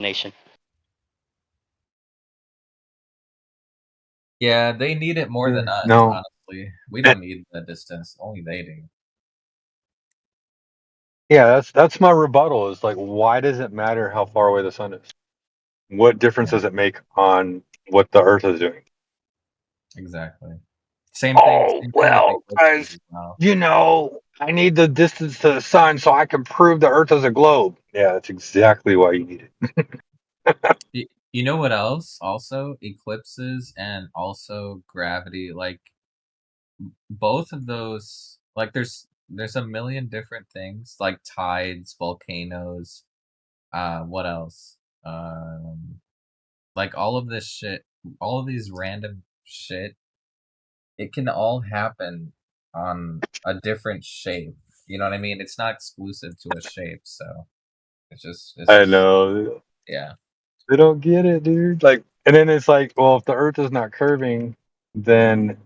nation. Yeah, they need it more than us, No. honestly. We don't need the distance. Only they do. Yeah, that's my rebuttal. Is like, why does it matter how far away the sun is? What difference Yeah, does it make on what the Earth is doing? exactly. Same thing. Oh, Same thing with well, eclipses guys, as well. I need the distance to the sun so I can prove the Earth is a globe. Yeah, that's exactly why you need it. You know what else? Also, eclipses and also gravity. Like both of those. Like there's a million different things like tides, volcanoes. What else? Like all of this shit. All of these random shit it can all happen on a different shape. You know what I mean? It's not exclusive to a shape, so it's I just know. yeah. They don't get it, dude. Like, and then it's like, well, if the Earth is not curving, then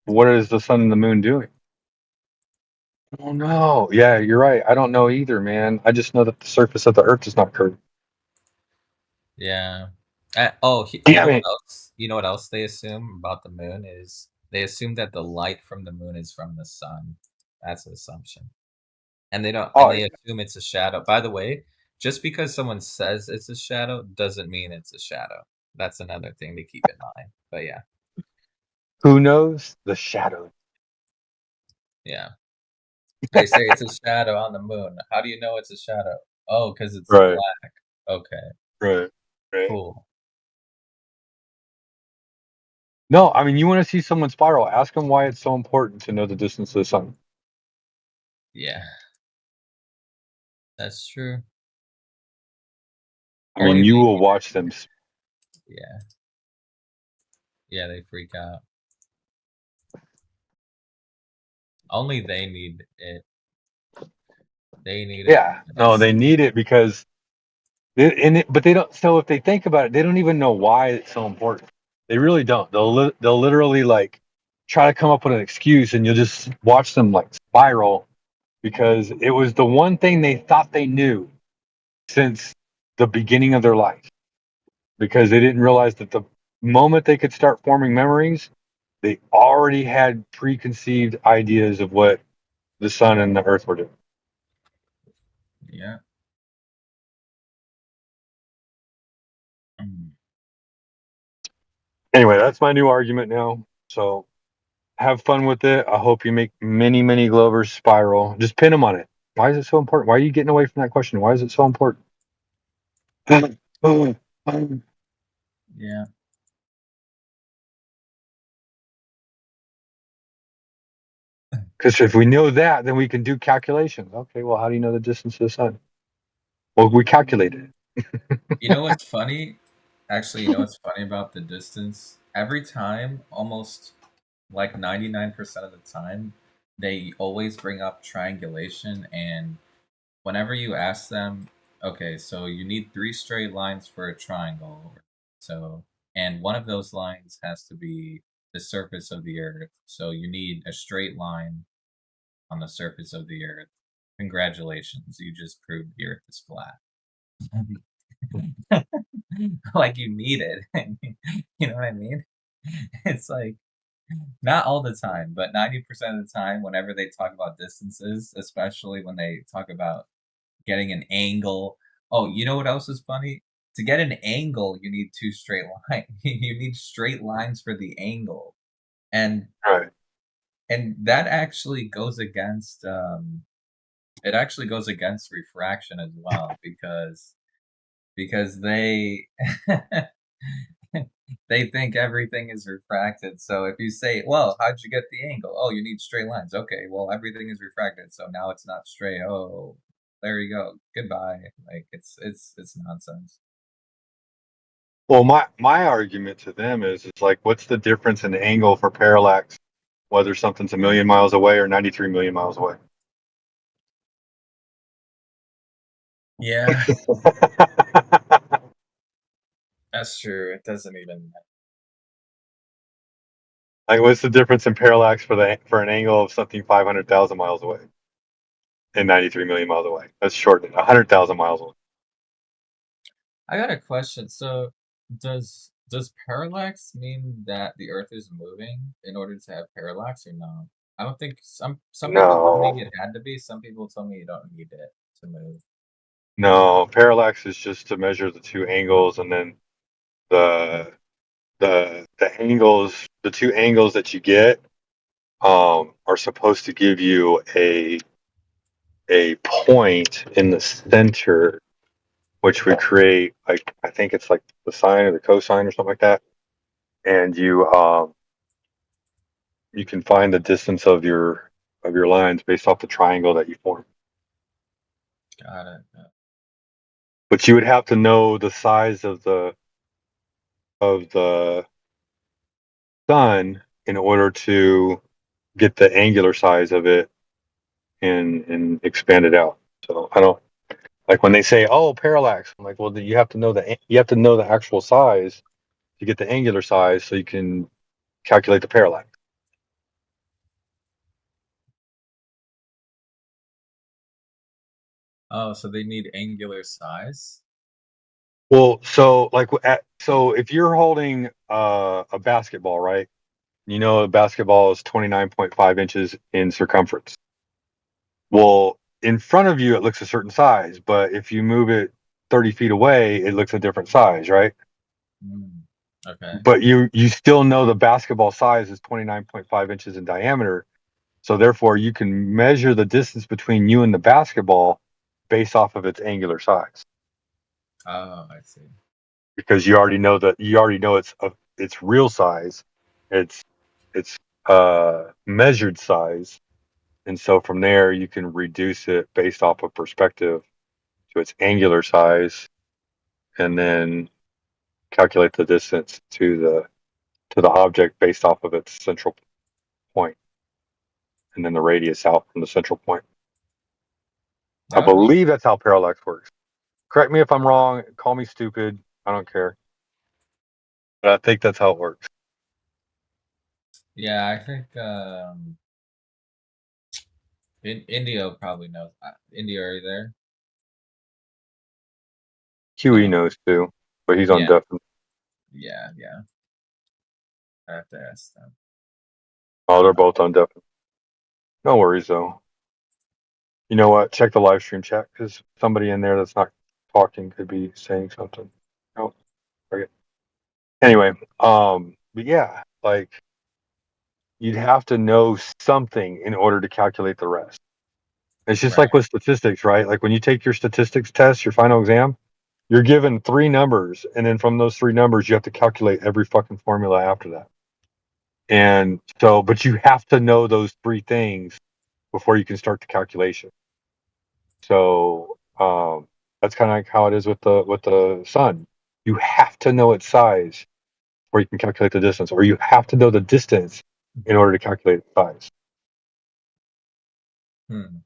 what is the sun and the moon doing? Oh no. Yeah, you're right. I don't know either, man. I just know that the surface of the Earth is not curved. Yeah. Oh, you Damn know what it. else? You know what else they assume about the moon is they assume that the light from the moon is from the sun. That's an assumption. And they don't and Oh, they assume it's a shadow. By the way, just because someone says it's a shadow doesn't mean it's a shadow. That's another thing to keep in mind. But yeah. who knows? The shadow. Yeah. They say it's a shadow on the moon. How do you know it's a shadow? Oh, because it's Right, black. Okay, right, right. cool. No, I mean, you want to see someone spiral, ask them why it's so important to know the distance to the sun. Yeah, that's true. I mean, Only you they will need watch them. it. Yeah, yeah, they freak out. Only they need it. They need it Yeah, more than no, us. they need it because but they don't. So if they think about it, they don't even know why it's so important. They really don't. They'll literally like try to come up with an excuse, and you'll just watch them like spiral because it was the one thing they thought they knew since the beginning of their life. Because they didn't realize that the moment they could start forming memories, they already had preconceived ideas of what the sun and the earth were doing. Yeah. Mm. Anyway, that's my new argument now. So have fun with it. I hope you make many, many Glovers spiral. Just pin them on it. Why is it so important? Why are you getting away from that question? Why is it so important? Yeah. Because if we know that, then we can do calculations. Okay, well, how do you know the distance to the sun? Well, we calculated You know what's funny? Actually, you know what's funny about the distance? Every time, almost like 99% of the time, they always bring up triangulation and whenever you ask them, okay, so you need three straight lines for a triangle. So, and one of those lines has to be the surface of the earth. So you need a straight line on the surface of the earth. Congratulations, you just proved the earth is flat. Like you need it. You know what I mean? It's like not all the time, but 90% of the time, whenever they talk about distances, especially when they talk about getting an angle. Oh, you know what else is funny? To get an angle, you need two straight lines. You need straight lines for the angle, and right. that actually goes against it actually goes against refraction as well because they they think everything is refracted. So if you say, "Well, how'd you get the angle?" Oh, you need straight lines. Okay, well everything is refracted, so now it's not straight. Oh, there you go. Goodbye. Like it's nonsense. Well, my argument to them is it's like, what's the difference in the angle for parallax, whether something's a million miles away or 93 million miles away? Yeah, that's true. It doesn't even. Like, what's the difference in parallax for an angle of something 500,000 miles away and 93 million miles away? That's short, 100,000 miles away. I got a question. So, does parallax mean that the Earth is moving in order to have parallax or not? I don't think some people told me No, it had to be. Some people told me you don't need it to move. no. Parallax is just to measure the two angles, and then the the angles, the two angles that you get, are supposed to give you a point in the center, which would create, like, I think it's like the sine or the cosine or something like that, and you can find the distance of your lines based off the triangle that you form. Got it. But you would have to know the size of the sun in order to get the angular size of it and expand it out. So I don't like when they say, "Oh, parallax." I'm like, well, you have to know the actual size to get the angular size, so you can calculate the parallax. Oh, so they need angular size? Well, so if you're holding a basketball, right? You know, a basketball is 29.5 inches in circumference. Well, in front of you, it looks a certain size, but if you move it 30 feet away, it looks a different size, right? Mm, okay. But you still know the basketball size is 29.5 inches in diameter. So therefore, you can measure the distance between you and the basketball based off of its angular size, Oh, I see. because you already know its real size, its its measured size, and so from there you can reduce it based off of perspective to its angular size, and then calculate the distance to the object based off of its central point, and then the radius out from the central point. I That would be believe that's how parallax works. Correct me if I'm wrong. Call me stupid. I don't care. But I think that's how it works. yeah, I think Indio probably knows. India, are you there? QE Hello? knows too, but he's on Yeah, deaf. yeah. I have to ask them. Oh, they're both on deaf. No worries though. You know what? Check the live stream chat, because somebody in there that's not talking could be saying something. Oh, forget. Anyway, but yeah, like, you'd have to know something in order to calculate the rest. It's just like Right. with statistics, right? Like when you take your statistics test, your final exam, you're given three numbers, and then from those three numbers, you have to calculate every fucking formula after that. And so, but you have to know those three things before you can start the calculation. So, that's kind of like how it is with the sun. You have to know its size before you can calculate the distance, or you have to know the distance in order to calculate its size. Hmm.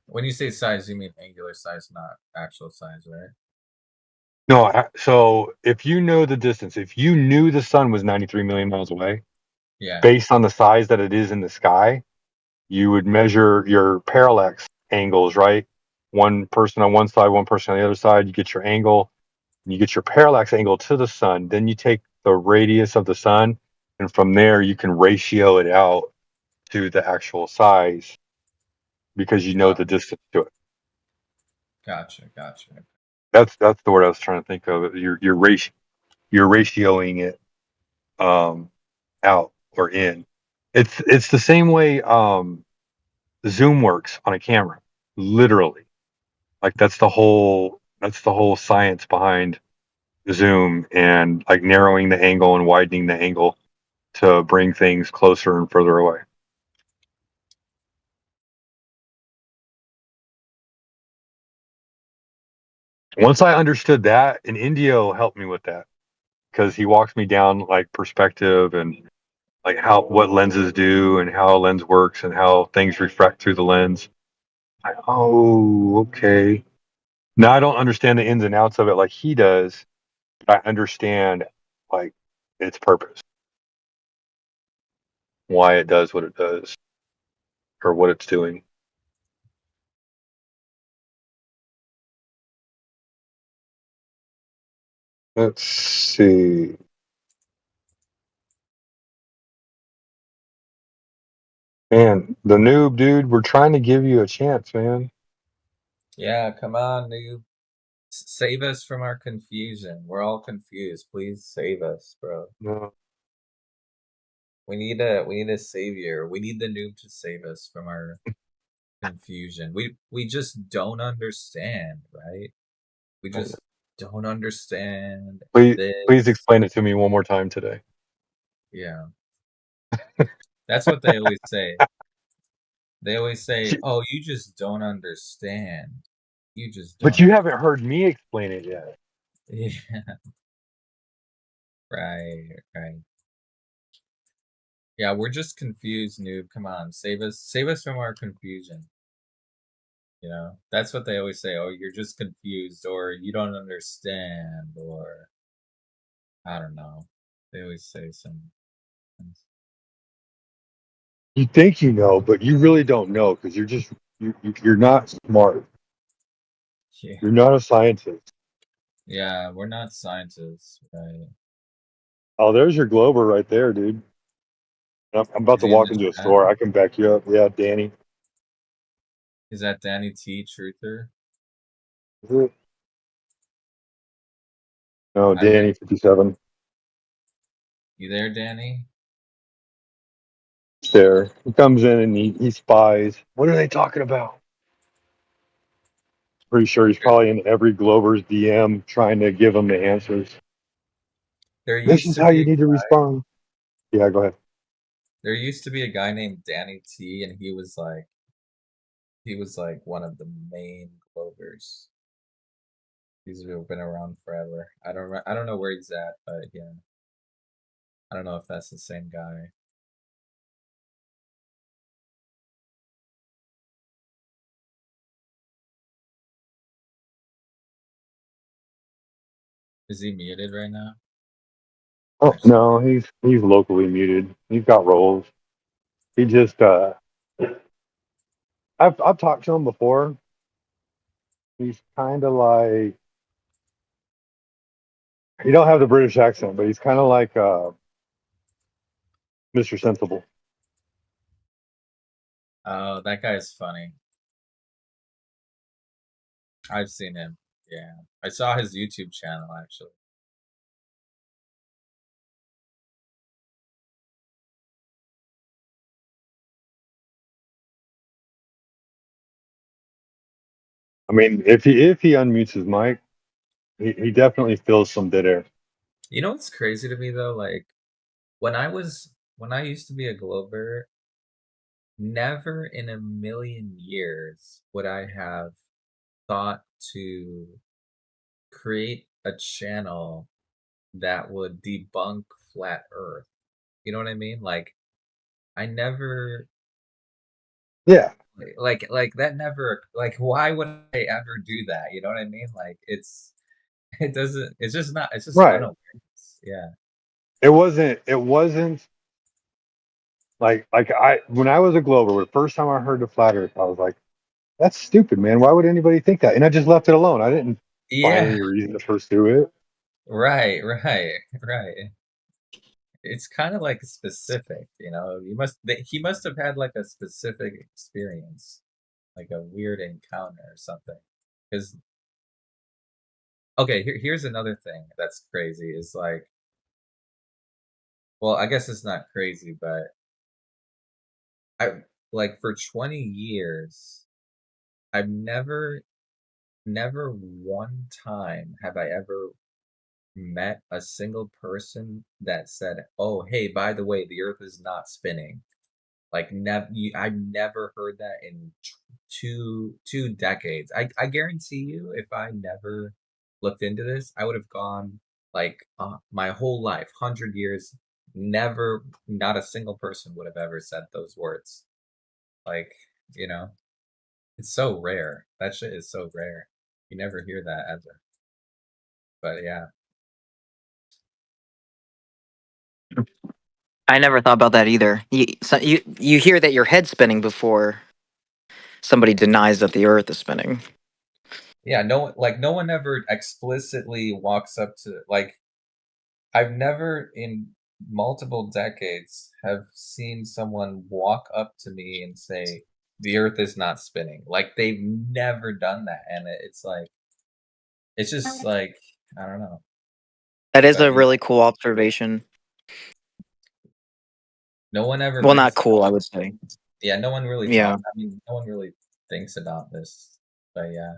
When you say size, you mean angular size, not actual size, right? No, so if you know the distance, if you knew the sun was 93 million miles away, Yeah. based on the size that it is in the sky, you would measure your parallax angles, right? One person on one side, one person on the other side. You get your angle, and you get your parallax angle to the sun. Then you take the radius of the sun, and from there you can ratio it out to the actual size, because you know Oh, the distance to it. gotcha. That's the word I was trying to think of. You're ratioing it out or in. It's the same way Zoom works on a camera, literally. Like that's the whole science behind Zoom, and like narrowing the angle and widening the angle to bring things closer and further away. Once I understood that, and Indio helped me with that, because he walks me down like perspective, and like how what lenses do and how a lens works and how things refract through the lens. Oh, okay. Now I don't understand the ins and outs of it like he does, but I understand, like, its purpose, why it does what it does, or what it's doing. Let's see. Man, the noob dude, we're trying to give you a chance, man. Yeah, come on, dude. Save us from our confusion. We're all confused. Please save us, bro. No. We need a savior. We need the noob to save us from our confusion. We just don't understand, right? We just don't understand Please, please this. explain it to me one more time today. Yeah. That's what they always say. They always say, "Oh, you just don't understand. You just But don't you understand." haven't heard me explain it yet. Yeah, right, right. Yeah, we're just confused, noob. Come on, save us from our confusion. You know, that's what they always say. Oh, you're just confused, or you don't understand, or I don't know. They always say some things. You think you know, but you really don't know because you're not smart. Yeah, You're not a scientist. yeah, we're not scientists, right? Oh, there's your Glober right there, dude. I'm about Is to he in walk the into a chat? store. I can back you up. Yeah, Danny. Is that Danny T. Truther? Is it? No, I bet Danny 57. you there, Danny. There. He comes in and he spies. What are they talking about? Pretty sure he's probably in every Glober's DM trying to give them the answers. There This used is to how be you a need to respond. Yeah, go ahead. there used to be a guy named Danny T, and he was like one of the main Glovers. He's been around forever. I don't know where he's at, but yeah, I don't know if that's the same guy. Is he muted right now? Oh Actually, no, he's locally muted. He's got roles. He just I've talked to him before. He's kind of like he don't have the British accent, but he's kind of like Mr. Sensible. oh, that guy's funny. I've seen him. Yeah, I saw his YouTube channel actually. I mean, if he unmutes his mic, he definitely feels some dead air. You know what's crazy to me though? Like when I used to be a Glober, never in a million years would I have thought to create a channel that would debunk flat Earth. You know what I mean? Like I never Yeah, like that never like why would I ever do that? You know what I mean? Like it doesn't it's just not it's just right. unawareness. Yeah. It wasn't like I when I was a Glober, the first time I heard the flat Earth, I was like, that's stupid, man. Why would anybody think that? And I just left it alone. I didn't find Yeah. any reason to pursue it. Right, right, right. It's kind of like specific, you know. He must have had like a specific experience, like a weird encounter or something. Because okay, here's another thing that's crazy is like, well, I guess it's not crazy, but I like for 20 years, I've never one time have I ever met a single person that said, "Oh, hey, by the way, the Earth is not spinning." Like I've never heard that in two decades. I guarantee you, if I never looked into this, I would have gone like my whole life, 100 years. Never, not a single person would have ever said those words. Like you know, it's so rare. That shit is so rare. You never hear that ever. But yeah, I never thought about that either. You hear that your head's spinning before somebody denies that the Earth is spinning. Yeah, no one ever explicitly walks up to, like, I've never in multiple decades have seen someone walk up to me and say the earth is not spinning. Like, they've never done that, and it's like, it's just like, I don't know. That is But a really cool observation. no one ever Well, brings not it cool, up. I would say. Yeah, no one really Yeah. talks. I mean, no one really thinks about this. But yeah.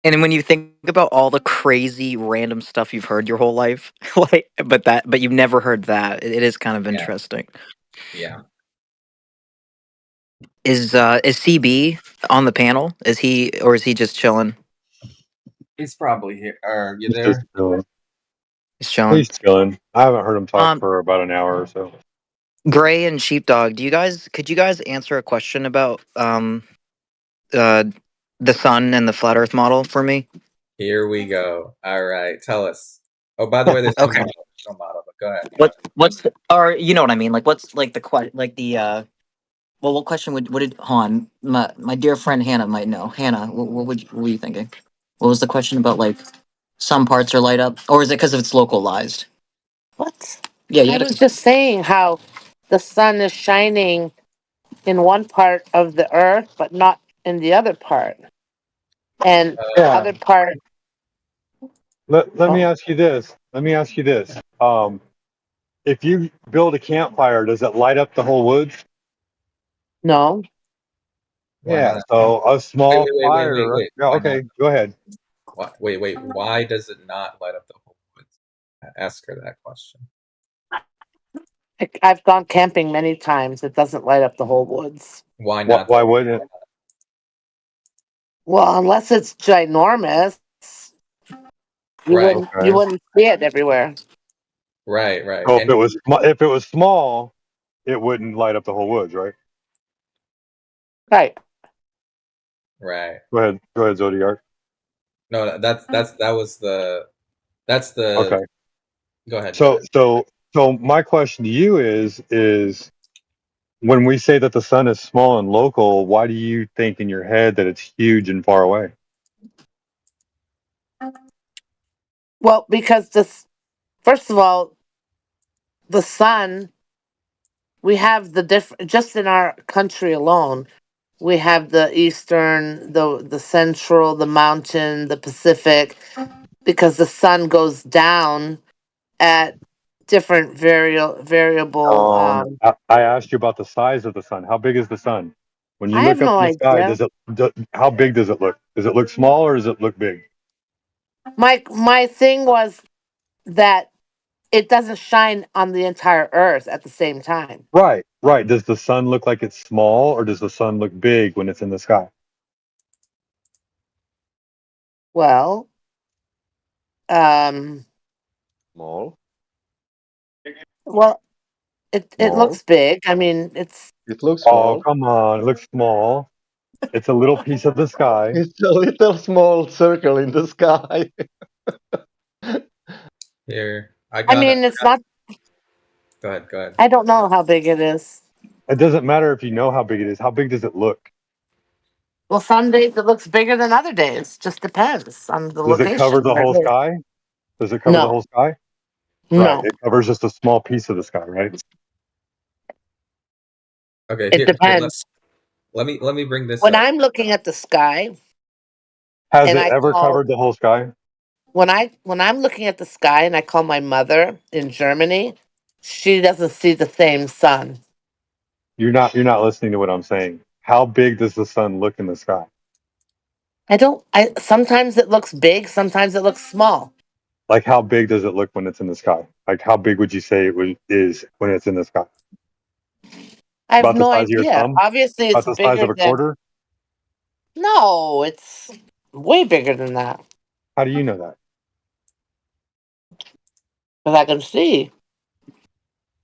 And when you think about all the crazy random stuff you've heard your whole life, but you've never heard that, it is kind of Yeah. interesting. Yeah. Is CB on the panel? Is he just chilling? He's probably here. Are you He's just there? chilling. He's chilling. He's chilling. I haven't heard him talk for about an hour or so. Gray and Sheepdog, could you guys answer a question about the sun and the flat Earth model for me? Here we go. All right, tell us. Oh, by the way, there's no Okay. model. There's no model, but go ahead. Or you know what I mean? Like what's like well, what question what did Han, my dear friend Hannah might know. Hannah, what were you thinking? What was the question about, like, some parts are light up, or is it because it's localized? What? Yeah, you I had was just saying how the sun is shining in one part of the earth, but not in the other part. And the Yeah. other part, Let me ask you this. If you build a campfire, does it light up the whole woods? no. Why Yeah. not? So a small fire. Wait. Yeah. Why not? Okay. Go ahead. Wait. Why does it not light up the whole woods? Ask her that question. I've gone camping many times. It doesn't light up the whole woods. Why Why, not? why wouldn't it? Well, unless it's ginormous, Right. you Okay. wouldn't see it everywhere. Right. So And if it was small, it wouldn't light up the whole woods, right? Right. right. Go ahead, Zodiac. No, that's the. Okay. Go ahead. So my question to you is when we say that the sun is small and local, why do you think in your head that it's huge and far away? Well, because first of all, the sun, we have the different, just in our country alone, we have the eastern, the central, the mountain, the Pacific, because the sun goes down at different variable. I asked you about the size of the sun. How big is the sun? When you I have look up no in the sky, idea. how big does it look? Does it look small or does it look big? My thing was that it doesn't shine on the entire Earth at the same time. Right, right. Does the sun look like it's small or does the sun look big when it's in the sky? Well, um, Small. well, it Small. looks big. I mean, It looks Oh, small. come on. It looks small. It's a little piece of the sky. It's a little small circle in the sky. Here, I mean, it's not. Go ahead. I don't know how big it is. It doesn't matter if you know how big it is. How big does it look? Well, some days it looks bigger than other days. Just depends on the Does it location cover the where whole it is. sky? Does it cover the No, whole sky? Right. no, It covers just a small piece of the sky, right? Okay. it Here. depends. Let me bring this When up. I'm looking at the sky Has and it I ever call covered the whole sky? when I'm looking at the sky and I call my mother in Germany, she doesn't see the same sun. You're not listening to what I'm saying. How big does the sun look in the sky? I sometimes it looks big, sometimes it looks small. Like how big does it look when it's in the sky? Like how big would you say is when it's in the sky? I have About the no size of your idea. thumb? Obviously About it's the size bigger of a than quarter? No, it's way bigger than that. How do you know that? Because I can see.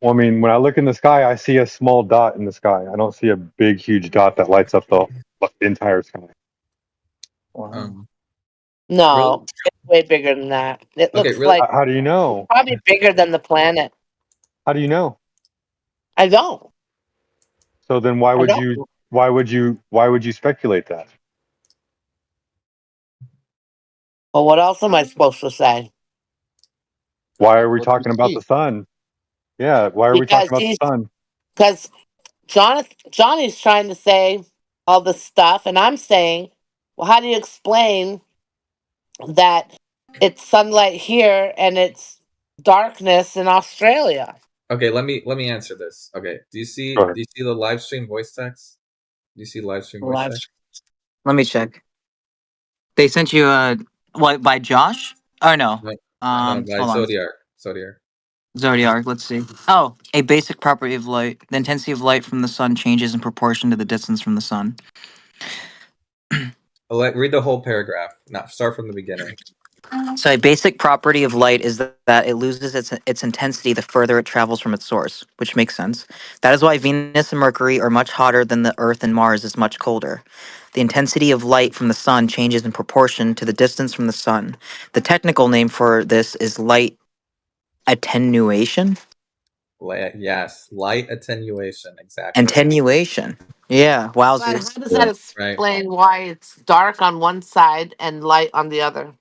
Well, I mean, when I look in the sky, I see a small dot in the sky. I don't see a big, huge dot that lights up the entire sky. Um. Really? No, it's way bigger than that. It Okay. looks Really. like How do you know? probably bigger than the planet. How do you know? I don't. So then I don't. why would you speculate that? Well, what else am I supposed to say? Why are we What you talking about see. the sun? Yeah, why are we talking Because about the sun? because Johnny's trying to say all this stuff, and I'm saying, well, how do you explain that it's sunlight here and it's darkness in Australia? Okay, let me answer this. Okay, do you see Go ahead. the live stream voice text? Do you see live stream voice Live. text? Let me check. They sent you what by Josh? Oh no. No, no, by Hold on. Zodiac. Zodiac. Zodiac. Let's see. Oh, a basic property of light. The intensity of light from the sun changes in proportion to the distance from the sun. Read the whole paragraph. Not start from the beginning. So a basic property of light is that it loses its intensity the further it travels from its source, which makes sense. That is why Venus and Mercury are much hotter than the Earth, and Mars is much colder. The intensity of light from the sun changes in proportion to the distance from the sun. The technical name for this is light attenuation. Yes, light attenuation. Exactly. Attenuation. Yeah, But how wowzers. does Yeah. that Right. explain why it's dark on one side and light on the other?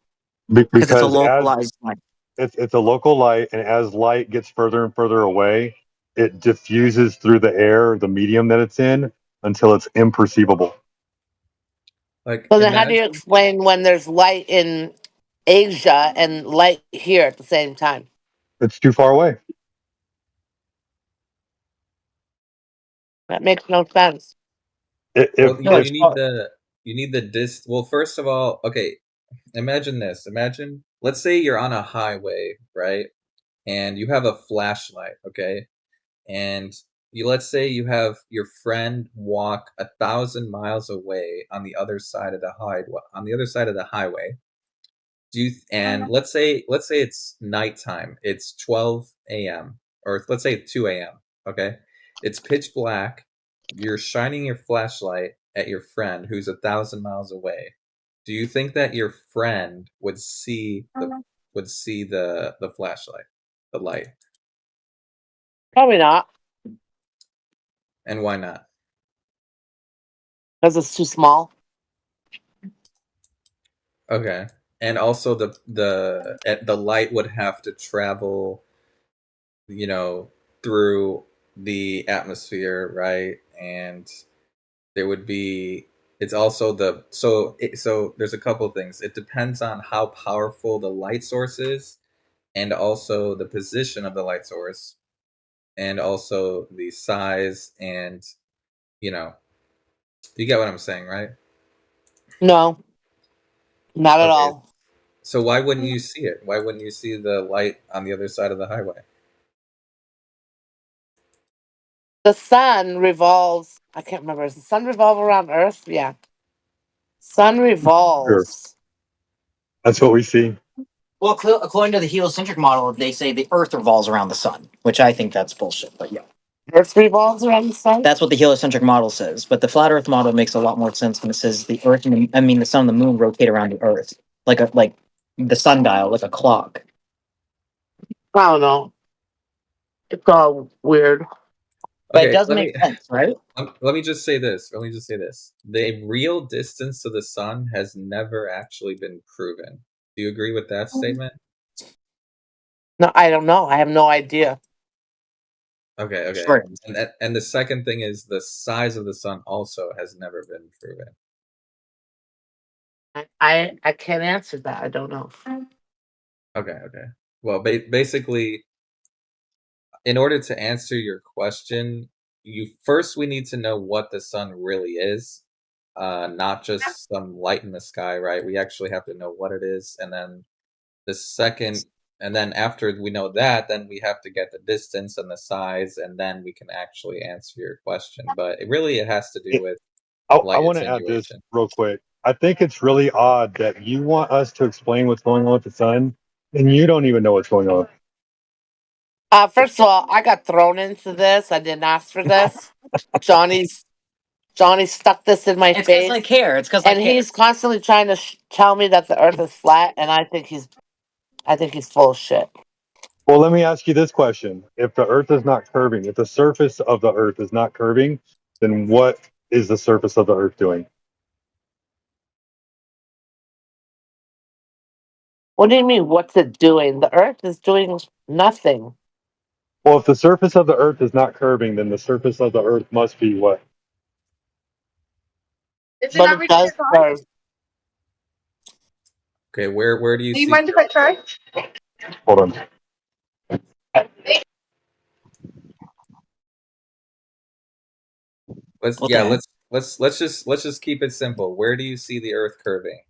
Because it's a Because as localized light. it's a local light, and as light gets further and further away, it diffuses through the air, the medium that it's in, until it's imperceivable. Like So then, how do you imagine. explain when there's light in Asia and light here at the same time? It's too far away. That makes no sense. Well, No, If it's far. you need the Well, first of all, okay. Imagine this. Imagine, let's say you're on a highway, right? And you have a flashlight, okay? And let's say you have your friend walk 1,000 miles away on the other side of the highway. And let's say it's nighttime. It's 12 a.m. or let's say 2 a.m. Okay, it's pitch black. You're shining your flashlight at your friend who's 1,000 miles away. Do you think that your friend would see the flashlight, the light, Probably not, and why not? because it's too small. Okay, and also the light would have to travel, you know, through the atmosphere, right? And there would be it's also so there's a couple things. It depends on how powerful the light source is, and also the position of the light source, and also the size, and you know, you get what I'm saying, right? No, not at Okay. all. So why wouldn't you see it? Why wouldn't you see the light on the other side of the highway? The sun revolves. I can't remember. Does the sun revolve around Earth? Yeah. Sun sure, revolves. that's what we see. Well, according to the heliocentric model, they say the Earth revolves around the sun, which I think that's bullshit. But yeah, Earth revolves around the sun? that's what the heliocentric model says. But the flat Earth model makes a lot more sense when it says the Earth, the sun and the moon rotate around the Earth like the sundial, like a clock. I don't know. It's all weird. But it Okay, does make sense, right? let me just say this. Let me just say this. The real distance to the sun has never actually been proven. Do you agree with that statement? No, I don't know. I have no idea. Okay, okay. Sure. And the second thing is the size of the sun also has never been proven. I can't answer that. I don't know. Okay, okay. Well, basically, in order to answer your question, we need to know what the sun really is, not just some light in the sky, right? We actually have to know what it is, and then the second, and then after we know that, then we have to get the distance and the size, and then we can actually answer your question. But it has to do It, with I light want to add this attenuation. real quick. I think it's really odd that you want us to explain what's going on with the sun, and you don't even know what's going on. First of all, I got thrown into this. I didn't ask for this. Johnny's Johnny stuck this in my It's because face, I care. It's because I and care. he's constantly trying to tell me that the Earth is flat, and I think he's full of shit. Well, let me ask you this question. If the Earth is not curving, if the surface of the Earth is not curving, then what is the surface of the Earth doing? What do you mean? What's it doing? The Earth is doing nothing. Well, if the surface of the Earth is not curving, then the surface of the Earth must be what? But it does curve. Okay, where do you Do you see? mind if I try? Hold on. Let's yeah, Okay. let's just keep it simple. Where do you see the Earth curving?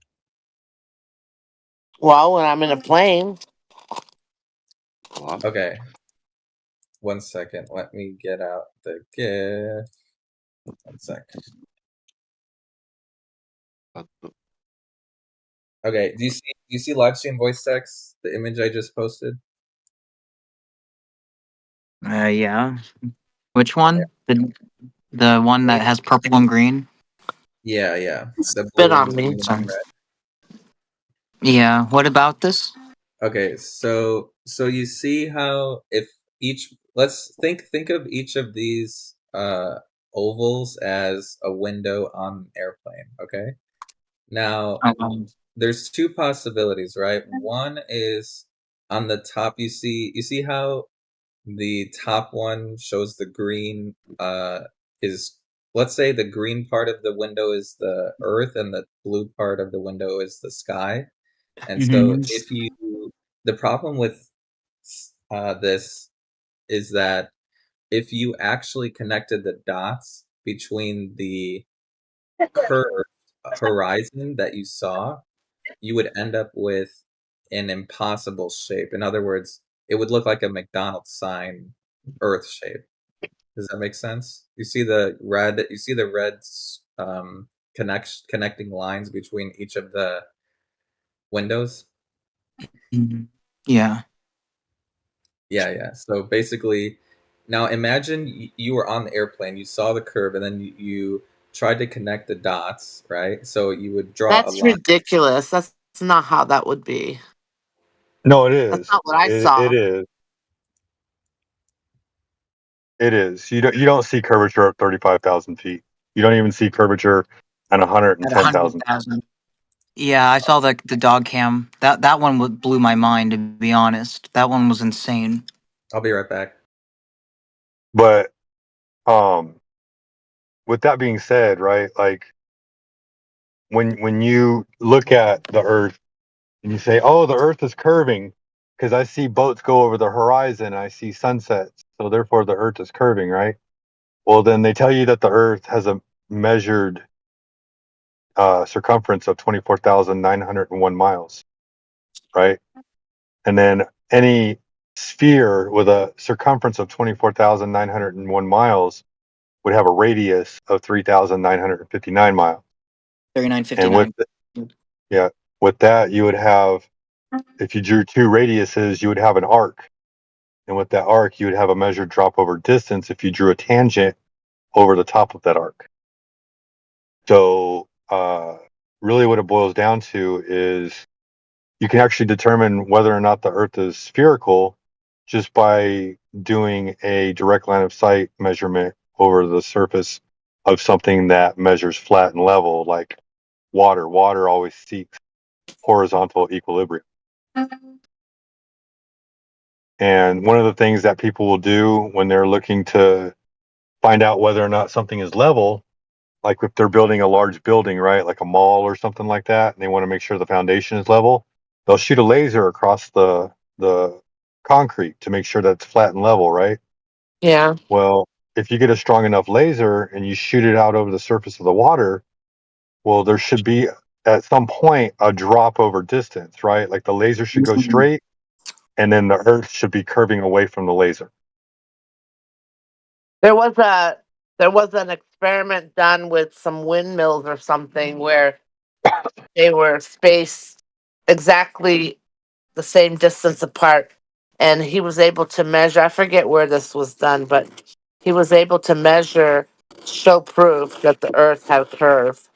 Well, when I'm in a plane, What? Okay, 1 second. Let me get out the GIF. 1 sec. Okay, do you see live stream voice text? The image I just posted. Yeah. Which one? The one that has purple and green? Yeah, the spit blue and on me. green and Sorry. red. Yeah. What about this? Okay, so you see how if each let's think of each of these ovals as a window on an airplane, okay? Now, there's two possibilities, right? One is on the top you see how the top one shows the green is let's say the green part of the window is the earth and the blue part of the window is the sky. And so if you the problem with this is that if you actually connected the dots between the curved horizon that you saw, you would end up with an impossible shape. In other words, it would look like a McDonald's sign Earth shape. Does that make sense? You see the red connecting lines between each of the windows? Mhm. Yeah. Yeah. So basically, now imagine you were on the airplane, you saw the curve, and then you tried to connect the dots, right? So you would draw a That's line. ridiculous. That's not how that would be. No, it That's is. not what I It saw. is. It is. You don't see curvature at 35,000 feet. You don't even see curvature at At 110,000. 100,000. Yeah, I saw the dog cam. That one blew my mind, to be honest. That one was insane. I'll be right back. But um, with that being said, right? Like when you look at the Earth and you say, "Oh, the Earth is curving," because I see boats go over the horizon, I see sunsets, so therefore the Earth is curving, right? Well, then they tell you that the Earth has a measured circumference of 24,901 miles, right? And then any sphere with a circumference of 24,901 miles would have a radius of 3,959 miles. 3959. And yeah, with that, you would have, if you drew two radiuses, you would have an arc. And with that arc, you would have a measured drop over distance if you drew a tangent over the top of that arc. So, really, what it boils down to is you can actually determine whether or not the Earth is spherical just by doing a direct line of sight measurement over the surface of something that measures flat and level, like water. Water always seeks horizontal equilibrium. And one of the things that people will do when they're looking to find out whether or not something is level, like if they're building a large building, right, like a mall or something like that, and they want to make sure the foundation is level, they'll shoot a laser across the concrete to make sure that it's flat and level, right? Yeah. Well, if you get a strong enough laser and you shoot it out over the surface of the water, well, there should be at some point a drop over distance, right? Like the laser should go straight, and then the Earth should be curving away from the laser. There was an experiment done with some windmills or something where they were spaced exactly the same distance apart, and he was able to measure. I forget where this was done, but he was able to measure, show proof that the Earth had a curve.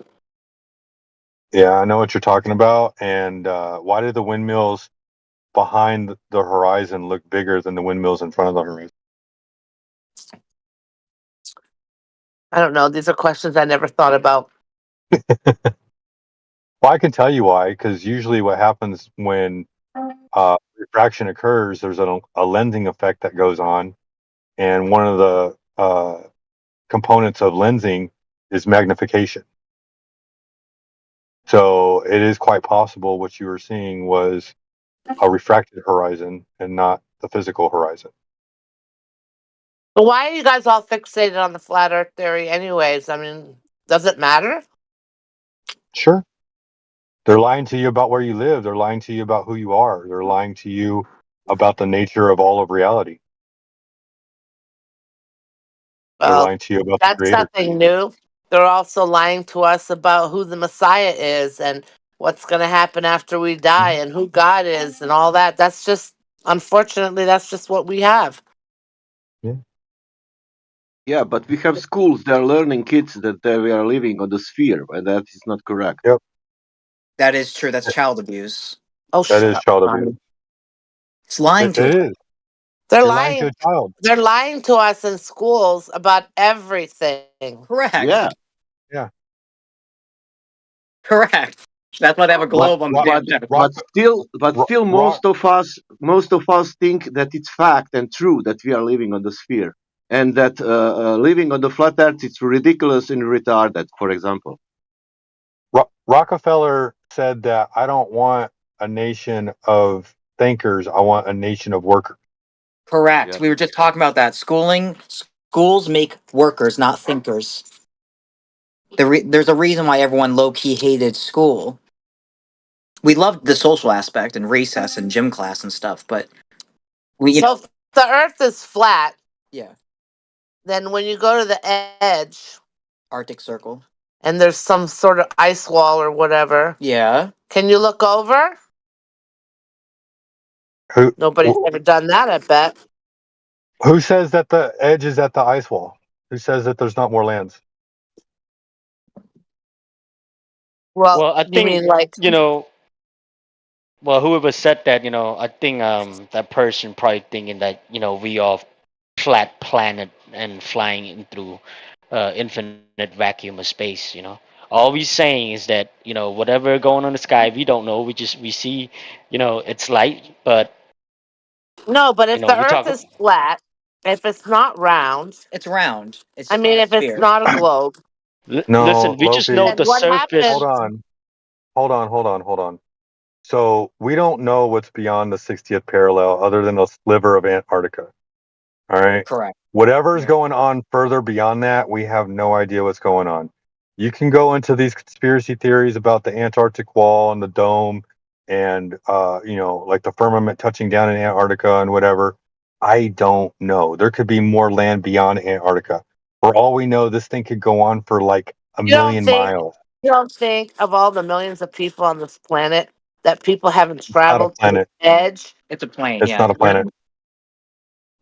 Yeah, I know what you're talking about. And why do the windmills behind the horizon look bigger than the windmills in front of the horizon? I don't know. These are questions I never thought about. Well, I can tell you why, because usually what happens when refraction occurs, there's a lensing effect that goes on, and one of the components of lensing is magnification. So it is quite possible what you were seeing was a refracted horizon and not the physical horizon. But why are you guys all fixated on the flat Earth theory, anyways? I mean, does it matter? Sure. They're lying to you about where you live. They're lying to you about who you are. They're lying to you about the nature of all of reality. They're Well, lying to you about the that's creator. nothing new. They're also lying to us about who the Messiah is and what's going to happen after we die and who God is and all that. That's just, unfortunately, that's just what we have. Yeah. Yeah, but we have schools. They're learning kids that we are living on the sphere, and that is not correct. Yep. That is true. That's child abuse. Oh, That shut is up, child abuse. Ronnie. It's lying to It us. is. They're You're lying to lying. a child. They're lying to us in schools about everything. Correct. Yeah, Yeah. Correct. That's why they have a Rock, globe on the rock, damn but chest. rock, still, rock. most of us think that it's fact and true that we are living on the sphere, and that living on the flat Earth is ridiculous and retarded. For example. Rockefeller said that I don't want a nation of thinkers. I want a nation of workers. Correct. Yeah. We were just talking about that. Schools make workers, not thinkers. There's a reason why everyone low key hated school. We loved the social aspect and recess and gym class and stuff, but So if the Earth is flat, yeah, then when you go to the edge Arctic Circle. and there's some sort of ice wall or whatever, Yeah, can you look over? Who Nobody's ever done that, I bet. who says that the edge is at the ice wall? Who says that there's not more lands? Well, Well, I you think mean like, well, whoever said that, I think that person probably thinking that we are flat planet and flying in through infinite vacuum of space. All we're saying is that whatever going on in the sky, we don't know. We see, it's light, but no, but if the we Earth talk. is flat, if it's not round, it's round. It's I just mean, a if it's sphere. not a globe, No, Listen, we just know Lofi. then the what surface. Hold happens? on. Hold on. So we don't know what's beyond the 60th parallel other than a sliver of Antarctica. All right. Correct. Whatever is Yeah. going on further beyond that, we have no idea what's going on. You can go into these conspiracy theories about the Antarctic wall and the dome and like the firmament touching down in Antarctica and whatever. I don't know. There could be more land beyond Antarctica. For all we know, this thing could go on for like a You don't million think miles. you don't think of all the millions of people on this planet that people haven't It's not a traveled to the planet. edge? It's a plane. It's Yeah, not a planet.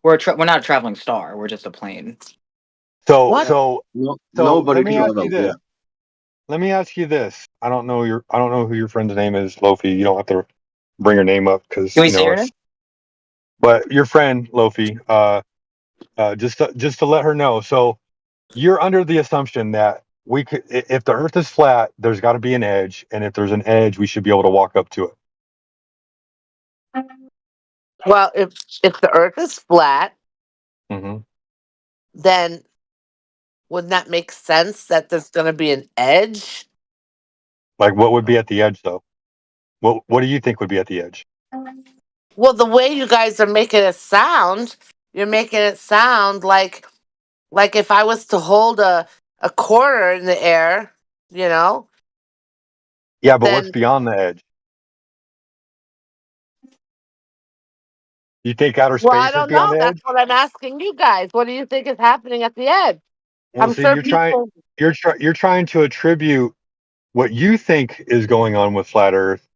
we're not a traveling star. We're just a plane. So What? Yeah. so No, so nobody let me ask you traveled. this. Yeah. Let me ask you this. I don't know who your friend's name is, Lofi. You don't have to bring her name up because Can we say her name? but your friend Lofi, just to let her know. So you're under the assumption that we could, if the Earth is flat, there's got to be an edge, and if there's an edge, we should be able to walk up to it. Well, if the Earth is flat, hmm then wouldn't that make sense that there's going to be an edge? Like, what would be at the edge, though? What do you think would be at the edge? Well, the way you guys are making it sound, you're making it sound like if I was to hold a quarter in the air, you know, Yeah, but what's then beyond the edge? You think outer well, I space is don't beyond know. the That's edge? what I'm asking you guys. What do you think is happening at the edge? Well, I'm see, sure people. you're trying to attribute what you think is going on with flat Earth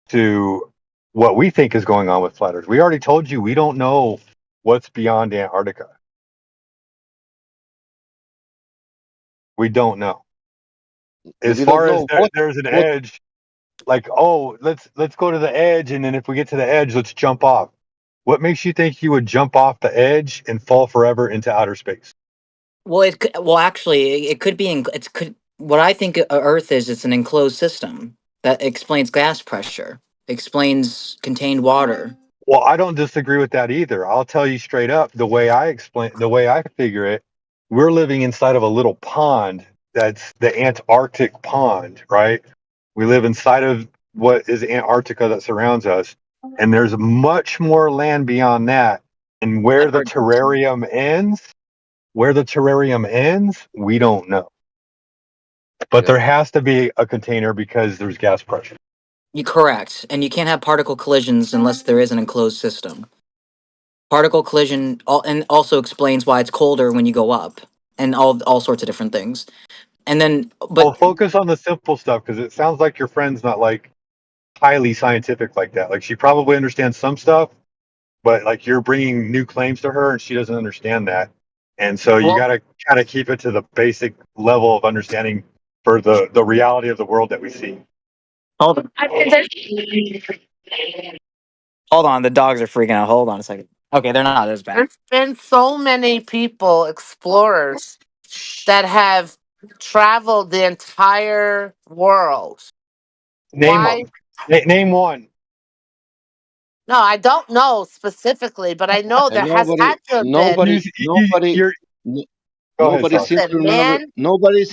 to what we think is going on with flat Earth. We already told you we don't know what's beyond Antarctica. We don't know. As We don't far as know what there's an what edge, like, oh, let's go to the edge, and then if we get to the edge, let's jump off. What makes you think you would jump off the edge and fall forever into outer space? Well, actually, it could be. What I think Earth is. It's an enclosed system that explains gas pressure. explains contained water. Well, I don't disagree with that either. I'll tell you straight up the way I figure it, we're living inside of a little pond that's the Antarctic pond, right? We live inside of what is Antarctica that surrounds us, and there's much more land beyond that. And I've heard where the terrarium ends, we don't know. But Yeah. there has to be a container because there's gas pressure. you correct, and you can't have particle collisions unless there is an enclosed system. Particle collision and also explains why it's colder when you go up, and all sorts of different things. And then, Well, but focus on the simple stuff because it sounds like your friend's not like highly scientific like that. Like she probably understands some stuff, but like you're bringing new claims to her and she doesn't understand that. And so you well, got to kind of keep it to the basic level of understanding for the reality of the world that we see. hold on, hold on. The dogs are freaking out. Hold on a second. Okay, they're not as bad. There's been so many people, explorers, that have traveled the entire world. Name Why? them. Name one. No, I don't know specifically, but I know And there has had to have been. You're, n- go ahead, nobody Sasha. Listen, man, nobody.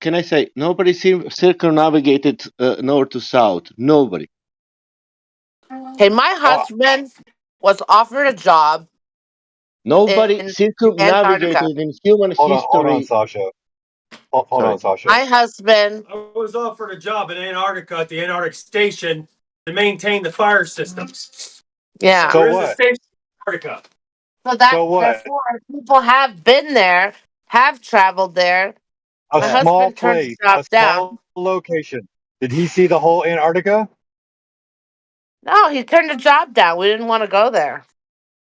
Can I say nobody circumnavigated north to south? Nobody. hey, my Oh, husband was offered a job Nobody in Antarctica. circumnavigated in human hold on, history. Sasha. Hold on, Sorry. Sasha. My husband, I was offered a job in Antarctica at the Antarctic Station to maintain the fire systems. yeah. So There is a what? station in Antarctica. So that So what? therefore people have been there, have traveled there. A My Where? small husband turned place, the job a down. small location. Did he see the whole Antarctica? No, he turned the job down. We didn't want to go there.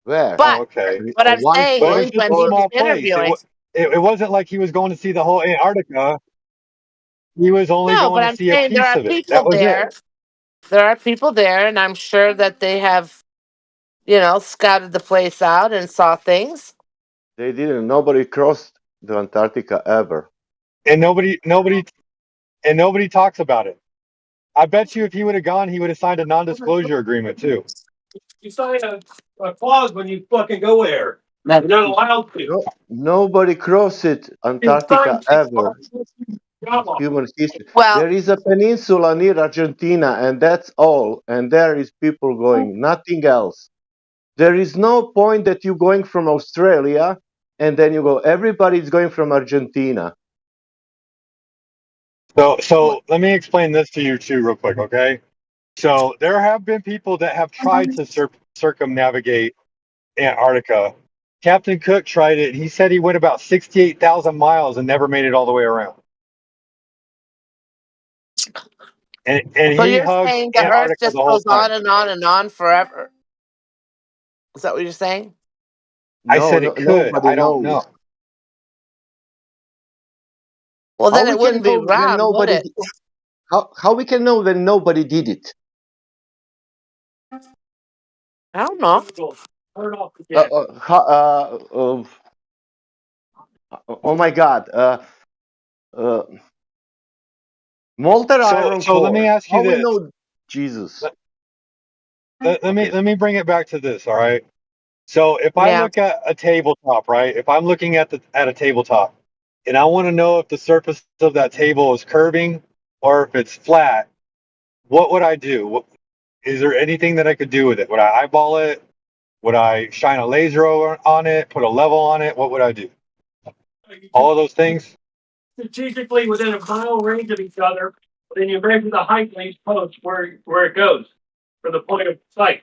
Where? Oh, But okay. what I'm One saying But it was is, point just when a he or was small place. interviewing, It wasn't like he was going to see the whole Antarctica. He was only no, but going to I'm see a saying there piece are of it. That people was it. there. There are people there, and I'm sure that they have, scouted the place out and saw things. they didn't. Nobody crossed the Antarctica ever. And nobody talks about it. I bet you if he would have gone, he would have signed a non-disclosure agreement too. You sign a clause when you fucking go there. You're not allowed to. No, nobody crossed it You sign Antarctica a ever. job offer. Human history. Well, There is a peninsula near Argentina, and that's all. And there is people going, nothing else. There is no point that you going from Australia and then you go. Everybody's going from Argentina. So let me explain this to you too, real quick, okay? So there have been people that have tried to circumnavigate Antarctica. Captain Cook tried it. He said he went about 68,000 miles and never made it all the way around. And so he you're hugged saying the Earth Antarctica just the whole goes time. on and on and on forever? Is that what you're saying? I No, said no, it could. nobody I don't knows. know. Well, How then we it can wouldn't be know when round, would nobody? it? How we can know when nobody did it? I don't know. Turn off Uh, again. uh, how, uh, oh my God! Uh, molten iron So let me core. ask you How we this. know Jesus? Okay. Let me bring it back to this, all right? So if I Yeah. look at a tabletop, right? If I'm looking at a tabletop and I want to know if the surface of that table is curving or if it's flat, what would I do? Is there anything that I could do with it? Would I eyeball it? Would I shine a laser on it? Put a level on it? What would I do? All of those things? Strategically within a mile range of each other, then you measure the height of each post where it goes for the point of sight.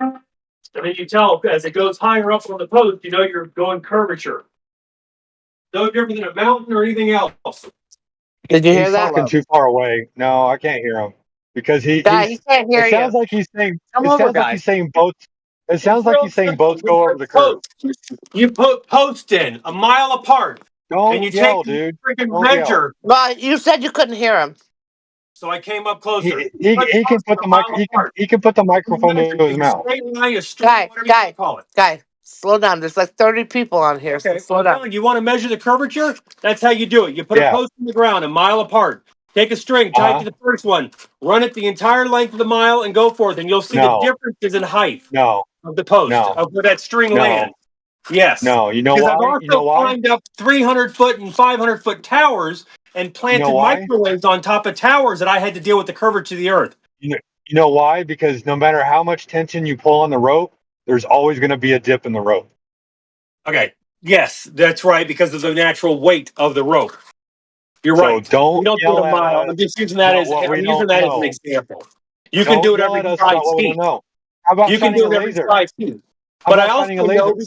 And then you tell as it goes higher up on the post, you know you're going curvature. No different than a mountain or anything else. Did you hear He's that? talking Love. too far away. No, I can't hear him because Guy, he can't hear it you. sounds like he's saying, Come it over, sounds like he's guys. saying boats. It It's sounds like real he's saying simple. boats go over the curb. You put posts in a mile apart, and Don't you take yell, the dude. freaking Don't yell. measure. Well, you said you couldn't hear him. So I came up closer. Put He can posts put a the mile apart. he can put the microphone to Measure his a mouth. straight line, a string, Guy, whatever you want to call it. slow down. There's like 30 people on here. So Okay, slow I'm down. telling you, you want to measure the curvature? That's how you do it. You put a Yeah. post in the ground a mile apart. Take a string, tie it to the first one, run it the entire length of the mile, and go forth, and you'll see the differences in height of the post of where that string lands. Yes. No, you know Because why? I've also You know why? climbed up 300-foot and 500-foot towers and planted microwaves on top of towers that I had to deal with the curvature of the Earth. You know why? Because no matter how much tension you pull on the rope, there's always going to be a dip in the rope. Okay. Yes, that's right, because of the natural weight of the rope. You're right. Don't we don't do it a mile. I'm just using that as an example. You can do it every 5 feet. How about you can shining do a it every laser? 5 feet. How But about I also shining a laser? know.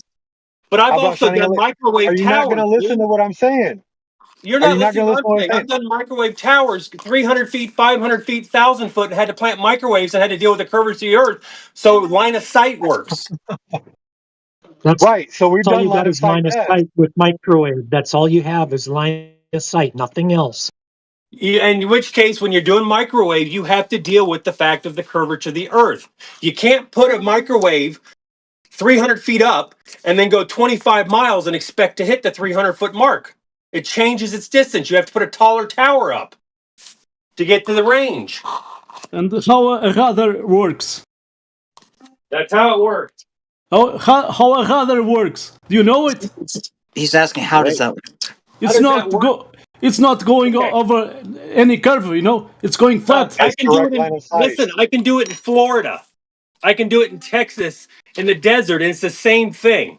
But I've also done microwave Are you towers. not going to listen to what I'm saying? You're not listening to what I'm saying. I've done microwave towers, 300 feet, 500 feet, 1,000 foot, and had to plant microwaves and had to deal with the curvature of the Earth. So line of sight works. That's right. So we've all done you got is line of sight with microwave. That's all you have is line of sight, nothing else. In which case, when you're doing microwave, you have to deal with the fact of the curvature of the Earth. You can't put a microwave 300 feet up and then go 25 miles and expect to hit the 300-foot mark. It changes its distance. You have to put a taller tower up to get to the range. And how a radar works? That's how it works. How a radar works? Do you know it? He's asking how does that work? It's not going over any curve, you know. It's going flat. I can do it I can do it in Florida. I can do it in Texas, in the desert, and it's the same thing.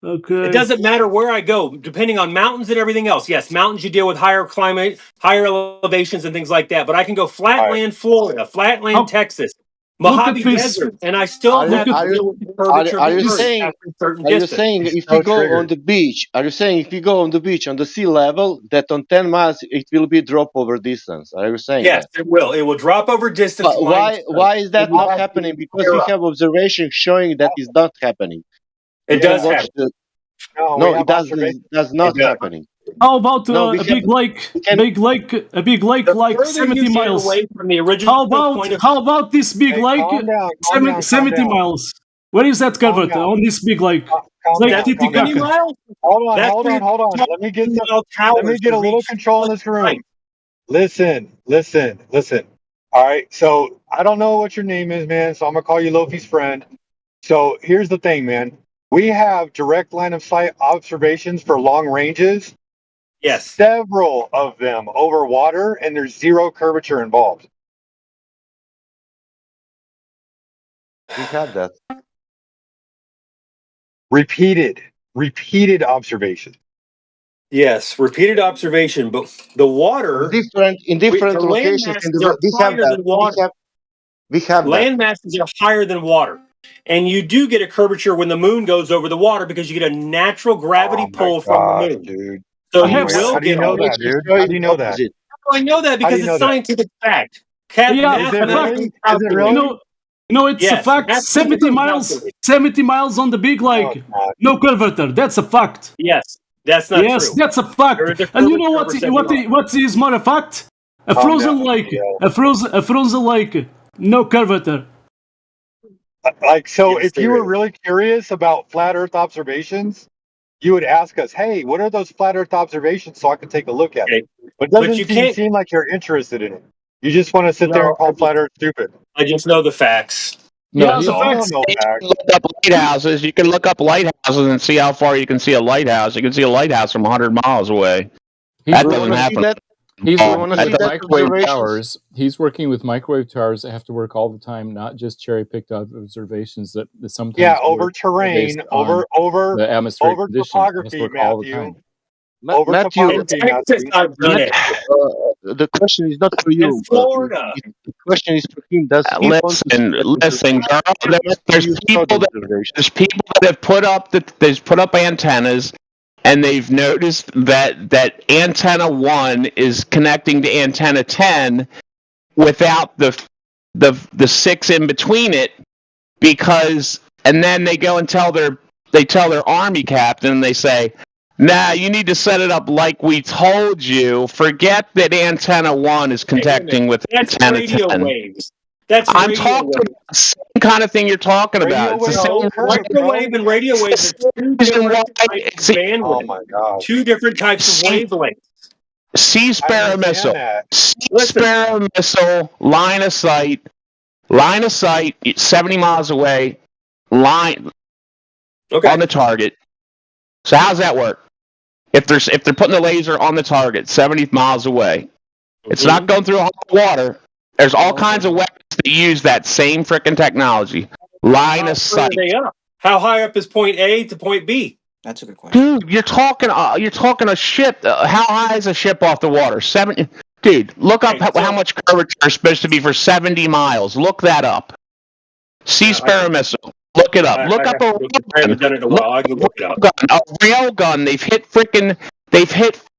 Okay. It doesn't matter where I go, depending on mountains and everything else. Yes, mountains you deal with higher climate, higher elevations and things like that. But I can go flatland Florida, flatland Texas, Mojave Desert, and I still have to deal with the curvature of the Earth after a certain Are you distance. saying if you go on the beach, are you saying if you go on the beach on the sea level, that on 10 miles it will be drop over distance? Are you saying Yes, that? it will. It will drop over distance. Why is that not happening? Because we have observations showing that is not happening. It does happen. No, it does not happening. How about a big lake like 70 miles? Away from the original How about this big lake? Calm down, 70 miles. Where is that covered on this big lake? Lake Titicaca. Hold on. Let me get a little control in this room. Listen. All right. So I don't know what your name is, man. So I'm gonna call you Lofi's friend. So here's the thing, man. We have direct line of sight observations for long ranges. Yes. Several of them over water, and there's zero curvature involved. We had that. Repeated observation. Yes, repeated observation, but the water in different locations in the world, we have land masses are higher than water, and you do get a curvature when the moon goes over the water because you get a natural gravity pull from the moon. Dude. So how do you know that, dude? How do you know that? I know that because it's scientific fact. Is it really? You know, it's a fact. 70 miles on the big lake. No curvature. That's a fact. Yes, that's not true. Yes, that's a fact. And you know what is more a fact? A frozen lake. A frozen lake. No curvature. Like, so if you were really curious about flat Earth observations, you would ask us, hey, what are those flat Earth observations so I can take a look at it? But it doesn't seem like you're interested in it. You just want to sit there and call flat Earth stupid. I just know the facts. No, the facts. You can look up lighthouses. You can look up lighthouses and see how far you can see a lighthouse. You can see a lighthouse from 100 miles away. That doesn't happen. He's working with microwave towers. He's working with microwave towers that have to work all the time, not just cherry-picked observations that sometimes over terrain, over the atmospheric over conditions. topography, work all the time. Over topography, the question is not for you. In Florida. The question is for him. Does he listen, Charles, there's people that have put up antennas, and they've noticed that antenna 1 is connecting to antenna 10 without the 6 in between it, and then they go and tell their army captain, and they say, nah, you need to set it up like we told you. Forget that antenna 1 is connecting with antenna 10. Waves. I'm talking about the same kind of thing you're talking about. It's the same microwave and radio waves. Oh my God. Two different types of wavelengths. Sea Sparrow missile. Sea Listen. Sparrow missile, line of sight, 70 miles away, line on the target. So how's that work? If they're putting the laser on the target, 70 miles away, it's not going through a hole of water. There's all kinds of weapons that use that same freaking technology. Line of sight. How high up is point A to point B? That's a good question. Dude, you're talking a ship. How high is a ship off the water? 70. Dude, look up how much curvature is supposed to be for 70 miles. Look that up. Sea Sparrow missile. Look it up. Look up a rail gun. They've hit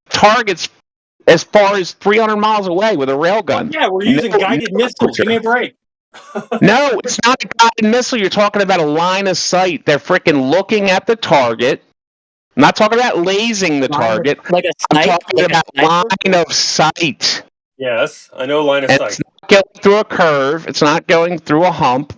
targets as far as 300 miles away with a rail gun. Yeah, we're using guided missiles. Give me a break. No, it's not a guided missile. You're talking about a line of sight. They're freaking looking at the target. I'm not talking about lasing the target. Like a I'm snipe? talking about line of sight. Yes, I know line of sight. It's not going through a curve. It's not going through a hump.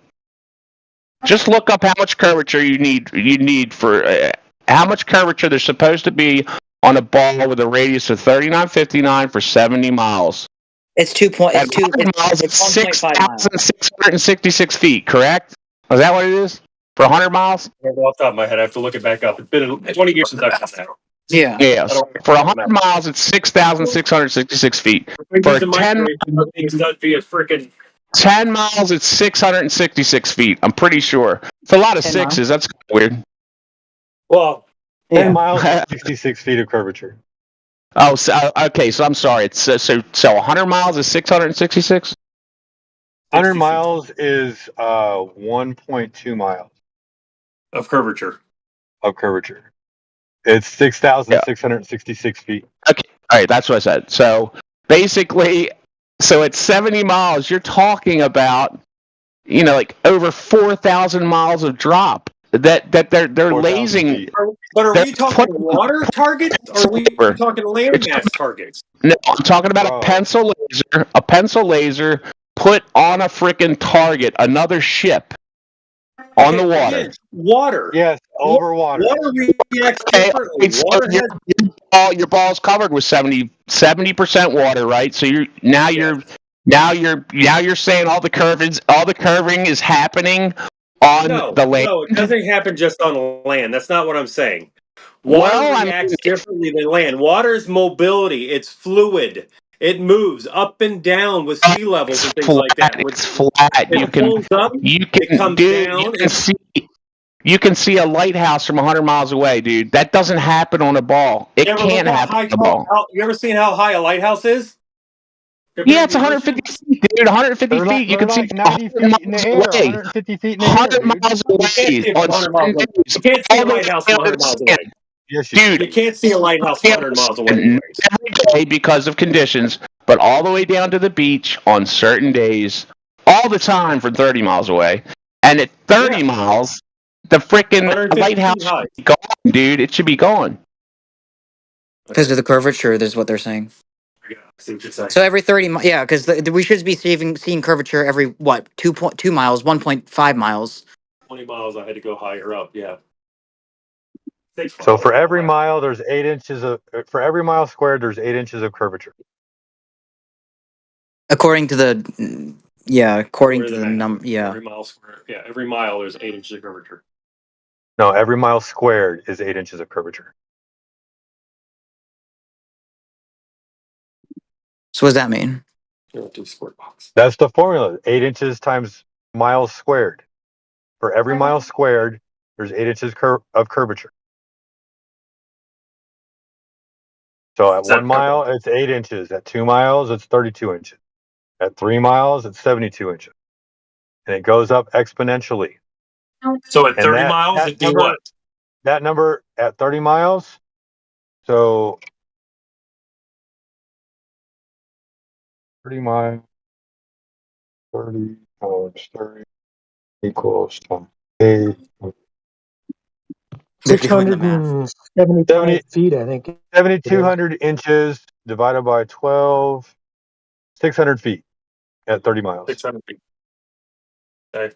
Just look up how much curvature you need for how much curvature there's supposed to be on a ball with a radius of 3959 for 70 miles. It's 6,666 feet, correct? Is that what it is? For 100 miles? Off the top of my head, I have to look it back up. It's been 20 years since I've done that. Yeah. Yes. For 100 miles, it's 6,666 feet. For 10 miles, it's 666 feet. I'm pretty sure. It's a lot of sixes. That's weird. Well, 10 miles, 66 feet of curvature. Oh, okay. So I'm sorry. It's so 100 miles is 666. 100 miles is 1.2 miles of curvature. It's 6,666 feet. Okay. All right. That's what I said. So basically, at 70 miles, you're talking about, like over 4,000 miles of drop that they're lasing. But are we talking water targets or are we talking landmass targets? No, I'm talking about a pencil laser put on a freaking target, another ship on the water. Again, water. Yes, over water. Water reacts differently. Your ball's covered with 70% water, right? So you're saying all the curving is happening on the land. No, it doesn't happen just on land. That's not what I'm saying. Water reacts differently than land. Water is mobility. It's fluid. It moves up and down with sea levels and things like that. It's flat. It comes down. You can see a lighthouse from 100 miles away, dude. That doesn't happen on a ball. It can't happen on a ball. You ever seen how high a lighthouse is? Yeah, it's 150 feet, dude. 150 feet. You can see 90 feet in the air. 150 feet in the air. 100 miles away. You can't see a lighthouse 100 miles away. Yes, dude, you can't see a lighthouse 100 miles away. Every day because of conditions, but all the way down to the beach on certain days, all the time for 30 miles away. And at 30 miles, the freaking lighthouse should be gone, dude. It should be gone. Because of the curvature, this is what they're saying. So every 30 because we should be seeing curvature every 2.2 miles, 1.5 miles. 20 miles, I had to go higher up. Yeah. So for every mile, there's 8 inches of. For every mile squared, there's 8 inches of curvature. According to the number. Yeah. Every mile squared. Yeah, every mile there's 8 inches of curvature. No, every mile squared is 8 inches of curvature. So what does that mean? That's the formula. 8 inches times miles squared. For every mile squared, there's 8 inches of curvature. So at 1 mile, it's 8 inches. At 2 miles, it's 32 inches. At 3 miles, it's 72 inches. And it goes up exponentially. So at 30 miles, it do what? That number at 30 miles, so 30 miles, 30 times 30 equals 8. 675 feet, I think. 7,200 inches divided by 12, 600 feet at 30 miles. 600 feet. Okay.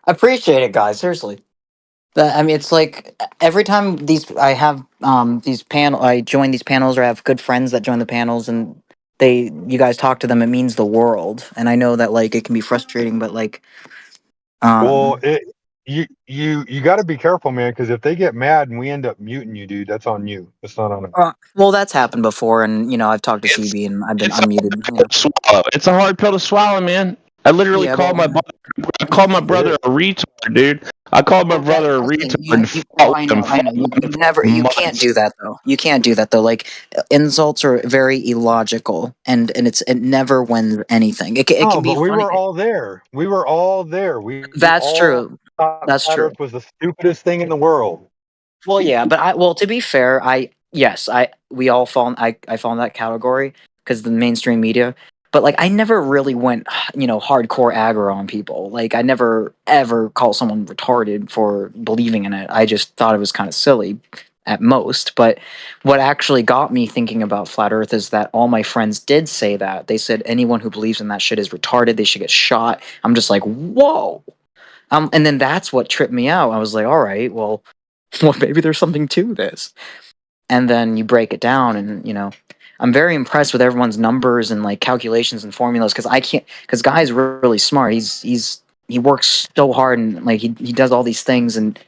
Appreciate it, guys. Seriously. I mean, it's like every time I join these panels or I have good friends that join the panels and you guys talk to them, it means the world. And I know that like it can be frustrating, but like, Well, um, you got to be careful, man, because if they get mad and we end up muting you, dude, that's on you. It's not on us. well, that's happened before, and I've talked to It's CB and I've been it's a hard unmuted. pill to swallow. It's a hard pill to swallow, man. I literally Yeah, called well, my I called my It brother is. a retard, dude. I called my well, that brother a listen, retard and fought with him, I fought know, with him you for never, you can't months. do that though. You can't do that though. Like insults are very illogical, and it never wins anything. It No, can be but we funny. were all there. We were all there. We That's all true. thought That's flat true. Earth was the stupidest thing in the world. Well, yeah, but to be fair, we all I fall in that category because the mainstream media. But like, I never really went, hardcore aggro on people. Like, I never ever call someone retarded for believing in it. I just thought it was kind of silly at most. But what actually got me thinking about flat Earth is that all my friends did say that. They said anyone who believes in that shit is retarded. They should get shot. I'm just like, whoa. And then that's what tripped me out. I was like, all right, well, well, maybe there's something to this. And then you break it down, and I'm very impressed with everyone's numbers and like calculations and formulas because I can't. Because Guy's really smart. He works so hard and like he does all these things, and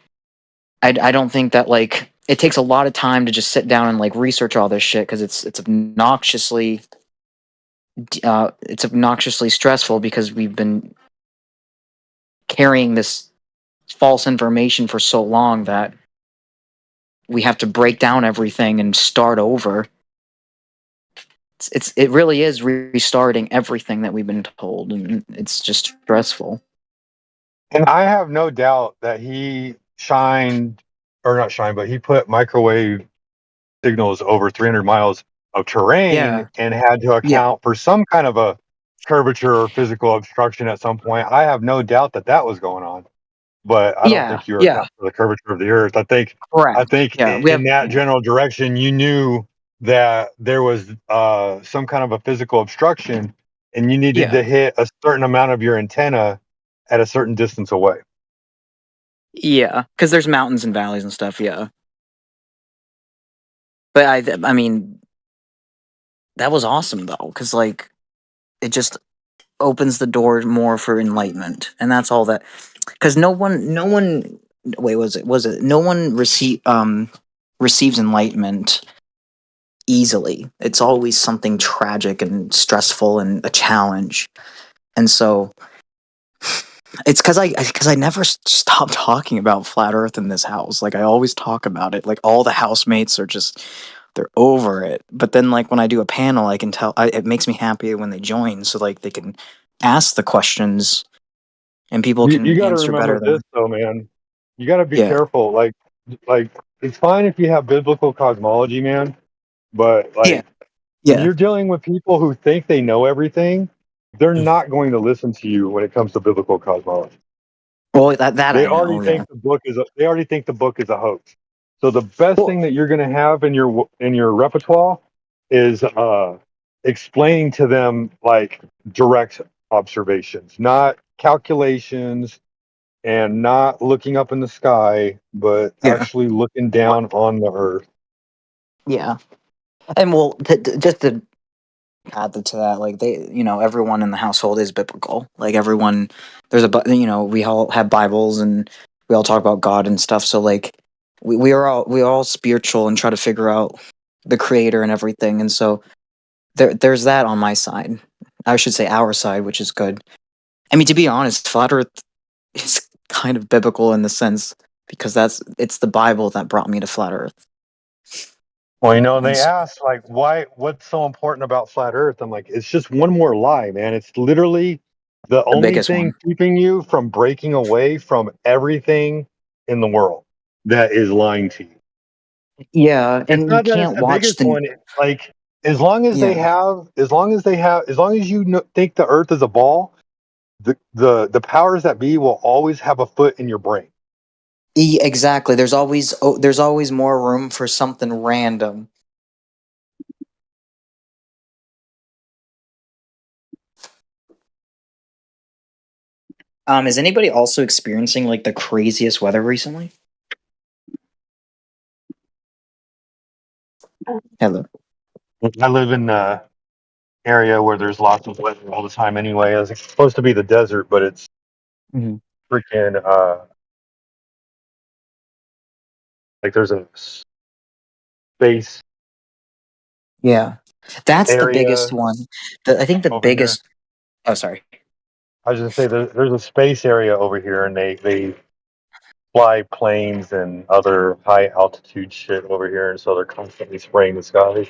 I don't think that like it takes a lot of time to just sit down and like research all this shit because it's obnoxiously stressful because we've been carrying this false information for so long that we have to break down everything and start over. It really is restarting everything that we've been told, and it's just stressful. And I have no doubt that he shined, or not shined, but he put microwave signals over 300 miles of Yeah, terrain and had to yeah, account for some kind of a curvature or physical obstruction at some point. I have no doubt that that was going on, but I don't yeah, think you yeah. account for the curvature of the Earth. I Correct. think Yeah, we have. in that general direction, you knew that there was some kind of a physical obstruction, and you needed Yeah, to hit a certain amount of your antenna at a certain distance away. yeah, because there's mountains and valleys and stuff. Yeah, but I mean, that was awesome though, because like it just opens the door more for enlightenment, and that's all that. Because no one. Wait, was it? No one receives enlightenment easily. It's always something tragic and stressful and a challenge. And so it's because I never stop talking about flat Earth in this house. Like I always talk about it. Like all the housemates are just they're over it. But then like when I do a panel, I can tell it makes me happy when they join, so like they can ask the questions and people You can got to answer remember better this than though, man. You got to be yeah careful. Like it's fine if you have biblical cosmology, man, but yeah like when yeah. you're dealing with people who think they know everything, they're not going to listen to you when it comes to biblical cosmology. Well, that They I already know. Yeah. think they already think the book is a hoax. So the best Well, thing that you're going to have in your repertoire is explaining to them like direct observations, not calculations and not looking up in the sky, but yeah actually looking down on the earth. yeah. And well, just to add to that, like everyone in the household is biblical. Like everyone, we all have Bibles and we all talk about God and stuff. So like we are all spiritual and try to figure out the creator and everything. And so there's that on my side. I should say our side, which is good. I mean, to be honest, flat Earth is kind of biblical in the sense because it's the Bible that brought me to flat Earth. Well, And they asked like, why? What's so important about flat Earth? I'm like, it's just one more lie, man. It's literally the the only biggest thing one. keeping you from breaking away from everything in the world that is lying to you. Yeah, It's and you not that it's can't the watch biggest the one. Like, as long as yeah. as long as you think the Earth is a ball, the powers that be will always have a foot in your brain. Exactly. There's always more room for something random. Is anybody also experiencing like the craziest weather recently? Hello. I live in area where there's lots of weather all the time anyway. It's supposed to be the desert, but it's Mhm. freaking like there's a space Yeah, that's the biggest area one. I think the over here. biggest. Oh, sorry. I was just say there's a space area over here, and they fly planes and other high altitude shit over here, and so they're constantly spraying the skies.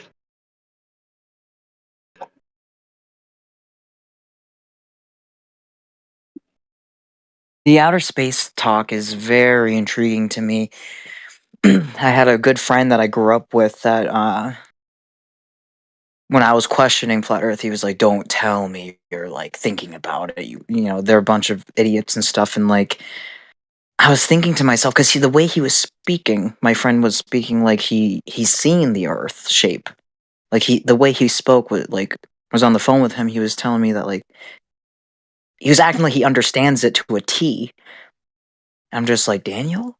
The outer space talk is very intriguing to me. I had a good friend that I grew up with that when I was questioning flat Earth, he was like, "Don't tell me you're like thinking about it. You know, they're a bunch of idiots and stuff." And like, I was thinking to myself because the way he was speaking, my friend was speaking like he's seen the Earth shape. Like the way he spoke with like I was on the phone with him. He was telling me that like he was acting like he understands it to a T. I'm just like, Daniel,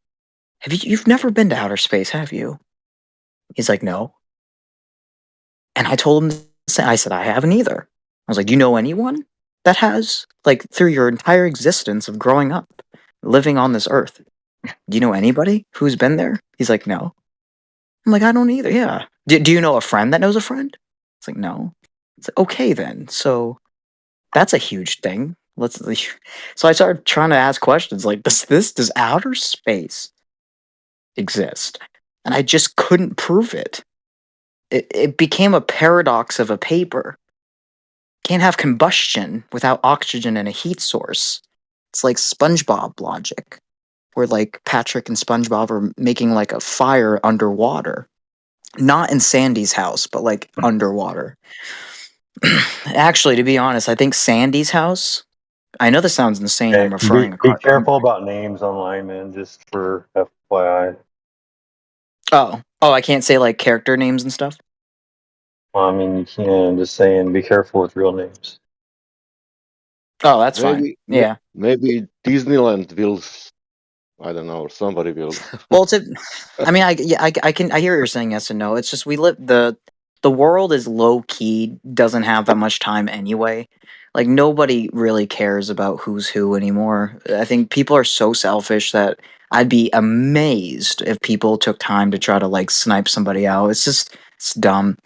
you've never been to outer space, have you? He's like, no. And I told him I said, I haven't either. I was like, do you know anyone that has? Like, through your entire existence of growing up, living on this earth, do you know anybody who's been there? He's like, no. I'm like, I don't either. Yeah. Do you know a friend that knows a friend? It's like, no. It's like, okay, then. So that's a huge thing. So I started trying to ask questions like, does outer space exist? And I just couldn't prove it. It became a paradox of a paper. Can't have combustion without oxygen and a heat source. It's like SpongeBob logic, where like Patrick and SpongeBob are making like a fire underwater. Not in Sandy's house, but like underwater. Actually, to be honest, I think Sandy's house. I know this sounds insane. Okay, I'm referring to be careful about names online, man. Just for FYI. Oh, I can't say like character names and stuff. Well, I mean, you can. Just saying, be careful with real names. Oh, that's fine. Yeah. Maybe Disneyland will. I don't know. Somebody will. Well, I mean, I hear what you're saying. Yes and no. It's just we live the world is low key. Doesn't have that much time anyway. Like nobody really cares about who's who anymore. I think people are so selfish that I'd be amazed if people took time to try to like snipe somebody out. It's dumb.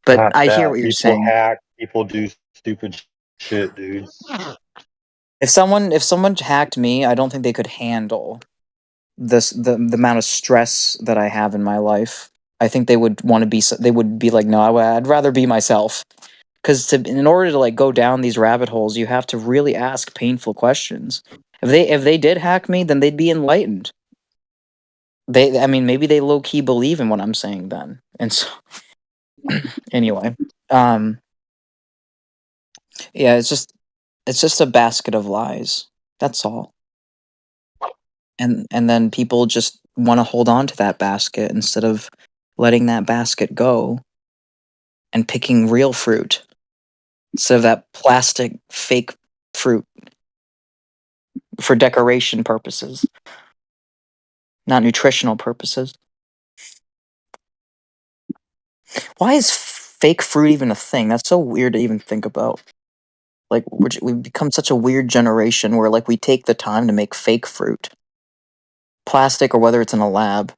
But Not I hear that what you're people saying. hack, people do stupid shit, dude. If someone hacked me, I don't think they could handle the amount of stress that I have in my life. I think they would want to be. They would be like, no, I'd rather be myself. Because in order to like go down these rabbit holes, you have to really ask painful questions. If they did hack me, then they'd be enlightened. I mean, maybe they low key believe in what I'm saying then. And so, anyway, um, yeah, it's just a basket of lies. That's all. And then people just want to hold on to that basket instead of letting that basket go and picking real fruit instead of that plastic fake fruit for decoration purposes, not nutritional purposes. Why is fake fruit even a thing? That's so weird to even think about. Like we've become such a weird generation where like we take the time to make fake fruit, plastic or whether it's in a lab.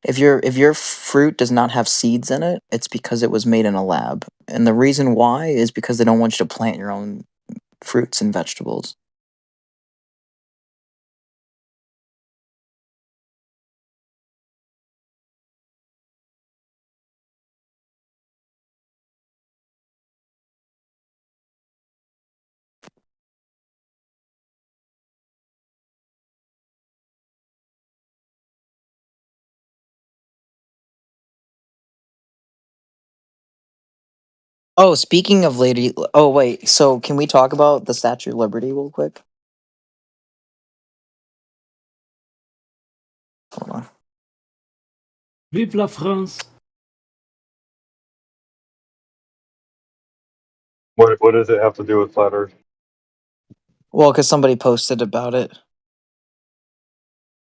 If your fruit does not have seeds in it, it's because it was made in a lab. And the reason why is because they don't want you to plant your own fruits and vegetables. Oh, speaking of Lady Oh wait, so can we talk about the Statue of Liberty real quick? Hold on. Vive la France. What does it have to do with flat Earth? Well, because somebody posted about it.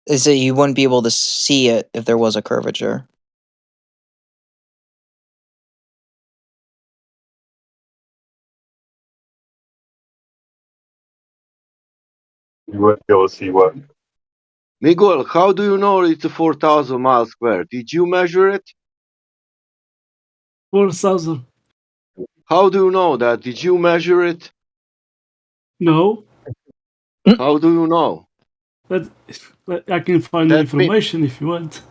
Is that you wouldn't be able to see it if there was a curvature. You wouldn't be able to see what. Miguel, how do you know it's 4,000 miles square? Did you measure it? 4,000. How do you know that? Did you measure it? No, How do you know? but I can find the That mean information if you want.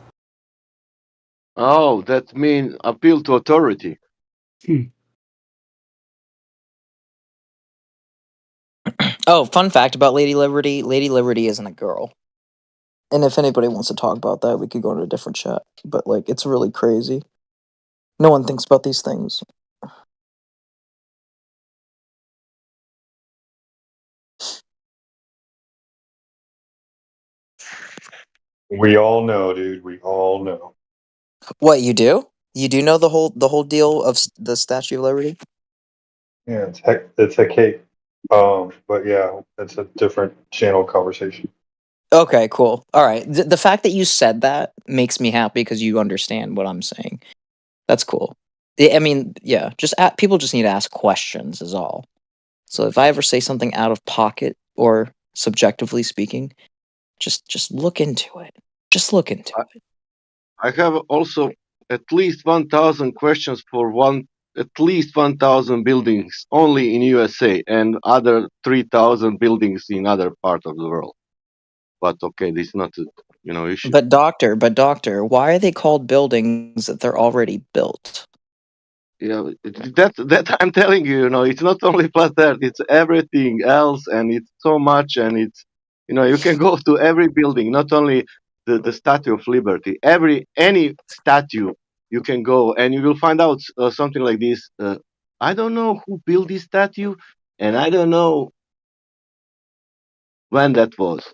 that mean appeal to authority. Oh, fun fact about Lady Liberty: Lady Liberty isn't a girl. And if anybody wants to talk about that, we could go into a different chat. But like, it's really crazy. No one thinks about these things. We all know, dude. We all know. What you do? You do know the whole deal of the Statue of Liberty? Yeah, it's a cake. But yeah, it's a different channel conversation. Okay, cool. All right. The fact that you said that makes me happy because you understand what I'm saying. That's cool. I mean, yeah, people just need to ask questions is all. So if I ever say something out of pocket or subjectively speaking, just look into it. Just look into it. I have also at least 1,000 questions for at least 1,000 buildings only in USA and other 3,000 buildings in other part of the world. But okay, this is not a issue. But doctor, why are they called buildings that they're already built? Yeah, that I'm telling you, it's not only flat Earth, it's everything else, and it's so much, and it's, you can go to every building, not only the Statue of Liberty, any statue you can go, and you will find out something like this. I don't know who built this statue, and I don't know when that was.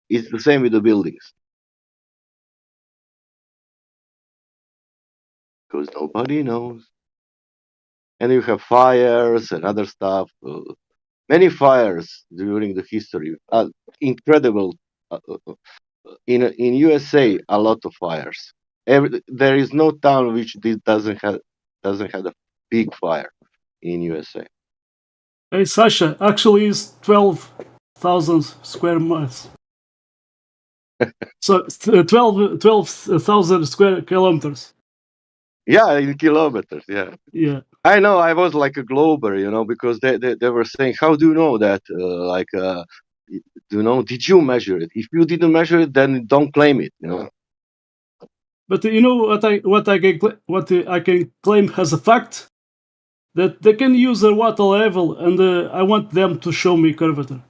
It's the same with the buildings, because nobody knows. And you have fires and other stuff. Many fires during the history. Incredible. Uh, uh, uh, in USA, a lot of fires. There is no town which this doesn't have a big fire in USA. Hey, Sasha, actually it's 12,000 square miles. So 12,000 square kilometers. Yeah, in kilometers. Yeah. Yeah. I know. I was like a glober, because they were saying, how do you know that? Did you measure it? If you didn't measure it, then don't claim it. But you know what I can claim as a fact, that they can use a water level, and I want them to show me curvature.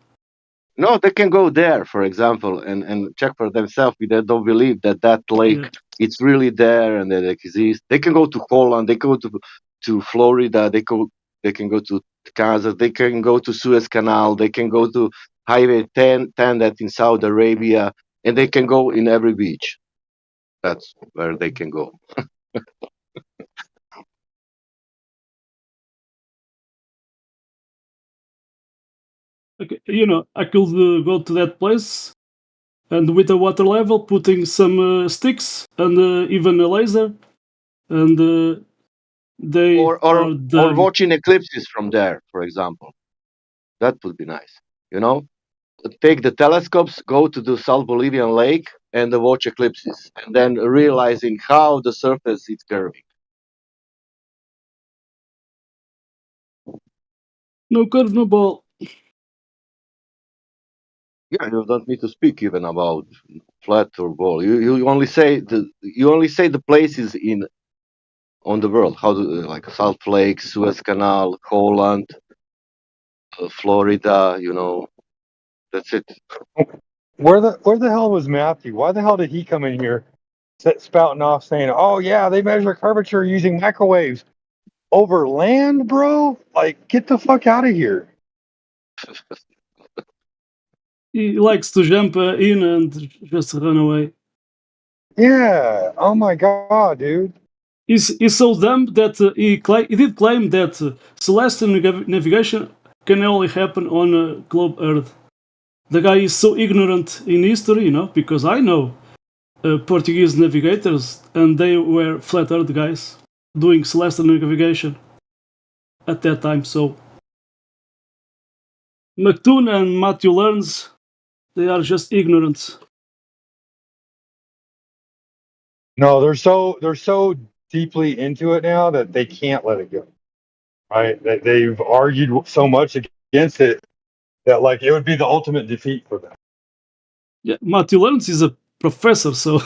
No, they can go there, for example, and check for themselves if they don't believe that lake it's really there and that it exists. They can go to Holland, they go to Florida, they can go to Kansas, they can go to Suez Canal, they can go to Highway 10 that's in Saudi Arabia, and they can go in every beach. That's where they can go. Okay, I could go to that place, and with a water level, putting some sticks and even a laser, and they are Or done. watching eclipses from there, for example. That would be nice. You know, take the telescopes, go to the South Bolivian lake, and watch eclipses, and then realizing how the surface is curving. No curve, no ball. Yeah, you don't need to speak even about flat or ball. You only say the places on the world. How do like Salt Lake, Suez Canal, Holland, Florida. That's it. Where the hell was Matthew? Why the hell did he come in here spouting off saying, "Oh yeah, they measure curvature using microwaves over land, bro"? Like, get the fuck out of here. He likes to jump in and just run away. Yeah. Oh my god, dude. He's so dumb that he did claim that celestial navigation can only happen on globe Earth. The guy is so ignorant in history, because I know Portuguese navigators, and they were flat Earth guys doing celestial navigation at that time. So McToon and Matthew Learns They are just ignorant. No, they're so deeply into it now that they can't let it go. Right? They've argued so much against it that like it would be the ultimate defeat for them. Yeah, Matthew Lawrence is a professor, so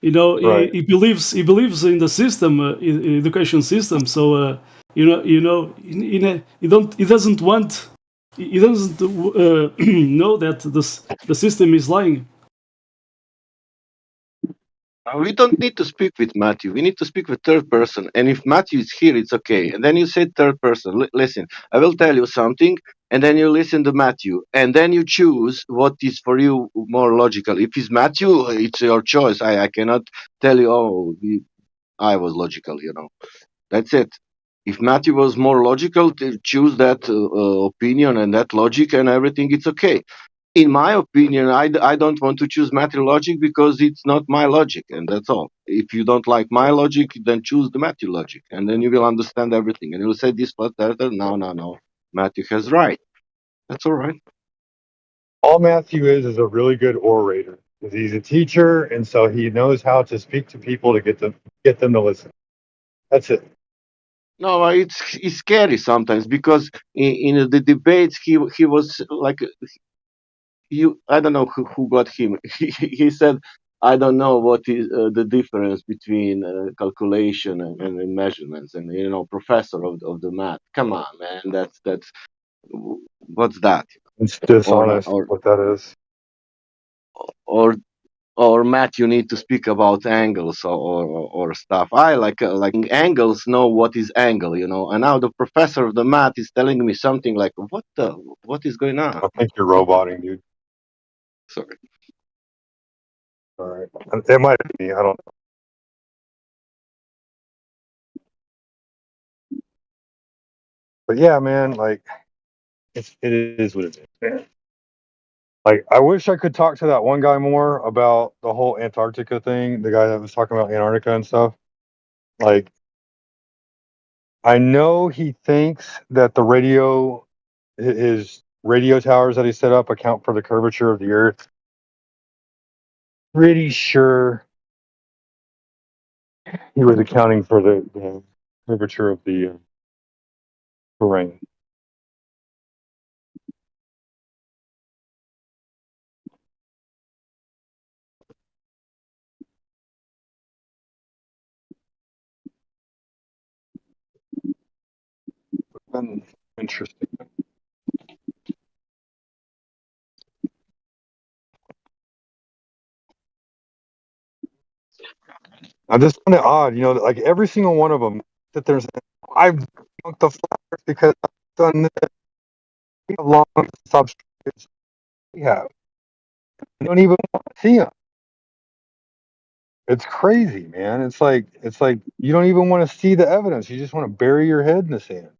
Right. he believes in the system, education system. So he doesn't want, he doesn't know that the system is lying. We don't need to speak with Matthew. We need to speak with third person. And if Matthew is here, it's okay. And then you say third person. Listen, I will tell you something, and then you listen to Matthew, and then you choose what is for you more logical. If it's Matthew, it's your choice. I cannot tell you. Oh, I was logical. That's it. If Matthew was more logical, to choose that opinion and that logic and everything, it's okay. In my opinion, I don't want to choose Matthew logic because it's not my logic, and that's all. If you don't like my logic, then choose the Matthew logic, and then you will understand everything. And you'll say this, but that, no, no, no. Matthew has right. That's all right. All Matthew is a really good orator. He's a teacher, and so he knows how to speak to people to get them to listen. That's it. No, it's scary sometimes because in the debates he was like you. I don't know who got him. He said, "I don't know what is the difference between calculation and measurements." And professor of the math. Come on, man. That's what's that? It's Or dishonest or what that is. or or Matt, you need to speak about angles or stuff. I like angles. Know what is angle, And now the professor of the math is telling me something like, what is going on? I think you're roboting, dude. Sorry. All right. It might be me. I don't know. But yeah, man, like it is what it is, man. Like I wish I could talk to that one guy more about the whole Antarctica thing, the guy that was talking about Antarctica and stuff. Like I know he thinks that his radio towers that he set up account for the curvature of the earth. Pretty sure he was accounting for the curvature of the terrain. Been interesting. I just find it odd, like every single one of them sit there and say, I've debunked the flat earth because I've done this. We have long substrates. We have. You don't even want to see them. It's crazy, man. It's like you don't even want to see the evidence. You just want to bury your head in the sand.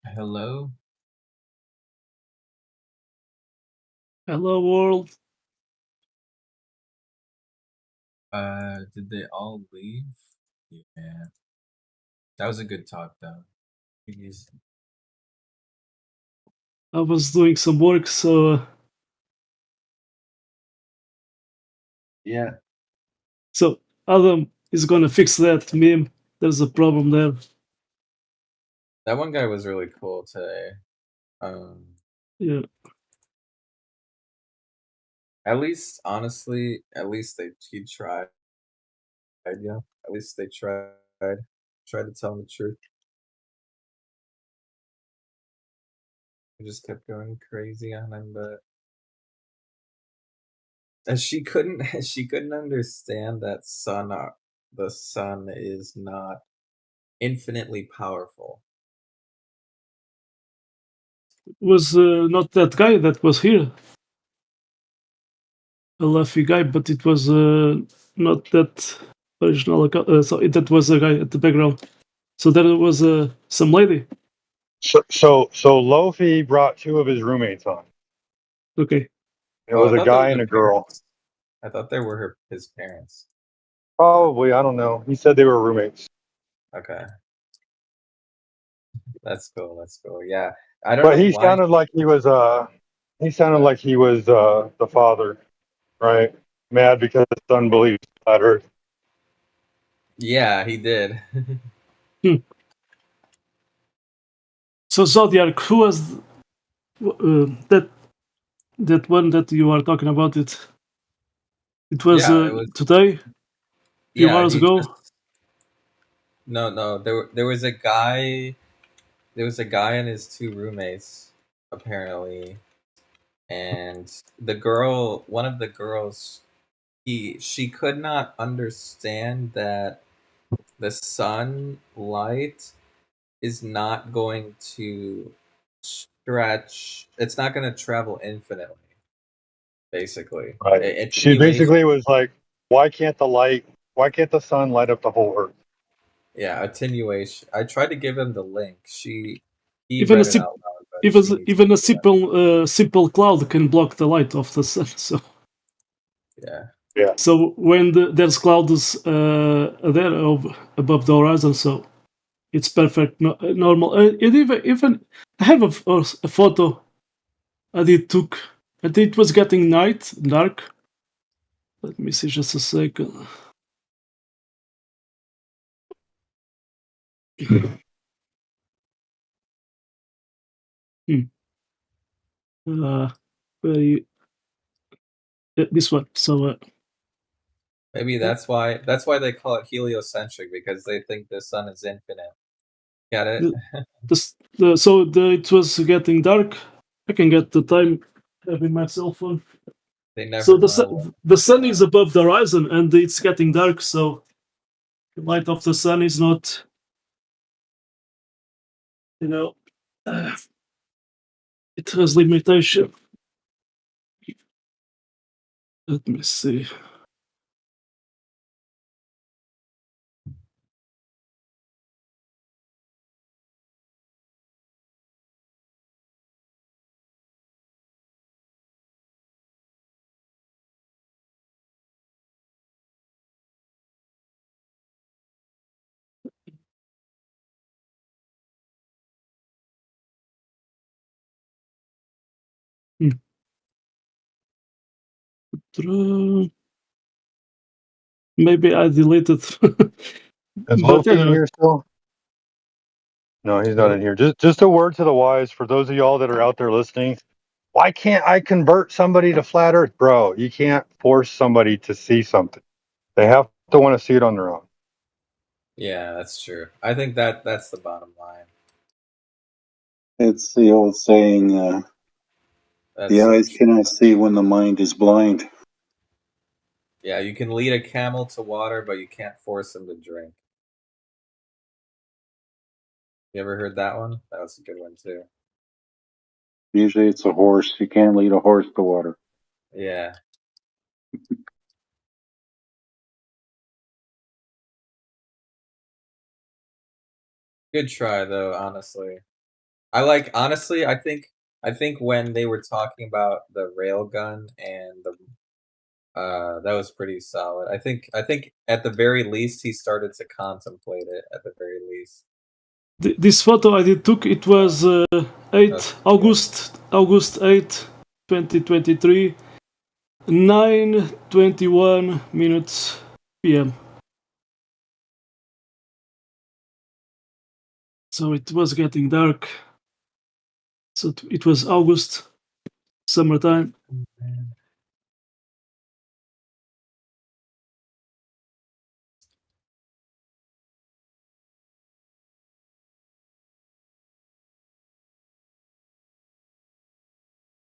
Hello? Hello, world. Did they all leave? Yeah. That was a good talk, though. Jeez. I was doing some work, so Yeah. so Adam is gonna fix that meme. There's a problem there. That one guy was really cool today. Yeah. At least, honestly, at least he tried. Yeah. At least they tried. Tried to tell him the truth. I just kept going crazy on him, but she couldn't. She couldn't understand that the sun is not infinitely powerful. Was not that guy that was here. A Luffy guy, but it was not that original. So that was a guy at the background. So there was some lady. So Lofi brought two of his roommates on. Okay. It was I a thought they were guy the and a girl. parents. I thought they were his parents. Probably, I don't know. He said they were roommates. Okay, that's cool. That's cool. Yeah, I don't But know he why. sounded like he was the father, right? Mad because his son believes flat Earth. Yeah, he did. So Zodiac, who was that one that you are talking about? It was Yeah, it was. today, a few Yeah, hours he ago. just no. There was a guy. There was a guy and his two roommates apparently, and the girl. One of the girls. She could not understand that the sunlight is not going to stretch. It's not going to travel infinitely. Basically, Right. She attenuation. basically was like, why can't the sun light up the whole Earth? Yeah, attenuation. I tried to give him the link. He Even a read it sim- out loud, but she needs to even a do that. simple cloud can block the light of the sun. Yeah. Yeah. So when there's clouds there above the horizon, so it's perfect normal. It even I have a photo I did took. I think it was getting dark. Let me see just a second. Hmm. Very this one. So Maybe that's why they call it heliocentric, because they think the sun is infinite. Get it? it was getting dark. I can get the time having my cell phone. They never So know. the sun is above the horizon and it's getting dark. So the light of the sun is not, you know, it has limitation. Let me see. Maybe I deleted, Is but Lofi in yeah, here still? No, he's not Who? in here. Just a word to the wise for those of y'all that are out there listening. Why can't I convert somebody to flat Earth, bro? You can't force somebody to see something. They have to want to see it on their own. Yeah, that's true. I think that's the bottom line. It's the old saying, That's the so eyes true. cannot see when the mind is blind. Yeah, you can lead a camel to water, but you can't force him to drink. You ever heard that one? That was a good one too. Usually it's a horse. You can't lead a horse to water. Yeah. Good try though, honestly. I like honestly. I think when they were talking about the railgun and the that was pretty solid. I think at the very least he started to contemplate it. At the very least, This photo I did took, it was 8 August 8, 2023, 9:21 minutes p.m. So it was getting dark. So it was August, summertime.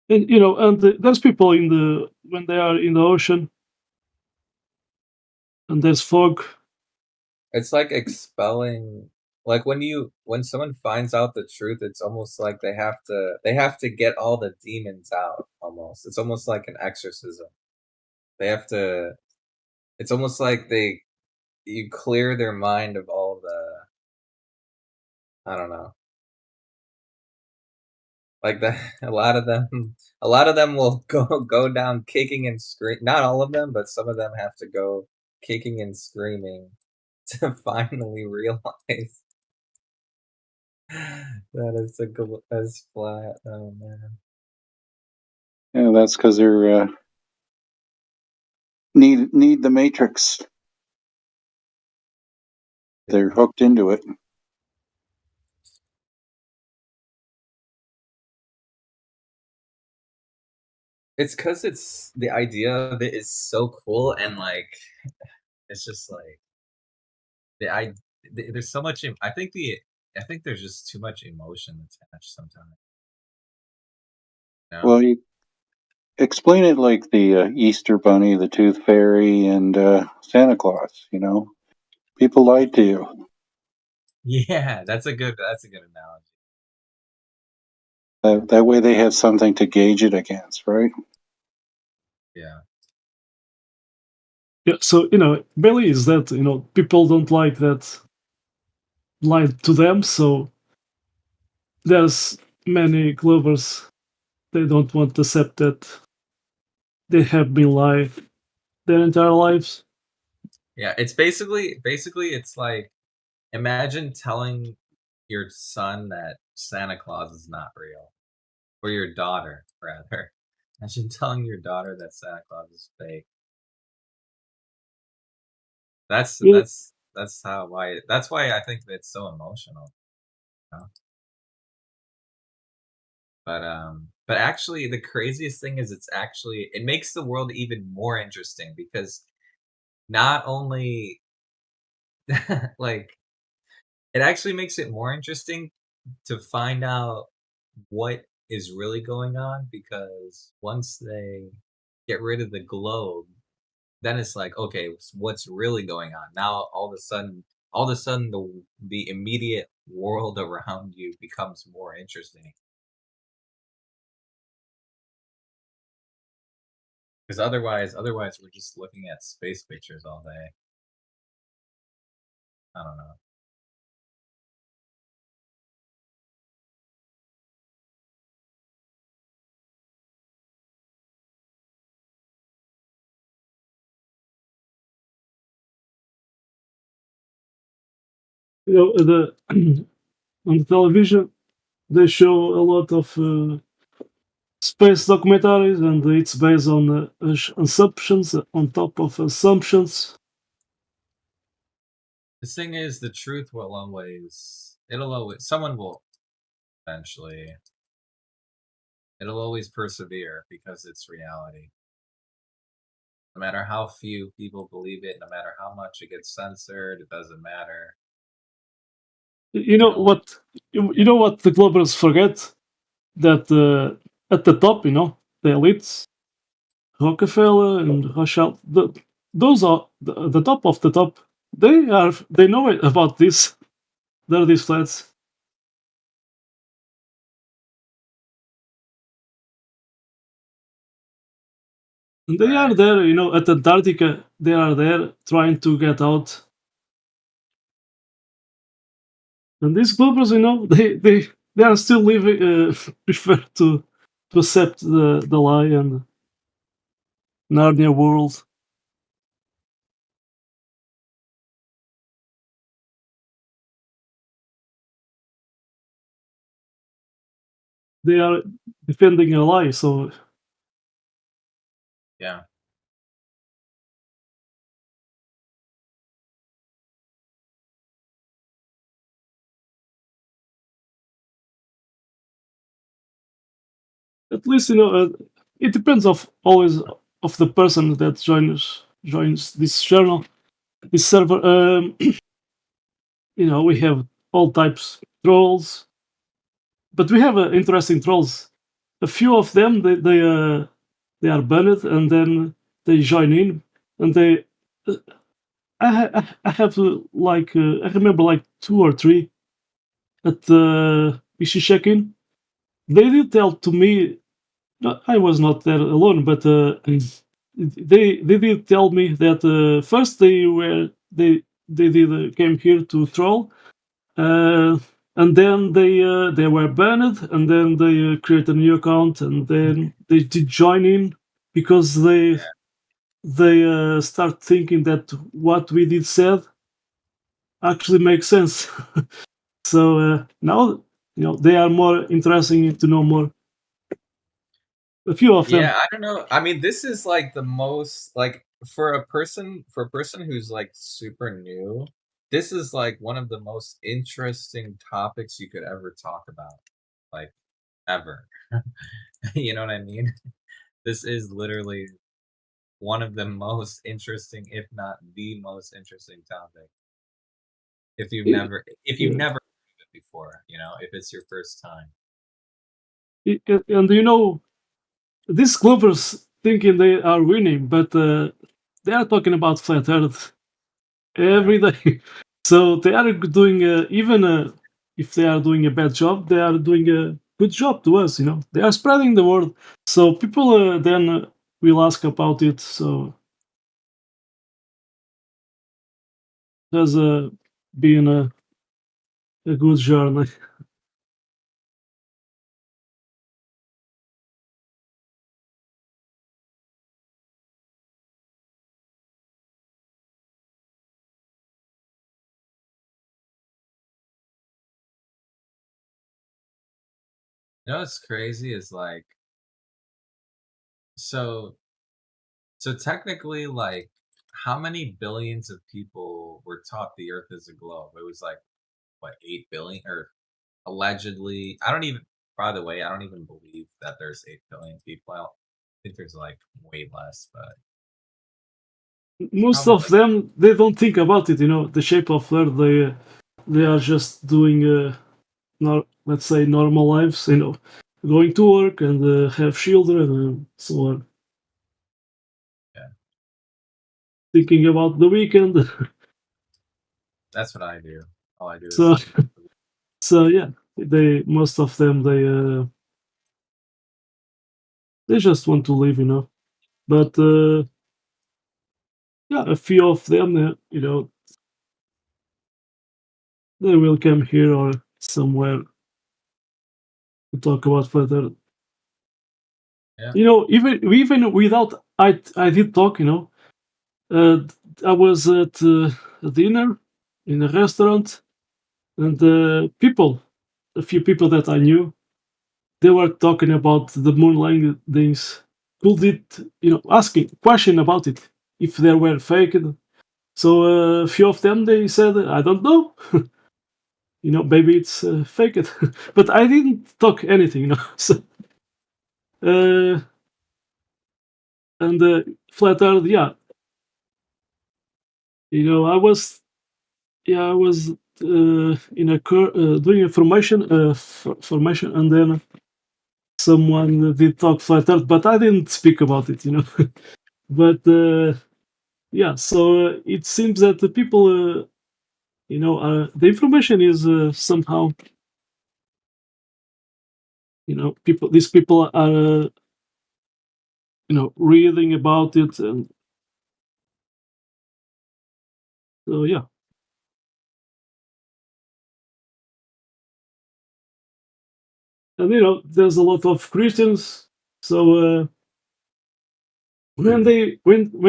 And there's people when they are in the ocean, and there's fog. it's like expelling. Like when someone finds out the truth, it's almost like they have to get all the demons out. Almost, it's almost like an exorcism. They have to. It's almost like you clear their mind of all the. I don't know. Like that, a lot of them will go down kicking and screaming. Not all of them, but some of them have to go kicking and screaming to finally realize that it's as flat. Oh man. Yeah, that's because they're need the matrix. They're hooked into it. It's because it's the idea of it is so cool and like it's just like there's so much. I think there's just too much emotion attached sometimes. You know? Well, you explain it like the Easter Bunny, the Tooth Fairy, and Santa Claus. People lied to you. Yeah, that's a good analogy. That way, they have something to gauge it against, right? Yeah. Yeah. So Bailey is that people don't like that lied to them. So there's many Glovers, they don't want to accept that they have been lied their entire lives. Yeah, it's basically it's like imagine telling your son that Santa Claus is not real, or your daughter rather. Imagine telling your daughter that Santa Claus is fake. That's Yeah. that's why I think it's so emotional. You know? But actually the craziest thing is it makes the world even more interesting because not only like it actually makes it more interesting to find out what is really going on because once they get rid of the globe, then it's like, okay, what's really going on? Now all of a sudden the immediate world around you becomes more interesting. Because otherwise we're just looking at space pictures all day. I don't know. The on the television they show a lot of space documentaries, and it's based on assumptions on top of assumptions. The thing is, the truth it'll always, someone will eventually, it'll always persevere because it's reality. No matter how few people believe it, no matter how much it gets censored, it doesn't matter. You know what? You know what the Globers forget? That at the top, the elites, Rockefeller and Rothschild, those are the top of the top. They know it about this. They're these flats. And they are there, at Antarctica. They are there trying to get out. And these Globers, they are still living. Prefer to accept the lie and Narnia world. They are defending a lie, so Yeah. at least it depends of always of the person that joins this channel, this server. We have all types trolls, but we have interesting trolls. A few of them they are banned and then they join in and they. I have I remember like 2 or 3 at the PC check-in. They did tell to me. No, I was not there alone, but they did tell me that first they did came here to troll, uh, and then they were banned, and then they created a new account, and then they did join in because they start thinking that what we did said actually makes sense. So now they are more interesting to know more. A few of them. Yeah, I don't know. I mean, this is like the most like for a person who's like super new, this is like one of the most interesting topics you could ever talk about. Like ever. You know what I mean? This is literally one of the most interesting, if not the most interesting topic. If you've Yeah. never heard of it before, if it's your first time. And these Clippers thinking they are winning, but they are talking about flat Earth every day. So they are doing even if they are doing a bad job, they are doing a good job to us. They are spreading the word. So people then will ask about it. So it has been a good journey. You know what's crazy is like so technically like how many billions of people were taught the earth is a globe? It was like what 8 billion or allegedly. I don't even by the way, I don't even believe that there's 8 billion people. I think there's like way less, but Most probably of them they don't think about it. The shape of Earth. They are just doing let's say normal lives. Going to work and have children and so on. Yeah. Thinking about the weekend. That's what I do. All I do is So think about the so yeah, most of them they just want to live. But yeah, a few of them, they will come here or somewhere to talk about further. Yeah. Even without I did talk. Uh, I was at a dinner in a restaurant, and a few people that I knew, they were talking about the moon landings. Could it, asking question about it if they were faked. So a few of them they said, I don't know. Maybe it's faked, but I didn't talk anything. So uh, and flat Earth, yeah. I was yeah, I was in doing a formation, and then someone did talk flat Earth, but I didn't speak about it. But yeah, so it seems that the people, the information is somehow, these people are, reading about it, and so yeah. And there's a lot of Christians. So when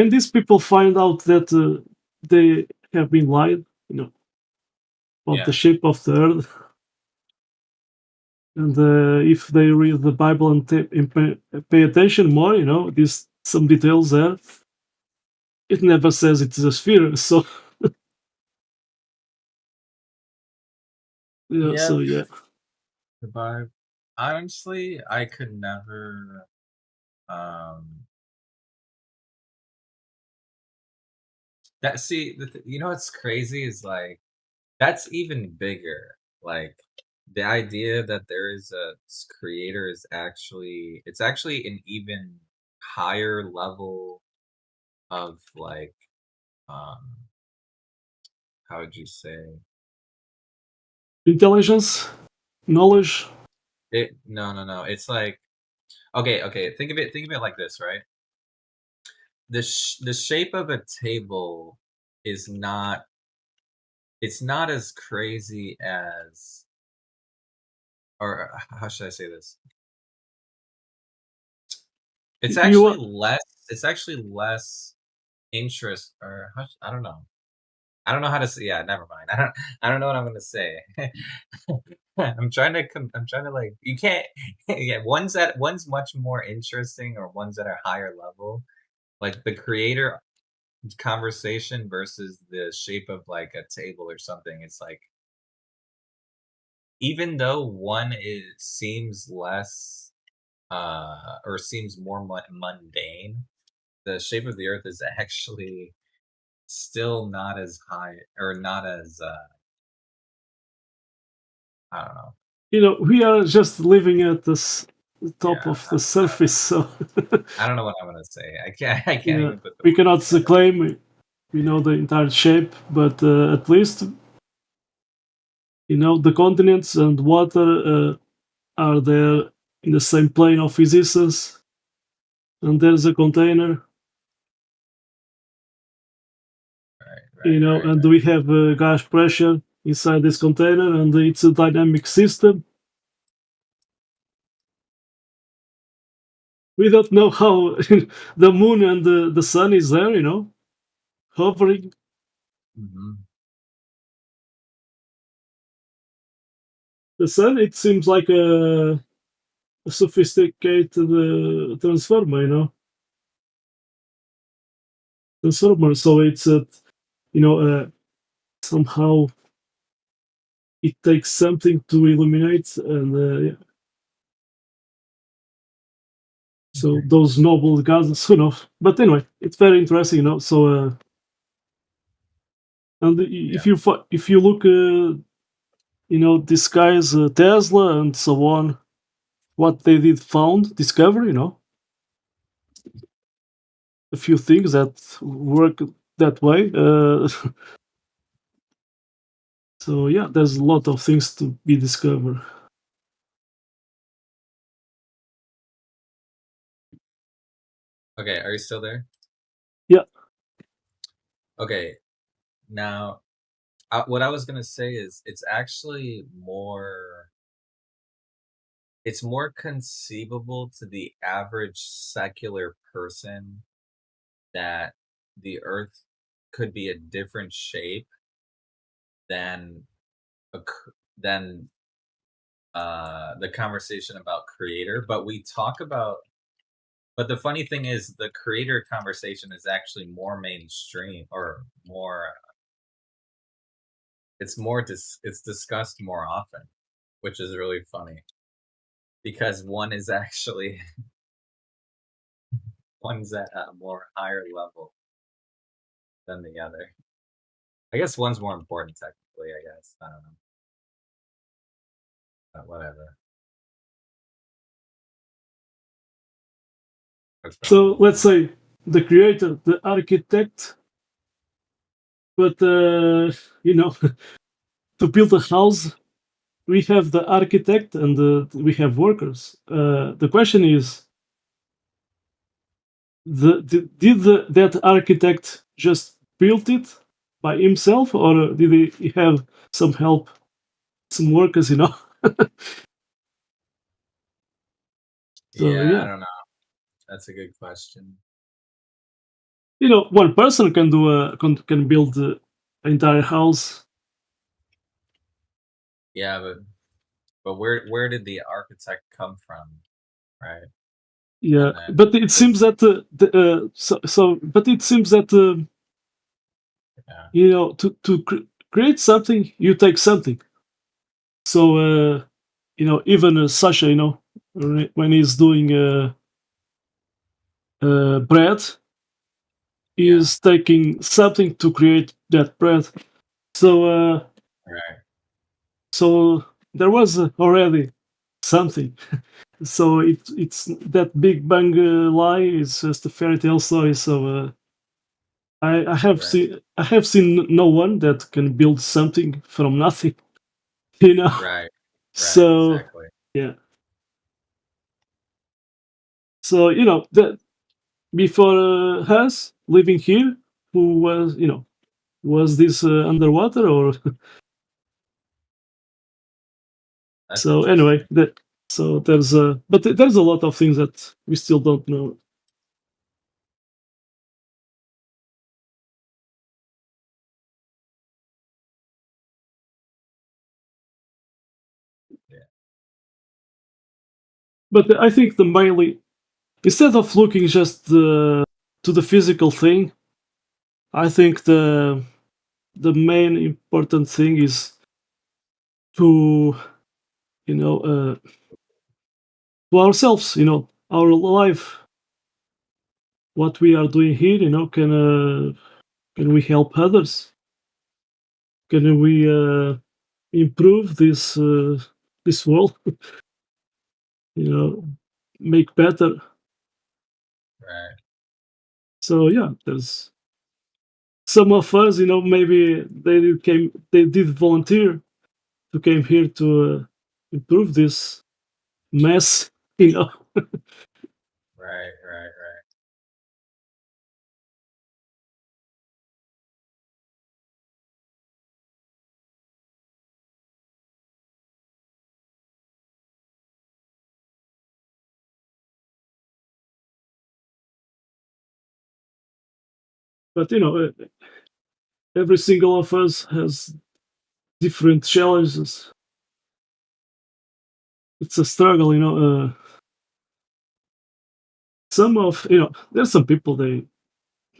these people find out that they have been lied, about the shape of the earth, and if they read the Bible and pay attention more, there's some details there. It never says it's a sphere, so Yeah, yeah. the Bible. Honestly, I could never. That see, what's crazy is like that's even bigger. Like the idea that there is a creator is it's actually an even higher level of like um how would you say Intelligence, knowledge. No, it's like okay, think of it like this, right? The shape of a table is not it's not as crazy as, or how should I say this? It's actually less interest, or I don't know. I don't know how to say. Yeah, never mind. I don't know what I'm gonna say. I'm trying to like you can't. Yeah, one's much more interesting, or one's at a higher level. Like the creator conversation versus the shape of like a table or something. It's like even though one seems less or seems more mundane, the shape of the earth is actually still not as high, or not as I don't know. We are just living at the top of the surface, so I don't know what I'm gonna say. I can't even put the we words cannot together. claim we know the entire shape, but at least the continents and water are there in the same plane of existence, and there's a container. And we have gas pressure inside this container, and it's a dynamic system. We don't know how the moon and the sun is there, hovering. The sun, it seems like a sophisticated transformer, transformer. So it's somehow it takes something to illuminate, and yeah. So those noble gases, But anyway, it's very interesting. So and if you look, these guys, Tesla and so on, what they did discover, a few things that work that way. So yeah, there's a lot of things to be discovered. Okay, are you still there? Yeah. Okay, now what I was gonna say is it's actually it's more conceivable to the average secular person that the Earth could be a different shape than than the conversation about creator. But the funny thing is the creator conversation is actually more mainstream, or more it's discussed more often, which is really funny because one is actually one's at a more higher level than the other. I guess one's more important technically, I guess. I don't know. But whatever. So let's say the creator, the architect, but to build a house, we have the architect and we have workers. The question is, did that architect just build it by himself, or did he have some help, some workers? So Yeah, I yeah, don't know. That's a good question. one person can do can build an entire house. Yeah, but where did the architect come from, right? Yeah, And then but it seems that but it seems that yeah, create something, you take something. So even Sasha, when he's doing bread, yeah, is taking something to create that bread. So right, so there was already something. So it's that Big Bang lie is just a fairy tale story. So right, I have seen no one that can build something from nothing. You know. right, right, So exactly. yeah. So that before us living here, who was this underwater or That's so anyway interesting. that so there's but there's a lot of things that we still don't know. Yeah, But I think the mainly instead of looking just to the physical thing, I think the main important thing is to to ourselves, our life, what we are doing here, can we help others? Can we improve this world? you know, make better. right. So yeah, there's some of us, maybe they did volunteer to came here to improve this mess, you know. Right, right, right. But every single of us has different challenges. It's a struggle, some of there's some people they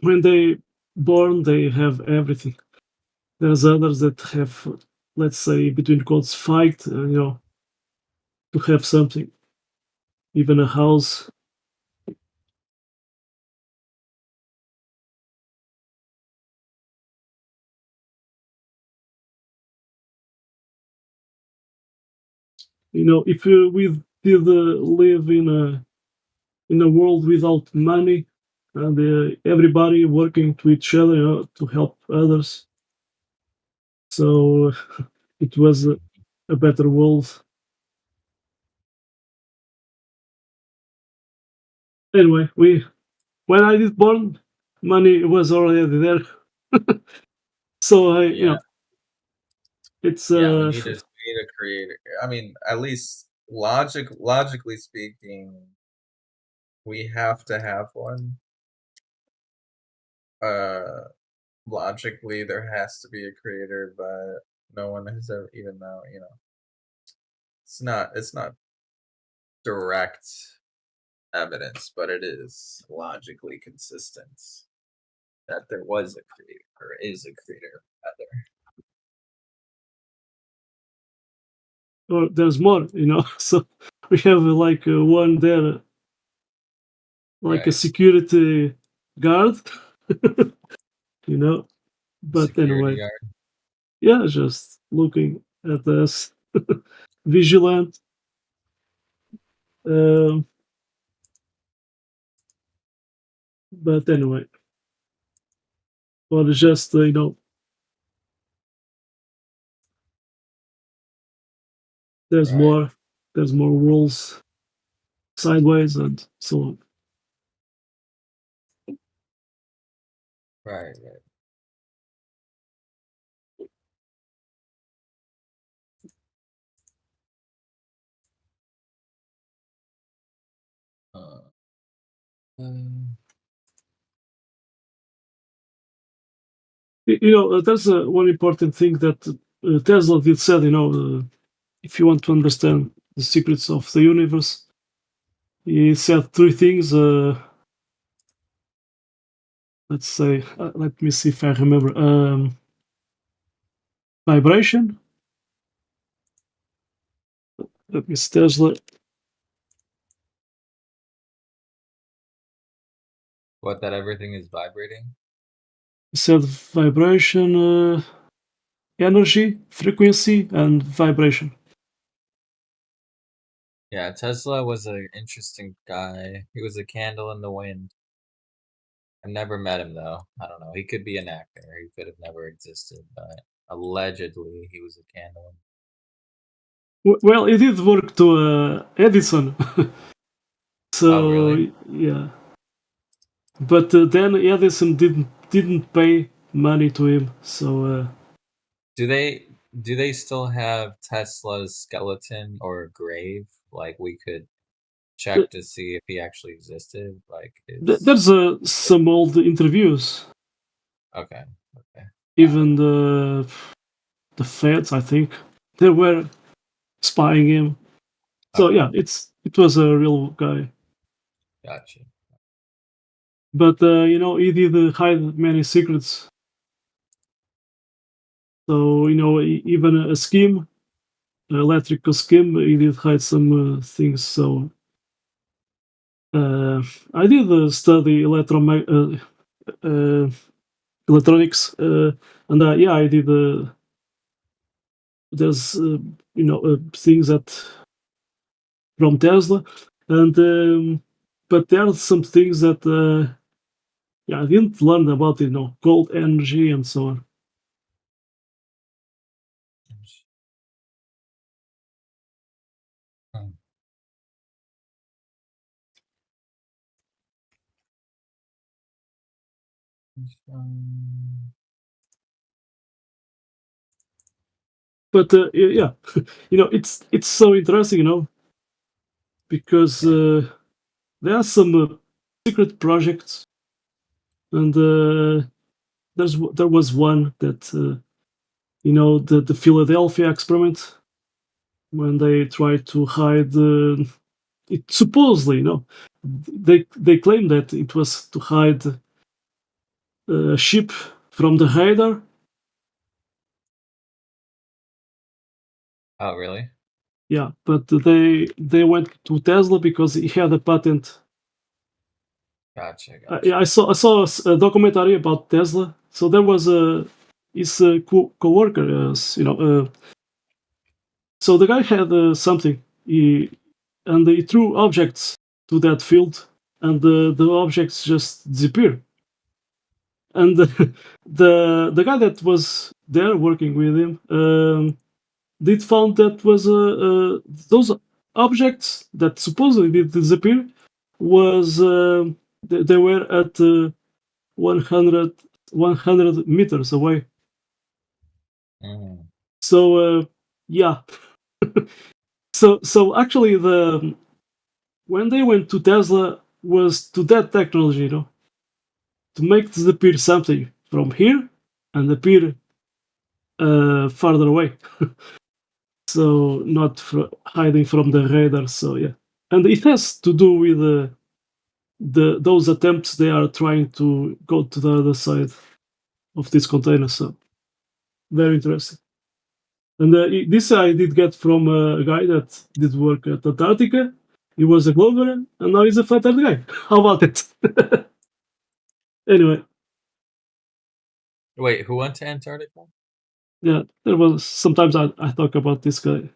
when they born they have everything. There's others that have, let's say, between quotes, fight, to have something, even a house. If we did live in a world without money and everybody working to each other, to help others, so it was a better world. Anyway, we when I did born, money was already there, so I, Yeah, it's yeah. We need a creator. I mean, at least logically speaking, we have to have one. Uh, Logically, there has to be a creator, but no one has ever, even though it's not direct evidence, but it is logically consistent that there was a creator or is a creator rather. or there's more, so we have like one there, like a Right. security guard, you know. But Security anyway, guard. yeah, just looking at us, vigilant. Um, but anyway, or just there's Right. more, there's more rules sideways and so on. Right. Right. There's one important thing that Tesla did said. If you want to understand the secrets of the universe, he said three things. Let's say, let me see if I remember. Vibration. Let me see, Tesla. What, that everything is vibrating? He said vibration, energy, frequency, and vibration. Yeah, Tesla was an interesting guy. He was a candle in the wind. I've never met him though. I don't know. He could be an actor. He could have never existed, but allegedly he was a candle. Well, he did work to Edison. So Oh, really? yeah, but then Edison didn't pay money to him. So Do they still have Tesla's skeleton or grave? Like we could check to see if he actually existed. Like there's some old interviews. Okay. Even the feds, I think, they were spying him. So yeah, it was a real guy. Gotcha. But he did hide many secrets. So even a scheme, an electrical scheme, he did hide some things. So I did study electronics, and yeah, I did. There's things that from Tesla, and but there are some things that I didn't learn about cold energy and so on. But yeah, it's so interesting, because there are some secret projects, and there was one that the Philadelphia experiment, when they tried to hide it supposedly, they claim that it was to hide a ship from the radar. Oh, really? Yeah, but they went to Tesla because he had a patent. Gotcha. I saw a documentary about Tesla. So there was his co-worker, so the guy had something, and he threw objects to that field, and the objects just disappeared. And the guy that was there working with him did found that was those objects that supposedly did disappear was they were at 100 meters away. So yeah. So actually when they went to Tesla was to that technology, to make disappear something from here and appear farther away. So not hiding from the radar. So yeah, and it has to do with those attempts they are trying to go to the other side of this container. So very interesting. And this I did get from a guy that did work at Antarctica. He was a Glover, and now he's a flat earth guy. How about it? Anyway. Wait, who went to Antarctica? Yeah, there was sometimes I talk about this guy.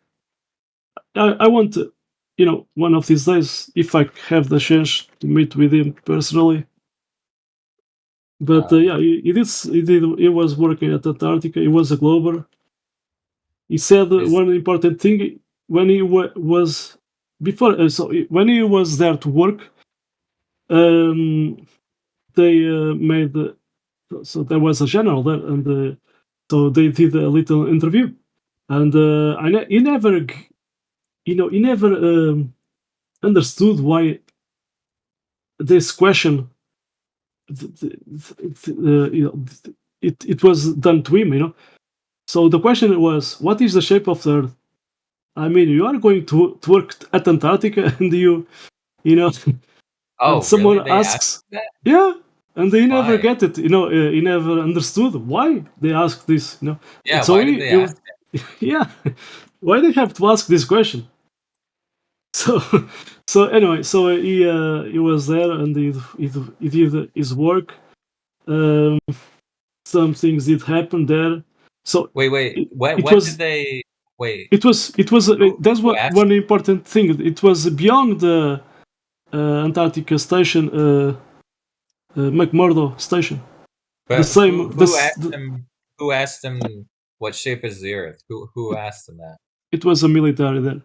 I want to, one of these days, if I have the chance to meet with him personally. But yeah, he was working at Antarctica. He was a Glover. He said one important thing when he was before. When he was there to work, they made. So there was a general there, and so they did a little interview, and he never, he never understood why this question, it was done to him. So the question was, what is the shape of the Earth? I mean, you are going to work at Antarctica, and and Oh, really? someone They asked asks, that? yeah, and they never Why? get it. He never understood why they asked this. Yeah, So why did they ask it? yeah, why they have to ask this question? So, so anyway, so he was there and he did his work. Um, some things did happen there. So Wait. it, What it what did was they wait? it was that's Who what asked? one important thing. It was beyond the Antarctica station, McMurdo station. The But same. who asked him what shape is the Earth? Who asked him that? It was a military there.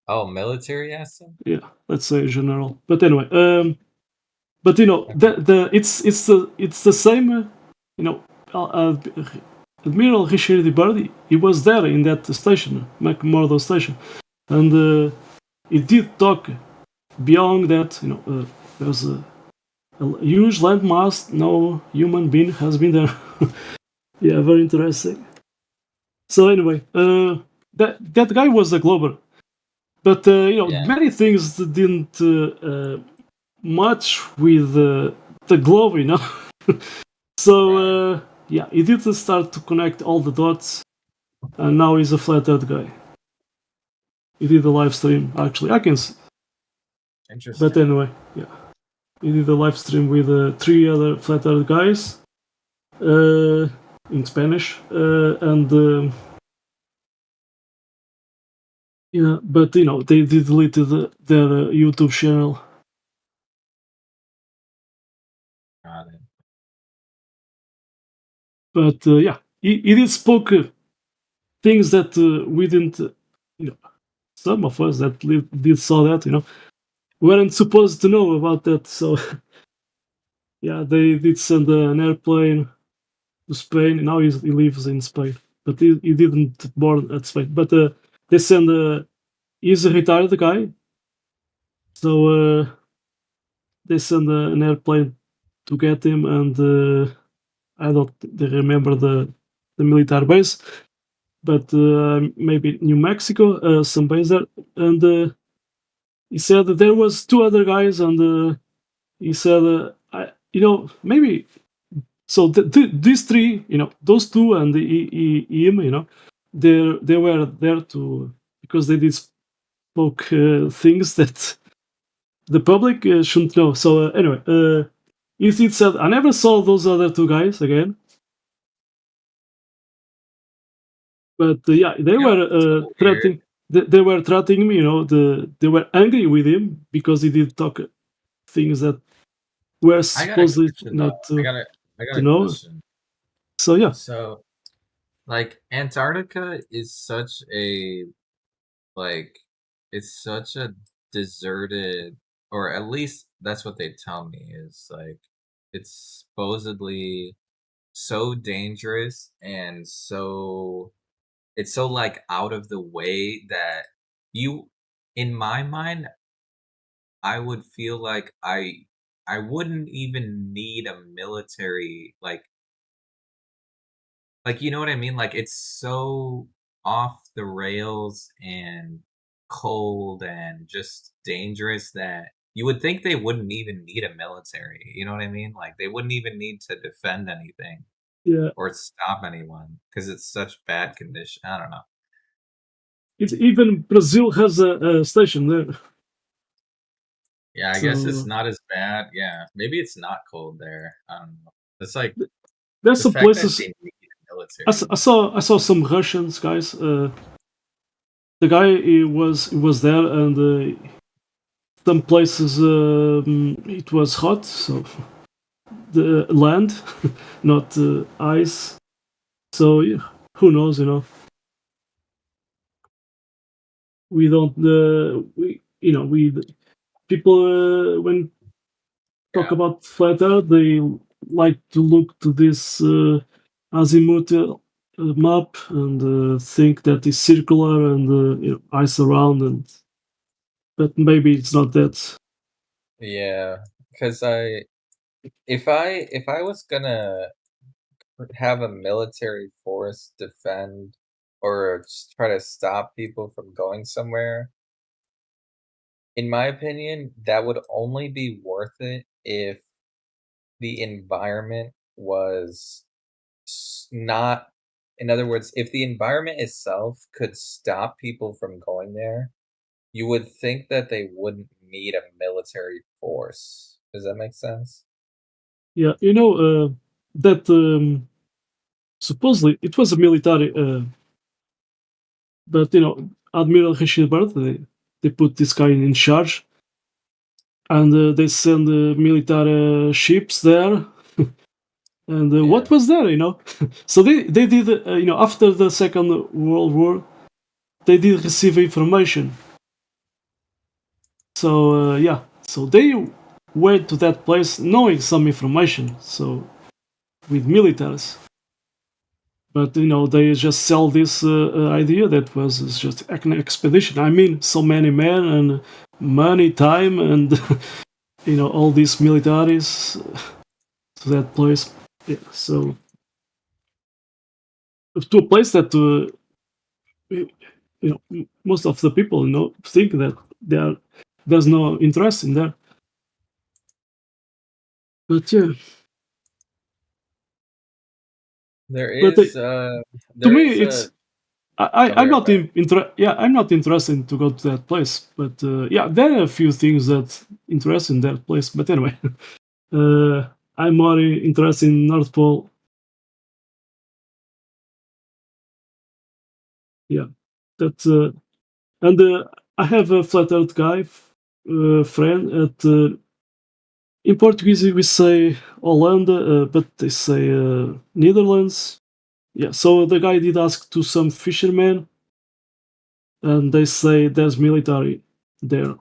Oh, military asked him? Yeah, let's say general. But anyway, but Okay. it's the same. Admiral Richard Bird, he was there in that station, McMurdo station, and he did talk beyond that. There's a huge landmass. No human being has been there. Yeah, very interesting. So anyway, that guy was a glober, but Yeah. many things didn't match with the globe. So Right. yeah, he did start to connect all the dots, and now he's a flat earth guy. He did a live stream, actually. I can see. But Interesting. anyway, yeah. He did a live stream with three other flat earth guys uh, in Spanish. And yeah, but they did deleted their YouTube channel. Got it. But yeah, he did spoke things that we didn't, some of us that did saw that, weren't supposed to know about that. So yeah, they did send an airplane to Spain. Now he lives in Spain, but he didn't born at Spain. But they send he's a retired guy, so they send an airplane to get him, and I don't they remember the military base, but maybe New Mexico, some base there, and he said that there was two other guys, and he said, maybe. So these three, those two and him, they were there to because they did spoke things that the public shouldn't know. So anyway, it said I never saw those other two guys again, but yeah, they You know, were it's so weird. threatening. They were threatening me. They were angry with him because he did talk things that were I got a supposedly question though. not to I got to a know. question. So yeah, So, like, Antarctica is such a like it's such a deserted, or at least that's what they tell me, is like it's supposedly so dangerous and it's so like out of the way that you in my mind I would feel like I wouldn't even need a military you know what I mean? Like it's so off the rails and cold and just dangerous that you would think they wouldn't even need a military. You know what I mean? Like they wouldn't even need to defend anything yeah. or stop anyone because it's such bad condition. I don't know. Even Brazil has a station there. Yeah, I guess it's So not as bad. Yeah, maybe it's not cold there. I don't know. It's like there's the some fact that places. they need a I military. saw some Russians guys. The guy he was there, and some places it was hot, so the land, not ice. So yeah, who knows? We don't. We people when talk Yeah, about flat Earth, they like to look to this azimuth map and think that it's circular and ice around, but maybe it's not that. Yeah, because if I was gonna have a military force defend or try to stop people from going somewhere, in my opinion, that would only be worth it if the environment was not, in other words, if the environment itself could stop people from going there, you would think that they wouldn't need a military force. Does that make sense? Yeah, that supposedly it was a military, but Admiral Rashid they put this guy in charge, and they send military ships there. And what was there, So they did, after the Second World War, they did receive information. So yeah, so they went to that place knowing some information. So with militaries, but they just sell this idea that was just an expedition. I mean, so many men and money, time, and all these militaries to that place. Yeah, so to a place that most of the people think that there's no interest in that. But yeah, but to me it's I'm not I'm not interested to go to that place. But yeah, there are a few things that interest in that place. But anyway, I'm more interested in North Pole. Yeah, that and I have a flat Earth guy friend at. In Portuguese, we say Holanda, but they say Netherlands. Yeah, so the guy did ask to some fishermen, and they say there's military there.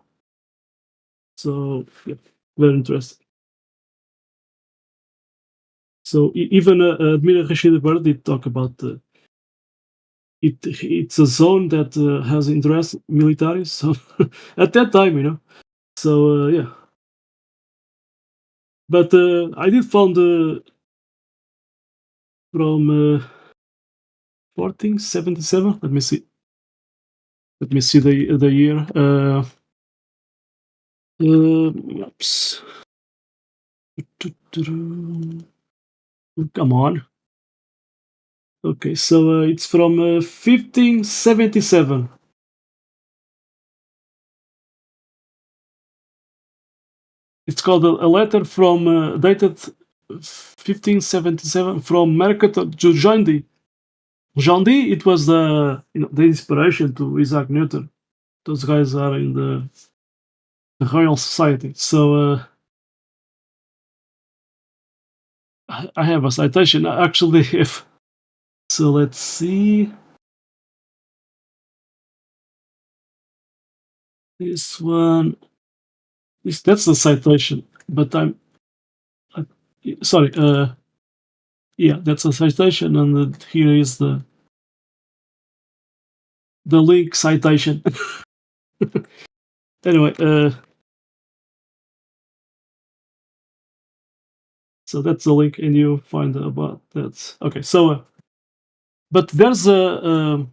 So yeah, very interesting. So even Admiral Rashid Bird did talk about it. It's a zone that has interest military. So at that time, So yeah, but I did found from 1477. Let me see. Let me see the year. Oops. Come on. Okay, so it's from 1577. It's called a letter from dated 1577 from Mercator to John Dee. John Dee, it was the inspiration to Isaac Newton. Those guys are in the Royal Society. So I have a citation actually. If so, let's see. This one. That's the citation, but sorry. Yeah, that's a citation, and here is the link citation. Anyway, so that's the link, and you find about that. Okay, so but there's a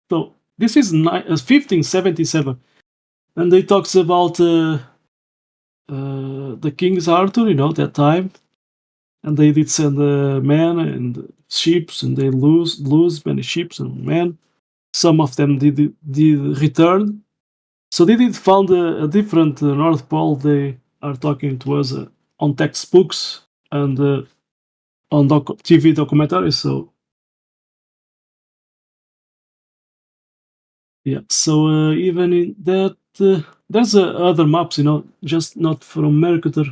so this is 1577, and it talks about the King's Arthur, that time, and they did send men and ships, and they lose many ships and men. Some of them did return. So they did found a different North Pole. They are talking to us on textbooks and on TV documentaries. So yeah. So even in that, there's other maps. Just not from Mercator.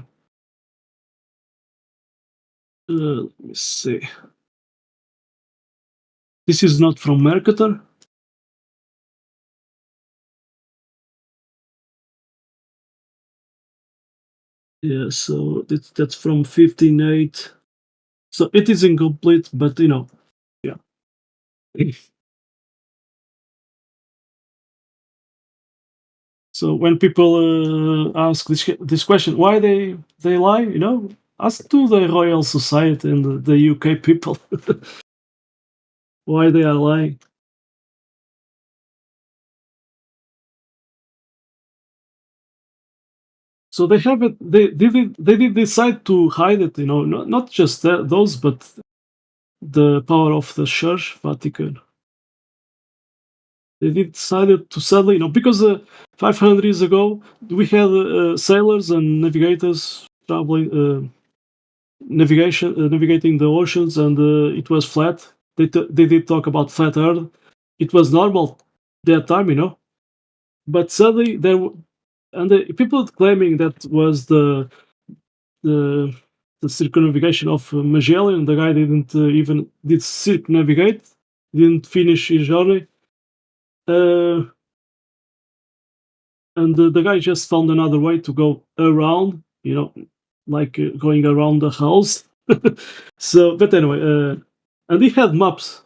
Let me see. This is not from Mercator. Yeah, so that's from 1508. So it is incomplete, but yeah. So when people ask this question, why they lie, ask to the Royal Society and the UK people why they are lying. So they have it. They did decide to hide it. Not just those, but the power of the Church, Vatican. They decided to sadly, because 500 years ago we had sailors and navigators traveling, navigating the oceans, and it was flat. They did talk about flat Earth. It was normal that time. But sadly, and the people claiming that was the the circumnavigation of Magellan. The guy didn't even did circumnavigate, didn't finish his journey. Uh, and the guy just found another way to go around, like going around the house. So, but anyway, and he had maps,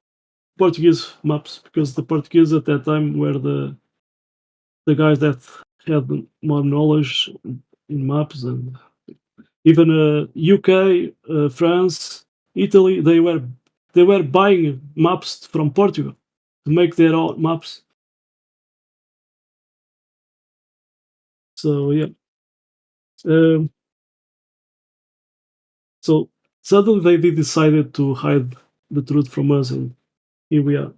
Portuguese maps, because the Portuguese at that time were the guys that had more knowledge in maps, and even UK, France, Italy, they were buying maps from Portugal to make their own maps. So yeah. Um, so suddenly they decided to hide the truth from us, and here we are.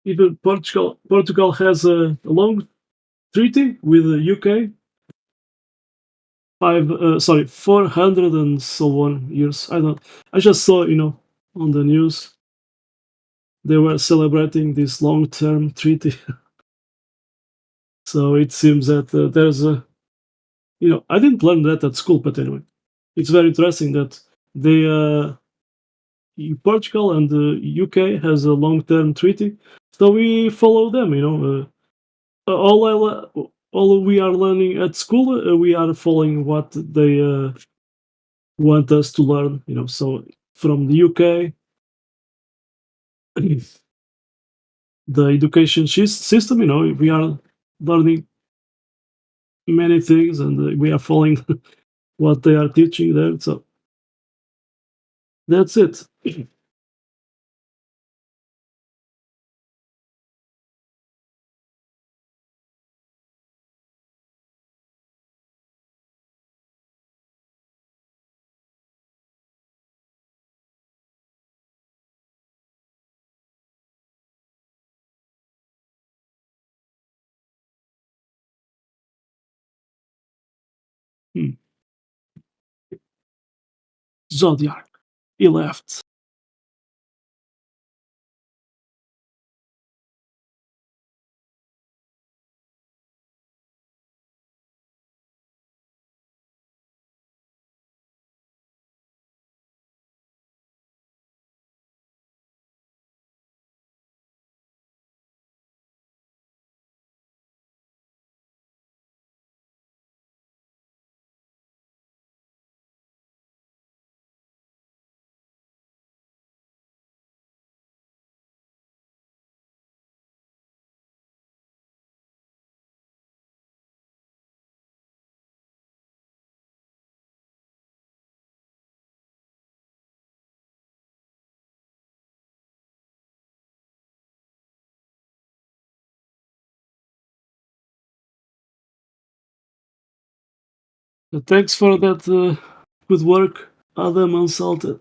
Even Portugal has a long treaty with the UK. 400 and so on years. I just saw, on the news they were celebrating this long-term treaty. So it seems that there's I didn't learn that at school, but anyway, it's very interesting that they Portugal and the UK has a long-term treaty, so we follow them. All we are learning at school, we are following what they want us to learn. So from the UK, the education system, we are learning many things, and we are following what they are teaching there. So that's it. Hmm. Zodiac. He left. Thanks for that good work, Adam Unsalted.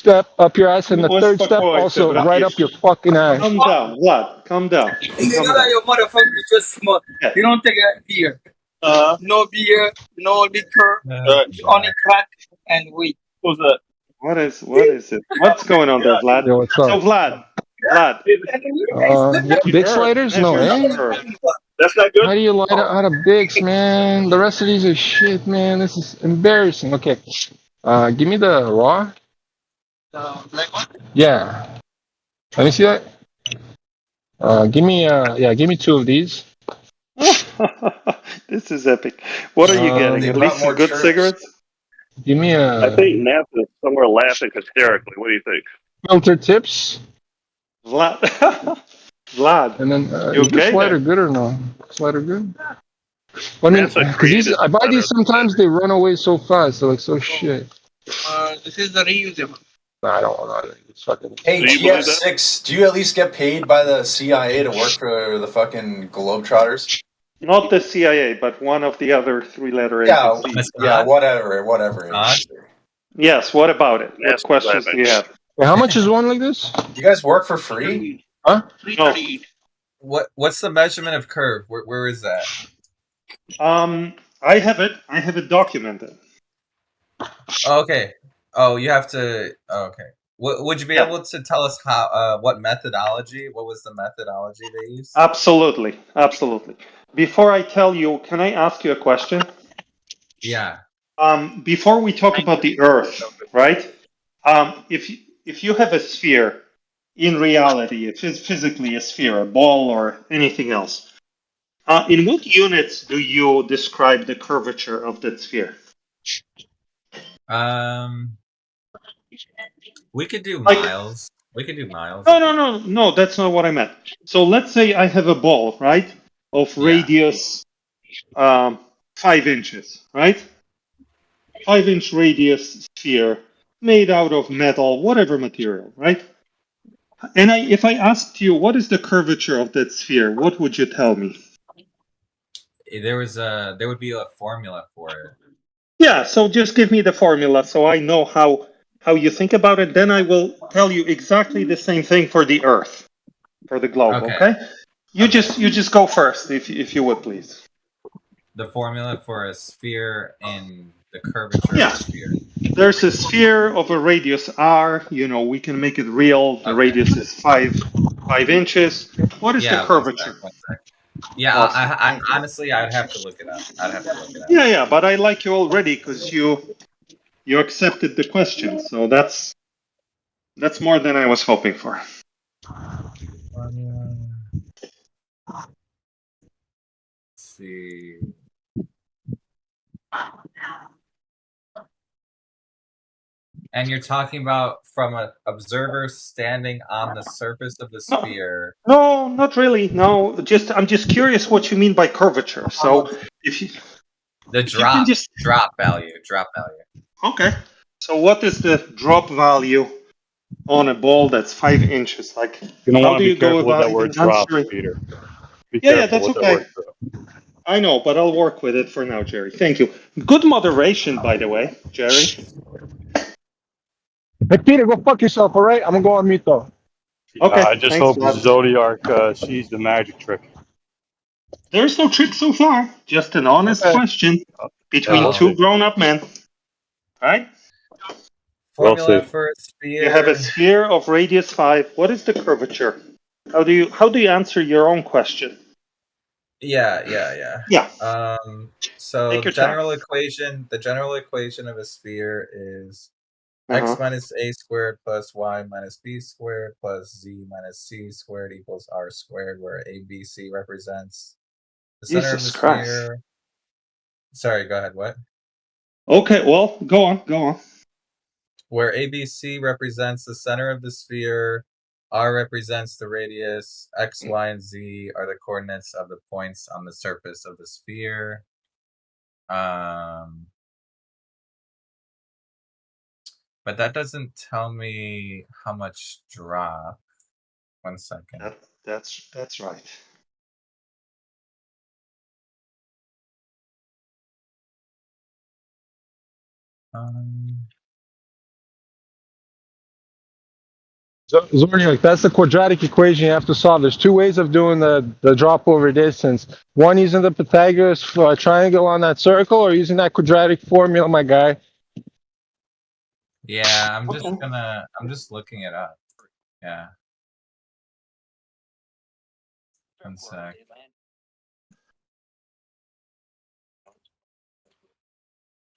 step up your ass, and the third step Успокойся, also right up your fucking ass. Calm down, Vlad. Calm down. Calm down. You motherfucker just smoke. Yeah. You don't take a beer. No beer, no liquor, only crack and weed. Who's that? What is it? What's going on there, Vlad? Yo, what's So up? Vlad, Yeah, big sliders? No, eh? That's not good. How do you light out of bigs, man? The rest of these are shit, man. This is embarrassing. Okay, give me the raw. Yeah, let me see that. Give me 2 of these. This is epic. What are you getting? They At brought least some more good chirps. cigarettes? Give me I think Nap is somewhere laughing hysterically. What do you think? filter tips, Vlad. Vlad, and then you is this okay slider there? good or no? Slider good? I mean, That's a because these creative I buy these slider. sometimes they run away so fast. They're like so shit. This is the reusable. Nah, I don't want that. It's fucking. Hey, Do you believe that? GF6, do you at least get paid by the CIA to work for the fucking Globetrotters? Not the CIA, but one of the other 3-letter Yeah, agencies. yeah, whatever. Yes, what about it? What That's questions do you have? Wait, how much is one like this? You guys work for free? Huh? No. What's the measurement of curve? Where is that? I have it documented. Oh, okay. Oh, you have to. Oh, okay. Would you be able to tell us how? What methodology? What was the methodology they used? Absolutely. Before I tell you, can I ask you a question? Yeah. Before we talk about the Earth, right? If you have a sphere, in reality, if it's physically a sphere, a ball, or anything else, in what units do you describe the curvature of that sphere? We could do miles. We could do miles. No, that's not what I meant. So let's say I have a ball, right, of radius 5 inches, right? 5-inch radius sphere made out of metal, whatever material, right? And if I asked you what is the curvature of that sphere, what would you tell me? There would be a formula for it. Yeah, so just give me the formula so I know how you think about it. Then I will tell you exactly the same thing for the Earth, for the globe. Okay? You just go first, if you would please. The formula for a sphere and the curvature of a sphere. There's a sphere of a radius r. We can make it real. The radius is 5 inches. What is the curvature? One sec. Yeah, I honestly, I'd have to look it up. Yeah, but I like you already because you accepted the question. So that's more than I was hoping for. Let's see. And you're talking about from an observer standing on the surface of the sphere. No, not really. No, I'm just curious what you mean by curvature. So if you drop value. Okay. So what is the drop value on a ball that's 5 inches? Like, You don't how want do to you be go careful with about that word even drop, answering? Peter. Be Yeah, careful that's with that okay. word drop. I know, but I'll work with it for now, Jerry. Thank you. Good moderation, by the way, Jerry. Hey, Peter, go fuck yourself, all right? I'm gonna go on mute though. Okay. I just Thanks, hope Vlad. Zodiac sees the magic trick. There's no trick so far. Just an honest question between we'll two see. grown-up men. Right? Formula for a sphere. You have a sphere of radius 5. What is the curvature? How do you answer your own question? Yeah. Yeah. So Take your the general equation of a sphere is x minus a squared plus y minus b squared plus z minus c squared equals r squared, where a, b, c represents the center of the sphere. Sorry, go ahead. What? Okay, well, go on. Where a, b, c represents the center of the sphere, r represents the radius, x, y, and z are the coordinates of the points on the surface of the sphere. But that doesn't tell me how much drop. 1 second. That's right. Zorniak, that's the quadratic equation you have to solve. There's two ways of doing the drop over distance. One using the Pythagoras triangle on that circle, or using that quadratic formula, my guy. Yeah, I'm just looking it up. Yeah. 1 sec.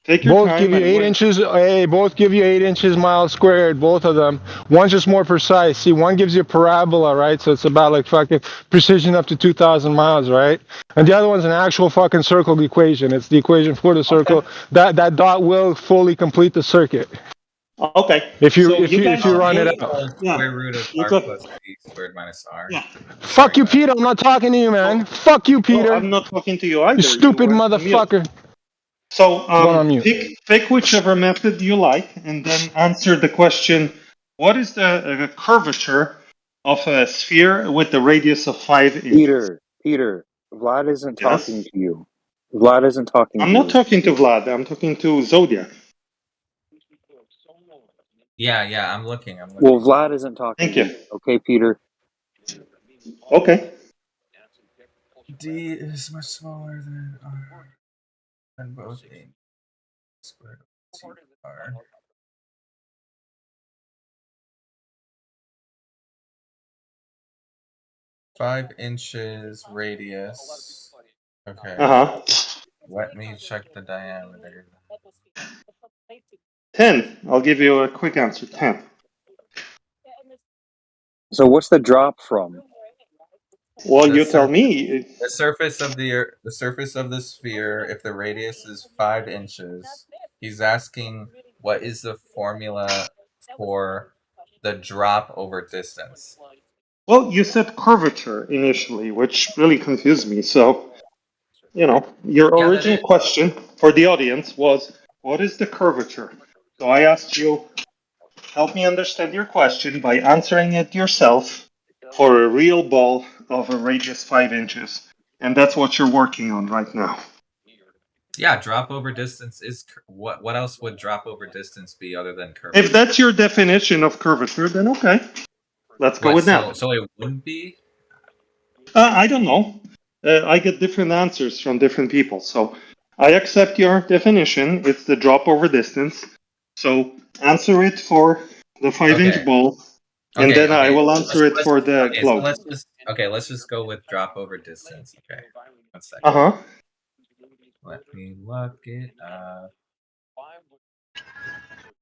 Take your Both time give you and 8 when inches. Hey, both give you 8 inches miles squared. Both of them. One's just more precise. See, one gives you a parabola, right? So it's about like fucking precision up to 2,000 miles, right? And the other one's an actual fucking circle equation. It's the equation for the circle. That dot will fully complete the circuit. Okay. If you So you guys run it both, out. Square root of you r got plus b squared minus r. yeah. Fuck Sorry, you, go ahead. Peter. I'm not talking to you, man. Oh, Fuck you, well, Peter. I'm not talking to you You either. You stupid went on mute. motherfucker. So Going on mute. pick whichever method you like, and then answer the question: what is the curvature of a sphere with the radius of 5 inches? Peter, Vlad isn't Yes. talking to you. Vlad isn't talking I'm to not you. talking to Vlad. I'm talking to Zodiac. Yeah, I'm looking. Well, Vlad isn't talking Thank to you. you. Okay, Peter? Okay. D is much smaller than r, and both a squared over 2r. 5 inches radius. Okay. Uh-huh. Let me check the diameter. 10. I'll give you a quick answer. 10. So what's the drop from? Well, The you tell surface, me. the surface of the surface of the sphere, if the radius is 5 inches, he's asking what is the formula for the drop over distance. Well, you said curvature initially, which really confused me. So, your original question for the audience was, what is the curvature? So I asked you, help me understand your question by answering it yourself for a real ball of a radius 5 inches. And that's what you're working on right now. Yeah, drop over distance is what else would drop over distance be other than curvature? If that's your definition of curvature, then okay. Let's go with that. So it wouldn't be? I don't know. I get different answers from different people. So I accept your definition. It's the drop over distance. So answer it for the 5-inch ball, and then I will answer it for the globe. Let's just go with drop over distance. Okay. 1 second. Uh-huh. Let me look it up.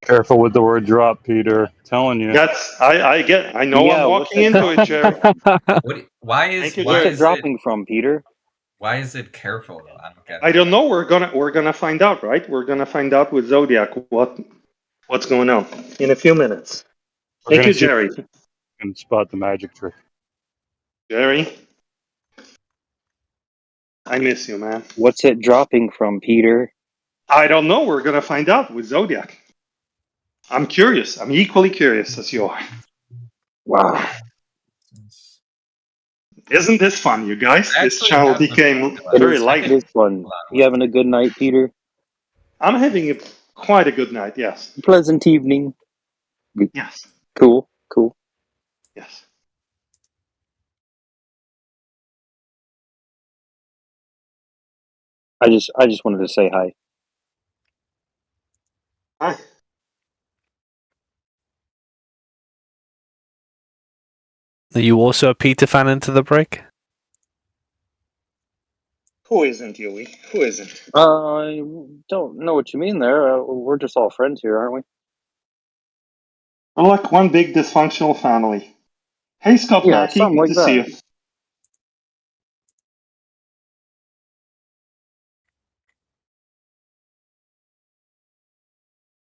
Careful with the word drop, Peter. Telling you. I know I'm walking into it, Jerry. Why What's it dropping from, Peter? Why is it careful though? I don't get it. I don't know. We're gonna find out, right? We're gonna find out with Zodiac what's going on in a few minutes. Thank you, Jerry. And spot the magic trick. Jerry, I miss you, man. What's it dropping from, Peter? I don't know. We're gonna find out with Zodiac. I'm curious. I'm equally curious as you are. Wow. Isn't this fun, you guys? This channel became very lively. It is fun. You having a good night, Peter? I'm having quite a good night, yes. Pleasant evening. Yes. Cool. Yes. I just wanted to say hi. Hi. Are you also a Peter fan into the break? Who isn't, Yui? Who isn't? I don't know what you mean there. We're just all friends here, aren't we? I'm like one big dysfunctional family. Hey, Scott Yeah, Mackey, something good like to see that. you.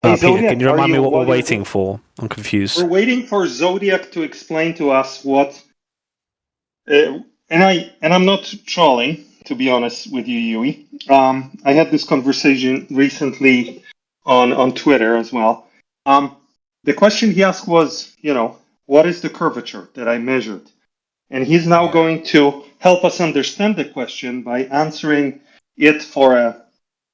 Hey, Peter, Zodiac, can you remind me what we're while you're waiting for? I'm confused. We're waiting for Zodiac to explain to us what. And I'm not trolling, to be honest with you, Yui. I had this conversation recently on Twitter as well. The question he asked was, what is the curvature that I measured? And he's now going to help us understand the question by answering it for a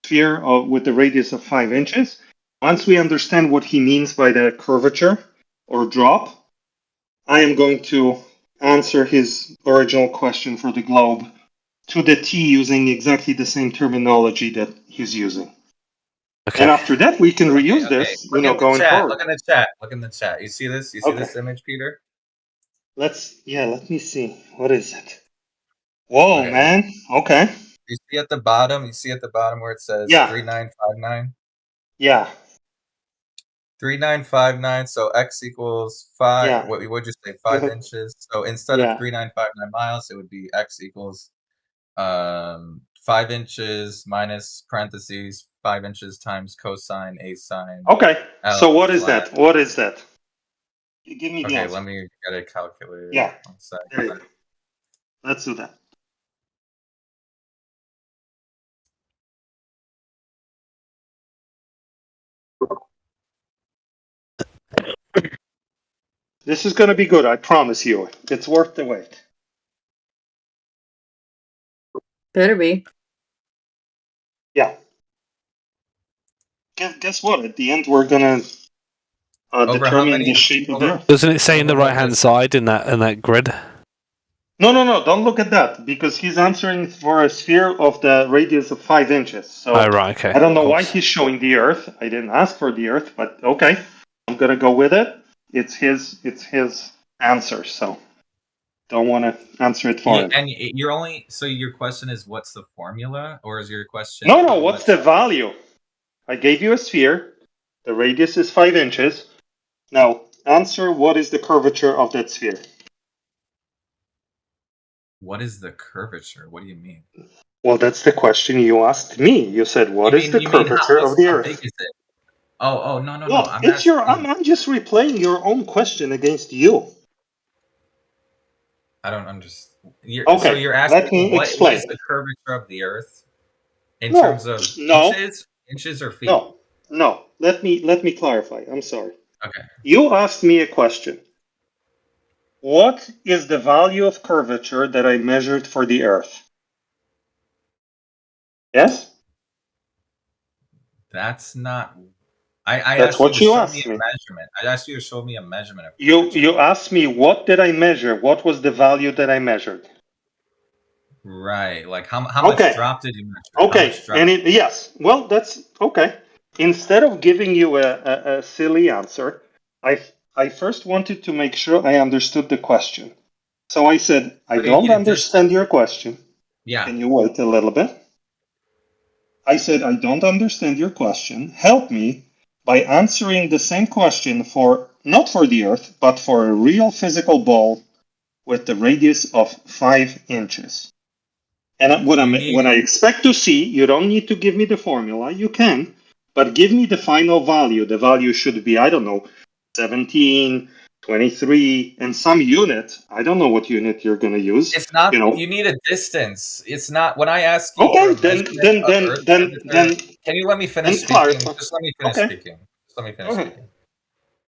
sphere with a radius of 5 inches. Once we understand what he means by the curvature or drop, I am going to answer his original question for the globe to the T using exactly the same terminology that he's using. Okay. And after that, we can reuse Okay. this, Look in the going chat. forward. Look in the chat. Look in the chat. You see this? You see this image, Peter? Let me see. What is it? Whoa, Okay. man. Okay. You see at the bottom? You see at the bottom where it says Yeah. 3959? Yeah. 3959. So x equals 5. Yeah. What would you say? 5 inches. So instead of 3959 miles, it would be x equals 5 inches minus parentheses 5 inches times cosine a sine. Okay. L So what is flat. that? What is that? You give me the Okay, answer. let me get a calculator. Yeah. 1 sec. There you go. Let's do that. This is going to be good, I promise you. It's worth the wait. Better be. Yeah. Guess what? At the end, we're going to determine the shape of the Earth. Doesn't it say in the right-hand side in that grid? No. Don't look at that, because he's answering for a sphere of the radius of 5 inches. So Oh, right, okay. I don't know why he's showing the Earth. I didn't ask for the Earth, but okay. I'm going to go with it. It's his answer, so don't want to answer it for him. And you're only so your question is what's the formula, or is your question No, what's the value? I gave you a sphere. The radius is 5 inches. Now, answer what is the curvature of that sphere? What is the curvature? What do you mean? Well, that's the question you asked me. You said, what is the curvature of the how Earth? big is it? Oh, no. Well, I'm it's I'm just replaying your own question against you. I don't understand. Okay, so you're asking let me what explain. is the curvature of the Earth in terms of inches or feet? No. Let me clarify. I'm sorry. Okay. You asked me a question. What is the value of curvature that I measured for the Earth? Yes? That's not. I That's asked you what to you show asked me a me. measurement. I asked you to show me a measurement of You asked me what did I measure? What was the value that I measured? Right. Like how much drop did you measure? Okay. How much drop? And yes. Well, that's okay. Instead of giving you a silly answer, I first wanted to make sure I understood the question. So I said, I don't understand your question. Yeah. Can you wait a little bit? I said, I don't understand your question. Help me by answering the same question for not for the Earth, but for a real physical ball with the radius of 5 inches. And what I expect to see, you don't need to give me the formula, you can, but give me the final value. The value should be, I don't know, 17, 23, and some unit. I don't know what unit you're going to use. It's not. You need a distance. It's not. When I ask you Okay, for a measurement of Earth temperature, can you let me finish speaking? Just let me finish speaking. Just let me finish speaking.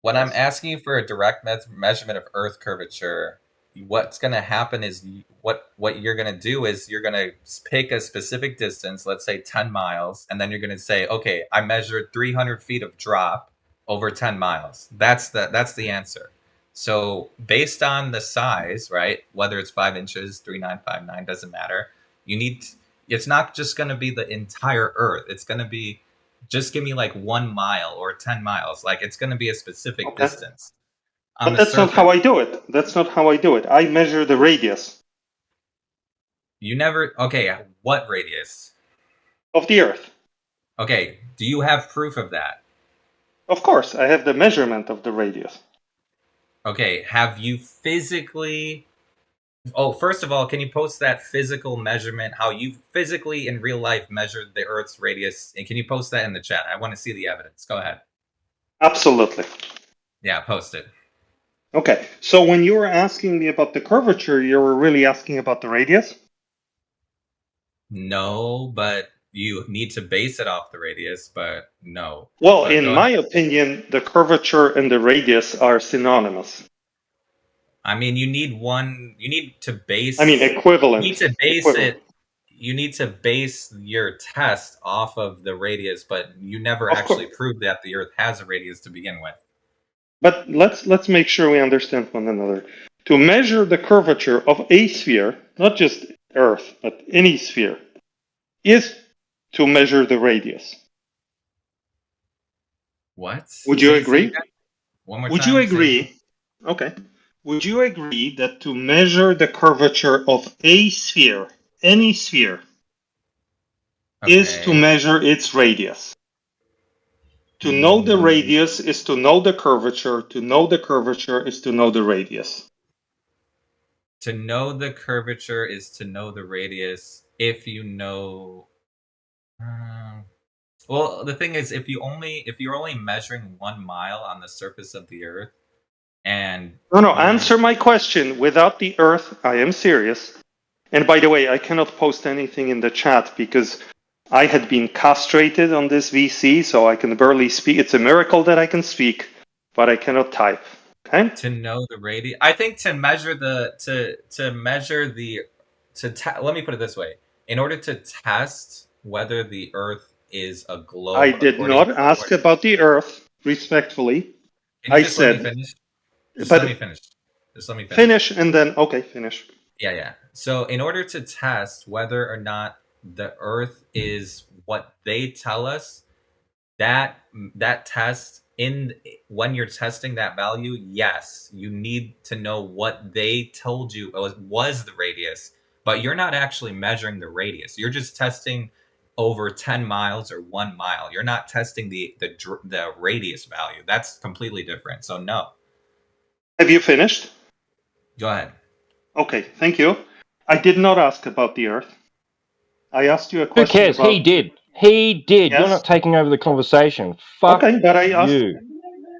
When I'm asking you for a direct measurement of Earth curvature, what's going to happen is what you're going to do is you're going to pick a specific distance, let's say 10 miles, and then you're going to say, okay, I measured 300 feet of drop over 10 miles. That's the answer. So based on the size, right, whether it's 5 inches, 3959, doesn't matter. It's not just going to be the entire Earth. It's going to be just give me like 1 mile or 10 miles. Like it's going to be a specific distance. But that's not how I do it. That's not how I do it. I measure the radius. You never. Okay, what radius? Of the Earth. Okay, do you have proof of that? Of course, I have the measurement of the radius. Okay, have you physically... Oh, first of all, can you post that physical measurement, how you physically in real life measured the Earth's radius? And can you post that in the chat? I want to see the evidence. Go ahead. Absolutely. Yeah, post it. Okay, so when you were asking me about the curvature, you were really asking about the radius? No, but you need to base it off the radius, but no. Well, in my opinion, the curvature and the radius are synonymous. I mean, you need to base... I mean, equivalent. You need to base it... You need to base your test off of the radius, but you never actually proved that the Earth has a radius to begin with. But let's make sure we understand one another. To measure the curvature of a sphere, not just Earth, but any sphere, is to measure the radius. What? Would you Say agree? again? One more Would time. you agree? Okay. Would you agree that to measure the curvature of a sphere, any sphere, is to measure its radius? To know the radius is to know the curvature. To know the curvature is to know the radius. To know the curvature is to know the radius if you know. Well, the thing is, if you're only measuring 1 mile on the surface of the Earth, and No, answer my question. Without the Earth, I am serious. And by the way, I cannot post anything in the chat because I had been castrated on this VC, so I can barely speak. It's a miracle that I can speak, but I cannot type. Okay. To know the radius, I think to measure the let me put it this way: in order to test whether the Earth is a globe, I did not ask about the Earth, respectfully. Can you just let me finish? Just let me finish. Just let me finish. Finish and then okay, finish. Yeah. So in order to test whether or not the Earth is what they tell us, that test when you're testing that value, yes, you need to know what they told you was the radius, but you're not actually measuring the radius. You're just testing over 10 miles or 1 mile. You're not testing the radius value. That's completely different. So no. Have you finished? Go ahead. Okay, thank you. I did not ask about the Earth. I asked you a Who question cares? about... He did. He did. Yes. You're not taking over the conversation. Fuck okay, but I asked... you.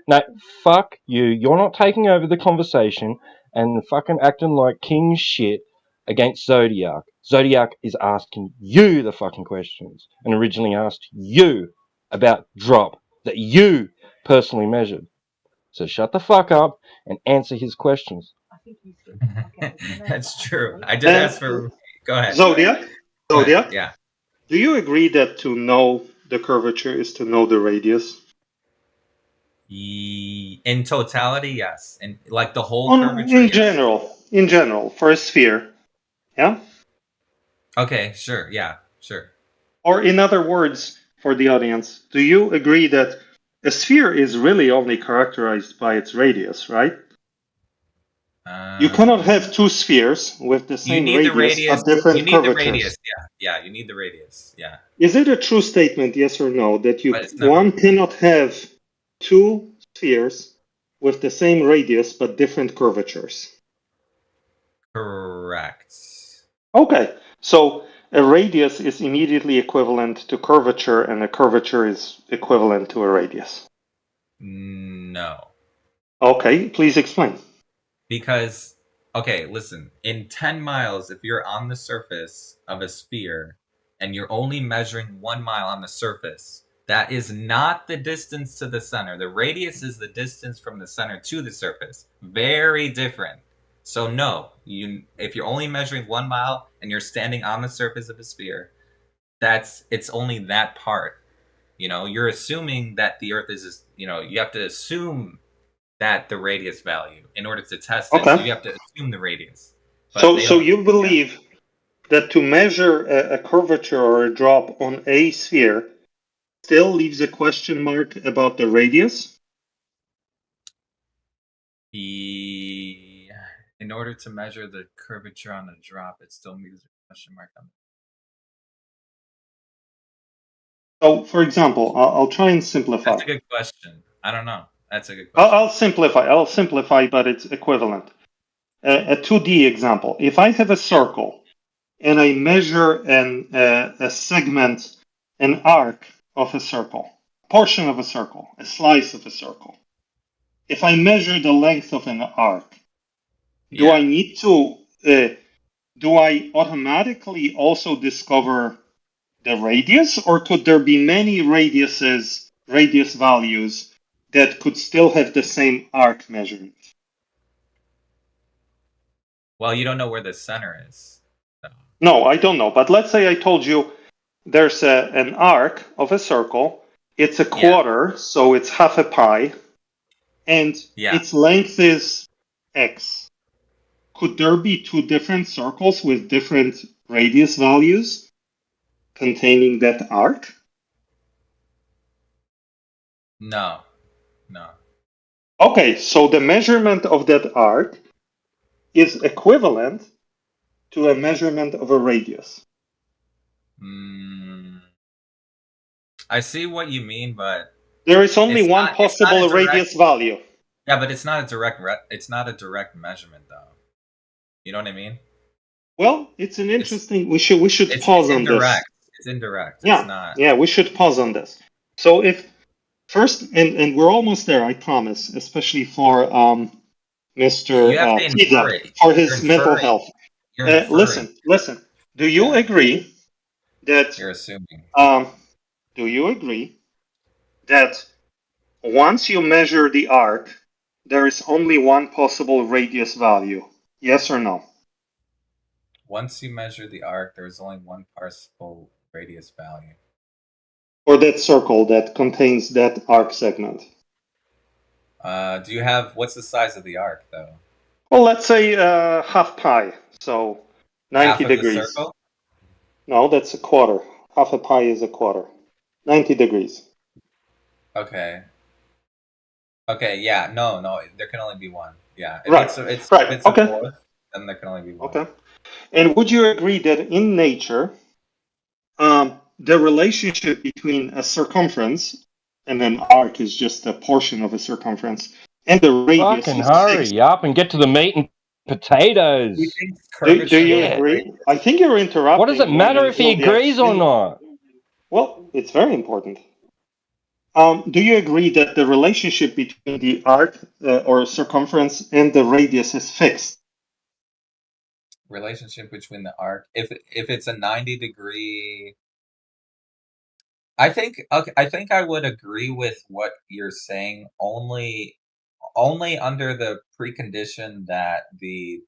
No, fuck you. You're not taking over the conversation and fucking acting like king shit against Zodiac. Zodiac is asking you the fucking questions and originally asked you about drop that you personally measured. So shut the fuck up and answer his questions. That's true. I did ask for... Go ahead. Zodiac? Zodiac? Yeah. Do you agree that to know the curvature is to know the radius? In totality, yes. And like the whole curvature, in yes. general, for a sphere, yeah? Okay, sure, yeah, sure. Or in other words, for the audience, do you agree that a sphere is really only characterized by its radius, right? You cannot have two spheres with the same radius but different curvatures. Yeah, you need the radius, yeah. Is it a true statement, yes or no, that one cannot have two spheres with the same radius but different curvatures? Correct. Okay, so a radius is immediately equivalent to curvature, and a curvature is equivalent to a radius. No. Okay, please explain. Because, okay, listen, in 10 miles, if you're on the surface of a sphere and you're only measuring 1 mile on the surface, that is not the distance to the center. The radius is the distance from the center to the surface. Very different. So no, if you're only measuring 1 mile and you're standing on the surface of a sphere, it's only that part. You know, you're assuming that the Earth is, you have to assume that the radius value in order to test it. So you have to assume the radius. So you believe that to measure a curvature or a drop on a sphere still leaves a question mark about the radius? In order to measure the curvature on a drop, it still leaves a question mark on it. So, for example, I'll try and simplify. That's a good question. I don't know. That's a good question. I'll simplify, but it's equivalent. A 2D example. If I have a circle and I measure a segment, an arc of a circle, portion of a circle, a slice of a circle. If I measure the length of an arc, do I need to? Do I automatically also discover the radius, or could there be many radius values that could still have the same arc measurement? Well, you don't know where the center is. So. No, I don't know. But let's say I told you there's an arc of a circle. It's a quarter, so it's half a pi. and its length is x. Could there be two different circles with different radius values containing that arc? No. Okay, so the measurement of that arc is equivalent to a measurement of a radius. I see what you mean, but there is only it's one not, it's not possible a direct, radius value. Yeah, but it's not a direct measurement, though. You know what I mean? Well, it's an interesting. We should pause on indirect. this. It's indirect. Yeah, It's not. yeah, we should pause on this. So if first, and we're almost there, I promise, especially for Mr. You have to infer Tida it. for You're his mental inferring. health. You're inferring. Listen. Do you agree that? You're assuming. Do you agree that once you measure the arc, there is only one possible radius value? Yes or no? Once you measure the arc, there is only one possible radius value. For that circle that contains that arc segment. Do you have, what's the size of the arc, though? Well, let's say half pi, so 90 degrees. The circle? No, that's a quarter. Half a pi is a quarter. 90 degrees. Okay. Okay, yeah, no, there can only be one. Yeah, if right. It's okay. A fourth, then there can only be one. Okay. And would you agree that in nature, the relationship between a circumference and an arc is just a portion of a circumference, and the radius Fucking is hurry fixed? up and get to the meat and potatoes. Do you agree? I think you're interrupting. What does it matter if he agrees or not? Well, it's very important. Do you agree that the relationship between the arc or circumference and the radius is fixed? Relationship between the arc, if it's a 90-degree, I think I would agree with what you're saying only under the precondition that the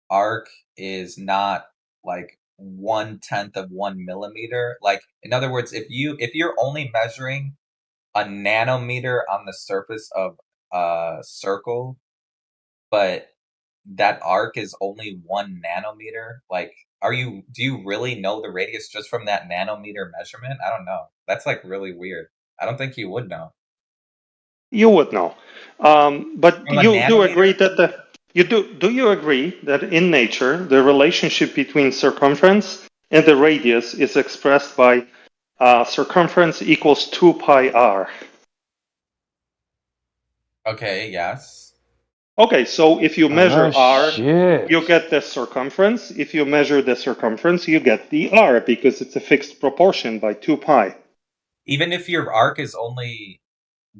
arc is not like 1/10 of 1 millimeter. Like, in other words, if you're only measuring a nanometer on the surface of a circle, but that arc is only 1 nanometer, like, do you really know the radius just from that nanometer measurement? I don't know. That's like really weird. I don't think you would know. You would know, but you do agree that do you agree that in nature the relationship between circumference and the radius is expressed by circumference equals 2 pi r? Okay. Yes. Okay, so if you measure r, shit. you get the circumference. If you measure the circumference, you get the r because it's a fixed proportion by 2 pi. Even if your arc is only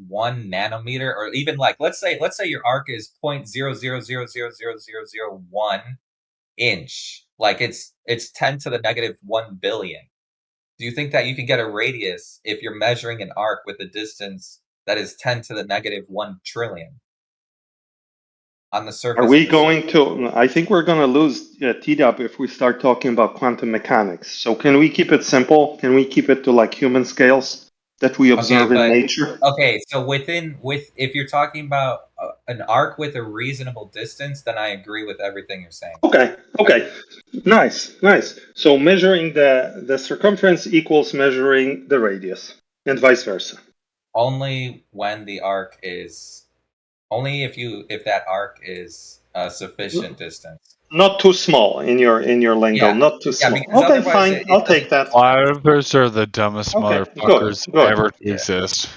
1 nanometer, or even like let's say your arc is 0.000000001 inch, like it's 10 to the negative 1 billion. Do you think that you can get a radius if you're measuring an arc with a distance that is 10 to the negative 1 trillion on the surface? Are we going to? I think we're going to lose TDAP if we start talking about quantum mechanics. So can we keep it simple? Can we keep it to like human scales that we observe in nature? Okay, so if you're talking about an arc with a reasonable distance, then I agree with everything you're saying. Okay, nice. So measuring the circumference equals measuring the radius, and vice versa. Only when the arc is, only if that arc is a sufficient distance. Not too small in your lingo. Yeah. Not too small. Because Okay, fine. I'll take that. Flyovers are the dumbest motherfuckers good. ever to exist.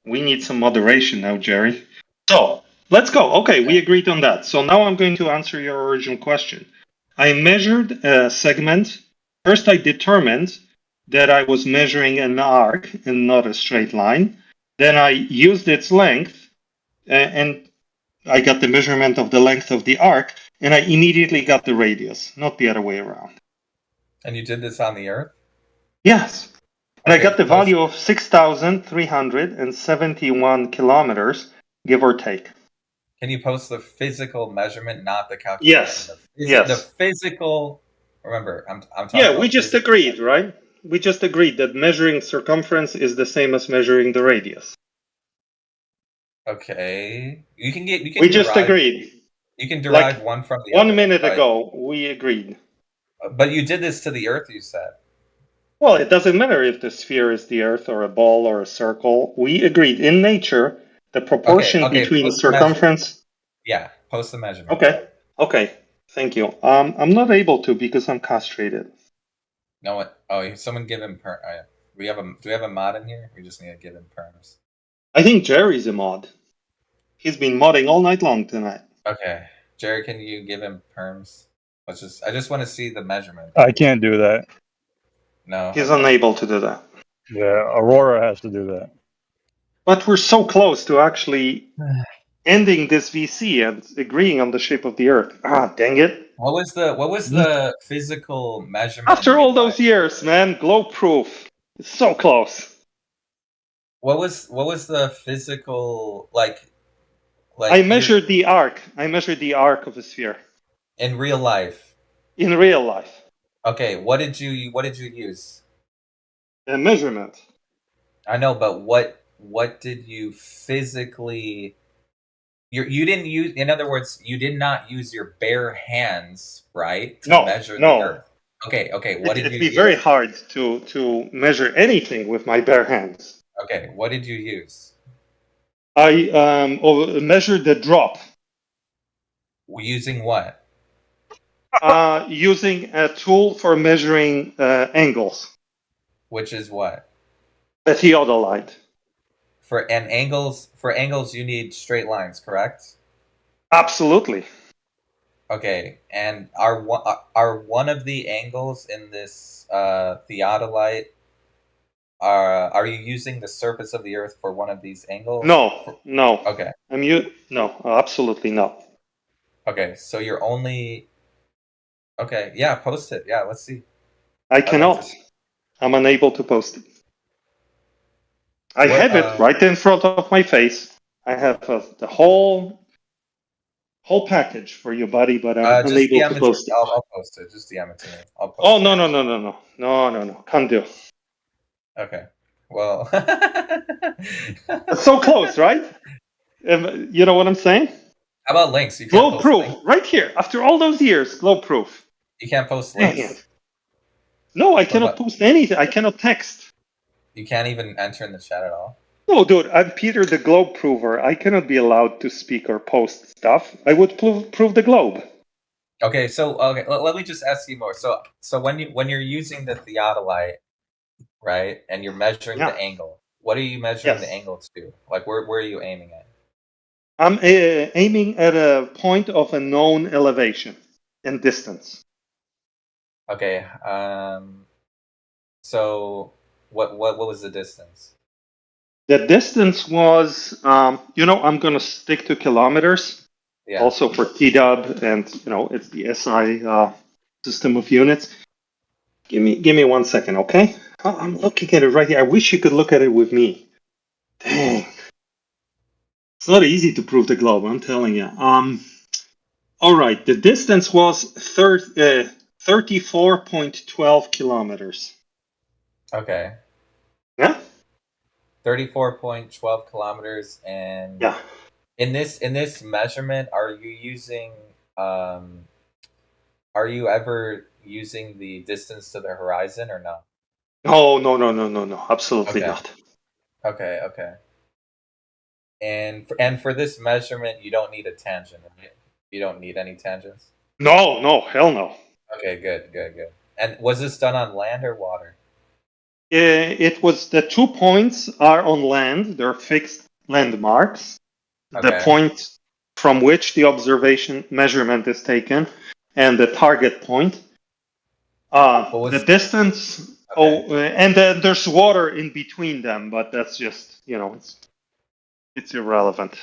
We need some moderation now, Jerry. So let's go. Okay, we agreed on that. So now I'm going to answer your original question. I measured a segment. First, I determined that I was measuring an arc and not a straight line. Then I used its length, and I got the measurement of the length of the arc, and I immediately got the radius, not the other way around. And you did this on the Earth? Yes. And I got the value of 6,371 kilometers, give or take. Can you post the physical measurement, not the calculation? Yes. The physical. Remember, I'm talking. Yeah, we just agreed, right? We just agreed that measuring circumference is the same as measuring the radius. Okay. You can We just derive, agreed. You can derive Like one from the 1 other. minute but, ago, we agreed. But you did this to the Earth, you said. Well, it doesn't matter if the sphere is the Earth or a ball or a circle. We agreed in nature the proportion Okay, between post the measurement. circumference. Yeah, post the measurement. Okay. Thank you. I'm not able to because I'm castrated. No one. Oh, someone give him do we have a mod in here? We just need to give him perms. I think Jerry's a mod. He's been modding all night long tonight. Okay, Jerry, can you give him perms? I just want to see the measurement. I can't do that. No, He's unable to do that. Yeah, Aurora has to do that. But we're so close to actually ending this VC and agreeing on the shape of the Earth. Ah, dang it! What was the physical measurement? After all those years, man, globe proof. It's so close. What was the physical like? I measured the arc. I measured the arc of a sphere. In real life. In real life. Okay, what did you use? A measurement. I know, but what did you physically? You didn't use. In other words, you did not use your bare hands, right? To measure the Earth. Okay. What did you? It'd be very hard to measure anything with my bare hands. Okay, what did you use? I measured the drop. Using what? Using a tool for measuring angles. Which is what? A theodolite. For angles, you need straight lines, correct? Absolutely. Okay, and are one of the angles in this theodolite? Are you using the surface of the Earth for one of these angles? No. Okay. No, absolutely not. Okay, so you're only. Okay, yeah, post it. Yeah, let's see. I cannot. I'm unable to post it. I have it right in front of my face. I have the whole package for you, buddy, but I'm unable to post it. I'll post it. Just DM it to me. I'll post Oh, no. Can't do. Okay. Well. It's so close, right? You know what I'm saying? How about links? Globe proof, right here. After all those years, globe proof. You can't post links? No, I cannot post anything. I cannot text. You can't even enter in the chat at all? No, dude, I'm Peter the Globe Prover. I cannot be allowed to speak or post stuff. I would prove the globe. Okay, let me just ask you more. So when you're using the theodolite, right, and you're measuring the angle, what are you measuring the angle to? Like, where are you aiming at? I'm aiming at a point of a known elevation and distance. Okay. So what was the distance? The distance was, I'm going to stick to kilometers. Yeah. Also for TW, and it's the SI system of units. Give me 1 second, okay? I'm looking at it right here. I wish you could look at it with me. Dang. It's not easy to prove the globe, I'm telling you. All right, the distance was 34.12 kilometers. Okay. Yeah? 34.12 kilometers, and in this measurement, are you ever using the distance to the horizon or no? No, absolutely not. Okay. And for this measurement, you don't need a tangent, right? You don't need any tangents? No, hell no. Okay, good. And was this done on land or water? It was, the 2 points are on land. They're fixed landmarks. Okay. The point from which the observation measurement is taken, and the target point. The distance. Okay. And then there's water in between them, but that's just, it's irrelevant.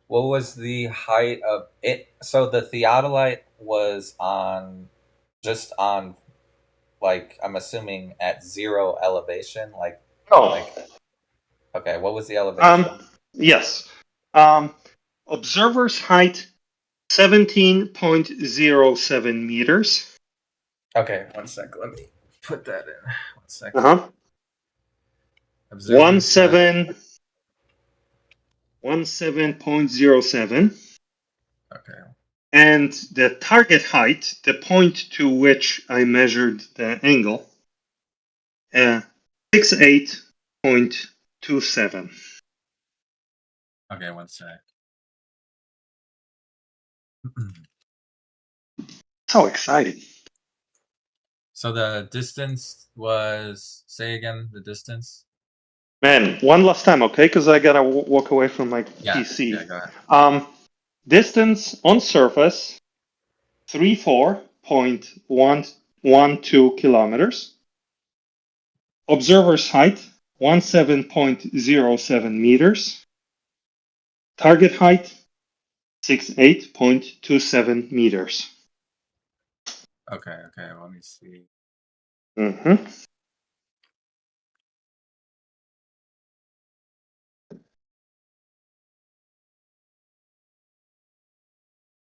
What was the height of it? So the theodolite was just on, like, I'm assuming at 0 elevation, like. Oh. Okay, what was the elevation? Yes. Observer's height, 17.07 meters. Okay, 1 sec. Let me put that in. 1 second. 17.07 17.07. Okay. And the target height, the point to which I measured the angle, 68.27. Okay, one sec. So exciting. So the distance was, say again, the distance? Man, one last time, okay? Because I gotta walk away from my PC. Yeah, go ahead. Distance on surface, 34.112 kilometers. Observer's height, 17.07 meters. Target height, 68.27 meters. Okay, let me see. Mm-hmm.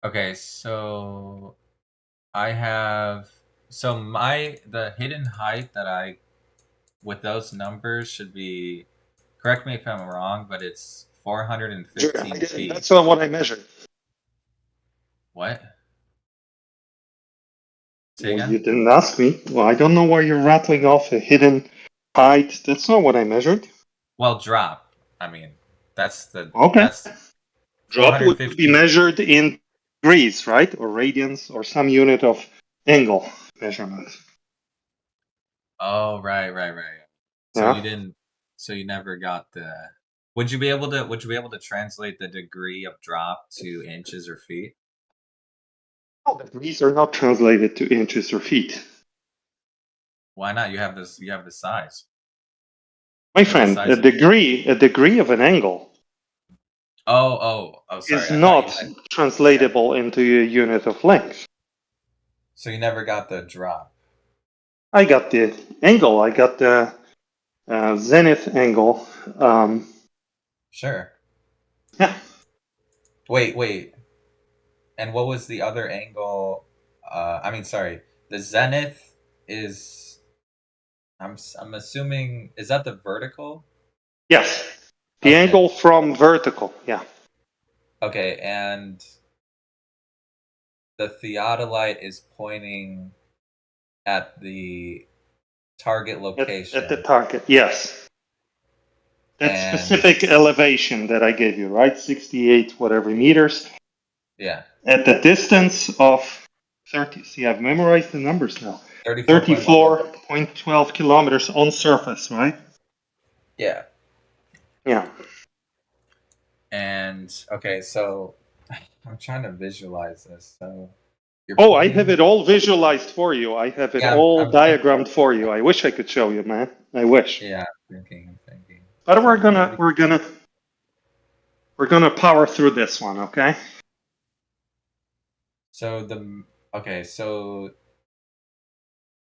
Okay, so I have, the hidden height that I, with those numbers should be, correct me if I'm wrong, but it's 415 feet. That's not what I measured. What? Say Well, again? you didn't ask me. Well, I don't know why you're rattling off a hidden height. That's not what I measured. Well, drop. I mean, that's Okay. Drop would 415. be measured in degrees, right? Or radians, or some unit of angle measurement. Oh, right. So Yeah. you didn't. So you never got the. Would you be able to translate the degree of drop to inches or feet? Oh, degrees are not translated to inches or feet. Why not? You have this. You have the size. My friend, a degree of an angle Oh, sorry. is I thought you not meant. translatable into a unit of length. So you never got the drop. I got the angle. I got the zenith angle. Sure. Yeah. Wait. And what was the other angle? Sorry. The zenith is. I'm assuming, is that the vertical? Yes. The angle from vertical. Yeah. Okay, and the theodolite is pointing at the target location. At the target, yes. That specific elevation that I gave you, right? 68 whatever meters. Yeah. At the distance of 30. See, I've memorized the numbers now. 34.12 kilometers on surface, right? Yeah. Yeah. And okay, so I'm trying to visualize this. So I have it all visualized for you. I have it all diagrammed for you. I wish I could show you, man. I wish. Yeah, I'm thinking. But we're gonna power through this one, okay? So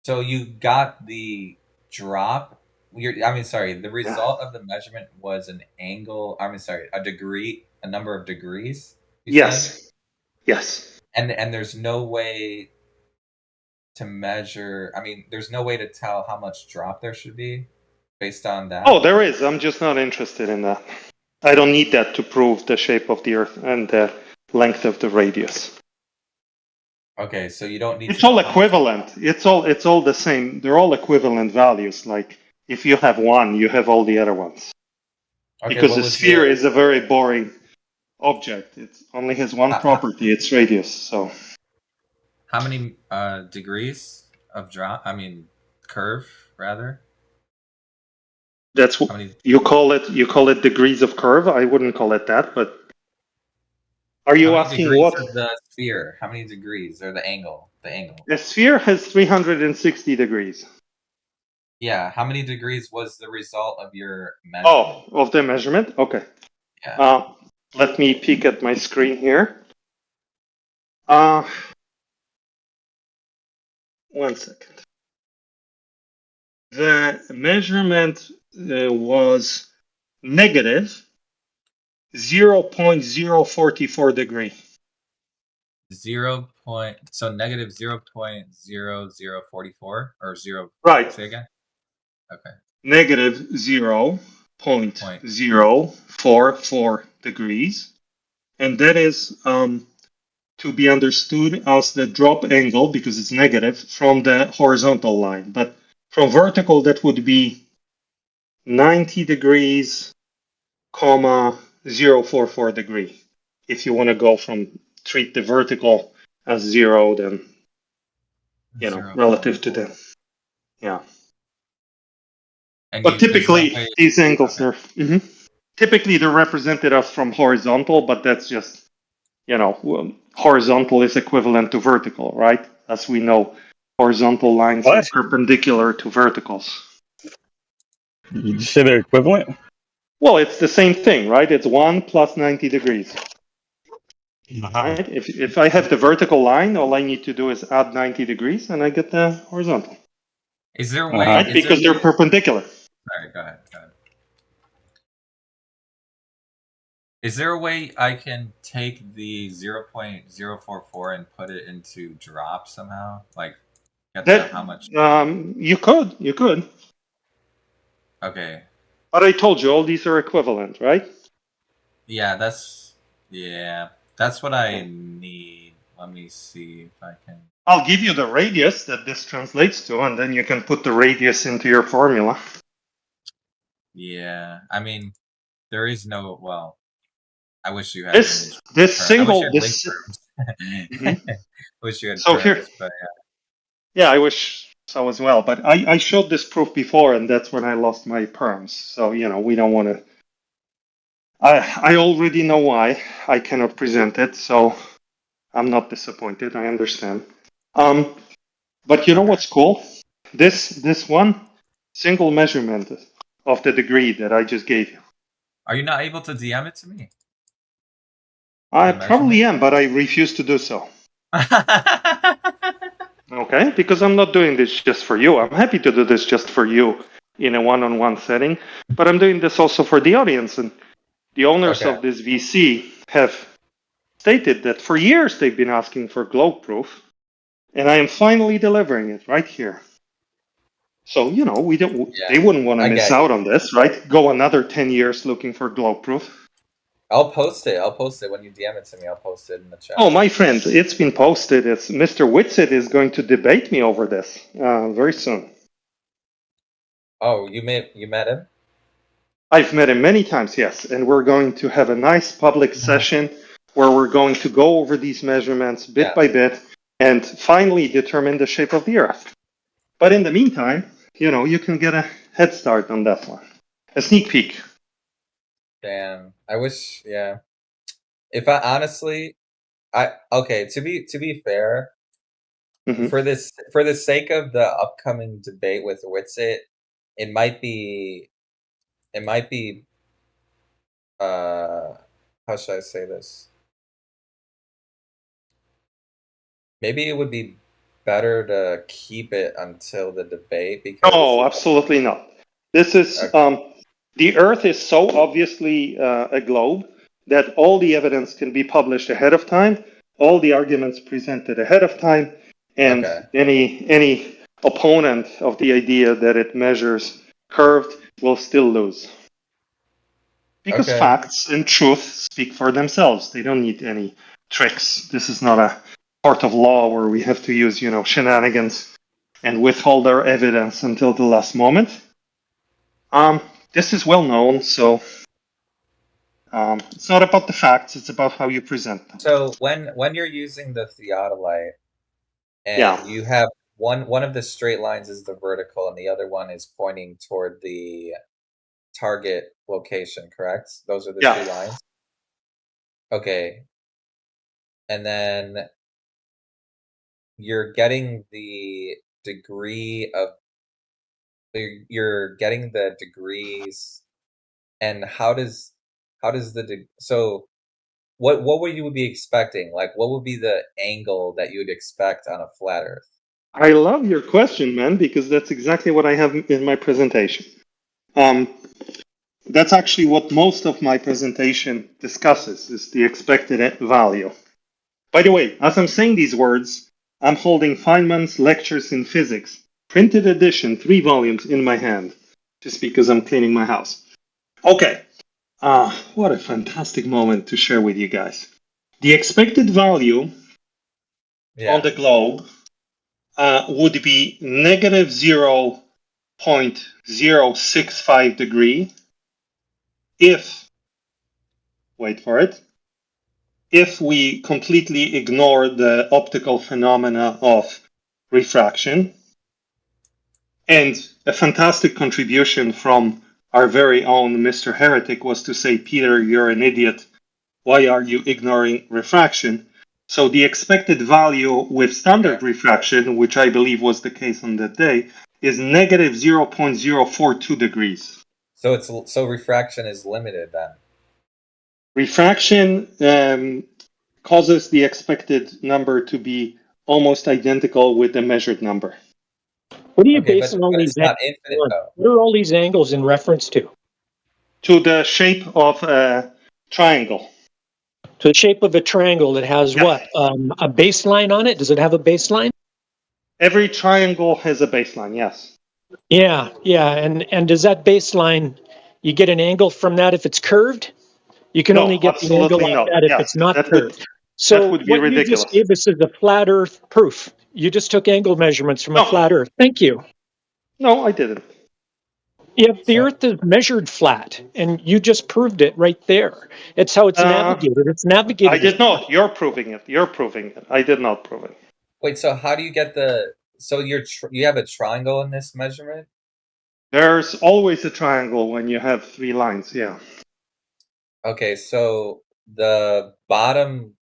so you got the drop. The result of the measurement was an angle. A degree, a number of degrees. Yes. Yes. And there's no way to measure. There's no way to tell how much drop there should be based on that. Oh, there is. I'm just not interested in that. I don't need that to prove the shape of the Earth and the length of the radius. Okay, so you don't need. It's all equivalent. It's all the same. They're all equivalent values. Like if you have one, you have all the other ones. Okay, because a sphere is a very boring object. It only has one property, its radius. So how many degrees of drop? Curve rather. That's what you call it. You call it degrees of curve. I wouldn't call it that, but are you asking what the sphere? How many degrees or the angle? A sphere has 360 degrees. Yeah. How many degrees was the result of your measurement? Oh, of the measurement? Okay. Yeah. Let me peek at my screen here. 1 second. The measurement was negative 0.044 degree. So negative 0.0044 or 0. Right. Say again. Okay. Negative 0.044 degrees, and that is to be understood as the drop angle, because it's negative, from the horizontal line. But from vertical, that would be 90 degrees, comma, 044 degree. If you want to go from, treat the vertical as 0, then, you know, relative to the, yeah. And But there's no typically, way. these angles Okay. are, typically they're represented as from horizontal, but that's just, you know, horizontal is equivalent to vertical, right? As we know, horizontal lines are perpendicular to verticals. You just say they're equivalent? Well, it's the same thing, right? It's 1 plus 90 degrees. Right? If I have the vertical line, all I need to do is add 90 degrees and I get the horizontal. Is there a way? Right? Because they're perpendicular. Sorry, go ahead. Is there a way I can take the 0.044 and put it into drop somehow? Like, get That, how much? you could. Okay. But I told you, all these are equivalent, right? Yeah, that's what I need. Let me see if I can. I'll give you the radius that this translates to, and then you can put the radius into your formula. Yeah, I mean, there is no. Well, I wish you had this single link terms. Mm-hmm. Wish you had so terms, here, but yeah, I wish so as well. But I showed this proof before, and that's when I lost my perms. So you know, we don't want to. I already know why I cannot present it, so I'm not disappointed. I understand. But you know what's cool? This one single measurement of the degree that I just gave you. Are you not able to DM it to me? I probably am, but I refuse to do so. Okay, because I'm not doing this just for you. I'm happy to do this just for you in a one-on-one setting, but I'm doing this also for the audience. And the owners of this VC have stated that for years they've been asking for globe proof, and I am finally delivering it right here. So, you know, they wouldn't want to miss out on this, right? Go another 10 years looking for globe proof. I'll post it. When you DM it to me. I'll post it in the chat. Oh, my friend, it's been posted. It's Mr. Whitsitt is going to debate me over this very soon. Oh, you met him? I've met him many times, yes, and we're going to have a nice public session where we're going to go over these measurements bit by bit and finally determine the shape of the Earth. But in the meantime, you know, you can get a head start on that one. A sneak peek. Damn. I wish, yeah. If I honestly, to be fair, for the sake of the upcoming debate with Whitsitt, it might be how should I say this? Maybe it would be better to keep it until the debate because absolutely not. This is the Earth is so obviously a globe that all the evidence can be published ahead of time, all the arguments presented ahead of time, and any opponent of the idea that it measures curved will still lose. Because facts and truth speak for themselves. They don't need any tricks. This is not a court of law where we have to use, you know, shenanigans and withhold our evidence until the last moment. This is well known, so it's not about the facts, it's about how you present them. So when you're using the theodolite and you have one of the straight lines is the vertical and the other one is pointing toward the target location, correct? Those are the two lines? Okay. And then you're getting the degree of degrees, and how does so what would you be expecting? Like, what would be the angle that you would expect on a flat Earth? I love your question, man, because that's exactly what I have in my presentation. That's actually what most of my presentation discusses, is the expected value. By the way, as I'm saying these words, I'm holding Feynman's Lectures in Physics, printed edition, 3 volumes in my hand, just because I'm cleaning my house. Okay, What a fantastic moment to share with you guys. The expected value on the globe would be negative 0.065 degree if, wait for it, if we completely ignore the optical phenomena of refraction. And a fantastic contribution from our very own Mr. Heretic was to say, Peter, you're an idiot. Why are you ignoring refraction? So the expected value with standard refraction, which I believe was the case on that day, is negative 0.042 degrees. So refraction is limited then. Refraction causes the expected number to be almost identical with the measured number. What are you basing all these it's not angles infinite on? though. What are all these angles in reference to? To the shape of a triangle. To the shape of a triangle that has what? A baseline on it? Does it have a baseline? Every triangle has a baseline, yes. Yeah. And does that baseline, you get an angle from that if it's curved? You can only get the angle absolutely like not. that if Yeah, it's not that curved. So would be what you just ridiculous. gave us is a flat Earth proof. You just took angle measurements from a flat Earth. Thank you. No, I didn't. Yeah, the Earth is measured flat, and you just proved it right there. It's how it's navigated. It's navigated. I did not. You're proving it. You're proving it. I did not prove it. Wait, so how do you get the? So you have a triangle in this measurement? There's always a triangle when you have three lines. Yeah. Okay, so the bottom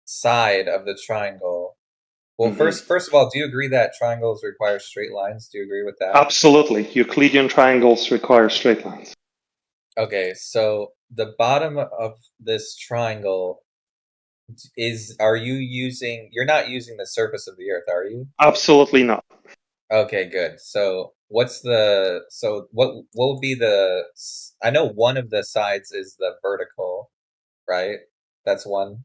side of the triangle. Well, first of all, do you agree that triangles require straight lines? Do you agree with that? Absolutely. Euclidean triangles require straight lines. Okay, so the bottom of this triangle you're not using the surface of the Earth, are you? Absolutely not. Okay, good. So what will be I know one of the sides is the vertical, right? That's one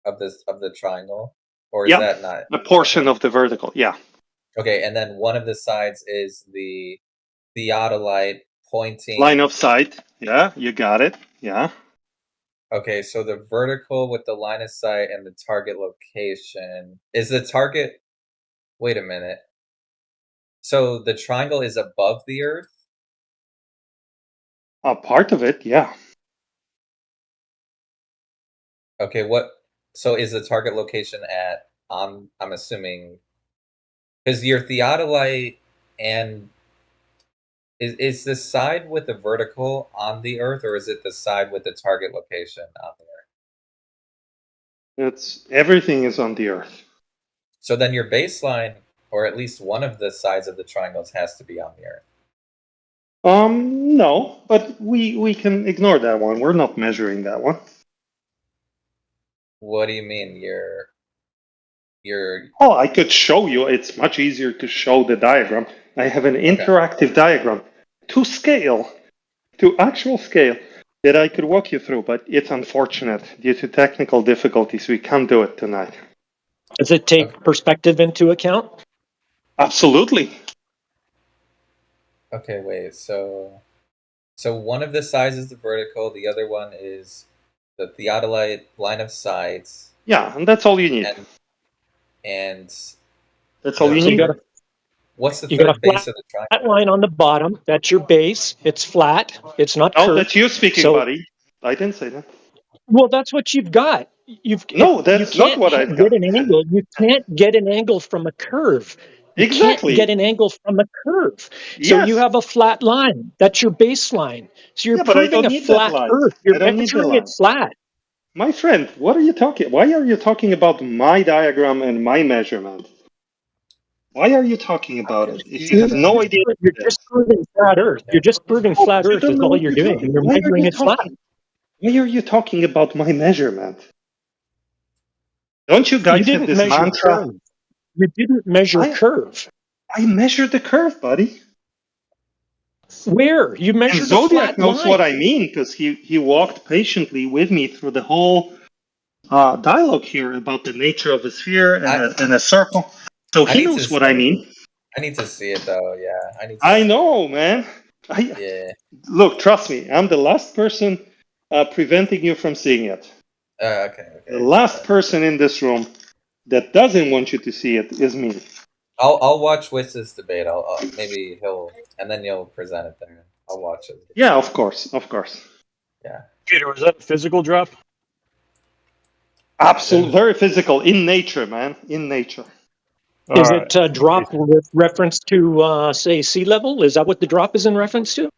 of the triangle, or is that not a portion of the vertical? Yeah. Okay, and then one of the sides is the theodolite pointing line of sight. Yeah, you got it. Yeah. Okay, so the vertical with the line of sight and the target location is the target. Wait a minute. So the triangle is above the Earth? A part of it, yeah. Okay, so is the target location at, I'm assuming, because your theodolite and is the side with the vertical on the Earth, or is it the side with the target location on the Earth? Everything is on the Earth. So then your baseline, or at least one of the sides of the triangles, has to be on the Earth. No, but we can ignore that one. We're not measuring that one. What do you mean? Oh, I could show you. It's much easier to show the diagram. I have an interactive diagram to actual scale, that I could walk you through, but it's unfortunate. Due to technical difficulties, we can't do it tonight. Does it take perspective into account? Absolutely. Okay, wait. So one of the sides is the vertical, the other one is the theodolite line of sight. Yeah, and that's all you need. And that's all you need. What's the third base of the triangle? Flat line on the bottom. That's your base. It's flat. It's not curved. Oh, that's you speaking, buddy. I didn't say that. Well, that's what you've got. That's not what I've got. Angle. You can't get an angle from a curve. You can't get an angle from a curve. So you have a flat line. That's your baseline. So you're proving a flat Earth. You're measuring it flat. My friend, what are you talking? Why are you talking about my diagram and my measurement? Why are you talking about it? If you have no idea, you're just proving flat Earth. You're just proving flat Earth is all you're doing. And you're measuring it flat. Why are you talking about my measurement? Don't you guys have this mantra? Curve. You didn't measure curve. I measured the curve, buddy. Where? You measured and Zodiac knows what I mean, because he walked patiently with me through the whole dialogue here about the nature of a sphere and a circle. So he knows what I mean. I need to see it though. Yeah, I know, man. Yeah. Look, trust me, I'm the last person preventing you from seeing it. Okay. The last person in this room that doesn't want you to see it is me. I'll watch Witch's debate. Maybe and then you'll present it there. I'll watch it. Yeah, of course. Yeah. Peter, was that a physical drop? Absolutely, very physical in nature, man. In nature. Is it a drop with reference to, say, sea level? Is that what the drop is in reference to?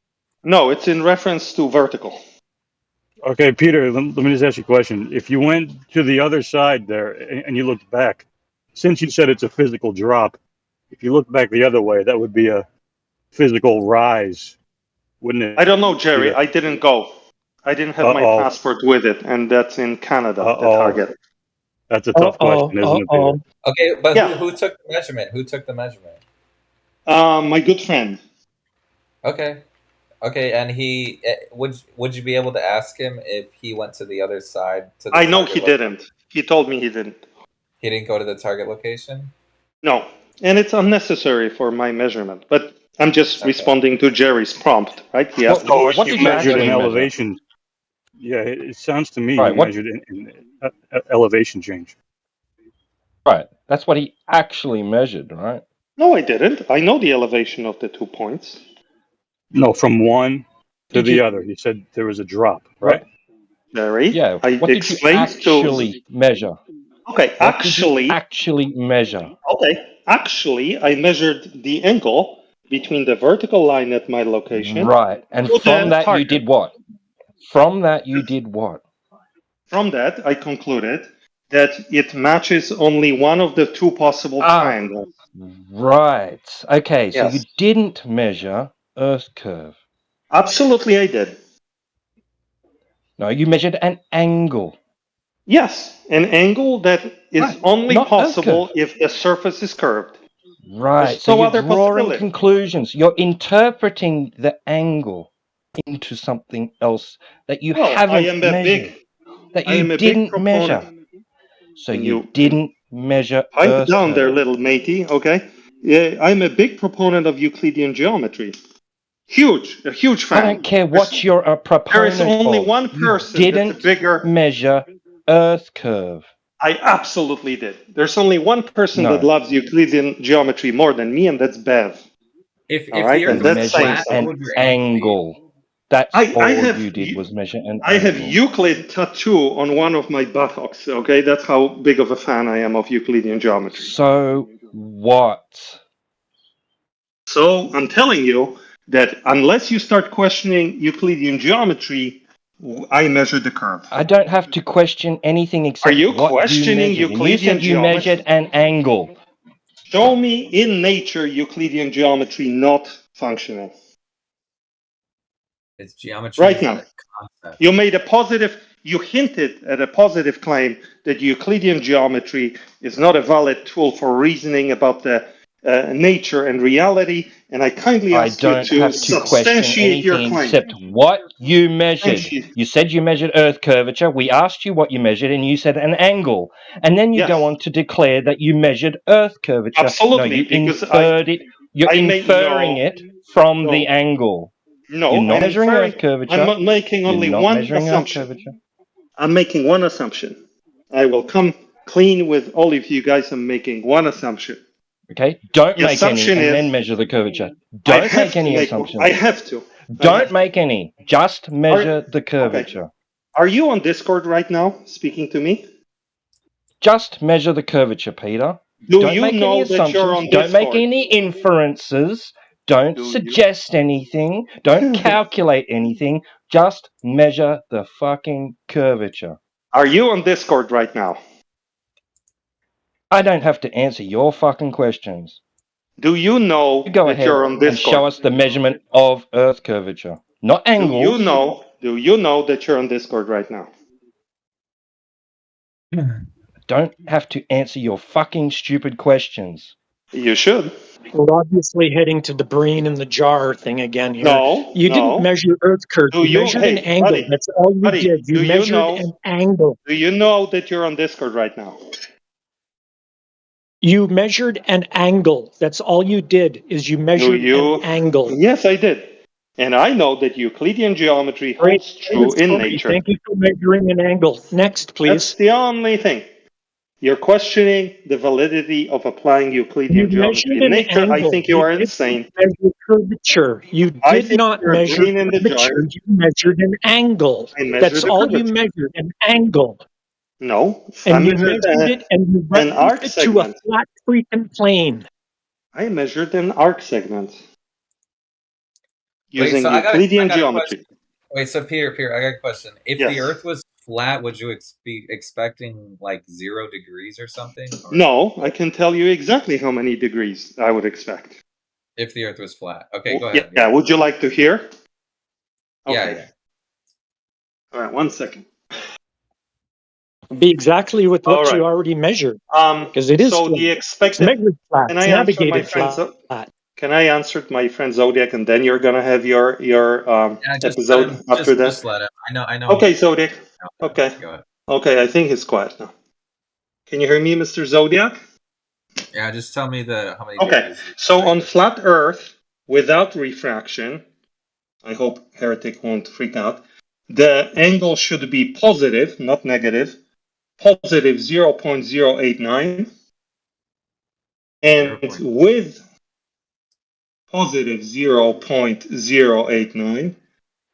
No, it's in reference to vertical. Okay, Peter, let me just ask you a question. If you went to the other side there and you looked back, since you said it's a physical drop, if you look back the other way, that would be a physical rise, wouldn't it? I don't know, Jerry. Peter? I didn't go. I didn't have my passport with it, and that's in Canada, the target. That's a tough question, isn't it, Peter? Okay, but Yeah. who took the measurement? Who took the measurement? My good friend. Okay, and he would you be able to ask him if he went to the other side? To the I know he didn't. He told me he didn't. He didn't go to the target location? No, and it's unnecessary for my measurement. But I'm just responding to Jerry's prompt, right? He asked What what you did you measured in actually elevation? Yeah, it sounds to me Right, you what- measured in elevation change. Right. That's what he actually measured, right? No, I didn't. I know the elevation of the 2 points. No, from one to Did the you- other. You said there was a drop, right? Jerry, Yeah. I What did you explained actually measure? Okay, What did you actually measure? Actually, I measured the angle between the vertical line at my location. Right. And to from the that you target. did what? From that you did what? From that, I concluded that it matches only one of the 2 possible triangles. Right. Okay, so Yes. you didn't measure Earth curve. Absolutely, I did. No, you measured an angle. Yes, an angle that is only not Earth possible curve. if the surface is curved. Right. There's So no you're other drawing possibility. conclusions. You're interpreting the angle into something else that you Well, haven't measured. That I am you a big didn't proponent. measure. So you didn't measure Pipe Earth down curve. there, little matey, okay? Yeah, I'm a big proponent of Euclidean geometry. A huge fan. I don't care what you're a proponent There is only of. one person You that's didn't a bigger. measure Earth curve. I absolutely did. There's only one person No. that loves Euclidean geometry more than me, and that's Bev. If All right, the Earth and was that's saying flat, what something. would your angle Angle. That's I all have you did was measure an I have angle. Euclid tattoo on one of my buttocks. Okay, that's how big of a fan I am of Euclidean geometry. So what? So I'm telling you that unless you start questioning Euclidean geometry, I measured the curve. I don't have to question anything except Are you what you questioning measured. And you Euclidean said you geometry? measured an angle. Show me in nature Euclidean geometry not functioning. It's geometry Right is now. a concept. You hinted at a positive claim that Euclidean geometry is not a valid tool for reasoning about the nature and reality, and I kindly I ask you don't to have to question substantiate your anything claim. except what you measured. Substantiate. You said you measured Earth curvature. We asked you what you measured, and you said an angle. And then you go on to declare that you measured Earth curvature. Absolutely, No, you because inferred it. You're inferring it from the angle. No, You're not I'm measuring inferring. Earth curvature. I'm making only You're not one measuring Earth assumption. curvature. I'm making one assumption. I will come clean with all of you guys. I'm making one assumption. Okay, don't The make any assumption and is- then measure the curvature. I Don't have make to any make- assumptions. I have to. Don't make any. Just measure the curvature. Are you on Discord right now, speaking to me? Just measure the curvature, Peter. Do Don't you make know any that you're assumptions. on Don't make Discord? any inferences. Don't suggest anything. Don't calculate anything. Just measure the fucking curvature. Are you on Discord right now? I don't have to answer your fucking questions. Do you know You go that ahead you're on and Discord? show us the measurement of Earth curvature, not angles. Do you know that you're on Discord right now? Don't have to answer your fucking stupid questions. You should. We're obviously heading to the brain in the jar thing again here. No, You didn't no. measure Earth curve. Do You you- measured hey, an angle. buddy, That's all you buddy, did. You do you measured know- an angle. Do you know that you're on Discord right now? You measured an angle. That's all you did. Is you measured an angle. Yes, I did. And I know that Euclidean geometry Great. holds true in Cody, nature. thank you for measuring an angle. Next, please. That's the only thing. You're questioning the validity of applying Euclidean You geometry. measured In an nature, I angle. think you are did insane. not measure curvature. You I did think not you're measure green in the curvature. joint. You measured an angle. I measured That's the all you curvature. measured, an angle. No, I And you measured measured it and you an referenced arc it to a segment. flat freaking plane. I measured an arc segment Wait, using so I Euclidean got a geometry. question. Wait, so Peter, I got a question. If the Yes. Earth was flat, would you be expecting like 0 degrees or something? Or No, I can tell you exactly how many degrees I would expect. if the Earth was flat, okay, go ahead. Yeah, would you like to hear? Okay. Yeah. All right, 1 second. Be exactly with what All right. you already measured. Because it is So flat. the expected. It's measured flat. Can It's I answer my navigated friend? flat. Can I answer my friend Zodiac, and then you're gonna have your episode after that? Just let him. I know. Okay, Zodiac. Okay. Go ahead. Okay, I think he's quiet now. Can you hear me, Mr. Zodiac? Yeah, just tell me how many. Okay, so on flat Earth without refraction, I hope Heretic won't freak out. The angle should be positive, not negative. Positive 0.089, and with positive 0.089,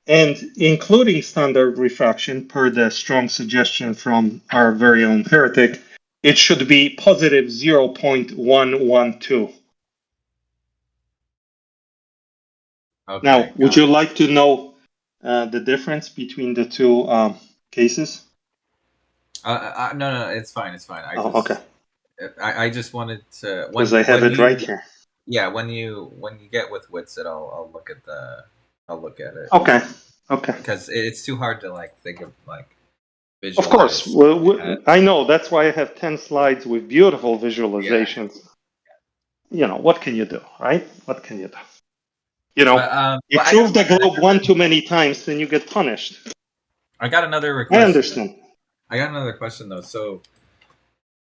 and including standard refraction per the strong suggestion from our very own Heretic, it should be positive 0.112. Okay, now, would you like to know the difference between the two cases? No, it's fine. Okay. I just wanted to Because I have it right here. Yeah, when you get with Witsit, I'll look at it. Okay. Because it's too hard to like think of like visualize. Of course. Well, I know. That's why I have 10 slides with beautiful visualizations. Yeah. You know, what can you do, right? What can you do? You know, you prove the globe one too many times, then you get punished. I got another question. I understand. I got another question though. So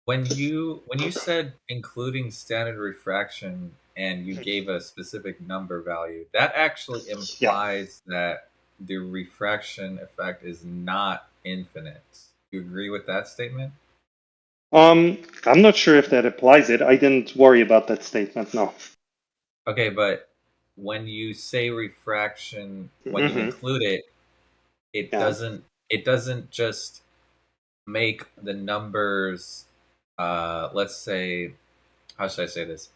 when you said including standard refraction and you gave a specific number value, that actually implies that the refraction effect is not infinite. Do you agree with that statement? I'm not sure if that applies it. I didn't worry about that statement, no. Okay, but when you say refraction, when you include it, it doesn't just make the numbers let's say, how should I say this?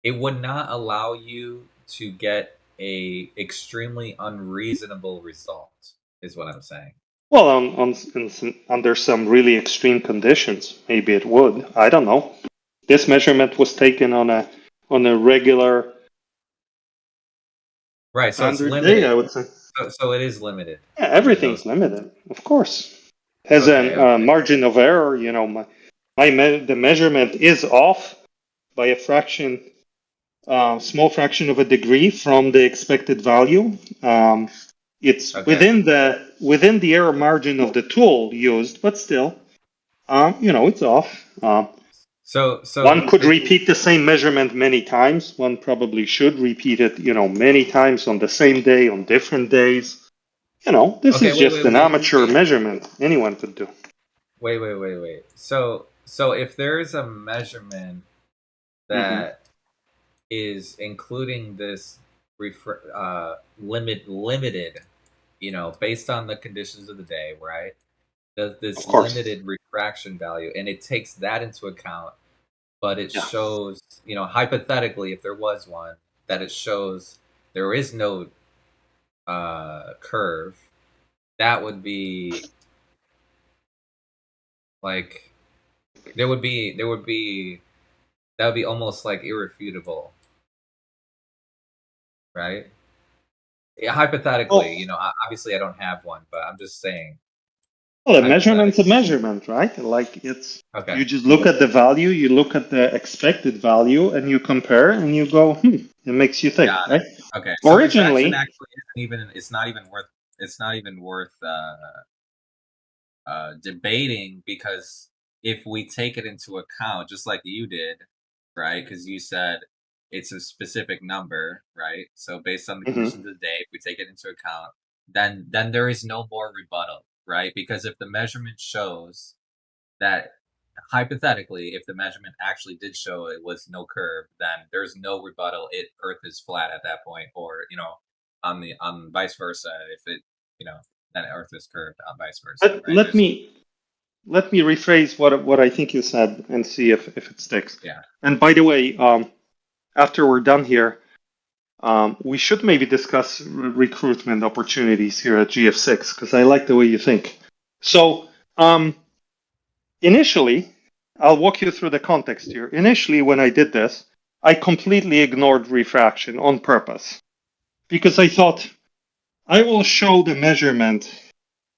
It would not allow you to get a extremely unreasonable result, is what I'm saying. Well, under some really extreme conditions, maybe it would. I don't know. This measurement was taken on a regular, right? So it's limited. Day, I would say. So it is limited. Yeah, everything's limited, of course. Has a margin of error. You know, the measurement is off by a fraction, small fraction of a degree from the expected value. It's within the error margin of the tool used, but still, you know, it's off. So one could repeat the same measurement many times. One probably should repeat it, you know, many times on the same day, on different days. You know, this is just an amateur measurement. Anyone could do. Wait. So if there is a measurement that is including this limited, you know, based on the conditions of the day, right? This limited refraction value, and it takes that into account, but it shows, you know, hypothetically, if there was one, that it shows there is no curve, that would be like that would be almost like irrefutable, right? Yeah, hypothetically, you know, obviously I don't have one, but I'm just saying. Well, a measurement's a measurement, right? Like it's you just look at the value, you look at the expected value, and you compare, and you go, it makes you think, right? Okay. So originally, actually it's not even worth debating, because if we take it into account, just like you did, right? Because you said it's a specific number, right? So based on the conditions of the day, if we take it into account, then there is no more rebuttal, right? Because if the measurement shows that, hypothetically, if the measurement actually did show it was no curve, then there's no rebuttal. Earth is flat at that point, or on vice versa, if it then Earth is curved on vice versa. Right? Let me rephrase what I think you said and see if it sticks. Yeah. And by the way, after we're done here, we should maybe discuss recruitment opportunities here at GF6 because I like the way you think. So initially, I'll walk you through the context here. Initially, when I did this, I completely ignored refraction on purpose because I thought I will show the measurement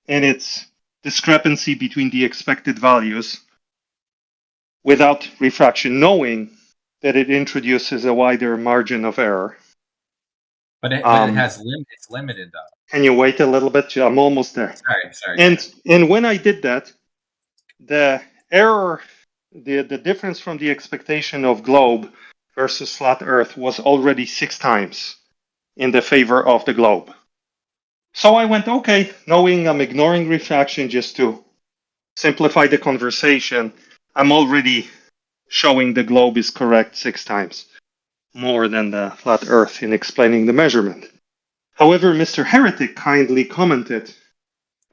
and its discrepancy between the expected values without refraction, knowing that it introduces a wider margin of error. But it has it's limited though. Can you wait a little bit? I'm almost there. Sorry. And when I did that, the error, the difference from the expectation of globe versus flat Earth was already 6 times in the favor of the globe. So I went, okay, knowing I'm ignoring refraction just to simplify the conversation, I'm already showing the globe is correct 6 times more than the flat Earth in explaining the measurement. However, Mr. Heretic kindly commented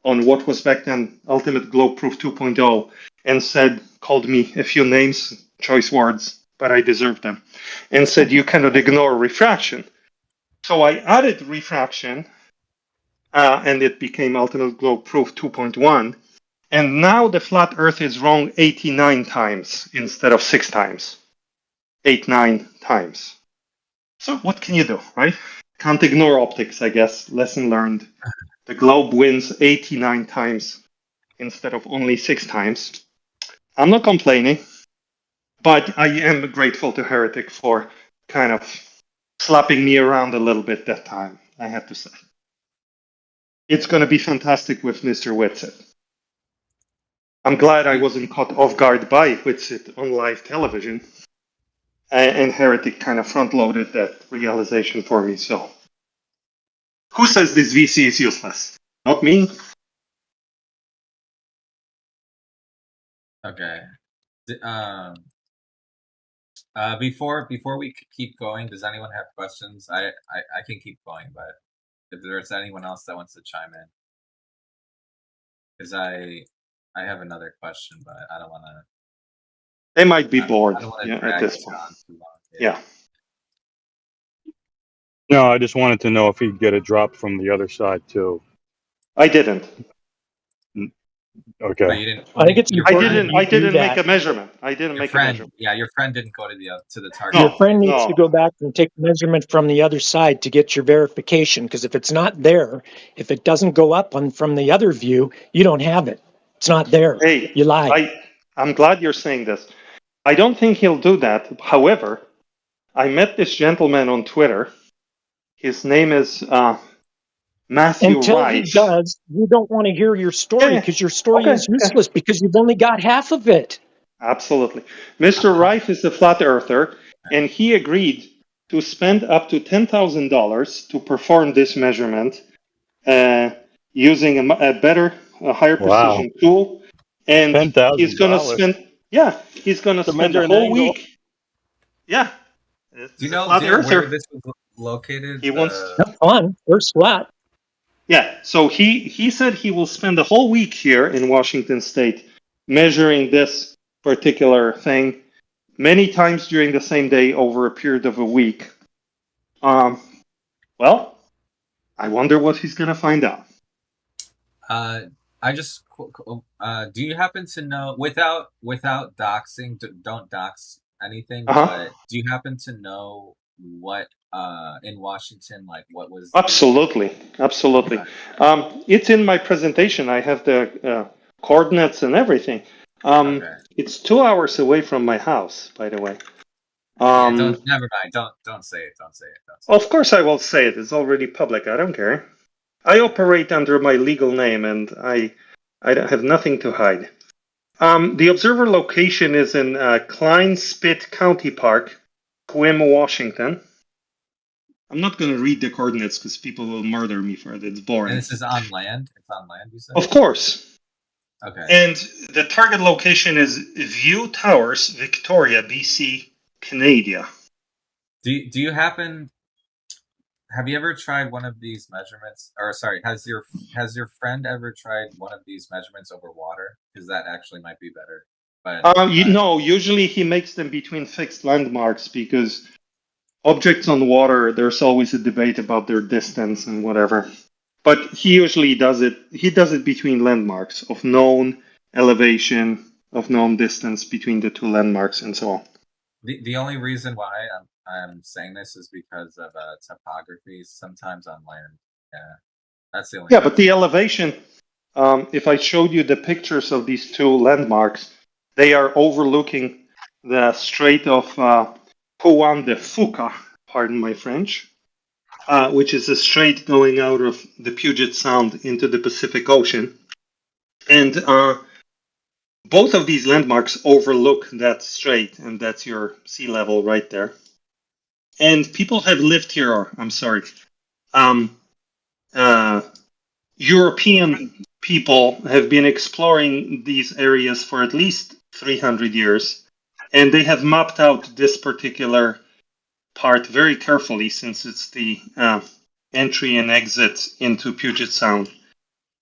on what was back then Ultimate Globe Proof 2.0 and called me a few names, choice words, but I deserve them, and said you cannot ignore refraction. So I added refraction, and it became Ultimate Globe Proof 2.1. And now the flat Earth is wrong 89 times instead of 6 times. 9 times. So what can you do, right? Can't ignore optics, I guess. Lesson learned. The globe wins 89 times instead of only 6 times. I'm not complaining, but I am grateful to Heretic for kind of slapping me around a little bit that time, I have to say. It's going to be fantastic with Mr. Whitsitt. I'm glad I wasn't caught off guard by Whitsitt on live television. And Heretic kind of front-loaded that realization for me, so. Who says this VC is useless? Not me. Okay. Before we keep going, does anyone have questions? I can keep going, but if there's anyone else that wants to chime in, because I have another question, but I don't want to. They might be bored at this point. Yeah. No, I just wanted to know if he'd get a drop from the other side too. I didn't. Okay. But you didn't. I think it's important. I didn't make a measurement. I didn't make a measurement. Yeah, your friend didn't go to the target. Your friend needs to go back and take the measurement from the other side to get your verification. Because if it's not there, if it doesn't go up from the other view, you don't have it. It's not there. Hey, you lied. I'm glad you're saying this. I don't think he'll do that. However, I met this gentleman on Twitter. His name is Matthew Until Rice. he does, you don't want to hear your story because your story is useless because you've only got half of it. Absolutely. Mr. Rife is a flat earther, and he agreed to spend up to $10,000 to perform this measurement using a higher precision tool. And he's going to spend, he's going to spend the whole week. Yeah. Do you know where this was located? He wants fun. First flat. Yeah, so he said he will spend the whole week here in Washington State measuring this particular thing many times during the same day over a period of a week. Well, I wonder what he's going to find out. I just do you happen to know, without doxing, don't dox anything, but do you happen to know what in Washington, like what was Absolutely. It's in my presentation. I have the coordinates and everything. It's 2 hours away from my house, by the way. Never mind. Don't say it. Of course I will say it. It's already public. I don't care. I operate under my legal name, and I have nothing to hide. The observer location is in Klein Spit County Park, Sequim, Washington. I'm not going to read the coordinates because people will murder me for it. It's boring. And this is on land? It's on land, you said? Of course. Okay. And the target location is View Towers, Victoria, BC, Canada. Do you have you ever tried one of these measurements? Or sorry, has your friend ever tried one of these measurements over water? Because that actually might be better. But no, usually he makes them between fixed landmarks because objects on water, there's always a debate about their distance and whatever. But he usually does it. He does it between landmarks of known elevation, of known distance between the two landmarks, and so on. The only reason why I'm saying this is because of topography. Sometimes on land, yeah, that's the only. Yeah, but the elevation. If I showed you the pictures of these two landmarks, they are overlooking the Strait of Juan de Fuca. Pardon my French. Which is a strait going out of the Puget Sound into the Pacific Ocean. And both of these landmarks overlook that strait, and that's your sea level right there. And people have lived here, or I'm sorry, European people have been exploring these areas for at least 300 years, and they have mapped out this particular part very carefully since it's the entry and exit into Puget Sound.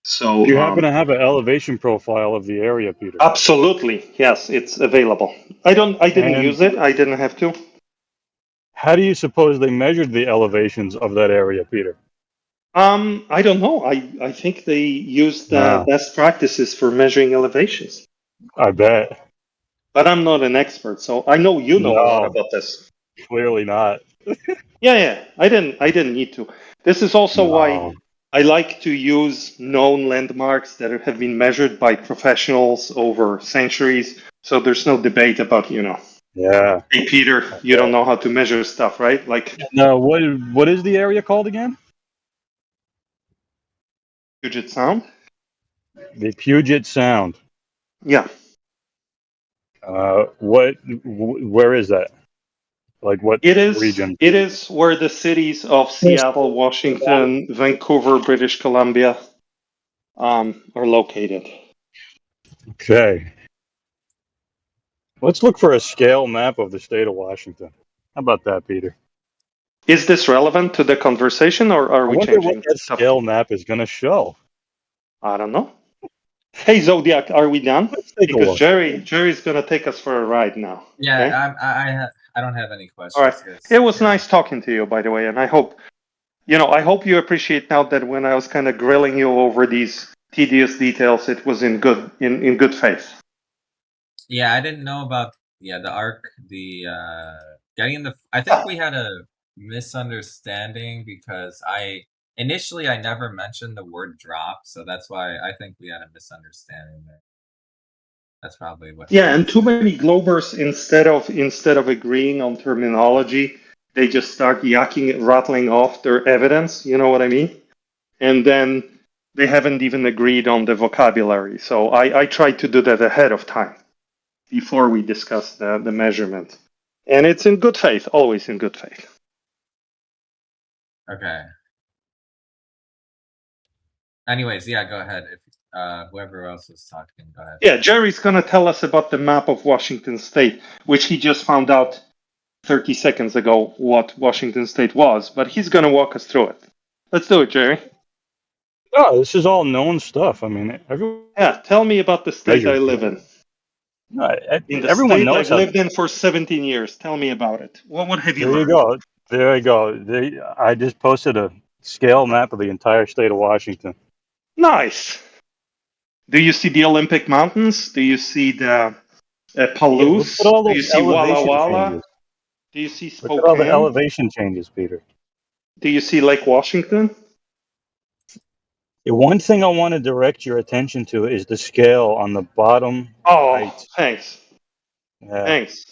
So Do you happen to have an elevation profile of the area, Peter? Absolutely, yes, it's available. I didn't use it. I didn't have to. How do you suppose they measured the elevations of that area, Peter? I don't know. I think they used best practices for measuring elevations. I bet. But I'm not an expert, so I know you know a lot about this. Clearly not. Yeah. I didn't need to. This is also why I like to use known landmarks that have been measured by professionals over centuries. So there's no debate about, Yeah. Hey, Peter, you don't know how to measure stuff, right? Like. No. What is the area called again? Puget Sound. The Puget Sound. Yeah. Where is that? Like what region? It is where the cities of Seattle, Washington, Vancouver, British Columbia are located. Okay. Let's look for a scale map of the state of Washington. How about that, Peter? Is this relevant to the conversation, or are we changing what that scale map is going to show? I don't know. Hey, Zodiac, are we done? Because Jerry's going to take us for a ride now. Yeah, okay? I don't have any questions. All right. It was nice talking to you, by the way, and I hope you appreciate now that when I was kind of grilling you over these tedious details, it was in good faith. Yeah, I didn't know about the arc, the getting the. I think we had a misunderstanding because initially I never mentioned the word drop, so that's why I think we had a misunderstanding there. That's probably what. Yeah, and too many Globers instead of agreeing on terminology, they just start rattling off their evidence. You know what I mean? And then they haven't even agreed on the vocabulary. So I tried to do that ahead of time before we discuss the measurement, and it's in good faith, always in good faith. Okay. Anyways, yeah, go ahead. If whoever else was talking, go ahead. Yeah, Jerry's going to tell us about the map of Washington State, which he just found out 30 seconds ago what Washington State was, but he's going to walk us through it. Let's do it, Jerry. Oh, this is all known stuff. I mean, tell me about the state I live in. In the everyone state knows I've lived in for 17 years. Tell me about it. What have you learned? There you go. I just posted a scale map of the entire state of Washington. Nice. Do you see the Olympic Mountains? Do you see the Palouse? Do you see Walla Walla? Do you see Spokane? Look at all the elevation changes, Peter. Do you see Lake Washington? The one thing I want to direct your attention to is the scale on the bottom right. Thanks. Yeah. Thanks.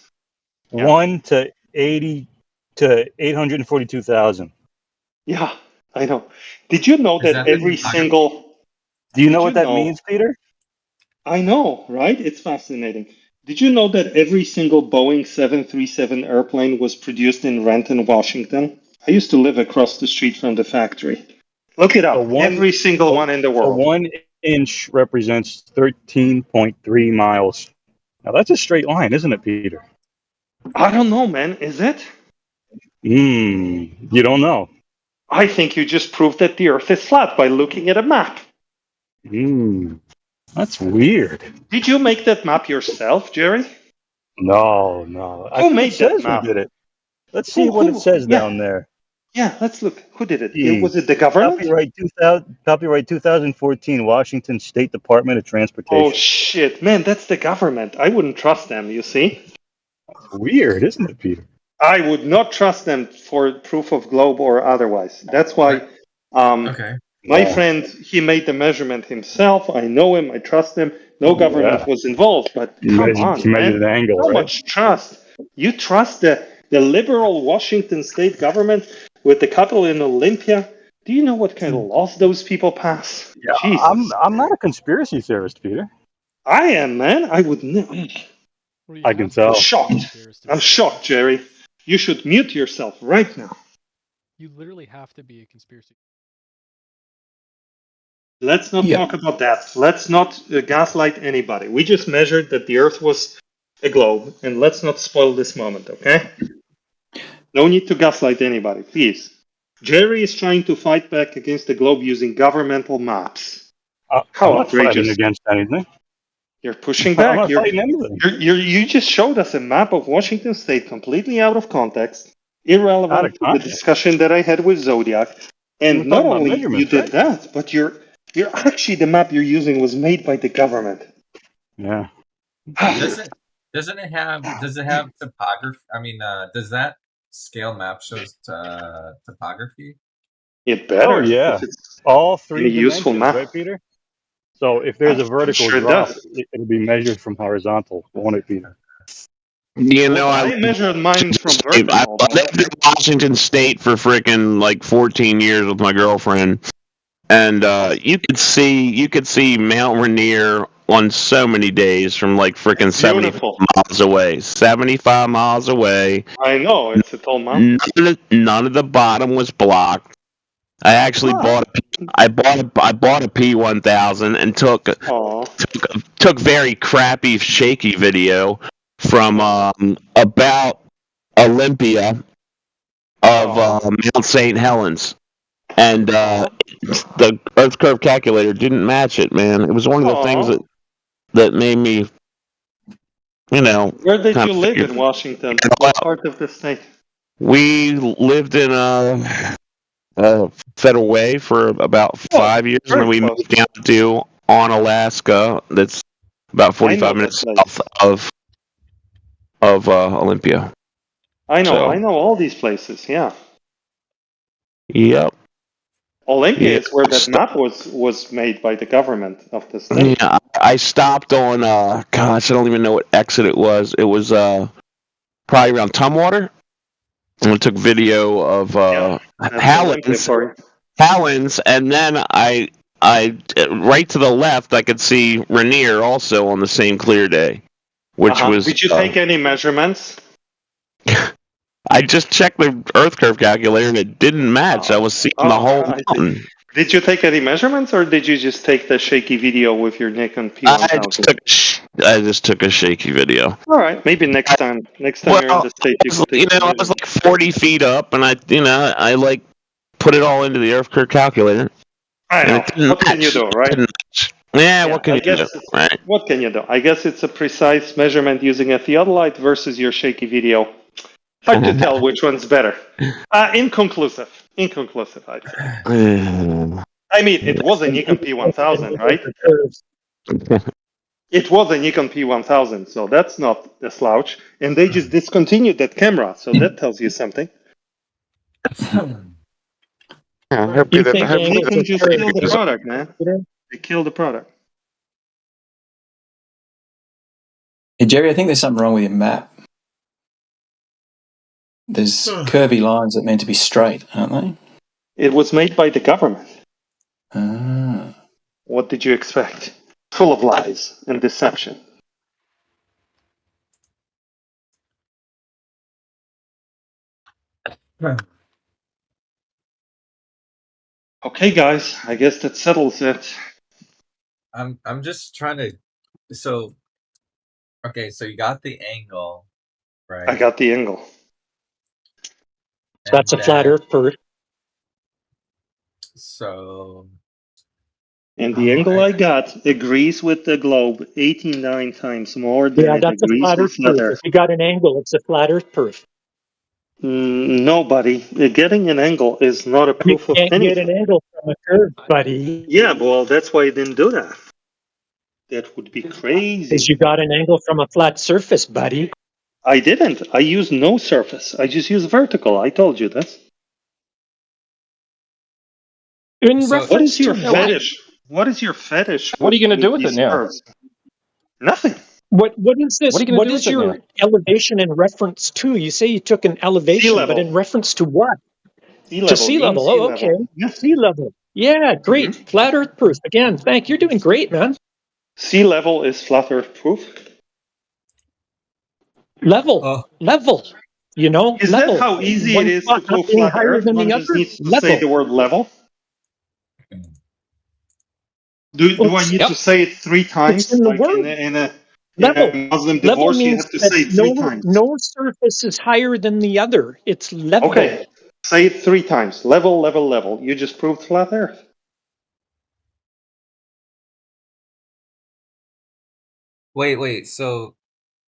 1 to 80 to 842,000. Yeah, I know. Did you know that every single... Do you know what that means, Peter? I know, right? It's fascinating. Did you know that every single Boeing 737 airplane was produced in Renton, Washington? I used to live across the street from the factory. Look it up. Every single one in the So world. 1 inch represents 13.3 miles. Now that's a straight line, isn't it, Peter? I don't know, man. Is it? You don't know. I think you just proved that the Earth is flat by looking at a map. That's weird. Did you make that map yourself, Jerry? No. Who made that map? Who did it. Let's see what it says down there. Yeah, let's look. Who did it? Was it the government? Copyright 2014, Washington State Department of Transportation. Oh, shit. Man, that's the government. I wouldn't trust them, you see? Weird, isn't it, Peter? I would not trust them for proof of globe or otherwise. That's why my friend, he made the measurement himself. I know him. I trust him. No government was involved. But come on, he measured man. an angle, How right? much trust? You trust the liberal Washington state government with the capital in Olympia? Do you know what kind of laws those people pass? Yeah, Jesus. I'm not a conspiracy theorist, Peter. I am, man. I would never. I can tell. I'm shocked. I'm shocked, Jerry. You should mute yourself right now. You literally have to be a conspiracy. Let's not talk about that. Let's not gaslight anybody. We just measured that the Earth was a globe, and let's not spoil this moment, okay? No need to gaslight anybody, please. Jerry is trying to fight back against the globe using governmental maps. How I'm not outrageous. fighting against anything. You're pushing back. I'm not fighting anything. You just showed us a map of Washington State completely out of context, irrelevant to the discussion that I had with Zodiac. And not only you did that, but you're actually, the map you're using was made by the government. Yeah. Does it have topography? I mean, does that scale map shows topography? It better. Oh, yeah. All three useful dimensions, map. right, Peter? So if there's a vertical drop, it'll be measured from horizontal, won't it, Peter? You know, I measured mine from I vertical. lived in Washington State for freaking like 14 years with my girlfriend, and you could see Mount Rainier on so many days from like freaking 75 miles away. 75 miles away. I know, it's a tall mountain. None of the bottom was blocked. I actually bought a P1000 and took very crappy, shaky video from about Olympia of Mount St. Helens, and the Earth curve calculator didn't match it. Man, it was one of the things that made me, Where did you live in Washington? What part of the state? We lived in Federal Way for about 5 years, and then we moved down to Alaska. That's about 45 minutes south of Olympia. I know all these places. Yeah. Yep. Olympia is where that map was made by the government of the state. Yeah, I stopped on. Gosh, I don't even know what exit it was. It was probably around Tumwater. And I took video of Halland's, and then I right to the left I could see Rainier also on the same clear day, which was. Did you take any measurements? I just checked the Earth curve calculator and it didn't match. I was seeing the whole mountain. Did you take any measurements, or did you just take the shaky video with your Nikon P1000? I just took a shaky video. All right, maybe next time. Next time you're in the state, you can take I was like 40 feet up, and I like put it all into the Earth curve calculator. I know. What can you do, right? Yeah, what can you do? Right. What can you do? I guess it's a precise measurement using a theodolite versus your shaky video. Hard to tell which one's better. Inconclusive, I'd say. I mean, it was a Nikon P1000, right? It was a Nikon P1000, so that's not a slouch. And they just discontinued that camera, so that tells you something. Nikon just killed the product, man. They killed the product. Hey, Jerry, I think there's something wrong with your map. There's curvy lines that are meant to be straight, aren't they? It was made by the government. What did you expect? Full of lies and deception. Okay, guys, I guess that settles it. I'm just trying to. So, okay, so you got the angle, right? I got the angle. And That's a flat then, Earth proof. so. And the angle I got agrees with the globe 89 times more than Yeah, it that's a agrees flat with Earth flat proof. If Earth. you got an angle, it's a flat Earth proof. No, buddy. Getting an angle is not a You proof of can't get an anything. angle from a curve, buddy. Yeah, well, that's why I didn't do that. That would be Because crazy. you got an angle from a flat surface, buddy. I didn't. I used no surface. I just used vertical. I told you this. In So, What reference is your to what? fetish? What is your fetish What are you going to do with it these now? curves? Nothing. What is this? What are you going to What do is with it your now? elevation in reference to? You say you took an Sea elevation, but level. in reference to what? Sea To level. sea Mean level. sea Oh, okay. level. Yeah. Sea level. Yeah, great. Flat Earth proof. Again, thank you. You're doing great, man. Sea level is flat Earth proof. Level. You know, Is level. that how easy it One is to spot not prove being flat higher Earth? than One the just other. needs to say Level. the word level. Do I need to say it 3 It's times? in the Like in word. a Level. Muslim Level divorce, you means have to that say it 3 times. no surface is higher than the other. It's level. Okay, say it 3 times. Level, level, level. You just proved flat Earth. wait. So,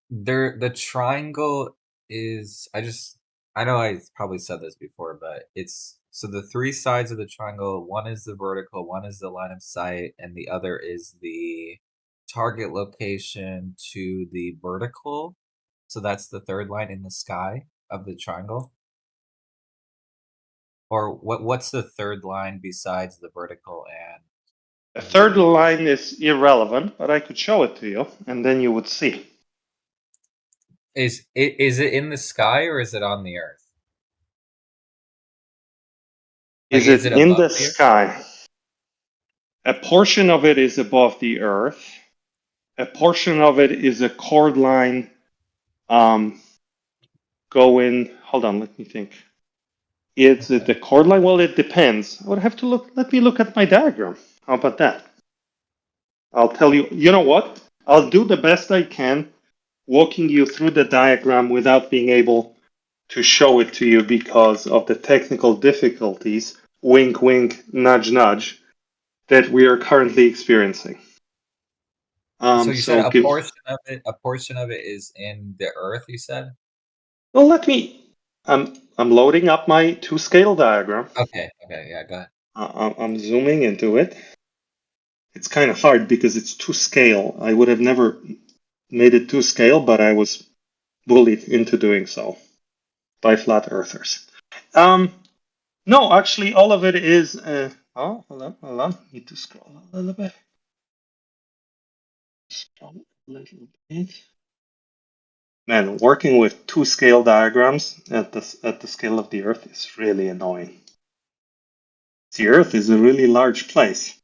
the triangle is. I know I probably said this before, but it's. So the 3 sides of the triangle, one is the vertical, one is the line of sight, and the other is the target location to the vertical. So that's the third line in the sky of the triangle. Or what's the third line besides the vertical and The third line is irrelevant, but I could show it to you, and then you would see. is it in the sky or is it on the earth? Like, Is it in above the sky? A portion of it is above the earth. A portion of it is a chord line going. Hold on, let me think. Is it the chord line? Well, it depends. I would have to look. Let me look at my diagram. How about that? I'll tell you. You know what? I'll do the best I can walking you through the diagram without being able to show it to you because of the technical difficulties, wink, wink, nudge, nudge, that we are currently experiencing. So you said a portion of it is in the earth, you said? Well, let me. I'm loading up my 2-scale diagram. Okay, yeah, go ahead. I'm zooming into it. It's kind of hard because it's 2-scale. I would have never made it 2-scale, but I was bullied into doing so by flat earthers. No, actually, all of it is. Oh, hold on. Need to scroll a little bit. Scroll a little bit. Man, working with 2-scale diagrams at the scale of the Earth is really annoying. The Earth is a really large place.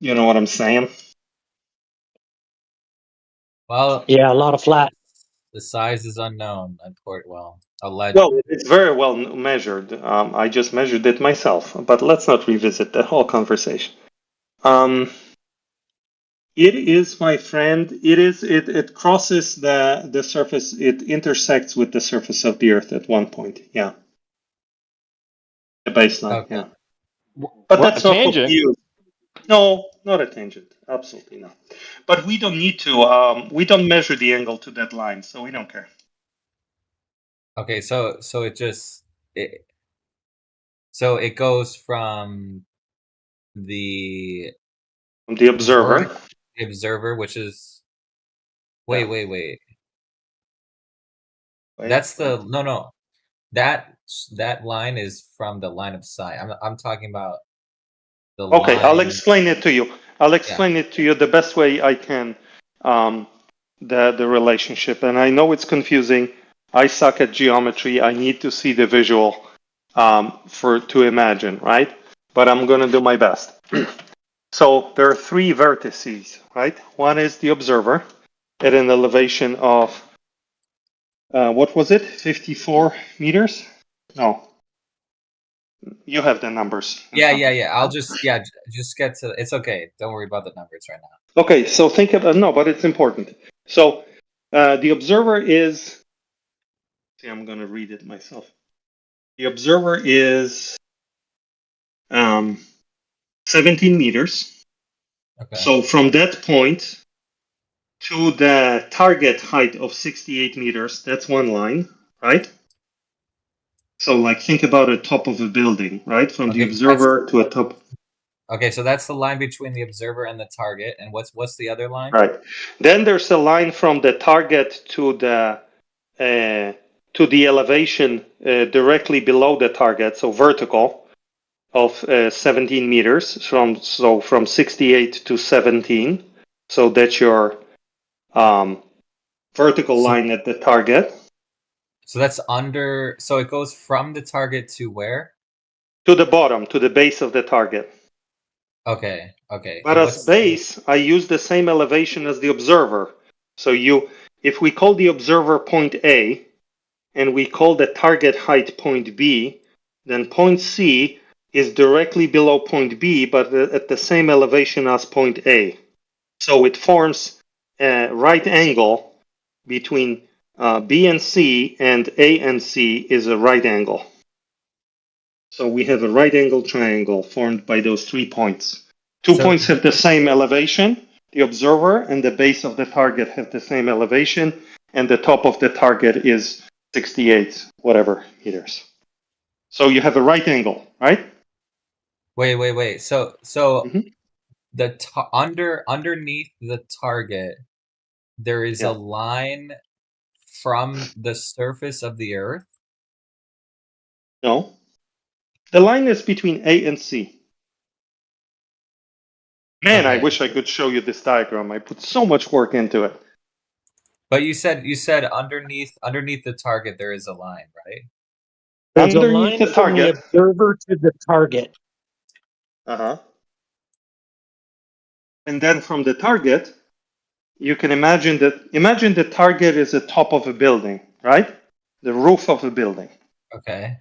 You know what I'm saying? Well, yeah, a lot of flat. The size is unknown. Alleged. Well, it's very well measured. I just measured it myself, but let's not revisit that whole conversation. It is, my friend. It crosses the surface. It intersects with the surface of the Earth at one point. Yeah, the baseline. Okay. Yeah, but What, that's a not tangent? confused. No, not a tangent. Absolutely not. But we don't need to. We don't measure the angle to that line, so we don't care. Okay, so it goes from the observer. The observer, which is wait. That's the no. That line is from the line of sight. I'm talking about the line. Okay, I'll explain it to you. I'll explain it to you the best way I can. The relationship, and I know it's confusing. I suck at geometry. I need to see the visual to imagine, right? But I'm gonna do my best. So there are 3 vertices, right? One is the observer at an elevation of what was it? 54 meters? No. You have the numbers. Yeah. I'll just get to. It's okay. Don't worry about the numbers right now. Okay, so think about no, but it's important. So the observer is. See, I'm going to read it myself. The observer is 17 meters. Okay. So from that point to the target height of 68 meters, that's one line, right? So like think about a top of a building, right? From the observer to a top. Okay, so that's the line between the observer and the target, and what's the other line? Right. Then there's a line from the target to the elevation directly below the target, so vertical, of 17 meters. From 68 to 17. So that's your vertical line at the target. So that's under. So it goes from the target to where? To the bottom, to the base of the target. Okay. But as base, I use the same elevation as the observer. So if we call the observer point A, and we call the target height point B, then point C is directly below point B, but at the same elevation as point A. So it forms a right angle between B and C, and A and C is a right angle. So we have a right angle triangle formed by those 3 points. Two points have the same elevation. The observer and the base of the target have the same elevation, and the top of the target is 68 whatever meters. So you have a right angle, right? Wait. So the underneath the target, there is a line from the surface of the Earth. No, the line is between A and C. Man, I wish I could show you this diagram. I put so much work into it. But you said underneath the target there is a line, right? There's underneath a line the target, from the observer to the target. And then from the target, you can imagine the target is the top of a building, right? The roof of a building. Okay.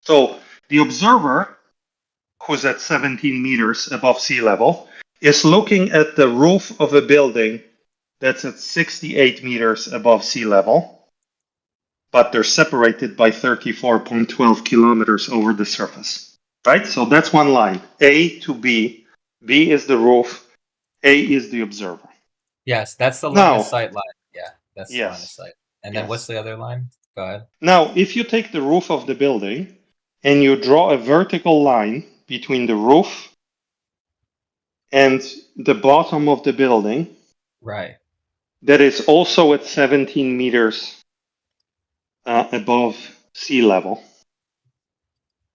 So the observer, who's at 17 meters above sea level, is looking at the roof of a building that's at 68 meters above sea level, but they're separated by 34.12 kilometers over the surface, right? So that's one line, A to B. B is the roof, A is the observer. Yes, that's the line of sight line. Yeah, that's the line of sight. And then what's the other line? Go ahead. Now, if you take the roof of the building and you draw a vertical line between the roof and the bottom of the building, right, that is also at 17 meters above sea level.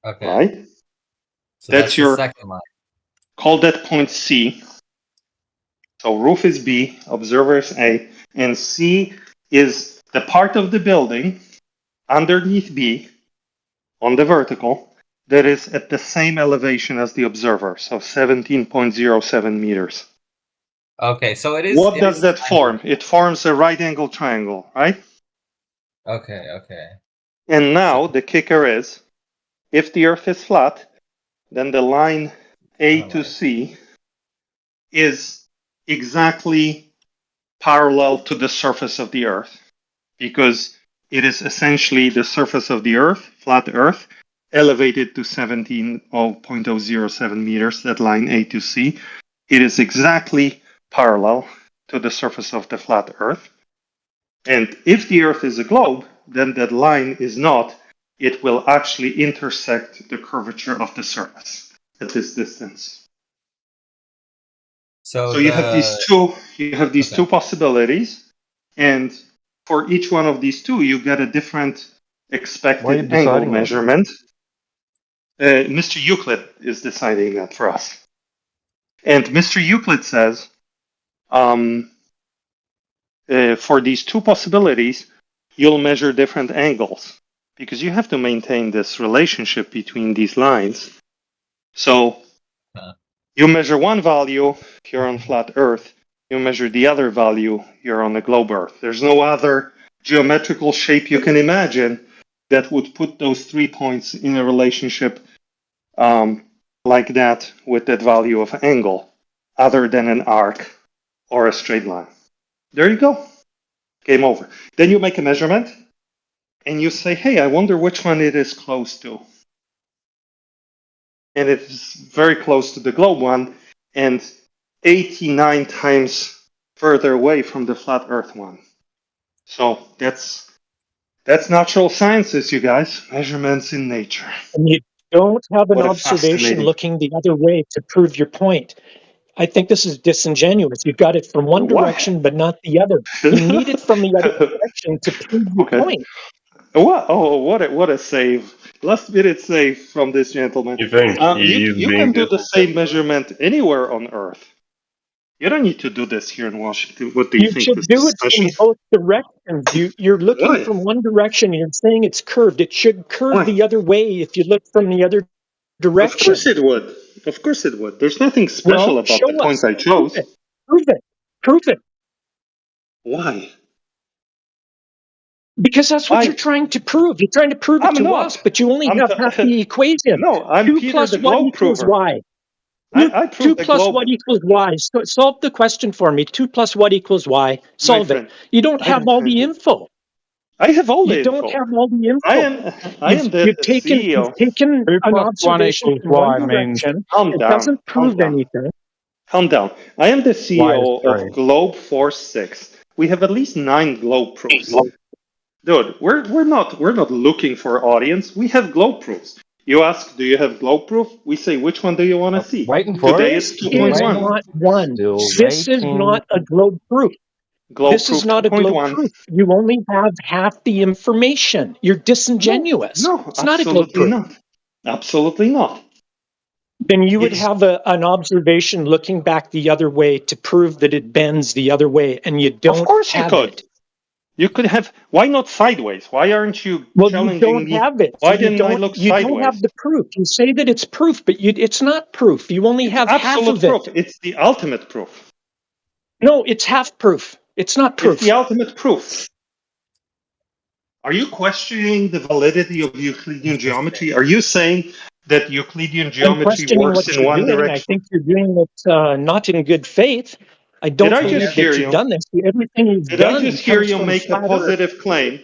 Okay. Right? So that's your second line. Call that point C. So roof is B, observer is A, and C is the part of the building underneath B on the vertical that is at the same elevation as the observer, so 17.07 meters. Okay, so it is. What does that form? It forms a right angle triangle, right? Okay. And now the kicker is, if the Earth is flat, then the line A to C is exactly parallel to the surface of the Earth, because it is essentially the surface of the Earth, flat Earth, elevated to 17.007 meters, that line A to C. It is exactly parallel to the surface of the flat Earth. And if the Earth is a globe, then that line is not. It will actually intersect the curvature of the surface at this distance. So you have these two possibilities, and for each one of these two, you get a different expected angle measurement. Mr. Euclid is deciding that for us. And Mr. Euclid says, for these two possibilities, you'll measure different angles, because you have to maintain this relationship between these lines. So you measure one value, you're on flat Earth. You measure the other value, you're on the globe Earth. There's no other geometrical shape you can imagine that would put those 3 points in a relationship like that with that value of angle, other than an arc or a straight line. There you go. Game over. Then you make a measurement, and you say, hey, I wonder which one it is close to. And it's very close to the globe one, and 89 times further away from the flat Earth one. So that's natural sciences, you guys. Measurements in nature. And you don't have an What a observation fascinating. looking the other way to prove your point. I think this is disingenuous. You've got it from one direction, but not the other. You need it from the other direction to prove your point. What? Oh, what a save! Last minute save from this gentleman. You think You can do the same measurement anywhere on Earth. You don't need to do this here in Washington. What do you think? should This do is it special? from both directions. You're looking Why? from one direction and you're saying it's curved. It should curve the other way if you look from the other direction. Of course it would. Of course it would. There's nothing special about show the point us. I chose. Prove it. Prove it. Prove it. Why? Because that's what you're trying to prove. You're trying to prove it to us, but you only have half the equation. No, I'm 2 Peter plus the what globe equals prover. y. I 2 proved the plus globe. what equals y. So solve the question for me. 2 plus what equals y. Solve friend, it. You don't I have don't all have the info. I have all the You don't info. have all the info. I am the You've taken CEO. 2 plus an 1 observation equals from one y means direction. Calm It down. doesn't prove anything. Calm down. I am the CEO Y is of Globe Force 6. We have at least 9 globe proofs. Dude, we're not looking for audience. We have globe proofs. You ask, do you have globe proof? We say, which one do you want to see? waiting for Today it. is This is 2.1. not one. Still This is waiting. not a globe proof. Globe This proof is not a globe 2.1. proof. You only have half the information. You're disingenuous. No, It's not a globe absolutely proof. not. Absolutely not. Then you would It's- have an observation looking back the other way to prove that it bends the other way, and you don't Of course you have could. it. You could have. Why not sideways? Why aren't you Well, you challenging don't me? have it. Why So didn't I look you don't sideways? have the proof. You say that it's proof, but it's not proof. You only It's have half absolute of it. proof. It's the ultimate proof. No, it's half proof. It's not proof. It's the ultimate proof. Are you questioning the validity of Euclidean geometry? Are you saying that Euclidean I'm geometry questioning works what in you're one doing. I direction? think you're doing it not in good faith. I don't I believe just that hear you've you? done this. Everything you've Did I done just hear comes you from make a flat Earth. positive claim?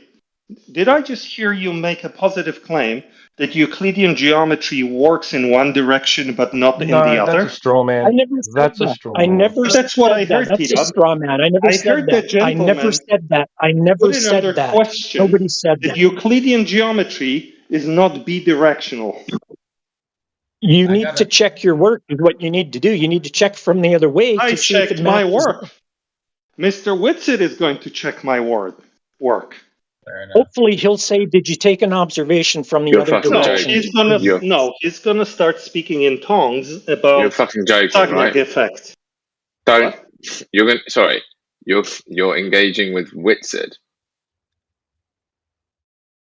Did I just hear you make a positive claim that Euclidean geometry works in one direction but not in the No, that's other? a straw man. I never said That's a that. straw I man. never But that's what I said that. heard, That's a T-Dub. straw man. I never I said heard that. that I never gentleman said that. I never put it under said that. question Nobody said that that. Euclidean geometry is not bidirectional. You need to check your work is what you need to do. You need to check from the other way I to see if it checked my matches. work. Mr. Whitsitt is going to check my work. Hopefully he'll say, did you take an observation from the other direction? He's gonna start speaking in tongues about You're fucking joking, Sagnac right? effect. Don't. You're going. Sorry. You're engaging with Whitsitt.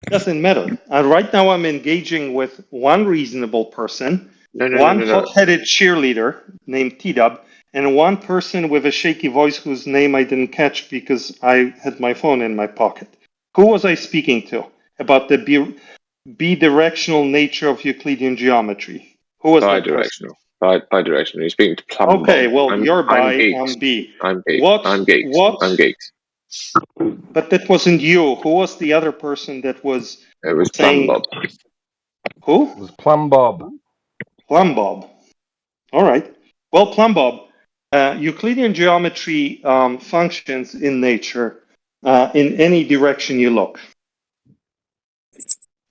Doesn't matter. Right now I'm engaging with one reasonable person, one No. hot-headed cheerleader named T-Dub, and one person with a shaky voice whose name I didn't catch because I had my phone in my pocket. Who was I speaking to about the bidirectional nature of Euclidean geometry? Who was that person? Bidirectional. You're speaking to Plum Okay, Bob. well, you're bi, geeks. I'm B. I'm geeks. What? I'm geeks. What? I'm geeks. But that wasn't you. Who was the other person that was It was saying... Plum Bob. Who? It was Plum Bob. Plum Bob. All right. Well, Plum Bob, Euclidean geometry functions in nature in any direction you look.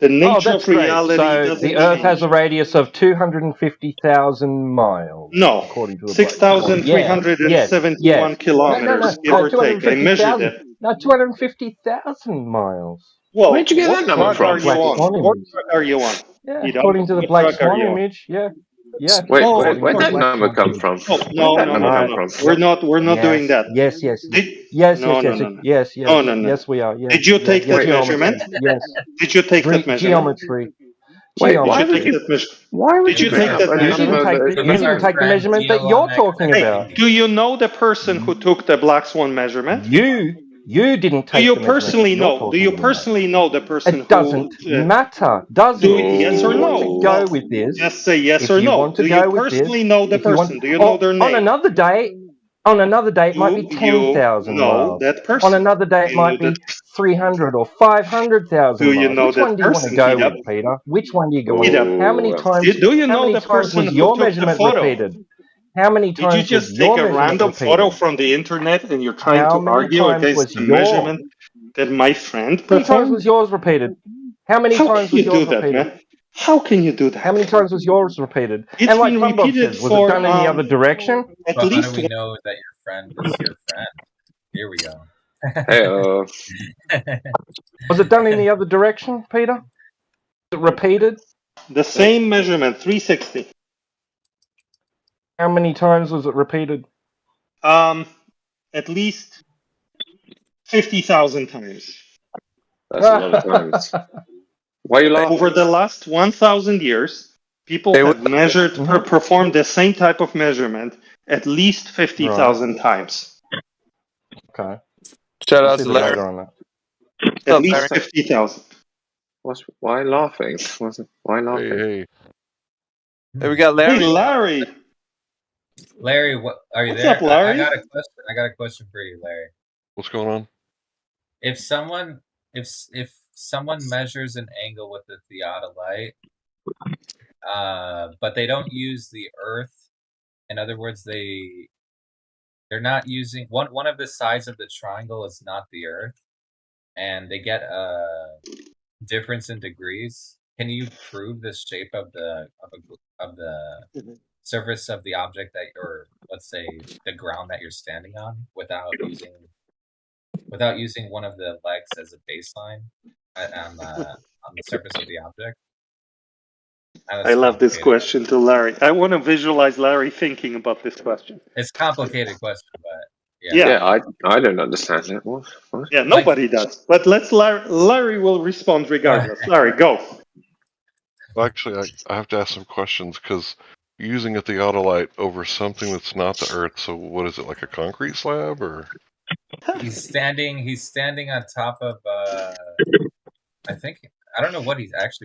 The nature that's of reality great. So doesn't the Earth change. has a radius of 250,000 miles. No, according to the 6,371 kilometers, give or take. I measured it. No, 250,000 miles. Well, where'd you get that number from? What drug are you on? Yeah, according to the Black Swan image. Yeah. Yeah. Wait, according where'd to the that Black number Swan come image. from? No. We're not Yes, doing that. Yes, we are. Yes. Did you take that measurement? Yes. Did you take that measurement? Geometry. Wait, why Did would you you? take that measurement? Why would Did you take that measurement? You didn't take the measurement that you're talking about. Do you know the person who took the Black Swan measurement? You You didn't Do take you the measurement personally that you're know? Do talking you about. personally know the person It doesn't who? matter, does Do it? yes If or you want no? to go Well, with this, just say yes if or you no. want to Do you go with this, personally know the if you want, person? Do you know their on name? another day, it might be Do you 10,000 know miles. that person? On another day, it Do you know might that? be 300 or 500,000 Do you miles. know Which one that do you want to person, go Peter? with, Peter? Which one do you want? Peter, How many times? do you How know many the times person was who your took the measurement photo? repeated? How many Did you times was just take your a measurement random photo repeated? from the internet and you're trying How to many argue times against was the your measurement that my friend How many times performed? was yours repeated? How many How can times was you do yours that, repeated? man? How can you do How many that? times was yours repeated? It's And like been Clubbob repeated says, was it for done in the other direction? at But how do least. we know that your friend was your friend? Here we go. Hey, Was it done in the other direction, Peter? Was it repeated? The same measurement, 360. How many times was it repeated? At least 50,000 times. that's a lot of times. Why are you laughing? Over the last 1,000 years, people Hey, have measured, performed the same type of measurement at least 50,000 times. Okay. Shout We'll out see to the Larry. data on that. At What's up, least Larry? 50,000. Why laughing? Why laughing? Hey. Hey, we got Larry. Hey, Larry. Larry, what are you What's there? up, Larry? I got a question. I got a question for you, Larry. What's going on? If someone measures an angle with the theodolite, but they don't use the Earth, in other words, they're not using one of the sides of the triangle is not the Earth, and they get a difference in degrees. Can you prove the shape of the surface of the object that, or let's say the ground that you're standing on, without using one of the legs as a baseline on the surface of the object? I love this question to Larry. I want to visualize Larry thinking about this question. It's a complicated question, but Yeah, I don't understand that. What? Yeah, nobody does. But let's Larry will respond regardless. Larry, go. Well, actually, I have to ask some questions because you're using a theodolite over something that's not the Earth. So what is it, like a concrete slab, or? He's standing on top of I don't know what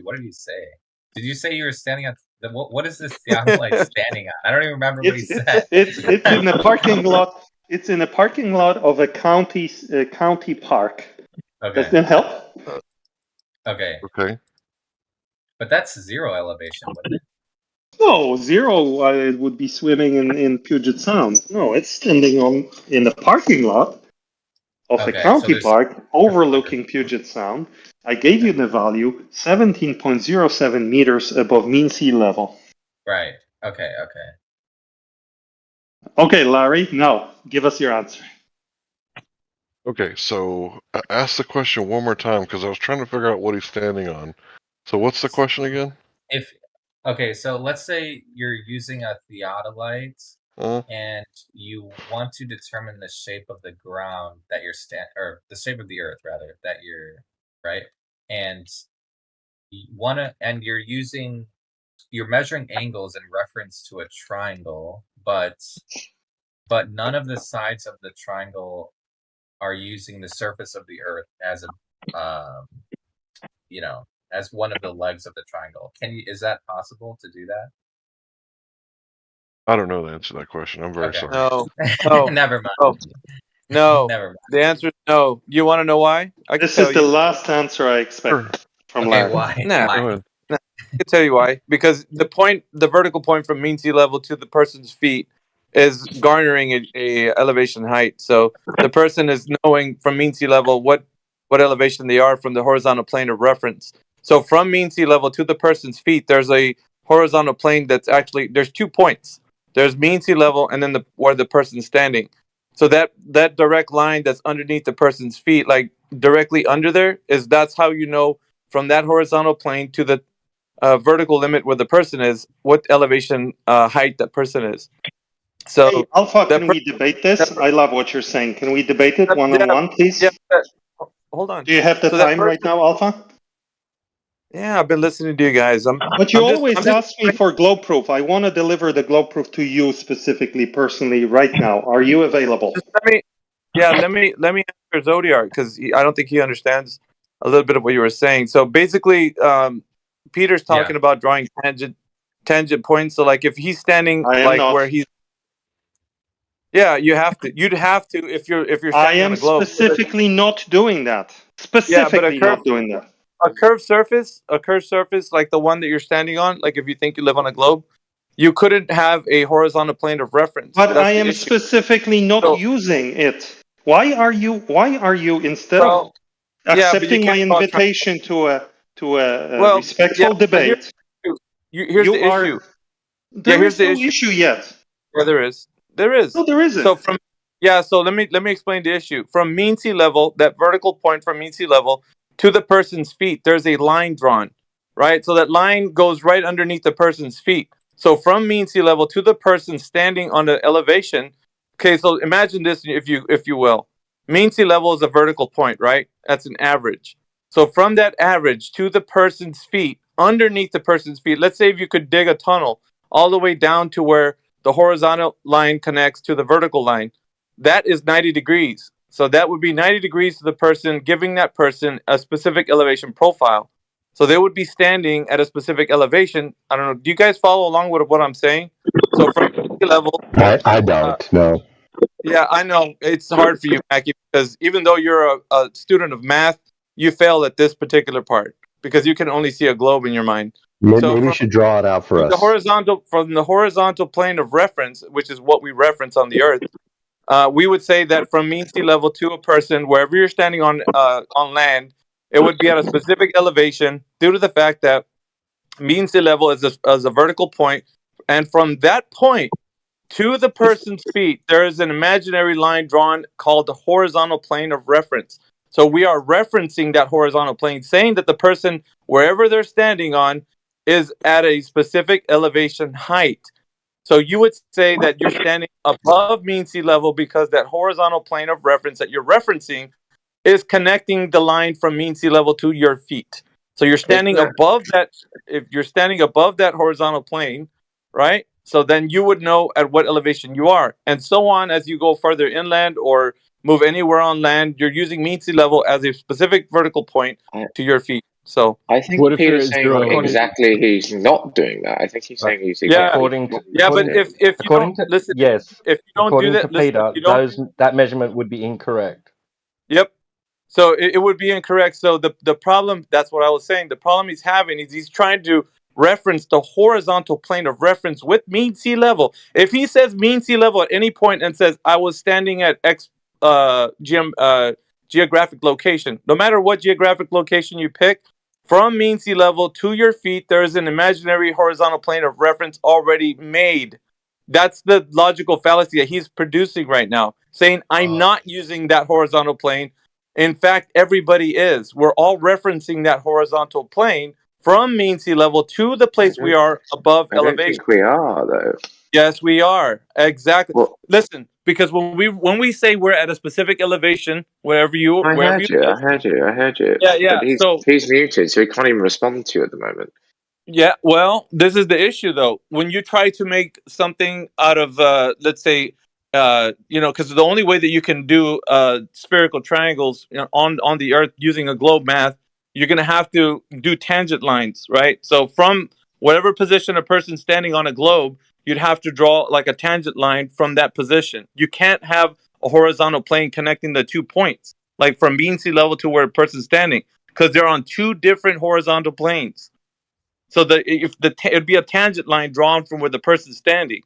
what did he say? Did you say you were standing on what is this theodolite standing on? I don't even remember what he said. It's in a parking lot. It's in a parking lot of a county park. Okay. Does that help? Okay. Okay. But that's zero elevation, wouldn't it? No, zero. It would be swimming in Puget Sound. No, it's standing in a parking lot of a county park overlooking Puget Sound. I gave you the value 17.07 meters above mean sea level. Right. Okay. Okay, Larry. Now give us your answer. Okay, so ask the question one more time because I was trying to figure out what he's standing on. So what's the question again? So let's say you're using a theodolite and you want to determine the shape of the ground that you're or the shape of the Earth rather, that you're right, and you're measuring angles in reference to a triangle, but none of the sides of the triangle are using the surface of the Earth as as one of the legs of the triangle. Is that possible to do that? I don't know the answer to that question. I'm very sorry. No. Never mind. Oh. No. Never mind. The answer is no. You want to know why? This is the last answer I expect from Larry. Why? Nah. Why? I can tell you why. Because the vertical point from mean sea level to the person's feet is garnering a elevation height. So the person is knowing from mean sea level what elevation they are from the horizontal plane of reference. So from mean sea level to the person's feet, there's a horizontal plane that's actually, there's 2 points. There's mean sea level and then where the person's standing. So that direct line that's underneath the person's feet, like directly under there, that's how you know from that horizontal plane to the vertical limit where the person is, what elevation height that person is. So, hey, Alpha, can we debate this? I love what you're saying. Can we debate it one-on-one, please? Yeah. Hold on. Do you have the time right now, Alpha? Yeah, I've been listening to you guys. But you always ask me for globe proof. I want to deliver the globe proof to you specifically, personally, right now. Are you available? Let me answer Mr. Zodiac because I don't think he understands a little bit of what you were saying. So basically, Peter's talking about drawing tangent points. So like if he's standing I am like not. where he's, yeah, you have to. You'd have to if you're I standing on am a globe. specifically not doing that. Yeah, but Specifically not doing that. a curved surface like the one that you're standing on, like if you think you live on a globe, you couldn't have a horizontal plane of reference. But That's I the am issue. specifically not So, using it. Why are you instead of well, yeah, but you accepting my can't draw invitation to a well, yeah, respectful but here's debate? here's the issue. Yeah, There here's is the no issue. issue yet. Yeah, there is. There No, is. there So isn't. from so let me explain the issue. From mean sea level, that vertical point from mean sea level to the person's feet, there's a line drawn, right? So that line goes right underneath the person's feet. So from mean sea level to the person standing on the elevation. Okay, so imagine this if you will. Mean sea level is a vertical point, right? That's an average. So from that average to the person's feet, underneath the person's feet, let's say if you could dig a tunnel all the way down to where the horizontal line connects to the vertical line, that is 90 degrees. So that would be 90 degrees to the person, giving that person a specific elevation profile. So they would be standing at a specific elevation. I don't know. Do you guys follow along with what I'm saying? So from sea level, I don't know. yeah, I know it's hard for you, Mackie, because even though you're a student of math, you fail at this particular part because you can only see a globe in your mind. So Maybe you should draw it out for from us. the horizontal plane of reference, which is what we reference on the Earth, we would say that from mean sea level to a person, wherever you're standing on land, it would be at a specific elevation due to the fact that mean sea level is a vertical point, and from that point to the person's feet, there is an imaginary line drawn called the horizontal plane of reference. So we are referencing that horizontal plane, saying that the person, wherever they're standing on, is at a specific elevation height. So you would say that you're standing above mean sea level because that horizontal plane of reference that you're referencing is connecting the line from mean sea level to your feet. So you're Isn't standing that above that. If you're standing above that horizontal plane, right? So then you would know at what elevation you are, and so on as you go further inland or move anywhere on land. You're using mean sea level as a specific vertical point I, to your feet. So I think What if you're Peter's at saying zero? exactly he's not doing that. I think he's saying he's yeah, exactly not yeah, but doing if you don't According to listen, yes, if you don't do according to that, listen, if Peter, you don't. that measurement would be incorrect. Yep. So it would be incorrect. So the problem, that's what I was saying. The problem he's having is he's trying to reference the horizontal plane of reference with mean sea level. If he says mean sea level at any point and says I was standing at X geographic location, no matter what geographic location you pick, from mean sea level to your feet, there is an imaginary horizontal plane of reference already made. That's the logical fallacy that he's producing right now, saying I'm not using that horizontal plane. In fact, everybody is. We're all referencing that horizontal plane from mean sea level to the place we are above I don't elevation. think we are though. Yes, we are. Exactly. Well, Listen, because when we say we're at a specific elevation, wherever you I wherever heard you you. live. I heard you. I heard you. Yeah, But yeah. So he's muted, so he can't even respond to you at the moment. yeah, well, this is the issue though. When you try to make something out of, let's say, because the only way that you can do spherical triangles, on the Earth using a globe math, you're gonna have to do tangent lines, right? So from whatever position a person's standing on a globe, you'd have to draw like a tangent line from that position. You can't have a horizontal plane connecting the 2 points, like from mean sea level to where a person's standing, because they're on two different horizontal planes. So it'd be a tangent line drawn from where the person's standing,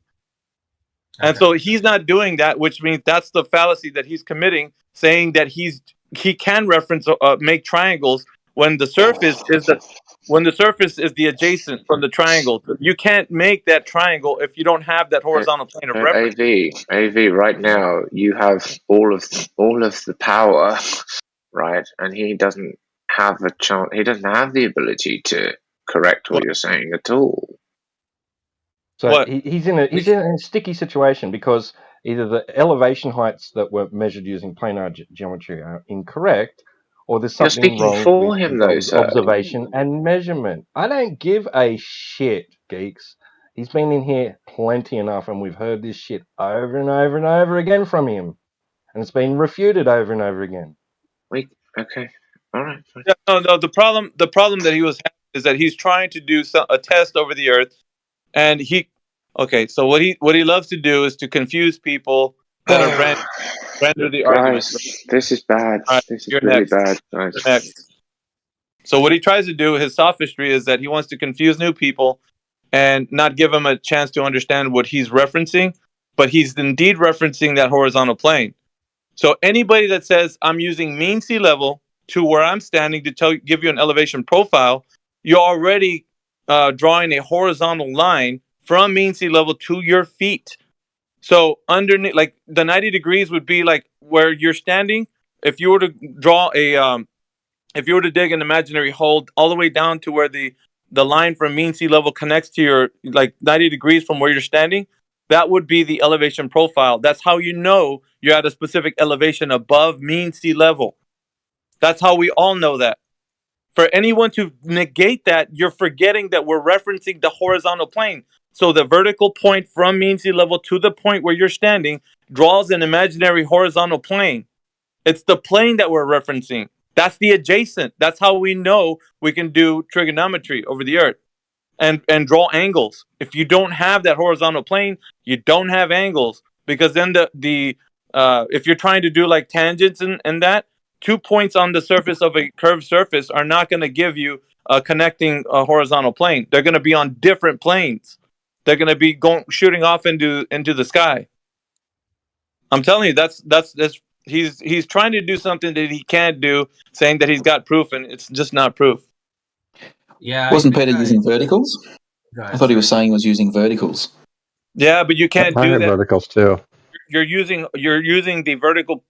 and so he's not doing that, which means that's the fallacy that he's committing, saying that he can reference make triangles when the surface is the adjacent from the triangle. You can't make that triangle if you don't have that horizontal plane of reference. AV. Right now, you have all of the power, right? And he doesn't have a chance. He doesn't have the ability to correct what you're saying at all. So What? he's in a sticky situation because either the elevation heights that were measured using planar geometry are incorrect, or there's You're something speaking wrong for with him, his though, sir. observation and measurement. I don't give a shit, geeks. He's been in here plenty enough, and we've heard this shit over and over and over again from him. and it's been refuted over and over again. Wait, okay, all right. Fine. Yeah, no. The problem that he was having is that he's trying to do a test over the Earth, and so what he loves to do is to confuse people that are render the argument. Guys, this is bad. All right, This is you're really next. bad, guys. You're next. So what he tries to do, his sophistry, is that he wants to confuse new people and not give them a chance to understand what he's referencing, but he's indeed referencing that horizontal plane. So anybody that says I'm using mean sea level to where I'm standing to give you an elevation profile, you're already drawing a horizontal line from mean sea level to your feet. So underneath, like the 90 degrees would be like where you're standing. If you were to draw if you were to dig an imaginary hole all the way down to where the line from mean sea level connects to your, like 90 degrees from where you're standing, that would be the elevation profile. That's how you know you're at a specific elevation above mean sea level. That's how we all know that. For anyone to negate that, you're forgetting that we're referencing the horizontal plane. So the vertical point from mean sea level to the point where you're standing draws an imaginary horizontal plane. It's the plane that we're referencing. That's the adjacent. That's how we know we can do trigonometry over the Earth and draw angles. If you don't have that horizontal plane, you don't have angles, because then if you're trying to do like tangents and that, 2 points on the surface of a curved surface are not going to give you a connecting horizontal plane. They're going to be on different planes. They're going to be shooting off into the sky. I'm telling you, that's he's trying to do something that he can't do, saying that he's got proof, and it's just not proof. Yeah, Wasn't Peter using verticals? I thought he was saying he was using verticals. Yeah, but you can't I do have that. verticals too. You're using the vertical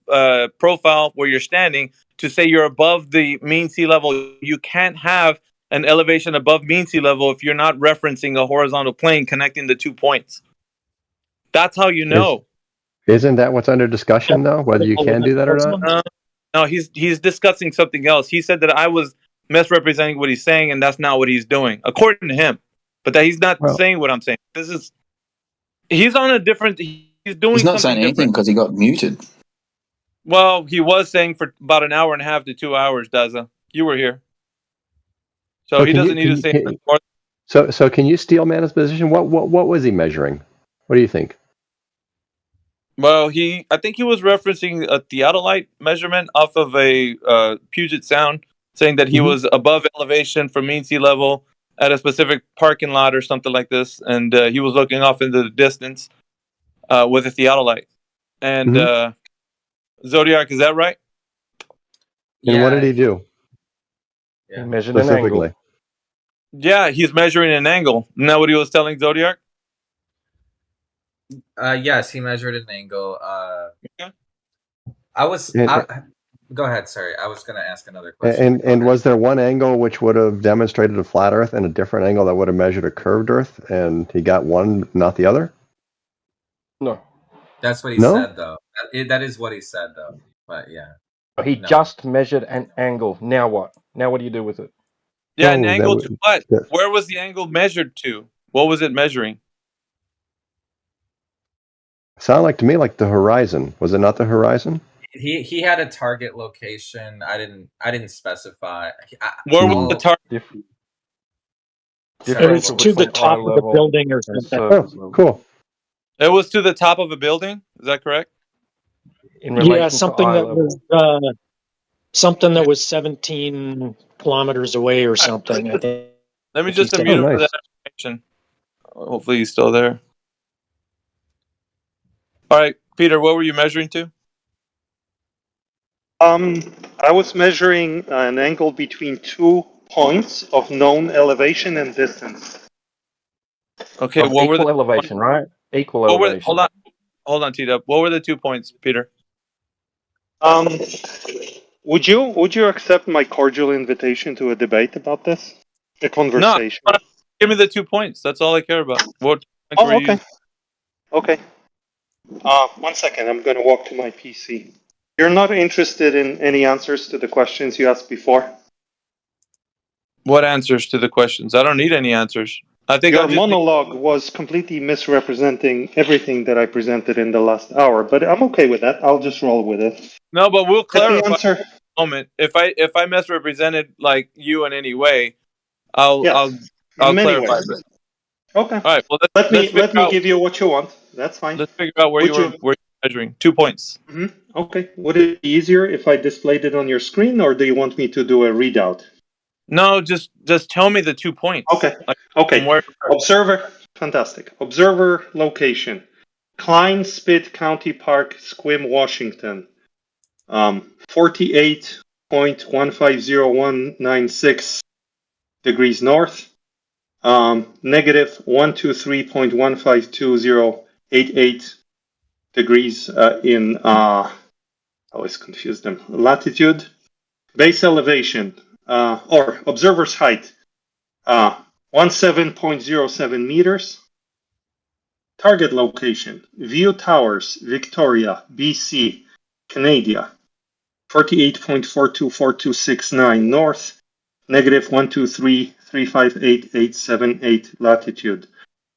profile where you're standing to say you're above the mean sea level. You can't have an elevation above mean sea level if you're not referencing a horizontal plane connecting the 2 points. That's how you know. Isn't that what's under discussion though? Whether you can do that or not? No, he's discussing something else. He said that I was misrepresenting what he's saying, and that's not what he's doing, according to him. But that he's not saying what I'm saying. He's on a different. He's doing. He's not something saying anything different. because he got muted. Well, he was saying for about an hour and a half to 2 hours, Daza. You were here. So he doesn't need to say more. So can you steel man his position? What was he measuring? What do you think? Well, I think he was referencing a theodolite measurement off of a Puget Sound, saying that he was above elevation from mean sea level at a specific parking lot or something like this, and he was looking off into the distance with a theodolite. And Zodiac, is that right? And what did he do? He measured an angle. Yeah, he's measuring an angle. Isn't that what he was telling Zodiac? Yes, he measured an angle. Go ahead. Sorry, I was going to ask another question. And was there one angle which would have demonstrated a flat Earth and a different angle that would have measured a curved Earth, and he got one, not the other? No. That's what he said, though. That is what he said, though. But yeah. He just measured an angle. Now what? Now what do you do with it? Yeah, an angle to what? Where was the angle measured to? What was it measuring? Sounded like to me like the horizon. Was it not the horizon? He had a target location. I didn't specify. Where was the target? It was to the top of the building or something. Oh, cool. It was to the top of a building. Is that correct? Yeah, something that was something that was 17 kilometers away or something. I think. Let me just unmute him for that information. Hopefully he's still there. All right, Peter, what were you measuring to? I was measuring an angle between 2 points of known elevation and distance. Okay, what were the elevation, right? Equal elevation. Hold on, T-Dub. What were the 2 points, Peter? Would you accept my cordial invitation to a debate about this? A conversation. No, give me the 2 points. That's all I care about. What points were you using? Okay. 1 second. I'm going to walk to my PC. You're not interested in any answers to the questions you asked before? What answers to the questions? I don't need any answers. I think your I'm just monologue was completely misrepresenting everything that I presented in the last hour, but I'm okay with that. I'll just roll with it. no, but we'll Let me clarify answer. in a moment. If I misrepresented like you in any way, I'll Yes, in many clarify. ways. Okay. All right. Well, let's Let figure me out give you what you want. That's fine. let's figure out where Would you you? were measuring 2 points. Okay. Would it be easier if I displayed it on your screen, or do you want me to do a readout? No, just tell me the 2 points. Okay. Like, Okay. from where? Observer. Fantastic. Observer location. Klein Spit County Park, Sequim, Washington. 48.150196 degrees north. Negative 123.152088 degrees in I always confuse them. Latitude. Base elevation or observer's height 17.07 meters. Target location: View Towers, Victoria, BC, Canada. 48.424269 north, negative 123.358.878 latitude.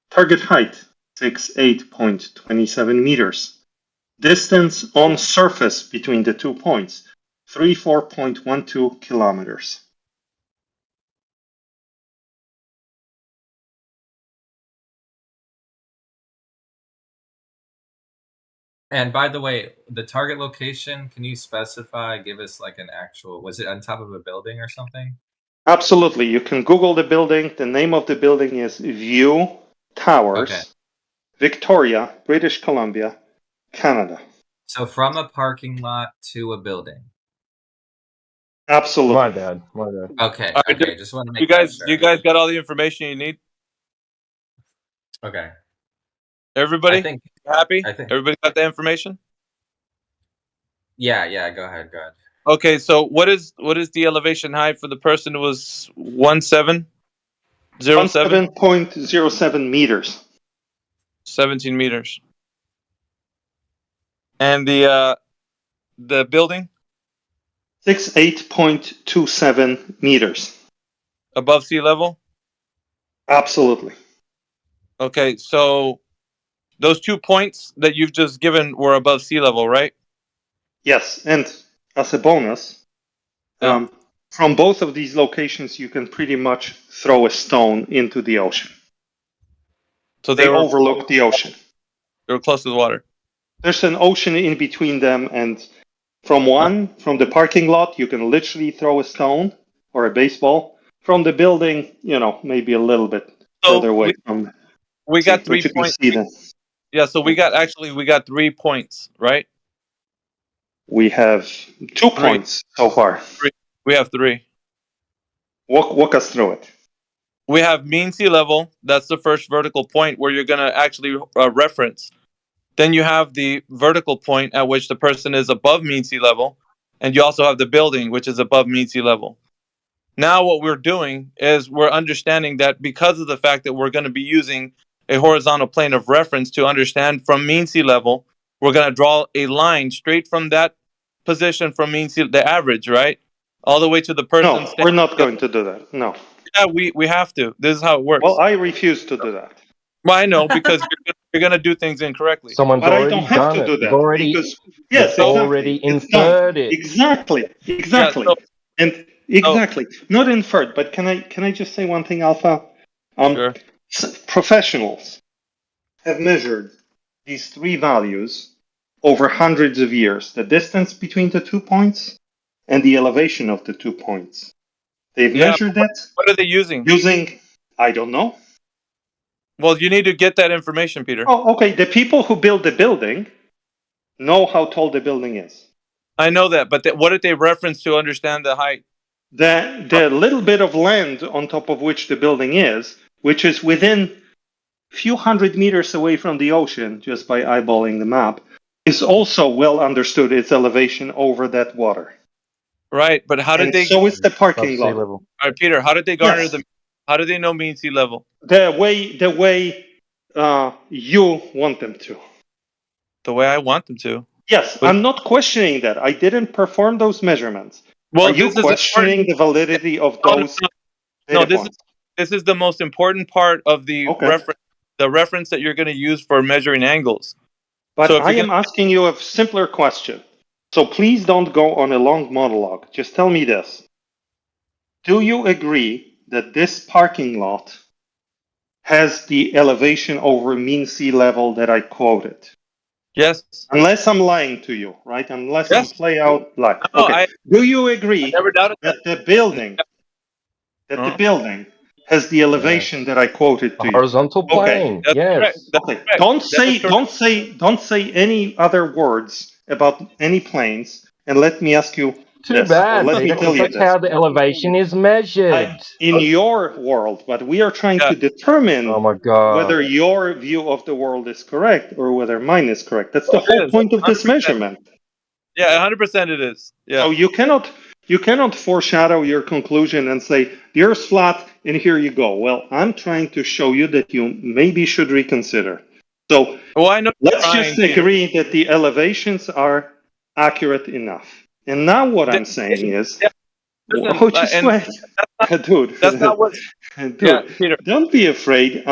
Target height 68.27 meters. Distance on surface between the 2 points 34.12 kilometers. And by the way, the target location, can you specify, give us like an actual, was it on top of a building or something? Absolutely. You can Google the building. The name of the building is View Towers, Okay. Victoria, British Columbia, Canada. So from a parking lot to a building. Absolutely. My bad. Okay. All right, Okay. Just want to make you guys got all the information you need? Okay. Everybody happy? I think. Everybody got the information? Yeah. Go ahead. Okay, so what is the elevation height for the person who was 1707? 17.07 meters. 17 meters. And the building? 68.27 meters. Above sea level? Absolutely. Okay, so those 2 points that you've just given were above sea level, right? Yes, and as a bonus, from both of these locations, you can pretty much throw a stone into the ocean. So they overlook the ocean. They were close to the water. There's an ocean in between them, and from the parking lot, you can literally throw a stone or a baseball. From the building, maybe a little bit further away from. We got 3 you can points. see them. Yeah, so we got 3 points, right? We have 2 points so far. 3. We have 3. Walk us through it. We have mean sea level. That's the first vertical point where you're going to actually reference. Then you have the vertical point at which the person is above mean sea level. And you also have the building, which is above mean sea level. Now what we're doing is we're understanding that because of the fact that we're going to be using a horizontal plane of reference to understand from mean sea level, we're going to draw a line straight from that position from mean sea, the average, right? All the way to the person. No, we're not going to do that. No. Yeah, we have to. This is how it works. Well, I refuse to do that. Well, I know, because you're going to do things incorrectly. Someone's But I already don't have done to it. do They've that already, because yes, they've exactly. already It's inferred done. it. Exactly. And exactly. Not inferred, but can I just say one thing, Alpha? Sure. Professionals have measured these 3 values over hundreds of years: the distance between the 2 points and the elevation of the 2 points. They've measured that. What are they using? I don't know. Well, you need to get that information, Peter. Oh, okay. The people who build the building know how tall the building is. I know that, but what did they reference to understand the height? The little bit of land on top of which the building is, which is within a few hundred meters away from the ocean, just by eyeballing the map, is also well understood its elevation over that water. Right, but how did they? So is the parking lot. All right, Peter. How did they garner the? How did they know mean sea level? The way you want them to. The way I want them to. Yes, I'm not questioning that. I didn't perform those measurements. Well, are you questioning the validity of those? No, data points? this is the most important part of the reference that you're going to use for measuring angles. But So if I you're am asking you a simpler question. So please don't go on a long monologue. Just tell me this. Do you agree that this parking lot has the elevation over mean sea level that I quoted? Yes. Unless I'm lying to you, right? Unless I'm Yes. play out lie. No, Okay. Do you agree never doubted that the building has the elevation that I quoted A to you? horizontal plane. Okay. Yes. Okay. Don't say any other words about any planes, and let me ask you Too this, or bad, let me Peter, tell because you that's this. how the elevation is measured. In your world, but we are trying to determine Oh my god. whether your view of the world is correct or whether mine is correct. That's the whole point of this 100%. measurement. Yeah, 100% it is. Yeah. So you cannot foreshadow your conclusion and say the Earth's flat and here you go. Well, I'm trying to show you that you maybe should reconsider. So I know let's just agree that the elevations are accurate enough. And now what I'm saying is, just wait, dude. That's not what. Dude, Yeah, Peter. don't be afraid.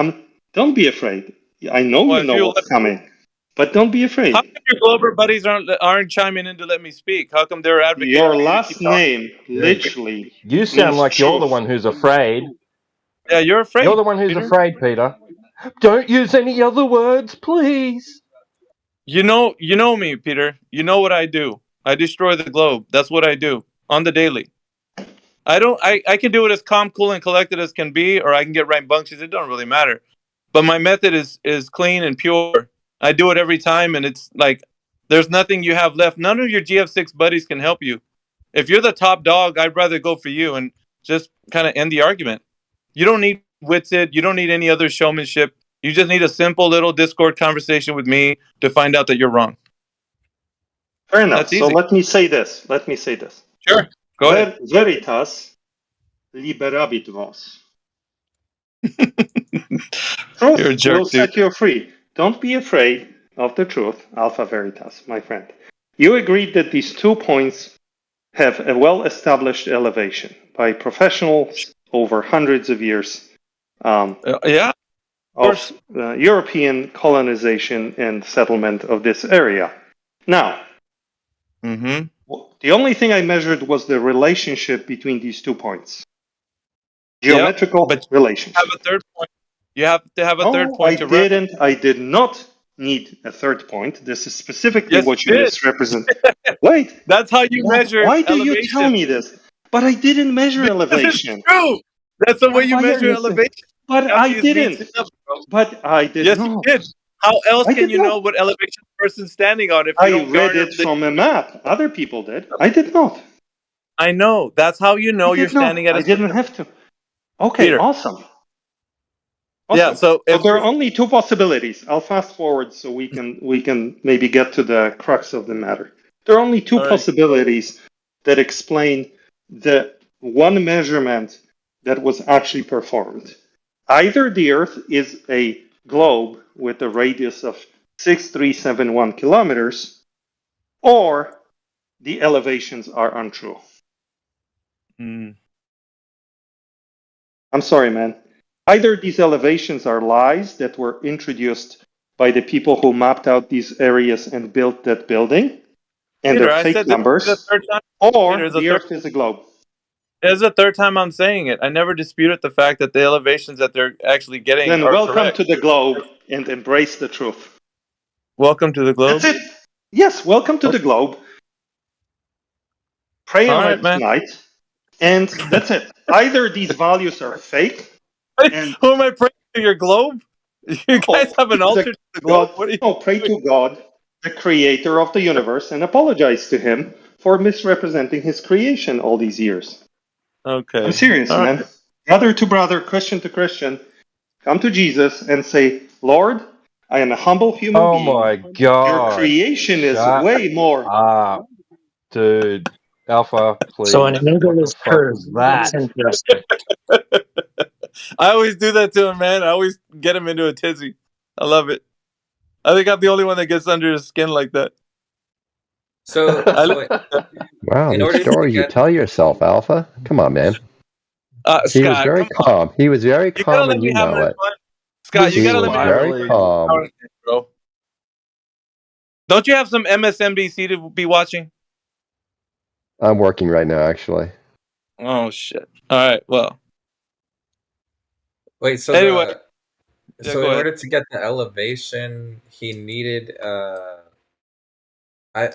Don't be afraid. I know you know what's coming, but don't be afraid. How come your Glober buddies aren't chiming in to let me speak? How come they're advocating Your for you to last keep talking? name literally You sound means like you're the truth. one who's afraid. Yeah, you're afraid. You're the one who's Peter. afraid, Peter. Don't use any other words, please. You know me, Peter. You know what I do. I destroy the globe. That's what I do on the daily. I can do it as calm, cool, and collected as can be, or I can get rambunctious. It don't really matter. But my method is clean and pure. I do it every time, and it's like there's nothing you have left. None of your GF6 buddies can help you. If you're the top dog, I'd rather go for you and just kind of end the argument. You don't need witsit. You don't need any other showmanship. You just need a simple little Discord conversation with me to find out that you're wrong. Fair enough. That's easy. So let me say this. Sure. Go ahead. Veritas liberabit vos. Truth You're a jerk, will set you free. Don't be afraid of the truth, Alpha Veritas, my friend. You agreed that these 2 points have a well-established elevation by professionals over hundreds of years of European colonization and settlement of this area. Now, the only thing I measured was the relationship between these 2 points. Geometrical relationship. Have a third point. You have to have a third point to reference. I did not need a third point. This is specifically what you misrepresent. Wait. That's how you measure Why do elevation. you tell me this? But I didn't measure elevation. True. That's the way you measure elevation. But I didn't. But I did not. Yes, not. you did. How else can you know what elevation the person's standing on if you don't read it from a map. Other people did. I did not. I know. That's how you know you're standing at a... I didn't have to. Okay, Peter. Awesome. Yeah, so there are only 2 possibilities. I'll fast forward so we can maybe get to the crux of the matter. There are only 2 possibilities that explain the one measurement that was actually performed. Either the Earth is a globe with a radius of 6371 kilometers, or the elevations are untrue. I'm sorry, man. Either these elevations are lies that were introduced by the people who mapped out these areas and built that building, and Peter, they're fake numbers, or the Earth is a globe. It's the third time I'm saying it. I never disputed the fact that the elevations that they're actually getting then are welcome correct. to the globe and embrace the truth. Welcome to the globe? That's it. Yes, welcome to the globe. Pray on it tonight, and that's it. Either these values are fake. And who am I praying to? Your globe? You guys have an altar to the globe? Pray to God, the creator of the universe, and apologize to him for misrepresenting his creation all these years. Okay. I'm serious, man. Brother to brother, Christian to Christian, come to Jesus and say, Lord, I am a humble human being. Oh my God. Your creation is way more. Dude. Alpha, please. So an angle is curved. That's interesting. I always do that to him, man. I always get him into a tizzy. I love it. I think I'm the only one that gets under his skin like that. Wow, the story you tell yourself, Alpha. Come on, man. He was Scott, very come on. calm. He was very You gotta calm, let and me you have know my it. fun. Scott, you He gotta let was me have very my calm. fun, bro. Don't you have some MSNBC to be watching? I'm working right now, actually. Oh shit! All right, well. Wait, so Anyway, so go in ahead. order to get the elevation, he needed I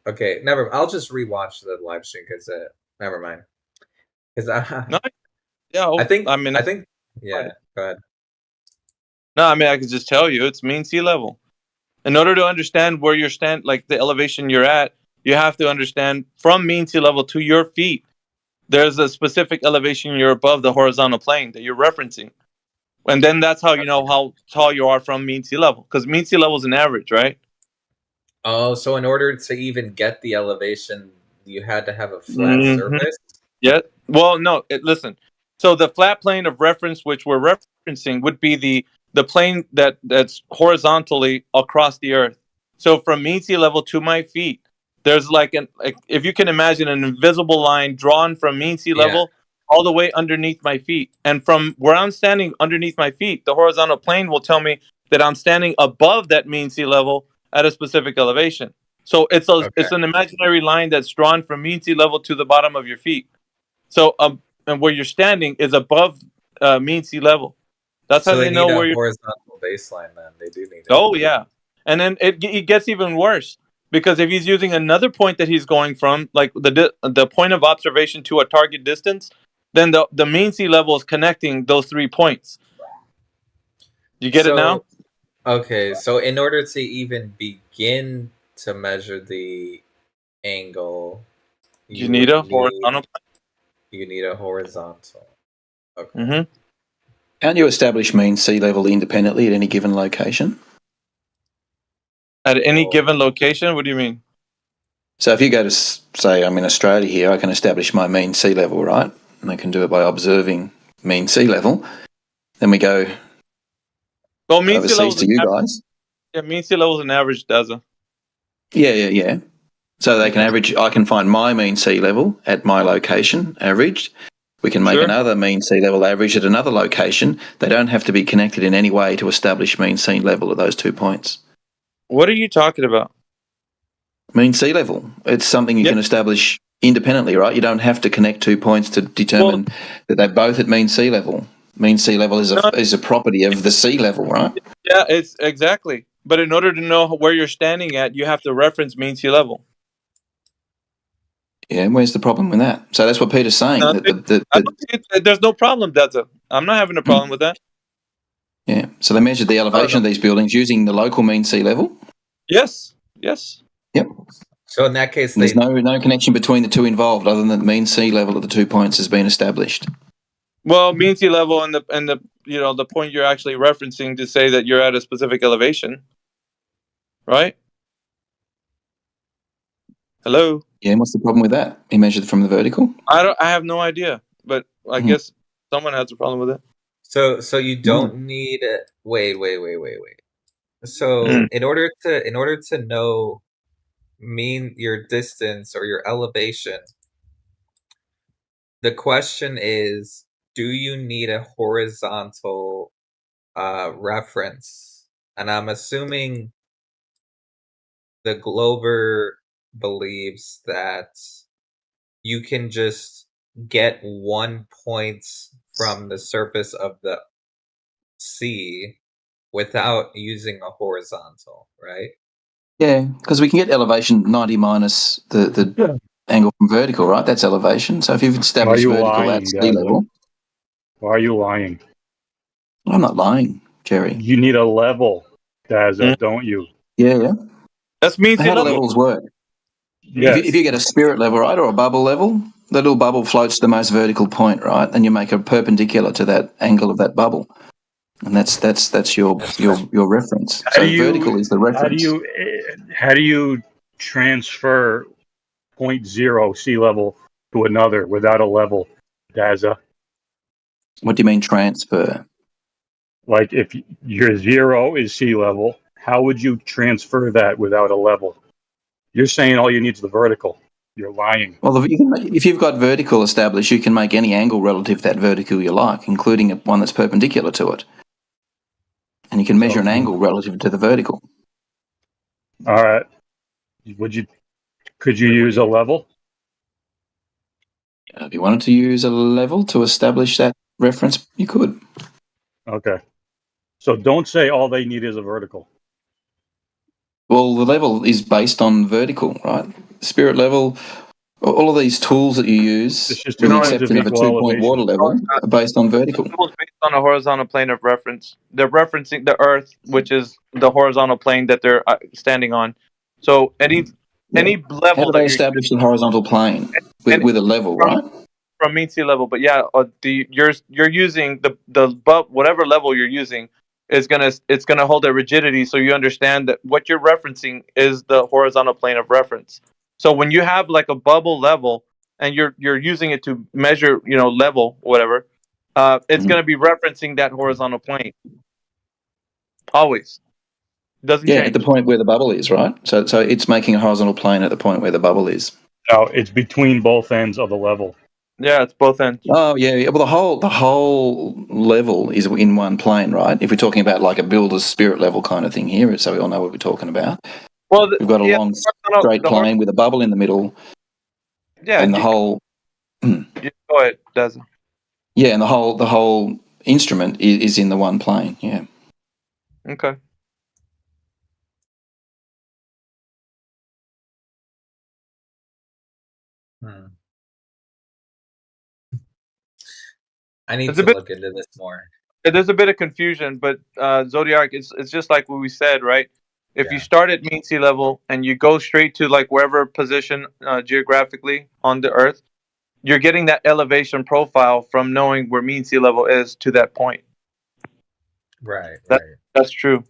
okay, never. I'll just rewatch the live stream because never mind. Because No, yeah, I think I mean, yeah. Go ahead. no, I mean, I could just tell you it's mean sea level. In order to understand where you're like the elevation you're at, you have to understand from mean sea level to your feet. There's a specific elevation you're above the horizontal plane that you're referencing, and then that's how you know how tall you are from mean sea level. Because mean sea level is an average, right? Oh, so in order to even get the elevation, you had to have a flat Mm-hmm. surface? Yeah. Well, no. Listen. So the flat plane of reference, which we're referencing, would be the plane that's horizontally across the Earth. So from mean sea level to my feet, there's like if you can imagine an invisible line drawn from mean sea Yeah. level all the way underneath my feet, and from where I'm standing underneath my feet, the horizontal plane will tell me that I'm standing above that mean sea level at a specific elevation. So Okay. it's an imaginary line that's drawn from mean sea level to the bottom of your feet. So and where you're standing is above mean sea level. That's how So they they know need a where you're. horizontal baseline then. They do need it. Oh yeah, and then it gets even worse because if he's using another point that he's going from, like the point of observation to a target distance, then the mean sea level is connecting those 3 points. You get it now? So okay, so in order to even begin to measure the angle, You you need would a need horizontal. a horizontal. Okay. Mm-hmm. Can't you establish mean sea level independently at any given location? At any Well, given location, what do you mean? So if you go to, say, I'm in Australia here, I can establish my mean sea level, right? And I can do it by observing mean sea level. Then we go Well, mean sea level overseas is to an you average. guys. Yeah, mean sea level is an average, Daza. Yeah. So they can Okay. average, I can find my mean sea level at my location, averaged. We can make Sure. another mean sea level average at another location. They don't have to be connected in any way to establish mean sea level at those 2 points. What are you talking about? Mean sea level. It's something you can establish independently, right? You don't have to connect 2 points to determine that they're both at mean sea level. Mean sea level is a property of the sea level, right? Yeah, it's exactly. But in order to know where you're standing at, you have to reference mean sea level. Yeah, where's the problem with that? So that's what Peter's saying. There's no problem, Delta. I'm not having a problem with that. Yeah, so they measured the elevation of these buildings using the local mean sea level. Yes. Yep. So in that case, And there's no connection between the two involved, other than the mean sea level at the 2 points has been established. Well, mean sea level and the the point you're actually referencing to say that you're at a specific elevation, right? Hello. Yeah, and what's the problem with that? He measured from the vertical. I have no idea, but I guess someone has a problem with it. So you don't need wait. So in order to know mean your distance or your elevation, the question is, do you need a horizontal reference? And I'm assuming the Glover believes that you can just get 1 point from the surface of the sea without using a horizontal, right? Yeah, because we can get elevation 90 minus the angle from vertical, right? That's elevation. So if you've established vertical at sea level. Why are you lying? I'm not lying, Jerry. You need a level, Daza, don't you? Yeah. That's mean sea How do level. levels work? Yes. If you get a spirit level, right, or a bubble level, the little bubble floats to the most vertical point, right? And you make a perpendicular to that angle of that bubble. And that's your reference. Vertical is the reference. How do you transfer 0.0 sea level to another without a level, Daza? What do you mean transfer? Like if your 0 is sea level, how would you transfer that without a level? You're saying all you need is the vertical. You're lying. Well, if you've got vertical established, you can make any angle relative to that vertical you like, including one that's perpendicular to it. And you can measure an angle relative to the vertical. All right. Could you use a level? If you wanted to use a level to establish that reference, you could. Okay. So don't say all they need is a vertical. Well, the level is based on vertical, right? Spirit level, all of these tools that you use, with the exception of a 2-point water level, are based on vertical. It's based on a horizontal plane of reference. They're referencing the Earth, which is the horizontal plane that they're standing on. So any level How do they establish the horizontal plane with a level, right? From mean sea level, but yeah, you're using the whatever level you're using is gonna hold a rigidity, so you understand that what you're referencing is the horizontal plane of reference. So when you have like a bubble level and you're using it to measure, level whatever, it's gonna be referencing that horizontal plane always. Doesn't Yeah, change. at the point where the bubble is, right? So it's making a horizontal plane at the point where the bubble is. No, it's between both ends of the level. Yeah, it's both ends. Oh, yeah. Well, the whole level is in one plane, right? If we're talking about like a builder's spirit level kind of thing here, so we all know what we're talking about. Well, we've got a long straight plane with a bubble in the middle. Yeah, and the whole. Go ahead, Daz. Yeah, and the whole instrument is in the one plane. Yeah. Okay. I need to look into this more. There's a bit of confusion, but Zodiac, it's just like what we said, right? If you start at mean sea level and you go straight to like wherever position geographically on the Earth, you're getting that elevation profile from knowing where mean sea level is to that point. Right. That's true.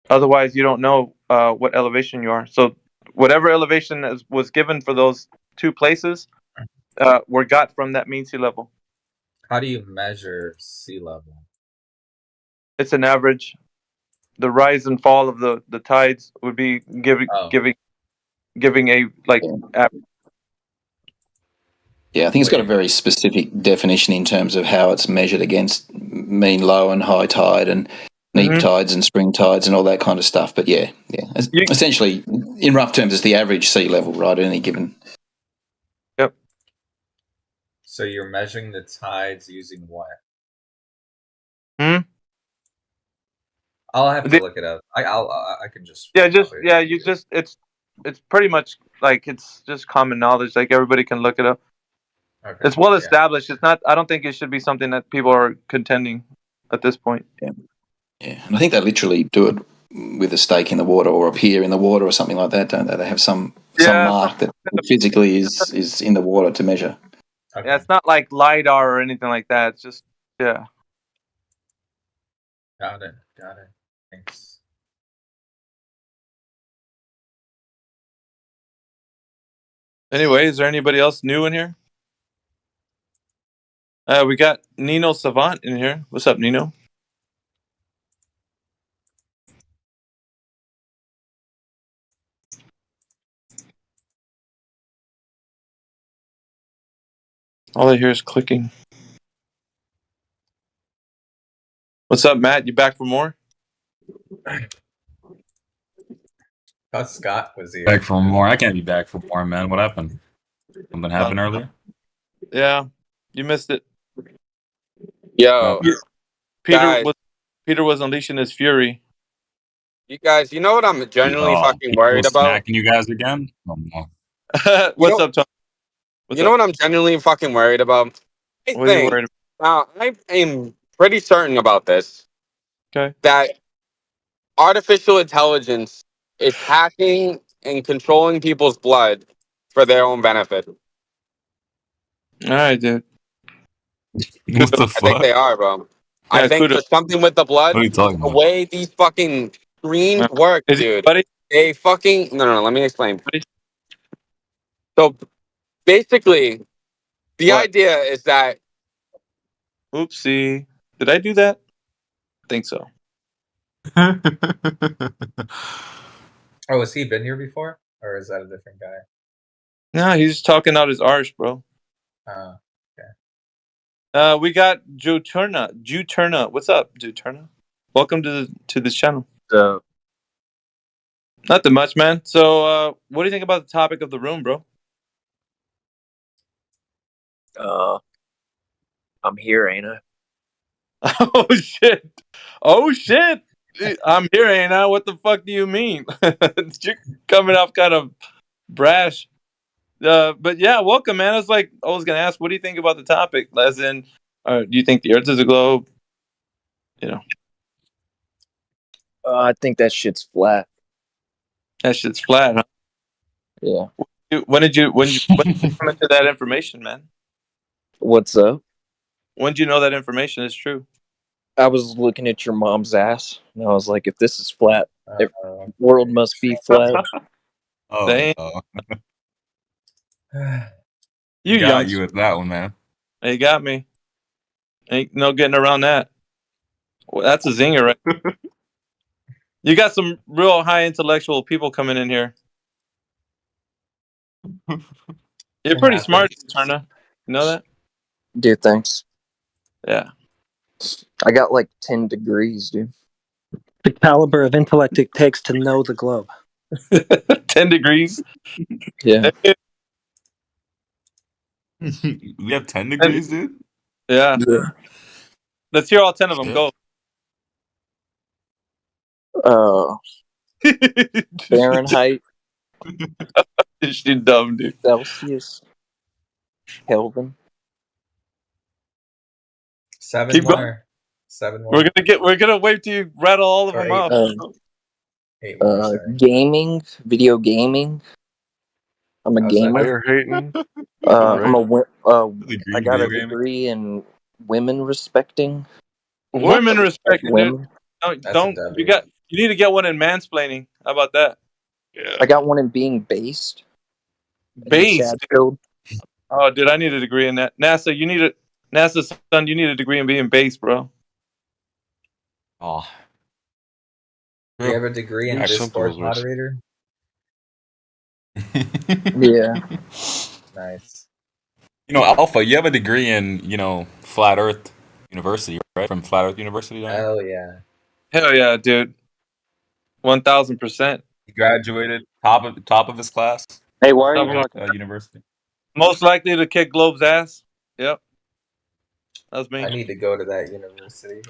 Otherwise, you don't know what elevation you are. So whatever elevation was given for those two places were got from that mean sea level. How do you measure sea level? It's an average. The rise and fall of the tides would be giving a like average. Yeah, I think it's got a very specific definition in terms of how it's measured against mean low and high tide and neap tides and spring tides and all that kind of stuff. But yeah. Essentially, in rough terms, it's the average sea level, right, at any given. Yep. So you're measuring the tides using what? I'll have to look it up. I can just. It's pretty much like it's just common knowledge. Like everybody can look it up. Okay. It's well established. It's not. I don't think it should be something that people are contending at this point. Yeah, and I think they literally do it with a stake in the water or a pier in the water or something like that, don't they? They have some mark that physically is in the water to measure. Okay. Yeah, it's not like LiDAR or anything like that. It's just Got it. Thanks. Anyway, is there anybody else new in here? We got Nino Savant in here. What's up, Nino? All I hear is clicking. What's up, Matt? You back for more? Thought Scott was here. Back for more. I can't be back for more, man. What happened? Something happened earlier? Yeah, you missed it. Yo, Peter was unleashing his fury. You guys, you know what I'm genuinely fucking worried about? Smacking you guys again? Oh, no. What's up, Tom? You know what I'm genuinely fucking worried about? What are you worried about? Now, I am pretty certain about this. Okay. That artificial intelligence is hacking and controlling people's blood for their own benefit. All right, dude. What the fuck? I think they are, bro. I think there's something with the blood. What are you talking about? The way these fucking screens work, dude. They fucking no. Let me explain. So basically, the idea is that. Oopsie! Did I do that? I think so. Oh, has he been here before, or is that a different guy? No, he's talking out his arse, bro. Oh, okay. We got Juturna. What's up, Juturna? Welcome to this channel. Nothing much, man. So, what do you think about the topic of the room, bro? I'm here, ain't I? Oh shit! Oh shit! I'm here, ain't I? What the fuck do you mean? You're coming off kind of brash. But yeah, welcome, man. I was gonna ask, what do you think about the topic? As in, do you think the Earth is a globe? You know, I think that shit's flat. that shit's flat, huh? Yeah. When did you come into that information, man? What's up? When did you know that information is true? I was looking at your mom's ass, and I was like, if this is flat, the world must be flat. Oh, Dang. no. You got young. you with that one, man. They got me. Ain't no getting around that. Well, that's a zinger, right? You got some real high intellectual people coming in here. You're pretty smart, Turner. You know that? Dude, thanks. Yeah. I got like 10 degrees, dude. The caliber of intellect it takes to know the globe. 10 degrees? Yeah. We have 10 degrees, dude? Yeah. Let's hear all 10 of them. Go. Fahrenheit. She's dumb, dude. Celsius. Kelvin. 7 Keep more. going. 7 more. We're gonna wait till you rattle all of them off. 8 more, sorry. Gaming, video gaming. I'm a gamer. You're hating. I got a degree in women respecting. Women respecting women. Don't you need to get one in mansplaining. How about that? Yeah. I got one in being based. Based. Oh, dude, I need a degree in that. NASA, son, you need a degree in being based, bro. Oh. Do you have a degree in Discord moderator? Yeah. Nice. You know, Alpha, you have a degree in, Flat Earth University, right? From Flat Earth University, don't you? Hell yeah. Hell yeah, dude. 1000%. He graduated top of his class. Hey, why are you talking? University. Most likely to kick Globe's ass. Yep. That's me. I need to go to that university.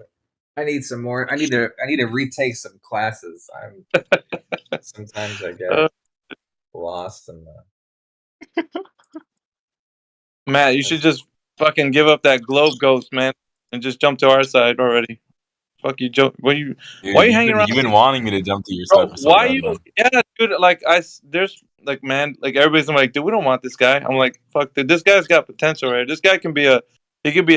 I need some more. I need to retake some classes. Sometimes I get lost in the. Matt, you should just fucking give up that Globe ghost, man, and just jump to our side already. Fuck you, Joe. Why are you hanging around? You've been wanting me to jump to your side for so why bad, you? man. Yeah, dude. There's man, everybody's like, dude, we don't want this guy. I'm like, fuck, dude, this guy's got potential, right? This guy could be a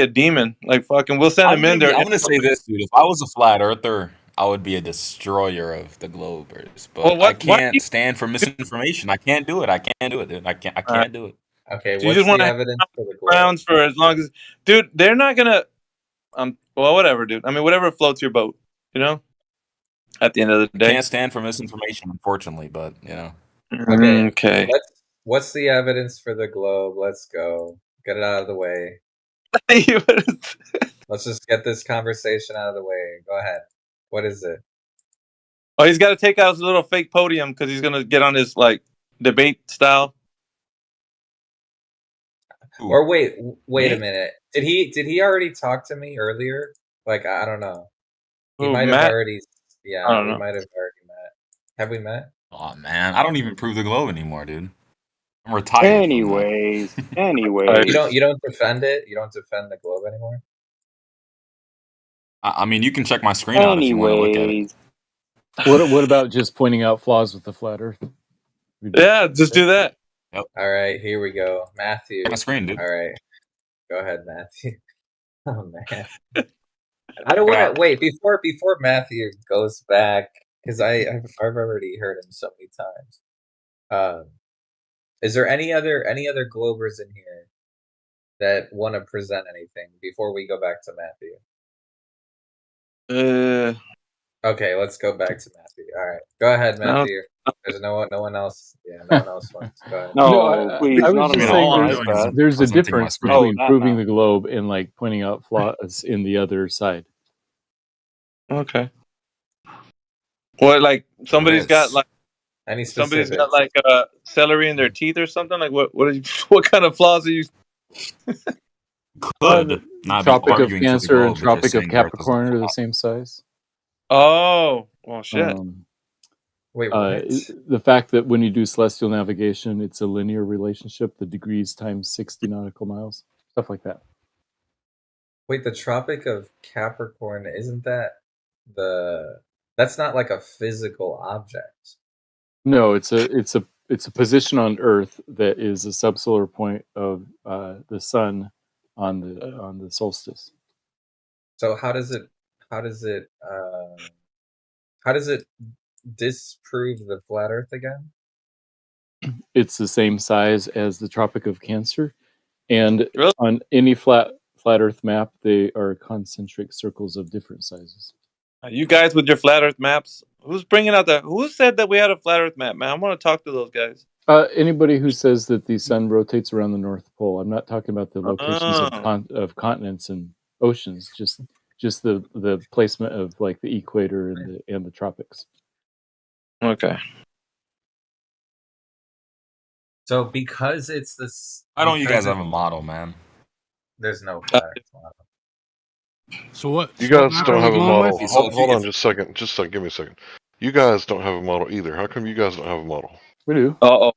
demon. Like, fucking, we'll send him in there. I'm gonna say this, dude. If I was a flat earther, I would be a destroyer of the Globers. But I can't stand for misinformation. I can't do it. I can't do it, dude. I can't do it. Okay, you just want to evidence for the grounds for as long as, dude, they're not gonna. Well, whatever, dude. I mean, whatever floats your boat, you know. At the end of the day, I can't stand for misinformation, unfortunately. But Okay. What's the evidence for the globe? Let's go. Get it out of the way. Let's just get this conversation out of the way. Go ahead. What is it? Oh, he's got to take out his little fake podium because he's gonna get on his debate style. Ooh. Or wait a minute. Did he already talk to me earlier? Like, I don't know. He might have already. Yeah, we might have already met. Have we met? Oh man, I don't even prove the globe anymore, dude. I'm retired. Anyways. You don't defend it. You don't defend the globe anymore. I mean, you can check my screen out if you want to look at it. What about just pointing out flaws with the flat Earth? Yeah, just do that. Yep. All right, here we go, Matthew. My screen, dude. All right, go ahead, Matthew. Oh man, I don't want to wait before Matthew goes back because I've already heard him so many times. Is there any other Globers in here that want to present anything before we go back to Matthew? Okay, let's go back to Matthew. All right, go ahead, No, Matthew. There's no one else. Yeah, no one else wants. Go ahead. No, I was I mean, just all saying I'm doing is there's a presenting my difference screen. between proving the globe and like pointing out flaws in the other side. okay. What, like somebody's got This. like Any somebody's got specifics? like celery in their teeth or something? Like what are you, what kind of flaws are you? Could not be Tropic of arguing to the Cancer and globe, but just Tropic of saying the Earth is not Capricorn are the flat. same size. Oh, well, shit. Wait, what? The fact that when you do celestial navigation, it's a linear relationship, the degrees times 60 nautical miles, stuff like that. Wait, the Tropic of Capricorn, isn't that that's not like a physical object. No, it's a position on Earth that is a subsolar point of the sun on the solstice. So how does it disprove the flat Earth again? It's the same size as the Tropic of Cancer, and on any flat Earth map, they are concentric circles of different sizes. You guys with your flat Earth maps, who's bringing out the? Who said that we had a flat Earth map, man? I want to talk to those guys. Anybody who says that the sun rotates around the North Pole, I'm not talking about the locations of continents and oceans, just the placement of like the equator and the tropics. Okay. So because it's this, Why don't you guys have a model, man? There's no flat Earth model. So what? You guys what don't have a model. with? So Hold on just a second. Give me a second. You guys don't have a model either. How come you guys don't have a model? We do. Uh-oh.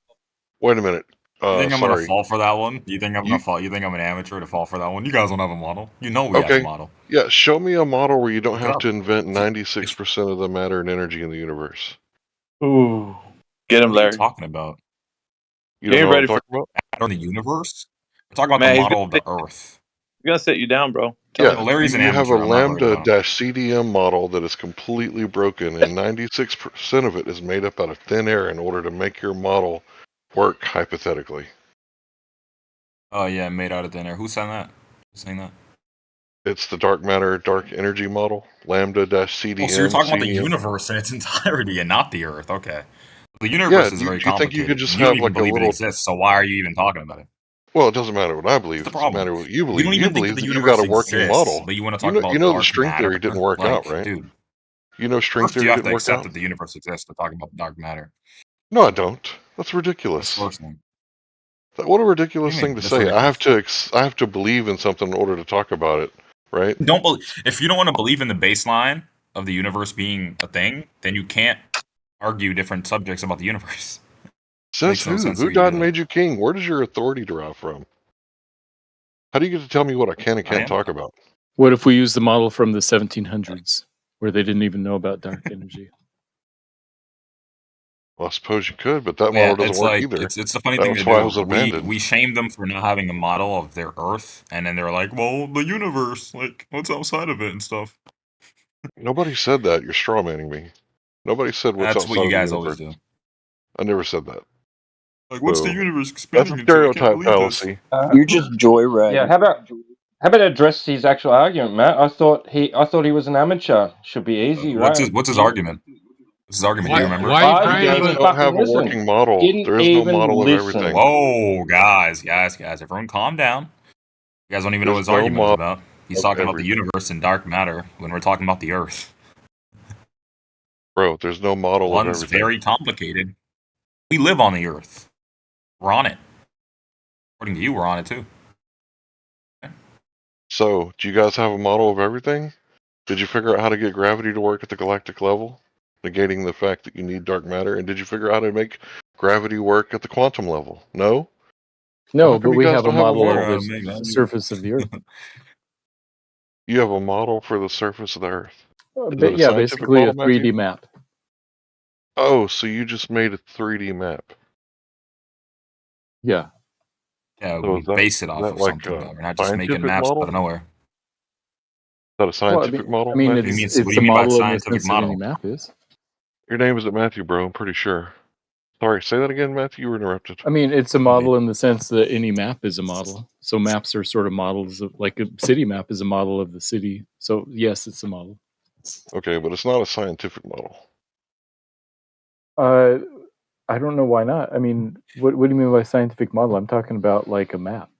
Wait a minute. You think I'm gonna Sorry. fall for that one? You think I'm gonna fall? You think I'm an amateur to fall for that one? You guys don't have a model. You know we have a model. Yeah, show me a model where you don't have to invent 96% of the matter and energy in the universe. Ooh. Get him, What are Larry. you talking about? You don't know what I'm talking about? Matter in the universe? We're talking about Man, the model of the Earth. He's gonna sit you down, bro. Yeah, Larry's an you have a amateur. I'm not worried about him. lambda-CDM model that is completely broken, and 96% of it is made up out of thin air in order to make your model work hypothetically. Oh yeah, made out of thin air. Who's saying that? Who's saying that? It's the dark matter, dark energy model, lambda-CDM. Oh, so you're talking about the universe in its entirety and not the Earth. Okay. The universe is very complicated. Do you think you could just you don't have even like believe a little... it exists, so why are you even talking about it? Well, it doesn't matter what I believe. What's the It doesn't problem? matter what you believe. You don't even think that the you universe got a working exists, model. but you want to talk about You know dark the string matter? theory didn't work out, right? Dude. You know string First, theory you have didn't to work accept out? that the universe exists to talk about dark matter. No, I don't. That's ridiculous. That's the first thing. What a ridiculous What do you thing mean? to That's say. ridiculous. I have to believe in something in order to talk about it, right? If you don't want to believe in the baseline of the universe being a thing, then you can't argue different subjects about the universe. Says who? Who died and made you king? Where does your authority derive from? How do you get to tell me what I can and can't talk about? What if we use the model from the 1700s, where they didn't even know about dark energy? Well, I suppose you could, but that model doesn't work either. It's the funny that thing was to why do. it was abandoned. We shame them for not having a model of their Earth, and then they're like, "Well, the universe, like, what's outside of it and stuff." Nobody said that. You're strawmanning me. Nobody said what's That's outside what you of the guys universe. always do. I never said that. Like, what's the universe expanding into? That's a stereotype fallacy. You're just joyriding. Yeah, how about address his actual argument, Matt? I thought he was an amateur. Should be easy, right? What's his argument? What's his argument? Do you remember? You guys don't have a working model. There is no model of everything. Whoa, guys, everyone calm down. You guys don't even know what his argument is about. He's talking about the universe and dark matter when we're talking about the Earth. Bro, there's no model of One's everything. very complicated. We live on the Earth. We're on it. According to you, we're on it too. Okay. So, do you guys have a model of everything? Did you figure out how to get gravity to work at the galactic level, negating the fact that you need dark matter? And did you figure out how to make gravity work at the quantum level? No? No, but we have a model of the surface of the Earth. You have a model for the surface of the Earth? Yeah, basically a 3D map. Oh, so you just made a 3D map? Yeah. Yeah, So we base it off of something, though. We're not just making maps out of nowhere. Is that a scientific model? I mean, Matthew? it's a model in the sense that any map is. Your name isn't Matthew, bro. I'm pretty sure. Sorry, say that again, Matthew. You were interrupted. I mean, it's a model in the sense that any map is a model. So maps are sort of models of, like a city map is a model of the city. So yes, it's a model. Okay, but it's not a scientific model. I don't know why not. I mean, what do you mean by scientific model? I'm talking about like a map.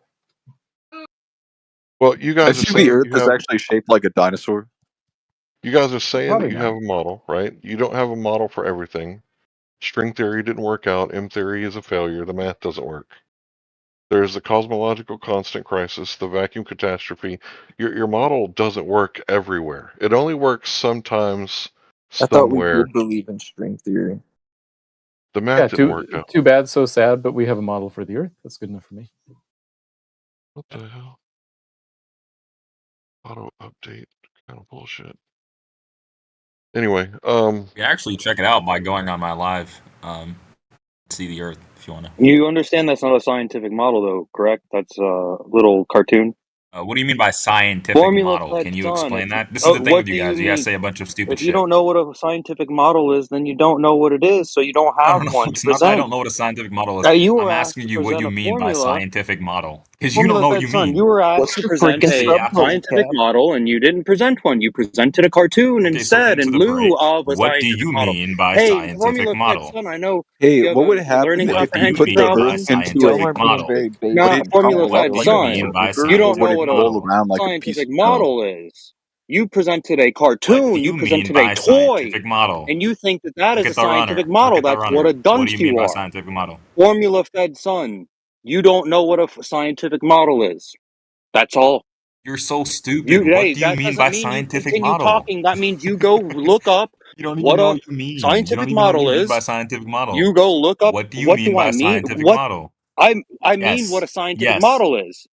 Well, you I guys are assume the saying Earth you is have. actually shaped like a dinosaur. You guys are saying that Probably you not. have a model, right? You don't have a model for everything. String theory didn't work out. M theory is a failure. The math doesn't work. There's the cosmological constant crisis, the vacuum catastrophe. Your model doesn't work everywhere. It only works sometimes I thought we somewhere. did believe in string theory. The math Yeah, didn't work out. too bad, so sad, but we have a model for the Earth. That's good enough for me. What the hell? Auto update, kind of bullshit. Anyway, You can actually check it out by going on my live. See the Earth if you want to. You understand that's not a scientific model, though, correct? That's a little cartoon. What do you mean by scientific Formula model? fed Can you son. explain that? This is the thing What with you do you guys. You guys mean? say a bunch of stupid If you shit. don't know what a scientific model is, then you don't know what it is, so you don't No, have no, no. one to It's not that I present. don't know what a scientific model is. You were I'm asked asking to you what present you a mean by formula. scientific model. Because you don't Formula know what fed you son. mean. You were asked What's to the present freaking a subtotal, scientific Cap? model, and you didn't present one. You presented a cartoon Okay, so instead into in the lieu break. of a What do scientific you model. mean by Hey, scientific formula fed model? son. I know Hey, you have what would a happen learning What if do you you comprehension put the mean by Earth problem. into Y'all a scientific aren't being model? very would Not it basic. formula travel What out fed do like you a son. mean by stormtrooper, You or don't would know it scientific what a roll model? around like a piece scientific of snow? model is. You presented a What do cartoon. You you mean presented a by toy, scientific model? and you think that that Look is a at the runner. scientific Look model. at the That's what runner. a What do dunce you mean you by are. scientific model? Formula fed son. You don't know what a scientific model is. That's all. You're so stupid. What Hey, do you that mean doesn't by mean you scientific continue model? talking. That means you go look up You don't even what know a what you mean. You scientific don't even know what model you mean by is. scientific model. You go look up What do you what mean do I by mean? scientific What model? I mean what Yes. a scientific Yes. model is.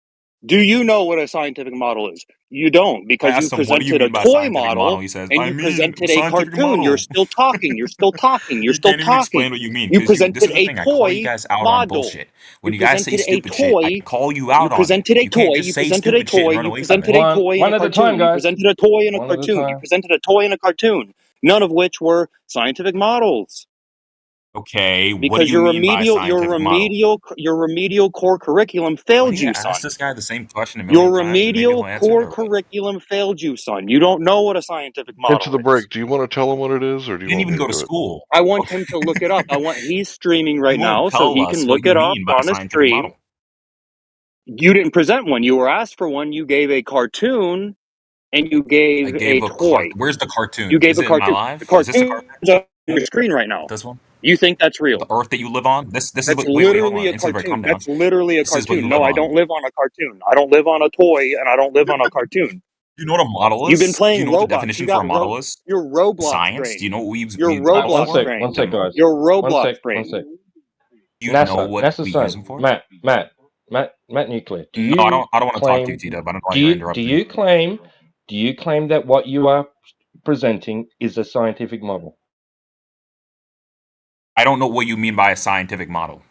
Do you know what a scientific model is? You don't, I because you asked him, what do you presented a mean by toy scientific model? model He says, and I you mean presented a scientific cartoon. You're model. still talking. You're still talking. You're You still can't even explain talking. what you mean You because this presented is the a thing. I call you toy guys out on model. bullshit. When You you guys say presented a stupid shit, I toy. call you You out on it. presented a You can't toy. just You say presented a stupid shit toy. and run You away from presented it. a toy and a One at a time, cartoon. You guys. presented a toy and a One at a cartoon. You time. presented a toy and a cartoon. None of which were scientific models. Okay, what do Because you mean by scientific model? your remedial core curriculum Why failed do you you, ask son. this guy the same question a million Your times and maybe he'll remedial answer it core or what? curriculum failed you, son. You don't know what a scientific into model the is. break. Do you want to tell him what it is, or do You you didn't want even me to go to do it? school. I want him to look it up. He's streaming You right won't now, so tell he can us what look you it up mean by on a scientific stream. model. You didn't present one. You were asked for one. You gave a cartoon and you I gave gave a a toy. Where's the You cartoon? gave Is a it in my cartoon. The live? Is this a cartoon cartoon? is on your screen right now. This one? You think that's The real? Earth that you live on? This is That's what wait, hold literally on. a Into the break, calm cartoon. down. That's literally a This is what cartoon. you No, live I on. don't live on a cartoon. I don't live on a toy, and I don't live on a cartoon. You know what a model You've been is? Do you playing know what the Roblox. definition for a model is? You're Roblox Science? Do brain. you know what we You're use models Roblox for? One brain. sec, No. guys. You're One Roblox sec, one brain. sec. Do you know what NASA we use son. them for? Matt Nuclear. Do No, I you don't want to talk to you, claim? T-Dub. I don't know why you're Do interrupting. you claim? Do you claim that what you are presenting is a scientific model? I don't know what you mean by a scientific model.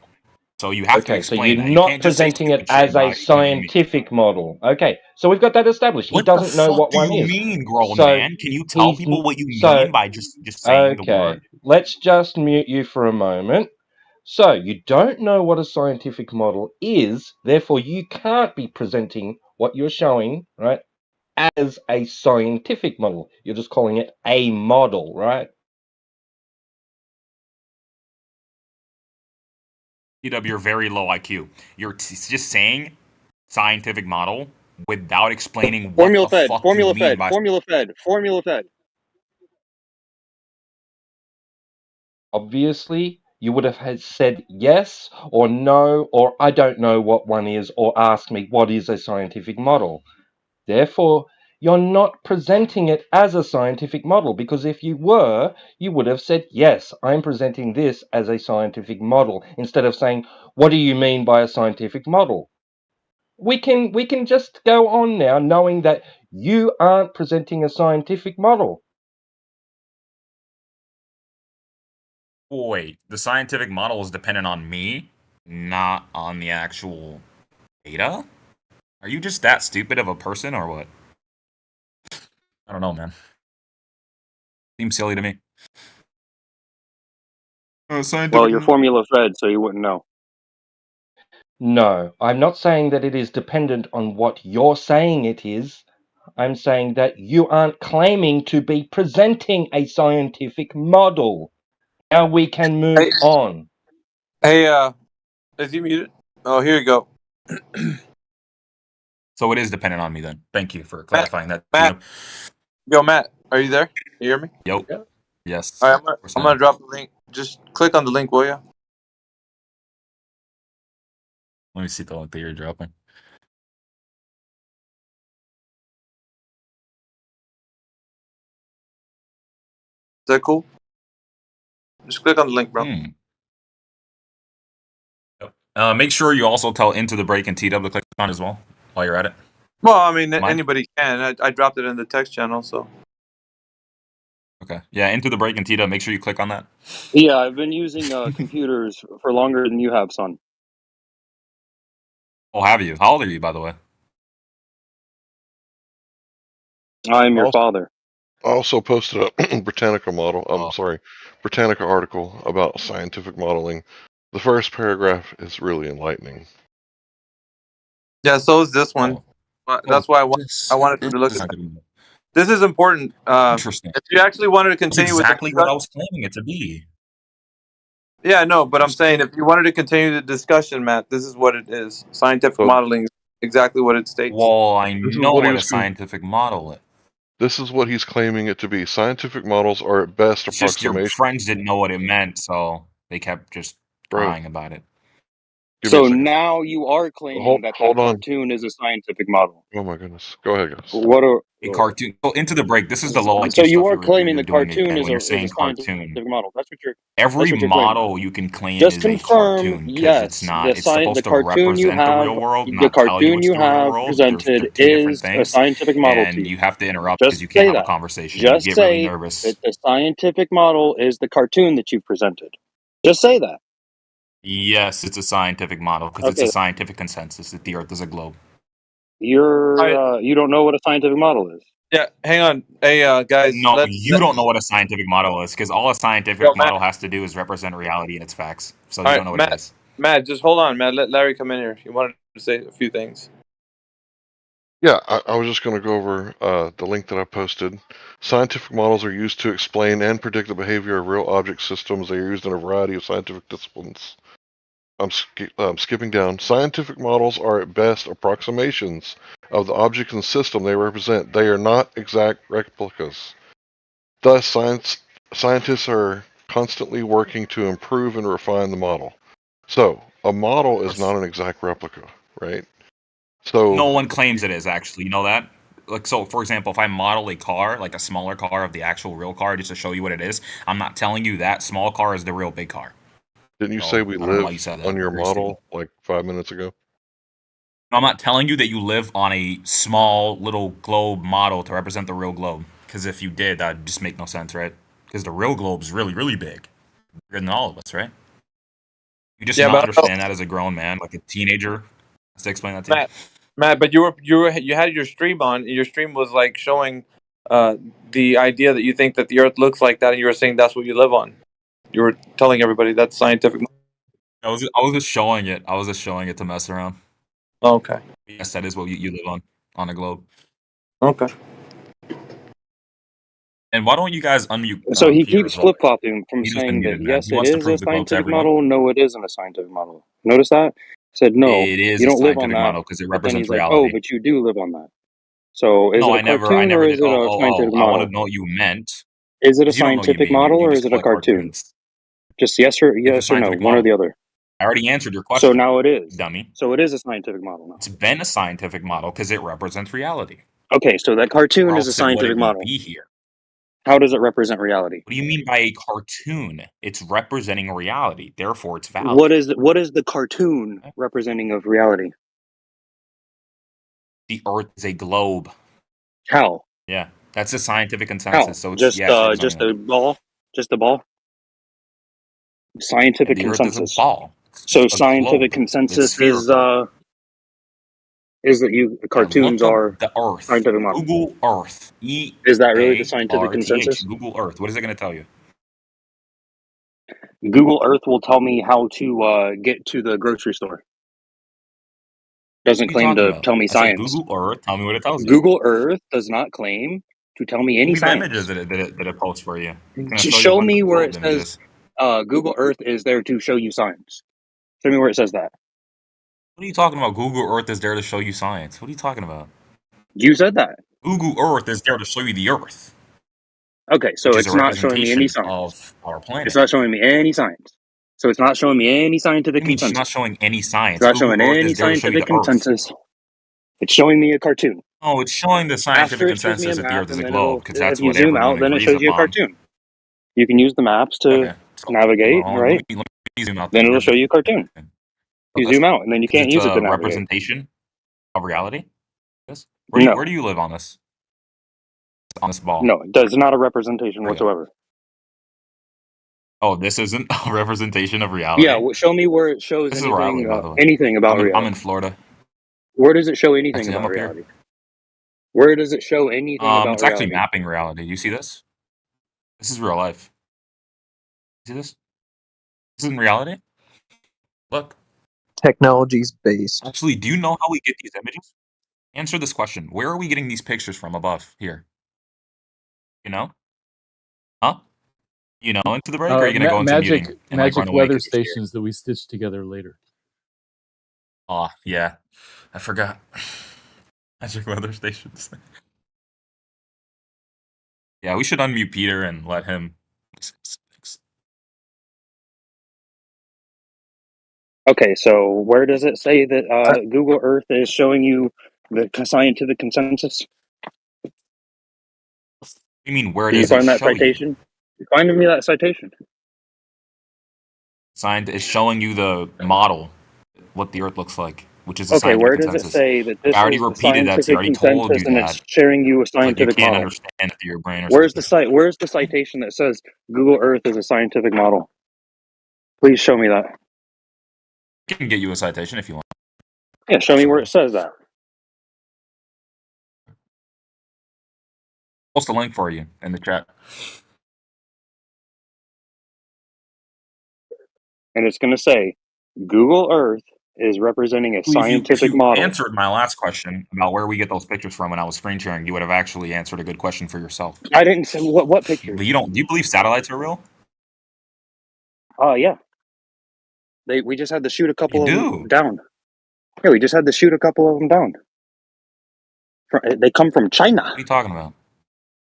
So you have to Okay, so explain you're that. You not can't just say presenting it stupid shit as and not a explain what you mean. scientific model. Okay, so we've got that established. He What the doesn't know fuck what do one you is. mean, grown So man? Can you tell he's people what you so mean by just saying the okay. word? Let's just mute you for a moment. So you don't know what a scientific model is, therefore you can't be presenting what you're showing, right, as a scientific model. You're just calling it a model, right? T-Dub, you're very low IQ. You're just saying scientific model without explaining what Formula the fed. fuck you Formula mean fed. by. Formula fed. Formula fed. Obviously, you would have said yes or no, or I don't know what one is, or asked me what is a scientific model. Therefore, you're not presenting it as a scientific model, because if you were, you would have said, yes, I'm presenting this as a scientific model, instead of saying, what do you mean by a scientific model? We can just go on now knowing that you aren't presenting a scientific model. Wait, the scientific model is dependent on me, not on the actual data? Are you just that stupid of a person or what? I don't know, man. Seems silly to me. Well, you're formula fed, so you wouldn't know. No, I'm not saying that it is dependent on what you're saying it is. I'm saying that you aren't claiming to be presenting a scientific model. Now we can move on. Hey, is he muted? Oh, here you go. So it is dependent on me then. Thank you for clarifying that. Matt, yo, Matt, are you there? You hear me? Yo. Yes. All right, I'm gonna drop the link. Just click on the link, will you? Let me see the link that you're dropping. Is that cool? Just click on the link, bro. Make sure you also tell Into the Break and TW to click on as well while you're at it. Well, I mean, anybody can. I dropped it in the text channel, so. Okay. Yeah, Into the Break and TW. Make sure you click on that. Yeah, I've been using computers for longer than you have, son. Oh, have you? How old are you, by the way? I'm your father. I also posted a Britannica model. Britannica article about scientific modeling. The first paragraph is really enlightening. Yeah, so is this one. That's why I wanted to look at that. This is important. Interesting. If you actually wanted to That's continue exactly with what the I was claiming it to be. Yeah, no, but I'm saying if you wanted to continue the discussion, Matt, this is what it is. Scientific modeling is exactly what it states. Well, I know what a scientific model is. This is what he's claiming it to be. Scientific models are at best It's just your approximations. friends didn't know what it meant, so they kept just crying about it. So now you are claiming that cartoon is a scientific model. Oh my goodness. Go ahead, guys. What are a cartoon? So Into the Break. This is the low IQ so you stuff are claiming you're the doing cartoon again is when you're a saying scientific cartoon. model. That's what you're. Every claiming. model you can claim Just is a confirm, cartoon because yes, it's not. It's supposed the to cartoon you represent the have, real world, the not tell you cartoon it's you the real have world. They're presented two different is a things, scientific model to and you. you have to interrupt because Just you can't say have a that. conversation. You Just get really say nervous. that the scientific model is the cartoon that you've presented. Just say that. Yes, it's a scientific model because it's a scientific consensus that the Earth is a globe. You don't know what a scientific model is. Yeah, hang on. Hey, guys. No, you don't know what a scientific model is because all a scientific model has to do is represent reality and its facts. So you don't know what it is. Matt, just hold on, Matt. Let Larry come in here. He wanted to say a few things. Yeah, I was just going to go over the link that I posted. Scientific models are used to explain and predict the behavior of real object systems. They are used in a variety of scientific disciplines. I'm skipping down. Scientific models are at best approximations of the object and system they represent. They are not exact replicas. Thus, scientists are constantly working to improve and refine the model. So, a model is not an exact replica, right? So no one claims it is actually. You know that? Like, so for example, if I model a car, like a smaller car of the actual real car, just to show you what it is, I'm not telling you that small car is the real big car. Didn't you say we live on your model like 5 minutes ago? No, I'm not telling you that you live on a small little globe model to represent the real globe. Because if you did, that'd just make no sense, right? Because the real globe is really, really big. Bigger than all of us, right? You just not understand that as a grown man, like a teenager. Has to explain that to you. Matt, but you had your stream on. Your stream was like showing the idea that you think that the Earth looks like that, and you were saying that's what you live on. You were telling everybody that's scientific. I was just showing it. I was just showing it to mess around. Okay. Yes, that is what you live on a globe. Okay. And why don't you guys unmute? So he Peter keeps as well? flip flopping from He just saying that unmuted, man. yes, He it wants to is a prove the globe to scientific everyone. model. No, it isn't a scientific model. Notice that? He said no. It is You a don't live on scientific that. model because it But then represents he's like, oh, reality. but you do live on that. So is No, it a I never cartoon or did. is it a scientific I model? wanted to know what you meant. Is it a You don't know what you scientific mean. model You or just is it a like cartoon? cartoons. Just yes or no, one or the other. I already answered your So question. now it is. Dummy. So it is a scientific model now. It's been a scientific model because it represents reality. Okay, so that cartoon Or is a else it wouldn't scientific model. be here. How does it represent reality? What do you mean by a cartoon? It's representing reality. Therefore, it's valid. What is the cartoon representing of reality? The Earth is a globe. How? Yeah, that's a scientific consensus. How? So it's Just just a ball? Just a ball? Scientific the Earth is a consensus. ball. So It's a scientific globe. consensus It's is that you cartoons look up are the Earth. scientific model. Google Earth. Is that really the scientific EARTH. consensus? Google Earth. What is it going to tell you? Google Earth will tell me how to get to the grocery store. Doesn't What are you claim talking to about? tell me I said science. Google Earth. Tell me what it tells you. Google Earth does not claim to tell me Show any me the images science. that it posts for you. It's gonna show you Show one of me the where globe it says images. Google Earth is there to show you science. Show me where it says that. What are you talking about? Google Earth is there to show you science. What are you talking about? You said that. Google Earth is there to show you the Earth, Okay, so which is a it's not showing me any representation science. of our It's planet. not showing me any science. So it's not showing me any What scientific do you mean it's not consensus. showing any It's science? not Google showing Earth any is there to show you scientific the Earth. consensus. It's showing me a cartoon. Oh, it's showing the After scientific it shows me a consensus that the map, Earth is and a then globe, because if that's you what zoom everyone out, then it agrees shows you a upon. cartoon. You can use the maps to Okay, so navigate, well, right? let me zoom out Then then. it'll Where's show the you a cartoon. You zoom out, and then you because can't it's use it to a navigate. representation of reality. Yes. No. Where do you live on this ball? No, it's not a representation whatsoever. Oh, this isn't a representation of reality. Yeah, show me where it shows This is where I live, anything by the way. anything about I'm reality. in Florida. Where does it show anything Actually, I'm about up here. reality? Where does it show anything about It's actually reality? mapping reality. You see this? This is real life. See this? This isn't reality. Look. Technology's based. Actually, do you know how we get these images? Answer this question. Where are we getting these pictures from above here? You know? Huh? You know into the break, or are you gonna go into muting and like run magic away weather 'cause you're scared? stations that we stitch together later. Oh, yeah. I forgot. Magic weather stations. Yeah, we should unmute Peter and let him. Okay, so where does it say that Google Earth is showing you the scientific consensus? You mean where Can you does it find that show you? citation? Find me that citation. It's showing you the model, what the Earth looks like, which is a Okay, scientific where does it consensus. say that I this already is the repeated that to you. I scientific already told consensus you and that. it's sharing you a It's like you scientific can't model? understand it through your brain or Where's something. Where's the citation that says Google Earth is a scientific model? Please show me that. I can get you a citation if you want. Yeah, show me where it says that. Post a link for you in the chat. And it's going to say Google Earth is representing a If scientific you model. answered my last question about where we get those pictures from when I was screen sharing, you would have actually answered a good question for yourself. I didn't say what pictures. But you don't. Do you believe satellites are real? Yeah. We just had to shoot a couple You of do. them down. Yeah, we just had to shoot a couple of them down. They come from China. What are you talking about?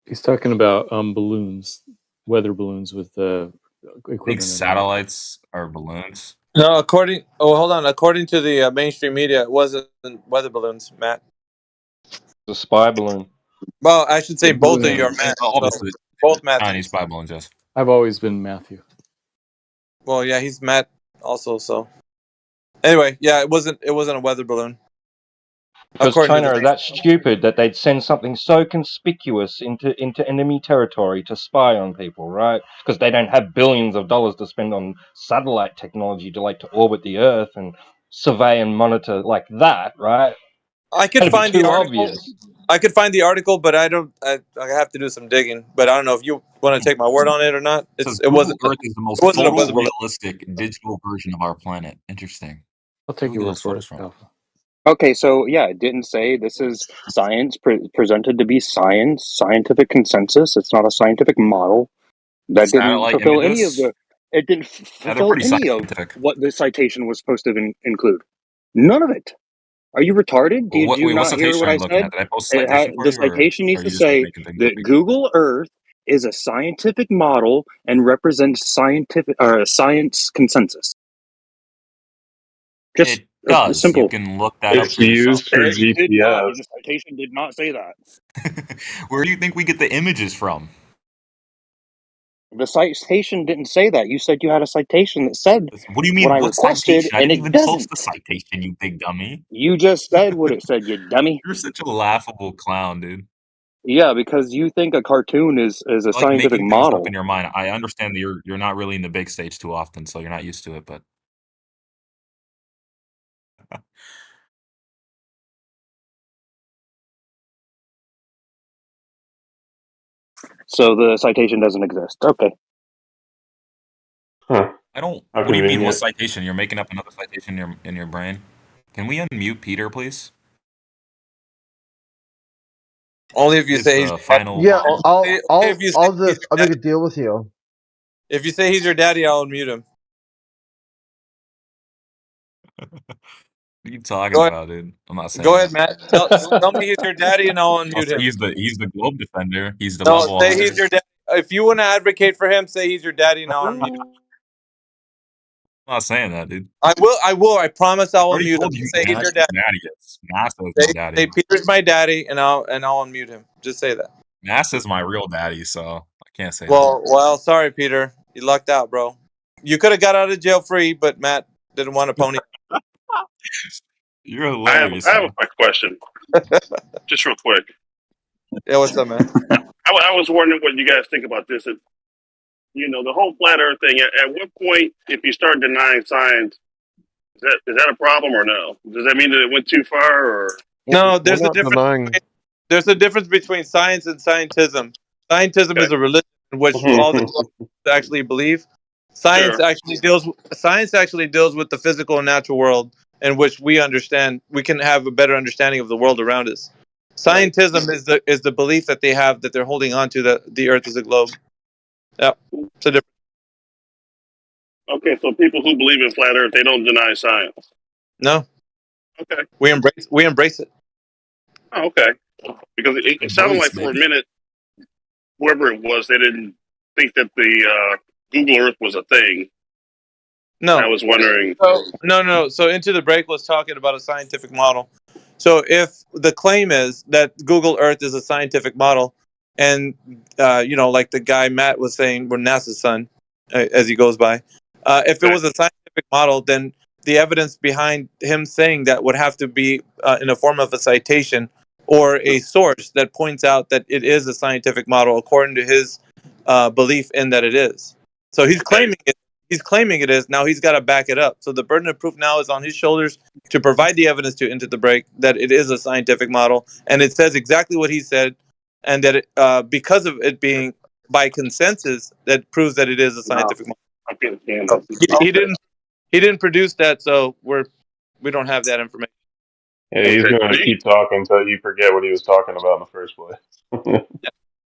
He's talking about balloons, weather balloons with equipment. Think satellites are balloons? No, hold on. According to the mainstream media, it wasn't weather balloons, Matt. The spy balloon. Well, I should say both of you are And Matt. obviously, Both Matthews. Chinese spy balloons, yes. I've always been Matthew. Well, yeah, he's Matt also. So anyway, yeah, it wasn't a weather balloon. Because China are that stupid that they'd send something so conspicuous into enemy territory to spy on people, right? Because they don't have billions of dollars to spend on satellite technology to orbit the Earth and survey and monitor like that, right? I could find the article. Obvious. I could find the article, but I don't. I have to do some digging. But I don't know if you want to take my word on it or not. It wasn't. Earth is the most photorealistic digital version of our planet. Interesting. I'll take your word for it, Alpha. Okay, so yeah, it didn't say this is science presented to be scientific consensus. It's not a scientific model. That didn't fulfill any of the. It didn't fulfill any of what the citation was supposed to include. None of it. Are you retarded? Did you not hear what I said? The citation needs to say that Google Earth is a scientific model and represents science consensus. Just it does. Simple. You can look that up for yourself. It did not. The citation did not say that. Where do you think we get the images from? The citation didn't say that. You said you had a citation that said what do you mean? What I What requested, citation? I and didn't it even doesn't. post the citation, you big dummy. You just said what it said, you dummy. You're such a laughable clown, dude. Yeah, because you think a cartoon is a scientific making model. things up in your mind. I understand that you're not really in the big stage too often, so you're not used to it. But So the citation doesn't exist. Okay. Huh. I don't. How What do you mean? What convenient. citation? You're making up another citation in your brain Can we unmute Peter, please? Only if you It's say he's the your daddy. final. Yeah, Only if you say he's your I'll make daddy. a deal with you. If you say he's your daddy, I'll unmute him. What are you talking Go ahead. about, dude? I'm not saying Go ahead, that. Matt. Tell me he's your daddy, and I'll I'll unmute say him. he's the globe defender. He's the No, level say 100. he's your daddy. If you want to advocate for him, say he's your daddy, and I'll unmute him. I'm not saying that, dude. I will. I promise I I'll already unmute him. told you Just who say he's your Nasa's daddy. daddy is. NASA is my Say daddy. Peter's my daddy, and I'll unmute him. Just say that. NASA's my real daddy, so I can't say that. Well, sorry, Peter. You lucked out, bro. You could have got out of jail free, but Matt didn't want a pony. You're I have hilarious. a quick question, just real quick. Yeah, what's up, man? I was wondering what you guys think about this. The whole flat Earth thing. At what point, if you start denying science, is that a problem or no? Does that mean that it went too far? Or No, We're there's a not difference. denying. There's a difference between science and scientism. Scientism is a religion in which all the actually believe. Science actually deals with the physical and natural world in which we understand. We can have a better understanding of the world around us. Scientism is the belief that they have that they're holding on to that the Earth is a globe. Yeah, it's a difference. Okay, so people who believe in flat Earth, they don't deny science. No. Okay. We embrace it. Oh, okay. Because it sounded like for a minute, whoever it was, they didn't think that the Google Earth was a thing. No. And I was wondering. No. So Into the Break was talking about a scientific model. So if the claim is that Google Earth is a scientific model, and like the guy Matt was saying, we're NASA's son, as he goes by. If it was a scientific model, then the evidence behind him saying that would have to be in the form of a citation or a source that points out that it is a scientific model according to his belief in that it is. So he's claiming it. He's claiming it is. Now he's got to back it up. So the burden of proof now is on his shoulders to provide the evidence to Into the Break that it is a scientific model, and it says exactly what he said, and that because of it being by consensus, that proves that it is a scientific model. He didn't produce that, so we don't have that information. Yeah, he's going to keep talking until you forget what he was talking about in the first place.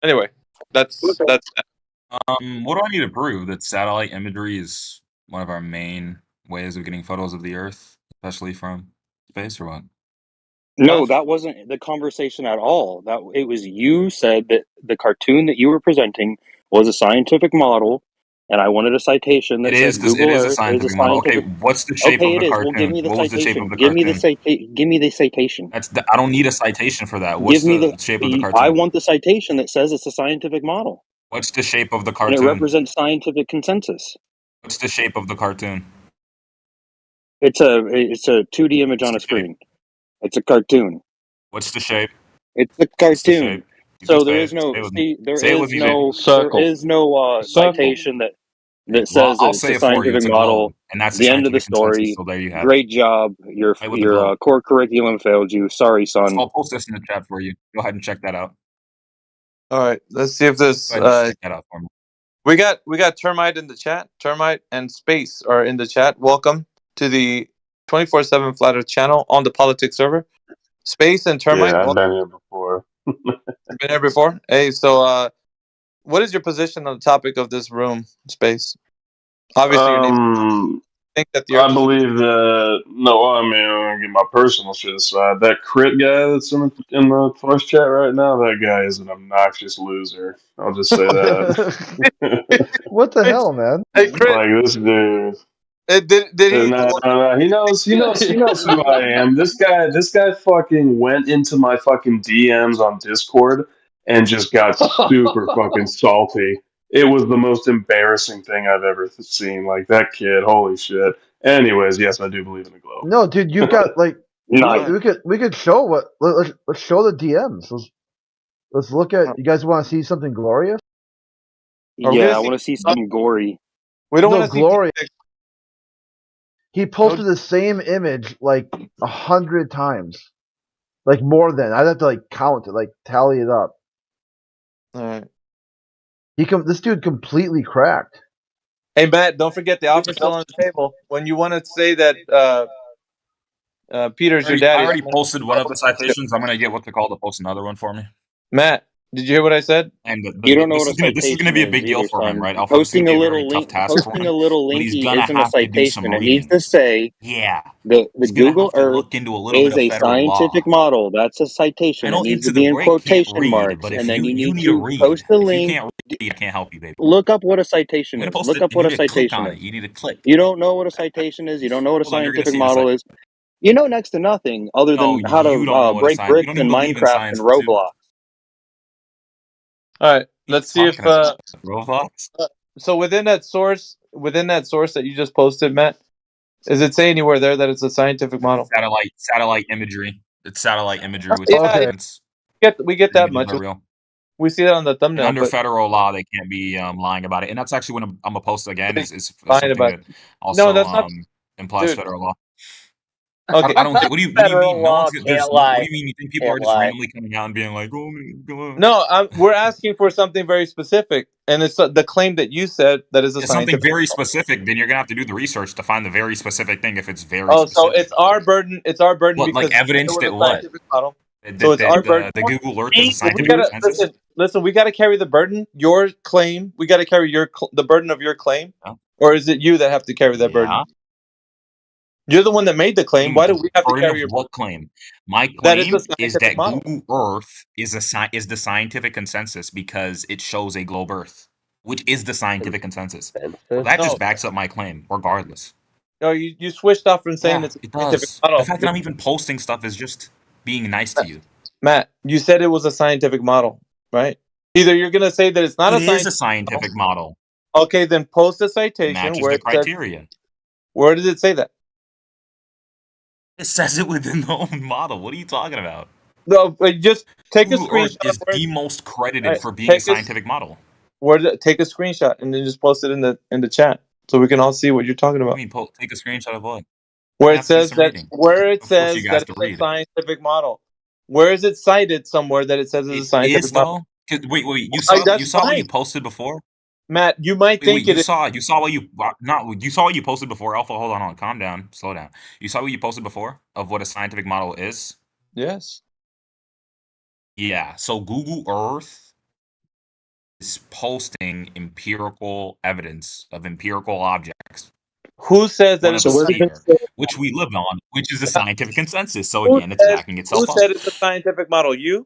Anyway, that's that. What do I need to prove? That satellite imagery is one of our main ways of getting photos of the Earth, especially from space, or what? No, that wasn't the conversation at all. That it was you said that the cartoon that you were presenting was a scientific model, and I wanted a citation that said Google It is a Earth is a scientific model. Okay, scientific. what's the shape Okay, of it the is. Well, give cartoon? me the What was the shape of citation. the Give me the cartoon? Give me the citation. I don't need a citation for that. Give What's me the shape of the I cartoon? want the citation that says it's a scientific model, What's the shape of the and it cartoon? represents scientific consensus. What's the shape of the cartoon? It's a 2D image on a screen. It's a cartoon. What's the shape? It's a What's the cartoon. shape? You So can there say is it. no Say it with me. there Say it is with me, Jake. no citation that Well, says that I'll it's say a it for you. scientific It's a globe, model. and that's the The end of the scientific consensus. story. So there you have it. Great job. Your Play with the globe. core curriculum failed you. Sorry, son. I'll post this in the chat for you. Go ahead and check that out. All right, let's see if this. Go ahead and check that out for me. We got Termite in the chat. Termite and Space are in the chat. Welcome to the 24/7 Flat Earth channel on the politics server. Space and Termite. Yeah, I've been here before. Been here before. Hey, so what is your position on the topic of this room, Space? Obviously, your name. Think that the Earth I believe that. No, I mean, I'm gonna get my personal shit aside. That crit guy that's in the voice chat right now, that guy is an obnoxious loser. I'll just say that. What the hell, man? Hey, Crit. Like this dude. Did he? No, he knows who I am. This guy fucking went into my fucking DMs on Discord and just got super fucking salty. It was the most embarrassing thing I've ever seen. Like that kid, holy shit. Anyways, yes, I do believe in the globe. No, dude, you've got like Nice. we could show what let's show the DMs. Let's look at. You guys want to see something glorious? Yeah, I want to see something gory. We don't want to glorious. He posted No. the same image like 100 times, like more than. I'd have to like count it, like tally it up. All right. This dude completely cracked. Hey, Matt, don't forget the offer's still on the table. When you want to say that Peter's your daddy. I already posted one of the citations. I'm gonna get what's it called to post another one for me. Matt, did you hear what I said? And You don't know what a this is gonna citation be a big is deal either, for him, son. right? Alpha, this is Posting gonna a be a little very tough link, task for posting him. a little But he's linky gonna isn't a have to do some citation. It needs reading. to say Yeah. the He's gonna Google have to Earth look into a little bit is of a federal scientific law. model. That's a I citation. It know needs Into to the be in Break can't quotation read, marks, but if and then you you need need to to read, post the if you link. can't read, I can't help you, baby. Look up what a I'm citation gonna is. post Look it, up and what you a need to click citation on it. is. You need to click. You don't know what a citation is. You don't know what a Hold on, you're gonna scientific see the model is. You know next to nothing other No, than how you don't to know what a break science. You bricks don't in even believe in Minecraft and science too. Roblox. All right, What are you let's see if talking about? Roblox? so within that source that you just posted, Matt, does it say anywhere there that it's a scientific model? Satellite imagery. It's satellite imagery with Yeah, we get that much. They're real. We see that on the And thumbnail, under but federal law, they can't be lying about it. And that's actually what I'm gonna post again. Is lying something about that it. also No, that's not, implies dude. federal law. Okay. I don't think. What do you Federal mean? No law one's can't there's. What lie. do you mean? You think people Can't are just lie. randomly coming out and being like, "Oh, come on." No, we're asking for something very specific, and it's the claim that you said that is a It's something scientific. very specific. Then you're gonna have to do the research to find the very specific thing. If it's very Oh, so specific. it's our burden. It's our burden What, like because it evidence was that a what? scientific model. That, So it's our burden. the Google Earth is a We scientific gotta consensus? listen. We gotta carry the burden. Your claim. We gotta carry the burden of your claim, or is it you that have to carry that burden? You're the one that made the claim. Why do we have to Burden of carry your what claim? My That is claim a is scientific that model. Google Earth is the scientific consensus because it shows a globe Earth, which is the scientific consensus. So that just backs up my claim, regardless. No, you switched off from saying Yeah, it's a it scientific does. model. The fact that I'm even posting stuff is just being nice to you. Matt, you said it was a scientific model, right? Either you're gonna say that it's not It a is a scientific model. Okay, then post a It citation matches where the it says. criteria. Where does it say that? It says it within the own model. What are you talking about? No, but just take a Google Earth screenshot. is the most credited for being a scientific model. Take a screenshot and then just post it in the chat so we can all see what you're talking What about. do you mean, take a screenshot of what? Where I it have to do says some that reading. it's to a read. scientific model. Where is it cited somewhere that it says it's a scientific model? Wait, you saw what you posted before? Matt, you might think you saw what you saw what you posted before. Alpha, hold on, calm down, slow down. You saw what you posted before of what a scientific model is? Yes. Yeah, so Google Earth is posting evidence of empirical objects. Who says that One it's of a scientific which we live on, which is a scientific consensus. So Who again, it's backing Who itself up. said it's a scientific model? You?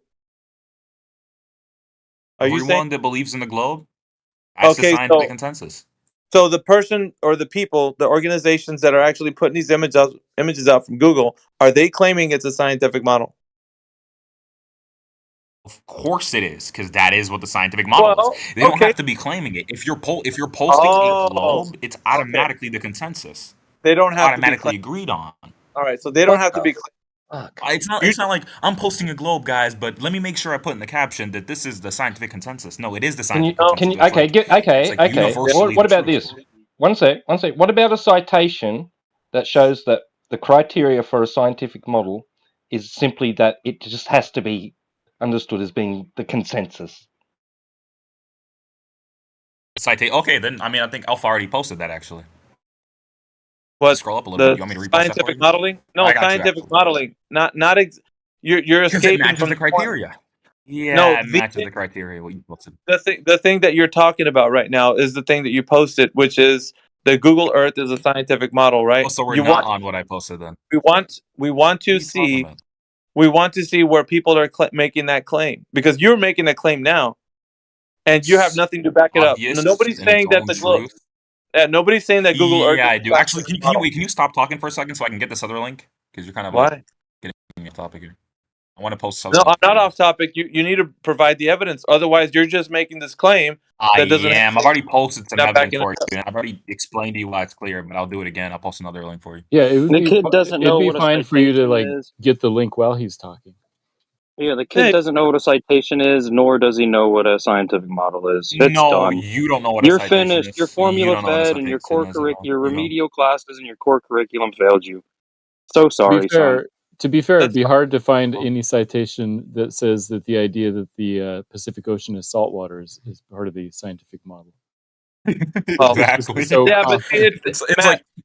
Are you saying? Everyone that believes in the globe, that's the scientific consensus. So the person or the people, the organizations that are actually putting these images out from Google, are they claiming it's a scientific model? Of course it is, because that is what the scientific model is. They don't have to be claiming it. If you're posting a globe, it's automatically the consensus. They don't have automatically agreed on. All right, so they don't have to be. It's not like I'm posting a globe, guys, but let me make sure I put in the caption that this is the scientific consensus. No, it is the scientific consensus. Okay. What about this? One sec. What about a citation that shows that the criteria for a scientific model is simply that it just has to be understood as being the consensus? Okay, then I think Alpha already posted that actually. What? Scroll up a little bit. You want me to repost that for scientific you? modeling? No, scientific modeling. You're escaping matches from the criteria. Yeah, no, it matches the criteria. What you posted. The thing that you're talking about right now is the thing that you posted, which is that Google Earth is a scientific model, right? Oh, so we're not on what I posted then. We want to see where people are making that claim, because you're making a claim now, and you have nothing to back it up. Nobody's saying that the globe. Nobody's saying that Google Earth. Yeah, I do. Actually, can you stop talking for a second so I can get this other link? Because you're kind of Why? Getting off topic here. I want to post something. No, I'm not off topic. You need to provide the evidence. Otherwise, you're just making this claim. I've already posted some evidence for you. I've already explained to you why it's clear, but I'll do it again. I'll post another link for you. Yeah, it would The kid doesn't know what a fine for you to citation is. get the link while he's talking. Yeah, the kid doesn't know what a citation is, nor does he know what a scientific model is. It's done. You don't know what You're a citation finished. is. You're formula fed, and your your remedial classes and your core curriculum failed you. So sorry, son. To be fair, it'd be hard to find any citation that says that the idea that the Pacific Ocean is saltwater is part of the scientific model. Exactly. So yeah, but it's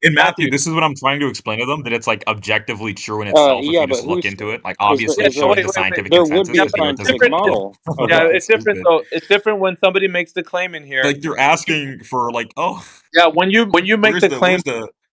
And Matthew, this is what I'm trying to explain to them, that it's like objectively true in itself if Yeah, you but just look who's into it. Like is obviously it's showing the scientific there would consensus, be a but it doesn't scientific model of Yeah, that. it's different though. It's different when somebody makes the claim in here. Like you're asking for like, oh, Yeah, when you make the claim,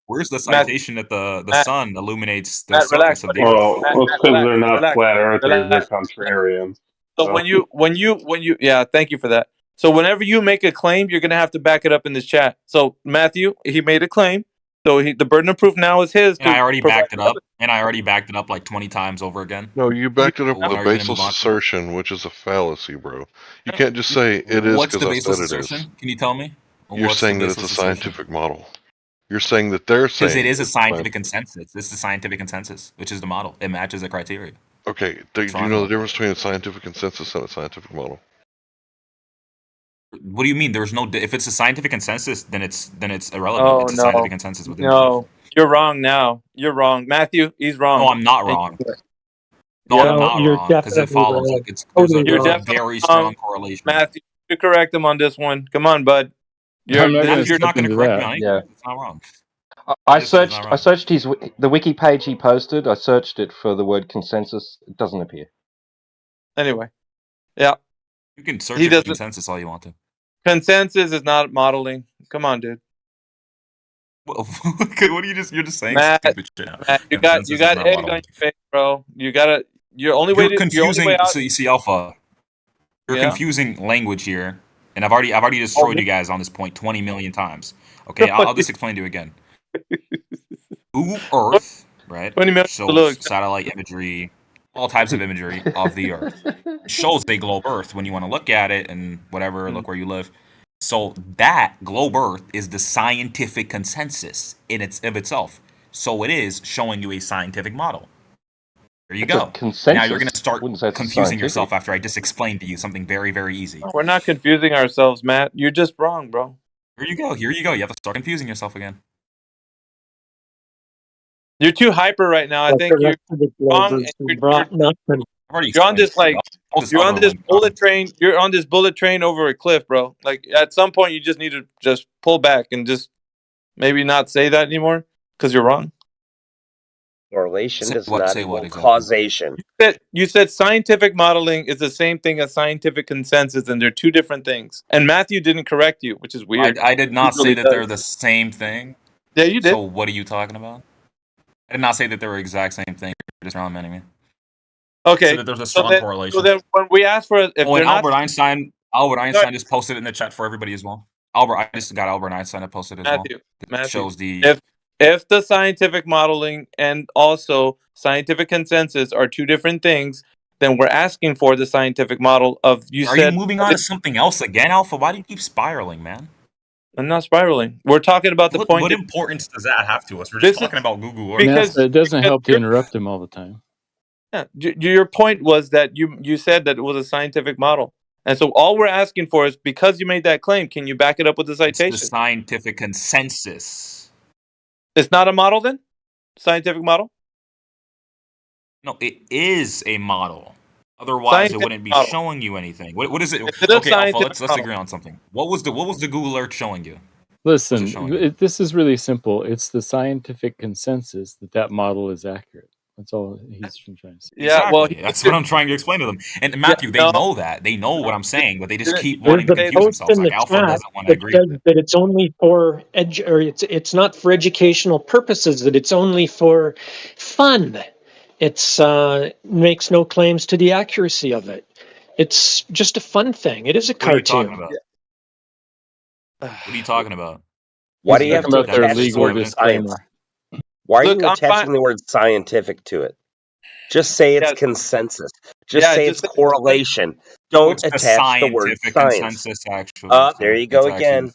where's the Matt, citation that the Matt, sun illuminates the Matt, relax, surface of buddy. the earth? Well, it's because they're not Relax, flat earthers; they're relax. contrarians. So when you, yeah, thank you for that. So whenever you make a claim, you're gonna have to back it up in this chat. So Matthew, he made a claim. So the burden of proof now is his. And I already provide backed it up. And I already backed it up like 20 times over again. No, you backed it up Now with a are you gonna move baseless on? assertion, which is a fallacy, bro. You can't just say it is What's because the I baseless said it is. assertion? Can you tell me? You're What's the saying that it's a baseless assertion? scientific model. You're saying that they're Because saying it is a it's scientific consensus. This is a scientific consensus, which is the model. It matches the criteria. Okay, do you know the difference between a scientific consensus and a scientific model? What do you mean? There's no. If it's a scientific consensus, then it's irrelevant. Oh It's a no, scientific consensus within no, you're wrong now. You're wrong, Matthew. He's wrong. No, I'm not wrong. No, Yeah. I'm not you're wrong because it definitely follows. wrong. There's Totally a wrong. very strong correlation. Matthew, you correct him on this one. Come on, bud. I'm not You're not going to correct me on anything. Yeah. It's not wrong. I searched the wiki page he posted. I searched it for the word consensus. It doesn't appear. Anyway, yeah. You can search it for consensus all you want to. Consensus is not modeling. Come on, dude. What are you just? You're just saying Matt, stupid shit. Matt, you got egg on your face, bro. You gotta. Your only way out. So you see, Alpha. You're confusing language here, and I've already destroyed you guys on this point 20 million times. Okay, I'll just explain to you again. Google Earth, right? 20 million. Shows satellite imagery, all types of imagery of the Earth. It shows a globe Earth when you want to look at it and whatever. Look where you live. So that globe Earth is the scientific consensus of itself. So it is showing you a scientific model. There you go. Now you're going to start confusing yourself after I just explained to you something very, very easy. No, we're not confusing ourselves, Matt. You're just wrong, bro. Here you go. You have to start confusing yourself again. You're too hyper right now. I think you're wrong. You're on this you're on this bullet train. You're on this bullet train over a cliff, bro. Like at some point, you just need to just pull back and just maybe not say that anymore because you're wrong. Correlation does not equal causation. You said scientific modeling is the same thing as scientific consensus, and they're two different things. And Matthew didn't correct you, which is weird. I did not say that they're the same thing. Yeah, you did. So what are you talking about? I did not say that they were the exact same thing. You're just complimenting me. Okay. So that there's a strong correlation. So then when we ask for if and Albert Einstein just posted it in the chat for everybody as well. I just got Albert Einstein to post it as well. Matthew, shows the if the scientific modeling and also scientific consensus are two different things, then we're asking for the scientific model of you. Are you moving on to something else again, Alpha? Why do you keep spiraling, man? I'm not spiraling. We're talking about the point. What importance does that have to us? We're just talking about Google Earth. Because it doesn't help to interrupt him all the time. Yeah, your point was that you said that it was a scientific model, and so all we're asking for is because you made that claim, can you back it up with a citation? It's the scientific consensus. It's not a model, then? Scientific model? No, it is a model. Otherwise, it wouldn't be showing you anything. What is it? Okay, Alpha, let's agree on something. What was the Google Earth showing you? Listen, this is really simple. It's the scientific consensus that model is accurate. That's all he's trying to say. Yeah, exactly. Well, that's what I'm trying to explain to them. And Matthew, they know that. They know what I'm saying, but they just keep wanting to confuse themselves. Like Alpha doesn't want to agree. That it's only for it's not for educational purposes. That it's only for fun. It's makes no claims to the accuracy of it. It's just a fun thing. It is a cartoon. What are you talking about? Why do you have to attach the word science? Why are you attaching the word scientific to it? Just say it's consensus. Just say it's correlation. Don't attach the word science. There you go again.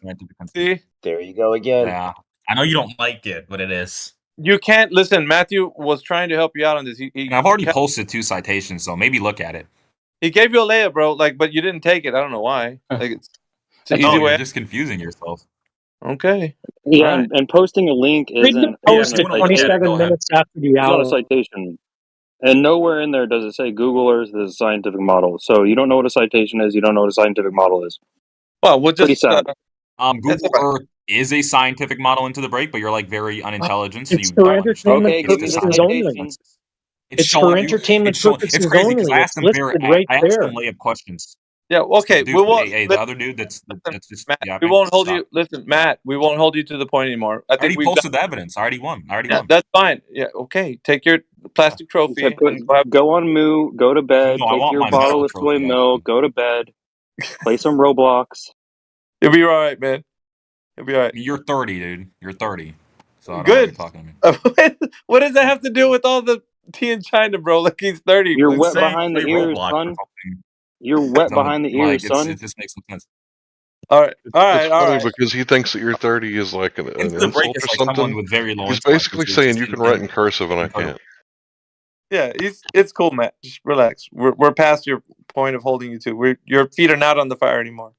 See? There you go again. Yeah. I know you don't like it, but it is. You can't listen. Matthew was trying to help you out on this. I've already posted 2 citations, so maybe look at it. He gave you a layup, bro. But you didn't take it. I don't know why. It's an easy way. You're just confusing yourself. Okay. Yeah, right. and posting a link isn't. Posted 27 minutes after the hour. It's not a citation, and nowhere in there does it say Google Earth is a scientific model. So you don't know what a citation is. You don't know what a scientific model is. Well, we'll just Google Earth is a scientific model into the break, but you're like very unintelligent, so It's you for don't understand. entertainment Okay, give me the purposes only. citation. It's for entertainment It's purposes crazy because only. I It's asked him listed right I asked there. him layup questions. Yeah, okay. Dude, We won't. the other dude that's just Matt, we yapping. won't hold Stop. you. Listen, Matt, we won't hold you to the point anymore. I I already think we've posted done. the evidence. I already won. Yeah, that's fine. Yeah, okay. Take your plastic trophy and Go on Moo, go to bed, No, I take want your my bottle metal of soy trophy. milk, go to bed, play some Roblox. You'll be all right, man. You'll be all right. You're 30, dude. You're 30. So I don't know what you're Good. talking to me. What does that have to do with all the tea in China, bro? Like he's 30. You're Like, wet behind the Play ears, Roblox or son. something. You're wet So, behind the like, ears, son. it just makes no sense. All right, It's funny because he thinks that you're 30 is like an Into the break insult is or like someone something. with very low He's intellect, basically which is saying just you can write in cursive and I can't. Yeah, it's cool, Matt. Just relax. We're past your point of holding you to. Your feet are not on the fire anymore.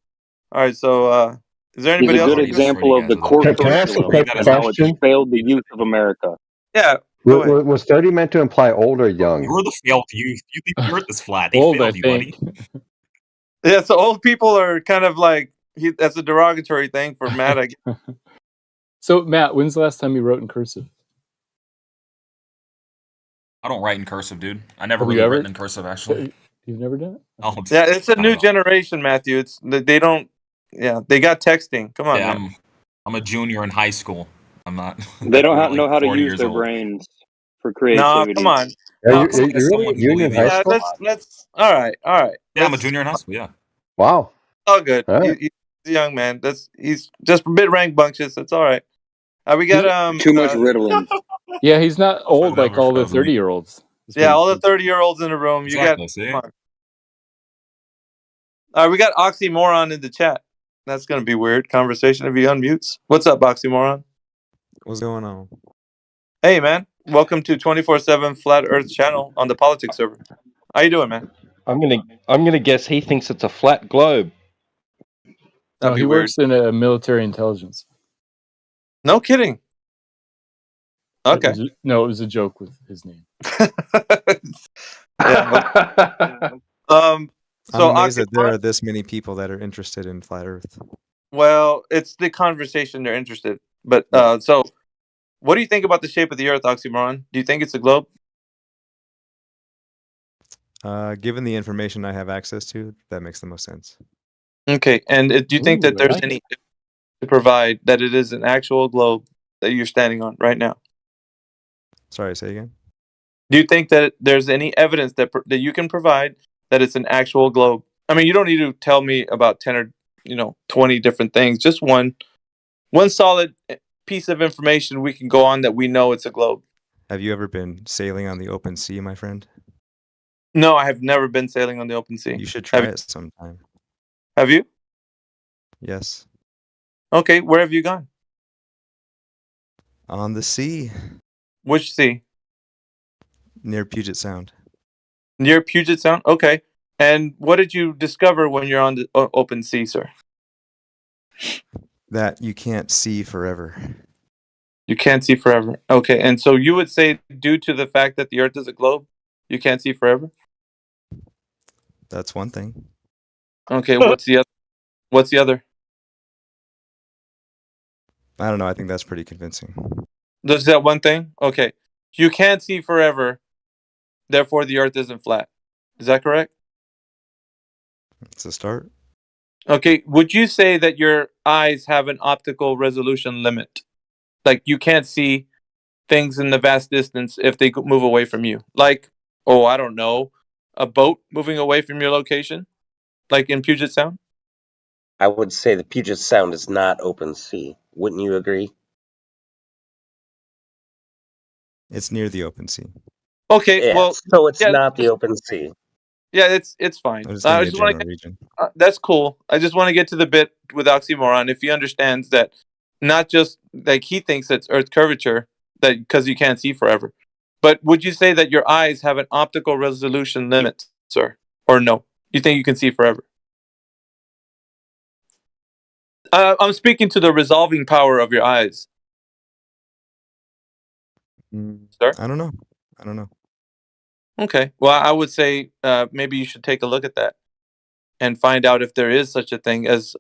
All right, so is there He's anybody a else? good example of the core Can I ask a curriculum quick and how it's question? failed the youth of America. Yeah, go ahead. Was 30 meant to imply old or young? You're the failed youth. You think the earth is flat. They Old, I failed you, buddy. Yeah, so old people are kind of like that's a derogatory thing for Matt. I guess. So, Matt, when's the last time you wrote in cursive? I don't write in cursive, dude. I never Have you really ever? written in cursive, actually. You've never done it? Oh, Yeah, it's a not new at all. generation, Matthew. It's they don't. Yeah, they got texting. Come on, Yeah, man. I'm a junior in high school. I'm not. They don't like know how to 40 use years their old. brains for No, creativity. come on. You're As really someone a who junior in high believes school? Let's. All right. Yeah, I'm a junior in high school. Yeah. Wow. All good. All right. He's a young man. He's just a bit rank bunctious. That's all right. We got Too much Ritalin. Yeah, he's not old like all the Whatever, 30-year-olds. Yeah, all the 30-year-olds in the room. Exactly, You see? got. Come on. All right, we got Oxymoron in the chat. That's gonna be weird. Conversation if he unmutes. What's up, Oxymoron? What's going on? Hey, man. Welcome to 24/7 Flat Earth channel on the politics server. How you doing, man? I'm gonna guess he thinks it's a flat globe. No, That'd be he weird. works in a military intelligence. No kidding. Okay. It was a joke with his name. Yeah. So I'm amazed that there are this many people that are interested in flat Earth. Well, it's the conversation they're interested. But so, what do you think about the shape of the Earth, Oxymoron? Do you think it's a globe? Given the information I have access to, that makes the most sense. Okay, and do you think that there's any to provide that it is an actual globe that you're standing on right now? Sorry, say again. Do you think that there's any evidence that you can provide that it's an actual globe? I mean, you don't need to tell me about 10 or 20 different things. Just one solid piece of information we can go on that we know it's a globe. Have you ever been sailing on the open sea, my friend? No, I have never been sailing on the open sea. You should try it sometime. Have you? Yes. Okay, where have you gone? On the sea. Which sea? Near Puget Sound. Near Puget Sound? Okay. And what did you discover when you're on the open sea, sir? That you can't see forever. You can't see forever. Okay. And so you would say, due to the fact that the Earth is a globe, you can't see forever? That's one thing. Okay. What's the other? What's the other? I don't know. I think that's pretty convincing. There's that one thing? Okay. You can't see forever, therefore the Earth isn't flat. Is that correct? It's a start. Okay. Would you say that your eyes have an optical resolution limit? Like you can't see things in the vast distance if they move away from you. Like, I don't know, a boat moving away from your location, like in Puget Sound? I would say the Puget Sound is not open sea. Wouldn't you agree? It's near the open sea. Okay, Yeah, well, so it's not the open sea. Yeah, it's fine. I'm just giving you a general want to region. that's cool. I just want to get to the bit with Oxymoron. If he understands that, not just like he thinks it's Earth curvature, that because you can't see forever, but would you say that your eyes have an optical resolution limit, sir, or no? You think you can see forever? I'm speaking to the resolving power of your eyes, sir. I don't know. Okay. Well, I would say maybe you should take a look at that and find out if there is such a thing as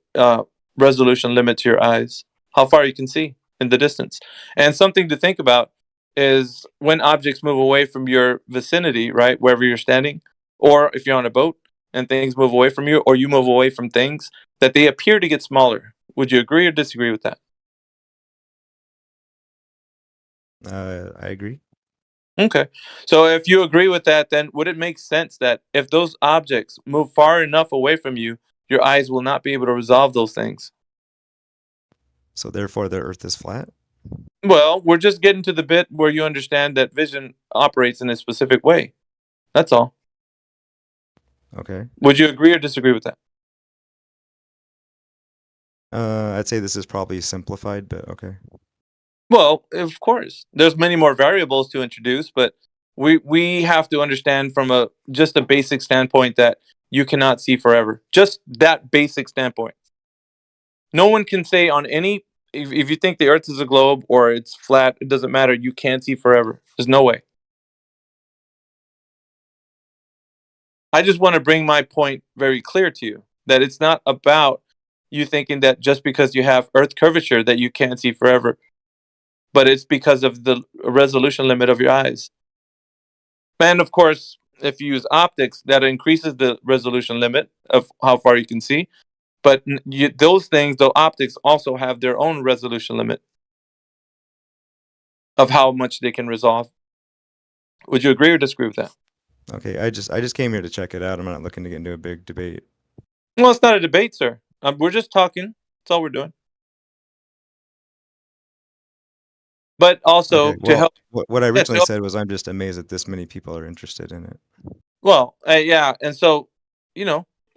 resolution limit to your eyes. how far you can see in the distance. And something to think about is when objects move away from your vicinity, right, wherever you're standing, or if you're on a boat and things move away from you, or you move away from things, that they appear to get smaller. Would you agree or disagree with that? I agree. Okay. So if you agree with that, then would it make sense that if those objects move far enough away from you, your eyes will not be able to resolve those things? So therefore, the Earth is flat. Well, we're just getting to the bit where you understand that vision operates in a specific way. That's all. Okay. Would you agree or disagree with that? I'd say this is probably simplified, but okay. Well, of course. There's many more variables to introduce, but we have to understand from just a basic standpoint that you cannot see forever. Just that basic standpoint. No one can say on any if you think the Earth is a globe or it's flat, it doesn't matter. You can't see forever. There's no way. I just want to bring my point very clear to you that it's not about you thinking that just because you have Earth curvature that you can't see forever, but it's because of the resolution limit of your eyes. And of course, if you use optics, that increases the resolution limit of how far you can see. But those things, though optics, also have their own resolution limit of how much they can resolve. Would you agree or disagree with that? Okay, I just came here to check it out. I'm not looking to get into a big debate. Well, it's not a debate, sir. We're just talking. That's all we're doing. But also Okay, well, to help. what I originally said was I'm just amazed that this many people are interested in it. Well, yeah, and so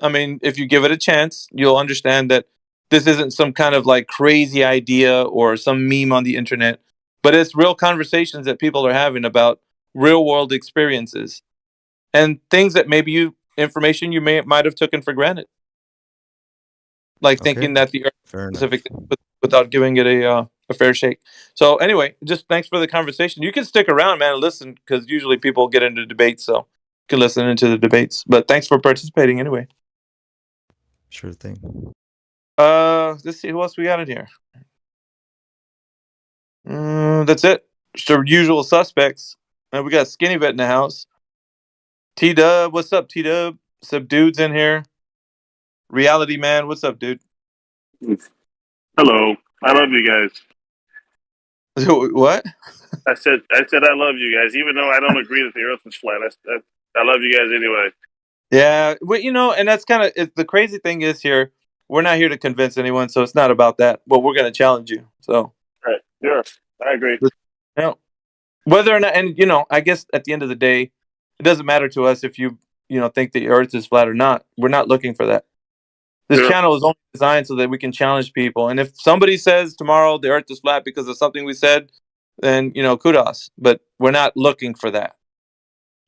I mean, if you give it a chance, you'll understand that this isn't some kind of like crazy idea or some meme on the internet, but it's real conversations that people are having about real world experiences and things that maybe information you might have taken for granted, like thinking that the Earth is specific without giving it a fair shake. So anyway, just thanks for the conversation. You can stick around, man, and listen because usually people get into debates, so you can listen into the debates. But thanks for participating anyway. Sure thing. Let's see who else we got in here. That's it. Just the usual suspects. We got Skinny Vet in the house. T Dub, what's up, T Dub? Some dudes in here. Reality Man, what's up, dude? Hello. I love you guys. What? I said I love you guys, even though I don't agree that the Earth is flat. I love you guys anyway. Yeah, well, and that's kind of the crazy thing is here. We're not here to convince anyone, so it's not about that. But we're going to challenge you. So, Right. Yeah, I agree. Whether or not, and I guess at the end of the day, it doesn't matter to us if you think the Earth is flat or not. We're not looking for that. This channel is only designed so that we can challenge people. And if somebody says tomorrow the Earth is flat because of something we said, then kudos. But we're not looking for that.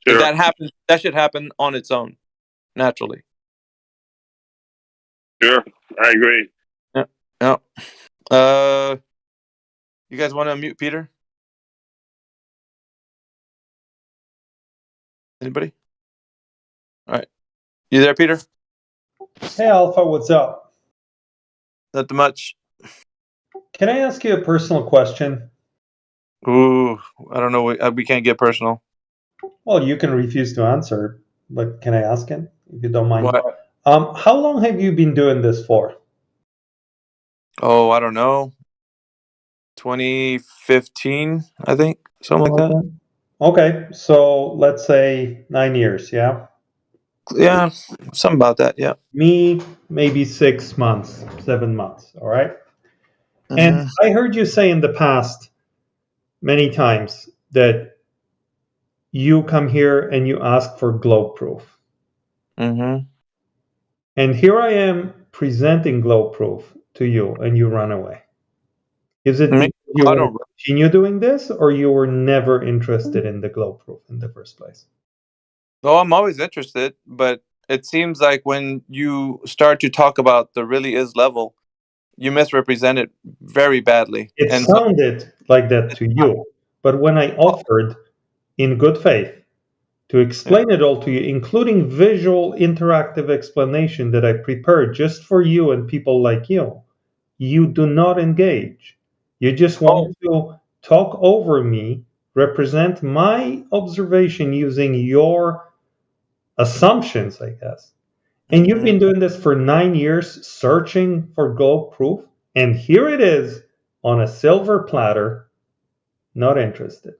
If that happens, that should happen on its own, naturally. Sure, I agree. Yeah. You guys want to unmute Peter? Anybody? All right. You there, Peter? Hey, Alpha, what's up? Not too much. Can I ask you a personal question? Ooh, I don't know. We can't get personal. Well, you can refuse to answer, but can I ask it, if you don't mind? What? How long have you been doing this for? Oh, I don't know. 2015, I think. Something like that. Okay, so let's say 9 years, yeah? Yeah, something about that, yeah. Me, maybe 6 months, 7 months, all right? And I heard you say in the past many times that you come here and you ask for globe proof. Mm-hmm. And here I am presenting globe proof to you, and you run away. Is it because you want to continue doing this, or you were never interested in the globe proof in the first place? Oh, I'm always interested, but it seems like when you start to talk about the really is level, you misrepresent it very badly. It sounded like that to you, but when I offered, in good faith, to explain it all to you, including visual interactive explanation that I prepared just for you and people like you you do not engage. You just want to talk over me, represent my observation using your assumptions, I guess. And you've been doing this for 9 years, searching for globe proof, and here it is on a silver platter, not interested.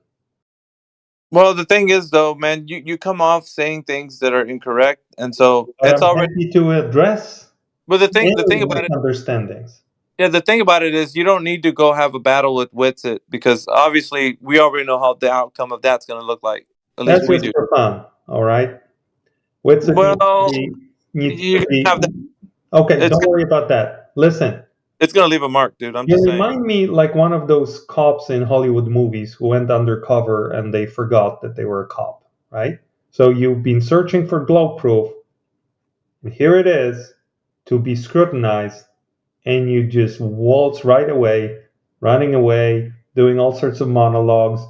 Well, the thing is, though, man, you come off saying things that are incorrect, and so But it's I'm already. happy to address But the thing any about it, misunderstandings. yeah, the thing about it is, you don't need to go have a battle with Witsit, because obviously we already know how the outcome of that's going to look like. At least That's we just do. for fun, all right? Witsit Well, needs you to can be. have that. Okay, don't worry about that. Listen. It's going to leave a mark, dude. I'm You just saying. remind me like one of those cops in Hollywood movies who went undercover and they forgot that they were a cop, right? So you've been searching for globe proof, and here it is to be scrutinized, and you just waltz right away, running away, doing all sorts of monologues,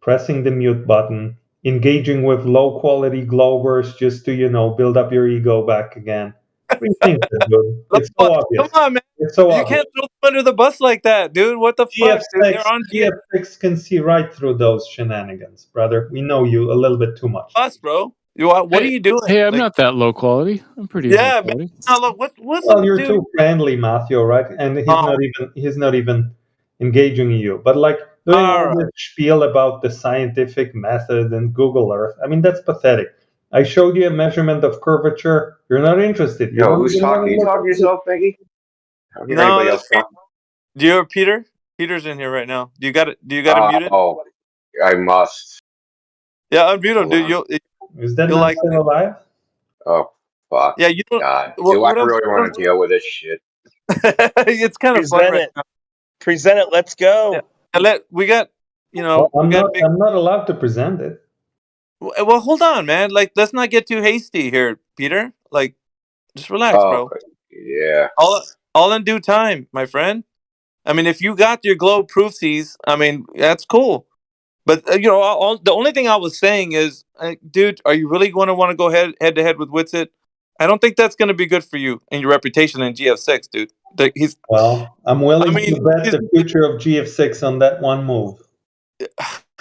pressing the mute button, engaging with low quality globers just to, build up your ego back again. What do you think, dude? It's so obvious. Come on, man. It's so You obvious. can't throw them under the bus like that, dude. What the fuck, dude? They're on GF6 can see right through those shenanigans, brother. We know you a little bit too much. us, bro. What are you doing? Hey, I'm not that low quality. I'm pretty high Yeah, man. quality. No, look, what's Well, up, you're dude? too friendly, Matthew, right? And he's not even engaging you. But like doing all this spiel about the scientific method and Google Earth, I mean, that's pathetic. I showed you a measurement of curvature. You're not interested. You Yo, don't who's even want talking? to You look talking to at it. yourself, Peggy? I don't hear No, anybody that's else talking. Do you hear Peter? Peter's in here right now. Do you got it? Do you got it muted? Oh, I must. Yeah, unmute him, dude. Is that you'll man like still alive? Oh, fuck. Yeah, you don't. God. What, Do what I I'm, really want to deal with this shit? it's kind of fun right now. Present it. Let's go. Yeah. And we got, Well, we got big. I'm not allowed to present it. Well, hold on, man. Like, let's not get too hasty here, Peter. Like, just relax, bro. Yeah. All in due time, my friend. I mean, if you got your globe proofsies, I mean, that's cool. But the only thing I was saying is, dude, are you really going to want to go head to head with Witsit? I don't think that's going to be good for you and your reputation in GF6, dude. Well, I'm willing to bet the future of GF6 on that one move.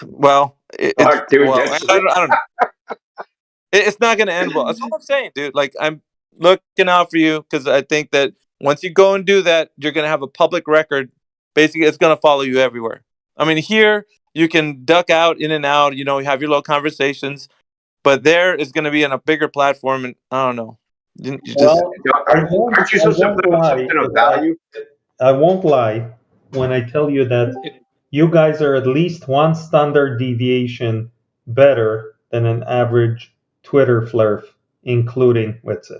Well, dude, I don't know. It's not going to end well. That's all I'm saying, dude. Like, I'm looking out for you because I think that once you go and do that, you're going to have a public record. Basically, it's going to follow you everywhere. I mean, here you can duck out, in and out. You have your little conversations, but there is going to be on a bigger platform, and I don't know. Aren't you supposed to put up something of value? I won't lie when I tell you that you guys are at least one standard deviation better than an average Twitter flirt, including Witsit.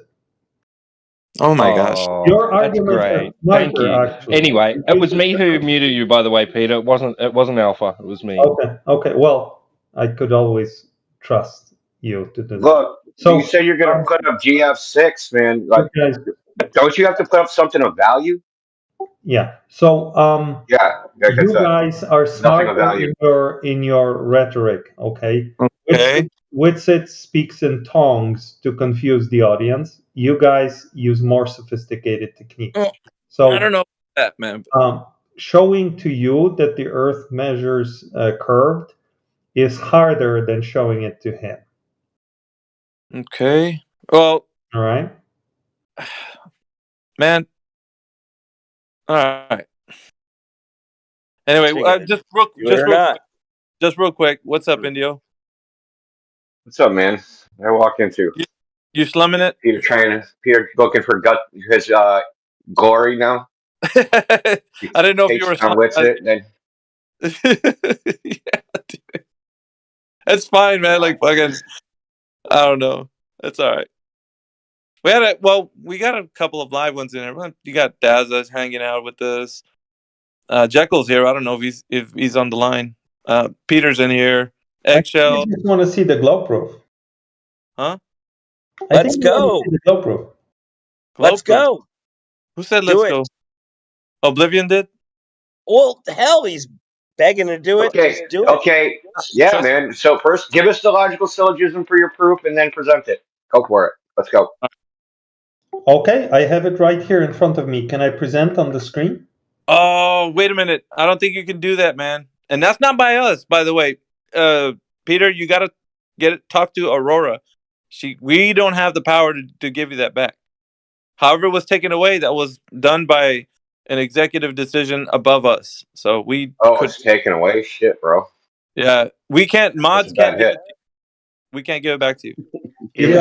Oh my gosh. Your That's arguments are great. smarter, Thank you. actually. Anyway, it was me who muted you, by the way, Peter. It wasn't Alpha. It was me. Okay. Well, I could always trust you to do that. Look, you said you're going to put up GF6, man. Like, don't you have to put up something of value? Yeah. So, you guys are smart in your rhetoric, okay? Witsit speaks in tongues to confuse the audience. You guys use more sophisticated techniques. So I don't know about that, man. Showing to you that the Earth measures curved is harder than showing it to him. Okay. Well. All right. Man. All right. Anyway, just real quick. What's up, Indio? What's up, man? I walked into. You slumming it? Peter looking for his glory now. I didn't know if you were with it. Then. Yeah, dude. That's fine, man. Like fucking, I don't know. That's all right. We got a couple of live ones in there. You got Daza hanging out with us. Jekyll's here. I don't know if he's on the line. Peter's in here. Eggshell. I just want to see the globe proof. Huh? Let's go. The globe proof. Let's go. Who said let's go? Oblivion did? Well, hell, he's begging to do it. Okay. Just do it. Okay. Yeah, man. So first, give us the logical syllogism for your proof, and then present it. Go for it. Let's go. Okay, I have it right here in front of me. Can I present on the screen? Oh, wait a minute. I don't think you can do that, man. And that's not by us, by the way. Peter, you got to talk to Aurora. We don't have the power to give you that back. However it was taken away, that was done by an executive decision above us. So It's taken away? Shit, bro. Yeah, we can't. Mods That's a bad can't give hit. it. We can't give it back to you. You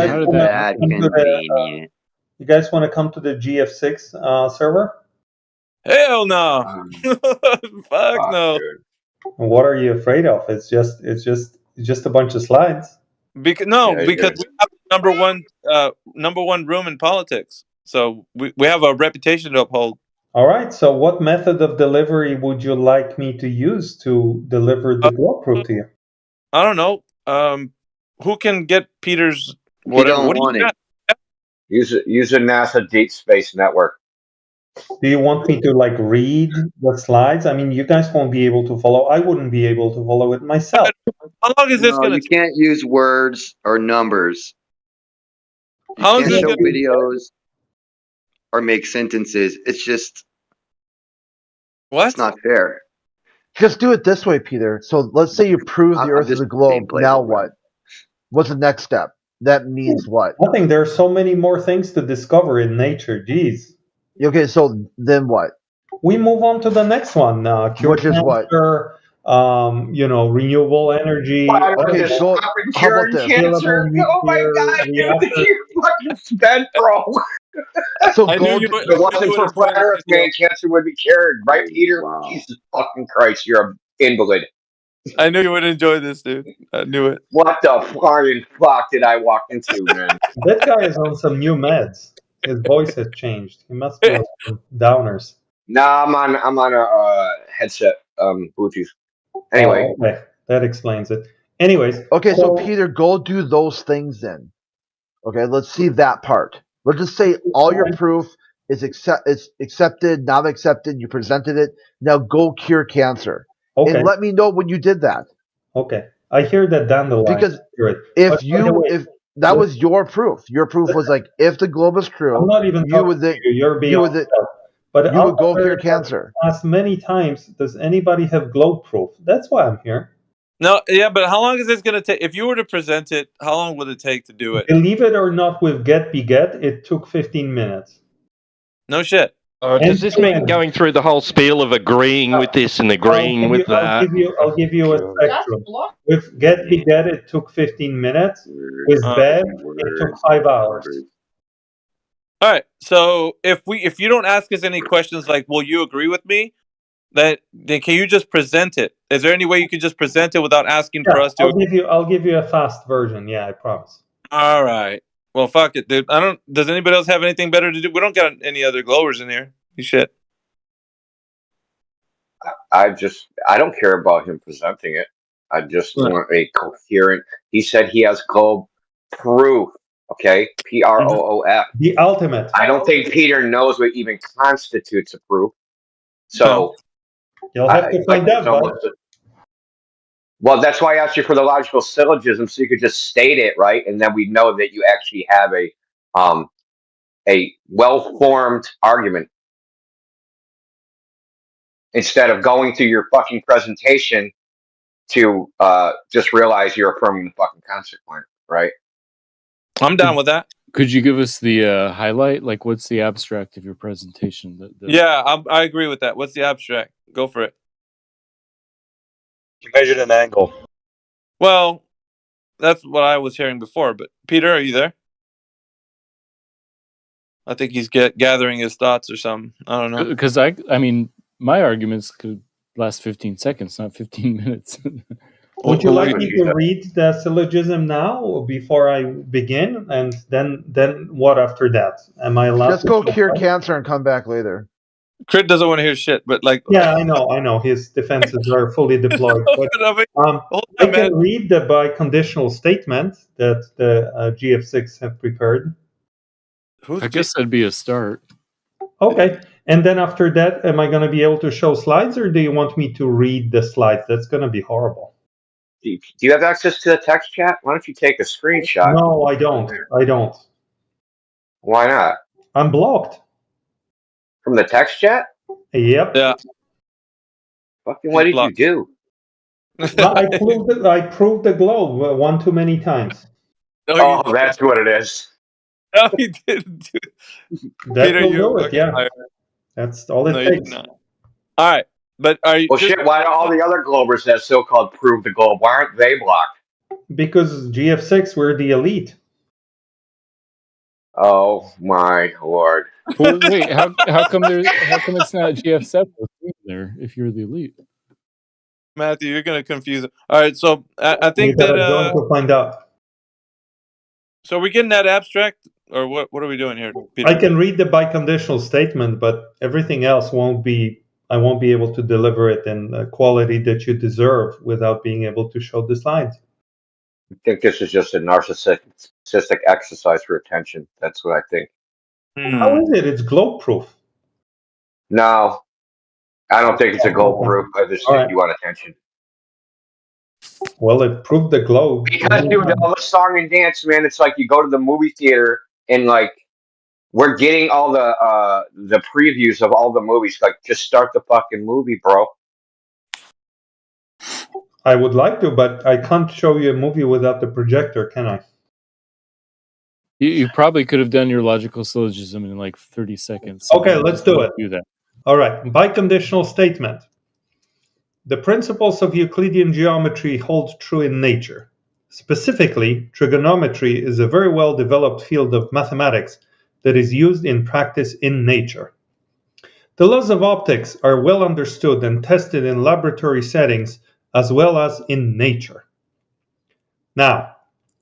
guys want to come to the GF6 server? Hell no! Fuck no! And what are you afraid of? It's just a bunch of slides. Because we have number one room in politics. So we have a reputation to uphold. All right. So what method of delivery would you like me to use to deliver the glow proof to you? I don't know. Who can get Peter's whatever? What do you got? Use a NASA Deep Space Network. Do you want me to read the slides? I mean, you guys won't be able to follow. I wouldn't be able to follow it myself. How long is this going to take? You can't use words or numbers. You can't show videos or make sentences. It's just what? It's not fair. Just do it this way, Peter. So let's say you prove the Earth is a globe. Now what? What's the next step? That means what? Nothing. There are so many more things to discover in nature. Jeez. Okay, so then what? We move on to the next one. Which is what? Renewable energy. Okay, so how about this? Oh my god, you fucking spent, bro. So if it wasn't for flat Earth, man, cancer would be cured, right, Peter? Wow. Jesus fucking Christ, you're an invalid. I knew you would enjoy this, dude. I knew it. What the flying fuck did I walk into, man? That guy is on some new meds. His voice has changed. He must be on some downers. Nah, I'm on a headset, Bluetooth. Anyway, okay. That explains it. Anyways, okay, so Peter, go do those things then. Okay, let's see that part. Let's just say all your proof is accepted, not accepted. You presented it. Now go cure cancer. Okay. And let me know when you did that. Okay, I hear that down the line. Because if that was your proof was if the globe is true, I'm not even you would go cure cancer. Asked many times, does anybody have globe proof? That's why I'm here. No, yeah, but how long is this going to take? If you were to present it, how long would it take to do it? Believe it or not, with Get Beget, it took 15 minutes. No shit. Does this mean going through the whole spiel of agreeing with this and agreeing with that? I'll give you a spectrum. With Get Beget, it took 15 minutes. With Bev, it took 5 hours. All right. So if you don't ask us any questions like, "Will you agree with me?" then can you just present it? Is there any way you could just present it without asking for us to? I'll give you a fast version. Yeah, I promise. All right. Well, fuck it, dude. Does anybody else have anything better to do? We don't got any other glowers in here. You shit. I don't care about him presenting it. I just want a coherent. He said he has globe proof. Okay, proof. The ultimate. I don't think Peter knows what even constitutes a proof. So you'll have to find out. Well, that's why I asked you for the logical syllogism, so you could just state it, right, and then we know that you actually have a well-formed argument instead of going through your fucking presentation to just realize you're affirming the fucking consequence, right? I'm down with that. Could you give us the highlight? Like, what's the abstract of your presentation? Yeah, I agree with that. What's the abstract? Go for it. You measured an angle. Well, that's what I was hearing before. But Peter, are you there? I think he's gathering his thoughts or something. I don't know. Because I mean, my arguments could last 15 seconds, not 15 minutes. Would you like me to read the syllogism now before I begin? And then what after that? Am I allowed Just go cure cancer and come back later. Crit doesn't want to hear shit, but yeah, I know. His defenses are fully deployed. But, I can read the biconditional statement that the GF6 have prepared. I guess that'd be a start. Okay. And then after that, am I going to be able to show slides, or do you want me to read the slides? That's going to be horrible. Do you have access to the text chat? Why don't you take a screenshot? No, I don't. Why not? I'm blocked. From the text chat? Yep. Yeah. Fucking what did you do? I proved the globe one too many times. Oh, that's what it is. No, he didn't. That Peter, will you're do it. fucking Yeah, liar. that's all it No, you did takes. not. All right, but are you? Well, shit. Why do all the other Globers that so-called prove the globe? Why aren't they blocked? Because GF6, we're the elite. Oh my lord! Well, wait, how come it's not GF7 there if you're the elite? Matthew, you're gonna confuse it. All right, so I think We're that. going to find out. So we're getting that abstract, or what? What are we doing here, Peter? I can read the biconditional statement, but everything else won't be. I won't be able to deliver it in the quality that you deserve without being able to show the slides. I think this is just a narcissistic exercise for attention. That's what I think. How is it? It's globe proof. No, I don't think it's a globe proof. I just think you want attention. Well, it proved the globe. Because, dude, all the song and dance, man, it's like you go to the movie theater and, like, we're getting all the previews of all the movies. Like, just start the fucking movie, bro. I would like to, but I can't show you a movie without the projector, can I? You probably could have done your logical syllogism in like 30 seconds. Okay, let's do it. Do that. All right, biconditional statement. The principles of Euclidean geometry hold true in nature. Specifically, trigonometry is a very well developed field of mathematics that is used in practice in nature. The laws of optics are well understood and tested in laboratory settings as well as in nature. Now,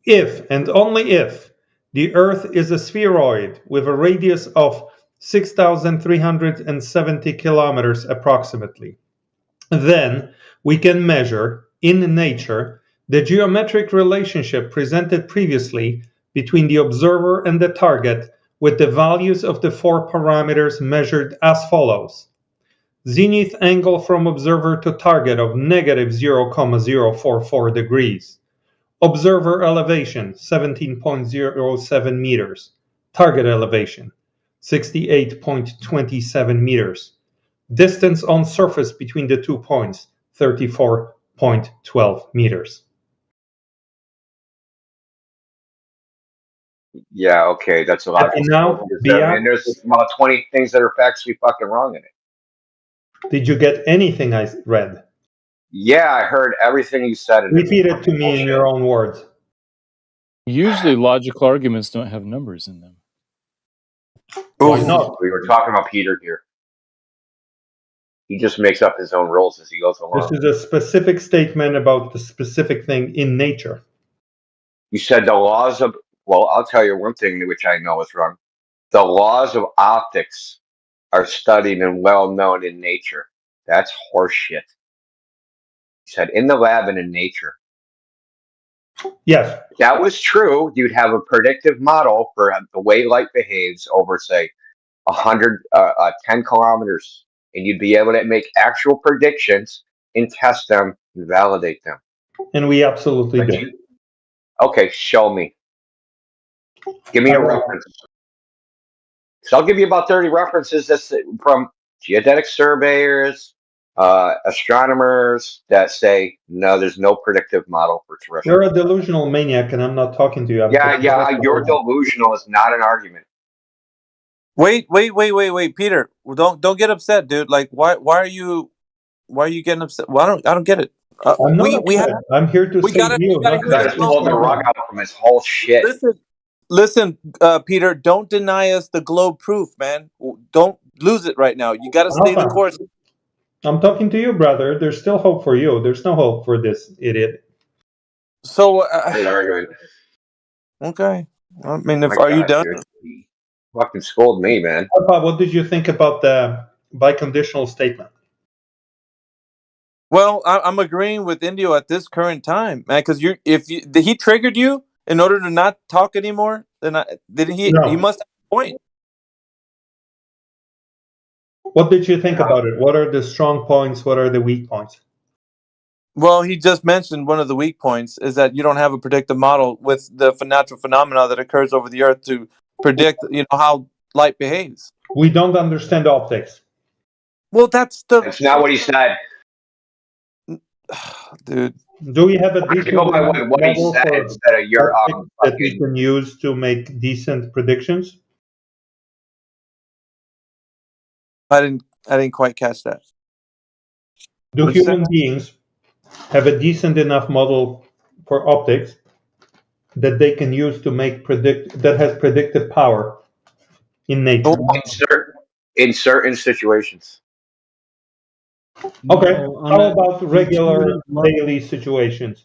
if and only if the Earth is a spheroid with a radius of 6,370 kilometers approximately, then we can measure, in nature, the geometric relationship presented previously between the observer and the target with the values of the four parameters measured as follows. Zenith angle from observer to target of negative 0,044 degrees. Observer elevation, 17.07 meters. Target elevation, 68.27 meters. Distance on surface between the 2 points, 34.12 meters. Yeah, okay, that's a lot. And there's about 20 things that are factually fucking wrong in it. Did you get anything I read? Yeah, I heard everything you said. Repeat it to me in your own words. Usually logical arguments don't have numbers in them. Why not? We were talking about Peter here. He just makes up his own rules as he goes along. This is a specific statement about the specific thing in nature. You said the laws of, well, I'll tell you one thing which I know is wrong. The laws of optics are studied and well known in nature. That's horseshit. He said in the lab and in nature. Yes. If that was true, you'd have a predictive model for the way light behaves over, say, 10 kilometers. And you'd be able to make actual predictions and test them and validate them. And we absolutely do. Okay, show me. Give me a reference. So I'll give you about 30 references that's from geodetic surveyors, astronomers that say, no, there's no predictive model for terrestrial. You're a delusional maniac, and I'm not talking to you. You're delusional is not an argument. Wait, Peter. Don't get upset, dude. Like, why are you getting upset? Well, I don't get it. I'm not upset. I'm here to save you. Guys pulled the rug out from his whole shit. Listen, Peter. Don't deny us the globe proof, man. Don't lose it right now. You got to stay the course. I'm talking to you, brother. There's still hope for you. There's no hope for this idiot. So, argument. Okay. I mean, are you done? Dude. Fucking scold me, man. What did you think about the biconditional statement? Well, I'm agreeing with Indio at this current time, man. Because he triggered you in order to not talk anymore, then he must have a point. What did you think about it? What are the strong points? What are the weak points? Well, he just mentioned one of the weak points is that you don't have a predictive model with the natural phenomena that occurs over the Earth to predict, how light behaves. We don't understand optics. Well, that's That's not what he said. Dude. Do we have a I have to decent go by what he model said for instead of your optics that we fucking. can use to make decent predictions? I didn't quite catch that. Do What'd you say? human beings have a decent enough model for optics that they can use to make that has predictive power in nature? In certain situations. Okay. No, on How a about regular intuitive level- daily situations?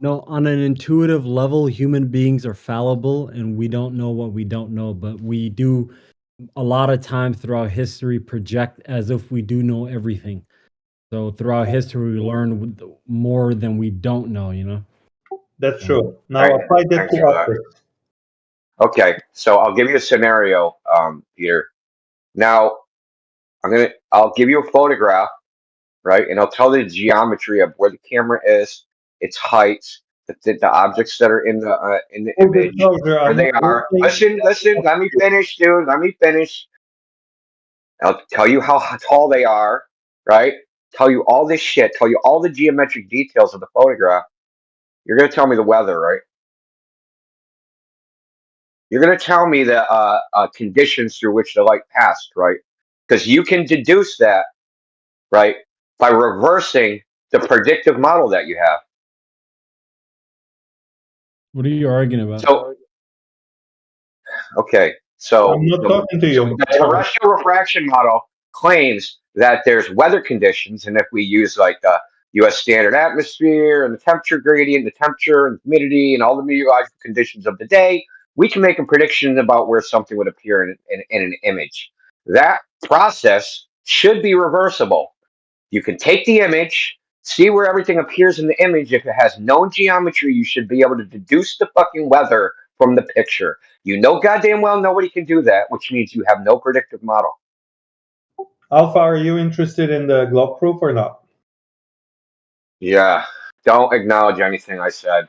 No, on an intuitive level, human beings are fallible and we don't know what we don't know, but we do a lot of times throughout history project as if we do know everything. So throughout history, we learn more than we don't know, you know? That's true. Now Right. apply that Thanks to for that. optics. Okay, so I'll give you a scenario, Peter. Now I'll give you a photograph, right, and I'll tell the geometry of where the camera is, its height, the objects that are in the image, where they are. Listen. Let me finish, dude. Let me finish. I'll tell you how tall they are, right? Tell you all this shit. Tell you all the geometric details of the photograph. You're gonna tell me the weather, right? You're going to tell me the conditions through which the light passed, right? Because you can deduce that, right, by reversing the predictive model that you have. What are you arguing about? So, okay, so I'm not talking to you. the terrestrial refraction model claims that there's weather conditions, and if we use like the U.S. standard atmosphere and the temperature gradient, the temperature and humidity, and all the meteorological conditions of the day, we can make a prediction about where something would appear in an image. That process should be reversible. You can take the image, see where everything appears in the image. If it has known geometry, you should be able to deduce the fucking weather from the picture. You know goddamn well nobody can do that, which means you have no predictive model. Alpha, are you interested in the glove proof or not? Yeah, don't acknowledge anything I said.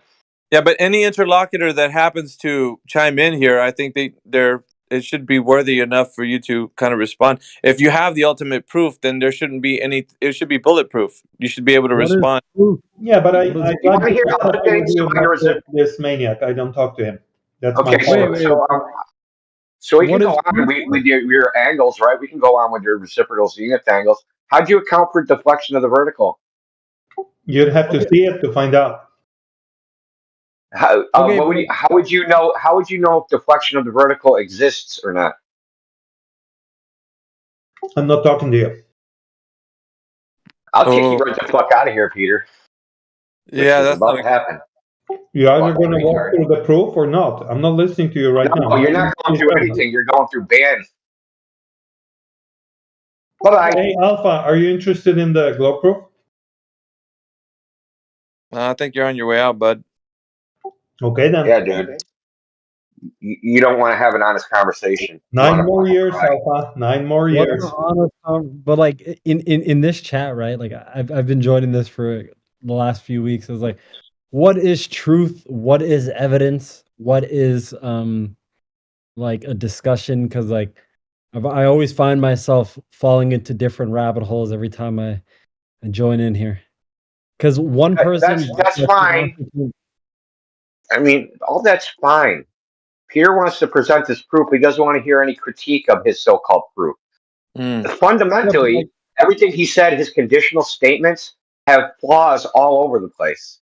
Yeah, but any interlocutor that happens to chime in here, I think it should be worthy enough for you to kind of respond. If you have the ultimate proof, then there shouldn't be any. It should be bulletproof. You should be able to respond. Yeah, but I want to hear other things about this maniac. I don't talk to him. That's Okay, my so we can go on with your angles, right? We can go on with your reciprocal zenith angles. How do you account for deflection of the vertical? You'd have to see it to find out. How would you know? How would you know if deflection of the vertical exists or not? I'm not talking to you. I'll take you right the fuck out of here, Peter. Yeah, that's about to happen. You're either going to walk through the proof or not. I'm not listening to you right now. No, you're not going through anything. You're going through bands. Bye-bye. Hey, Alpha, are you interested in the globe proof? I think you're on your way out, bud. Okay, then. Yeah, dude. You don't want to have an honest conversation. 9 more years, Alpha. 9 more years. But like in this chat, right? Like I've been joining this for the last few weeks. I was like, what is truth? What is evidence? What is like a discussion? Because like I always find myself falling into different rabbit holes every time I join in here. Because one person that's fine. I mean, all that's fine. Peter wants to present his proof. He doesn't want to hear any critique of his so-called proof. Fundamentally, everything he said, his conditional statements, have flaws all over the place.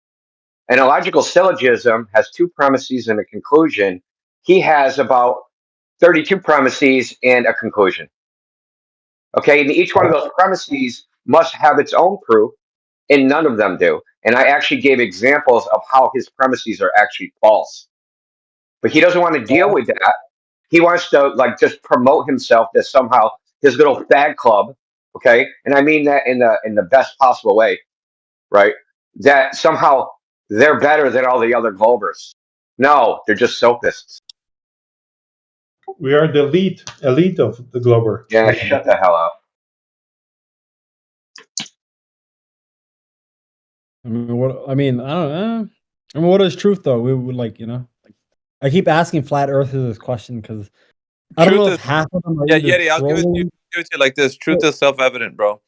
An illogical syllogism has 2 premises and a conclusion. He has about 32 premises and a conclusion. Okay, and each one of those premises must have its own proof, and none of them do. And I actually gave examples of how his premises are actually false. But he doesn't want to deal with that. He wants to like just promote himself as somehow his little fag club, okay? And I mean that in the best possible way, right? That somehow they're better than all the other Globers. No, they're just sophists. We are the elite of the Glober. Yeah, shut the hell up. I mean, I don't know. I mean, what is truth though? We would like, you know. Like, I keep asking flat earthers this question because I don't know if half of them are either Yeti, I'll give it to you. give it to you like this: truth is self-evident, bro.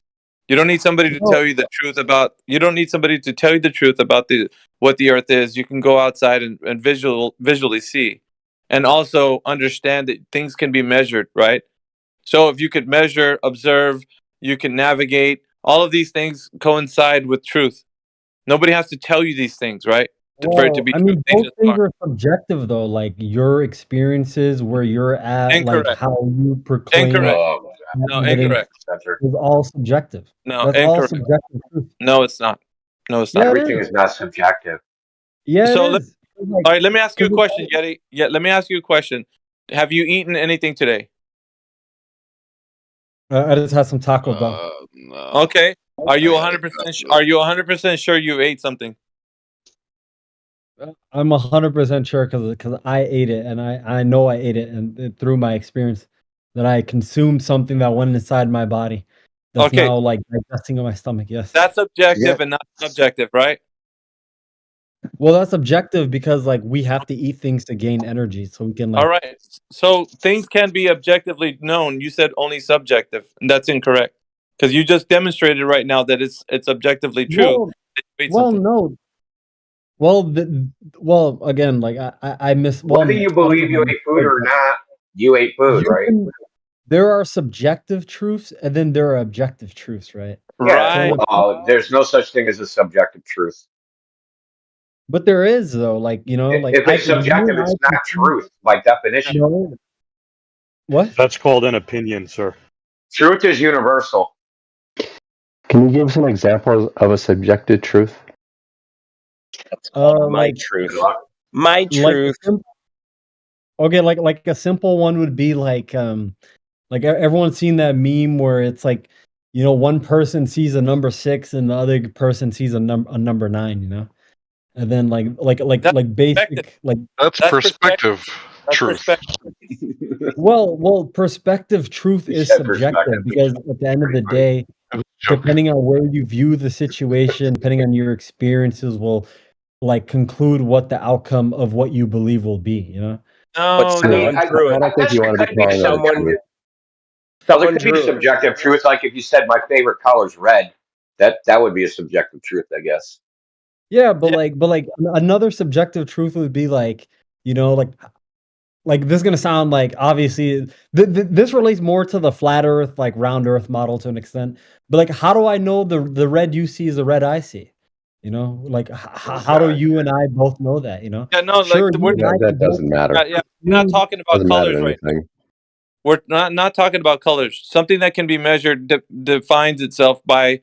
You don't need somebody to tell you the truth about. You don't need somebody to tell you the truth about what the Earth is. You can go outside and visually see, and also understand that things can be measured, right? So if you could measure, observe, you can navigate. All of these things coincide with truth. Nobody has to tell you these things, right? For it to Well, be I true, mean, they those just things are. are subjective, though. Like your experiences, where you're at, like Incorrect. how you proclaim Incorrect. Oh, that No, evidence incorrect. is all subjective. No, That's all incorrect. subjective truth. No, it's not. No, it's not. Yeah, it everything is. is not subjective. Yeah, it So is. Like, all right, let me ask you a 'cause question, Yeti. Yeah, let me ask you a question. Have you eaten anything today? I just had some Taco Bell. No. Okay. Are you I gotta 100%? go. Are you 100% sure you ate something? I'm 100% sure because I ate it, and I know I ate it, and through my experience, that I consumed something that went inside my body, that's Okay, now like digesting in my stomach. Yes. that's Yeah. objective and not subjective, right? Well, that's objective because like we have to eat things to gain energy, so we can All like. right. So things can be objectively known. You said only subjective, and that's incorrect because you just demonstrated right now that it's objectively true Well, that you ate well, something. no. Well, again, like I miss. Whether Well, you I don't believe you know. ate food or not, you ate food, You right? can. There are subjective truths, and then there are objective truths, right? Yeah. So, Right. There's no such thing as a subjective truth. but there is though, like like If I it's can. You subjective, and I it's not can see. truth by definition. No. What? That's called an opinion, sir. Truth is universal. Can you give us an example of a subjective truth? That's called my Like Good truth. luck. My like a truth. okay, like a simple one would be like everyone's seen that meme where it's like, one person sees a number 6 and the other person sees a number 9, and then That's like perspective. basic like. That's That's perspective. perspective That's truth. perspective. Well, perspective truth He is said perspective. subjective because at the end of the day, Joke. depending on where you view the situation, depending on your experiences, will like conclude what the outcome of what you believe will be. But No, I mean, someone drew I it. don't think guess you there want to could be be calling that a Someone, truth. well, there someone could be drew it. subjective truth. Like if you said my favorite color is red, that would be a subjective truth, I guess. Yeah, but yeah. like another subjective truth would be like, like this is gonna sound like obviously this relates more to the flat Earth, like round Earth model to an extent. But like, how do I know the red you see is the red I see? Like how do you and I both know that? Yeah, no, like Sure, we're you and not. I That can both. doesn't matter. Yeah, we're not talking about Doesn't matter colors right now. anything. We're not talking about colors. Something that can be measured defines itself by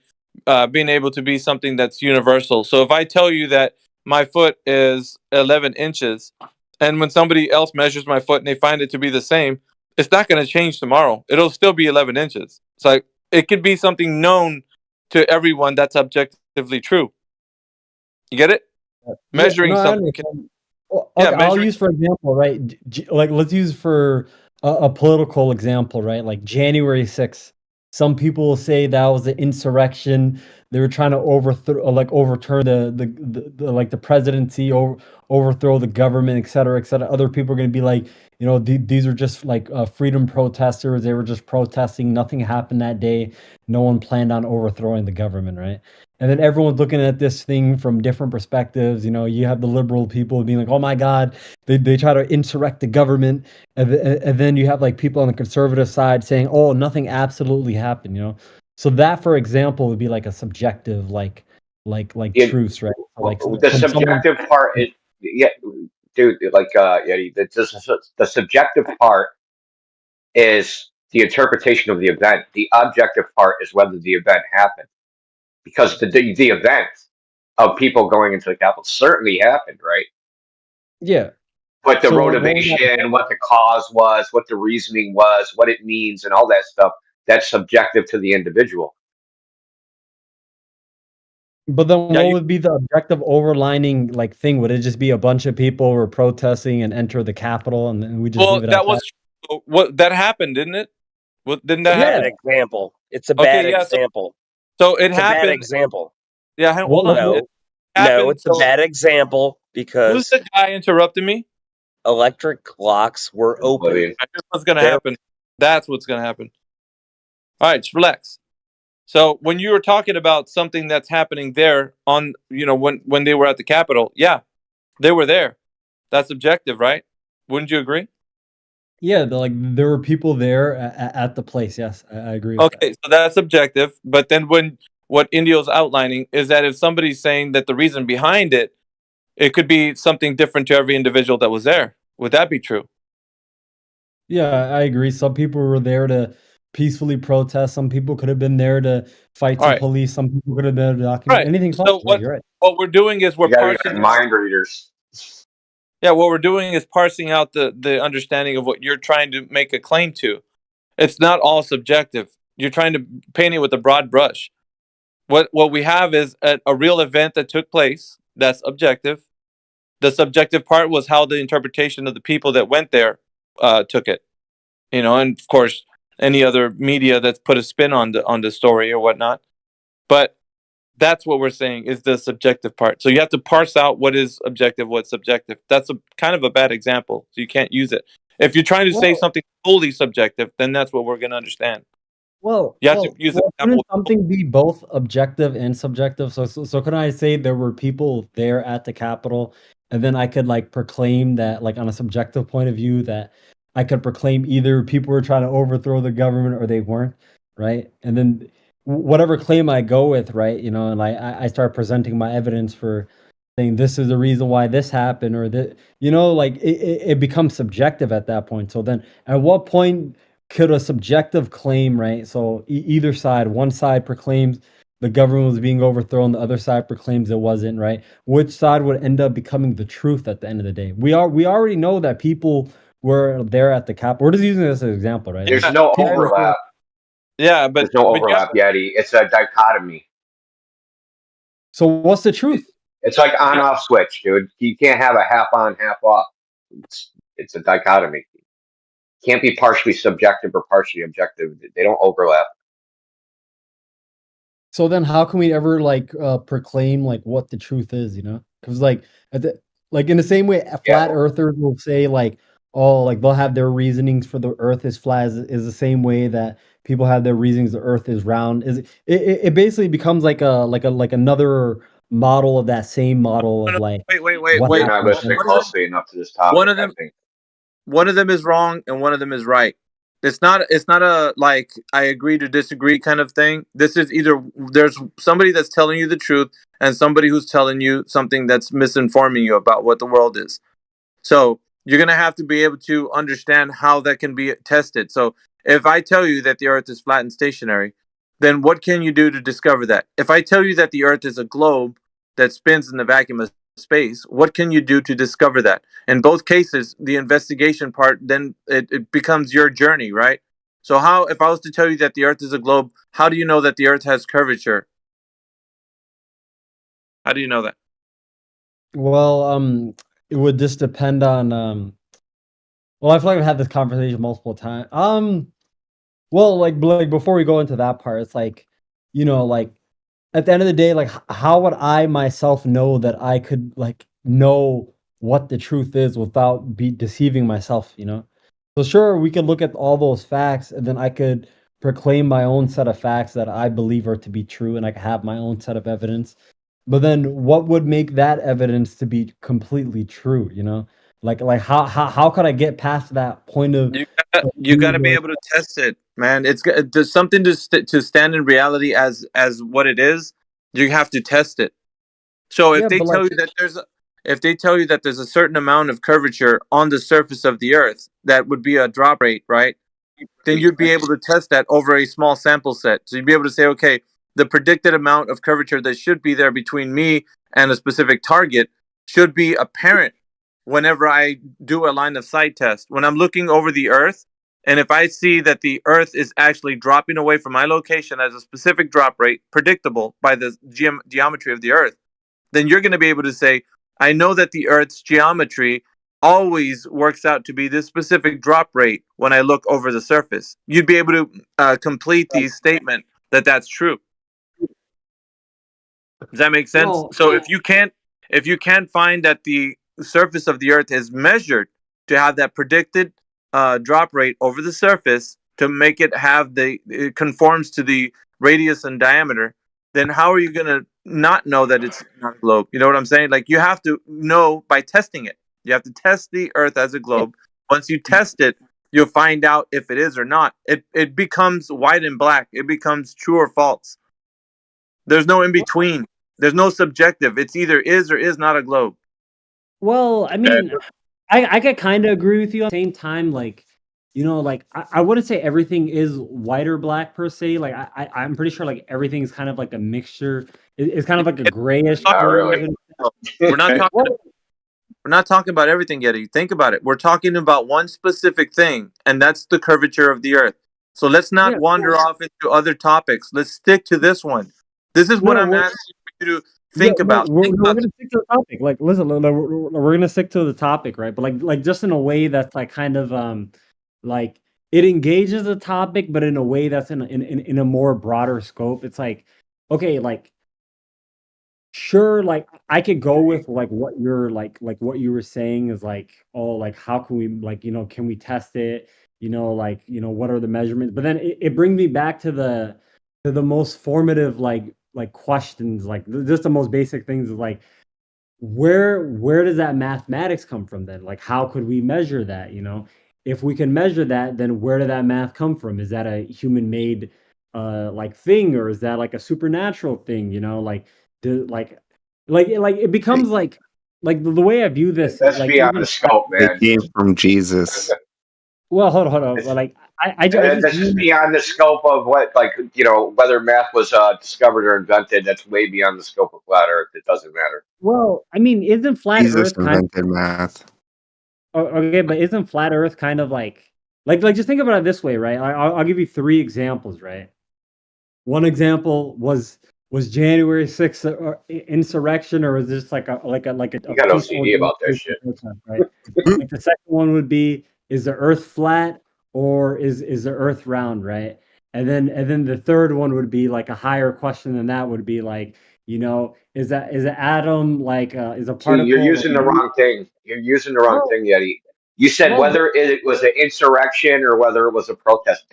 being able to be something that's universal. So if I tell you that my foot is 11 inches, and when somebody else measures my foot and they find it to be the same, it's not going to change tomorrow. It'll still be 11 inches. It's like it could be something known to everyone that's objectively true. You get it? Yeah, Measuring no, I something. understand. Well, Yeah, okay, I'll measuring. use for example, right? Like let's use for a political example, right? Like January 6th. Some people will say that was an insurrection. They were trying to overturn the presidency, overthrow the government, et cetera, et cetera. Other people are going to be like, these are just like freedom protesters. They were just protesting. Nothing happened that day. No one planned on overthrowing the government, right? And then everyone's looking at this thing from different perspectives. You have the liberal people being like, "Oh my God, they try to insurrect the government," and then you have like people on the conservative side saying, "Oh, nothing absolutely happened." So that, for example, would be like a subjective, like Yeah, truths, right? So, like the from someone. subjective part is, yeah, dude. Like, yeah, the subjective part is the interpretation of the event. The objective part is whether the event happened, because the event of people going into the Capitol certainly happened, right? Yeah. But the So what would that? motivation, what the cause was, what the reasoning was, what it means, and all that stuff, that's subjective to the individual. But then Yeah, what would be the objective overlining like thing? Would it just be a bunch of people were protesting and enter the Capitol, and then we just well, leave it that at that? was what that happened, didn't it? What didn't It's that a bad happen? example. It's a bad Okay, yeah. example. So it It's a bad happened. example. Yeah, hold on. It No, no, happened. it's a So bad example who's because the guy interrupting me? electric locks were open. Oblivion. Here's what's gonna There, happen. That's what's gonna happen. All right, just relax. So when you were talking about something that's happening there on, when they were at the Capitol, yeah, they were there. That's objective, right? Wouldn't you agree? Yeah, there were people there at the place. Yes, I agree with that. Okay, so that's objective. But then what Indio's outlining is that if somebody's saying that the reason behind it, it could be something different to every individual that was there. Would that be true? Yeah, I agree. Some people were there to peacefully protest. Some people could have been there to fight All some right. police. Some people could have been there to document. Right. Anything's So possible. You're right. what we're doing is we're You gotta be parsing like mind readers. Yeah, what we're doing is parsing out the understanding of what you're trying to make a claim to. It's not all subjective. You're trying to paint it with a broad brush. What we have is a real event that took place. That's objective. The subjective part was how the interpretation of the people that went there took it. And of course, any other media that's put a spin on the story or whatnot. But that's what we're saying is the subjective part. So you have to parse out what is objective, what's subjective. That's a kind of a bad example. So you can't use it. If you're trying to say something wholly subjective, then that's what we're going to understand. You have to use the example. Couldn't something be both objective and subjective? So can I say there were people there at the Capitol, and then I could proclaim that on a subjective point of view that I could proclaim either people were trying to overthrow the government or they weren't, right? And then whatever claim I go with, right, and I start presenting my evidence for saying this is the reason why this happened or that, it becomes subjective at that point. So then at what point could a subjective claim, right? So either side, one side proclaims the government was being overthrown, the other side proclaims it wasn't, right? Which side would end up becoming the truth at the end of the day? We already know that people were there at the Capitol. We're just using this as an example, right? There's no overlap. Yeah, but there's no overlap, Yeti. It's a dichotomy. So what's the truth? It's like on-off switch, dude. You can't have a half on, half off. It's a dichotomy. Can't be partially subjective or partially objective. They don't overlap. So then how can we ever proclaim what the truth is, Because in the same way flat earthers will say they'll have their reasonings for the earth is flat is the same way that people have their reasonings the earth is round. It basically becomes like another model of that same model of wait. You're not listening closely enough to this topic. One of them is wrong and one of them is right. It's not a I agree to disagree kind of thing. This is either there's somebody that's telling you the truth and somebody who's telling you something that's misinforming you about what the world is. So you're going to have to be able to understand how that can be tested. So if I tell you that the earth is flat and stationary, then what can you do to discover that? If I tell you that the earth is a globe that spins in the vacuum of space, what can you do to discover that? In both cases, the investigation part, then it becomes your journey, right? So if I was to tell you that the earth is a globe, how do you know that the earth has curvature? How do you know that? Well, it would just depend on well, I feel like I've had this conversation multiple times. Well, before we go into that part, it's at the end of the day, how would I myself know that I could know what the truth is without be deceiving myself, So sure, we could look at all those facts and then I could proclaim my own set of facts that I believe are to be true and I could have my own set of evidence. But then what would make that evidence to be completely true, how could I get past that point of you got to be able to test it, man. There's something to stand in reality as what it is. You have to test it. So if they tell you that there's a certain amount of curvature on the surface of the earth, that would be a drop rate, right? Then you'd be able to test that over a small sample set. So you'd be able to say, okay, the predicted amount of curvature that should be there between me and a specific target should be apparent whenever I do a line of sight test. When I'm looking over the earth, and if I see that the earth is actually dropping away from my location as a specific drop rate, predictable by the geometry of the earth, then you're going to be able to say, I know that the earth's geometry always works out to be this specific drop rate when I look over the surface. You'd be able to complete the statement that that's true. Does that make sense? Well, so if you can't find that the surface of the earth is measured to have that predicted drop rate over the surface, to make it have it conforms to the radius and diameter, then how are you going to not know that it's not a globe? You know what I'm saying? Like, you have to know by testing it. You have to test the Earth as a globe. Once you test it, you'll find out if it is or not. It becomes white and black. It becomes true or false. There's no in between. There's no subjective. It's either is or is not a globe. Well, I mean, I could kind of agree with you. At the same time, like, you know, like I wouldn't say everything is white or black per se. Like I'm pretty sure like everything is kind of like a mixture. It's kind of like a grayish. Not really. We're not talking. We're not talking about everything, Yeti. Think about it. We're talking about one specific thing, and that's the curvature of the Earth. So let's not wander off into other topics. Let's stick to this one. This is what I'm asking you to think about. We're going to stick to the topic. Like, listen, we're going to stick to the topic, right? But like just in a way that's like kind of like it engages the topic, but in a way that's in a more broader scope. It's like, okay, like sure, like I could go with like what you're like what you were saying is like, oh, like how can we like, you know, can we test it? You know, like, you know, what are the measurements? But then it brings me back to the most formative like questions, like just the most basic things is like where does that mathematics come from then? Like how could we measure that, you know? If we can measure that, then where did that math come from? Is that a human made like thing, or is that like a supernatural thing, you know? Like it becomes like the way I view this That's like beyond even the scope, man. It came from Jesus. well, hold on. Like I just This is beyond the scope of what, like, you know, whether math was discovered or invented. That's way beyond the scope of flat Earth. It doesn't matter. well, I mean, isn't flat Jesus Earth kind of invented math. okay? But isn't flat Earth kind of like just think about it this way, right? I'll give you 3 examples, right? One example was January 6th insurrection, or was this like a You got OCD about that shit. right? Like the second one would be, is the Earth flat or is the Earth round, right? And then the third one would be like a higher question than that would be like, you know, is an atom like is a particle? You're using the wrong thing. You're using the wrong thing, Yeti. You said whether it was an insurrection or whether it was a protest.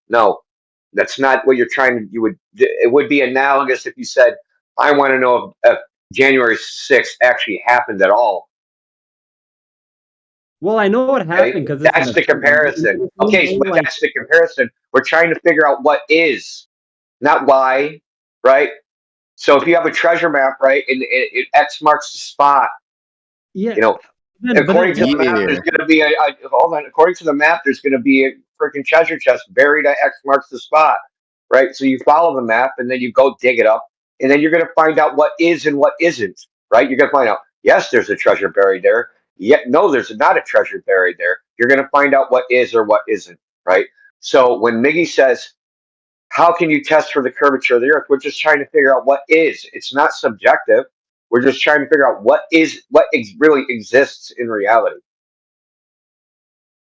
No, that's not what you're trying to. It would be analogous if you said, I want to know if January 6th actually happened at all. Well, I know what happened because that's the comparison. Okay, but that's the comparison. We're trying to figure out what is, not why, right? So if you have a treasure map, right, and X marks the spot, you know, according to the map, there's going to be hold on. According to the map, there's going to be a freaking treasure chest buried at X marks the spot, right? So you follow the map, and then you go dig it up, and then you're going to find out what is and what isn't, right? You're going to find out, yes, there's a treasure buried there. Yet, no, there's not a treasure buried there. You're going to find out what is or what isn't, right? So when Miggy says, how can you test for the curvature of the Earth? We're just trying to figure out what is. It's not subjective. We're just trying to figure out what really exists in reality.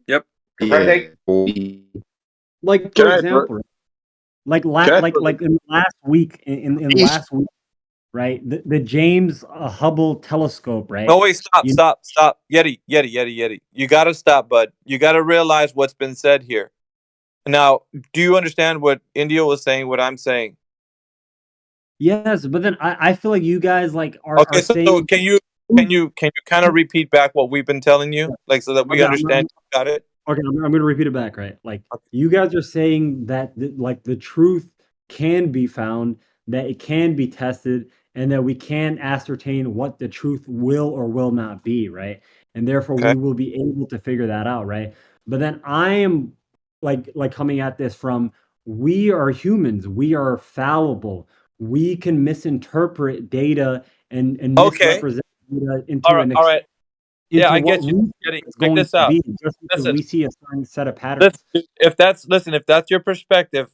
Yep. Like for example, like in last week, in last week, right? The James Hubble telescope, right? Oh wait, stop. Yeti. You gotta stop, bud. You gotta realize what's been said here. Now, do you understand what India was saying, what I'm saying? Yes, but then I feel like you guys like are okay. So saying... can you kind of repeat back what we've been telling you, like so that we understand? Got it? Okay, I'm going to repeat it back, right? Like you guys are saying that like the truth can be found, that it can be tested, and that we can ascertain what the truth will or will not be, right? And therefore we will be able to figure that out, right? But then I am like coming at this from, we are humans, we are fallible, we can misinterpret data and misrepresent data into all right. Yeah, I get you. Check this out. Listen, we see a certain set of patterns. If that's your perspective,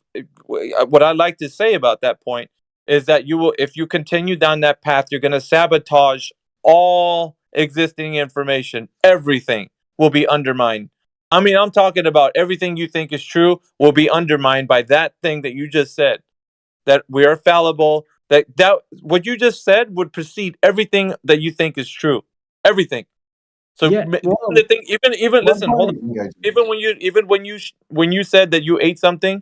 what I'd like to say about that point is that if you continue down that path, you're going to sabotage all existing information. Everything will be undermined. I mean, I'm talking about everything you think is true will be undermined by that thing that you just said, that we are fallible, that what you just said would precede everything that you think is true. Everything. So Yeah, well, the thing, even one listen, hold part on. Even when you said that you ate something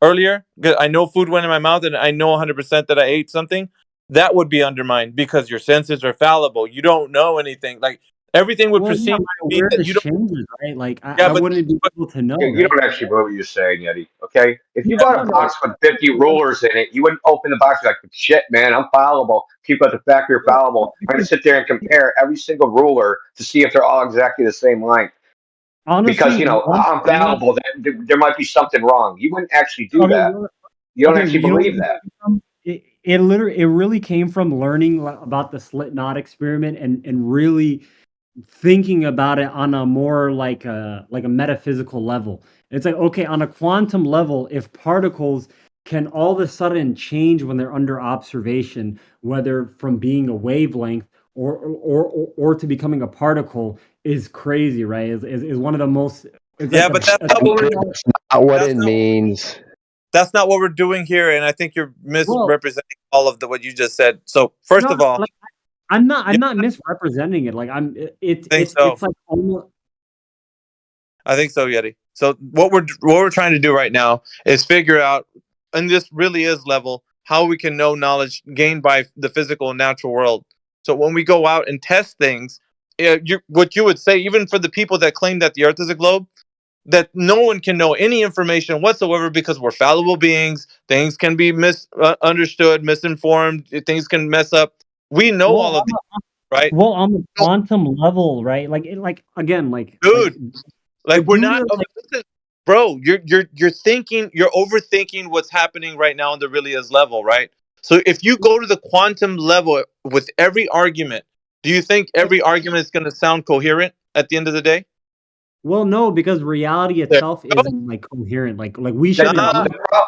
earlier, 'cause I know food went in my mouth, and I know 100% that I ate something. That would be undermined because your senses are fallible. You don't know anything. Like everything would well, yeah, proceed my to be that awareness you don't. changes, right? Like Yeah, I wouldn't be able to know, You right? don't actually know what you're saying, Yeti. Okay, if you Yeah, bought no, a no. box with 50 rulers in it, you wouldn't open the box like, shit, man, I'm fallible. People at the factory are fallible. I'm gonna sit there and compare every single ruler to see if they're all exactly the same length. Because Honestly, one I'm thing. fallible. There might be something wrong. You wouldn't actually do Okay, that. You don't okay, actually you know what believe it that. came from? It literally it really came from learning about the slit knot experiment and really thinking about it on a more like a metaphysical level. It's like, okay, on a quantum level, if particles can all of a sudden change when they're under observation, whether from being a wavelength or to becoming a particle, is crazy, right? Is one of the most. It's like Yeah, but that's not what we're. That's not what That's it not. means. That's not what we're doing here, and I think you're well, misrepresenting all of what you just said. So first no, of all, like I'm not yeah, I'm not misrepresenting it. Like I think so. it's like almost. I think so, Yeti. So what we're trying to do right now is figure out, and this really is level, how we can know knowledge gained by the physical and natural world. So when we go out and test things, what you would say, even for the people that claim that the Earth is a globe, that no one can know any information whatsoever because we're fallible beings. Things can be misunderstood, misinformed. Things can mess up. We know Well, all of these, right? on the quantum level, right? Like again, Dude, like we're due not. to like Listen, bro, you're thinking, you're overthinking what's happening right now on the really is level, right? So if you go to the quantum level with every argument, do you think every argument is going to sound coherent at the end of the day? well, no, because reality There itself you go. isn't like coherent. Like we The, shouldn't the, be Nah, the pro-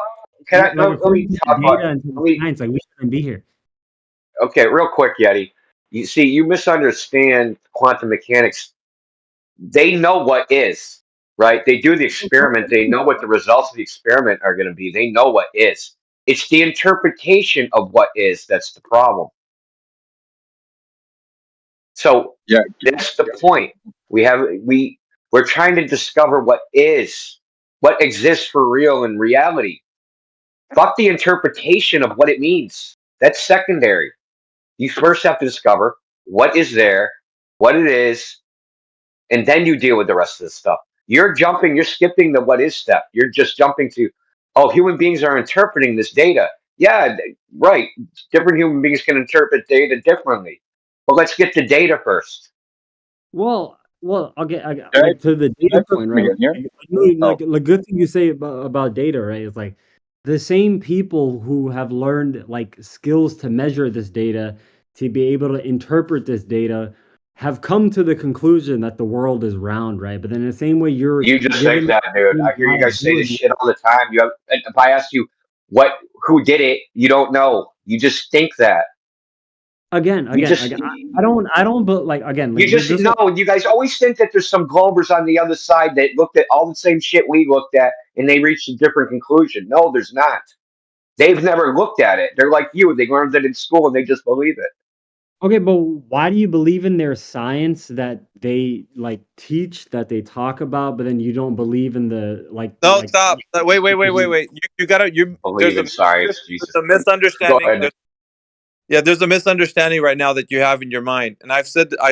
can I, like let according me to the talk about, data and to the let me, science, like we shouldn't be here. okay, real quick, Yeti. You see, you misunderstand quantum mechanics. They know what is, right? They do the experiment. They know what the results of the experiment are going to be. They know what is. It's the interpretation of what is that's the problem. So Yeah. that's the point. We're trying to discover what is, what exists for real in reality. Fuck the interpretation of what it means. That's secondary. You first have to discover what is there, what it is, and then you deal with the rest of the stuff. You're skipping the what is step. You're just jumping to, oh, human beings are interpreting this data. Yeah, right. Different human beings can interpret data differently. But let's get the data first. Well, I Can I, like to the can I data put point, something right? in here? Like Oh, the good thing you say about data, right? Is like the same people who have learned like skills to measure this data, to be able to interpret this data, have come to the conclusion that the world is round, right? But then in the same way, you're You just say given that, dude. the I hear you guys say this ability. shit all the time. And if I ask you who did it, you don't know. You just think that. You just, Again, I don't, but like again, you like just just no. You guys always think that there's some Globers on the other side that looked at all the same shit we looked at, and they reached a different conclusion. No, there's not. They've never looked at it. They're like you. They learned it in school, and they just believe it. Okay, but why do you believe in their science that they like teach, that they talk about, but then you don't believe in the no, stop. Wait. You gotta. Believe in science, There's Jesus. a Go misunderstanding. ahead. Yeah, there's a misunderstanding right now that you have in your mind. And I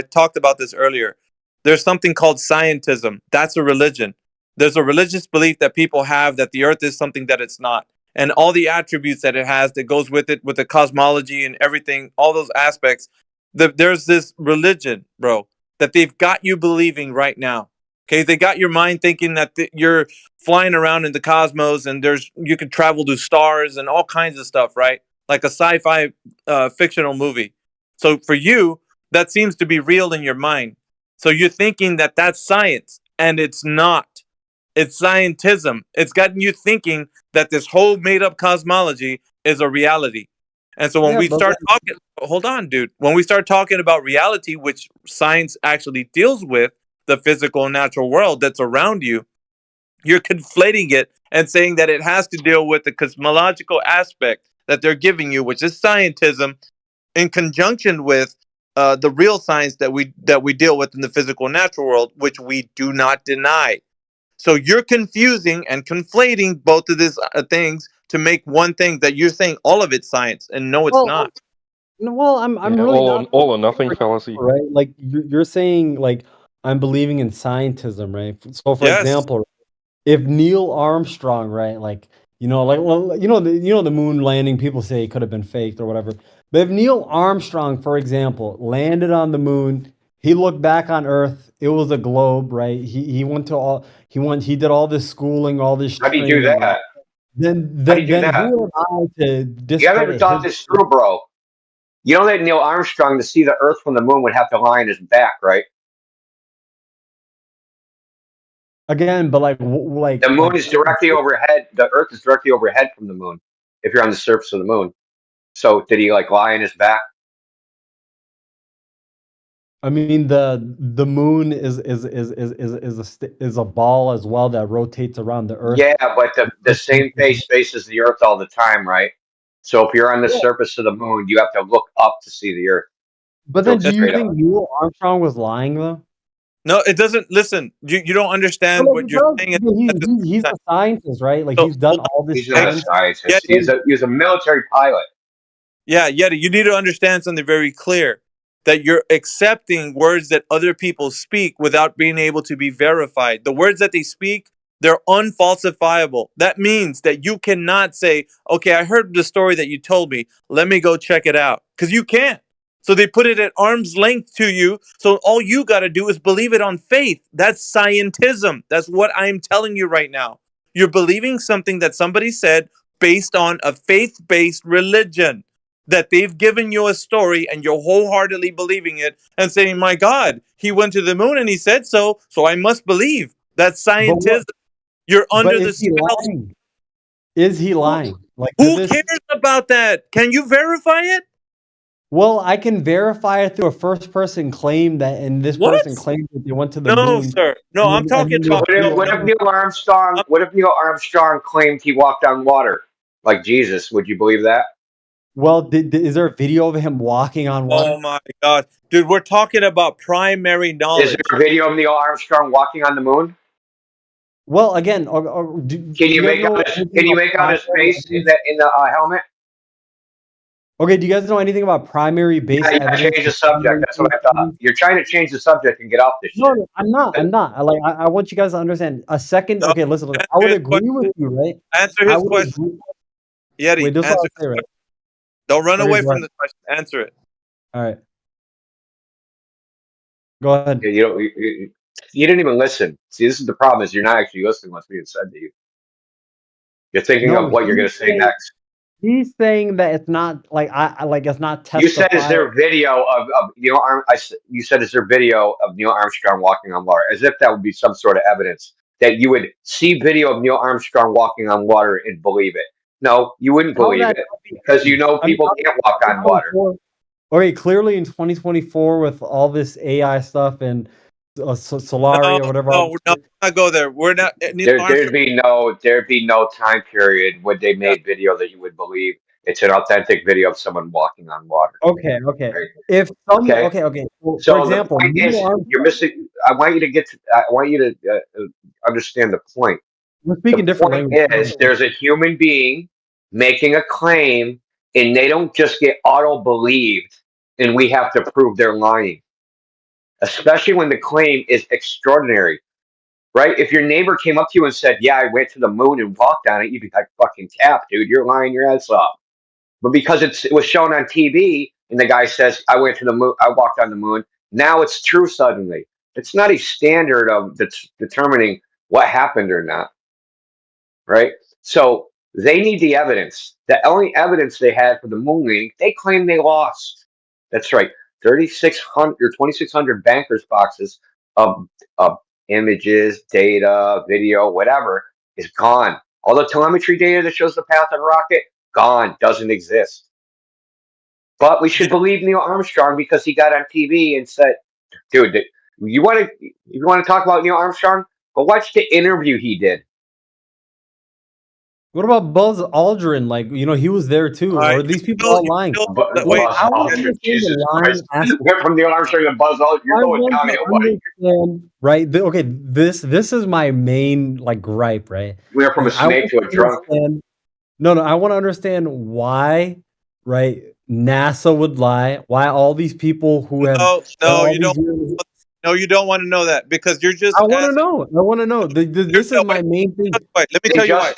talked about this earlier. There's something called scientism. That's a religion. There's a religious belief that people have that the earth is something that it's not. And all the attributes that it has that goes with it, with the cosmology and everything, all those aspects. There's this religion, bro, that they've got you believing right now. Okay, they got your mind thinking that you're flying around in the cosmos and you can travel to stars and all kinds of stuff, right? Like a sci-fi fictional movie. So for you, that seems to be real in your mind. So you're thinking that that's science, and it's not. It's scientism. It's gotten you thinking that this whole made-up cosmology is a reality. And so when yeah, we but start talking, hold on, dude. When we start talking about reality, which science actually deals with, the physical and natural world that's around you, you're conflating it and saying that it has to deal with the cosmological aspect that they're giving you, which is scientism, in conjunction with the real science that we deal with in the physical natural world, which we do not deny. So you're confusing and conflating both of these things to make one thing that you're saying all of it's science, and no, it's not. Well, I'm Yeah, really all not all or nothing fallacy. right. Like you're saying, like I'm believing in scientism, right? So, for Yes. example, if Neil Armstrong, right, like like well, the moon landing, people say it could have been faked or whatever. But if Neil Armstrong, for example, landed on the moon, he looked back on Earth, it was a globe, right? He went to all he did all this schooling, all this How do you do training. that? Then How do you do that? who am I to You haven't discredit thought his? this through, bro. You know that Neil Armstrong, to see the Earth from the moon, would have to lie on his back, right? Again, but like The moon is directly overhead. The Earth is directly overhead from the moon. If you're on the surface of the moon, so did he like lie on his back? I mean, the moon is a ball as well that rotates around the Earth. Yeah, but the same face faces the Earth all the time, right? So if you're on the surface of the moon, you have to look up to see the Earth. But then, do you think Neil Armstrong was lying though? No, it doesn't. Listen, you don't understand what you're saying. He's a scientist, right? Like he's done all this. He's not a scientist. He's a military pilot. Yeah, Yeti, you need to understand something very clear. That you're accepting words that other people speak without being able to be verified. The words that they speak, they're unfalsifiable. That means that you cannot say, okay, I heard the story that you told me. Let me go check it out. Because you can't. So they put it at arm's length to you. So all you got to do is believe it on faith. That's scientism. That's what I'm telling you right now. You're believing something that somebody said based on a faith-based religion. That they've given you a story and you're wholeheartedly believing it and saying, my God, he went to the moon and he said so, so I must believe. That's scientism. You're under the spell. Is he lying? Like, who cares about that? Can you verify it? Well, I can verify it through a first-person claim and this person claimed that they went to the moon. No, sir. No, I'm talking about. What if Neil Armstrong? What if Neil Armstrong claimed he walked on water like Jesus? Would you believe that? Well, is there a video of him walking on water? Oh my God, dude, we're talking about primary knowledge. Is there a video of Neil Armstrong walking on the moon? Well, again, can you make out his face in the helmet? Okay, do you guys know anything about primary base evidence? Change the subject. That's what I thought. You're trying to change the subject and get off this shit. No, I'm not. I want you guys to understand. A second. No, okay, listen. I would agree with you, right? Answer his question. Yeti, wait, this answer say, right? Don't run Okay, away go from ahead. the question. Answer it. All right. Go ahead. Yeah, you didn't even listen. See, this is the problem: is you're not actually listening to what's being said to you. You're thinking of what you're going to say next. He's saying that it's not like it's not testified. You said, "Is there video of Neil You said, "Is there video of Neil Armstrong walking on water?" As if that would be some sort of evidence that you would see video of Neil Armstrong walking on water and believe it. No, you wouldn't believe it because you know people can't walk on water. Okay, clearly in 2024 with all this AI stuff and Solari or whatever. No, we're not go there. We're not. There'd be no time period when they made video that you would believe it's an authentic video of someone walking on water. Okay. Right? If someone, okay. Well, so for example, the point is, you're missing. I want you to understand the point. We're speaking different languages. There's a human being making a claim, and they don't just get auto believed, and we have to prove they're lying. Especially when the claim is extraordinary. Right? If your neighbor came up to you and said, "Yeah, I went to the moon and walked on it," you'd be like, "Fucking cap, dude, you're lying your ass off." But because it was shown on TV and the guy says, "I went to the moon, I walked on the moon," now it's true suddenly. It's not a standard of determining what happened or not. Right? So they need the evidence. The only evidence they had for the moon landing, they claim they lost. That's right. 3,600 or 2,600 bankers boxes of images, data, video, whatever is gone. All the telemetry data that shows the path of the rocket, gone, doesn't exist. But we should believe Neil Armstrong because he got on TV and said, "Dude, you want to talk about Neil Armstrong? But watch the interview he did." What about Buzz Aldrin? Like, he was there too. Or are these people all lying? Buzz Aldrin, Jesus Christ. Went from Neil Armstrong to Buzz Aldrin. You're going downhill, buddy. Right? Okay, this is my main gripe, right? We went from a snake to a drunk. No, I want to understand why, right? NASA would lie. Why all these people who have you don't. No, you don't want to know that because you're just. I want to know. I want to know. This is my main thing. Let me tell you why.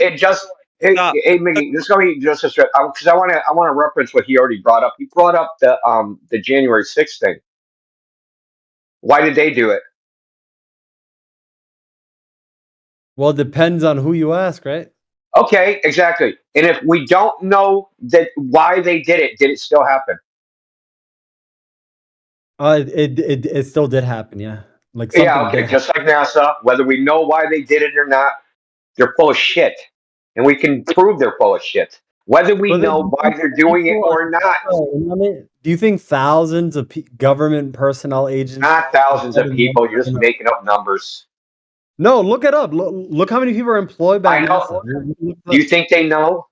Hey, Mickey, this is gonna be just because I want to reference what he already brought up. He brought up the January 6th thing. Why did they do it? Well, it depends on who you ask, right? Okay, exactly. And if we don't know that why they did it still happen? It still did happen, yeah. Just like NASA, whether we know why they did it or not, they're full of shit, and we can prove they're full of shit, whether we know why they're doing it or not. Do you think thousands of government personnel agents? Not thousands of people. You're just making up numbers. No, look it up. Look how many people are employed by NASA. Do you think they know?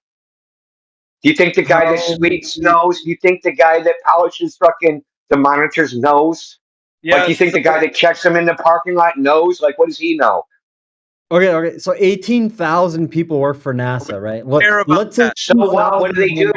Do you think the guy that sweeps knows? Do you think the guy that polishes the monitors knows? Yeah, do you think the guy that checks them in the parking lot knows? What does he know? Okay. So 18,000 people work for NASA, right? Let's say so what do they do?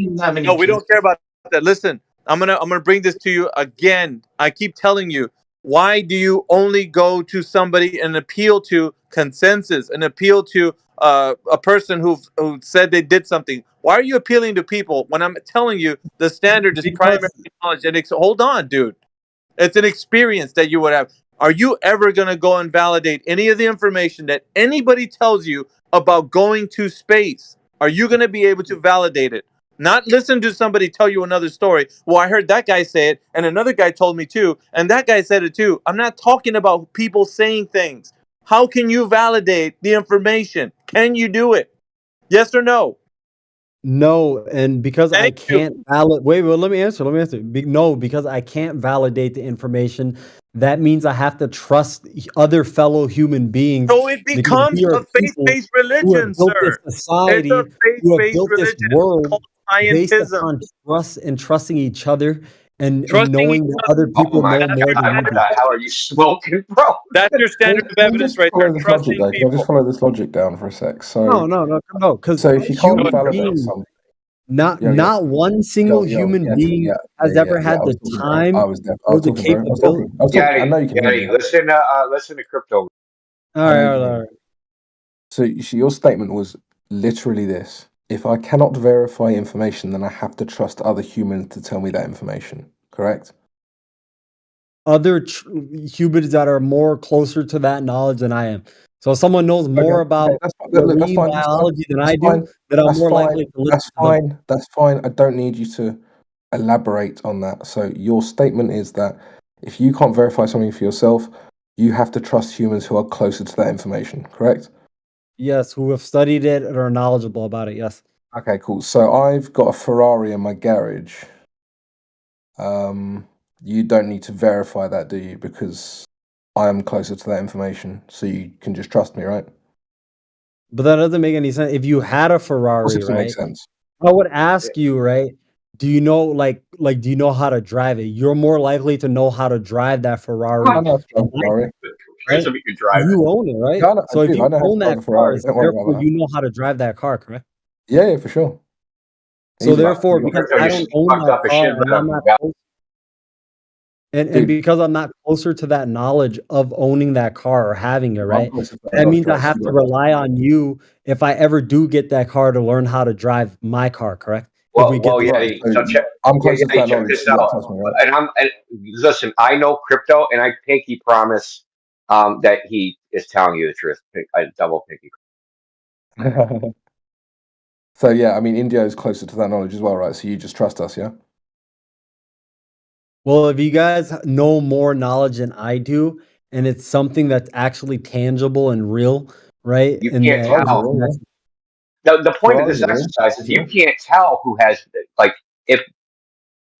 No, we don't care about that. Listen, I'm gonna bring this to you again. I keep telling you, why do you only go to somebody and appeal to consensus and appeal to a person who said they did something? Why are you appealing to people when I'm telling you the standard is primary knowledge? And hold on, dude. It's an experience that you would have. Are you ever going to go and validate any of the information that anybody tells you about going to space? Are you going to be able to validate it? Not listen to somebody tell you another story. Well, I heard that guy say it, and another guy told me too, and that guy said it too. I'm not talking about people saying things. How can you validate the information? Can you do it? Yes or no? No, and because I can't validate. Wait, let me answer. No, because I can't validate the information. That means I have to trust other fellow human beings. So it becomes a faith-based religion, sir. Society, it's a faith-based religion. This world based scientism. upon trust and trusting each other and knowing that other people know more than you do. How are you smoking, bro? That's your standard of evidence right there. Trusting people. Can I just follow this logic down for a sec? So No. Because if you can't validate something, not one single human being has ever had the time or the capability. I know you can. Listen to Crypto. All right. So your statement was literally this: if I cannot verify information, then I have to trust other humans to tell me that information. Correct? Other humans that are more closer to that knowledge than I am. So if someone knows more about marine biology than I do, then I'm more likely to listen to them. That's fine. I don't need you to elaborate on that. So your statement is that if you can't verify something for yourself, you have to trust humans who are closer to that information, correct? Yes, who have studied it and are knowledgeable about it, yes. Okay, cool. So I've got a Ferrari in my garage. You don't need to verify that, do you? Because I am closer to that information, so you can just trust me, right? But that doesn't make any sense. If you had a Ferrari, right? Make sense. I would ask you, right? Do you know, do you know how to drive it? You're more likely to know how to drive that Ferrari. I know how to Ferrari. Right? You own it, right? Yeah, so if you own that car, therefore you know how to drive that car, correct? Yeah, for sure. So therefore, because I don't own that car, and I'm not close, and because I'm not closer to that knowledge of owning that car or having it, right? That means I have to rely on you if I ever do get that car to learn how to drive my car, correct? I'm close to that knowledge. And listen, I know Crypto, and I pinky promise that he is telling you the truth. I double pinky. So yeah, I mean, India is closer to that knowledge as well, right? So you just trust us, yeah? Well, if you guys know more knowledge than I do, and it's something that's actually tangible and real, right? You can't tell. The point of this exercise is you can't tell who has, if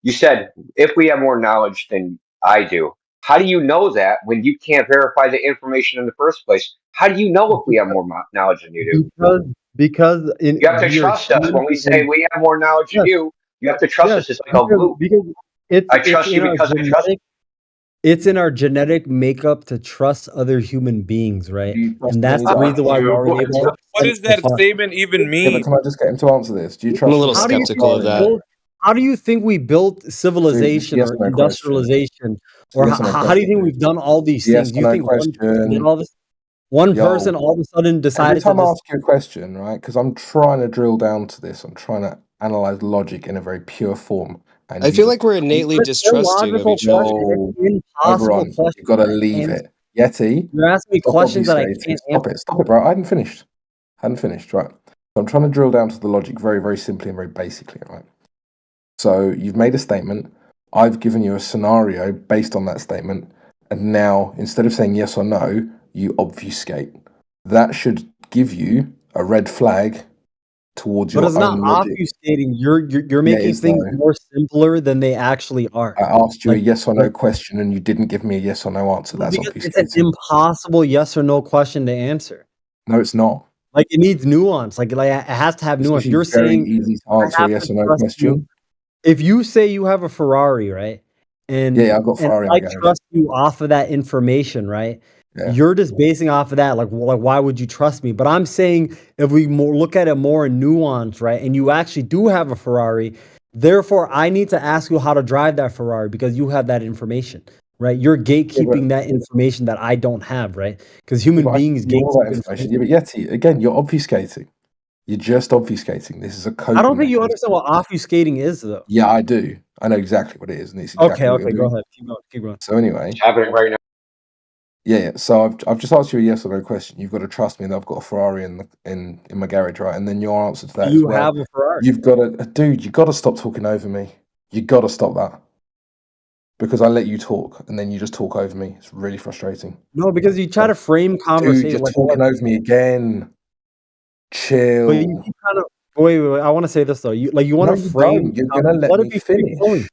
you said, if we have more knowledge than I do, How do you know that when you can't verify the information in the first place? How do you know if we have more knowledge than you do? Because You have to we are trust us when we say human. we have more knowledge than Yes, you. You have to trust yes, us. It's like a loop. because I it's trust you in our because I trust genetic. It's in our genetic makeup to trust other human beings, right? Do you trust And that's me the that I reason can why answer we're your able question? What to does that statement even Yeah, but mean? can I just get him to answer this? Do you trust I'm a me little that How do you skeptical of that. how do you think we built Dude, just civilization yes or or no question. industrialization, It's a or yes or no how do you question, think dude. we've done all these Yes things? Do or you no think one person did question. all this? One Yo, person all of a sudden every decided to time I just ask you a question, right? Because I'm trying to drill down to this. I'm trying to analyze logic in a very pure form, and I you feel just like we're innately But it's an distrusting of illogical each other. question. yo, It's an impossible Oberon, question you've got to to leave answer. it. Yeti, You're asking me stop questions that I obfuscating. can't answer. Stop it, bro. I hadn't finished. Right. So I'm trying to drill down to the logic very, very simply and very basically, right? So you've made a statement. I've given you a scenario based on that statement, and now instead of saying yes or no, you obfuscate. That should give you a red flag towards But your it's not own logic. obfuscating. You're Yeah, it making is things though. more simpler than they actually are. I asked you a Like, yes or no like question, and you didn't give me a yes or no answer. That's because it's an obfuscating. impossible yes or no question to answer. No, it's not. Like it needs nuance. Like it has to have It's nuance. actually You're very saying easy to I answer a have yes to or no trust you. question. If you say you have a Ferrari, right? Yeah, I've got Ferrari in my I garage. trust you off of that information, right? Yeah. You're just basing off of that, like why would you trust me? But I'm saying if we look at it more in nuance, right? And you actually do have a Ferrari, therefore I need to ask you how to drive that Ferrari because you have that information, right? You're gatekeeping that information that I don't have, right? Because human But I beings give you all that gatekeep information. information. Yeah, but Yeti, again, you're obfuscating. You're just obfuscating. This is a coping I don't think you mechanism. understand what obfuscating is, though. Yeah, I do. I know exactly what it is, and it's Okay, exactly what you're go doing. ahead. Keep going. So anyway, It's happening right now. yeah. So I've just asked you a yes or no question. You've got to trust me that I've got a Ferrari in my garage, right? And then your answer to that is, You well, have a Ferrari. you've got to, dude. You got to stop talking over me. You got to stop that because I let you talk, and then you just talk over me. It's really frustrating. No, because you try to frame Dude, conversation you're like talking over me again. Chill. But you keep kind of wait. I want to say this though. You want No, to you frame. don't. You're gonna let Let it me be free flowing. finish.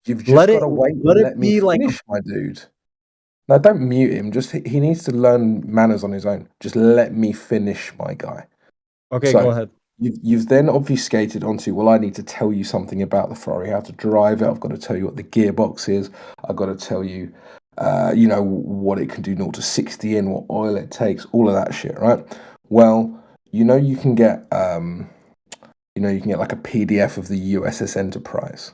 You've Let just got to wait let and it let me be like finish, my dude. No, don't mute him. Just he needs to learn manners on his own. Just let me finish, my guy. okay. So Go ahead. you've then obfuscated onto, well, I need to tell you something about the Ferrari, how to drive it. I've got to tell you what the gearbox is. I've got to tell you, what it can do 0 to 60 in, what oil it takes, all of that shit, right? Well, you can get like a PDF of the USS Enterprise,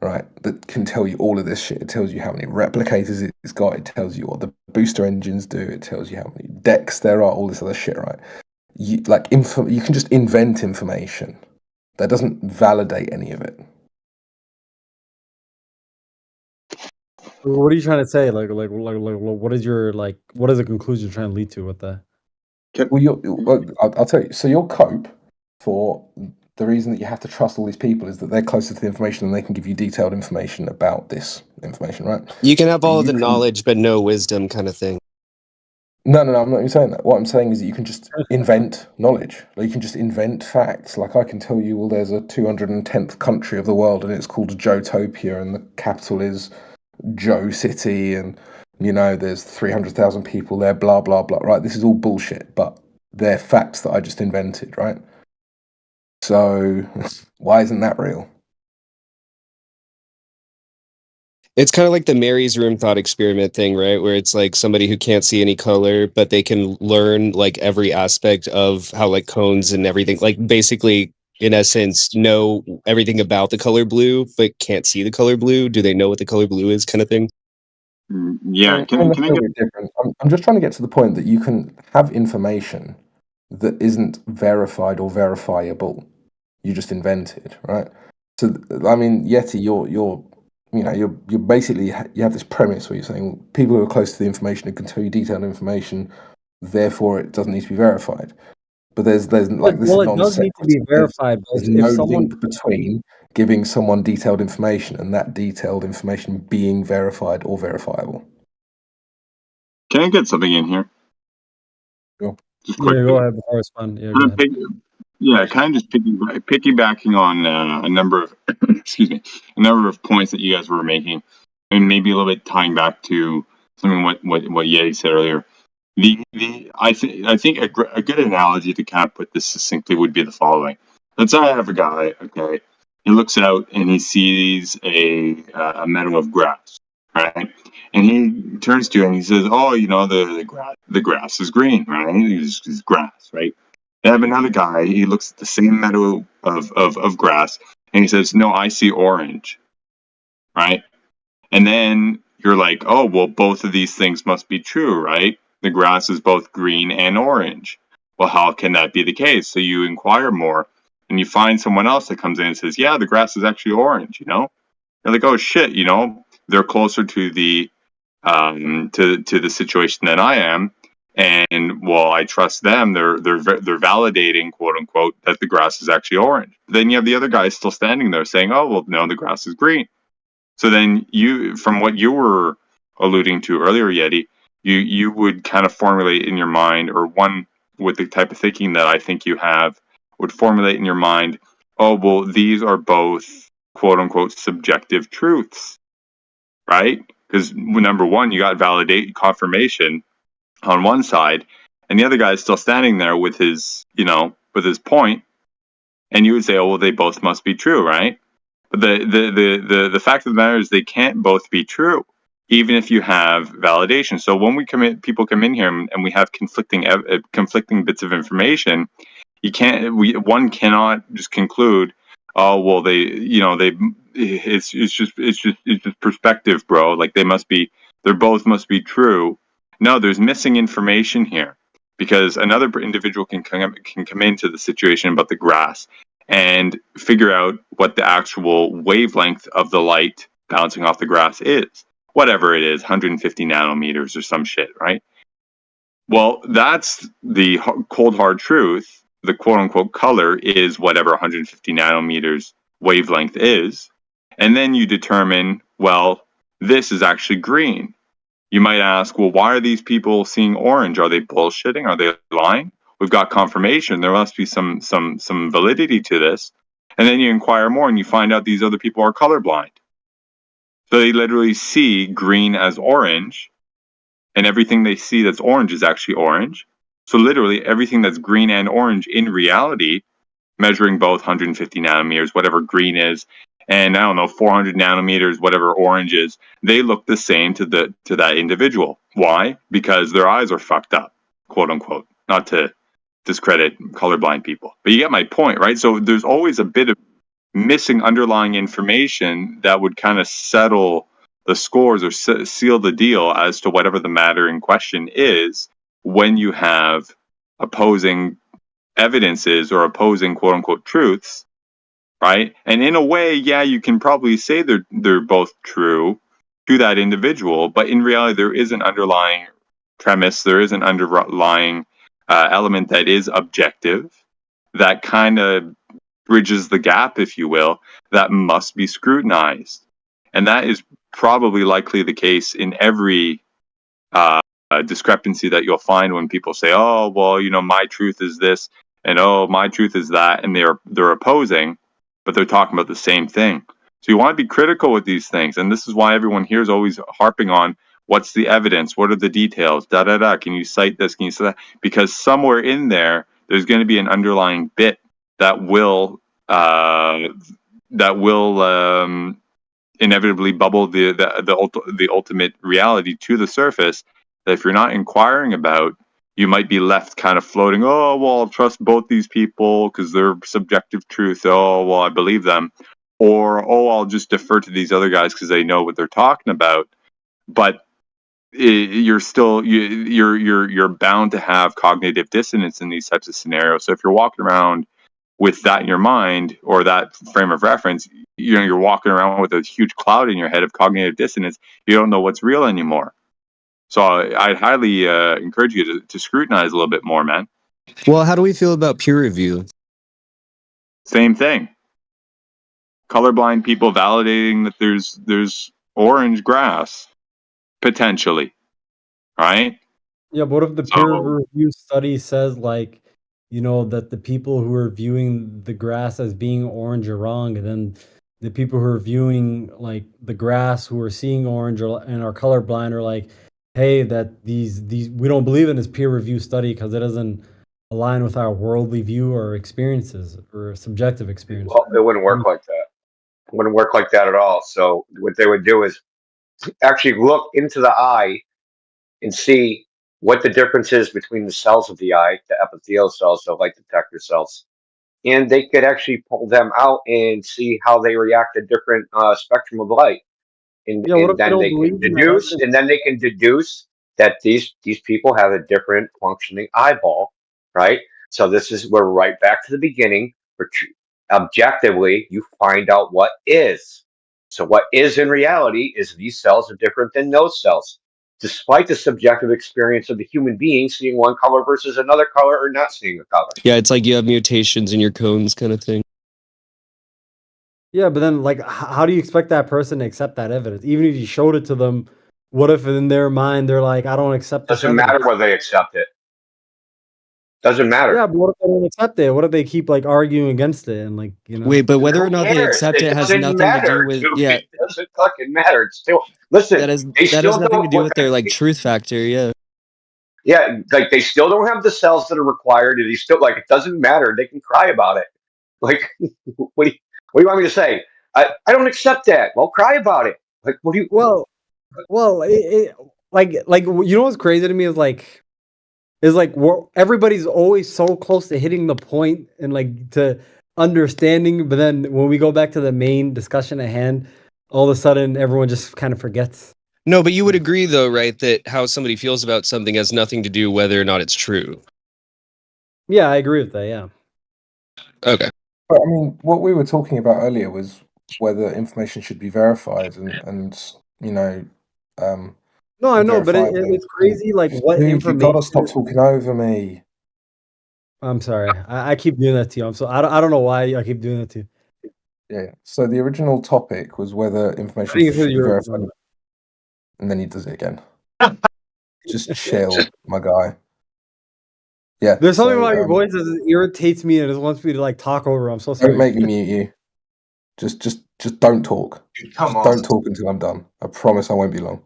right? That can tell you all of this shit. It tells you how many replicators it's got. It tells you what the booster engines do. It tells you how many decks there are. All this other shit, right? You can just invent information that doesn't validate any of it. What are you trying to say? Like what is your what is the conclusion you're trying to lead to with that? Well, I'll tell you. So your cope for the reason that you have to trust all these people is that they're closer to the information and they can give you detailed information about this information, right? You can have all of the knowledge but no wisdom kind of thing. No, I'm not even saying that. What I'm saying is that you can just invent knowledge. Like you can just invent facts. Like I can tell you, well, there's a 210th country of the world and it's called Joetopia and the capital is Joe City and, there's 300,000 people there, blah, blah, blah, right? This is all bullshit, but they're facts that I just invented, right? So why isn't that real? It's kind of like the Mary's room thought experiment thing, right? Where it's like somebody who can't see any color, but they can learn like every aspect of how like cones and everything, like basically in essence, know everything about the color blue, but can't see the color blue. Do they know what the color blue is kind of thing? Yeah, can I get different? I'm just trying to get to the point that you can have information that isn't verified or verifiable. You just invent it, right? So I mean, Yeti, you're basically you have this premise where you're saying people who are close to the information who can tell you detailed information, therefore it doesn't need to be verified. But there's like this Well, is it does need to non-sequitur. be verified. There's If no someone link between giving someone detailed information and that detailed information being verified or verifiable. Can I get something in here? Sure. Just quickly. Yeah, go ahead before I respond. Yeah, go ahead. Kind of just piggybacking on a number of excuse me, a number of points that you guys were making. and maybe a little bit tying back to something what Ye said earlier. I think a good analogy to kind of put this succinctly would be the following. Let's say I have a guy, okay, he looks out and he sees a meadow of grass, right? And he turns to it and he says, "Oh, you know, the grass is green, right? It's grass, right?" I have another guy. He looks at the same meadow of grass and he says, "No, I see orange," right? And then you're like, "Oh, well, both of these things must be true, right? The grass is both green and orange. Well, how can that be the case?" So you inquire more and you find someone else that comes in and says, "Yeah, the grass is actually orange," you know? You're like, "Oh shit," you know, they're closer to the to the situation than I am. And well, I trust them. They're validating, quote unquote, that the grass is actually orange. Then you have the other guy still standing there saying, "Oh, well, no, the grass is green." So then you, from what you were alluding to earlier, Yeti, you would kind of formulate in your mind, or one with the type of thinking that I think you have, would formulate in your mind, "Oh, well, these are both, quote unquote, subjective truths," right? Because number one, you got validate confirmation on one side, and the other guy is still standing there with his, you know, with his point, and you would say, "Oh, well, they both must be true," right? But the fact of the matter is they can't both be true, even if you have validation. So when people come in here and we have conflicting bits of information, one cannot just conclude, "Oh, well, it's just perspective, bro. Like they both must be true." No, there's missing information here, because another individual can come into the situation about the grass and figure out what the actual wavelength of the light bouncing off the grass is, whatever it is, 150 nanometers or some shit, right? Well, that's the cold hard truth. The quote unquote color is whatever 150 nanometers wavelength is. And then you determine, well, this is actually green. You might ask, well, why are these people seeing orange? Are they bullshitting? Are they lying? We've got confirmation. There must be some validity to this. And then you inquire more and you find out these other people are colorblind. So they literally see green as orange, and everything they see that's orange is actually orange. So literally everything that's green and orange in reality, measuring both 150 nanometers, whatever green is, and I don't know, 400 nanometers, whatever orange is, they look the same to that individual. Why? Because their eyes are fucked up, quote unquote. Not to discredit colorblind people, but you get my point, right? So there's always a bit of missing underlying information that would kind of settle the scores or seal the deal as to whatever the matter in question is, when you have opposing evidences or opposing quote unquote truths, right? And in a way, yeah, you can probably say they're both true to that individual, but in reality, there is an underlying premise, there is an underlying element that is objective, that kind of bridges the gap, if you will, that must be scrutinized. And that is probably likely the case in every discrepancy that you'll find when people say, "Oh, well, you know, my truth is this," and "Oh, my truth is that," and they're opposing, but they're talking about the same thing. So you want to be critical with these things, and this is why everyone here is always harping on what's the evidence, what are the details, da da da. Can you cite this? Can you cite that? Because somewhere in there's going to be an underlying bit that will inevitably bubble the ultimate reality to the surface, that if you're not inquiring about, you might be left kind of floating, "Oh, well, I'll trust both these people because they're subjective truth. Oh, well, I believe them." Or, "Oh, I'll just defer to these other guys because they know what they're talking about." But you're still you're bound to have cognitive dissonance in these types of scenarios. So if you're walking around with that in your mind, or that frame of reference, you're walking around with a huge cloud in your head of cognitive dissonance. You don't know what's real anymore. So I'd highly encourage you to scrutinize a little bit more, man. Well, how do we feel about peer review? Same thing. Colorblind people validating that there's orange grass, potentially, right? Yeah, but what if the peer review study says, like, you know, that the people who are viewing the grass as being orange are wrong, and then, the people who are viewing like the grass, who are seeing orange and are colorblind, are like, hey, that these we don't believe in this peer review study because it doesn't align with our worldly view or experiences or subjective experience. Well, it wouldn't work like that. It wouldn't work like that at all. So what they would do is actually look into the eye and see what the difference is between the cells of the eye, the epithelial cells, the light detector cells, and they could actually pull them out and see how they react to different spectrum of light. And, Yeah, what and if they then don't they believe can in that deduce, evidence? and then they can deduce that these people have a different functioning eyeball, right? So this is we're right back to the beginning. Objectively, you find out what is. So what is in reality is these cells are different than those cells, despite the subjective experience of the human being seeing one color versus another color or not seeing a color. Yeah, it's like you have mutations in your cones kind of thing. Yeah, but then like, how do you expect that person to accept that evidence? Even if you showed it to them, what if in their mind they're like, I don't accept this Doesn't matter evidence? whether they accept it. Doesn't matter. Yeah, but what if they don't accept it? What if they keep like arguing against it and like, you know? Wait, but whether Who or not they cares? accept It it has doesn't nothing to do matter, with dude. It doesn't fucking matter. It's still listen. They that has still nothing to don't. do with their like truth factor. Yeah. Yeah, like they still don't have the cells that are required, and they still like it doesn't matter. They can cry about it. Like, what do you want me to say? I don't accept that. Well, cry about it. Like, what do you? Well, like you know what's crazy to me is like everybody's always so close to hitting the point and like to understanding, but then when we go back to the main discussion at hand, all of a sudden everyone just kind of forgets. No, but you would agree though, right, that how somebody feels about something has nothing to do whether or not it's true. Yeah, I agree with that. Yeah. Okay. But I mean, what we were talking about earlier was whether information should be verified, and you know, No, I know, but verifiably. it's crazy. Like, what Dude, you information? gotta stop talking over me. I'm sorry. I keep doing that to you. I don't know why I keep doing that to you. Yeah. So the original topic was whether information think it's should be your- verified, and then he does it again. Just chill, my guy. Yeah. There's something so, about your voice that irritates me and just wants me to like talk over. I'm so sorry. Don't make me mute you. Just don't talk. Come on. Don't talk until I'm done. I promise I won't be long.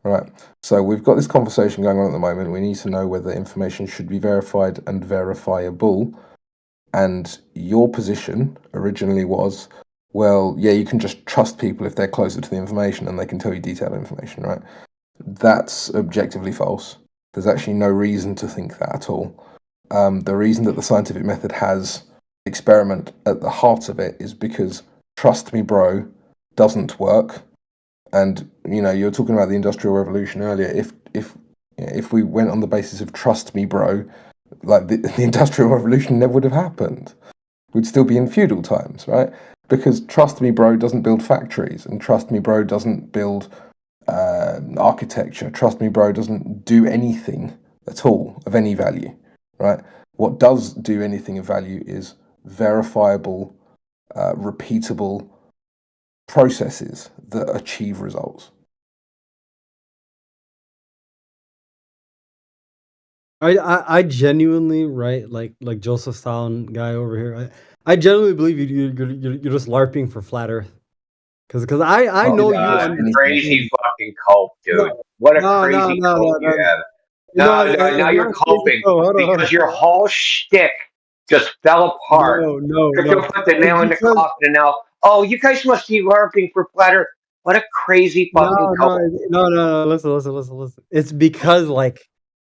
All right. So we've got this conversation going on at the moment. We need to know whether information should be verified and verifiable. And your position originally was, well, yeah, you can just trust people if they're closer to the information and they can tell you detailed information, right? That's objectively false. There's actually no reason to think that at all. The reason that the scientific method has experiment at the heart of it is because trust me, bro, doesn't work. And you know, you were talking about the Industrial Revolution earlier. If we went on the basis of trust me, bro, like the Industrial Revolution never would have happened. We'd still be in feudal times, right? Because trust me, bro, doesn't build factories, and trust me, bro, doesn't build architecture. Trust me, bro, doesn't do anything at all of any value, right? What does do anything of value is verifiable, repeatable processes that achieve results. I genuinely, right, like Joseph Stalin guy over here. I genuinely believe you're just LARPing for flat Earth. Because I know you understand. Crazy fucking cult, dude. What a crazy cult you have. No, now you're culping because your whole shtick just fell apart. No. You'll put the nail in the coffin and now, oh, you guys must be LARPing for flat Earth. What a crazy fucking cult. No. Listen. It's because like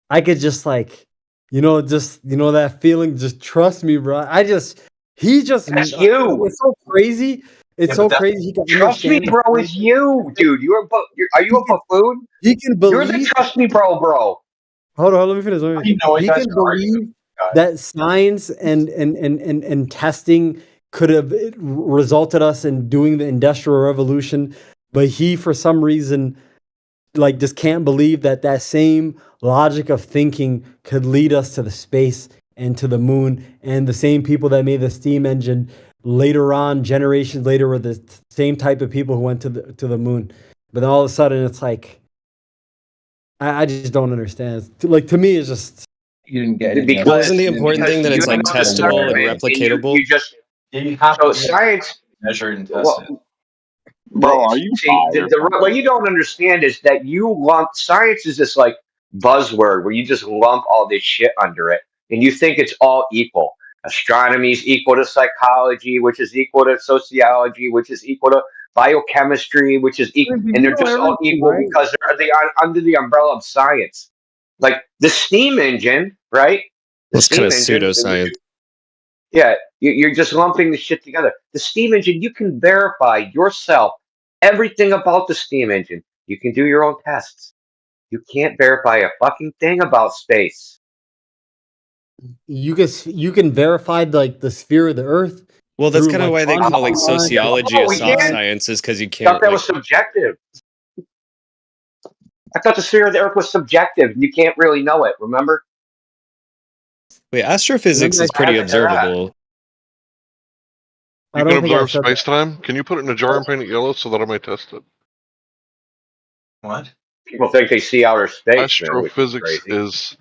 I could just like, that feeling. Just trust me, bro. That's you. It's so crazy. It's so crazy. He can Trust me, understand bro, is you, dude. Are you a buffoon? He can You're the believe. trust me, bro. Hold on, let me finish. He can believe that science and testing could have resulted us in doing the Industrial Revolution, but he, for some reason, like just can't believe that same logic of thinking could lead us to the space and to the moon, and the same people that made the steam engine later on, generations later, were the same type of people who went to the moon. But then all of a sudden, it's like I just don't understand. Like, to me, it's just you didn't get it. Well, isn't the important thing that it's like testable and replicatable? So science measure it and test Well, it. Bro, are you see, high or something? what you don't understand is that you lump science is this like buzzword where you just lump all this shit under it, and you think it's all equal. Astronomy is equal to psychology, which is equal to sociology, which is equal to biochemistry, which is equal, and You they're know just all everything, equal right? because they are under the umbrella of science. Like the steam engine, right? The That's kind steam of engine, pseudoscience. yeah, you're just lumping the shit together. The steam engine, you can verify yourself everything about the steam engine. You can do your own tests. You can't verify a fucking thing about space. You can verify like the sphere of the Earth. Well, that's through kind of why they call like sociology a We soft can't. science, is because you I thought can't that like. was subjective. I thought the sphere of the Earth was subjective. You can't really know it. Remember? Wait, astrophysics is pretty observable. I You don't can think I observe said that. space-time? Can you put it in a jar and paint it yellow so that I may test it? What? People think they see outer space, man, which is Astrophysics crazy. is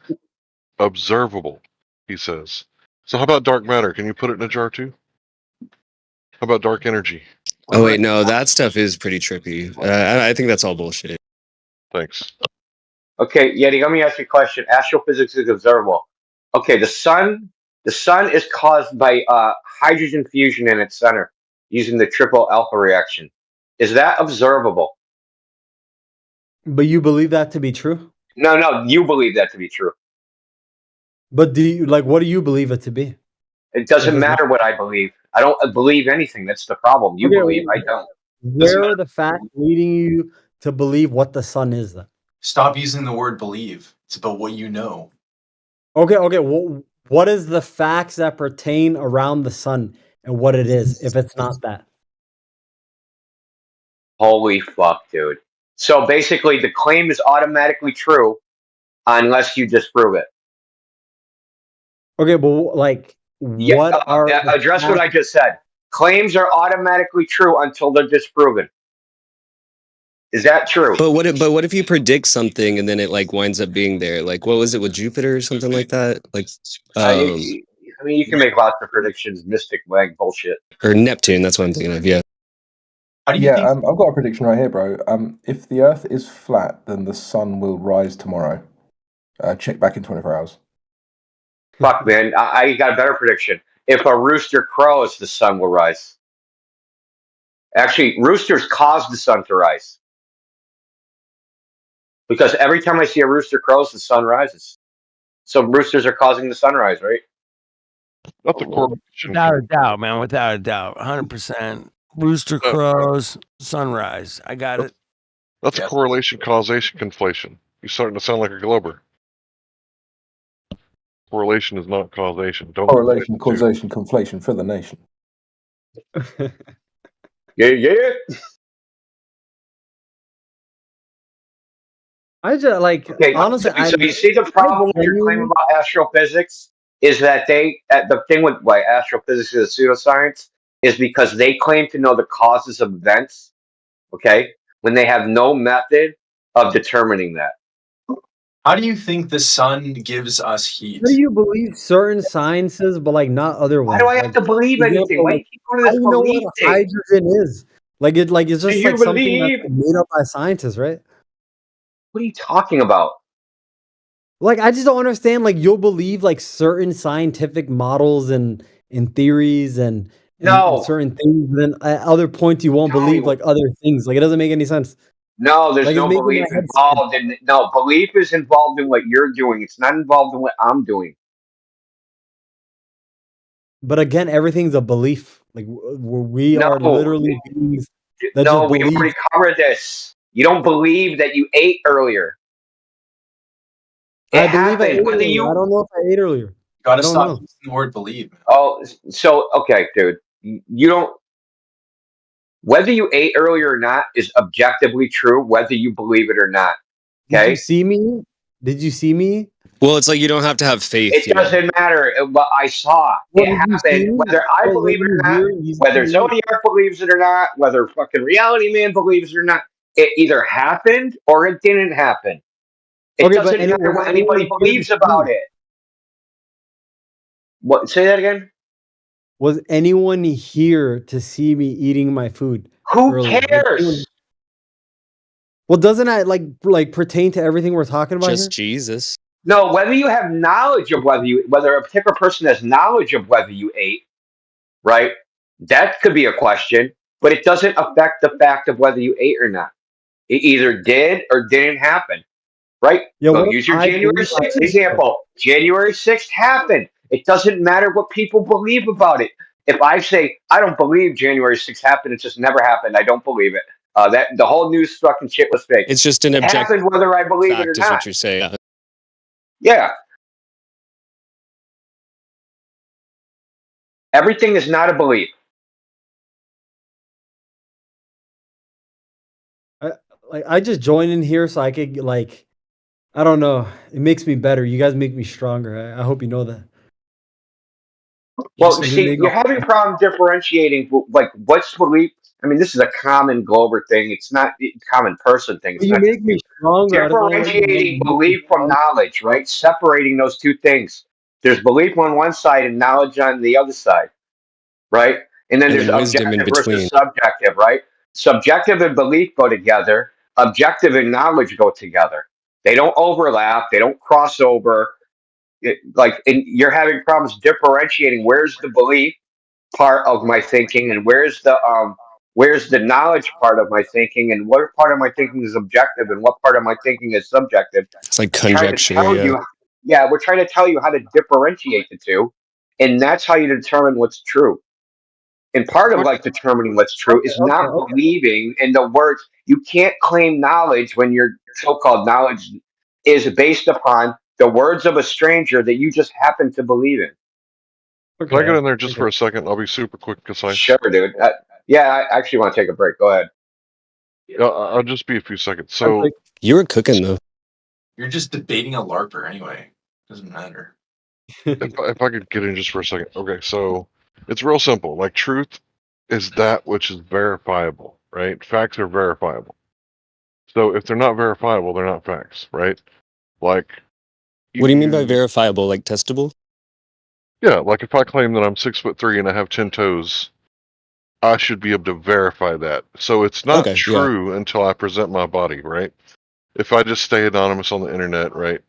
observable, he says. So how about dark matter? Can you put it in a jar too? How about dark energy? Oh wait, no, that stuff is pretty trippy. I think that's all bullshit. Thanks. Okay, Yeti, let me ask you a question. Astrophysics is observable. Okay, the sun is caused by hydrogen fusion in its center using the triple alpha reaction. Is that observable? But you believe that to be true? No, you believe that to be true. But do you what do you believe it to be? It doesn't matter what I believe. I don't believe anything. That's the problem. You Okay, believe, I don't. where are the facts leading you to believe what the sun is then? Stop using the word believe. It's about what you know. Okay. What is the facts that pertain around the sun and what it is if it's not that? Holy fuck, dude. So basically, the claim is automatically true unless you disprove it. Okay, but what are the address what facts? I just said. Claims are automatically true until they're disproven. Is that true? But what if you predict something and then it like winds up being there? Like what was it with Jupiter or something like that? Like I mean, you can make lots of predictions, mystic like bullshit. or Neptune, that's what I'm thinking of, yeah. Yeah, I've got a prediction right here, bro. If the Earth is flat, then the sun will rise tomorrow. Check back in 24 hours. Fuck, man. I got a better prediction. If a rooster crows, the sun will rise. Actually, roosters cause the sun to rise. Because every time I see a rooster crows, the sun rises. So roosters are causing the sunrise, right? That's a correlation. Without a doubt, man. Without a doubt. 100%. Rooster crows, sunrise. I got it. That's a correlation causation conflation. You're starting to sound like a glober. Correlation is not causation. Don't Correlation, conflate the two. causation, conflation for the nation. Yeah. I just honestly. So you see the problem with your claim about astrophysics is that the thing with why astrophysics is a pseudoscience is because they claim to know the causes of events. Okay, when they have no method of determining that. How do you think the sun gives us heat? How do you believe certain sciences, but not other ones? Why do I have to believe anything? Why do you keep going to How this do you know belief what thing? hydrogen is? It's Do just you something that's believe? made up by scientists, right? What are you talking about? I just don't understand. You'll believe certain scientific models and theories and certain things, and then at other points you won't believe other things. It doesn't make any sense. No, there's It's no making belief my head spin. involved in. No, belief is involved in what you're doing. It's not involved in what I'm doing. But again, everything's a belief. We are literally beings that No, just we believe. already covered this. You don't believe that you ate earlier. I believe I ate happened. Whether earlier. I don't know if I ate earlier. Gotta I don't stop know. using the word believe. Oh, so okay, dude. You don't. Whether you ate earlier or not is objectively true, whether you believe it or not. Did you Okay. see me? Did you see me? Well, it's like you don't have to have faith, It doesn't matter what I saw. Well, It did you see happened, me? whether I Well, believe it or you not, hear- you whether see me? Zodiac believes it or not, whether fucking Reality Man believes it or not. It either happened or it didn't happen. It Okay, but doesn't matter what anybody believes about it. What? Say that again. Was anyone here to see me eating my food? Who earlier? cares? Well, doesn't that like pertain to everything we're talking about Just here? Jesus. No, whether you have knowledge of whether a particular person has knowledge of whether you ate, right? That could be a question, but it doesn't affect the fact of whether you ate or not. It either did or didn't happen, right? Yeah, Go what if use your I January believe I 6th ate it? example. January 6th happened. It doesn't matter what people believe about it. If I say I don't believe January 6th happened, it just never happened. I don't believe it. That the whole news fucking shit was fake. It's just an It objective happened whether I believe it or fact, is not. what you're saying. Yeah. Everything is not a belief. I just joined in here so I could I don't know. It makes me better. You guys make me stronger. I hope you know that. Well, You see, make you're having a problem differentiating like what's belief. I mean, this is a common Glover thing. It's not a common person thing. It's you not just make me you. stronger. I don't know what Differentiating you belief from knowledge, right? Separating those two things. There's belief on one side and knowledge on the other side, right? And then And there's then wisdom in objective versus between. subjective, right? Subjective and belief go together. Objective and knowledge go together. They don't overlap. They don't cross over. And you're having problems differentiating where's the belief part of my thinking and where's the knowledge part of my thinking and what part of my thinking is objective and what part of my thinking is subjective. It's like We're trying to conjecture, tell yeah. you, yeah, we're trying to tell you how to differentiate the two, and that's how you determine what's true. And part of like determining what's true is not Okay. believing in the words. You can't claim knowledge when your so-called knowledge is based upon the words of a stranger that you just happen to believe in. Can I get in there just for a second? I'll be super quick, concise. Sure, dude. Yeah, I actually want to take a break. Go ahead. I'll just be a few seconds. So you were cooking though. You're just debating a LARPer anyway. Doesn't matter. if I could get in just for a second. Okay, so it's real simple. Like truth is that which is verifiable, right? Facts are verifiable. So if they're not verifiable, they're not facts, right? Like What do you mean by verifiable? Like testable? Yeah, like if I claim that I'm 6'3" and I have 10 toes, I should be able to verify that. So it's not Okay, yeah. true until I present my body, right? If I just stay anonymous on the internet, right?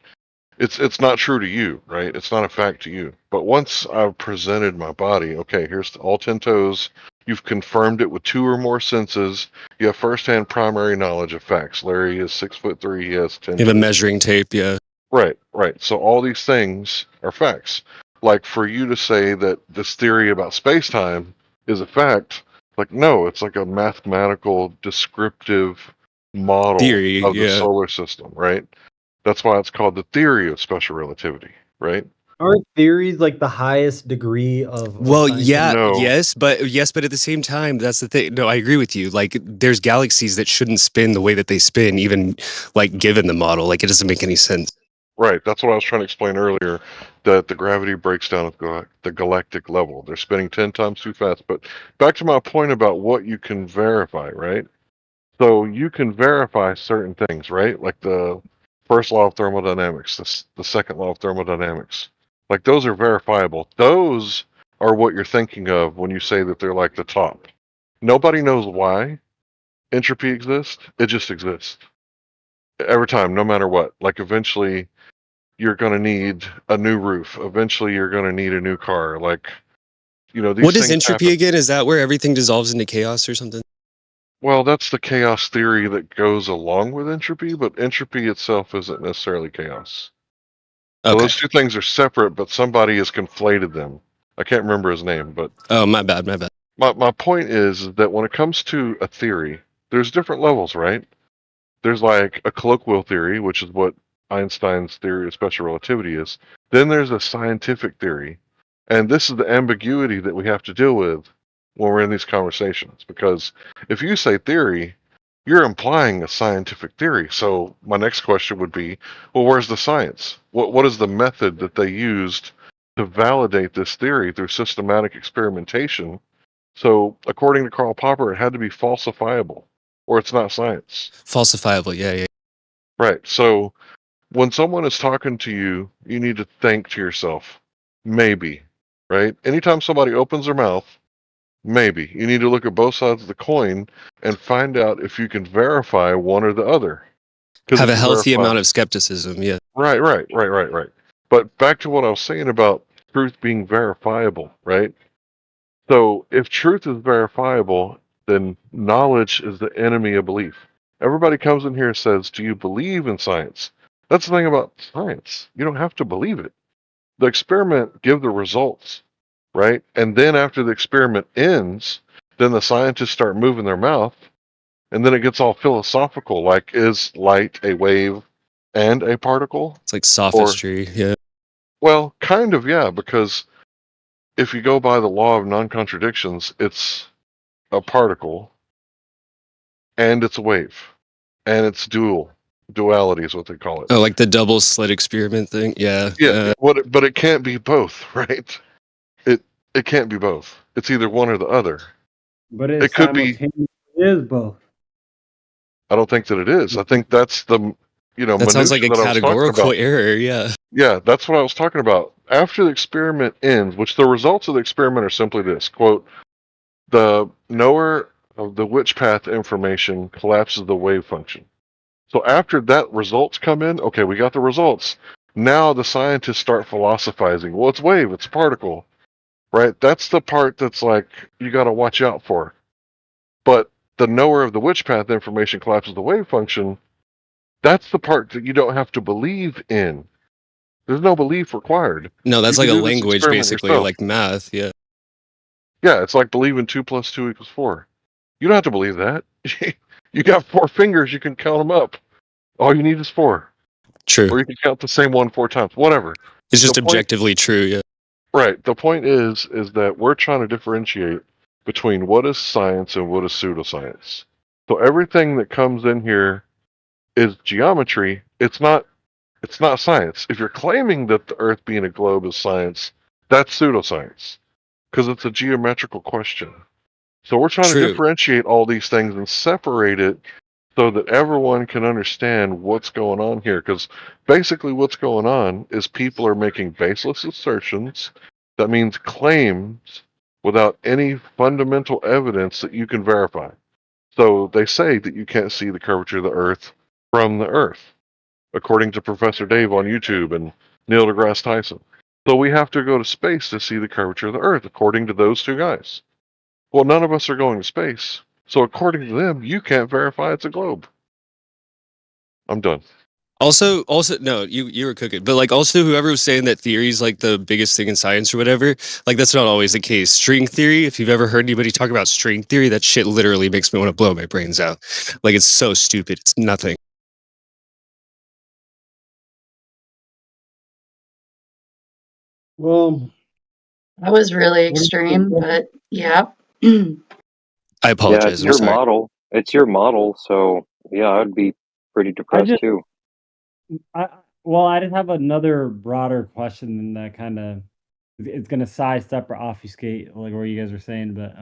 It's not true to you, right? It's not a fact to you. But once I've presented my body, okay, here's all 10 toes. You've confirmed it with 2 or more senses. You have firsthand primary knowledge of facts. Larry is 6'3". He has 10 You have a toes. measuring tape, yeah. Right. So all these things are facts. Like for you to say that this theory about space-time is a fact, like no, it's like a mathematical descriptive model Theory, of the yeah. solar system, right? That's why it's called the theory of special relativity, right? Aren't theories like the highest degree of Well, science? yeah, No. yes, but at the same time, that's the thing. No, I agree with you. Like, there's galaxies that shouldn't spin the way that they spin, even like given the model. Like, it doesn't make any sense. Right. That's what I was trying to explain earlier, that the gravity breaks down at the galactic level. They're spinning 10 times too fast. But back to my point about what you can verify, right? So you can verify certain things, right? Like the first law of thermodynamics, the second law of thermodynamics. Like those are verifiable. Those are what you're thinking of when you say that they're like the top. Nobody knows why entropy exists. It just exists. Every time, no matter what. Like eventually you're going to need a new roof. Eventually you're going to need a new car. Like, these What is things entropy happen. again? Is that where everything dissolves into chaos or something? Well, that's the chaos theory that goes along with entropy, but entropy itself isn't necessarily chaos. So Okay. those two things are separate, but somebody has conflated them. I can't remember his name, but Oh, my bad. my point is that when it comes to a theory, there's different levels, right? There's like a colloquial theory, which is what Einstein's theory of special relativity is. Then there's a scientific theory. And this is the ambiguity that we have to deal with when we're in these conversations. Because if you say theory, you're implying a scientific theory. So my next question would be, well, where's the science? What is the method that they used to validate this theory through systematic experimentation? So according to Karl Popper, it had to be falsifiable, or it's not science. Falsifiable, yeah. Right. So when someone is talking to you, you need to think to yourself, maybe. right? Anytime somebody opens their mouth, maybe you need to look at both sides of the coin and find out if you can verify one or the other. Have a healthy amount of skepticism. Yeah. Right. But back to what I was saying about truth being verifiable, right? So if truth is verifiable, then knowledge is the enemy of belief. Everybody comes in here and says, do you believe in science? That's the thing about science. You don't have to believe it. The experiment give the results, right? And then after the experiment ends, then the scientists start moving their mouth, and then it gets all philosophical, like, is light a wave and a particle? It's like sophistry. Yeah. Well, kind of, yeah, because if you go by the law of non-contradictions, it's a particle and it's a wave and it's duality is what they call it. Oh, like the double slit experiment thing. Yeah. But it can't be both, right? It can't be both. It's either one or the other. But it could be. Is both. I don't think that it is. I think that's the that sounds like a that categorical error. Yeah. Yeah, that's what I was talking about. After the experiment ends, which the results of the experiment are simply this quote: the knower of the witch path information collapses the wave function. So after that results come in, okay, we got the results. Now the scientists start philosophizing. Well, it's wave, it's particle, right? That's the part that's like you got to watch out for. But the knower of the witch path information collapses the wave function. That's the part that you don't have to believe in. There's no belief required. No, that's like a language, basically, yourself. like math. Yeah. Yeah, it's like believing 2 + 2 = 4. You don't have to believe that. You got 4 fingers, you can count them up. All you need is 4. True. Or you can count the same one 4 times. Whatever. It's just objectively true. Yeah. Right. The point is that we're trying to differentiate between what is science and what is pseudoscience. So everything that comes in here is geometry. It's not science. If you're claiming that the Earth being a globe is science, that's pseudoscience because it's a geometrical question. So we're trying to differentiate all these things and separate it so that everyone can understand what's going on here. Because basically what's going on is people are making baseless assertions. That means claims without any fundamental evidence that you can verify. So they say that you can't see the curvature of the Earth from the Earth, according to Professor Dave on YouTube and Neil deGrasse Tyson. So we have to go to space to see the curvature of the Earth, according to those two guys. Well, none of us are going to space. So according to them, you can't verify it's a globe. I'm done. Also, no, you were cooking, but like also whoever was saying that theory is like the biggest thing in science or whatever, like that's not always the case. String theory, if you've ever heard anybody talk about string theory, that shit literally makes me want to blow my brains out. Like it's so stupid. It's nothing. Well, that was really extreme, but yeah. I apologize. Yeah, it's your model. It's your model, so yeah, I'd be pretty depressed too. I just have another broader question than that kind of. It's gonna sidestep or obfuscate like what you guys were saying, but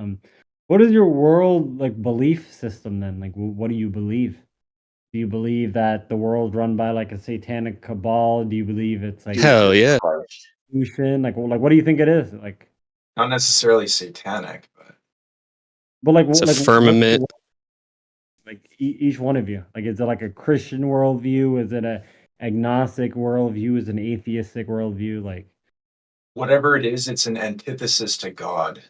what is your world like belief system then? Like, what do you believe? Do you believe that the world's run by like a satanic cabal? Do you believe it's like hell yeah? Like what do you think it is? Like, not necessarily satanic, but like it's like, a firmament. Like each one of you, like, is it like a Christian worldview? Is it a agnostic worldview? Is it an atheistic worldview? Like, whatever it is, it's an antithesis to God.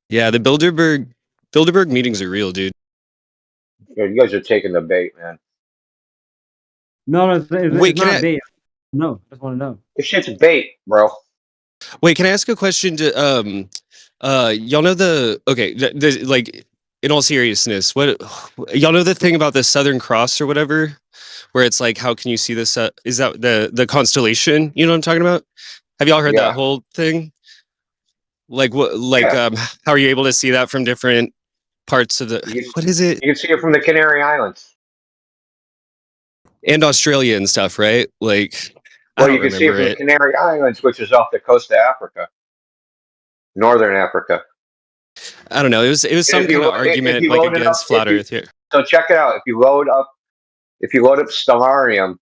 Yeah, the Bilderberg meetings are real, dude. Yeah, you guys are taking the bait, man. No, it's not bait. No, I just want to know. This shit's bait, bro. Wait, can I ask a question to y'all know the like in all seriousness, what y'all know the thing about the Southern Cross or whatever, where it's like, how can you see this? Is that the constellation? You know what I'm talking about? Have y'all heard that whole thing? Like what? Like how are you able to see that from different parts of the? What is it? You can see it from the Canary Islands and Australia and stuff, right? Like, well, you can see it from the Canary Islands, which is off the coast of Africa, northern Africa. I don't know. It was some kind of argument like against flat Earth here. So check it out. If you load up Stellarium,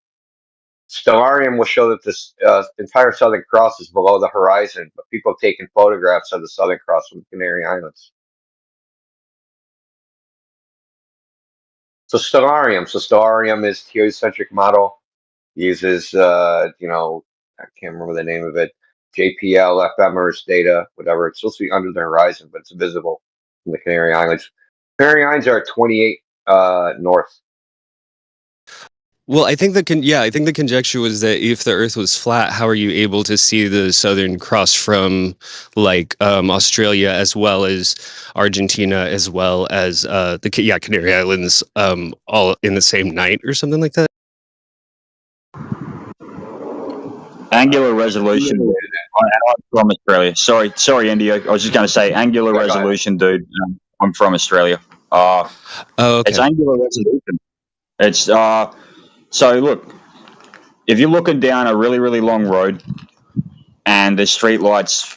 Stellarium will show that this entire Southern Cross is below the horizon, but people have taken photographs of the Southern Cross from the Canary Islands. So Stellarium is heliocentric model. Uses I can't remember the name of it. JPL, FMers data, whatever. It's supposed to be under the horizon, but it's visible from the Canary Islands. Canary Islands are at 28 north. Well, I think the conjecture was that if the Earth was flat, how are you able to see the Southern Cross from like Australia as well as Argentina as well as Canary Islands all in the same night or something like that? Angular resolution. I'm from Australia. Sorry, Andy. I was just going to say angular resolution, dude. I'm from Australia. Okay. It's angular resolution. It's so look. If you're looking down a really, really long road, and there's street lights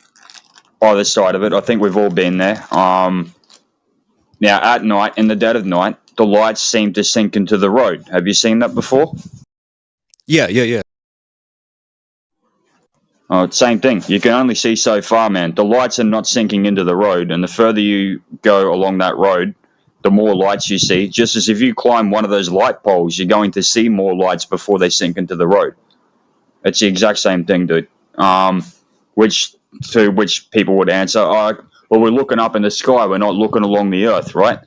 either side of it, I think we've all been there. Now at night, in the dead of night, the lights seem to sink into the road. Have you seen that before? Yeah. Oh, same thing. You can only see so far, man. The lights are not sinking into the road, and the further you go along that road, the more lights you see. Just as if you climb one of those light poles, you're going to see more lights before they sink into the road. It's the exact same thing, dude. Which people would answer, well, we're looking up in the sky. We're not looking along the earth, right?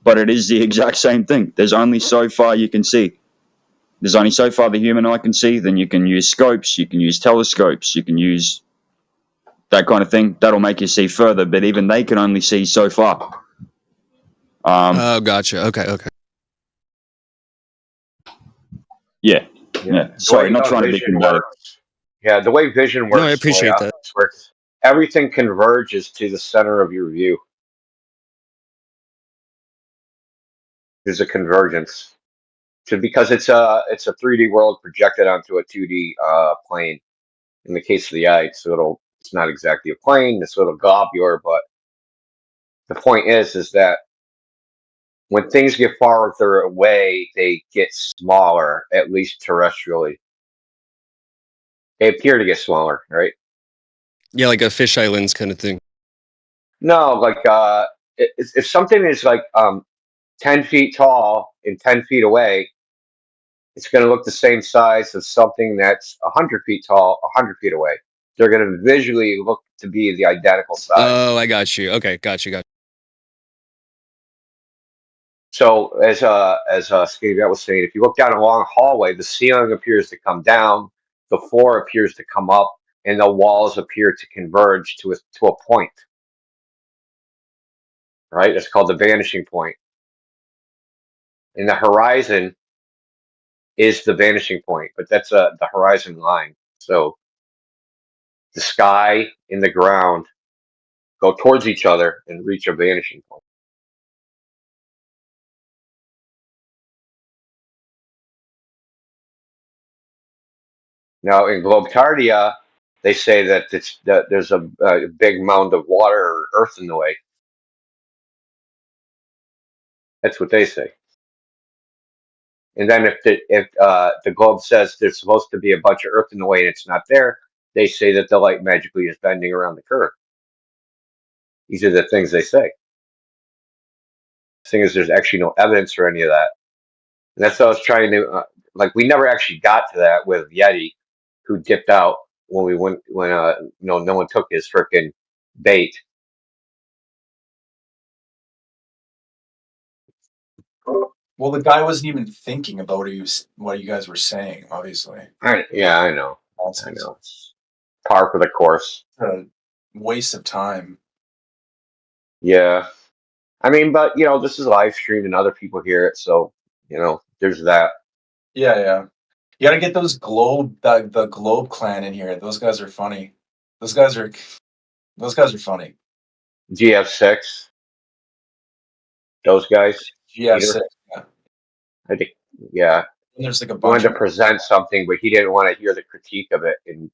But it is the exact same thing. There's only so far you can see. There's only so far the human eye can see. Then you can use scopes, you can use telescopes, you can use that kind of thing. That'll make you see further, but even they can only see so far. Oh, gotcha. Okay. Yeah. Sorry, not trying to be combative. Yeah, the way vision works. No, I appreciate that. Works. Everything converges to the center of your view. There's a convergence. Because it's a 3D world projected onto a 2D plane. In the case of the eye, it's not exactly a plane, it's a little globular, but the point is that when things get farther away, they get smaller, at least terrestrially. They appear to get smaller, right? Yeah, like a fisheye lens kind of thing. No, like if something is like 10 feet tall and 10 feet away, it's going to look the same size as something that's 100 feet tall, 100 feet away. They're going to visually look to be the identical size. Oh, I got you. Okay, got you. So as Skinny Vet was saying, if you look down a long hallway, the ceiling appears to come down, the floor appears to come up, and the walls appear to converge to a point. Right? It's called the vanishing point. And the horizon is the vanishing point, but that's the horizon line. So the sky and the ground go towards each other and reach a vanishing point. Now in Globetardia, they say that there's a big mound of water or earth in the way. That's what they say. And then if the globe says there's supposed to be a bunch of earth in the way and it's not there, they say that the light magically is bending around the curve. These are the things they say. The thing is, there's actually no evidence for any of that. And that's what I was trying to, we never actually got to that with Yeti, who dipped out when no one took his frickin' bait. Well, the guy wasn't even thinking about what you guys were saying, obviously. I know. I know. It's par for the course. A waste of time. Yeah. I mean, but, this is live streamed and other people hear it, so, there's that. Yeah. You gotta get those the Globe clan in here. Those guys are funny. Those guys are funny. GF6. Those guys. GF6. Yeah. I think, yeah. And there's like a He bunch wanted to present something, but he didn't want to hear the critique of it, and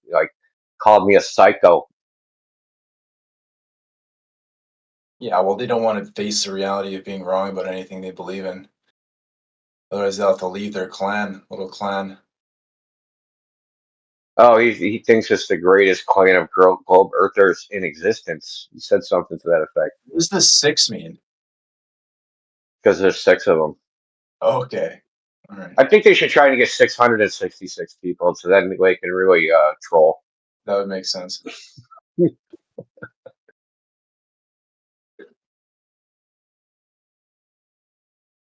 called me a psycho. Yeah, well, they don't want to face the reality of being wrong about anything they believe in. Otherwise, they'll have to leave their little clan. Oh, he thinks it's the greatest clan of globe earthers in existence. He said something to that effect. What does the 6 mean? Because there's 6 of them. Okay. All right. I think they should try to get 666 people, so then they can really troll. That would make sense.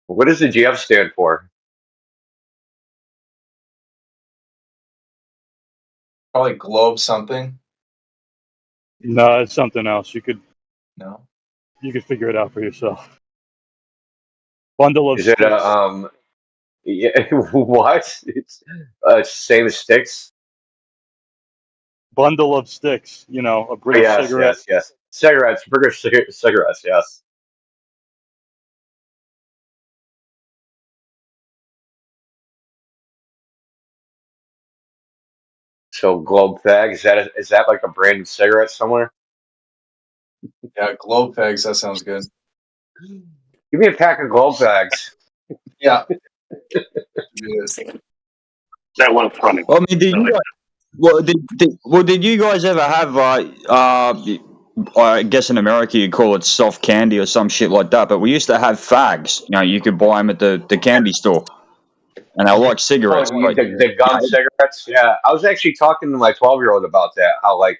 What does the GF stand for? Probably globe something. No, it's something else. You could figure it out for yourself. Bundle of Is it sticks. yeah, what? It's same as sticks. Bundle of sticks. You know, a British Yes, cigarette. yes. Cigarettes, British cigarettes. Yes. So Globe Fag, is that like a brand of cigarette somewhere? Yeah, globe pegs. That sounds good. Give me a pack of Globe Fags. Yeah. That one's funny. I mean, did you guys ever have I guess in America you call it soft candy or some shit like that, but we used to have fags. You know, you could buy them at the candy store, and they're like cigarettes. Oh, But the gum cigarettes. Yeah, I was actually talking to my 12-year-old about that. How like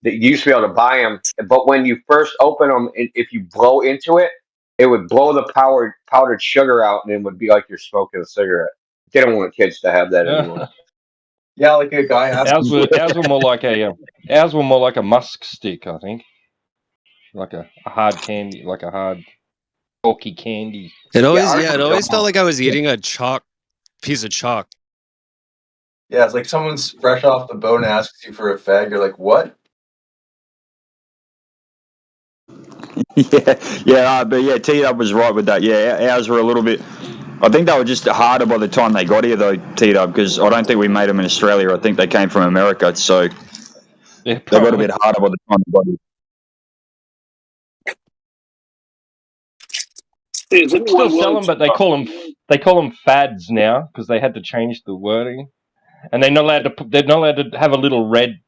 that you used to be able to buy them, but when you first open them, if you blow into it, it would blow the powdered sugar out, and it would be like you're smoking a cigarette. They don't want kids to have that anymore. Yeah, like a guy asked. Ours were more like a musk stick, I think, like a hard candy, like a hard chalky candy. It always felt like I was eating a piece of chalk. Yeah, it's like someone's fresh off the boat and asks you for a fag. You're like, what? but yeah, T-Dub was right with that. Yeah, ours were a little bit. I think they were just harder by the time they got here, though, T-Dub, because I don't think we made them in Australia. I think they came from America, so they got a bit harder by the time they got here. Still sell them, but they call them fads now because they had to change the wording, and they're not allowed to have a little red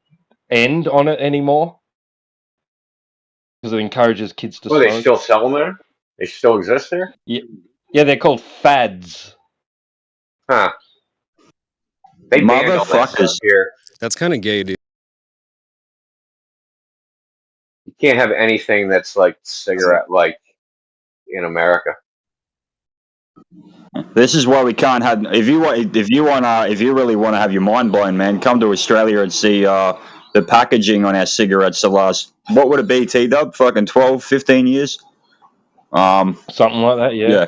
end on it anymore because it encourages kids to Oh, smoke. they still sell them there? They still exist there? Yeah, they're called fads. Huh. They banned all that stuff here. That's kind of gay, dude. You can't have anything that's like cigarette like in America. This is why we can't have. If you really want to have your mind blown, man, come to Australia and see the packaging on our cigarettes the last, what would it be, T-Dub? Fucking 12, 15 years? Something like that, yeah.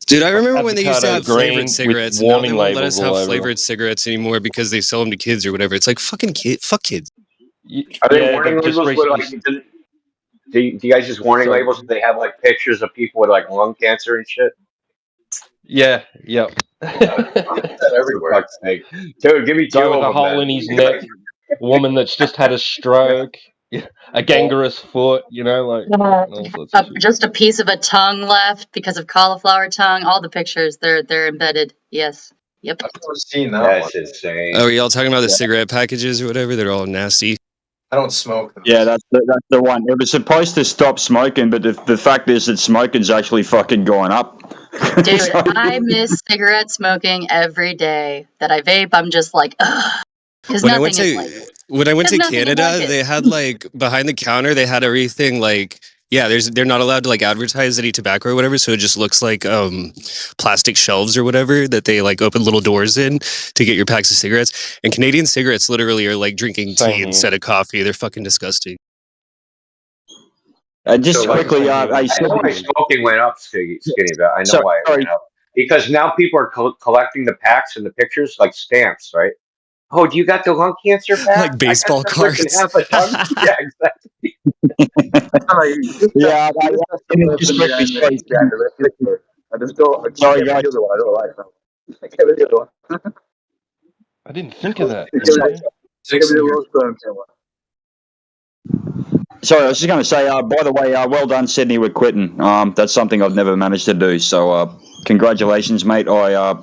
Dude, I remember when they used to have green flavored with cigarettes, and now they warning won't let us labels all have over flavored cigarettes anymore because they sell them to kids or whatever. It's like fuck kids. Are they warning labels with like? Do you guys just warning labels? They have like pictures of people with like lung cancer and shit. Yeah, yep. Everywhere. Fuck's sake. Dude, give me two Guy of with a them, hole man. in his neck, a woman that's just had a stroke, a gangrenous foot, you know, like all sorts of shit. Just a piece of a tongue left because of cauliflower tongue. All the pictures, they're embedded. Yes. Yep. I've never seen that. That's insane. Oh, are y'all talking about the cigarette packages or whatever? They're all nasty. I don't smoke those. Yeah, that's the one. It was supposed to stop smoking, but the fact is that smoking's actually fucking going up. Dude, I miss cigarette smoking every day. That I vape, I'm just like, ugh. When I went to Canada, they had like behind the counter, they had everything like, yeah, they're not allowed to like advertise any tobacco or whatever, so it just looks like plastic shelves or whatever that they like open little doors in to get your packs of cigarettes. And Canadian cigarettes literally are like drinking tea instead of coffee. They're fucking disgusting. Just So, quickly, I know why smoking went up, Skinny, but I know why it went up. Because now people are collecting the packs and the pictures like stamps, right? Oh, do you got the lung cancer pack? Like baseball cards. Half a ton. Yeah, exactly. Yeah, I didn't think of that. Sorry, I was just going to say, by the way, well done, Sydney, with quitting. That's something I've never managed to do. So, congratulations, mate. I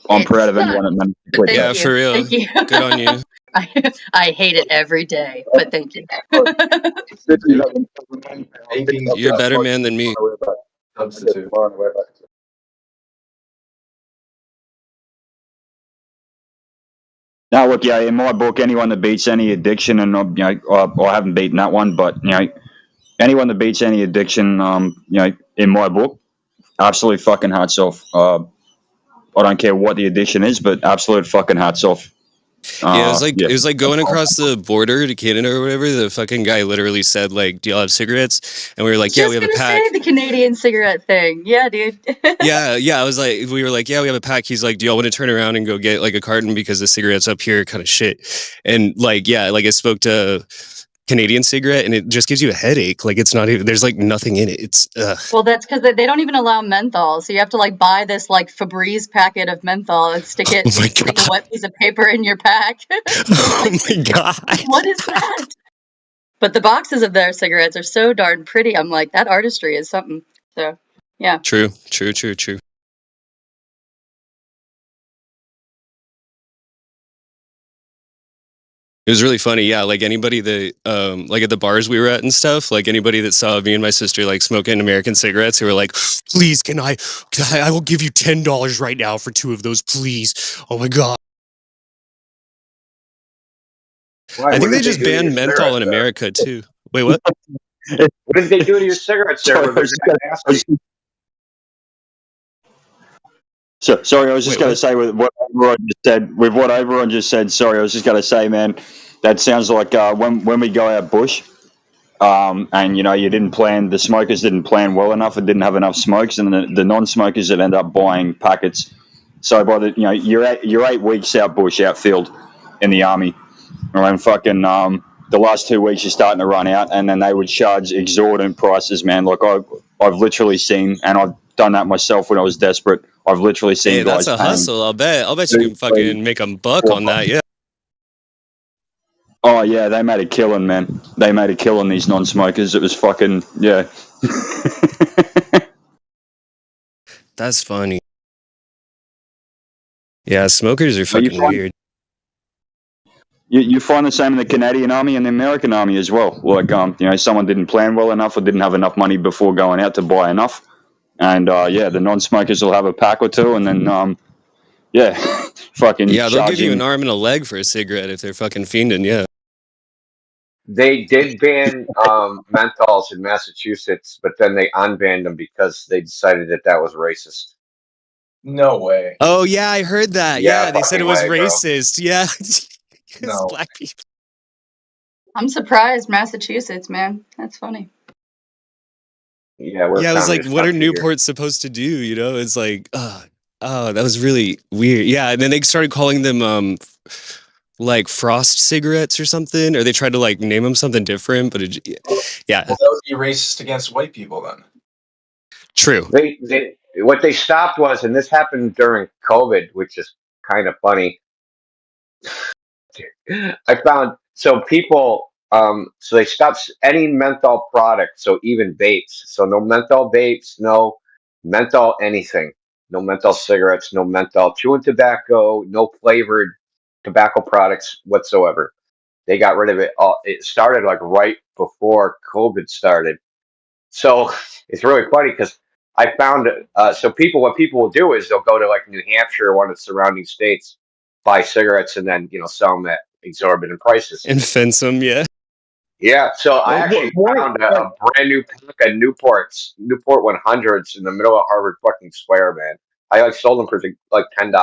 I'm proud of anyone that managed to But click thank that. you. for real. Thank you. Good on you. I hate it every day, but thank you. You're a better man than me. Substitute. No, look, yeah, in my book, anyone that beats any addiction, and I haven't beaten that one, but anyone that beats any addiction, in my book, absolute fucking hats off. I don't care what the addiction is, but absolute fucking hats off. Yeah, it was like going across the border to Canada or whatever. The fucking guy literally said like, "Do y'all have cigarettes?" And we were like, "Yeah, we have a pack." Say the Canadian cigarette thing. Yeah, dude. Yeah. I was like, we were like, "Yeah, we have a pack." He's like, "Do y'all want to turn around and go get like a carton because the cigarettes up here kind of shit?" And like, yeah, like I spoke to Canadian cigarette, and it just gives you a headache. Like it's not even. There's like nothing in it. It's Well, that's because they don't even allow menthol, so you have to like buy this like Febreze packet of menthol and stick it, stick a wet piece of paper in your pack. Oh my god! What is that? But the boxes of their cigarettes are so darn pretty. I'm like, that artistry is something. So, yeah. True. It was really funny, yeah. Like anybody that, like at the bars we were at and stuff, like anybody that saw me and my sister like smoking American cigarettes, who were like, "Please, I will give you $10 right now for 2 of those, please." Oh my god! Why? I think What they did just do to your banned menthol in cigarettes there? America too. Wait, what? What did they do to your cigarettes there? Were they that nasty? Sorry, I was just going to say with what everyone just said. Sorry, I was just going to say, man, that sounds like when we go out bush, and you didn't plan. The smokers didn't plan well enough, and didn't have enough smokes, and the non-smokers that end up buying packets. So by the you're 8 weeks out bush, outfield, in the army, and fucking the last 2 weeks you're starting to run out, and then they would charge exorbitant prices, man. Like I've literally seen, and I've done that myself when I was desperate. I've literally seen Hey, guys that's a paying hustle. I'll bet you can fucking make a buck on that. Yeah. Oh yeah, they made a killing, man. They made a killing, these non-smokers. It was fucking yeah. That's funny. Yeah, smokers are Well, fucking weird. You find the same in the Canadian Army and the American Army as well. Like someone didn't plan well enough or didn't have enough money before going out to buy enough, and the non-smokers will have a pack or two, and then fucking Yeah, they'll give you an charging. arm and a leg for a cigarette if they're fucking fiending. Yeah. They did ban menthols in Massachusetts, but then they unbanned them because they decided that was racist. No way. Oh yeah, I heard that. Yeah, Yeah, they said it fucking was way, bro. racist. Yeah. No. Black people. I'm surprised, Massachusetts, man. That's funny. Yeah, we're Yeah, I was like, communist what are country here. Newports supposed to do? It's like, oh, that was really weird. Yeah, and then they started calling them like Frost cigarettes or something, or they tried to like name them something different. But yeah, Well, that would be racist against white people then. True. What they stopped was, and this happened during COVID, which is kind of funny. I found people so they stopped any menthol product, so even vapes. So no menthol vapes, no menthol anything, no menthol cigarettes, no menthol chewing tobacco, no flavored tobacco products whatsoever. They got rid of it all. It started like right before COVID started. So it's really funny because I found what people will do is they'll go to like New Hampshire or one of the surrounding states, buy cigarettes, and then sell them at exorbitant prices. And fence them, yeah. Yeah, so I actually found a brand new pack of Newport 100s in the middle of Harvard fucking Square, man. I like sold them for like $10.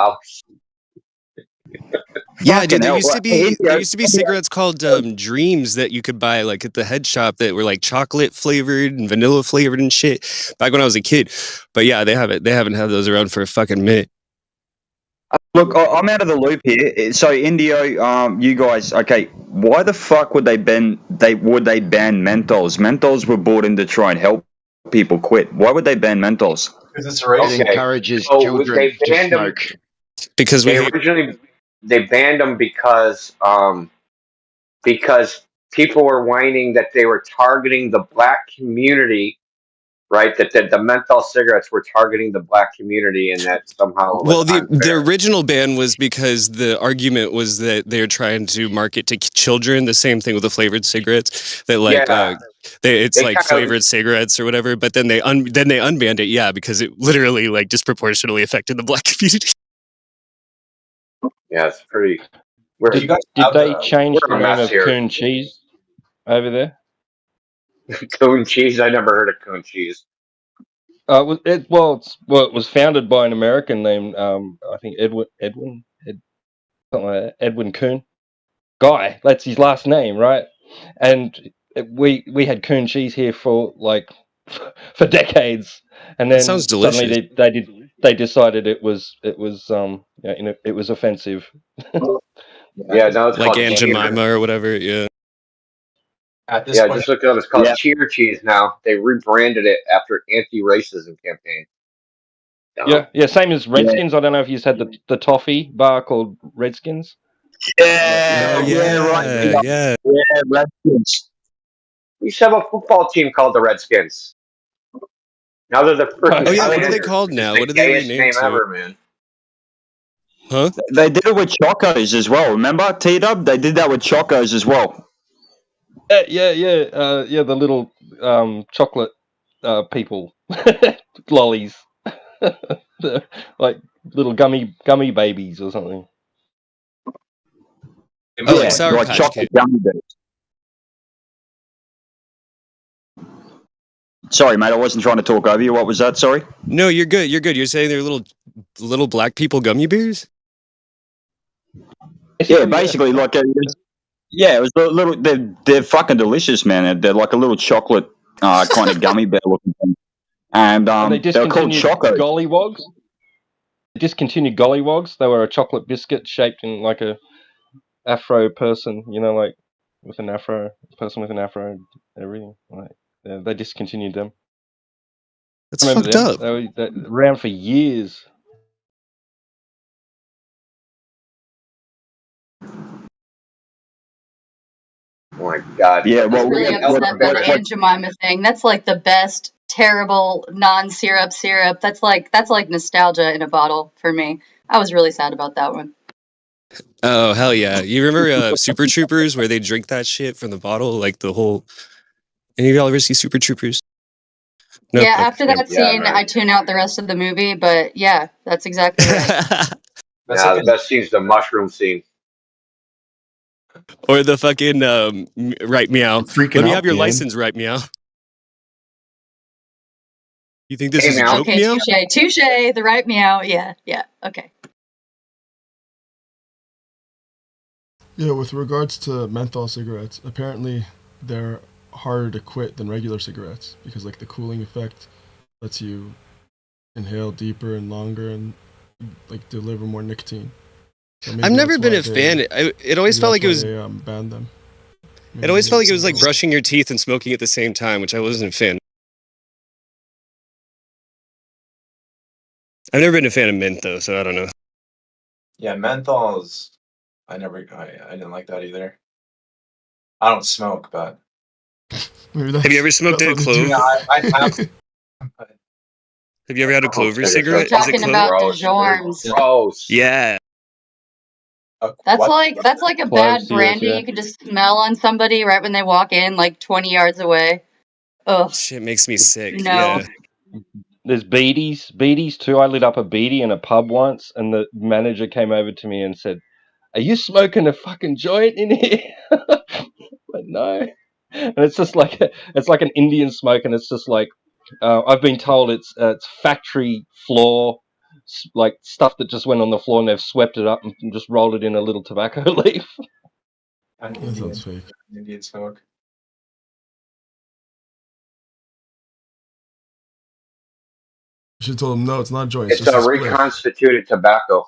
Yeah, dude, there used to be cigarettes called Dreams that you could buy like at the head shop that were like chocolate flavored and vanilla flavored and shit back when I was a kid. But yeah, they haven't had those around for a fucking minute. Look, I'm out of the loop here. So Indio, you guys, okay? Why the fuck would they ban menthols? Menthols were brought in to try and help people quit. Why would they ban menthols? Because it's racist. It encourages children to smoke. Because they banned them because people were whining that they were targeting the black community, right? That the menthol cigarettes were targeting the black community, and that somehow was Well, the unfair. original ban was because the argument was that they're trying to market to children. The same thing with the flavored cigarettes. That like it's They like kind of, flavored cigarettes or whatever. But then they unbanned it. Yeah, because it literally like disproportionately affected the black community. yeah, it's pretty. Did they change the name of coon cheese over there? Coon cheese? I never heard of coon cheese. It was founded by an American named I think Edwin Coon. Guy, that's his last name, right? And we had coon cheese here for like for decades, and That then sounds suddenly delicious. they decided it was it was offensive. Yeah, now it's like called Aunt cheer. Jemima or whatever. Yeah. At this Yeah, point, just look it up. It's called cheer cheese now. They rebranded it after anti-racism campaign. Yeah. Same as Redskins. I don't know if you've had the toffee bar called Redskins. Yeah, right. Yeah, Redskins. We used to have a football team called the Redskins. Now they're the freaking. Oh yeah, what are they called now? What are they gayest renamed name to? ever, man. Huh? They did it with Chocos as well. Remember, T-Dub? They did that with Chocos as well. Yeah. The little chocolate people, lollies, like little gummy babies or something. Oh, like Sour Patch chocolate Kids. gummy bears. Sorry, mate, I wasn't trying to talk over you. What was that? Sorry. No, you're good. You're good. You're saying they're little black people gummy bears? Yeah, basically, like, it was a little. They're fucking delicious, man. They're like a little chocolate kind of gummy bear looking thing, and they they're called discontinued Chocos. gollywogs. They discontinued gollywogs. They were a chocolate biscuit shaped in like a afro person, like with an afro person with an afro and everything. Like they discontinued them. That's Remember fucked them? up. They were around for years. Oh my god. Yeah, I was really upset by the Aunt Jemima thing. That's like the best terrible non-syrup syrup. That's like nostalgia in a bottle for me. I was really sad about that one. Oh hell yeah! You remember Super Troopers where they drink that shit from the bottle, like the whole. Any of y'all ever see Super Troopers? No. Yeah, Okay. after that scene, I tune out the rest of the movie. But yeah, that's exactly right. The best scene's the mushroom scene. Or the fucking right meow. Freaking Let me out have your the end. license, right meow. You think this Hey, is a meow. joke, Okay, meow? touche, the right meow. Yeah, okay. Yeah, with regards to menthol cigarettes, apparently they're harder to quit than regular cigarettes because like the cooling effect lets you inhale deeper and longer and like deliver more nicotine. So I've never been a fan. It always felt like it was. They banned them. It always felt like it was like brushing your teeth and smoking at the same time, which I wasn't a fan. I've never been a fan of mint though, so I don't know. Yeah, menthols. I didn't like that either. I don't smoke, but Have you ever smoked a clove? Yeah, I have. Have you ever had a clover cigarette? We're Is it talking clove? about DeJorms. Gross. Yeah. That's like a bad Cloves, brandy yeah. you can just smell on somebody right when they walk in, like 20 yards away. Ugh. Shit makes me sick. No. Yeah. There's beaties too. I lit up a beatie in a pub once, and the manager came over to me and said, "Are you smoking a fucking joint in here?" But no, and it's just like it's like an Indian smoke, and it's just like I've been told it's factory floor, like stuff that just went on the floor, and they've swept it up and just rolled it in a little tobacco leaf. That sounds fake. Indian smoke. You should tell them no, it's not a joint. It's just a a spliff. reconstituted tobacco.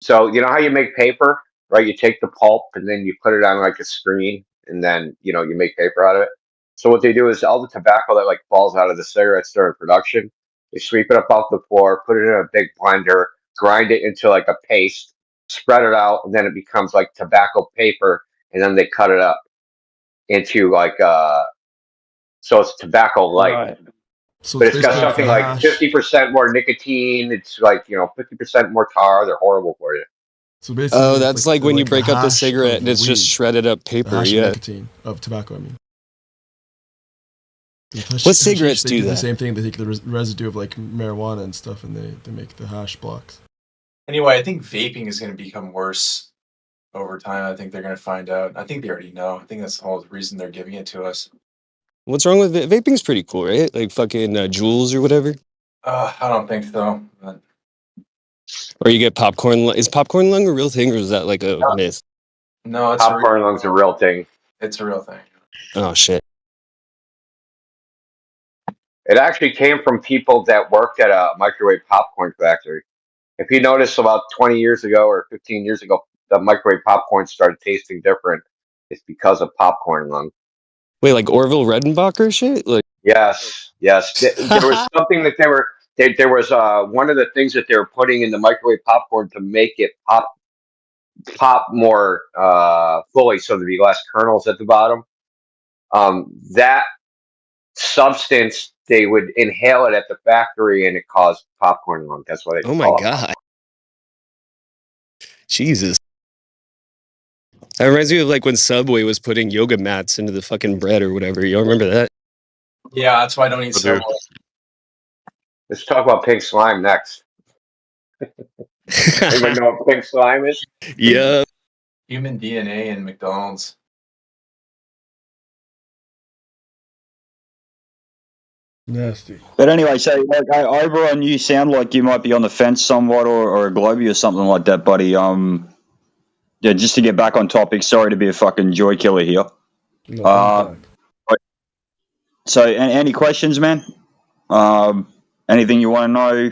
So you know how you make paper, right? You take the pulp and then you put it on like a screen, and then you make paper out of it. So what they do is all the tobacco that like falls out of the cigarettes during production, they sweep it up off the floor, put it in a big blender, grind it into like a paste, spread it out, and then it becomes like tobacco paper, and then they cut it up into like So it's tobacco-like. Right. So But it's it's got basically like something the like hash. 50% more nicotine. It's like 50% more tar. They're horrible for you. So basically, Oh, it's that's like when you like the break up the hash cigarette of and it's just weed, shredded up the paper. hash of Yeah. nicotine of tobacco. I mean, What cigarettes they do do the that? same thing. They take the residue of like marijuana and stuff, and they make the hash blocks. Anyway, I think vaping is going to become worse over time. I think they're going to find out. I think they already know. I think that's the whole reason they're giving it to us. What's wrong with it? Vaping's pretty cool, right? Like fucking Juuls or whatever. I don't think so. But... Or you get popcorn. Is popcorn lung a real thing, or is that like a myth? No, it's popcorn lung's a real thing. It's a real thing. Oh shit! It actually came from people that worked at a microwave popcorn factory. If you notice, about 20 years ago or 15 years ago, the microwave popcorn started tasting different. It's because of popcorn lung. Wait, like Orville Redenbacher shit? Like Yes. There was something that there was one of the things that they were putting in the microwave popcorn to make it pop more fully, so there'd be less kernels at the bottom. That substance, they would inhale it at the factory, and it caused popcorn lung. That's why they oh my call it. god, Jesus! That reminds me of like when Subway was putting yoga mats into the fucking bread or whatever. Y'all remember that? Yeah, that's why I don't eat Subway. Let's talk about pink slime next. Anybody know what pink slime is? Yeah. Human DNA in McDonald's. Nasty. But anyway, so like Oberon, you sound like you might be on the fence somewhat, or a Globey or something like that, buddy. Yeah, just to get back on topic. Sorry to be a fucking joy killer here. No, so, any questions, man? Anything you want to know?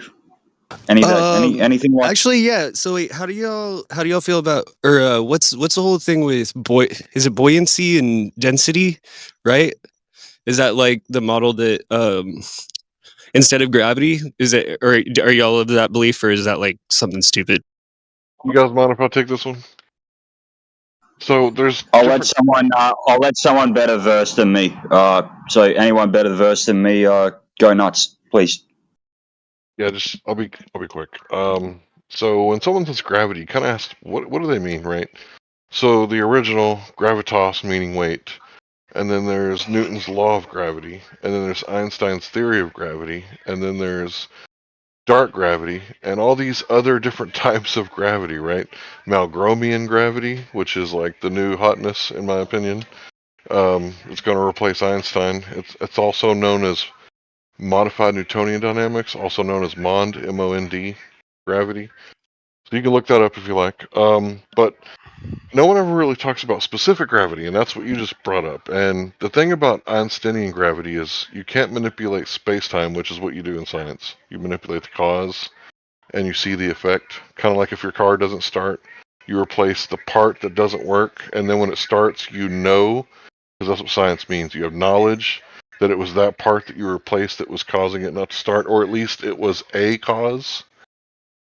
Anything like? Actually, yeah. So wait, how do y'all feel about, or what's the whole thing with is it buoyancy and density, right? Is that like the model that instead of gravity, is it, or are y'all of that belief, or is that like something stupid? You guys mind if I take this one? So there's. I'll let someone better versed than me. So anyone better versed than me, go nuts, please. Yeah, I'll be quick. So when someone says gravity, you kind of ask what do they mean, right? So the original gravitas, meaning weight, and then there's Newton's law of gravity, and then there's Einstein's theory of gravity, and then there's dark gravity, and all these other different types of gravity, right? Malgromian gravity, which is like the new hotness, in my opinion. It's going to replace Einstein. It's also known as modified Newtonian dynamics, also known as MOND, M-O-N-D, gravity. So you can look that up if you like. But no one ever really talks about specific gravity, and that's what you just brought up. And the thing about Einsteinian gravity is you can't manipulate space-time, which is what you do in science. You manipulate the cause, and you see the effect. Kind of like if your car doesn't start, you replace the part that doesn't work, and then when it starts, you know, because that's what science means. You have knowledge that it was that part that you replaced that was causing it not to start, or at least it was a cause,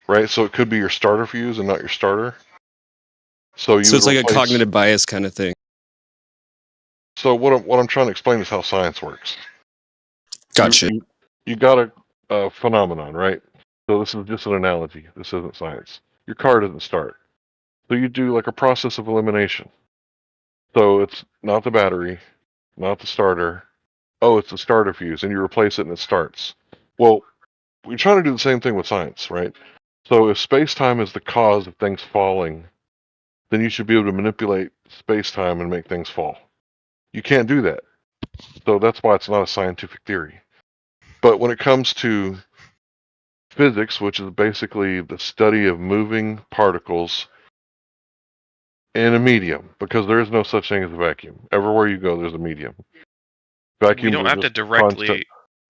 right? So it could be your starter fuse and not your starter. So it's like a cognitive bias kind of thing. So what I'm trying to explain is how science works. Gotcha. You got a phenomenon, right? So this is just an analogy. This isn't science. Your car doesn't start. So you do like a process of elimination. So it's not the battery, not the starter. Oh, it's the starter fuse, and you replace it and it starts. Well, we try to do the same thing with science, right? So if space-time is the cause of things falling, then you should be able to manipulate space-time and make things fall. You can't do that. So that's why it's not a scientific theory. But when it comes to physics, which is basically the study of moving particles in a medium, because there is no such thing as a vacuum. Everywhere you go, there's a medium. Vacuums we don't have to directly constant.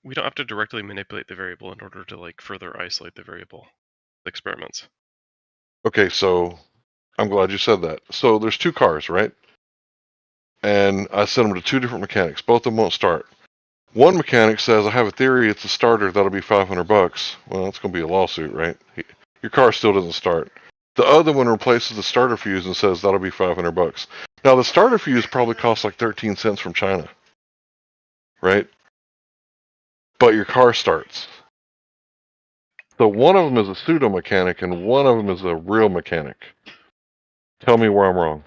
we don't have to directly manipulate the variable in order to like further isolate the variable. Experiments. Okay, so I'm glad you said that. So there's two cars, right? And I sent them to two different mechanics. Both of them won't start. One mechanic says, I have a theory, it's a starter, that'll be $500. Well, it's going to be a lawsuit, right? Your car still doesn't start. The other one replaces the starter fuse and says that'll be $500. Now, the starter fuse probably costs like 13 cents from China. right? But your car starts. So one of them is a pseudo mechanic and one of them is a real mechanic. Tell me where I'm wrong.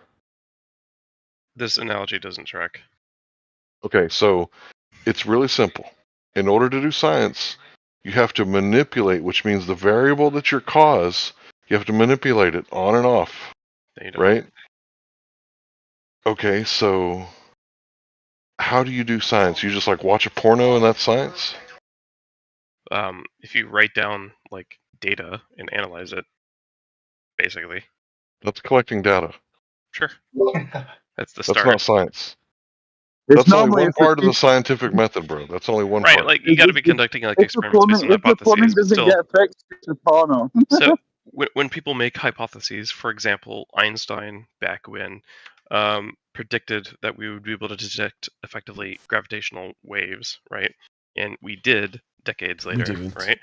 This analogy doesn't track. Okay, so it's really simple. In order to do science, you have to manipulate, which means the variable that's your cause, you have to manipulate it on and off, right? Okay, so how do you do science? You just like watch a porno and that's science? If you write down like data and analyze it, basically. That's collecting data. Sure. That's the That's start. not science. It's That's only normally one if the part of the scientific method, bro. That's only one Right, part. like you got to be conducting like experiments based on if the plumbing hypotheses. But doesn't still, get fixed, it's a porno. so when people make hypotheses, for example, Einstein back when predicted that we would be able to detect effectively gravitational waves, right? And we did decades later, didn't. right?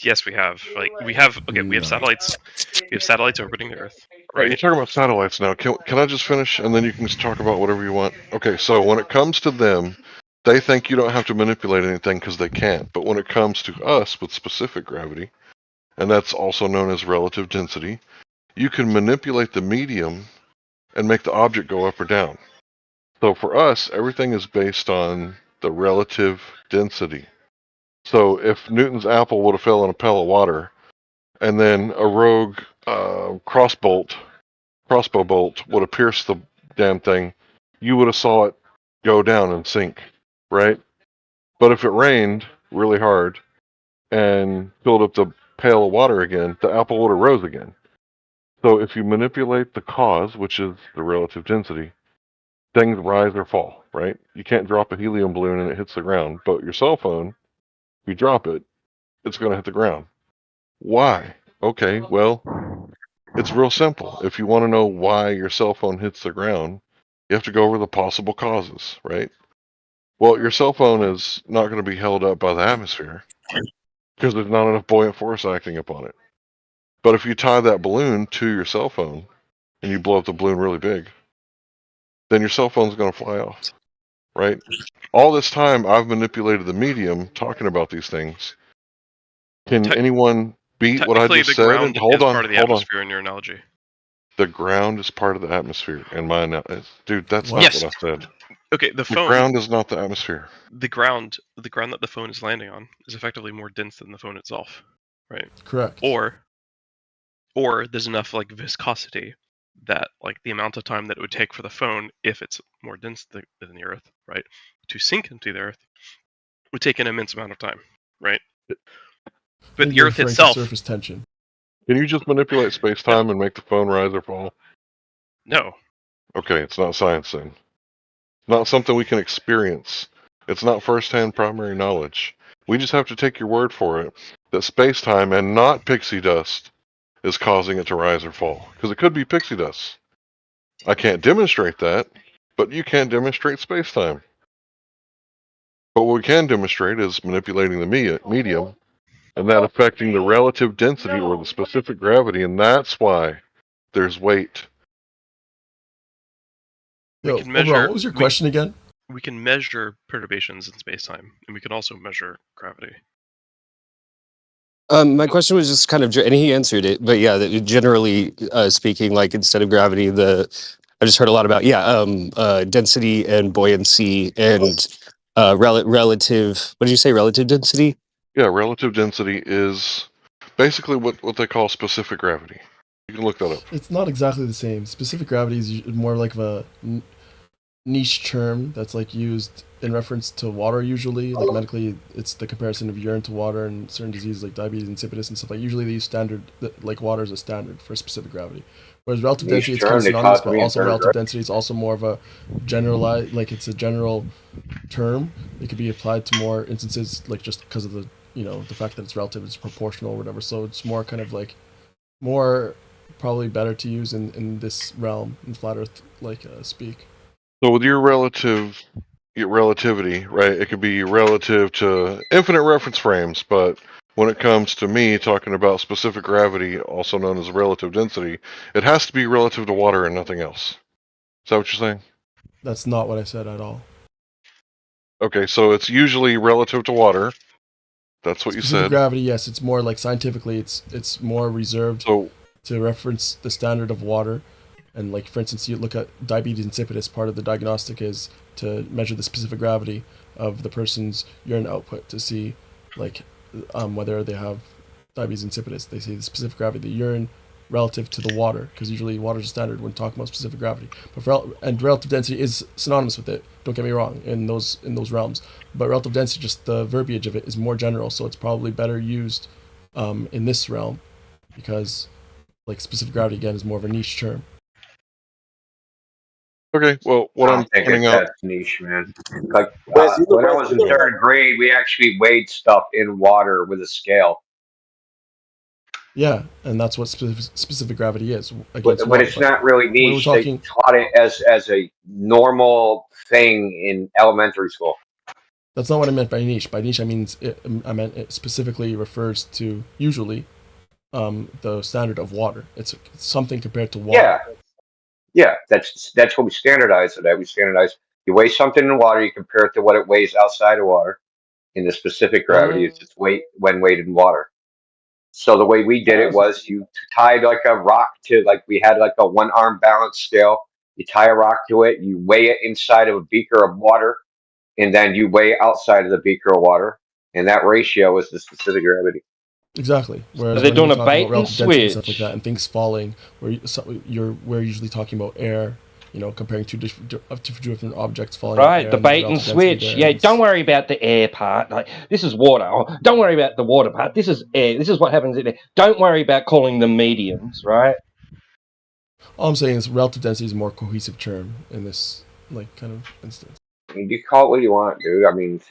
Yes, we have. Like we have. Okay, we have No. satellites. We have satellites orbiting the Earth, Right, right? you're talking about satellites now. Can I just finish and then you can just talk about whatever you want? Okay, so when it comes to them, they think you don't have to manipulate anything because they can't. But when it comes to us with specific gravity, and that's also known as relative density, you can manipulate the medium and make the object go up or down. So for us, everything is based on the relative density. So if Newton's apple would have fell in a pail of water, and then a rogue crossbow bolt would have pierced the damn thing, you would have saw it go down and sink, right? But if it rained really hard and filled up the pail of water again, the apple would have rose again. So if you manipulate the cause, which is the relative density, things rise or fall, right? You can't drop a helium balloon and it hits the ground, but your cell phone, if you drop it, it's going to hit the ground. Why? Okay, well, it's real simple. If you want to know why your cell phone hits the ground, you have to go over the possible causes, right? Well, your cell phone is not going to be held up by the atmosphere because there's not enough buoyant force acting upon it. But if you tie that balloon to your cell phone and you blow up the balloon really big, then your cell phone's going to fly off, right? All this time, I've manipulated the medium talking about these things. Can anyone beat what I Technically, just the said? ground And hold is on, part of the hold on. atmosphere in your analogy. The ground is part of the atmosphere, and dude, that's not Yes. what I said. Okay, the phone. ground is not the atmosphere. The ground that the phone is landing on is effectively more dense than the phone itself, right? Correct. Or there's enough like viscosity that like the amount of time that it would take for the phone, if it's more dense than the Earth, right, to sink into the Earth, would take an immense amount of time, right? But the Earth itself. Surface tension. Can you just manipulate space-time and make the phone rise or fall? No. Okay, it's not science then. Not something we can experience. It's not first-hand primary knowledge. We just have to take your word for it that space-time and not pixie dust is causing it to rise or fall. Because it could be pixie dust. I can't demonstrate that, but you can't demonstrate space-time. But what we can demonstrate is manipulating the medium and that affecting the relative density or the specific gravity, and that's why there's weight. Yo, what was your question again? We can measure perturbations in space-time, and we can also measure gravity. My question was just kind of, and he answered it, but yeah, generally speaking, like instead of gravity, I just heard a lot about density and buoyancy and relative. What did you say? Relative density? Yeah, relative density is basically what they call specific gravity. You can look that up. It's not exactly the same. Specific gravity is more like a niche term that's like used in reference to water usually. Like medically, it's the comparison of urine to water and certain diseases like diabetes insipidus and stuff. Like usually they use standard, like water is a standard for specific gravity. Whereas relative density, it's kind of synonymous, but also relative density is also more of a generalized, like it's a general term. It could be applied to more instances, like just because of the the fact that it's relative, it's proportional or whatever. So it's more kind of like more probably better to use in this realm in flat Earth speak. So with your relativity, right? It could be relative to infinite reference frames, but when it comes to me talking about specific gravity, also known as relative density, it has to be relative to water and nothing else. Is that what you're saying? That's not what I said at all. Okay, so it's usually relative to water. That's what you Specific said. gravity, yes, it's more like scientifically, it's more reserved to reference the standard of water. And like, for instance, you look at diabetes insipidus, part of the diagnostic is to measure the specific gravity of the person's urine output to see like whether they have diabetes insipidus. They say the specific gravity of the urine relative to the water, because usually water is standard when talking about specific gravity. But and relative density is synonymous with it. Don't get me wrong in those realms. But relative density, just the verbiage of it is more general, so it's probably better used in this realm, because like specific gravity again is more of a niche term. Okay, well, what I'm pointing out. That's niche, man. Like when I was in third grade, we actually weighed stuff in water with a scale. Yeah, and that's what specific gravity is But it's not really niche. They taught it as a normal thing in elementary school. That's not what I meant by niche. By niche, I meant it specifically refers to usually the standard of water. It's something compared to water. Yeah. That's what we standardize it at. We standardize. You weigh something in water, you compare it to what it weighs outside of water. In the specific gravity, it's its weight when weighed in water. So the way we did it was you tied like a rock to, like we had like a 1-arm balance scale. You tie a rock to it, you weigh it inside of a beaker of water, and then you weigh outside of the beaker of water, and that ratio is the specific gravity. Exactly. Whereas they're doing when a bait and switch and stuff like that, and things falling, we're usually talking about air. You know, comparing two different objects falling. Right, the bait and switch. Yeah, don't worry about the air part. Like, this is water. Oh, don't worry about the water part. This is air. This is what happens in there. Don't worry about calling them mediums, right? All I'm saying is relative density is a more cohesive term in this like kind of instance. I mean, you call it what you want, dude. I mean,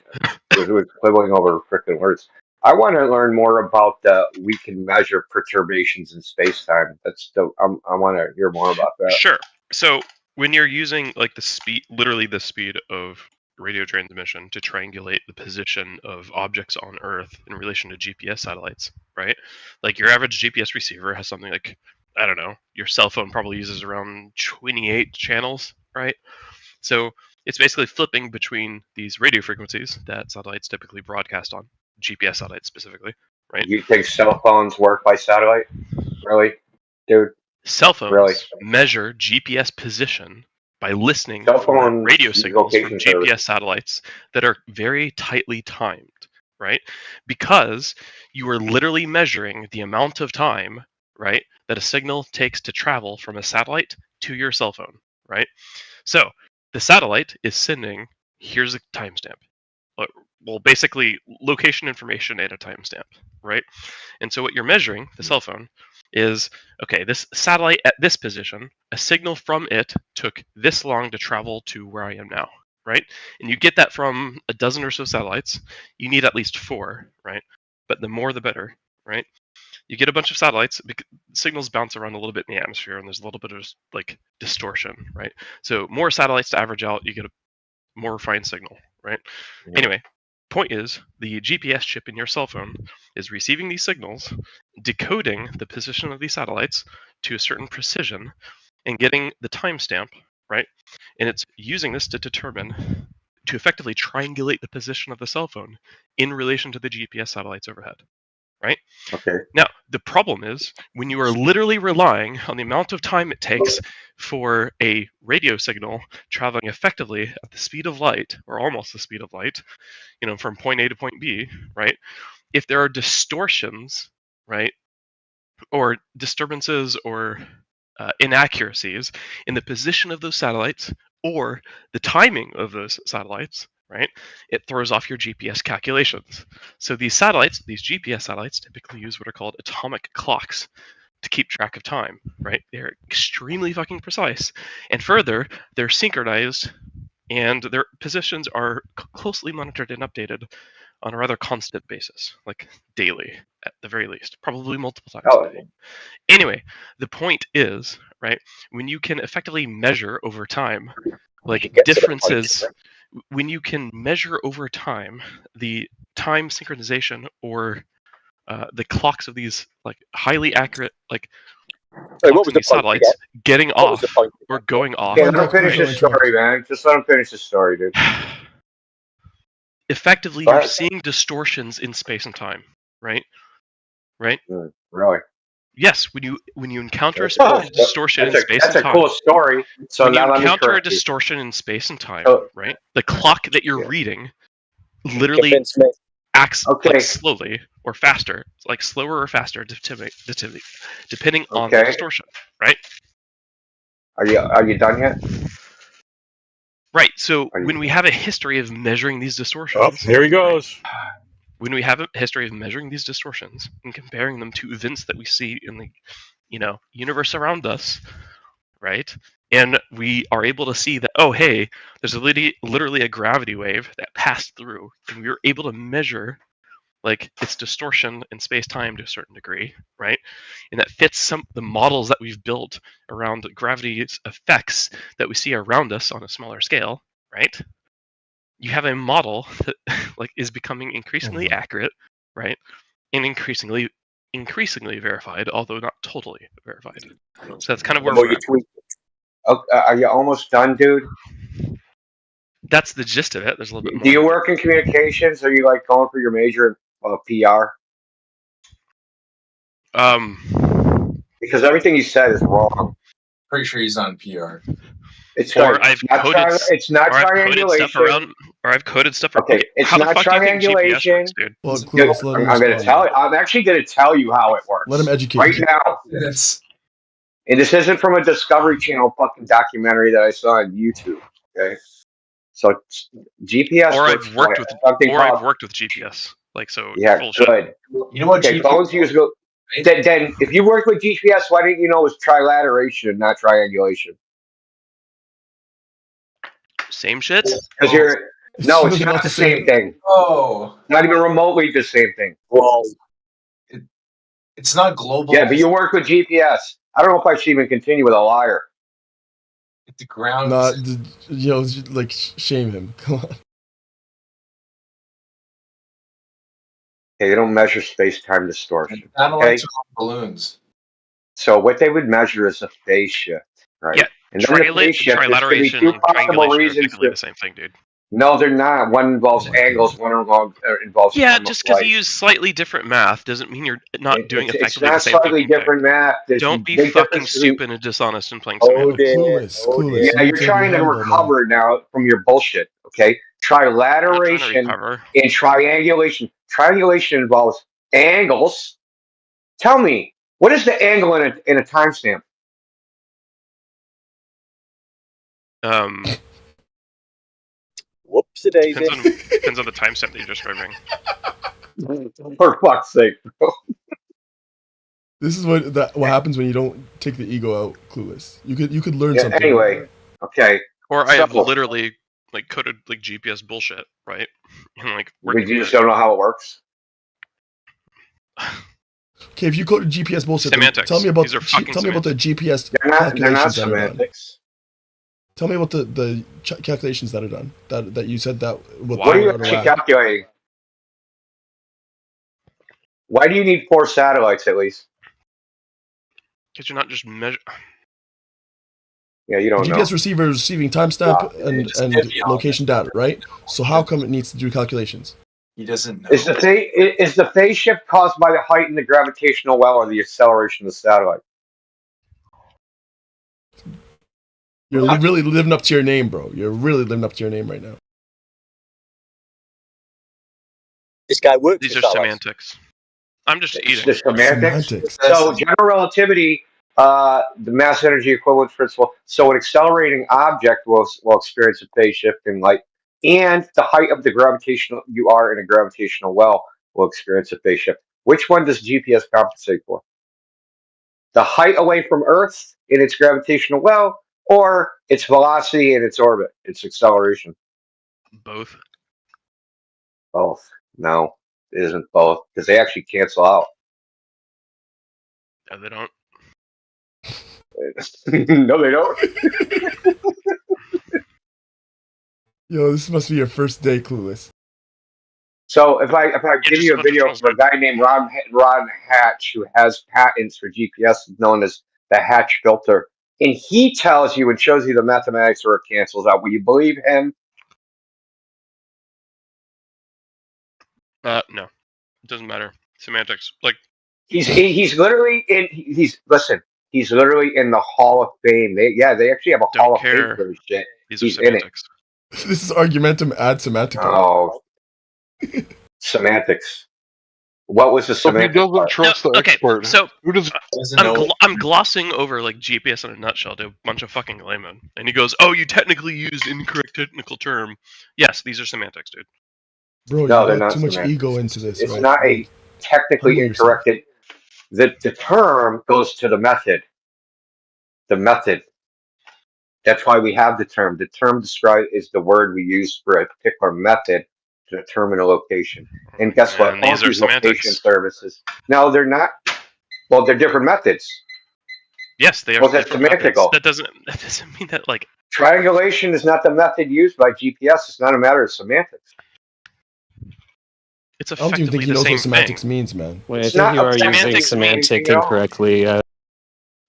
we're quibbling over freaking words. I want to learn more about we can measure perturbations in space-time. I want to hear more about that. Sure. So when you're using like the speed, literally the speed of radio transmission to triangulate the position of objects on Earth in relation to GPS satellites, right? Like your average GPS receiver has something like, I don't know, your cell phone probably uses around 28 channels, right? So it's basically flipping between these radio frequencies that satellites typically broadcast on, GPS satellites specifically, right? You think cell phones work by satellite? Really, dude? Cell phones measure GPS position by listening for radio signals from GPS satellites that are very tightly timed, right? Because you are literally measuring the amount of time, right, that a signal takes to travel from a satellite to your cell phone, right? So the satellite is sending, here's a timestamp. Well, basically location information at a timestamp, right? And so what you're measuring, the cell phone, is, okay, this satellite at this position, a signal from it took this long to travel to where I am now, right? And you get that from a dozen or so satellites. You need at least 4, right? But the more the better, right? You get a bunch of satellites, signals bounce around a little bit in the atmosphere, and there's a little bit of like distortion, right? So more satellites to average out, you get a more refined signal, right? Yeah. Anyway, point is, the GPS chip in your cell phone is receiving these signals, decoding the position of these satellites to a certain precision, and getting the timestamp, right? And it's using this to determine, to effectively triangulate the position of the cell phone in relation to the GPS satellites overhead, right? Okay. Now, the problem is when you are literally relying on the amount of time it takes for a radio signal traveling effectively at the speed of light, or almost the speed of light, you know, from point A to point B, right? If there are distortions, right, or disturbances or inaccuracies in the position of those satellites or the timing of those satellites, right, it throws off your GPS calculations. So these satellites, these GPS satellites, typically use what are called atomic clocks to keep track of time, right? They're extremely fucking precise. And further, they're synchronized and their positions are closely monitored and updated on a rather constant basis, like daily at the very least, probably multiple times a day. Anyway, the point is, right, when you can effectively measure over time, like differences, when you can measure over time the time synchronization or the clocks of these like highly accurate like clocks of these satellites getting off or going off. Yeah, let him finish his story, man. Just let him finish his story, dude. effectively you're seeing distortions in space and time, right? Right? Really? Yes, when you encounter a distortion in space and time. That's a cool story. So when you now let me encounter a correct you. distortion in space and time, So- right? The clock that you're reading literally acts like slowly or faster, like slower or faster, depending on the distortion, right? Are you done yet? Right. So when we have a history of measuring these distortions, Oh, here he goes. When we have a history of measuring these distortions and comparing them to events that we see in the, universe around us, right? And we are able to see that, oh, hey, there's literally a gravity wave that passed through, and we were able to measure like its distortion in space-time to a certain degree, right? And that fits the models that we've built around gravity's effects that we see around us on a smaller scale, right? You have a model that like is becoming increasingly accurate, right? And increasingly verified, although not totally verified. So that's kind of where we're at. Are you almost done, dude? That's the gist of it. There's a little bit more. Do you work in communications? Are you like going for your major in PR? Because everything you said is wrong. Pretty sure he's on PR. It's I've coded triangulation. stuff around, or I've coded stuff. Okay, it's how not the fuck triangulation. Do you think GPS works, dude? Well, Clueless, let him I'm going to respond. tell you. I'm actually going to tell you how it works. Let him educate right you. now. And this isn't from a Discovery Channel fucking documentary that I saw on YouTube. Okay, so GPS Or works I've worked with, something or called, I've worked with GPS. Like so. yeah, Bullshit. good. You know what? Okay, GPS phones use go. Then, if you work with GPS, why didn't you know it was trilateration and not triangulation? Same shit. Because no, it's not the same thing. Oh, not even remotely the same thing. Well, it's not global. Yeah, but you work with GPS. I don't know if I should even continue with a liar. The ground. Not, like shame him. Come on. Okay, they don't measure space-time distortion. Satellites are on balloons. So what they would measure is a phase shift, right? Yeah, and then the phase shift, there's going to be two possible reasons. Are the same thing, dude. No, they're not. One involves angles, one involves yeah, just because you use slightly different math doesn't mean you're not doing effectively the same thing. It's not slightly different math. Don't be fucking stupid and dishonest and playing semantics. Clueless. Yeah, you're trying to recover now from your bullshit, okay? Trilateration and triangulation. Triangulation involves angles. Tell me, what is the angle in a timestamp? Whoopsie-daisy. Depends on the timestamp that you're describing. For fuck's sake, bro. This is what happens when you don't take the ego out, Clueless. You could learn something. Anyway, okay. Or I have literally like coded like GPS bullshit, right? And like you just don't know how it works. Okay, if you coded GPS bullshit, semantics. Tell me about the GPS they're not calculations that are done. Tell me about the calculations that are done. That you said that. What are you actually calculating? Why do you need 4 satellites at least? Because you're not just measure. Yeah, you don't know. GPS receiver is receiving timestamp and location data, right? So how come it needs to do calculations? He doesn't know. Is the phase shift caused by the height in the gravitational well or the acceleration of the satellite? You're really living up to your name, bro. You're really living up to your name right now. This guy works. These are semantics. I'm just eating. It's just semantics. So general relativity, the mass energy equivalence principle. So an accelerating object will experience a phase shift in light, and the height of the gravitational you are in a gravitational well will experience a phase shift. Which one does GPS compensate for? The height away from Earth in its gravitational well, or its velocity in its orbit, its acceleration? Both. Both. No, it isn't both, because they actually cancel out. No, they don't. No, they don't. Yo, this must be your first day, Clueless. So if I give you a video from a guy named Ron Hatch, who has patents for GPS known as the Hatch filter, and he tells you and shows you the mathematics where it cancels out, will you believe him? No, it doesn't matter. Semantics. Like he's literally in. He's literally in the Hall of Fame. They actually have a don't Hall of Fame care. for this shit. These are He's in it. semantics. This is argumentum ad semanticum. Oh, semantics. What was the So if he semantic doesn't part? trust the Okay, expert, so who does? I'm glossing over like GPS in a nutshell to a bunch of fucking laymen, and he goes, "Oh, you technically used incorrect technical term." Yes, these are semantics, dude. Bro, No, you they're got not too much semantics. ego into this, It's right? not a Like, technically humble yourself. incorrect. The term goes to the method. The method. That's why we have the term. The term described is the word we use for a particular method to determine a location. And guess what? And these are These location semantics. services. No, they're not. Well, they're different methods. Yes, they are Was that different methods. semantical? That doesn't mean that like Triangulation is not the method used by GPS. It's not a matter of semantics. it's I don't even think effectively he the knows same what semantics thing. means, man. Wait, I It's think not you are using Semantics mean semantic anything at all. incorrectly.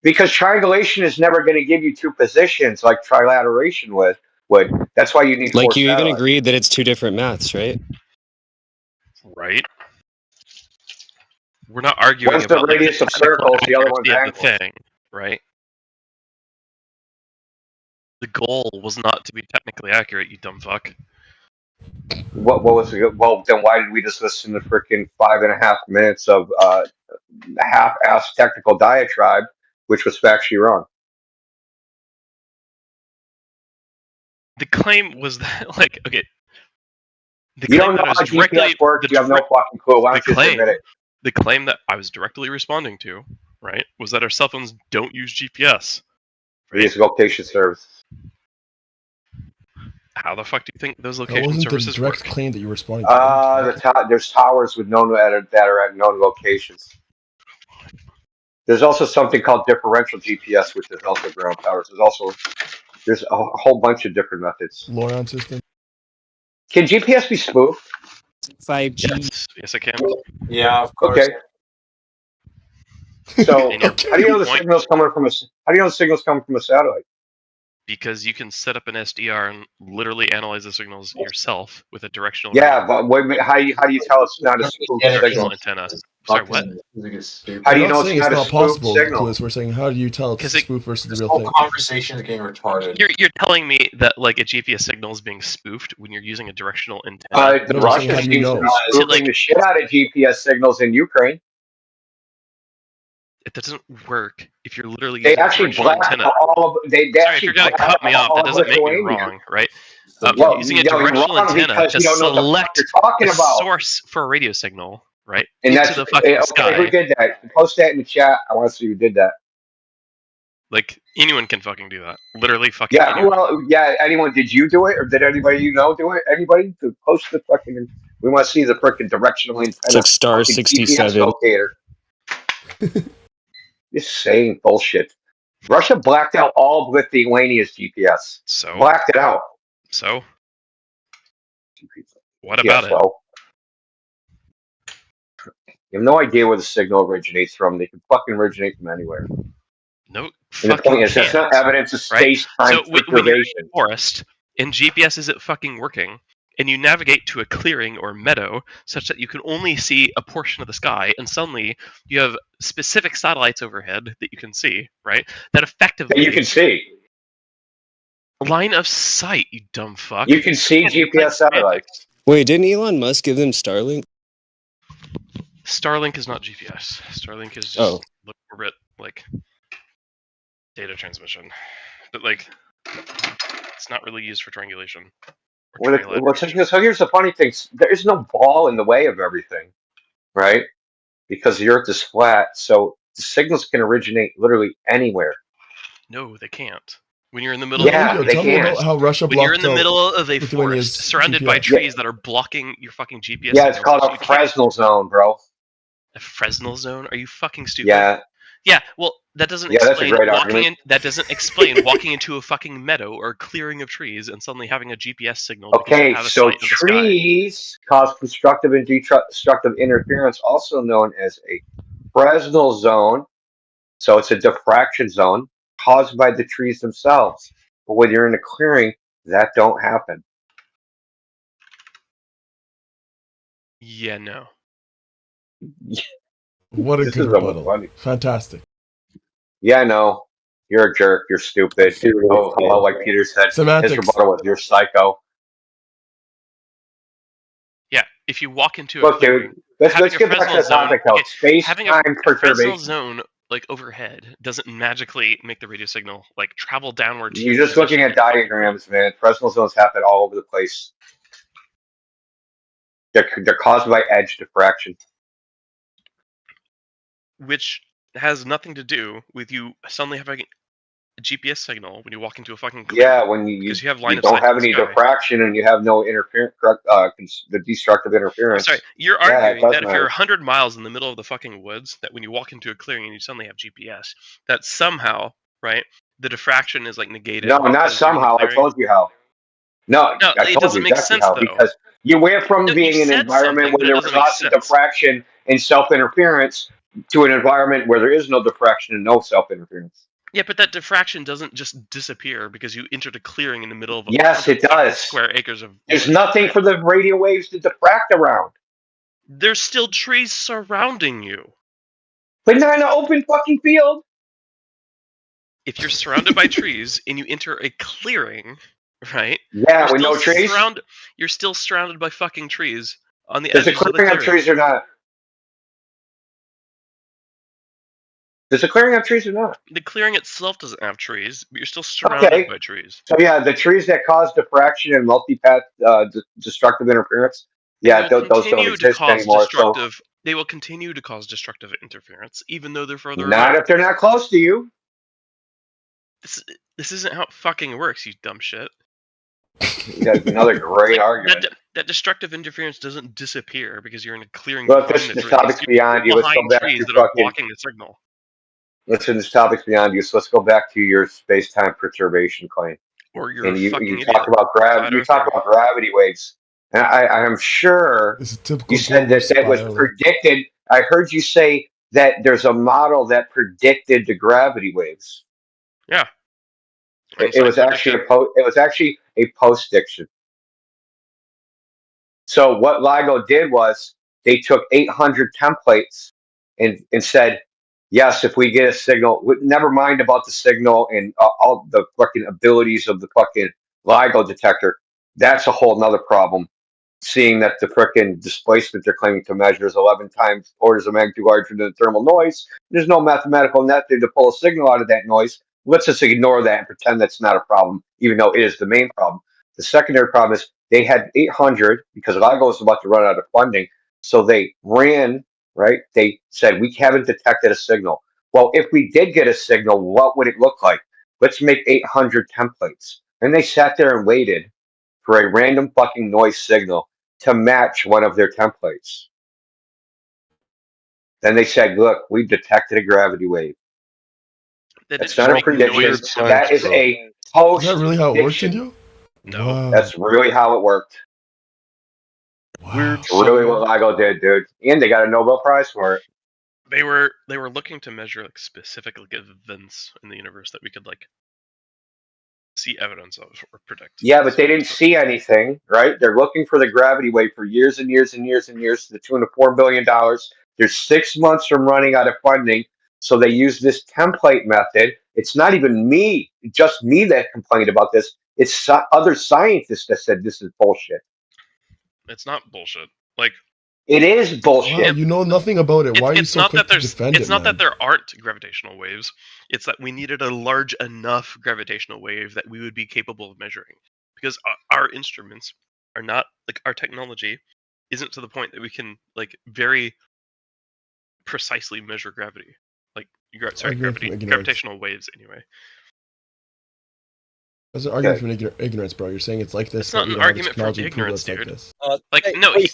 Because triangulation is never going to give you two positions like trilateration would. That's why you need Like, 4 you even satellites. agreed that it's two different maths, right? Right? We're not arguing One's the about like the radius of technical circles, the other one's accuracy of the angles. thing, right? The goal was not to be technically accurate, you dumb fuck. What was it? Well, then why did we just listen to freaking 5.5 minutes of half-assed technical diatribe, which was factually wrong? The claim was that, like, okay. You don't know how GPS works. You have no fucking clue. Why don't you just admit it? The claim that I was directly responding to, right, was that our cell phones don't use GPS. Right? Use location services. How the fuck do you think those That location wasn't the services direct work? claim that you were responding to. There's towers with that are at known locations. There's also something called differential GPS, which is also ground towers. There's a whole bunch of different methods. Lorient system. Can GPS be spoofed? 5G. Yes, I can. Yeah, of course. Okay. So how do you know the signal's coming from a satellite? Because you can set up an SDR and literally analyze the signals yourself with a directional. Yeah, but how do you tell it's not a spoofed signal? Antenna. Sorry, what? How do you know it's not a not spoofed possible, signal? Quiz. We're saying, how do you tell it's a spoof versus the real Whole thing? conversation is getting retarded. You're telling me that like a GPS signal is being spoofed when you're using a directional antenna? Russia seems to be spoofing the shit out of GPS signals in Ukraine. It doesn't work if you're literally They using actually a directional antenna. Sorry, if you're gonna cut me off, that doesn't make me wrong, right? Well, using a directional antenna to select talking a about. source for a radio signal, right, And into that's the fucking sky. Who did that? Post that in the chat. I want to see who did that. Like anyone can fucking do that. Literally fucking. Yeah, anyone. well, yeah. Anyone? Did you do it, or did anybody you know do it? Anybody? To post the fucking. We want to see the freaking directional antenna. It's like star fucking 67. GPS locator. Just saying bullshit. Russia blacked out all of Lithuania's GPS. So blacked it out. So what about it? You have no idea where the signal originates from. They can fucking originate from anywhere. No, and the point is that's not evidence of space-time So when you're in the forest and GPS isn't fucking working, and you navigate to a clearing or meadow such that you can only see a portion of the sky, and suddenly you have specific satellites overhead that you can see, right? That effectively you can see. Line of sight, you dumb fuck. You can see GPS satellites. Wait, didn't Elon Musk give them Starlink? Starlink is not GPS. Starlink is just low orbit, like data transmission, but like it's not really used for triangulation. So here's the funny thing: there is no ball in the way of everything, right? Because the Earth is flat, so the signals can originate literally anywhere. No, they can't. When you're in the middle of tell me about how Russia when you're in the blocked middle of a Lithuania's forest surrounded by GPS. trees that are blocking your fucking GPS. Yeah, it's called a Fresnel zone, bro. A Fresnel zone? Are you fucking stupid? Yeah. Yeah. Well, that doesn't that's a explain great walking argument. in. That doesn't explain walking into a fucking meadow or a clearing of trees and suddenly having a GPS signal. Okay, so trees cause constructive and destructive interference, also known as a Fresnel zone. So it's a diffraction zone caused by the trees themselves. But when you're in a clearing, that don't happen. Yeah, no. What a This good is almost rebuttal. funny. Fantastic. Yeah, no. You're a jerk. You're stupid. Oh, like Peter said, his Semantics. rebuttal was, you're psycho. Yeah, if you walk into a Look, clearing, dude, let's having a get back to Fresnel the zone, topic, though. okay, having a Space-time Fresnel perturbation. zone like overhead doesn't magically make the radio signal like travel downward to You're your just looking position at in the fucking grid. diagrams, man. Fresnel zones happen all over the place. They're caused by edge diffraction. Which has nothing to do with you suddenly having a GPS signal when you walk into a fucking clearing. Yeah, when you because you have line you of don't sight to have the any sky. diffraction and you have no interference, the destructive interference. I'm sorry, you're Yeah, it arguing does that if matter. you're 100 miles in the middle of the fucking woods, that when you walk into a clearing and you suddenly have GPS, that somehow, right, the diffraction is like negated. No, not because you're in the somehow. I clearing. told you how. No, No, I it told you doesn't make exactly sense how. though. Because you went from No, you being in an said environment something, where but it there was doesn't make lots of sense. diffraction and self-interference to an environment where there is no diffraction and no self-interference. Yeah, but that diffraction doesn't just disappear because you entered a clearing in the middle of Yes, it 100 does. square acres of There's woods. nothing Right? for the radio waves to diffract around. There's still trees surrounding you. But not in an open fucking field. If you're surrounded by trees and you enter a clearing, right? Yeah, with no trees. You're still surrounded by fucking trees on the Does the edges of the clearing have clearing. trees or not? Does the clearing have trees or not? The clearing itself doesn't have trees, but you're still surrounded by trees. So yeah, the trees that cause diffraction and multipath destructive interference, yeah, those don't exist anymore. So They will continue to cause destructive interference, even though they're further not away. if they're not close to you. This isn't how it fucking works, you dumb shit. That's another great argument. That destructive interference doesn't disappear because you're in a clearing. Look, this topic's beyond you. Let's go back to that are blocking the signal. Listen, this topic's beyond you. So let's go back to your space-time perturbation claim. Or you're and a fucking you idiot. talk about gravity. You talk about gravity waves, and I'm sure you said that was predicted. I heard you say that there's a model that predicted the gravity waves. Yeah, it was actually a post-diction. So what LIGO did was they took 800 templates and said, yes, if we get a signal, never mind about the signal and all the fucking abilities of the fucking LIGO detector. That's a whole nother problem. Seeing that the frickin' displacement they're claiming to measure is 11 times orders of magnitude larger than the thermal noise. There's no mathematical method to pull a signal out of that noise. Let's just ignore that and pretend that's not a problem, even though it is the main problem. The secondary problem is they had 800 because LIGO was about to run out of funding. So they ran, right? They said, we haven't detected a signal. Well, if we did get a signal, what would it look like? Let's make 800 templates. And they sat there and waited for a random fucking noise signal to match one of their templates. Then they said, look, we've detected a gravity wave. That's not a prediction. That is a post. Is that really how it works, Indio? No. Wow. That's really how it worked. Wow. It's really what LIGO did, dude. And they got a Nobel Prize for it. They were looking to measure like specific events in the universe that we could like see evidence of or predict. Yeah, but they didn't see anything, right? They're looking for the gravity wave for years and years and years and years to the tune of $4 billion. They're 6 months from running out of funding, so they use this template method. It's not even just me that complained about this. It's other scientists that said this is bullshit. It's not bullshit. Like, it is bullshit. Wow, you know nothing about it. Why are you so quick to defend it, It's not that there aren't gravitational waves. It's that we needed a large enough gravitational wave that we would be capable of measuring. Because our instruments are not, like, our technology isn't to the point that we can, like, very precisely measure gravity. Like, gravitational waves, anyway. That's an argument from ignorance, bro. You're saying it's like this. It's not an argument from ignorance, dude. No, he's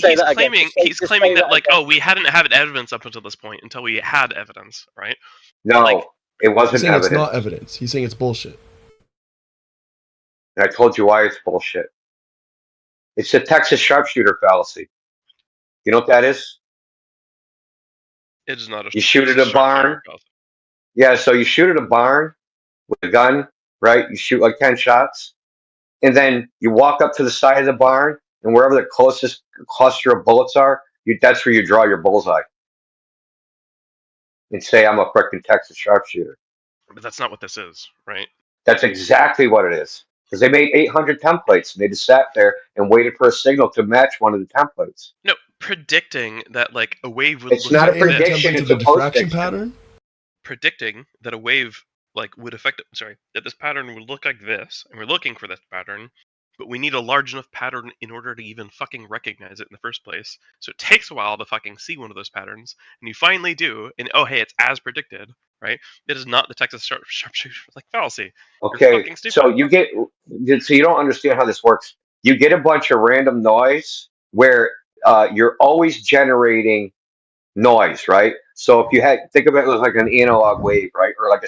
claiming that like, we hadn't had evidence up until this point until we had evidence, right? No, it wasn't he's saying evidence. It's not evidence. He's saying it's bullshit. And I told you why it's bullshit. It's the Texas sharpshooter fallacy. You know what that is? It is not a. You shoot at a barn. Yeah, so you shoot at a barn with a gun, right? You shoot like 10 shots, and then you walk up to the side of the barn, and wherever the closest cluster of bullets are, That's where you draw your bullseye and say, I'm a frickin' Texas sharpshooter. But that's not what this is, right? That's exactly what it is. Because they made 800 templates. And they just sat there and waited for a signal to match one of the templates. No, predicting that like a wave would It's look not a like this. prediction, it's a post-diction. Predicting that a wave like would affect it. Sorry, that this pattern would look like this, and we're looking for this pattern, but we need a large enough pattern in order to even fucking recognize it in the first place. So it takes a while to fucking see one of those patterns, and you finally do, and oh hey, it's as predicted, right? It is not the Texas sharpshooter like fallacy. Okay, You're fucking stupid. so so you don't understand how this works. You get a bunch of random noise where you're always generating noise, right? So if you think of it as like an analog wave, right, or like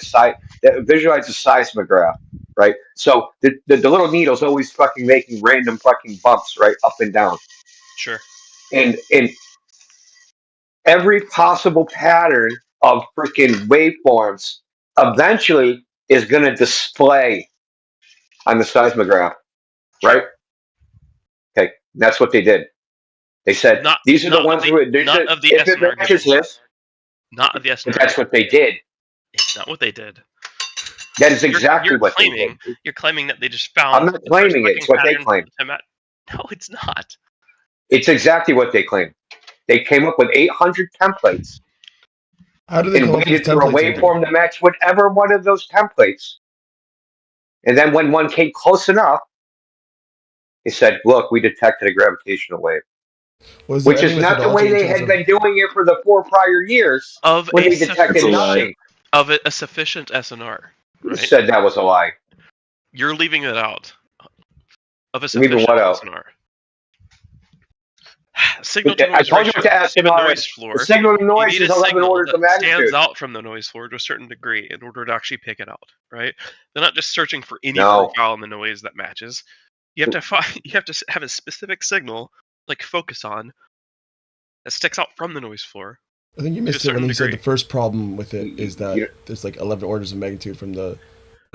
visualize a seismograph, right? So the little needle's always fucking making random fucking bumps, right, up and down, Sure. and every possible pattern of freaking waveforms eventually is going to display on the seismograph, right? Okay, that's what they did. They said these are the ones who if it matches this. Not of the SNR. But that's what they did. It's not what they did. That is exactly what they did. You're claiming that they just found. I'm not claiming it. It's what they claim. No, it's not. It's exactly what they claim. They came up with 800 templates. How do they come up with for a waveform to match whatever one of those templates? And then when one came close enough, they said, "Look, we detected a gravitational wave." Which is not the way they had been doing it for the 4 prior years when they detected nothing. Of a sufficient SNR. You right? said that was a lie. You're leaving it out. Of a Leaving sufficient what out? SNR. Signal to noise ratio. You have a noise floor. The signal to noise you need is a 11 signal orders that of magnitude. stands out from the noise floor to a certain degree in order to actually pick it out, right? They're not just searching for any profile in the noise that matches. You have to have a specific signal, like focus on, that sticks out from the noise floor. I think you missed it when you said the first problem with it is that there's like 11 orders of magnitude from the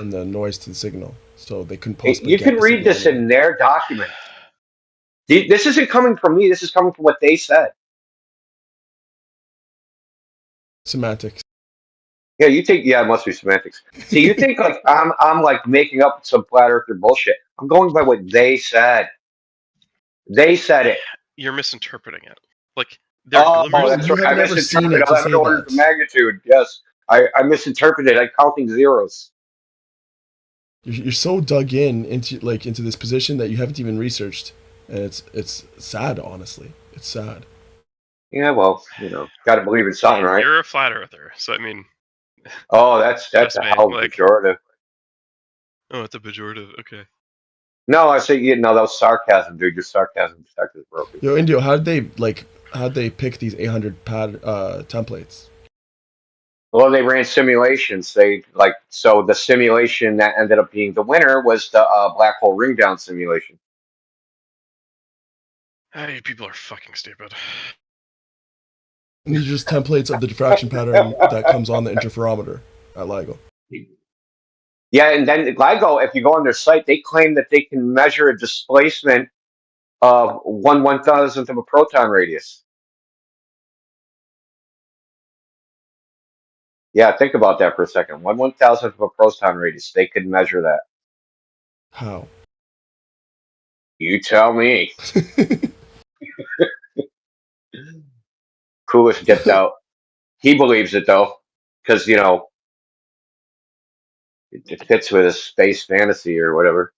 noise to the signal, so they couldn't possibly. You can read this in their document. This isn't coming from me. This is coming from what they said. Semantics. Yeah, you think? Yeah, it must be semantics. See, you think like I'm like making up some flat earther bullshit. I'm going by what they said. They said it. You're misinterpreting it. Like that's right. I misinterpreted 11 orders of magnitude. Yes, I misinterpreted. I'm counting zeros. You're so dug into this position that you haven't even researched, and it's sad. Honestly, it's sad. Yeah, well, got to believe in something, right? You're a flat earther, so I mean. Oh, that's a hell of a pejorative. Oh, it's a pejorative. Okay. No, I say that was sarcasm, dude. Your sarcasm detector is broken. Yo, Indio, how'd they pick these 800 templates? Well, they ran simulations. So the simulation that ended up being the winner was the black hole ring down simulation. Hey, people are fucking stupid. And these are just templates of the diffraction pattern that comes on the interferometer at LIGO. Yeah, and then LIGO, if you go on their site, they claim that they can measure a displacement of 1/1000th of a proton radius. Yeah, think about that for a second. 1/1000th of a proton radius. They could measure that. How? You tell me. Coolest dipped out. He believes it though, because it fits with his space fantasy or whatever.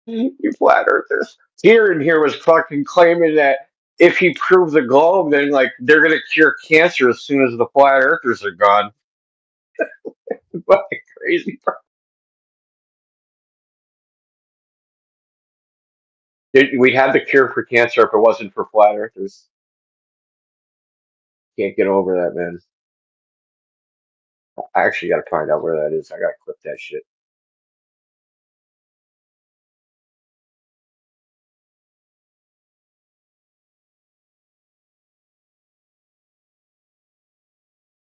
You flat earthers. Here was fucking claiming that if he proved the globe, then they're gonna cure cancer as soon as the flat earthers are gone. Fucking crazy. We'd have the cure for cancer if it wasn't for flat earthers. Can't get over that, man. I actually got to find out where that is. I got to clip that shit.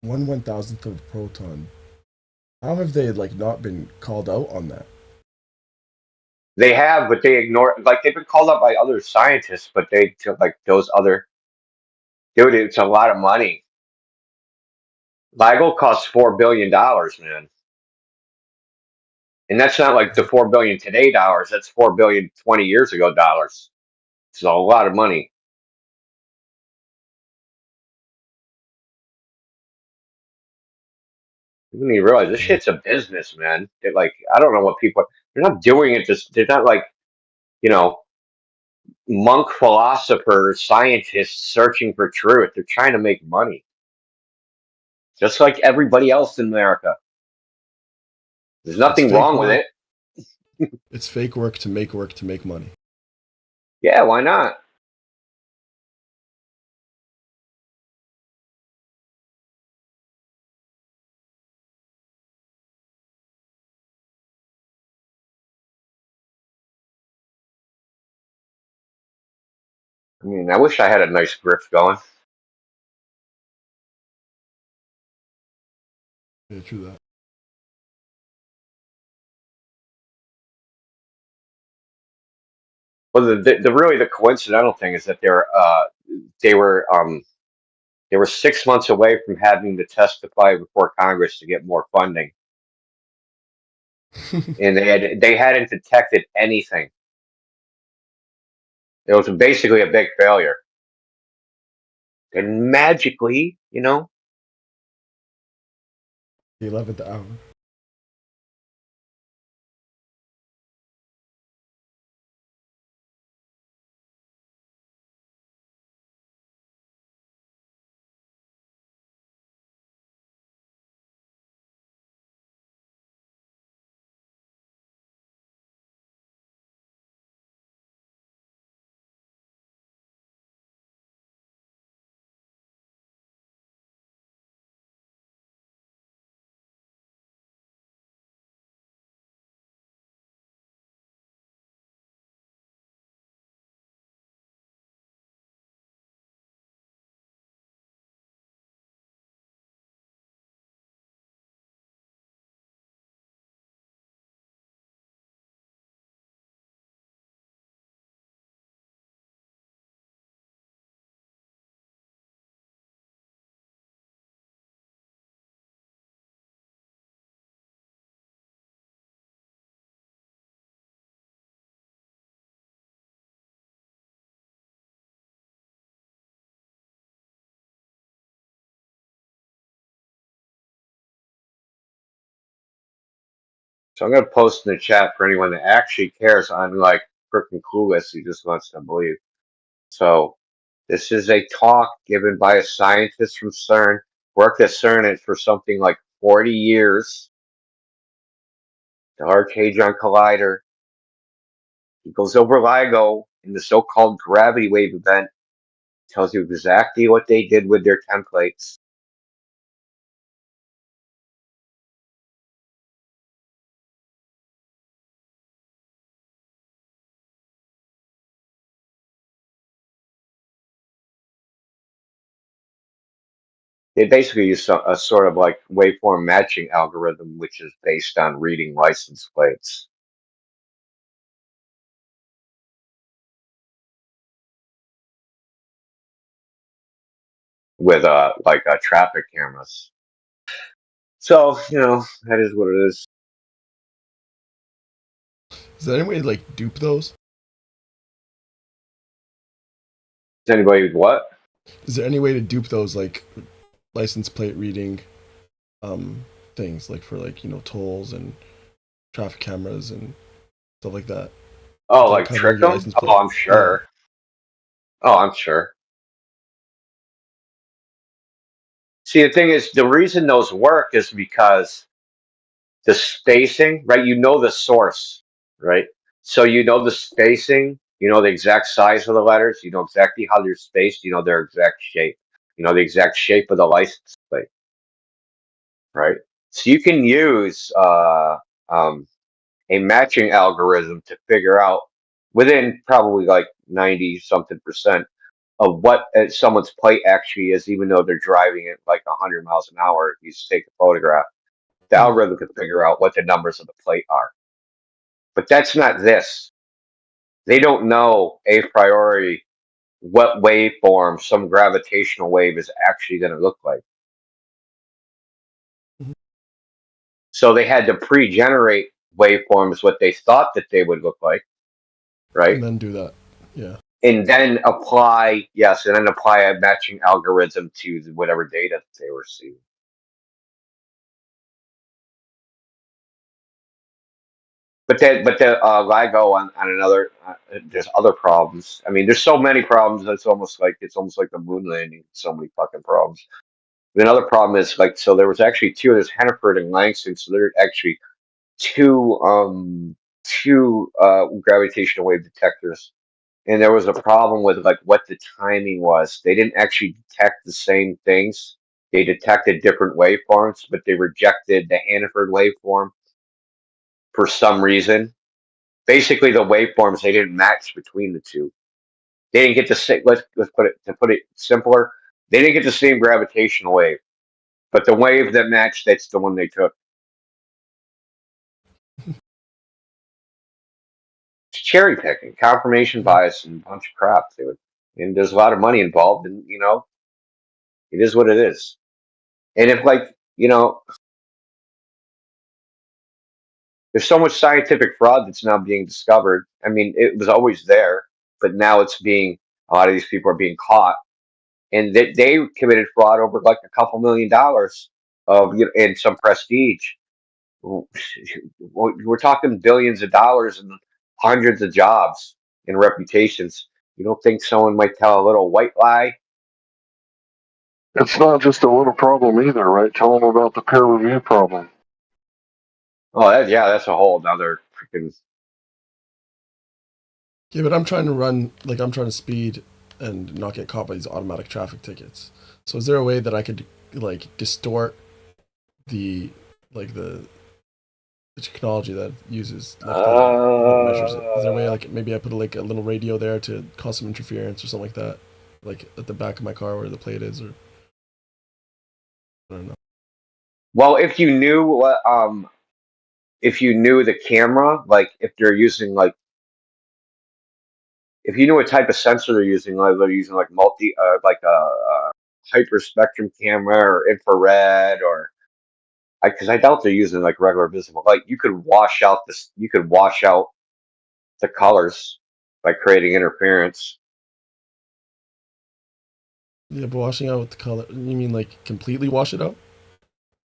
One thousandth of a proton. How have they not been called out on that? They have, but they ignore. Like they've been called up by other scientists, but they like those other. Dude, it's a lot of money. LIGO costs $4 billion, man, and that's not like the 4 billion today dollars. That's 4 billion 20 years ago dollars. It's a lot of money. You need to realize this shit's a business, man. They're like, I don't know what people. They're not doing it. Just they're not like, you know, monk philosophers, scientists searching for truth. They're trying to make money, just like everybody else in America. There's nothing wrong with it. It's fake work to make money. Yeah, why not? I mean, I wish I had a nice grip going. Yeah, true that. Well, the really the coincidental thing is that they were 6 months away from having to testify before Congress to get more funding, and they hadn't detected anything. It was basically a big failure. And magically, you know, The 11th hour. so I'm gonna post in the chat for anyone that actually cares. I'm like freaking clueless who just wants to believe. So this is a talk given by a scientist from CERN. Worked at CERN for something like 40 years. The Large Hadron Collider. He goes over LIGO in the so-called gravity wave event. Tells you exactly what they did with their templates. They basically use a sort of like waveform matching algorithm, which is based on reading license plates with traffic cameras. So that is what it is. Is there any way to like dupe those? Is anybody what? Is there any way to dupe those like license plate reading things like for like tolls and traffic cameras and stuff like that? Oh, like trick them? Oh, I'm sure. Yeah. Oh, I'm sure. See, the thing is, the reason those work is because the spacing, right? You know the source, right? So you know the spacing, you know the exact size of the letters, you know exactly how they're spaced, you know their exact shape, you know the exact shape of the license plate, right? So you can use a matching algorithm to figure out within probably like 90 something percent of what someone's plate actually is, even though they're driving it like 100 miles an hour. If you just take a photograph, the algorithm can figure out what the numbers of the plate are. But that's not this. they don't know a priori what waveform some gravitational wave is actually going to look like. So they had to pre-generate waveforms what they thought that they would look like, right? And then do that. Yeah. And then apply a matching algorithm to whatever data they were seeing. But the LIGO on another, there's other problems. I mean, there's so many problems. It's almost like the moon landing. So many fucking problems. But another problem is so there was actually two. There's Hannaford and Langston. So there are actually two gravitational wave detectors, and there was a problem with what the timing was. They didn't actually detect the same things. They detected different waveforms, but they rejected the Hannaford waveform for some reason. Basically, the waveforms, they didn't match between the two. They didn't get the same. Let's put it simpler. They didn't get the same gravitational wave, but the wave that matched, that's the one they took. It's cherry picking, confirmation bias, and a bunch of crap. And there's a lot of money involved, and it is what it is. And if there's so much scientific fraud that's now being discovered. I mean, it was always there, but now a lot of these people are being caught, and they committed fraud over a couple $1 million of and some prestige. We're talking billions of dollars and hundreds of jobs and reputations. You don't think someone might tell a little white lie? It's not just a little problem either, right? Tell them about the peer review problem. Oh, that's a whole other freaking. Yeah, but I'm trying to speed and not get caught by these automatic traffic tickets. So is there a way that I could distort the the technology that uses that measures it? Is there a way maybe I put a little radio there to cause some interference or something like that, at the back of my car where the plate is, or I don't know. Well, if you knew the camera, if they're using if you knew what type of sensor they're using, they're using multi a hyperspectrum camera or infrared, or because I doubt they're using regular visible light. You could wash out the colors by creating interference. Yeah, but washing out the color, you mean completely wash it out?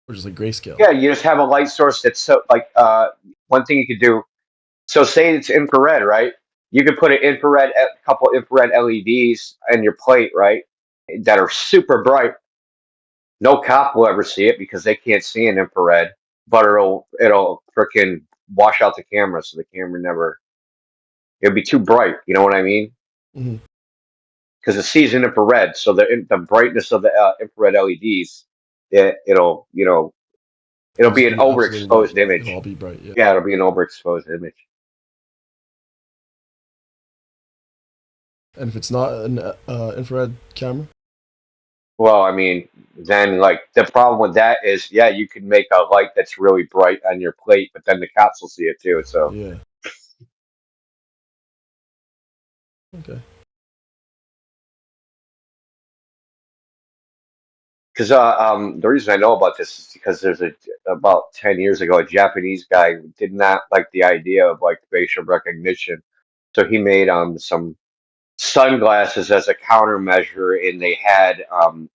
Or just grayscale? Yeah, you just have a light source that's so one thing you could do. So say it's infrared, right? You could put a couple infrared LEDs in your plate, right? That are super bright. No cop will ever see it because they can't see an infrared, but it'll frickin' wash out the camera, so the camera never. It'll be too bright. You know what I mean? Mm-hmm. Because it sees an infrared, so the brightness of the infrared LEDs, it'll be an overexposed image. It'll all be bright. Yeah. Yeah, it'll be an overexposed image. And if it's not an infrared camera? Well, I mean, then the problem with that is, yeah, you can make a light that's really bright on your plate, but then the cops will see it too. So yeah. Okay. Because the reason I know about this is because there's about 10 years ago, a Japanese guy did not like the idea of facial recognition, so he made some sunglasses as a countermeasure, and they had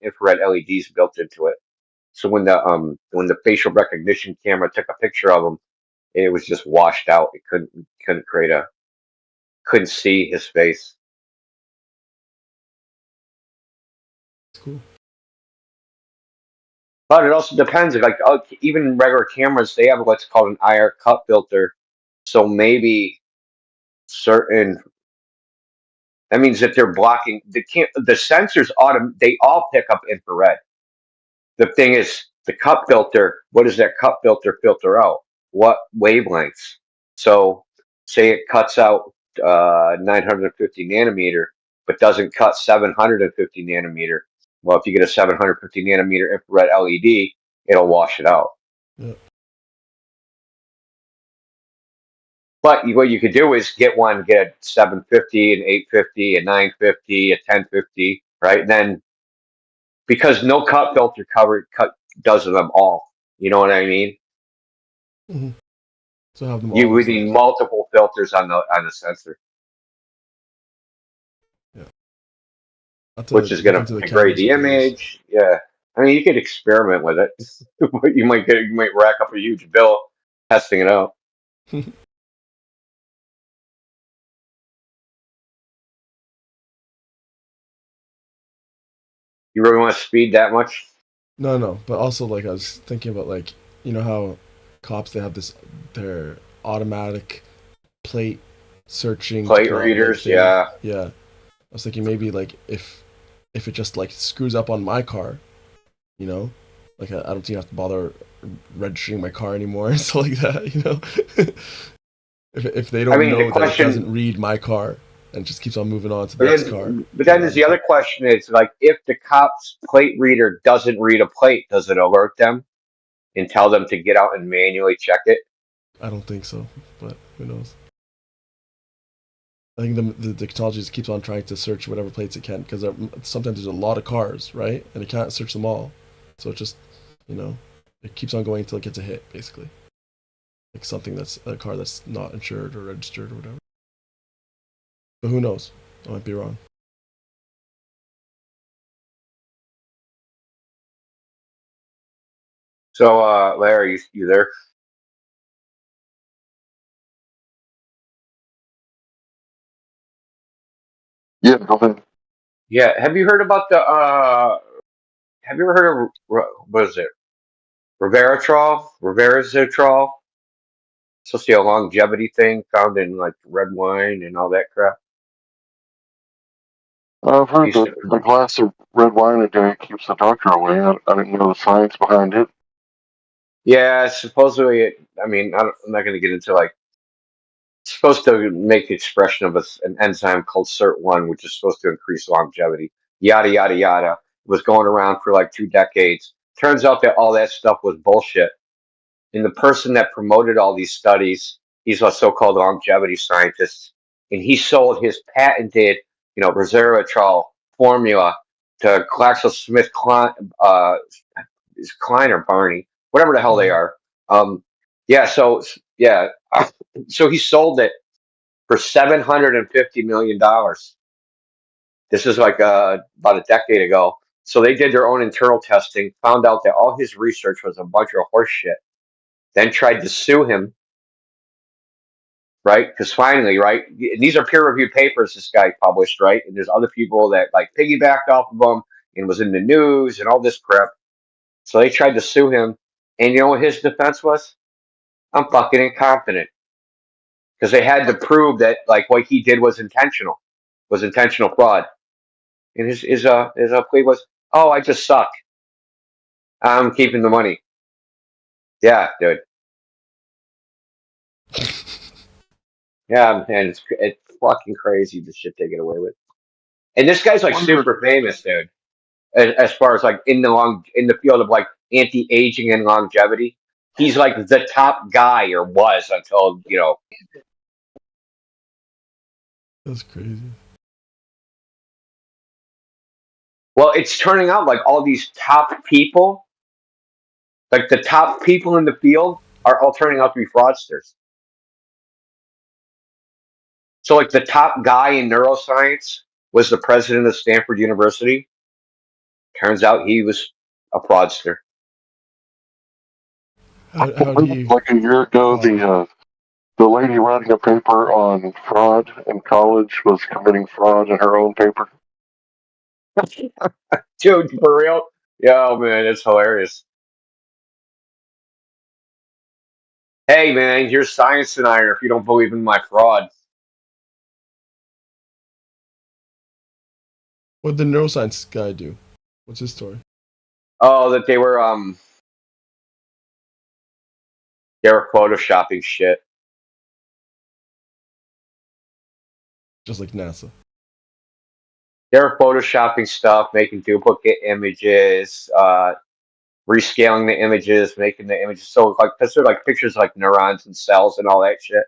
infrared LEDs built into it. So when the facial recognition camera took a picture of him, it was just washed out. It couldn't see his face. Cool. But it also depends. Even regular cameras, they have what's called an IR cut filter. So maybe that means that they're blocking the sensors. They all pick up infrared. The thing is, the cup filter. What does that cup filter out? What wavelengths? So, say it cuts out 950 nanometer, but doesn't cut 750 nanometer. Well, if you get a 750 nanometer infrared LED, it'll wash it out. Yeah. But what you could do is get a 750, an 850, a 950, a 1050, right? And then because no cut filter cut does them all. You know what I mean? Mm-hmm. So have them You all. would need multiple filters on the sensor, which is going to degrade the image. Yeah, I mean you could experiment with it, but you might rack up a huge bill testing it out. You really want to speed that much? No. But also, like, I was thinking about, like, you know how cops, they have their automatic plate searching plate readers. Yeah. I was thinking maybe, like, if it just, like, screws up on my car, you know, like, I don't think I have to bother registering my car anymore and stuff like that, you know. if they don't know that it doesn't read my car and just keeps on moving on to the next car. But then there's the other question is, like, if the cop's plate reader doesn't read a plate, does it alert them and tell them to get out and manually check it? I don't think so, but who knows? I think the technology just keeps on trying to search whatever plates it can, because sometimes there's a lot of cars, right? And it can't search them all. So it just, you know, it keeps on going until it gets a hit, basically. Like something that's a car that's not insured or registered or whatever. But who knows? I might be wrong. So, Larry, you there? Yeah, go ahead. Yeah. Have you heard about have you ever heard of what is it? Resveratrol? It's supposed to be a longevity thing found in like red wine and all that crap. I've heard that a glass of red wine a day keeps the doctor away. I didn't know the science behind it. Yeah, supposedly I'm not going to get into like. It's supposed to make the expression of an enzyme called SIRT1, which is supposed to increase longevity. Yada yada yada. It was going around for like 2 decades. Turns out that all that stuff was bullshit. And the person that promoted all these studies, he's a so-called longevity scientist, and he sold his patented, resveratrol formula to GlaxoSmithKline, is Klein or Barney, whatever the hell they are. Yeah, so he sold it for $750 million. This is like about a decade ago. So they did their own internal testing, found out that all his research was a bunch of horse shit. Then tried to sue him, right? Because finally, right, these are peer-reviewed papers this guy published, right? And there's other people that like piggybacked off of him and was in the news and all this crap. So they tried to sue him, and you know what his defense was? I'm fucking incompetent, because they had to prove that like what he did was intentional fraud. And his plea was, "Oh, I just suck. I'm keeping the money." Yeah, dude. Yeah, man, it's fucking crazy the shit they get away with. And this guy's like super famous, dude. As far as like in the field of like anti-aging and longevity, he's like the top guy, or was, until That's crazy. Well, it's turning out like all these top people, like the top people in the field, are all turning out to be fraudsters. So, like, the top guy in neuroscience was the president of Stanford University. Turns out he was a fraudster. Like a year ago, the lady writing a paper on fraud in college was committing fraud in her own paper. Dude, for real? Yeah, man, it's hilarious. Hey, man, here's science tonight if you don't believe in my fraud. What did the neuroscience guy do? What's his story? Oh, that they were photoshopping shit. Just like NASA. They were photoshopping stuff, making duplicate images, rescaling the images, making the images so like, because they're like pictures of, like, neurons and cells and all that shit.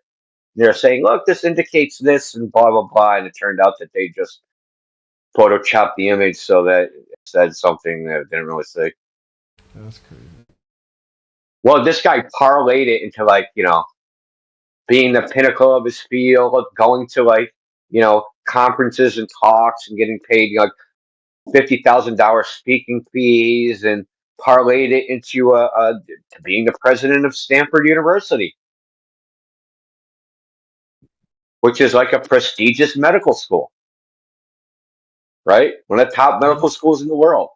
They're saying, look, this indicates this and blah, blah, blah. And it turned out that they just photoshopped the image so that it said something that it didn't really say. That's crazy. Well, this guy parlayed it into like, being the pinnacle of his field, going to like, conferences and talks and getting paid like $50,000 speaking fees, and parlayed it into to being the president of Stanford University, which is like a prestigious medical school, right? One of the top medical schools in the world.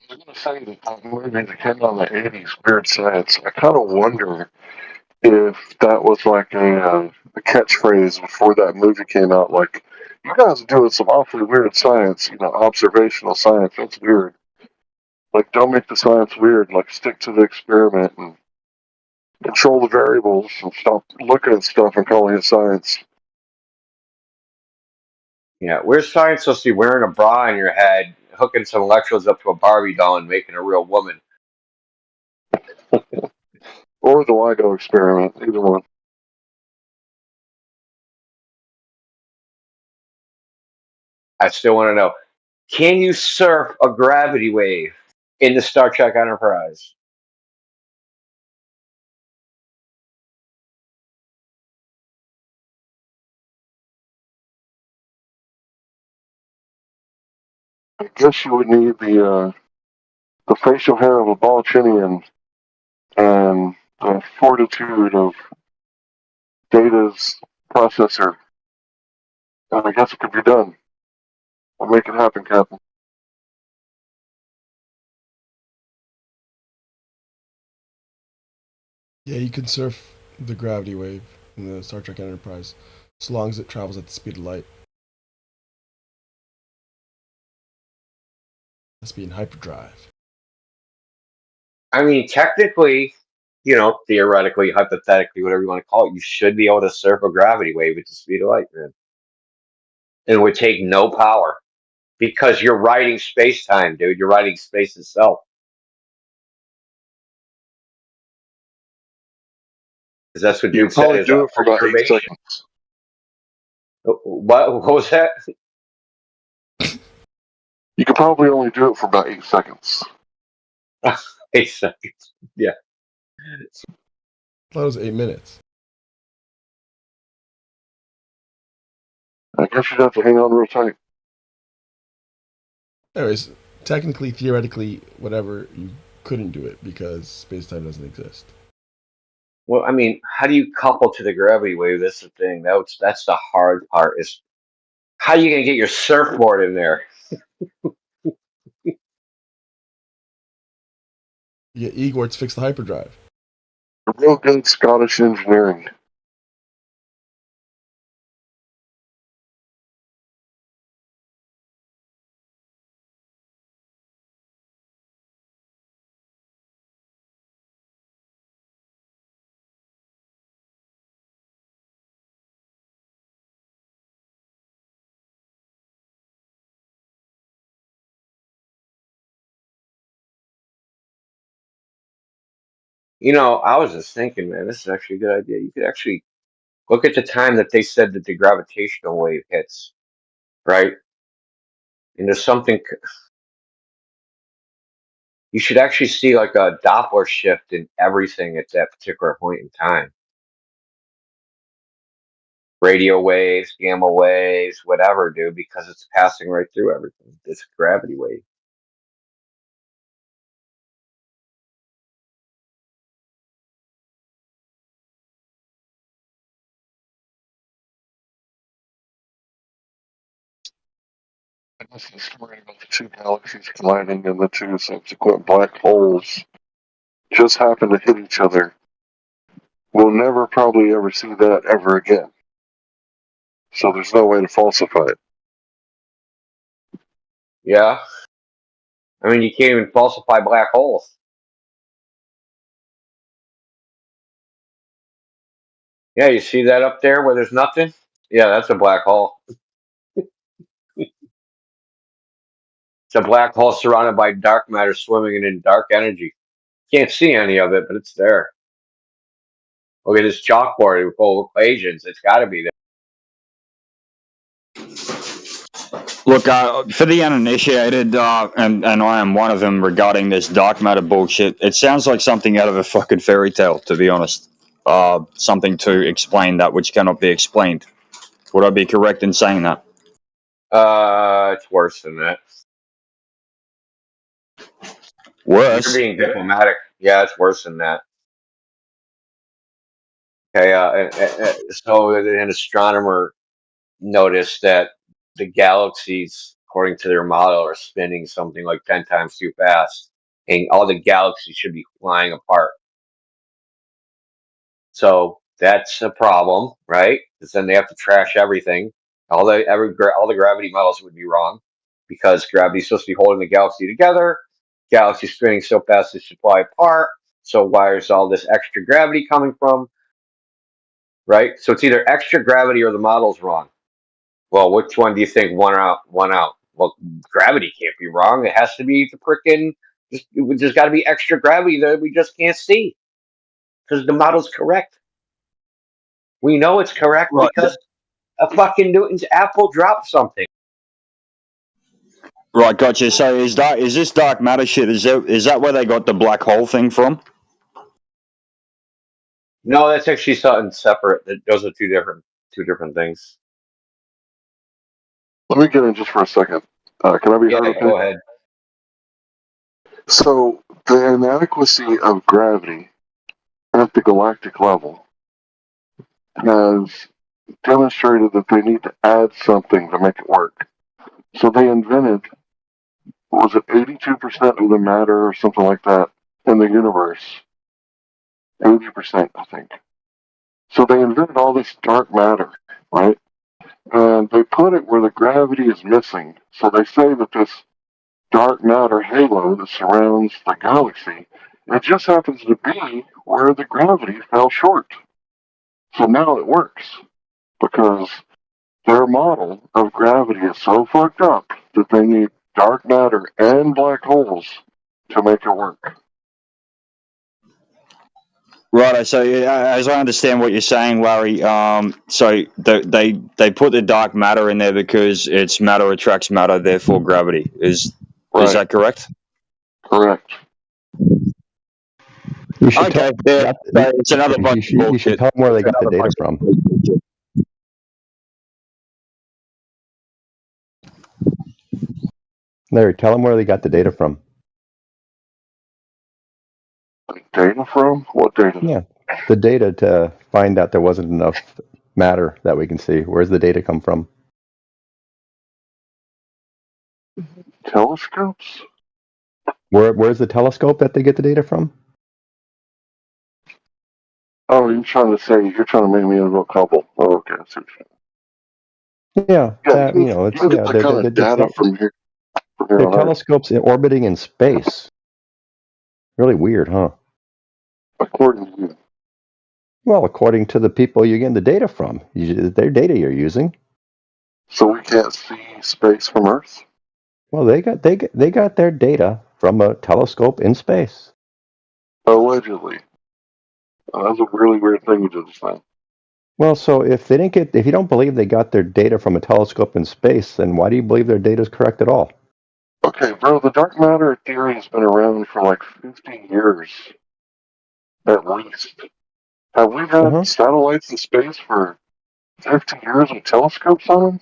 I was going to say that movie that came out in the 80s, Weird Science, I kind of wonder if that was like a catchphrase before that movie came out. Like, you guys are doing some awfully weird science, observational science. That's weird. Like, don't make the science weird. Like, stick to the experiment and control the variables and stop looking at stuff and calling it science. Yeah, where's science supposed to be wearing a bra on your head, hooking some electrodes up to a Barbie doll and making a real woman? Or the LIGO experiment, either one. I still want to know, can you surf a gravity wave in the Star Trek Enterprise? I guess you would need the facial hair of a Balchinian and the fortitude of Data's processor. And I guess it could be done. I'll make it happen, Captain. Yeah, you can surf the gravity wave in the Star Trek Enterprise, as long as it travels at the speed of light. Must be in hyperdrive. I mean, technically, theoretically, hypothetically, whatever you want to call it, you should be able to surf a gravity wave at the speed of light, man. And it would take no power because you're riding space time, dude. You're riding space itself. Because that's what You dude could said probably is do it for about 8 perturbation. seconds. What was that? You could probably only do it for about 8 seconds. 8 seconds. Yeah. I thought it was 8 minutes. I guess you'd have to hang on real tight. Anyways, technically, theoretically, whatever, you couldn't do it because space-time doesn't exist. Well, I mean, how do you couple to the gravity wave? That's the thing. That's the hard part. Is how are you gonna get your surfboard in there? You get Igor to fix the hyperdrive. Real good Scottish engineering. I was just thinking, man, this is actually a good idea. You could actually look at the time that they said that the gravitational wave hits, right? And there's something you should actually see like a Doppler shift in everything at that particular point in time. Radio waves, gamma waves, whatever, dude, because it's passing right through everything. It's a gravity wave. I guess the story about the two galaxies colliding and the two subsequent black holes just happen to hit each other. We'll never probably ever see that ever again. So there's no way to falsify it. Yeah. I mean, you can't even falsify black holes. Yeah, you see that up there where there's nothing? Yeah, that's a black hole. It's a black hole surrounded by dark matter swimming in dark energy. Can't see any of it, but it's there. Look at this chalkboard full of equations. It's got to be there. Look, for the uninitiated, and I am one of them regarding this dark matter bullshit, it sounds like something out of a fucking fairy tale, to be honest. Something to explain that which cannot be explained. Would I be correct in saying that? It's worse than that. You're Worse? being diplomatic. Yeah, it's worse than that. Okay, so an astronomer noticed that the galaxies, according to their model, are spinning something like 10 times too fast, and all the galaxies should be flying apart. So that's a problem, right? Because then they have to trash everything. All the gravity models would be wrong because gravity's supposed to be holding the galaxy together. Galaxy spinning so fast it should fly apart. So where's all this extra gravity coming from? Right? So it's either extra gravity or the model's wrong. Well, which one do you think won out? Well, gravity can't be wrong. It has to be the frickin' there's got to be extra gravity that we just can't see because the model's correct. We know it's correct Right. because a fucking Newton's apple dropped something. Right, gotcha. So is this dark matter shit? Is that where they got the black hole thing from? No, that's actually something separate. Those are two different things. Let me get in just for a second. Can I be heard? Okay? Go ahead. So the inadequacy of gravity at the galactic level has demonstrated that they need to add something to make it work. So they invented, was it 82% of the matter or something like that in the universe? 80%, I think. So they invented all this dark matter, right? And they put it where the gravity is missing. So they say that this dark matter halo that surrounds the galaxy, it just happens to be where the gravity fell short. So now it works because their model of gravity is so fucked up that they need dark matter and black holes to make it work. Right. So as I understand what you're saying, Larry, so they put the dark matter in there because it's matter attracts matter, therefore gravity. Is that correct? Correct. You should okay. It's another bunch of bullshit. You should tell them where they got the data from. Larry, tell them where they got the data from. Data from? What data? Yeah, the data to find out there wasn't enough matter that we can see. Where's the data come from? Telescopes? Where's the telescope that they get the data from? Oh, you're trying to make me into a couple. Oh, okay, I see what you're saying. Yeah, you can get that kind of data from here. They're telescopes orbiting in space. Really weird, huh? According to you. Well, according to the people you're getting the data from, their data you're using. So we can't see space from Earth? Well, they got their data from a telescope in space. Allegedly. That's a really weird thing you just said. Well, so if you don't believe they got their data from a telescope in space, then why do you believe their data is correct at all? Okay, bro, the dark matter theory has been around for like 50 years, at least. Have we had satellites in space for 50 years with telescopes on them?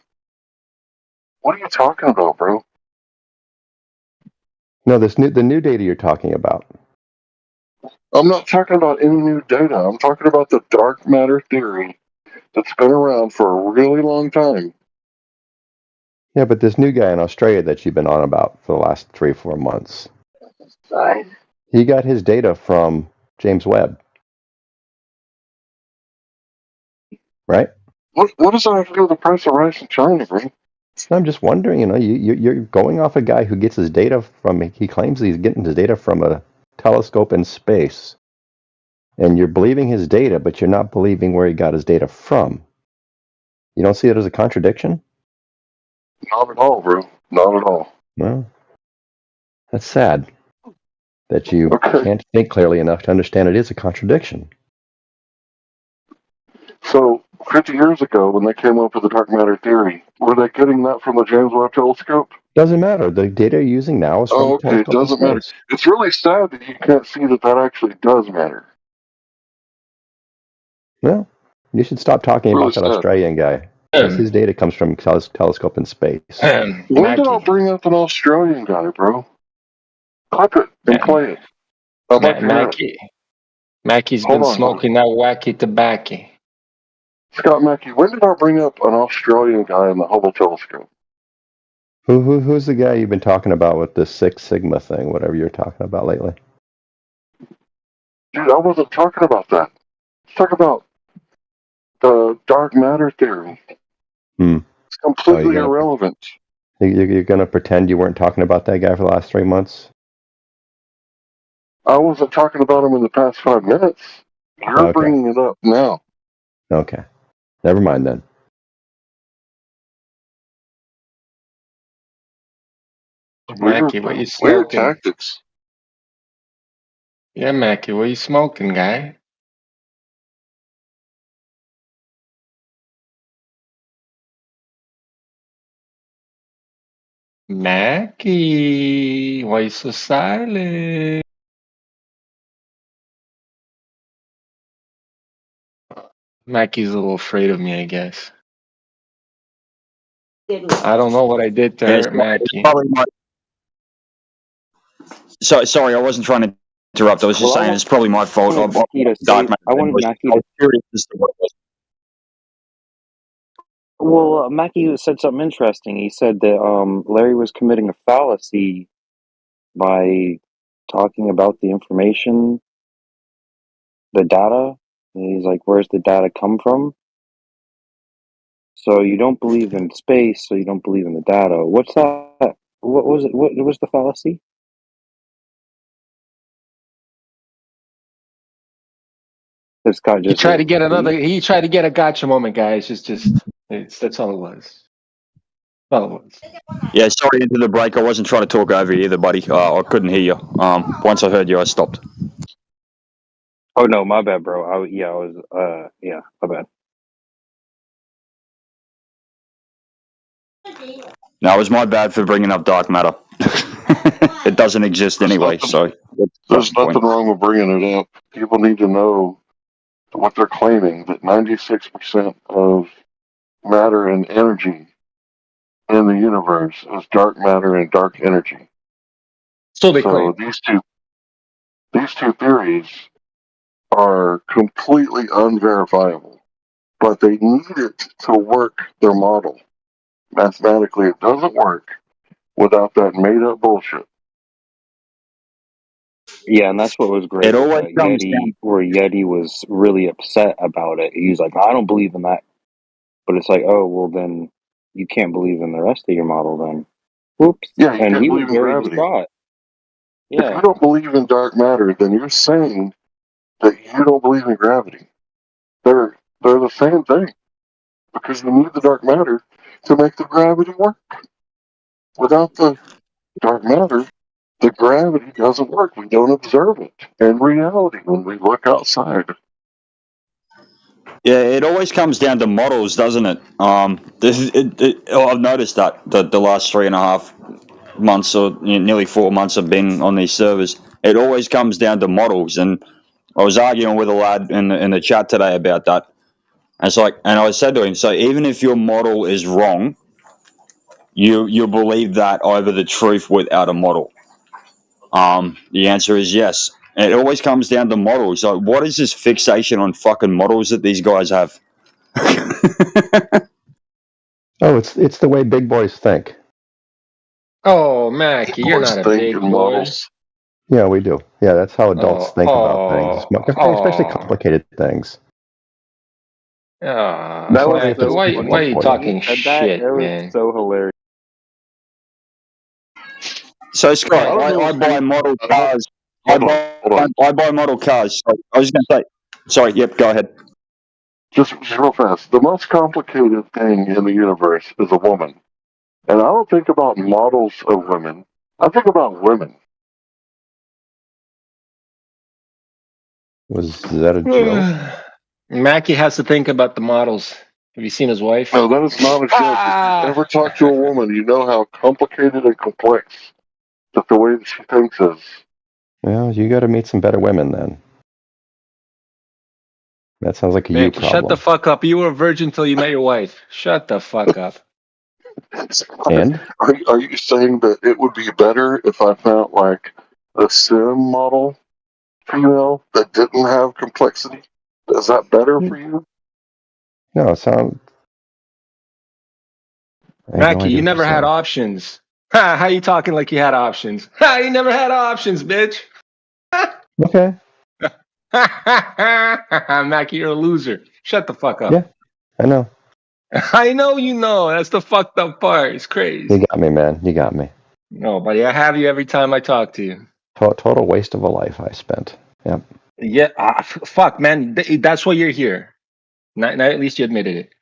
What are you talking about, bro? No, the new data you're talking about. I'm not talking about any new data. I'm talking about the dark matter theory that's been around for a really long time. Yeah, but this new guy in Australia that you've been on about for the last 3 or 4 months. Right. He got his data from James Webb. Right? What does that have to do with the price of rice in China, bro? I'm just wondering, you're going off a guy who gets his data from, he claims he's getting his data from a telescope in space. And you're believing his data, but you're not believing where he got his data from. You don't see it as a contradiction? Not at all, bro. Not at all. Well, that's sad that you can't think clearly enough to understand it is a contradiction. So, 50 years ago, when they came up with the dark matter theory, were they getting that from the James Webb Telescope? Doesn't matter. The data you're using now is from Oh, okay. It telescope in doesn't matter. space. It's really sad that you can't see that that actually does matter. Well, you should stop talking Really about that sad. Australian guy. Because his data comes from telescope in space. When did I bring up an Australian guy, bro? Clip it and play it. I'd like to hear it. Mackey's Hold been on, smoking that wacky tobacco. Scott Mackey, when did I bring up an Australian guy in the Hubble telescope? Who's the guy you've been talking about with the Six Sigma thing, whatever you're talking about lately? Dude, I wasn't talking about that. Let's talk about the dark matter theory. It's completely irrelevant. You're going to pretend you weren't talking about that guy for the last 3 months? I wasn't talking about him in the past 5 minutes. You're bringing it up now. Okay. Never mind then. Mackie, what you smoking? Weird tactics. Yeah, Mackie, what you smoking, guy? Mackie, why you so silent? Mackie's a little afraid of me, I guess. I don't know what I did to hurt Mackie. Sorry, I wasn't trying to interrupt. I was just saying it's probably my fault. I want Mackie to. Well, Mackie said something interesting. He said that Larry was committing a fallacy by talking about the information, the data. And he's like, "Where's the data come from?" So you don't believe in space, so you don't believe in the data. What's that? What was it? What was the fallacy? This guy He just tried to get He tried to get a gotcha moment, guys. That's all it was. All it was. Yeah, sorry into the break. I wasn't trying to talk over you either, buddy. I couldn't hear you. Once I heard you, I stopped. Oh no, my bad, bro. I was my bad. No, it was my bad for bringing up dark matter. It doesn't exist anyway, so There's nothing wrong with bringing it up. People need to know what they're claiming, that 96% of matter and energy in the universe is dark matter and dark energy. So they claim. These two theories are completely unverifiable, but they need it to work their model. Mathematically, it doesn't work without that made-up bullshit. Yeah, and that's what was great. It always comes Yeti, where Yeti was really upset about it. He's like, I don't believe in that. But it's like, oh, well, then you can't believe in the rest of your model then. Whoops. Yeah, you And can't he was believe in very gravity. distraught. If you don't believe in dark matter, then you're saying that you don't believe in gravity. They're the same thing, because you need the dark matter to make the gravity work. Without the dark matter, the gravity doesn't work. We don't observe it in reality when we look outside. Yeah, it always comes down to models, doesn't it? I've noticed that the last 3.5 months or nearly 4 months I've been on these servers. It always comes down to models, and I was arguing with a lad in the chat today about that. And it's like, and I said to him, so even if your model is wrong, you believe that over the truth without a model. The answer is yes. And it always comes down to models. Like, what is this fixation on fucking models that these guys have? Oh, it's the way big boys think. Oh, Mackie, you're not a big boy. Yeah, we do. Yeah, that's how adults think about things, especially complicated things. Why are you talking shit, man? So hilarious. So Scott, I buy model cars. I buy model cars. So I was going to say. Sorry. Yep. Go ahead. Just real fast. The most complicated thing in the universe is a woman. And I don't think about models of women. I think about women. Was that a joke? Mackie has to think about the models. Have you seen his wife? No, that is not a joke. If you ever talk to a woman, you know how complicated and complex that the way that she thinks is. Well, you got to meet some better women then. That sounds like a you Mackie, problem. shut the fuck up. You were a virgin till you met your wife. Shut the fuck up. And? Are you saying that it would be better if I found like a sim model female that didn't have complexity? Is that better for you? No, it sounds. Mackie, you never had options. Ha, how you talking like you had options? Ha, you never had options, bitch. Okay. Mackie, you're a loser. Shut the fuck up. Yeah, I know. I know you know. That's the fucked up part. It's crazy. You got me, man. You got me. No, buddy, I have you every time I talk to you. Total waste of a life I spent. Yep. Yeah, fuck, man. That's why you're here. Not at least you admitted it.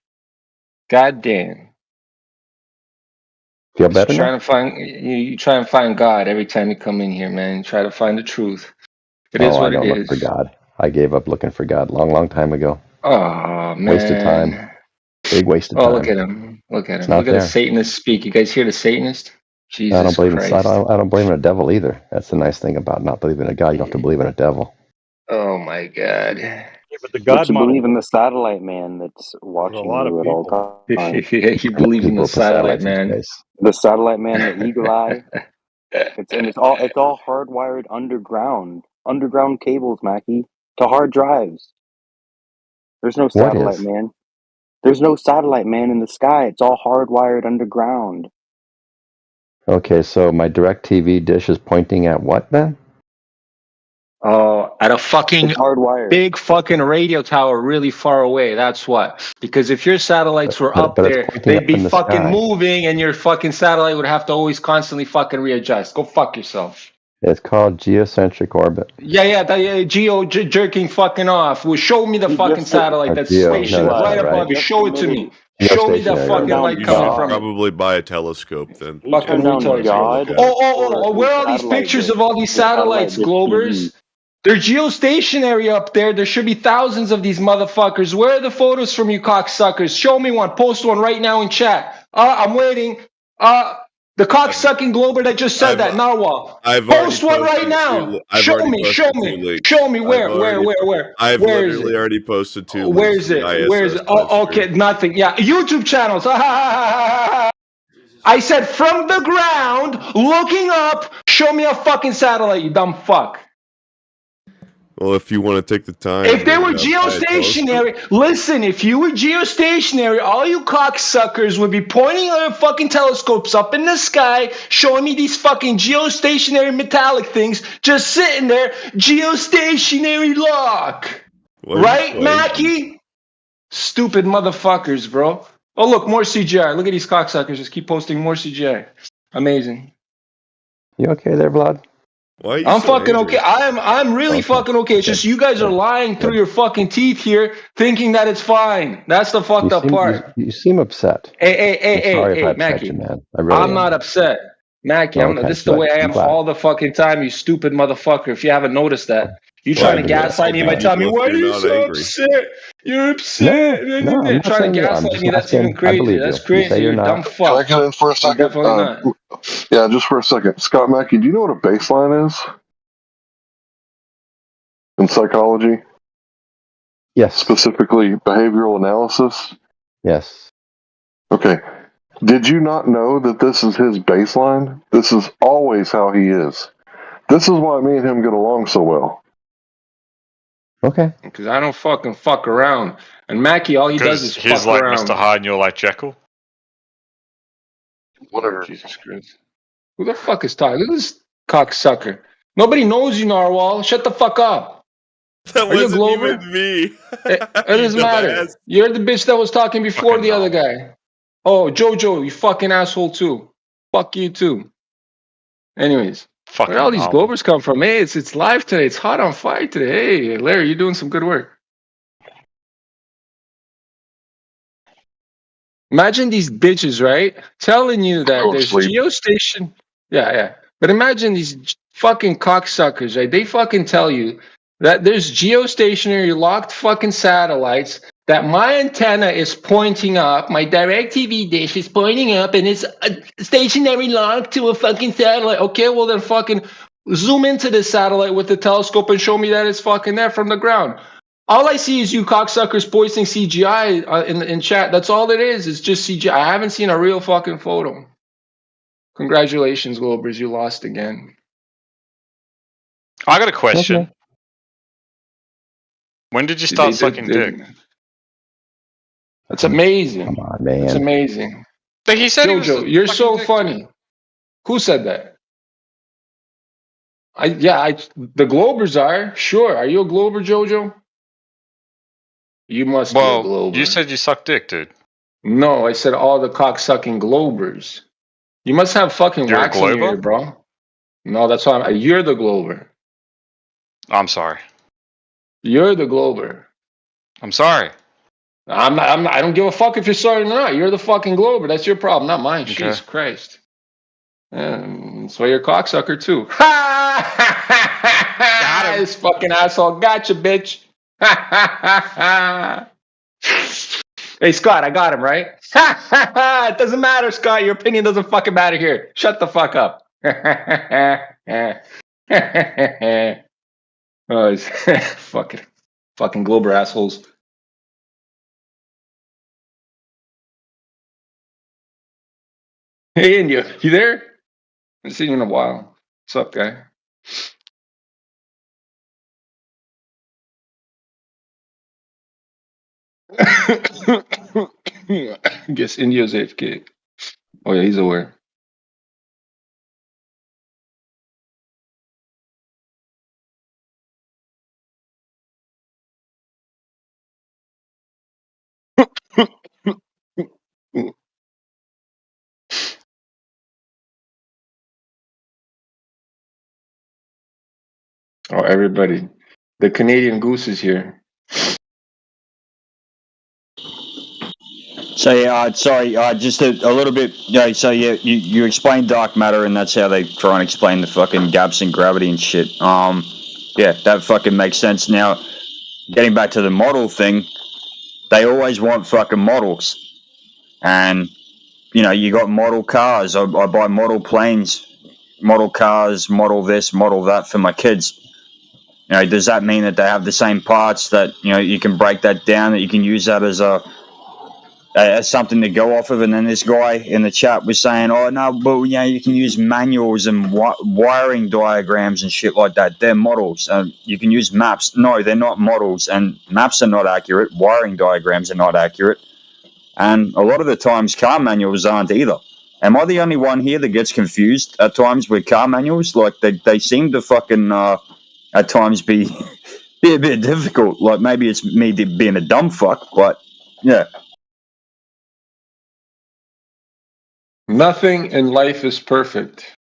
God damn. Feel better now? Trying to find you try and find God every time you come in here, man. Try to find the truth. It is what I don't it look is. for God. I gave up looking for God long time ago. Oh man. Wasted time. Big waste of time. Oh, look at him. Look at It's him. not Look at there. the Satanist speak. You guys hear the Satanist? Jesus I don't believe Christ. in I don't believe in a devil either. That's the nice thing about not believing in a God. You don't have to believe in a devil. Oh my God. Yeah, but the God you model believe in the satellite man that's watching lot of you at all people. times. Yeah, you believe in the satellite man. The satellite man, the eagle eye. It's all hardwired underground cables, Mackie, to hard drives. There's no satellite man. There's no satellite man in the sky. It's all hardwired underground. Okay, so my DirecTV dish is pointing at what then? At a fucking big fucking radio tower really far away. That's what. Because if your satellites were up but it's there, pointing they'd up be in the fucking sky. moving, and your fucking satellite would have to always constantly fucking readjust. Go fuck yourself. It's called geocentric orbit. Yeah, jerking fucking off. Well, show me the fucking satellite that's stationed right above you. Show it to me. Show me the fucking light coming from it. Probably buy a telescope then. Fucking retards. Oh, where are all these pictures of all these satellites, Globers? They're geostationary up there. There should be thousands of these motherfuckers. Where are the photos from you cocksuckers? Show me one. Post one right now in chat. I'm waiting. The cocksucking Glober that just said that, Narwhal. Post one right now. Show me. Where? I've literally already posted 2 links. Where is it? Oh, okay, nothing. Yeah, YouTube channels. I said from the ground, looking up, show me a fucking satellite, you dumb fuck. Well, if you want to take the time. If they were geostationary, listen, if you were geostationary, all you cocksuckers would be pointing their fucking telescopes up in the sky, showing me these fucking geostationary metallic things just sitting there, geostationary lock. Right, Mackie? Stupid motherfuckers, bro. Oh, look, more CGI. Look at these cocksuckers. Just keep posting more CGI. Amazing. You okay there, Vlad? Why are you I'm so fucking angry? okay. I'm really fucking okay. It's just you guys are lying through your fucking teeth here, thinking that it's fine. That's the fucked up part. You seem upset. Hey, sorry if I upset Mackie. you, man. I really am. Not upset. Mackie, this is the way I am all the fucking time, you stupid motherfucker. If you haven't noticed that. You trying to gaslight me by telling me, why are you so upset? You're upset. No, I'm not trying saying to you. I'm gaslight just me. That's asking. even crazier. I believe That's you. crazy. You say You're you're a dumb not. fuck. Can I get in for a second? Definitely not. Yeah, just for a second. Scott Mackey, do you know what a baseline is? In psychology? Yes. Specifically behavioral analysis? Yes. Okay. Did you not know that this is his baseline? This is always how he is. This is why me and him get along so well. Okay. Because I don't fucking fuck around. And Mackie, all he does is he's fuck like around. Mr. Hyde and you're like Jekyll. Whatever. Jesus Christ. Who the fuck is talking? Look at this cocksucker. Nobody knows you, Narwhal. Shut the fuck up. That Are you a wasn't Glover? even me. It doesn't matter. You're the bitch that was talking before the other guy. Oh, Jojo, you fucking asshole too. Fuck you too. Anyways. Where all these globers come from? Hey, it's live today. It's hot on fire today. Hey, Larry, you're doing some good work. Imagine these bitches, right? Telling you that there's geostation. Yeah. But imagine these fucking cocksuckers, right? They fucking tell you that there's geostationary locked fucking satellites, that my antenna is pointing up, my DirecTV dish is pointing up, and it's a stationary locked to a fucking satellite. Okay, well then fucking zoom into this satellite with the telescope and show me that it's fucking there from the ground. All I see is you cocksuckers posting CGI in chat. That's all it is. It's just CGI. I haven't seen a real fucking photo. Congratulations, Globers. You lost again. I got a question. Okay. When did you start sucking dick? That's amazing. Come on, man. That's amazing. But he said Jojo, you're so funny. Who said that? The Globers are. Sure. Are you a Glober, Jojo? You must be a Glober. You said you suck dick, dude. No, I said all the cock-sucking Globers. You must have fucking wax in your ear, bro. No, that's why you're the Glober. I'm sorry. You're the Glober. I'm sorry. I don't give a fuck if you're sorry or not. You're the fucking Glober. That's your problem, not mine. Okay. Jesus Christ. That's why you're a cocksucker too. Got him. This fucking asshole. Gotcha, bitch. Hey, Scott, I got him, right? It doesn't matter, Scott. Your opinion doesn't fucking matter here. Shut the fuck up. Oh, fucking Glober assholes. Hey, India, you there? I haven't seen you in a while. What's up, guy? I guess India's AFK. Oh yeah, he's aware. Oh, everybody. The Canadian goose is here. So sorry, just a little bit. Yeah, so you explained dark matter, and that's how they try and explain the fucking gaps in gravity and shit. Yeah, that fucking makes sense. Now, getting back to the model thing, they always want fucking models, and you got model cars. I buy model planes, model cars, model this, model that for my kids. Does that mean that they have the same parts that you can break that down, that you can use that as something to go off of? And then this guy in the chat was saying, oh no, but you can use manuals and wiring diagrams and shit like that. They're models. You can use maps. No, they're not models, and maps are not accurate. Wiring diagrams are not accurate, and a lot of the times car manuals aren't either. Am I the only one here that gets confused at times with car manuals? Like they seem to fucking at times be a bit difficult. Like maybe it's me being a dumb fuck, but yeah. Nothing in life is perfect.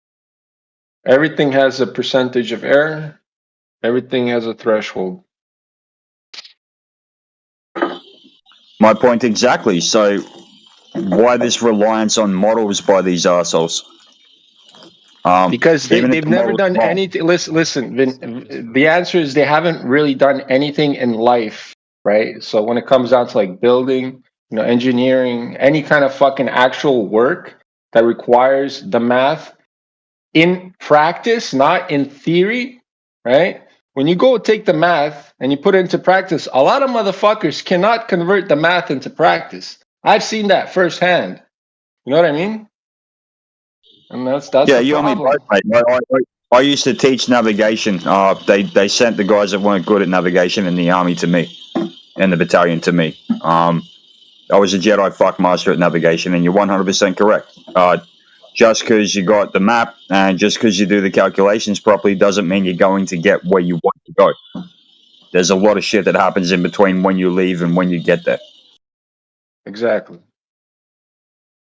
Everything has a percentage of error. Everything has a threshold. My point exactly. So why this reliance on models by these assholes? Because they've never done anything. Listen, the answer is they haven't really done anything in life, right? So when it comes down to like building, engineering, any kind of fucking actual work that requires the math in practice, not in theory, right? When you go take the math and you put it into practice, a lot of motherfuckers cannot convert the math into practice. I've seen that firsthand. You know what I mean? And that's yeah, the you problem. and me both, mate. I used to teach navigation. They sent the guys that weren't good at navigation in the army to me, and the battalion to me. I was a Jedi fuckmaster at navigation, and you're 100% correct. Just because you got the map and just because you do the calculations properly doesn't mean you're going to get where you want to go. There's a lot of shit that happens in between when you leave and when you get there. Exactly.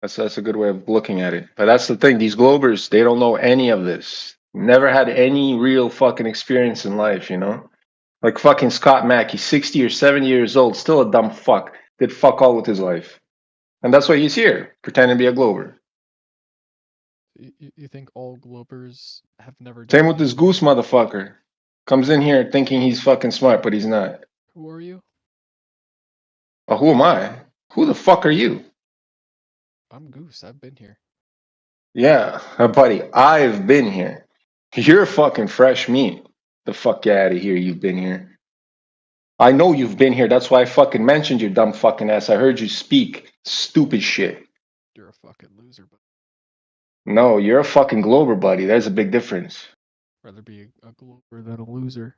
That's a good way of looking at it. But that's the thing. These Globers, they don't know any of this. Never had any real fucking experience in life, you know? Like fucking Scott Mack, he's 60 or 70 years old, still a dumb fuck. Did fuck all with his life. And that's why he's here, pretending to be a Glober. You think all Globers have never done Same with anything? this Goose motherfucker. Comes in here thinking he's fucking smart, but he's not. Who are you? Oh, who am I? Who the fuck are you? I'm Goose. I've been here. Yeah, buddy, I've been here. You're fucking fresh meat. The fuck out of here, you've been here. I know you've been here. That's why I fucking mentioned you, dumb fucking ass. I heard you speak stupid shit. You're a fucking loser, but No, you're a fucking Glober, buddy. There's a big difference. rather be a Glober than a loser.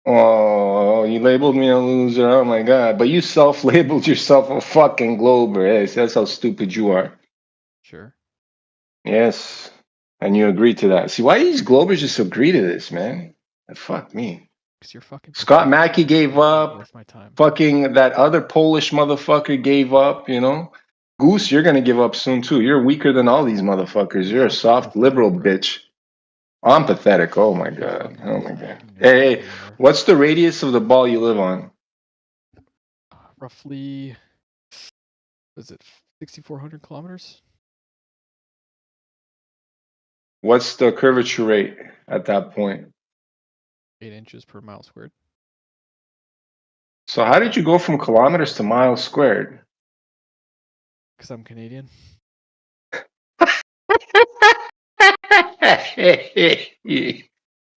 Oh, you labeled me a loser. Oh my god. But you self-labeled yourself a fucking Glober. Yes, that's how stupid you are. Sure. Yes. And you agree to that. See, why these Globers just agree to this, man? Fuck me. Because you're fucking Scott pathetic. Mackey gave up. Worth my time. Fucking that other Polish motherfucker gave up, you know? Goose, you're gonna give up soon too. You're weaker than all these motherfuckers. You're a soft liberal bitch. I'm pathetic. Oh my god. Oh my god. Hey, what's the radius of the ball you live on? Roughly, is it 6,400 kilometers? What's the curvature rate at that point? 8 inches per mile squared. So how did you go from kilometers to miles squared? Because I'm Canadian.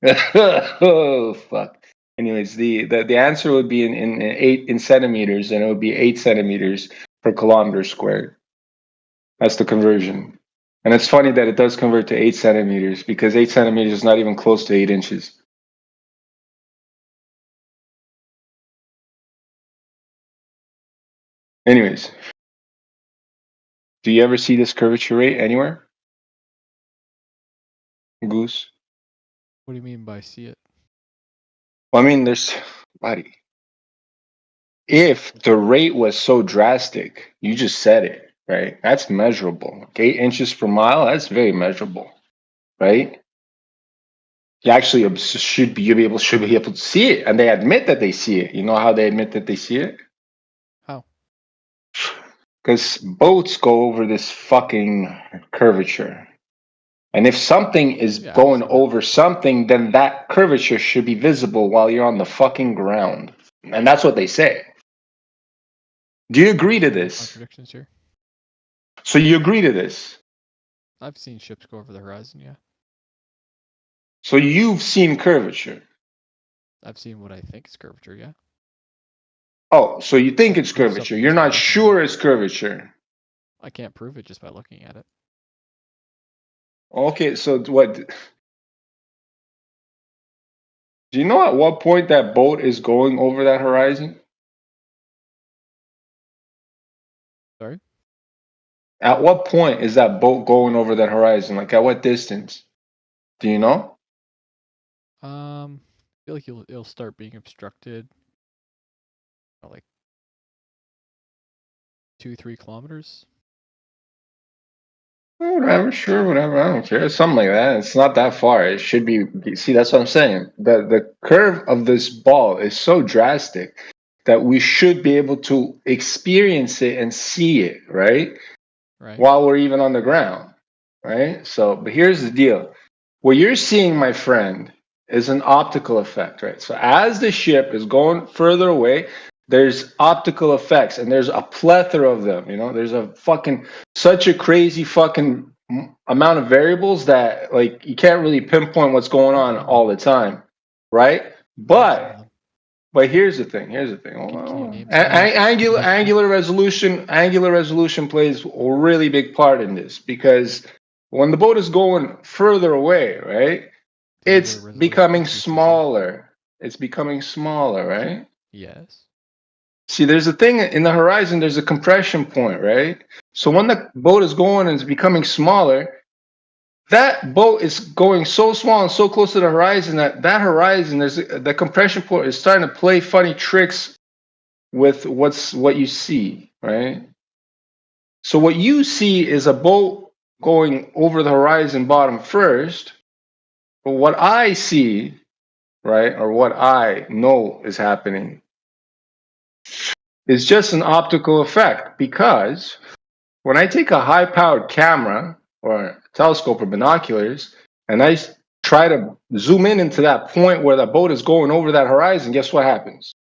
Oh fuck. Anyways, the answer would be in centimeters, and it would be 8 centimeters per kilometer squared. That's the conversion. And it's funny that it does convert to 8 centimeters, because 8 centimeters is not even close to 8 inches. Anyways, do you ever see this curvature rate anywhere? Goose? What do you mean by see it? Well, I mean, there's, buddy, if the rate was so drastic, you just said it, right? That's measurable. 8 inches per mile, that's very measurable, right? You actually should be able to see it, and they admit that they see it. You know how they admit that they see it? How? Because boats go over this fucking curvature. And if something is going over something, then that curvature should be visible while you're on the fucking ground. And that's what they say. Do you agree to this? Contradictions here. So you agree to this? I've seen ships go over the horizon, yeah. So you've seen curvature? I've seen what I think is curvature, yeah. Oh, so you think it's curvature. You're not sure it's curvature. I can't prove it just by looking at it. Okay, so what? Do you know at what point that boat is going over that horizon? Sorry? At what point is that boat going over that horizon? Like at what distance? Do you know? I feel like it'll start being obstructed like 2-3 kilometers. Whatever, sure, whatever. I don't care. Something like that. It's not that far. It should be. See, that's what I'm saying. The curve of this ball is so drastic that we should be able to experience it and see it, right? Right. While we're even on the ground, right? So, but here's the deal. What you're seeing, my friend, is an optical effect, right? So as the ship is going further away, there's optical effects, and there's a plethora of them. You know, there's a fucking such a crazy fucking amount of variables that like you can't really pinpoint what's going on all the time, right? But here's the thing. Angular resolution plays a really big part in this, because when the boat is going further away, right, it's becoming smaller. It's becoming smaller, right? Yes. See, there's a thing in the horizon, there's a compression point, right? So when the boat is going and it's becoming smaller, that boat is going so small and so close to the horizon that horizon, the compression point is starting to play funny tricks with what you see, right? So what you see is a boat going over the horizon bottom first, But what I see, right, or what I know is happening is just an optical effect, because when I take a high-powered camera or telescope or binoculars and I try to zoom in into that point where the boat is going over that horizon, guess what happens?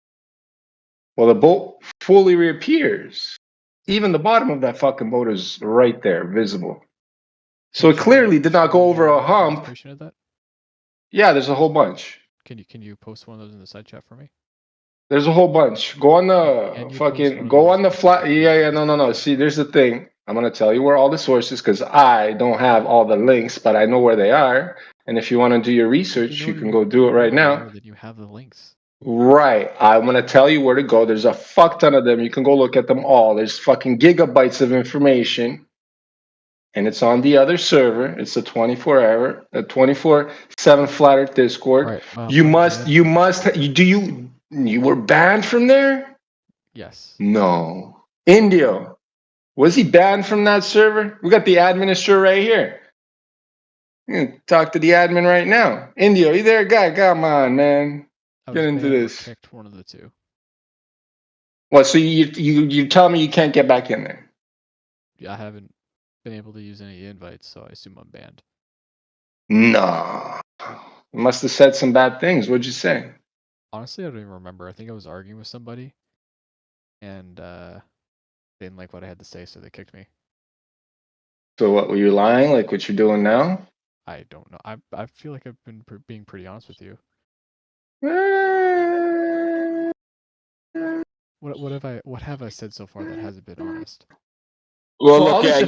Well, the boat fully reappears. Even the bottom of that fucking boat is right there, visible. So it clearly did not go over a hump. Demonstration of that? Yeah, there's a whole bunch. Can you post one of those in the side chat for me? There's a whole bunch. Go on the fucking, go on the flat. Yeah, no. See, there's the thing. I'm going to tell you where all the sources, because I don't have all the links, but I know where they are. And if you want to do your research, you can go do it right now. Then you have the links. Right. I'm going to tell you where to go. There's a fuck ton of them. You can go look at them all. There's fucking gigabytes of information. And it's on the other server. It's a 24/7 flat Earth Discord. Right, You were banned from there? Yes. No. Indio. Was he banned from that server? We got the administrator right here. You can talk to the admin right now. Indio, you there, guy? Come on, man. Get into this. Kicked one of the two. What? So you tell me you can't get back in there? Yeah, I haven't been able to use any invites, so I assume I'm banned. No. You must have said some bad things. What'd you say? Honestly, I don't even remember. I think I was arguing with somebody, and they didn't like what I had to say, so they kicked me. So what, were you lying like what you're doing now? I don't know. I feel like I've been being pretty honest with you. What have I said so far that hasn't been honest? Well, look, Goose, if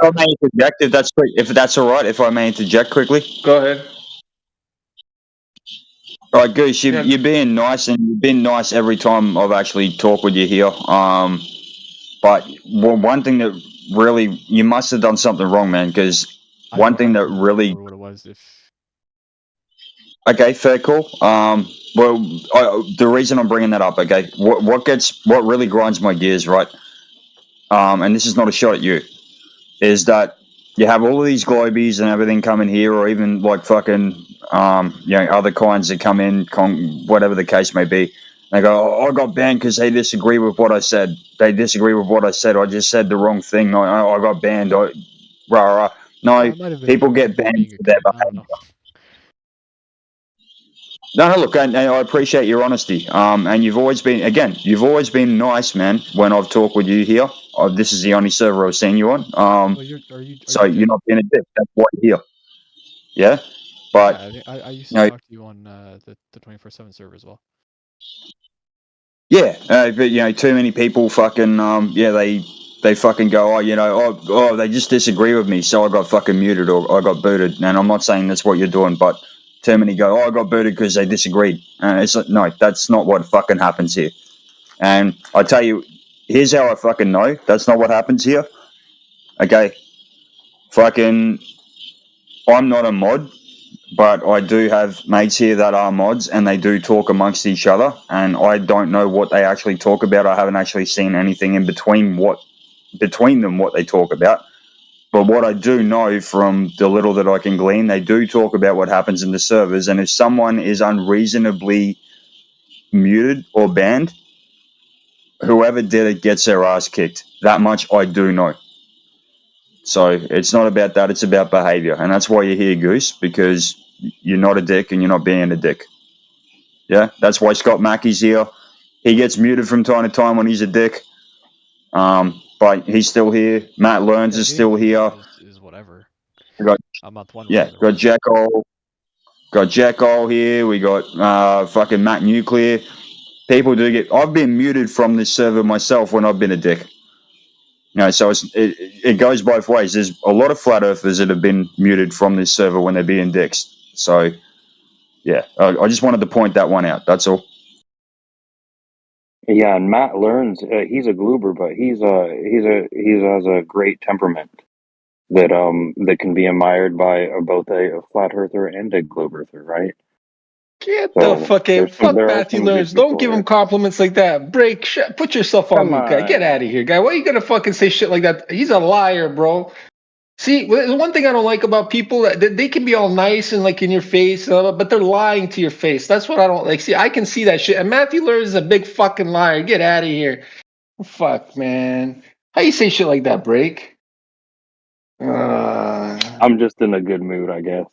I may interject, if that's all right, if I may interject quickly. Go ahead. All right, Goose, you're being nice, and you've been nice every time I've actually talked with you here. But one thing that really, you must have done something wrong, man, because one thing that really... What it was, Okay, fair call. Well, the reason I'm bringing that up, okay, what really grinds my gears, right? And this is not a shot at you, is that you have all of these globies and everything coming here, or even like fucking, other kinds that come in, whatever the case may be. They go, I got banned because they disagree with what I said. They disagree with what I said. I just said the wrong thing. I got banned. No, people get banned for their behavior. No, look, and I appreciate your honesty. And you've always been nice, man. When I've talked with you here, this is the only server I've seen you on. So you're not being a dick. That's why you're here. Yeah, but I used to talk to you on the 24/7 server as well. Yeah, but too many people fucking they fucking go, they just disagree with me, so I got fucking muted or I got booted. And I'm not saying that's what you're doing, but too many go, I got booted because they disagreed. It's like, no, that's not what fucking happens here. And I tell you, here's how I fucking know that's not what happens here. Okay, fucking, I'm not a mod, but I do have mates here that are mods, and they do talk amongst each other, and I don't know what they actually talk about. I haven't actually seen anything in between them what they talk about. But what I do know from the little that I can glean, they do talk about what happens in the servers, and if someone is unreasonably muted or banned, whoever did it gets their ass kicked. That much I do know. So it's not about that, it's about behavior. And that's why you're here, Goose, because you're not a dick and you're not being a dick. Yeah, that's why Scott Mackey's here. He gets muted from time to time when he's a dick. But he's still here. Matt Learns is still here. Is whatever. I'm not one. Yeah, got Jackal here. We got fucking Matt Nuclear. People do get... I've been muted from this server myself when I've been a dick. So it goes both ways. There's a lot of flat earthers that have been muted from this server when they're being dicks. So, yeah, I just wanted to point that one out. That's all. Yeah, and Matt learns. He's a goober, but he has a great temperament that can be admired by both a flat earther and a globe earther, right? Get the fuck out. Fuck Matthew Learns. Don't give him compliments like that. Put yourself on mute, guy. Get out of here, guy. Why are you gonna fucking say shit like that? He's a liar, bro. See, the one thing I don't like about people that they can be all nice and like in your face, but they're lying to your face. That's what I don't like. See, I can see that shit. And Matthew Lillard is a big fucking liar. Get out of here. Fuck, man. How you say shit like that, Break? I'm just in a good mood, I guess.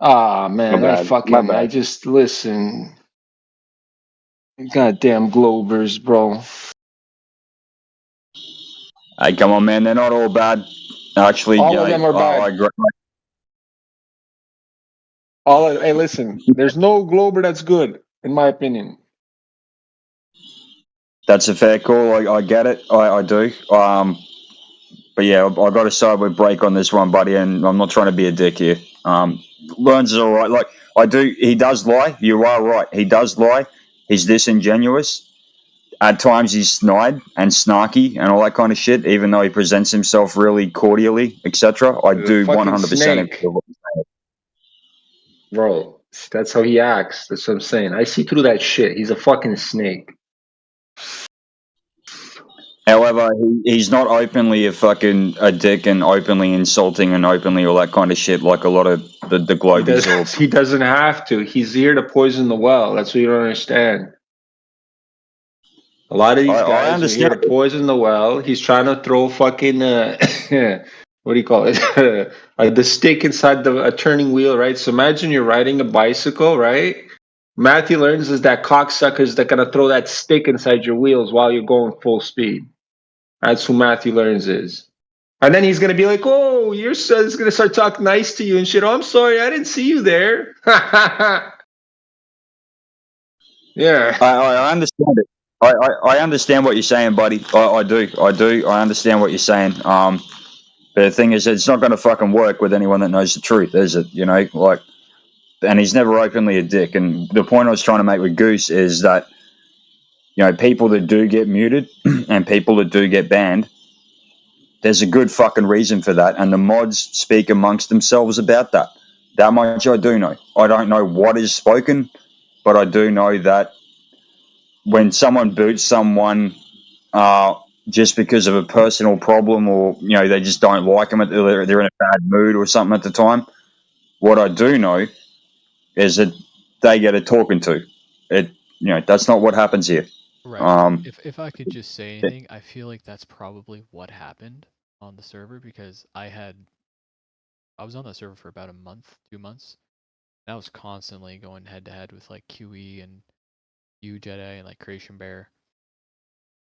Man, My bad. I just listen. Goddamn Globers, bro. Hey, come on, man. They're not all bad. Actually, All of them are bad. I agree. Hey, listen. There's no Glober that's good, in my opinion. That's a fair call. I get it. I do. But yeah, I got to side with Break on this one, buddy. And I'm not trying to be a dick here. Learns is all right. Like I do. He does lie. You are right. He does lie. He's disingenuous. At times he's snide and snarky and all that kind of shit, even though he presents himself really cordially, etc. I do 100% agree. Bro, that's how he acts. That's what I'm saying. I see through that shit. He's a fucking snake. However, he's not openly a dick and openly insulting and openly all that kind of shit like a lot of the globies. He doesn't have to. He's here to poison the well. That's what you don't understand. A lot of these guys are here to poison the well. He's trying to throw fucking what do you call it? The stick inside a turning wheel, right? So imagine you're riding a bicycle, right? Matthew Learns is that cocksuckers that gonna throw that stick inside your wheels while you're going full speed. That's who Matthew Learns is. And then he's gonna be like, "Oh, your son's gonna start talking nice to you and shit. Oh, I'm sorry, I didn't see you there." Yeah, I understand it. I understand what you're saying, buddy. I do. I understand what you're saying. But the thing is, it's not going to fucking work with anyone that knows the truth, is it? You know, like, and he's never openly a dick. And the point I was trying to make with Goose is that, you know, people that do get muted and people that do get banned, there's a good fucking reason for that. And the mods speak amongst themselves about that. That much I do know. I don't know what is spoken, but I do know that when someone boots someone just because of a personal problem, or you know they just don't like them, they're in a bad mood or something at the time. What I do know is that they get a talking to. That's not what happens here. Right. If I could just say anything, I feel like that's probably what happened on the server, because I was on the server for about a month, 2 months. And I was constantly going head to head with like QE and U Jedi and like Creation Bear,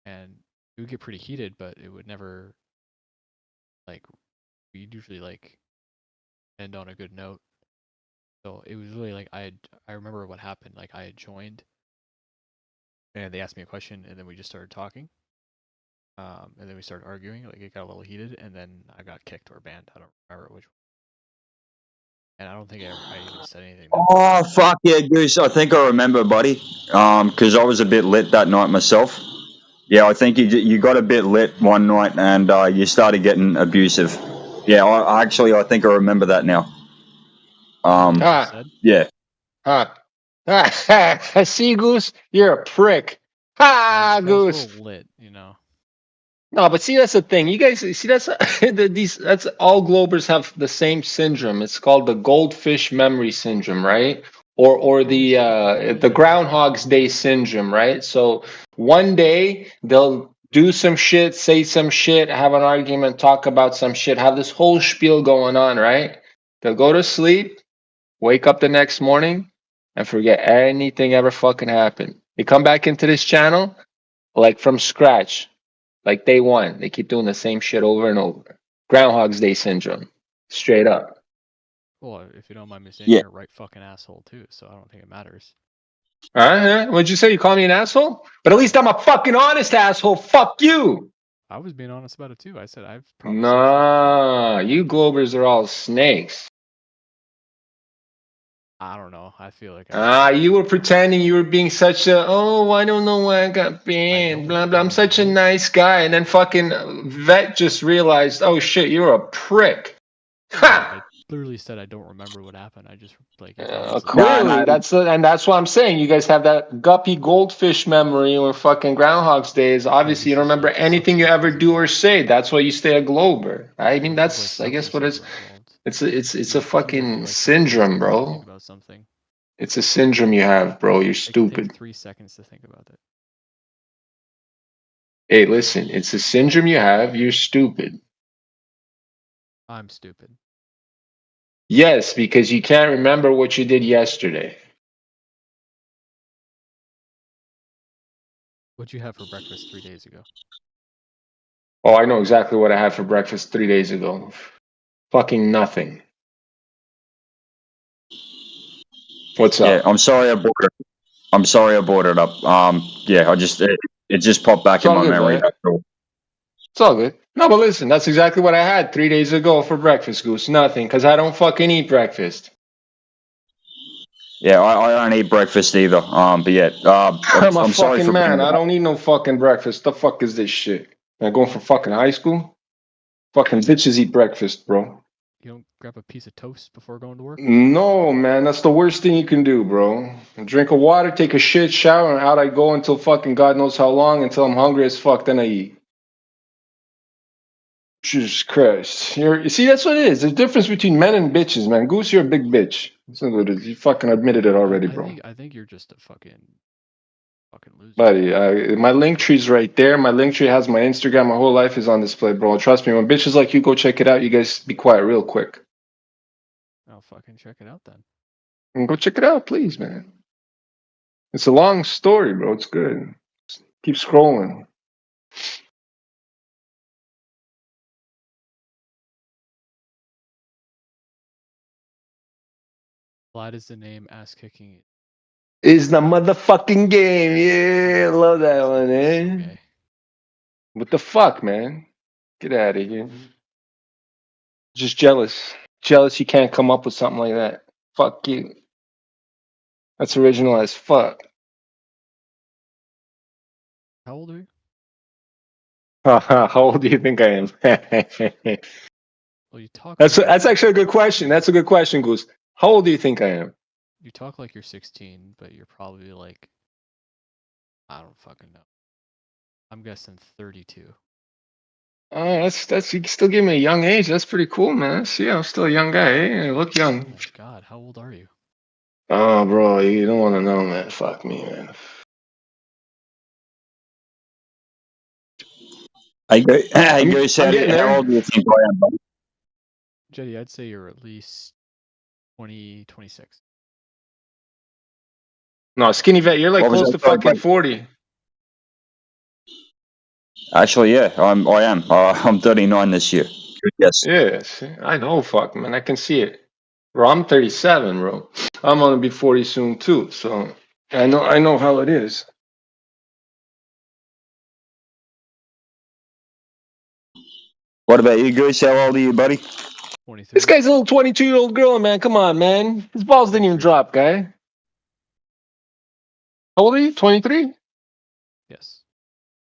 and it would get pretty heated, but it would never like we'd usually like end on a good note. So it was really like I remember what happened. Like I had joined, and they asked me a question, and then we just started talking. And then we started arguing. Like it got a little heated, and then I got kicked or banned. I don't remember which. And I don't think I even said anything. Oh fuck yeah, Goose! I think I remember, buddy. Because I was a bit lit that night myself. Yeah, I think you got a bit lit one night, and you started getting abusive. Yeah, I think I remember that now. Yeah. I see, Goose. You're a prick. Goose. A little lit, you know. No, but see, that's the thing. You guys see, that's that's all Globers have the same syndrome. It's called the goldfish memory syndrome, right? Or the Groundhog's Day syndrome, right? So one day they'll do some shit, say some shit, have an argument, talk about some shit, have this whole spiel going on, right? They'll go to sleep, wake up the next morning, and forget anything ever fucking happened. They come back into this channel like from scratch. Like day one, they keep doing the same shit over and over. Groundhog's Day syndrome, straight up. Well, if you don't mind me saying, you're a right fucking asshole too, so I don't think it matters. What'd you say? You call me an asshole? But at least I'm a fucking honest asshole. Fuck you. I was being honest about it too. I said I've probably. Nah, you Globers are all snakes. I don't know. I feel like you were pretending you were being such a, I don't know why I got banned, blah blah. I'm such a nice guy, and then fucking Vet just realized, oh shit, you're a prick. Ha! literally said I don't remember what happened. I just like clearly that's what I'm saying. You guys have that guppy goldfish memory or fucking Groundhog's Days. Obviously, you don't remember anything you ever do or say. That's why you stay a glober. I mean, that's I guess what it's a fucking syndrome, bro. About something. It's a syndrome you have, bro. You're stupid. Take 3 seconds to think about it. Hey, listen, it's a syndrome you have. You're stupid. I'm stupid. Yes, because you can't remember what you did yesterday. What'd you have for breakfast 3 days ago? Oh, I know exactly what I had for breakfast 3 days ago. Fucking nothing. What's up? Yeah, I'm sorry I brought it up. Yeah, it just popped back It's in all my good, memory. man. That's all. It's all good. No, but listen, that's exactly what I had 3 days ago for breakfast, Goose. Nothing, because I don't fucking eat breakfast. Yeah, I don't eat breakfast either. But yeah, I'm a I'm sorry fucking for bringing man. it I up. don't eat no fucking breakfast. The fuck is this shit? Am I going for fucking high school? Fucking bitches eat breakfast, bro. You don't grab a piece of toast before going to work? No, man, that's the worst thing you can do, bro. Drink a water, take a shit, shower, and out I go until fucking God knows how long, until I'm hungry as fuck, then I eat. Jesus Christ. You see, that's what it is. There's a difference between men and bitches, man. Goose, you're a big bitch. That's what it is. You fucking admitted it already, bro. I think you're just a fucking loser. Buddy, my link tree's right there. My link tree has my Instagram. My whole life is on display, bro. Trust me, when bitches like you go check it out, you guys be quiet real quick. I'll fucking check it out then. And go check it out, please, man. It's a long story, bro. It's good. Just keep scrolling. Vlad is the name, ass kicking. Is the motherfucking game. Yeah, love that one, eh? What the fuck, man? Get out of here. Just jealous. Jealous you can't come up with something like that. Fuck you. That's original as fuck. How old are you? How old do you think I am? Well, you talk. That's actually a good question. That's a good question, Goose. How old do you think I am? You talk like you're 16, but you're probably like, I don't fucking know. I'm guessing 32. Oh, that's you can still give me a young age. That's pretty cool, man. See, I'm still a young guy. Eh? I look young. Oh my god, how old are you? Oh, bro, you don't want to know, man. Fuck me, man. Hey, Goose, I'm getting there. how old do you think I am, buddy? Jetty, I'd say you're at least 20, 26. No, skinny vet, you're like What was close that? to Sorry, fucking buddy. 40. Actually, yeah, I am. I'm 39 this year. Good guess. Yes, I know, fuck, man. I can see it. Bro, I'm 37, bro. I'm gonna be 40 soon too. So I know how it is. What about you, Goose? How old are you, buddy? 23. This guy's a little 22-year-old girl, man. Come on, man. His balls didn't even drop, guy. How old are you? 23? Yes.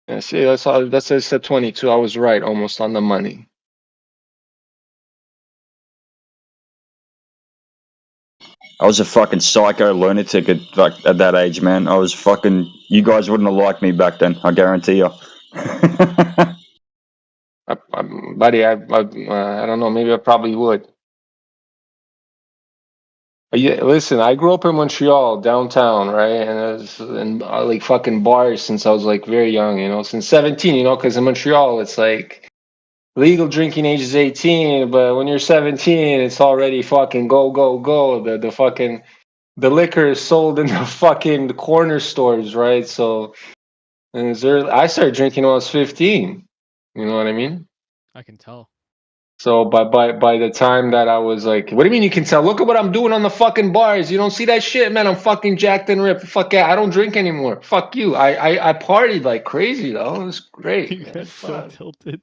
Yeah, see, that's I said 22. I was right, almost on the money. I was a fucking psycho lunatic at that age, man. I was fucking. You guys wouldn't have liked me back then. I guarantee you. Buddy, I don't know. Maybe I probably would. Yeah, listen, I grew up in Montreal, downtown, right? And I was in like fucking bars since I was like very young, since 17, because in Montreal it's like legal drinking age is 18, but when you're 17, it's already fucking go, go, go. The fucking the liquor is sold in the fucking corner stores, right? So, and I started drinking when I was 15. You know what I mean? I can tell. So by the time that I was like, what do you mean you can tell? Look at what I'm doing on the fucking bars. You don't see that shit, man. I'm fucking jacked and ripped. Fuck yeah, I don't drink anymore. Fuck you. I partied like crazy though. It was great. You Man. got so tilted.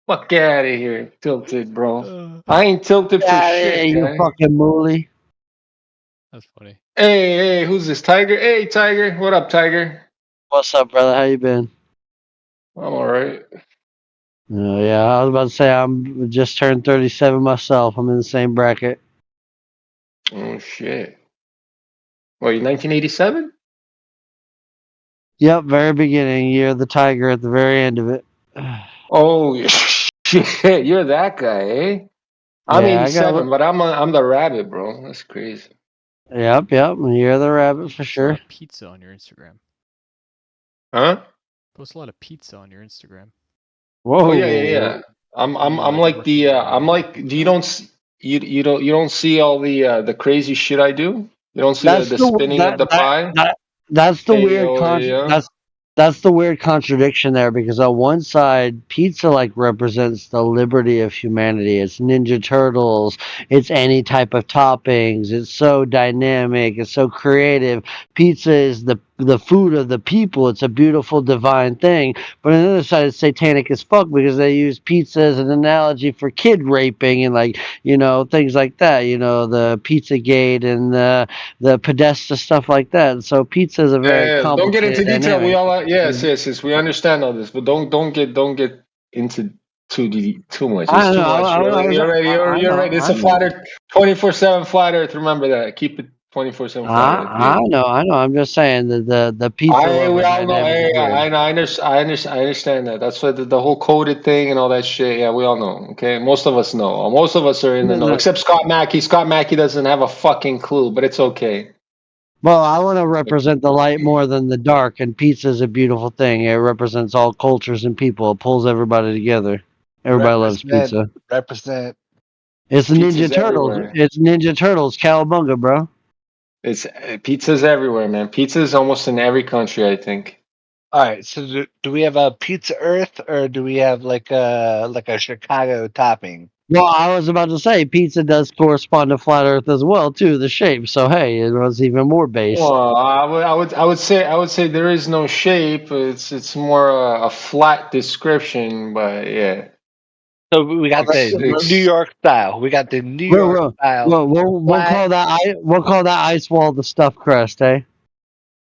Fuck out of here, tilted, bro. I ain't tilted for shit, you guy. fucking mooly. That's funny. Hey, who's this? Tiger? Hey, Tiger. What up, Tiger? What's up, brother? How you been? I'm alright. Yeah, I was about to say I'm just turned 37 myself. I'm in the same bracket. Oh shit! What? You 1987? Yep, very beginning. Year of the tiger at the very end of it. Oh shit! You're that guy, eh? I'm Yeah, I got. 87, but I'm the rabbit, bro. That's crazy. Yep. Year of the rabbit for Post a lot sure. of pizza on your Instagram. Huh? Post a lot of pizza on your Instagram. Oh Whoa. yeah. I'm like like working the out I'm or like. Do you don't you don't see all the crazy shit I do? You don't see That's the the spinning of the pie? that's the Hey weird yo, hey yo. that's the weird contradiction there, because on one side pizza like represents the liberty of humanity. It's Ninja Turtles, it's any type of toppings, it's so dynamic, it's so creative. Pizza is the food of the people. It's a beautiful divine thing. But on the other side, it's satanic as fuck, because they use pizza as an analogy for kid raping and, like, things like that. The Pizzagate and the Podesta, stuff like that. So pizza is a very Yeah, don't get complicated into detail. We dynamic. all yes. We understand all this, but don't get into too much. It's I too know. much. I You're right. know. It's I a know. flat Earth, 24/7 flat Earth. Remember that. Keep it 24/7 flat Earth. Yeah. I know. I know. I'm just saying that the pizza We lover all know. dynamic is weird. I understand that. That's what the whole coded thing and all that shit. Yeah, we all know. Okay, most of us know. Most of us are in the know, except Scott Mackey. Scott Mackey doesn't have a fucking clue, but it's okay. Well, I want to represent the light more than the dark, and pizza is a beautiful thing. It represents all cultures and people. It pulls everybody together. Everybody loves pizza. Represent. It's the Pizza's Ninja Turtles. everywhere. It's Ninja Turtles, cowabunga, bro. It's pizza's everywhere, man. Pizza is almost in every country, I think. All right. So do we have a Pizza Earth, or do we have like a Chicago topping? Well, I was about to say pizza does correspond to flat Earth as well, too. The shape. So hey, it was even more based. Well, I would say there is no shape. It's more a flat description, but yeah. So we got the New York style. We got the New York style. We'll call that ice wall the stuffed crust, eh?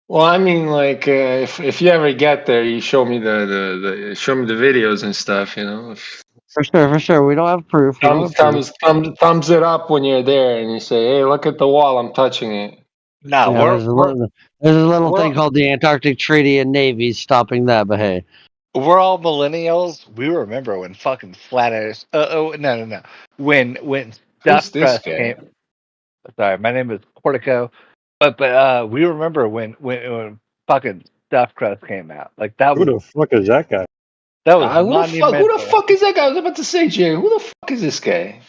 Well, I mean, like, if you ever get there, you show me show me the videos and stuff. For sure. We don't have proof. Thumbs it up when you're there, and you say, "Hey, look at the wall. I'm touching it." No, Yeah, there's a little thing called the Antarctic Treaty and Navy stopping that, but hey. We're all millennials. We remember when fucking flat Earth. No. When Who's stuffed this crust guy? came. Sorry, my name is Portico. But we remember when fucking stuffed crust came out. Like that Who was the fuck is that guy? Who monumental. the fuck is that guy? I was about to say, Jay. Who the fuck is this guy?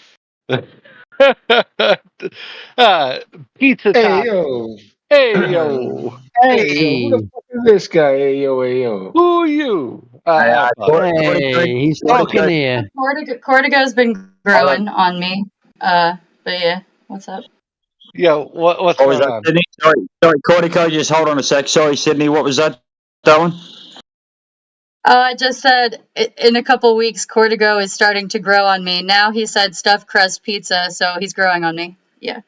Pizza Hey top. yo. Hey yo. Hey yo. Who the fuck is this guy? Hey yo. Who are you? Hey, he's talking to you. Cortico's been growing on me. But yeah, what's up? Yo, what's What was going that, on? Sydney? Sorry, Cortico, just hold on a sec. Sorry, Sydney, what was that, Dylan? I just said in a couple weeks, Cortico is starting to grow on me. Now he said stuffed crust pizza, so he's growing on me. Yeah.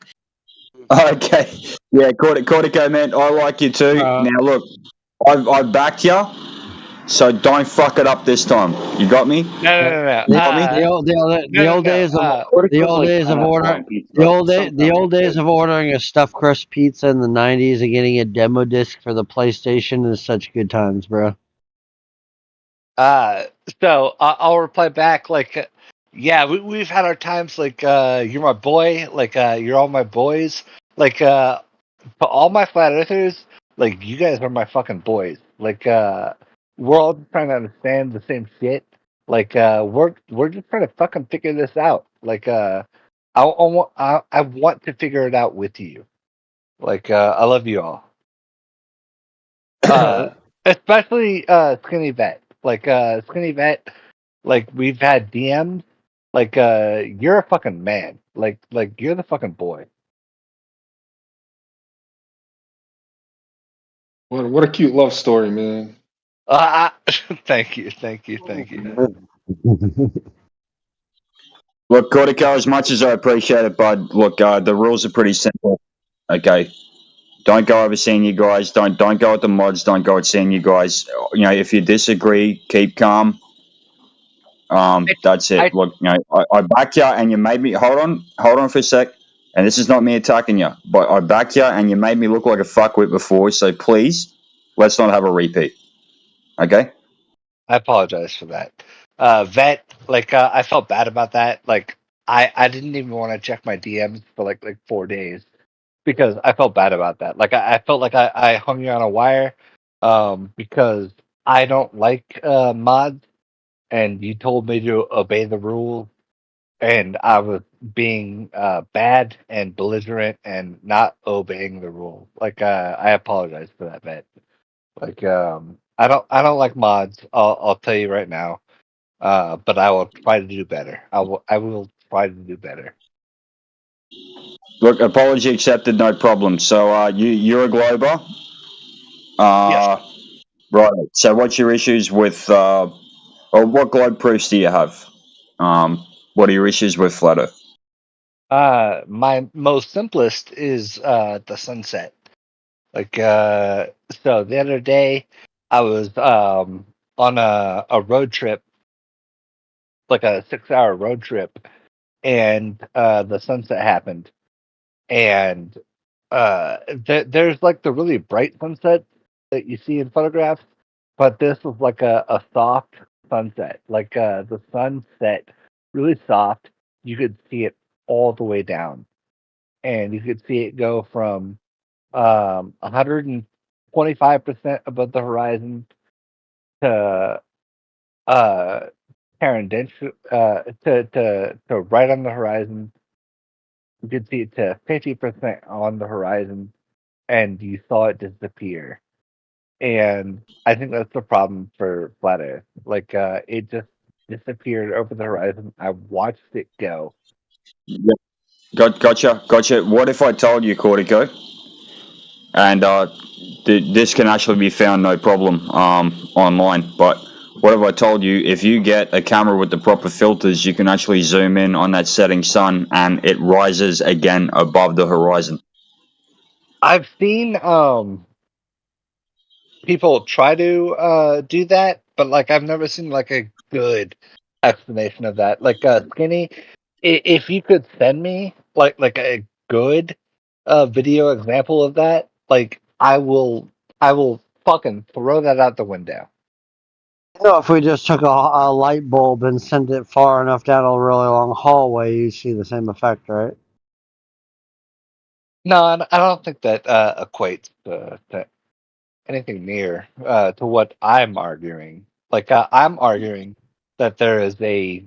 Okay. Yeah, Cortico, man, I like you too. Now, look, I backed you, so don't fuck it up this time. You got me? No. The old days of ordering a stuffed crust pizza in the '90s and getting a demo disc for the PlayStation is such good times, bro. So I'll reply back like, yeah, we've had our times. Like, you're my boy. Like, you're all my boys. Like, for all my flat earthers, like, you guys are my fucking boys. Like, we're all just trying to understand the same shit. Like, we're just trying to fucking figure this out. Like, I want to figure it out with you. Like, I love you all. Especially Skinny Vet. Like, Skinny Vet, like, we've had DMs. Like, you're a fucking man. Like you're the fucking boy. What a cute love story, man. Thank you. Look, Cortico, as much as I appreciate it, bud, look, the rules are pretty simple. Okay. Don't go over senior guys. Don't go at the mods. Don't go at senior guys. If you disagree, keep calm. That's it. Look, I backed you, and you made me. Hold on for a sec. And this is not me attacking you, but I backed you, and you made me look like a fuckwit before. So please, let's not have a repeat. Okay? I apologize for that. Vet, I felt bad about that. I didn't even want to check my DMs for like 4 days because I felt bad about that. I felt like I hung you on a wire because I don't like mods, and you told me to obey the rules, and I was being bad and belligerent and not obeying the rules. I apologize for that, Vet. I don't like mods. I'll tell you right now. But I will try to do better. I will try to do better. Look, apology accepted, no problem. So you're a Glober. Yes. Right. So what's your issues with, or what globe proofs do you have? What are your issues with Flat Earth? My most simplest is the sunset. So the other day I was on a road trip, like a 6-hour road trip, and the sunset happened. And there's like the really bright sunset that you see in photographs, but this was like a soft sunset. The sunset really soft. You could see it all the way down, and you could see it go from 125% above the horizon to tangential to right on the horizon. You could see it to 50% on the horizon, and you saw it disappear. And I think that's the problem for Flat Earth. It just disappeared over the horizon. I watched it go. Yep. Gotcha. What if I told you, Cortico, and this can actually be found no problem online, but what if I told you if you get a camera with the proper filters, you can actually zoom in on that setting sun and it rises again above the horizon? I've seen people try to do that, but I've never seen a good explanation of that. Skinny, if you could send me a good video example of that, I will fucking throw that out the window. If we just took a light bulb and sent it far enough down a really long hallway, you see the same effect, right? No, I don't think that equates to anything near to what I'm arguing. I'm arguing that there is a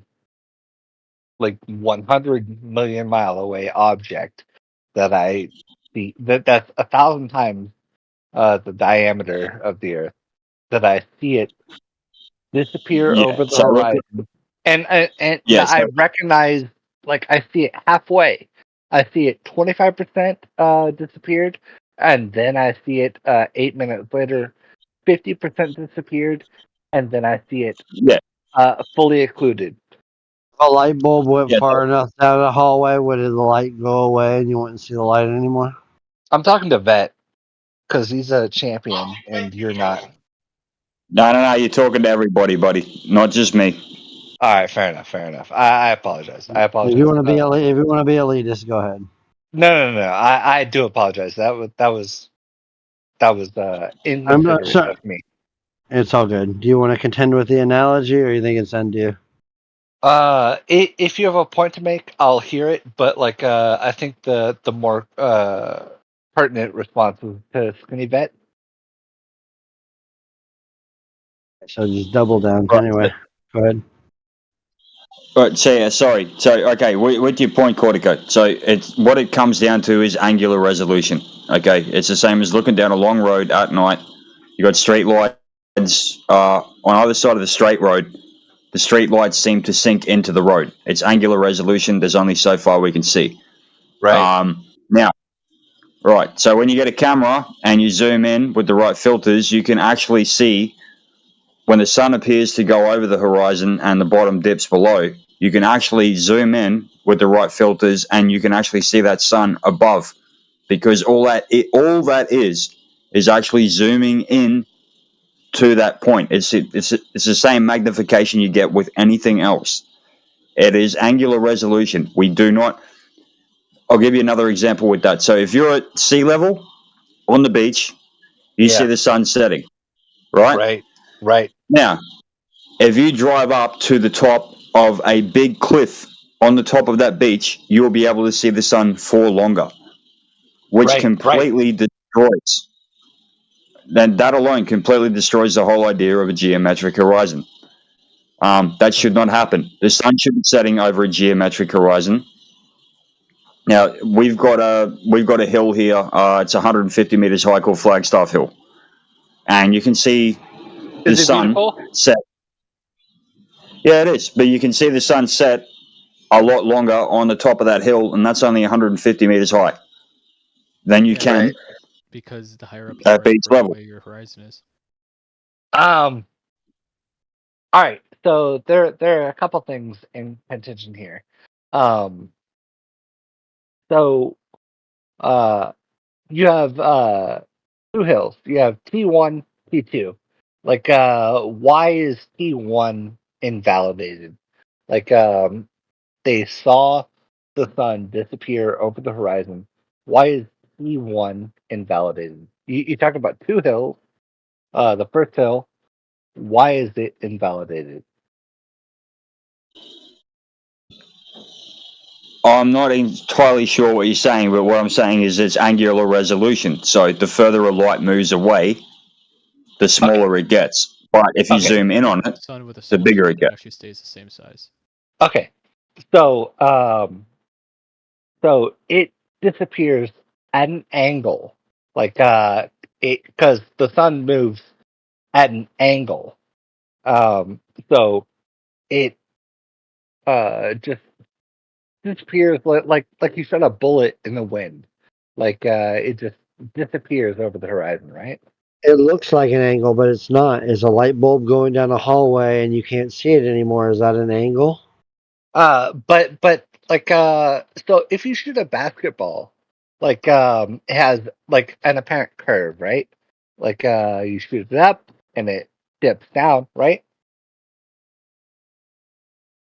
100 million mile away object that I see that's 1,000 times the diameter of the Earth, that I see it disappear Yeah. over the So look, horizon, and yeah. I So recognize, I see it halfway. I see it 25% disappeared, and then I see it 8 minutes later 50% disappeared, and then I see it yeah. fully occluded. If a light bulb went Yeah. far enough down the hallway, would the light go away and you wouldn't see the light anymore? I'm talking to Vet because he's a champion and you're not. No. You're talking to everybody, buddy, not just me. All right, fair enough. I apologize. I apologize. If you want to be elitist, go ahead. No. I do apologize. That was I'm not inconsiderate sure. of me. It's all good. Do you want to contend with the analogy, or you think it's undue? If you have a point to make, I'll hear it. But I think the more pertinent response was to Skinny Vet. So just double down. Right. Anyway, go ahead. But sorry. So okay, with your point, Cortico. So it's what it comes down to is angular resolution. Okay, it's the same as looking down a long road at night. You got street lights on either side of the straight road. The street lights seem to sink into the road. It's angular resolution. There's only so far we can see. Right. Now, right. So when you get a camera and you zoom in with the right filters, you can actually see when the sun appears to go over the horizon and the bottom dips below. You can actually zoom in with the right filters, and you can actually see that sun above, because all that is actually zooming in to that point. It's the same magnification you get with anything else. It is angular resolution. We do not. I'll give you another example with that. So if you're at sea level on the beach, you see the sun setting, right? Right. Now, if you drive up to the top of a big cliff on the top of that beach, you will be able to see the sun for longer, which completely destroys. Then that alone completely destroys the whole idea of a geometric horizon. That should not happen. The sun should be setting over a geometric horizon. Now we've got a hill here. It's 150 meters high called Flagstaff Hill, and you can see the sun set. Yeah, it is, but you can see the sun set a lot longer on the top of that hill, and that's only 150 meters high. Then you can because the higher up you at are, the beach further level. away your horizon is. All right. So there are a couple things in contention here. So you have two hills. You have T1, T2. Like why is T1 invalidated? Like they saw the sun disappear over the horizon. Why is T1 invalidated? You talk about two hills. The first hill, why is it invalidated? I'm not entirely sure what you're saying, but what I'm saying is it's angular resolution. So the further a light moves away, the smaller it gets. But if you zoom in on it, Sun with a the solar bigger it filter gets. actually stays the same size. Okay, so it disappears at an angle, like it because the sun moves at an angle. So it just disappears like you shot a bullet in the wind. Like it just disappears over the horizon, right? It looks like an angle, but it's not. Is a light bulb going down a hallway and you can't see it anymore? Is that an angle? But like so if you shoot a basketball, like it has like an apparent curve, right? Like you shoot it up and it dips down, right?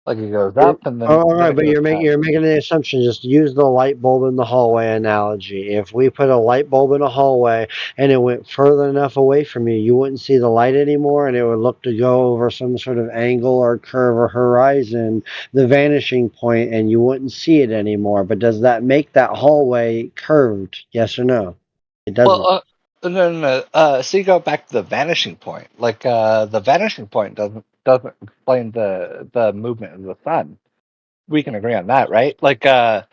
Like it goes up and then All right, it but goes you're making an assumption. Just use the light bulb in the hallway analogy. If we put a light bulb in a hallway and it went further enough away from you, you wouldn't see the light anymore, and it would look to go over some sort of angle or curve or horizon, the vanishing point, and you wouldn't see it anymore. But does that make that hallway curved? Yes or no? It doesn't. Well, no. So you go back to the vanishing point. Like the vanishing point doesn't explain the movement of the sun. We can agree on that, right? Like the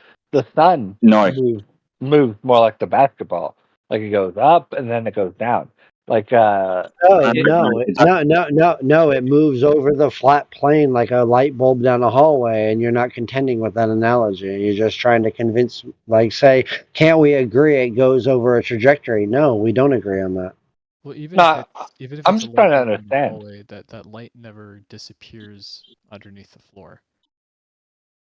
sun moves more like the basketball. Like it goes up and then it goes down. Like No, it moves over the flat plane like a light bulb down a hallway, and you're not contending with that analogy. You're just trying to convince, like, say, can't we agree it goes over a trajectory? No, we don't agree on that. Well, even if it's I'm a just trying to light bulb in the understand. hallway, that light never disappears underneath the floor.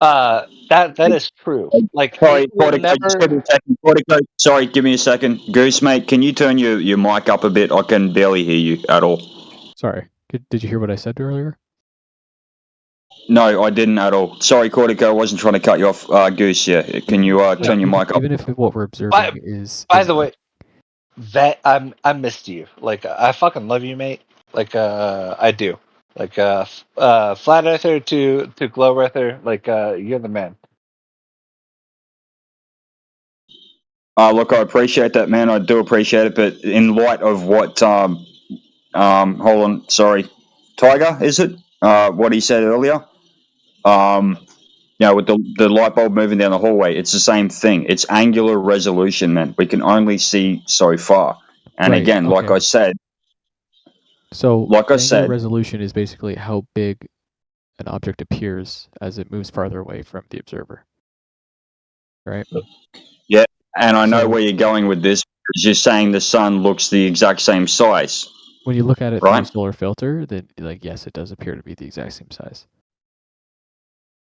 That is true. Like Sorry, it will Portico, just give me a second. Portico, sorry, give me a second. Goose, mate, can you turn your mic up a bit? I can barely hear you at all. Sorry, did you hear what I said earlier? No, I didn't at all. Sorry, Cortico, I wasn't trying to cut you off. Goose, yeah. Can you turn your mic up? Even if what we're observing is. By the way, that I missed you. Like I fucking love you, mate. Like I do. Like flat earther to glow earther. Like you're the man. Look, I appreciate that, man. I do appreciate it, but in light of what hold on, sorry, Tiger, is it? What he said earlier. With the light bulb moving down the hallway, it's the same thing. It's angular resolution, man. We can only see so far. And Right, again, like okay. I said, So angular resolution is basically how big an object appears as it moves farther away from the observer. Right? Yeah, and I know where you're going with this because you're saying the sun looks the exact same size. When you look at it right? through a solar filter, then yes, it does appear to be the exact same size.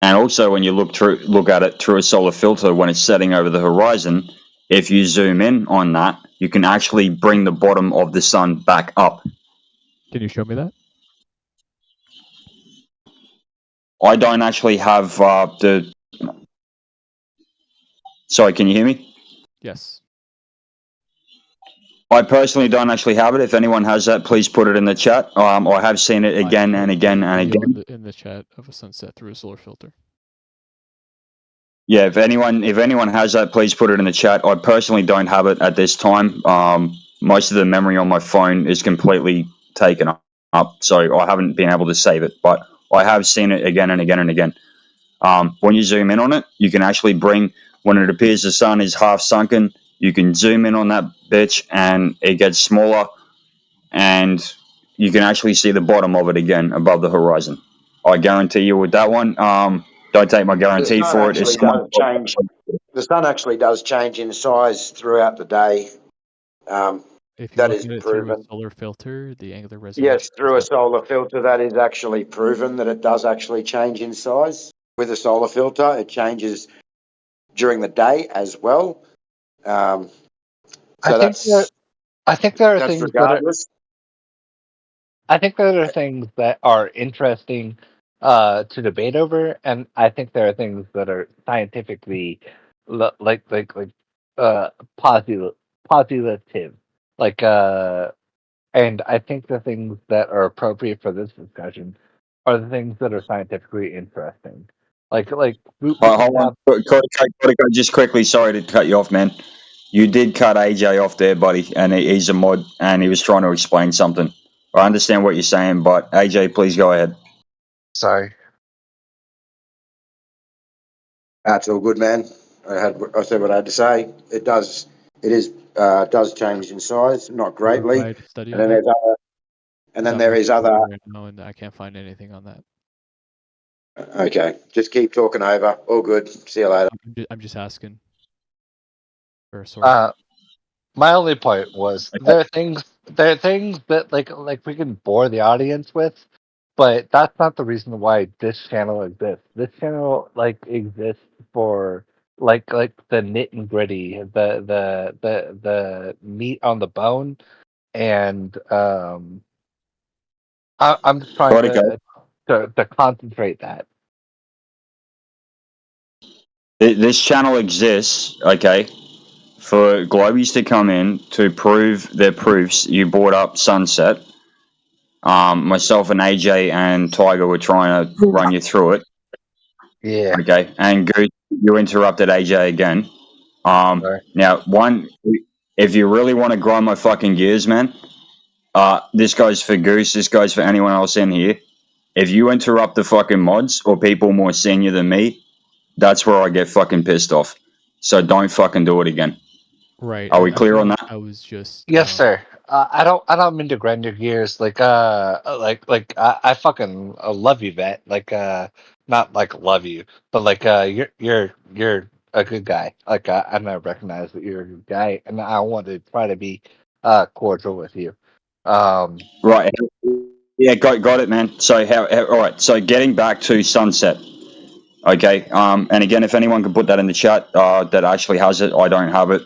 And also, when you look at it through a solar filter when it's setting over the horizon, if you zoom in on that, you can actually bring the bottom of the sun back up. Can you show me that? I don't actually have the. Sorry, can you hear me? Yes. I personally don't actually have it. If anyone has that, please put it in the chat. I have seen it again and again and Video again. in the chat of a sunset through a solar filter. Yeah, if anyone has that, please put it in the chat. I personally don't have it at this time. Most of the memory on my phone is completely taken up, so I haven't been able to save it. But I have seen it again and again and again. When you zoom in on it, you can actually bring, when it appears the sun is half sunken, you can zoom in on that bitch and it gets smaller, and you can actually see the bottom of it again above the horizon. I guarantee you with that one. Don't take my The guarantee sun for it. actually does change. The sun actually does change in size throughout the day. If you That look is at it through a proven. solar filter, the angular resolution. Yes, through a solar filter, that is actually proven that it does actually change in size. With a solar filter, it changes during the day as well. So I think there are that's things that are. regardless. I think there are things that are interesting to debate over, and I think there are things that are scientifically positive. Like and I think the things that are appropriate for this discussion are the things that are scientifically interesting. Like we can Hold on, have. Codico, just quickly. Sorry to cut you off, man. You did cut AJ off there, buddy, and he's a mod, and he was trying to explain something. I understand what you're saying, but AJ, please go ahead. Sorry. That's all good, man. I said what I had to say. It does change in size, not greatly. Provide study And on then that. there's other. And then there is other. Right now, and I can't find anything on that. Okay, just keep talking over. All good. See you later. I'm just asking for a source. My only point was there are things that like we can bore the audience with, but that's not the reason why this channel exists. This channel exists for the nit and gritty, the meat on the bone, and I'm just trying to concentrate that. This channel exists, okay, for Globies to come in to prove their proofs. You brought up Sunset. Myself and AJ and Tiger were trying to run you through it. Yeah. Okay, and Goose, you interrupted AJ again. Sorry. Now, if you really want to grind my fucking gears, man, this goes for Goose, this goes for anyone else in here. If you interrupt the fucking mods or people more senior than me, that's where I get fucking pissed off. So don't fucking do it again. Right. Are we clear on that? I was just. Yes, sir. I don't mean to grind your gears. I fucking love you, Vet. Not like love you, but you're a good guy. I recognize that you're a good guy, and I want to try to be cordial with you. Right. Yeah, got it, man. So all right. So getting back to Sunset. Okay. And again, if anyone can put that in the chat, that actually has it. I don't have it.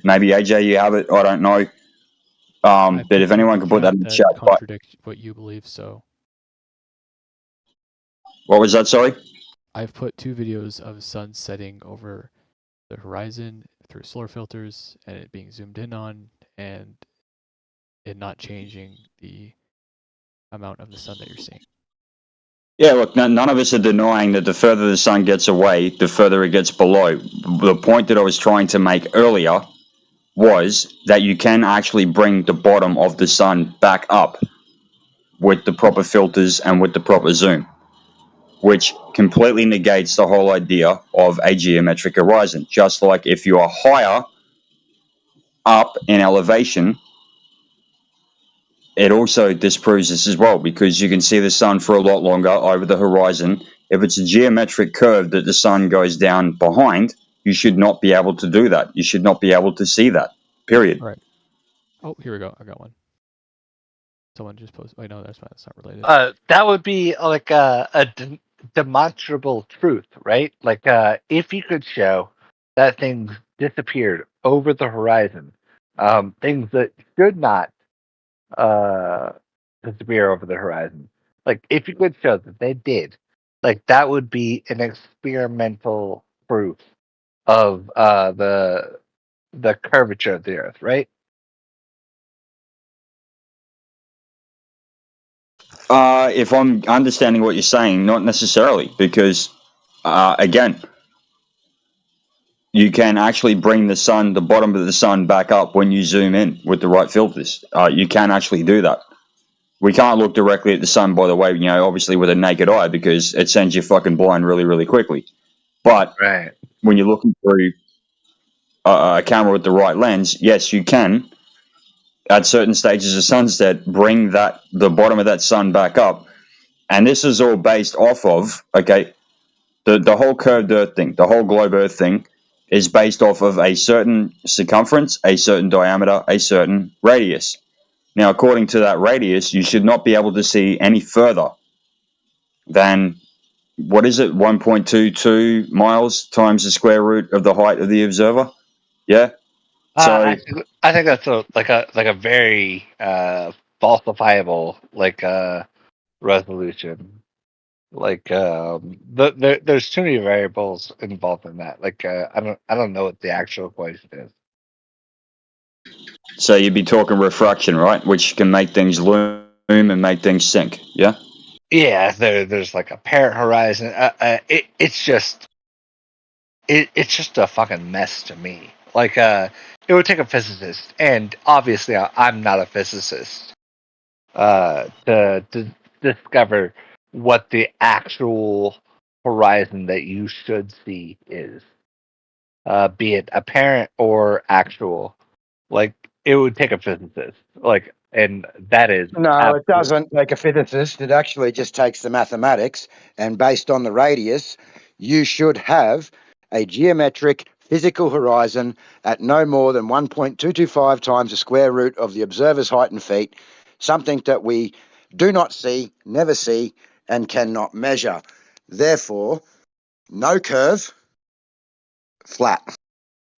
Maybe AJ, you have it. I don't know. But if anyone can put that in the chat. Contradict what you believe. So. What was that? Sorry. I've put 2 videos of sun setting over the horizon through solar filters, and it being zoomed in on, and it not changing the amount of the sun that you're seeing. Yeah, look, none of us are denying that the further the sun gets away, the further it gets below. The point that I was trying to make earlier was that you can actually bring the bottom of the sun back up with the proper filters and with the proper zoom, which completely negates the whole idea of a geometric horizon. Just like if you are higher up in elevation, it also disproves this as well, because you can see the sun for a lot longer over the horizon. If it's a geometric curve that the sun goes down behind, you should not be able to do that. You should not be able to see that, period. All right. Oh, here we go. I got one. Someone just posted. Wait, no, that's not related. That would be like a demonstrable truth, right? If you could show that things disappeared over the horizon, things that should not disappear over the horizon. Like, if you could show that they did, like, that would be an experimental proof of the curvature of the Earth, right? If I'm understanding what you're saying, not necessarily, because again, you can actually bring the bottom of the sun, back up when you zoom in with the right filters. You can actually do that. We can't look directly at the sun, by the way, obviously with a naked eye, because it sends you fucking blind really, really quickly. But right, when you're looking through a camera with the right lens, yes, you can, at certain stages of sunset, bring the bottom of that sun back up. And this is all based off of, okay, the whole curved Earth thing, the whole globe Earth thing, is based off of a certain circumference, a certain diameter, a certain radius. Now, according to that radius, you should not be able to see any further than, what is it, 1.22 miles times the square root of the height of the observer? Yeah. So I think that's a very falsifiable resolution. Like there's too many variables involved in that. Like I don't know what the actual equation is. So you'd be talking refraction, right? Which can make things loom and make things sink. Yeah. Yeah, there's like a parent horizon. It's just a fucking mess to me. Like it would take a physicist, and obviously I'm not a physicist, to discover what the actual horizon that you should see is, be it apparent or actual. Like, it would take a physicist, like, and that is No, it doesn't take a physicist. It actually just takes the mathematics, and based on the radius, you should have a geometric physical horizon at no more than 1.225 times the square root of the observer's height in feet, something that we do not see, never see, and cannot measure. Therefore, no curve, flat.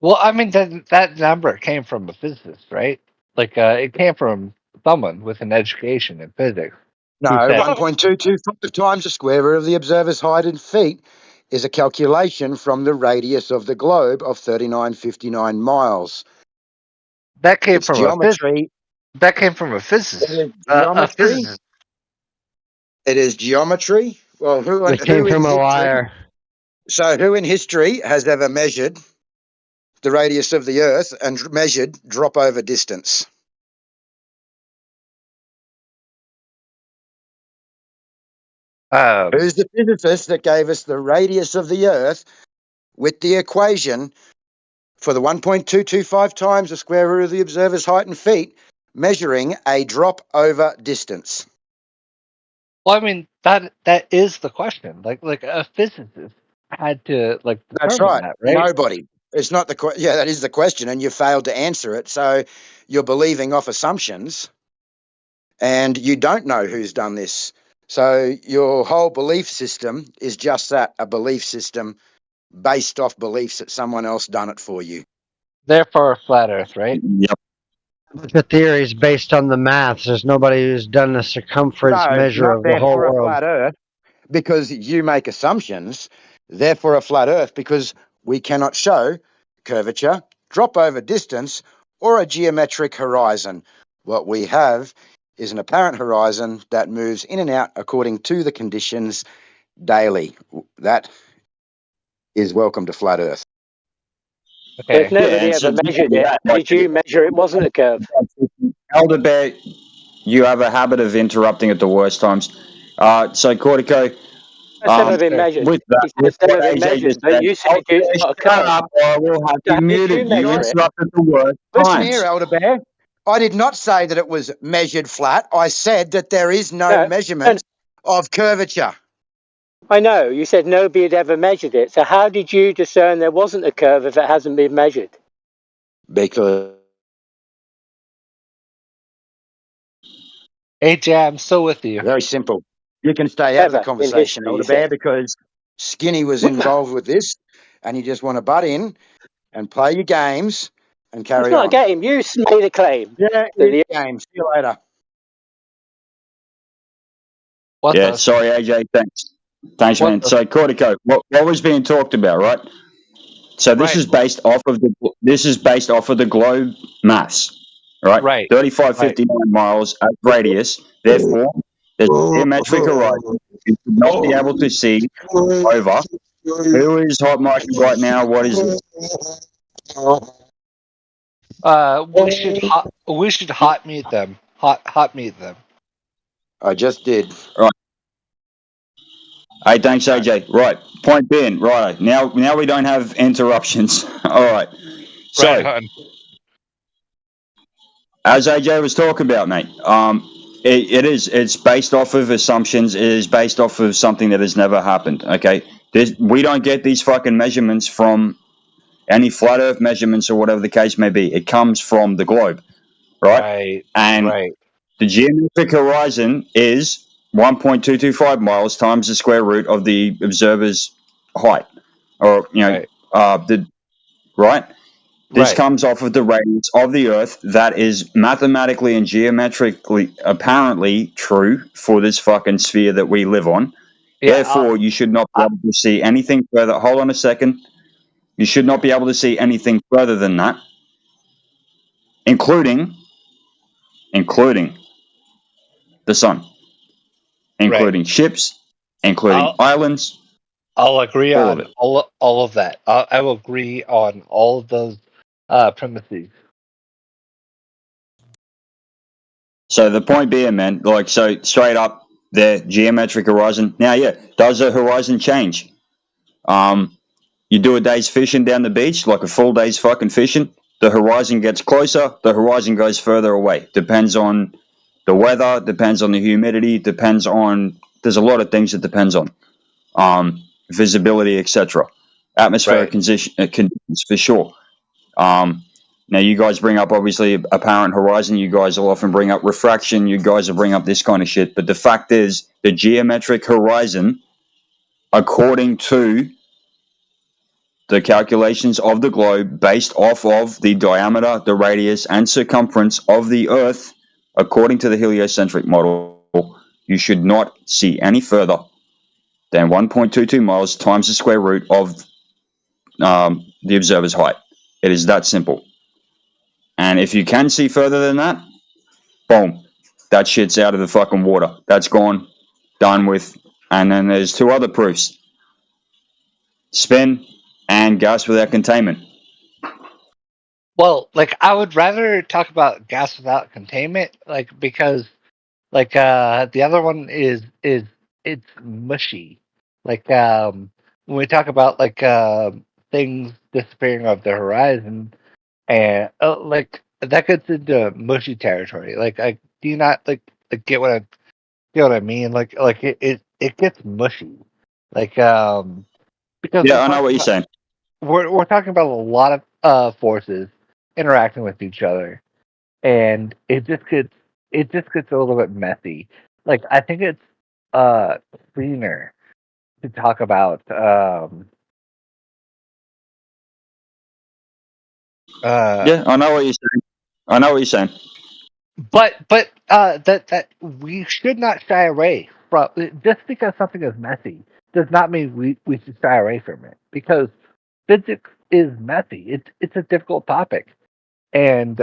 Well, I mean that number came from a physicist, right? Like it came from someone with an education in physics. No, 1.225 times the square root of the observer's height in feet is a calculation from the radius of the globe of 3959 miles. That came It's from geometry. That came from a physicist. It is A geometry. physicist. It is geometry. Well, It came from a liar. So who in history has ever measured the radius of the Earth and measured drop over distance? Who's the physicist that gave us the radius of the Earth with the equation for the 1.225 times the square root of the observer's height in feet, measuring a drop over distance? Well, I mean that is the question. Like a physicist had to That's determine right. that, right? Nobody. It's not the yeah. That is the question, and you failed to answer it. So you're believing off assumptions, and you don't know who's done this. So your whole belief system is just that—a belief system based off beliefs that someone else done it for you. Therefore, flat Earth, right? Yep. The theory is based on the maths. There's nobody who's done a circumference No, measure not of the whole therefore a world. flat Earth, because you make assumptions. Therefore a flat Earth, because we cannot show curvature, drop over distance, or a geometric horizon. What we have is an apparent horizon that moves in and out according to the conditions daily. That is welcome to flat Earth. If Okay. nobody ever measured it, did you measure it wasn't a curve? Elder Bear, you have a habit of interrupting at the worst times. So Cortico, It's never been measured. with that, He said with it's what never been AJ measured, just but said, you said Elder it's Bear, not a shut curve. up or I will have So you how did you muted. You measure it? interrupted the worst Listen times. here, Elder Bear. I did not say that it was measured flat. I said that there is no measurement of curvature. I know. You said nobody had ever measured it. So how did you discern there wasn't a curve if it hasn't been measured? Because AJ, I'm still with you. very simple. You can stay out of the Ever in conversation, history, you Elder Bear, said. because Skinny was involved with this, and you just want to butt in and play your games and It's carry not a on. game. You made a claim. Yeah, That it is the a game. See you later. Sorry, AJ. Thanks, man. So, Cortico, what was being talked about, right? So this is based off of the globe mass, right? 3559 miles at radius. Therefore, there's a geometric horizon. You should not be able to see over. Who is hot micing right now? What is it? We should hot mute them. Hot mute them. I just did. Right. Hey, thanks, AJ. Right. Point being, right. Now we don't have interruptions. All right. So, Right on. as AJ was talking about, mate, it's based off of assumptions. It is based off of something that has never happened. Okay. We don't get these fucking measurements from any flat Earth measurements or whatever the case may be. It comes from the globe, right? And the geometric horizon is 1.225 miles times the square root of the observer's height, or right. This comes off of the radius of the Earth that is mathematically and geometrically apparently true for this fucking sphere that we live on. Therefore, you should not be able to see anything further. Hold on a second. You should not be able to see anything further than that, including the sun, including ships, including islands. I'll agree all on of it. all of that. I will agree on all of those premises. So the point being, man, like, so straight up, the geometric horizon. Now, does the horizon change? You do a day's fishing down the beach, like a full day's fucking fishing. The horizon gets closer. The horizon goes further away. Depends on the weather. Depends on the humidity. Depends on. There's a lot of things it depends on. Visibility, etc. Atmospheric conditions for sure. Now, you guys bring up, obviously, apparent horizon. You guys will often bring up refraction. You guys will bring up this kind of shit. But the fact is, the geometric horizon, according to the calculations of the globe, based off of the diameter, the radius, and circumference of the Earth, according to the heliocentric model, you should not see any further than 1.22 miles times the square root of the observer's height. It is that simple. And if you can see further than that, boom, that shit's out of the fucking water. That's gone, done with. And then there's two other proofs: spin and gas without containment. Well, like, I would rather talk about gas without containment, like, because the other one is it's mushy. Like, when we talk about things disappearing off the horizon, and like, that gets into mushy territory. Like, do you not get what I mean? Like it gets mushy. Like, because Yeah, I know what you're saying. we're talking about a lot of forces interacting with each other, and it just gets a little bit messy. Like, I think it's cleaner to talk about Yeah, I know what you're saying. but that we should not shy away from, just because something is messy does not mean we should shy away from it, because physics is messy. It's a difficult topic, and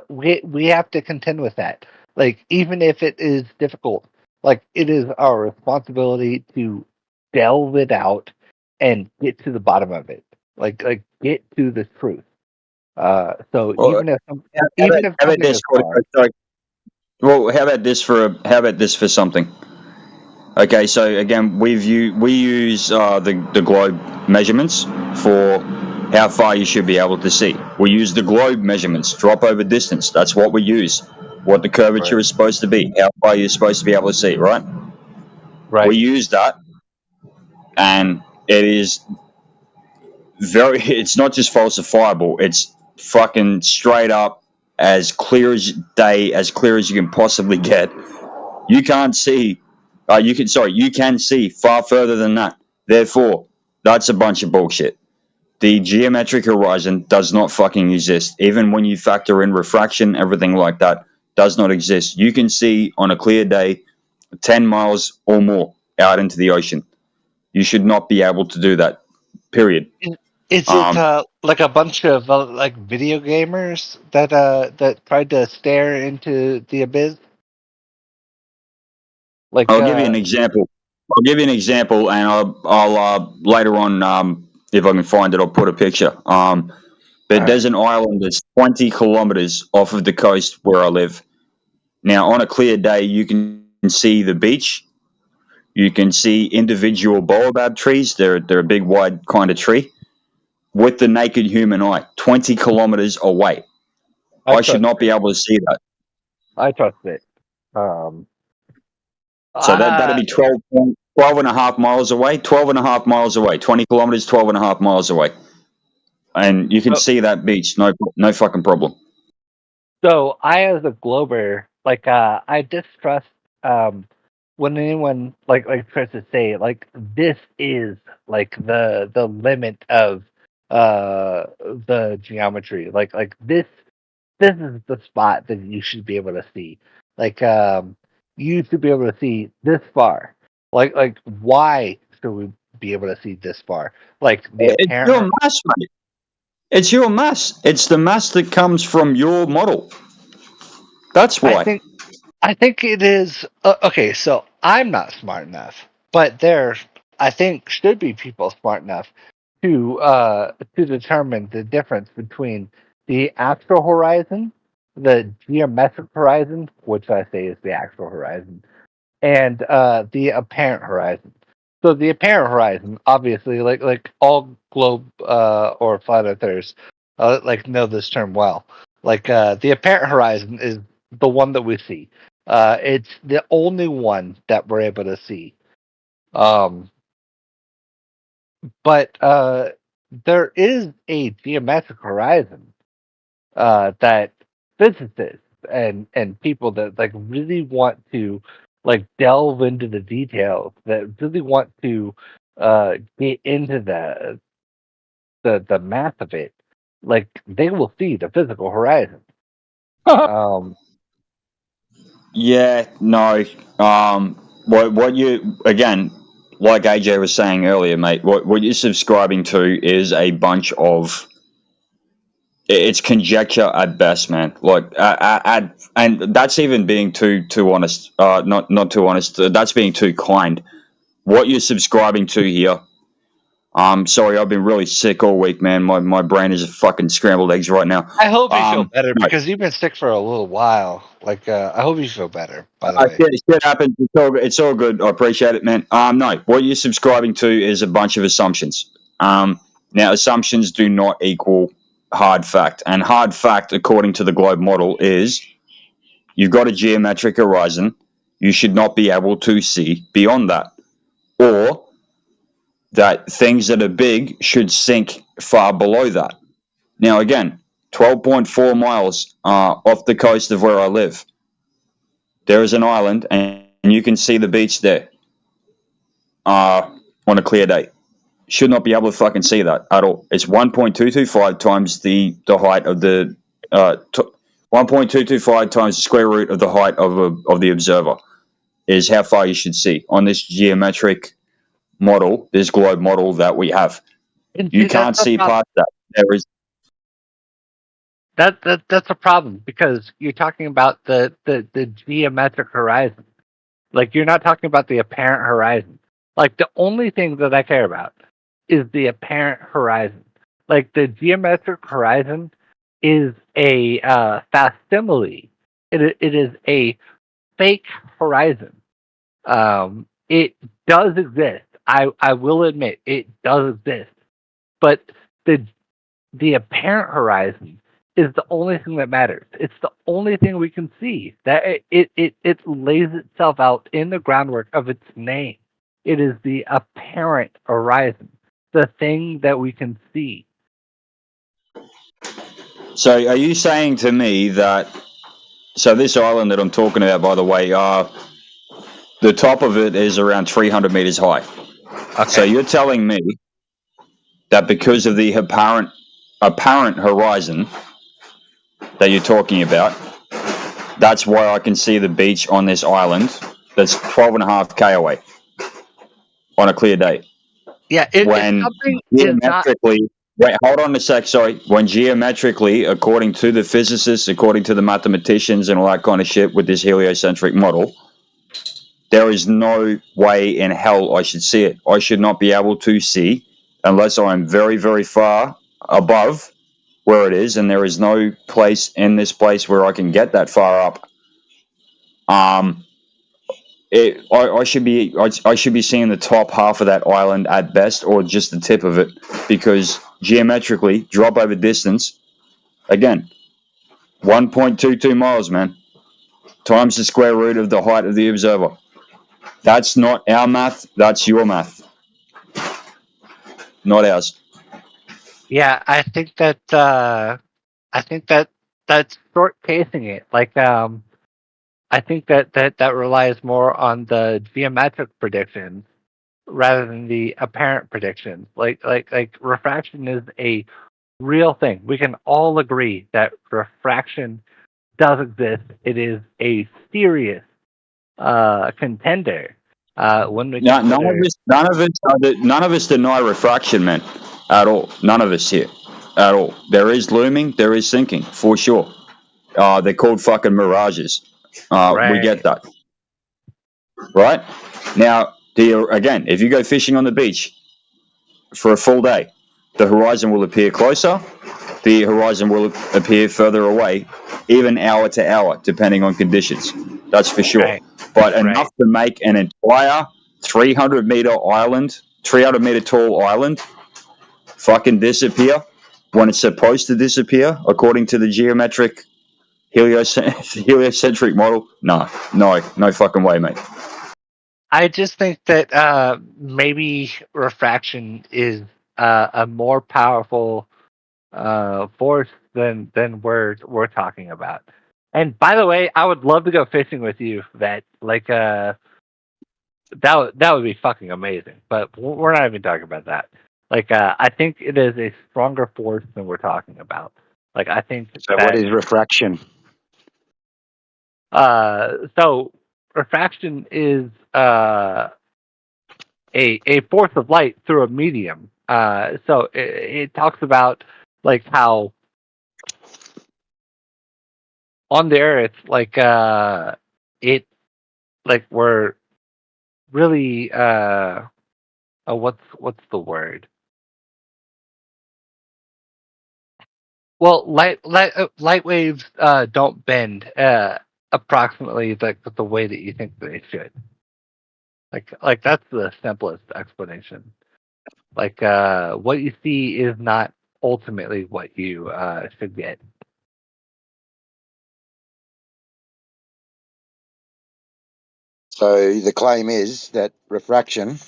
we have to contend with that. Like, even if it is difficult, like, it is our responsibility to delve it out and get to the bottom of it. Like get to the truth. So Well, even if how about something this? is hard, Sorry. Well, how about this for something? Okay, so again, we use the globe measurements for how far you should be able to see. We use the globe measurements, drop over distance. That's what we use. What the curvature is supposed to be, how far you're supposed to be able to see, right? We use that, and it is it's not just falsifiable. It's fucking straight up as clear as day, as clear as you can possibly get. You can't see. You can see far further than that. Therefore, that's a bunch of bullshit. The geometric horizon does not fucking exist. Even when you factor in refraction, everything like that does not exist. You can see on a clear day 10 miles or more out into the ocean. You should not be able to do that, period. Is it like a bunch of like video gamers that tried to stare into the abyss? Like I'll give you an example. And I'll later on, if I can find it, I'll put a picture. But there's an island that's 20 kilometers off of the coast where I live. Now, on a clear day, you can see the beach. You can see individual baobab trees. They're a big, wide kind of tree with the naked human eye, 20 kilometers away. I should not be able to see that. I trust it. So that'd be 12 and a half miles away, 12 and a half miles away, 20 kilometers, 12 and a half miles away. And you can see that beach, no fucking problem. So I, as a glober, like I distrust when anyone like tries to say like this is like the limit of the geometry. Like this is the spot that you should be able to see. Like you should be able to see this far. Like why should we be able to see this far? Like the It's apparent your mass, mate. It's your mass. It's the mass that comes from your model. That's why. I think it is okay. So I'm not smart enough, but there, I think, should be people smart enough to determine the difference between the actual horizon, the geometric horizon, which I say is the actual horizon, and the apparent horizon. So the apparent horizon, obviously, like all globe or flat earthers, like know this term well. Like the apparent horizon is the one that we see. It's the only one that we're able to see. But there is a geometric horizon that physicists and people that like really want to like delve into the details, that really want to get into the math of it, like they will see the physical horizon. Yeah, no. What you again, like AJ was saying earlier, mate. What you're subscribing to is a bunch of. It's conjecture at best, man. Like, and that's even being too honest. Not too honest. That's being too kind. What you're subscribing to here. Sorry, I've been really sick all week, man. My brain is fucking scrambled eggs right now. I hope you feel better No. because you've been sick for a little while. Like, I hope you feel better. By the way, Shit happens. It's all good. I appreciate it, man. No, what you're subscribing to is a bunch of assumptions. Now, assumptions do not equal hard fact, and hard fact, according to the globe model, is you've got a geometric horizon. You should not be able to see beyond that, or that things that are big should sink far below that. Now, again, 12.4 miles off the coast of where I live, there is an island, and you can see the beach there on a clear day. Should not be able to fucking see that at all. It's 1.225 times the height of the 1.225 times the square root of the height of the observer is how far you should see on this geometric model, this globe model that we have. You can't see past that. There is that's a problem because you're talking about the geometric horizon. Like you're not talking about the apparent horizon. Like the only thing that I care about is the apparent horizon. Like the geometric horizon is a facsimile. It is a fake horizon. It does exist. I will admit it does exist, but the apparent horizon is the only thing that matters. It's the only thing we can see. That it lays itself out in the groundwork of its name. It is the apparent horizon, the thing that we can see. So, are you saying to me that? So, this island that I'm talking about, by the way, the top of it is around 300 meters high. Okay. So, you're telling me that because of the apparent horizon that you're talking about, that's why I can see the beach on this island that's 12.5K away on a clear day. Yeah, if When something is not geometrically, wait, hold on a sec, sorry. When geometrically, according to the physicists, according to the mathematicians and all that kind of shit with this heliocentric model, there is no way in hell I should see it. I should not be able to see unless I'm very, very far above where it is, and there is no place in this place where I can get that far up. I should be seeing the top half of that island at best, or just the tip of it, because geometrically, drop over distance, again, 1.22 miles, man, times the square root of the height of the observer. That's not our math. That's your math, not ours. Yeah, I think that's short casing it. Like I think that relies more on the geometric predictions rather than the apparent predictions. Like refraction is a real thing. We can all agree that refraction does exist. It is a serious contender when we None consider. of us deny refraction, man, at all. None of us here, at all. There is looming, there is sinking, for sure. They're called fucking mirages. We get Right. that, right? Now, again, if you go fishing on the beach for a full day, the horizon will appear closer, the horizon will appear further away, even hour to hour, depending on conditions. That's for sure. Right. But enough Right. to make an entire 300-meter island, 300-meter tall island, fucking disappear when it's supposed to disappear, according to the geometric heliocentric model. No fucking way, mate. I just think that maybe refraction is a more powerful force than we're talking about. And by the way, I would love to go fishing with you. That like that would be fucking amazing. But we're not even talking about that. Like I think it is a stronger force than we're talking about. Like I think So what that is refraction? so refraction is a force of light through a medium. So it talks about like how on the Earth, like it, like we're really what's the word? Well, light waves don't bend approximately the way that you think they should. Like that's the simplest explanation. Like what you see is not ultimately what you should get. So the claim is that refraction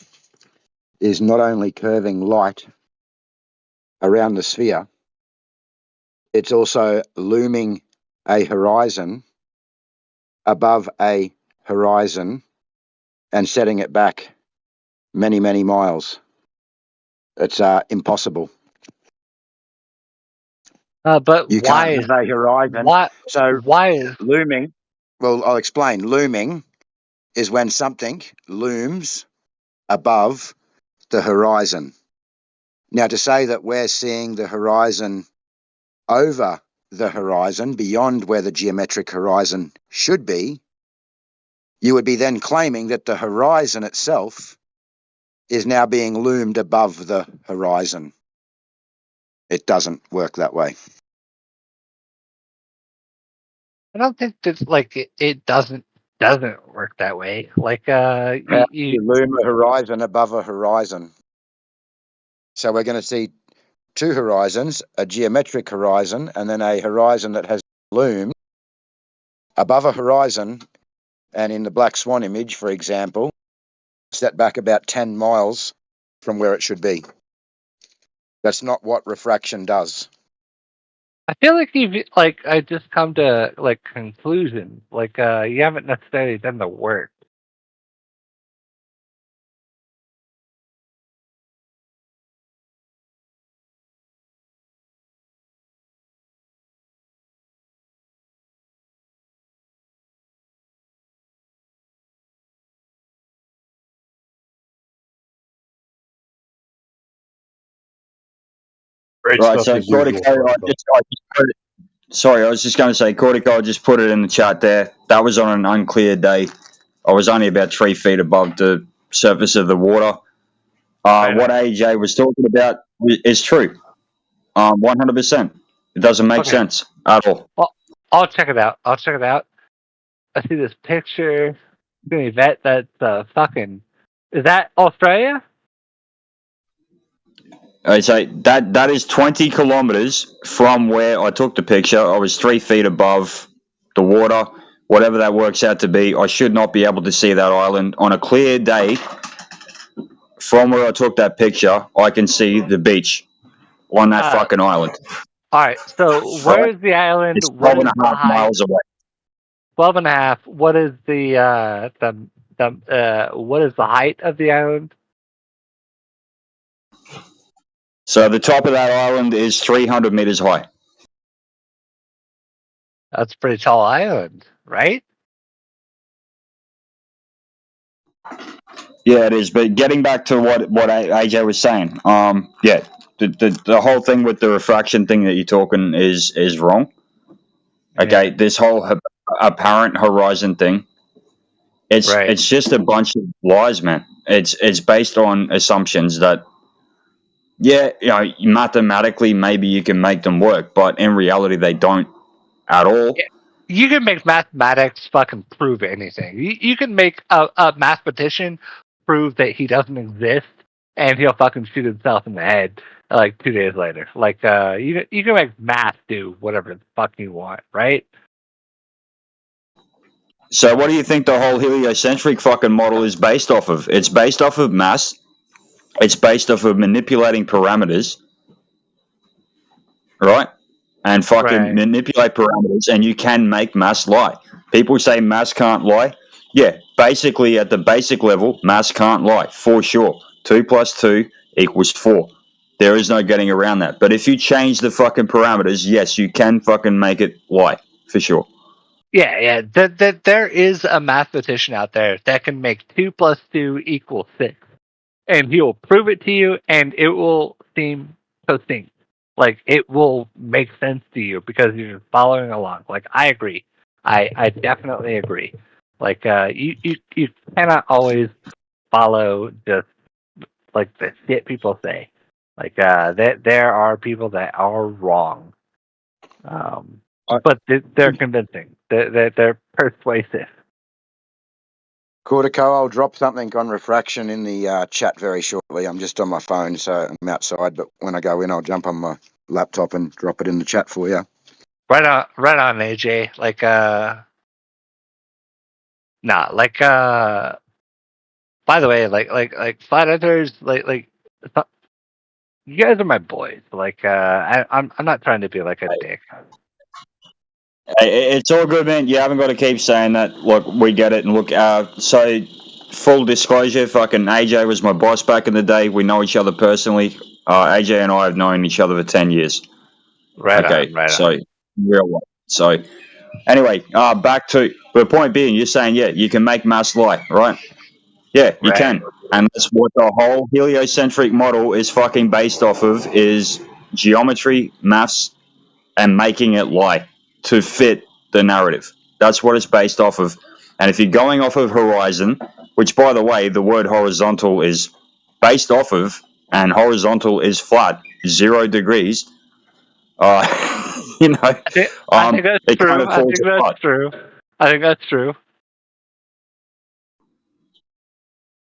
is not only curving light around the sphere, it's also looming a horizon above a horizon and setting it back many, many miles. It's impossible. But You can't have a horizon. So why is looming, well, I'll explain. Looming is when something looms above the horizon. Now, to say that we're seeing the horizon over the horizon, beyond where the geometric horizon should be, you would be then claiming that the horizon itself is now being loomed above the horizon. It doesn't work that way. I don't think that like it doesn't work that way. Like You loom a horizon above a horizon. So we're going to see two horizons, a geometric horizon and then a horizon that has loomed above a horizon. And in the black swan image, for example, set back about 10 miles from where it should be. That's not what refraction does. I feel like you've like I just come to like conclusion. Like you haven't necessarily done the work. Great Right, stuff so as usual. Cortico, sorry, I was just going to say, Cortico, I just put it in the chat there. That was on an unclear day. I was only about 3 feet above the surface of the water. What AJ was talking about is true. 100%. It doesn't make sense at all. Well, I'll check it out. I see this picture. Yvette, that's fucking. Is that Australia? I'd say that is 20 kilometers from where I took the picture. I was 3 feet above the water, whatever that works out to be. I should not be able to see that island on a clear day. From where I took that picture, I can see the beach on that fucking island. All right. So where's the island? It's What 12 and is a the half height? miles away. 12 and a half. What is what is the height of the island? So the top of that island is 300 meters high. That's a pretty tall island, right? Yeah, it is. But getting back to what AJ was saying, yeah, the whole thing with the refraction thing that you're talking is wrong. Okay, this whole apparent horizon thing, it's just a bunch of lies, man. It's based on assumptions that, yeah, you know, mathematically maybe you can make them work, but in reality they don't at all. Yeah. You can make mathematics fucking prove anything. You can make a mathematician prove that he doesn't exist, and he'll fucking shoot himself in the head like 2 days later. Like you can make math do whatever the fuck you want, right? So what do you think the whole heliocentric fucking model is based off of? It's based off of mass. It's based off of manipulating parameters, right? And fucking manipulate parameters, and you can make mass lie. People say mass can't lie. Yeah, basically at the basic level, mass can't lie, for sure. 2 plus 2 equals 4. There is no getting around that. But if you change the fucking parameters, yes, you can fucking make it lie, for sure. Yeah. There is a mathematician out there that can make 2 plus 2 equal 6. And he will prove it to you, and it will seem succinct. Like, it will make sense to you because you're following along. Like, I agree. I definitely agree. Like, you cannot always follow just, like, the shit people say. Like, there are people that are wrong. But they're convincing. They're persuasive. Cortico, I'll drop something on refraction in the chat very shortly. I'm just on my phone, so I'm outside. But when I go in, I'll jump on my laptop and drop it in the chat for you. Right on, AJ. Like, by the way, like flat earthers, like, you guys are my boys. Like, I'm not trying to be like a dick. It's all good, man. You haven't got to keep saying that. Look, we get it. And look, so full disclosure, fucking AJ was my boss back in the day. We know each other personally. AJ and I have known each other for 10 years. Right on. Real life. So, anyway, back to the point being, you're saying, yeah, you can make mass lie, right? Yeah, you can. And that's what the whole heliocentric model is fucking based off of, is geometry, maths, and making it lie to fit the narrative. That's what it's based off of. And if you're going off of horizon, which, by the way, the word horizontal is based off of, and horizontal is flat, 0 degrees, you know, I think that's it true. kind of falls apart. I think that's true.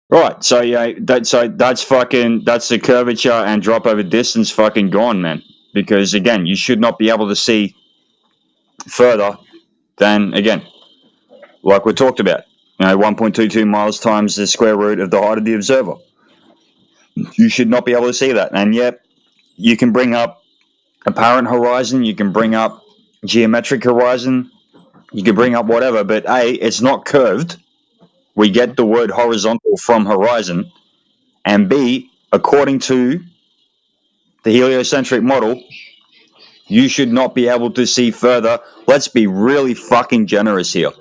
Right, so yeah, that's the curvature and drop over distance fucking gone, man. Because again, you should not be able to see further than, again, like we talked about, 1.22 miles times the square root of the height of the observer. You should not be able to see that, and yet you can bring up apparent horizon, you can bring up geometric horizon, you can bring up whatever, but A, it's not curved. We get the word horizontal from horizon, and B, according to the heliocentric model, you should not be able to see further. Let's be really fucking generous here.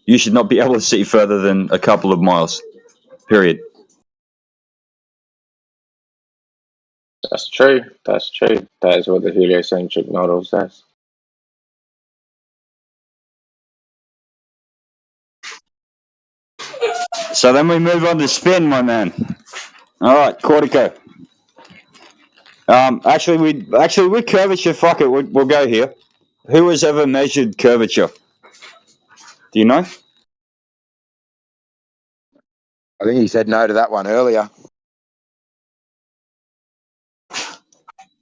You should not be able to see further than a couple of miles. Period. That's true. That's true. That is what the heliocentric model says. So then we move on to spin, my man. All right, Cortico. Actually, with curvature, fuck it, we'll go here. Who has ever measured curvature? Do you know? I think he said no to that one earlier.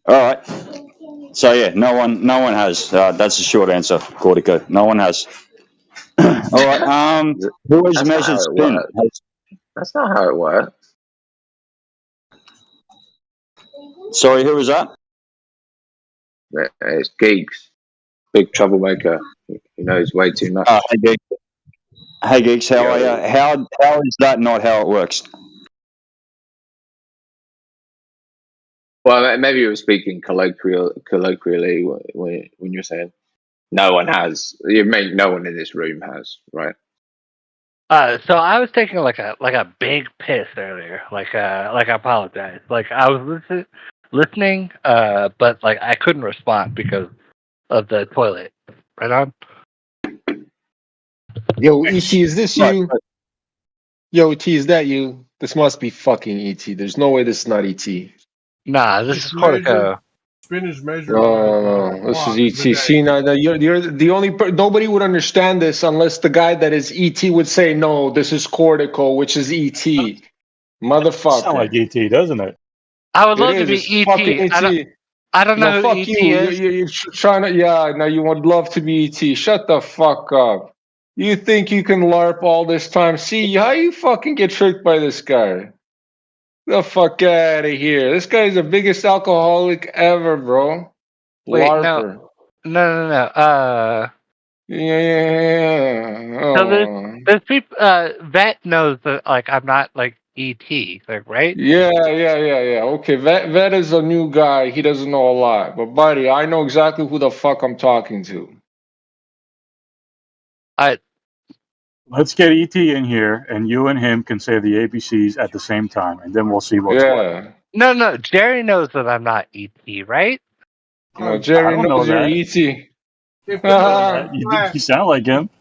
All right. So yeah, no one has. That's the short answer, Cortico. No one has. All right. Who has That's not measured how it spin? works. That's not how it works. Sorry, who was that? It's Geeks. Big troublemaker. He knows way too much. Hey Geeks. Hey Geeks, how are you? How is that not how it works? Well, maybe you were speaking colloquially when you're saying no one has. You mean no one in this room has, right? So I was taking like a big piss earlier. Like I apologize. Like I was listening, but like I couldn't respond because of the toilet. Right on. Yo, ET, is this you? Yo, ET, is that you? This must be fucking ET. There's no way this is not ET. Nah, this is Cortico. Spin is measured No, this is ET. See, now you're the only. Nobody would understand this unless the guy that is ET would say, "No, this is Cortico, which is ET." Motherfucker. Sound like ET, doesn't it? I would love to It's be fucking ET. ET. I don't No, know who fuck ET you. is. You're trying to. Yeah, no, you would love to be ET. Shut the fuck up. You think you can LARP all this time? See how you fucking get tricked by this guy. The fuck out of here. This guy's the biggest alcoholic ever, bro. Wait, LARPer. no. Yeah. So there's people. Vet knows that like I'm not like ET, like right? Yeah. Okay, Vet is a new guy. He doesn't know a lot. But buddy, I know exactly who the fuck I'm talking to. Let's get ET in here, and you and him can say the ABCs at the same time, and then we'll see what's what. No. Jerry knows that I'm not ET, right? No, Jerry I don't know knows you're that. ET. If the Earth is You flat, sound like him.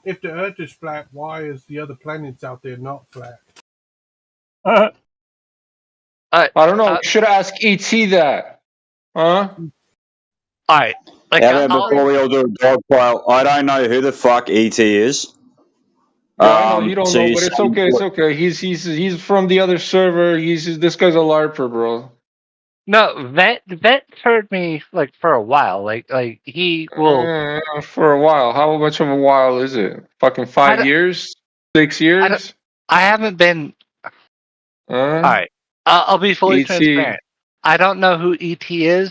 if the Earth is flat, why is the other planets out there not flat? I don't know. We should ask ET that. Huh? Alright. How about before we all do a dog pile? I don't know who the fuck ET is. Yeah, I know you don't so know, you but it's say- okay. It's okay. He's from the other server. This guy's a LARPer, bro. No, Vet heard me like for a while. Like he will For a while. How much of a while is it? Fucking 5 years? 6 years? I haven't been Alright. I'll be fully ET. transparent. I don't know who ET is.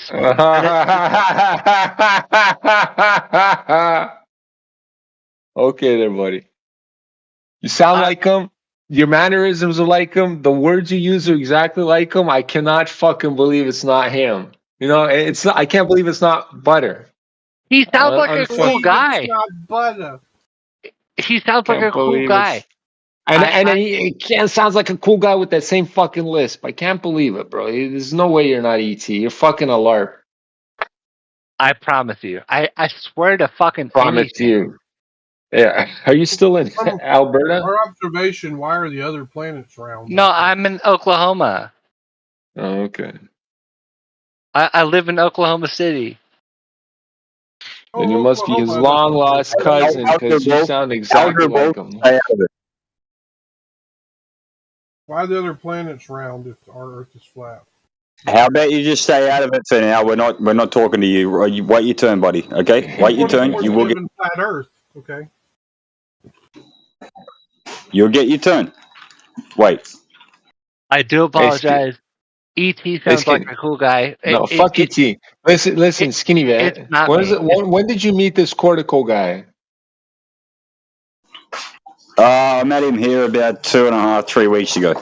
Okay there, buddy. You sound like him. Your mannerisms are like him. The words you use are exactly like him. I cannot fucking believe it's not him. You know, it's not, I can't believe it's not Butter. He sounds like a cool guy. It's not butter. He sounds like a cool guy. And he sounds like a cool guy with that same fucking lisp. I can't believe it, bro. There's no way you're not ET. You're fucking a LARP. I promise you. I swear to fucking Promise anything. you. Yeah. Are you still in Alberta? Our observation, why are the other planets round? No, I'm in Oklahoma. Oh, okay. I live in Oklahoma City. And you must be his long lost cousin because you sound exactly like him. Why are the other planets round if our Earth is flat? How about you just stay out of it for now? We're not talking to you. Wait your turn, buddy. Okay, wait your turn. You will get. Flat Earth. Okay. You'll get your turn. Wait. I do apologize. ET sounds like a cool guy. No, fuck ET. Listen, Skinny Man. When did you meet this Cortico guy? I met him here about 2.5, 3 weeks ago.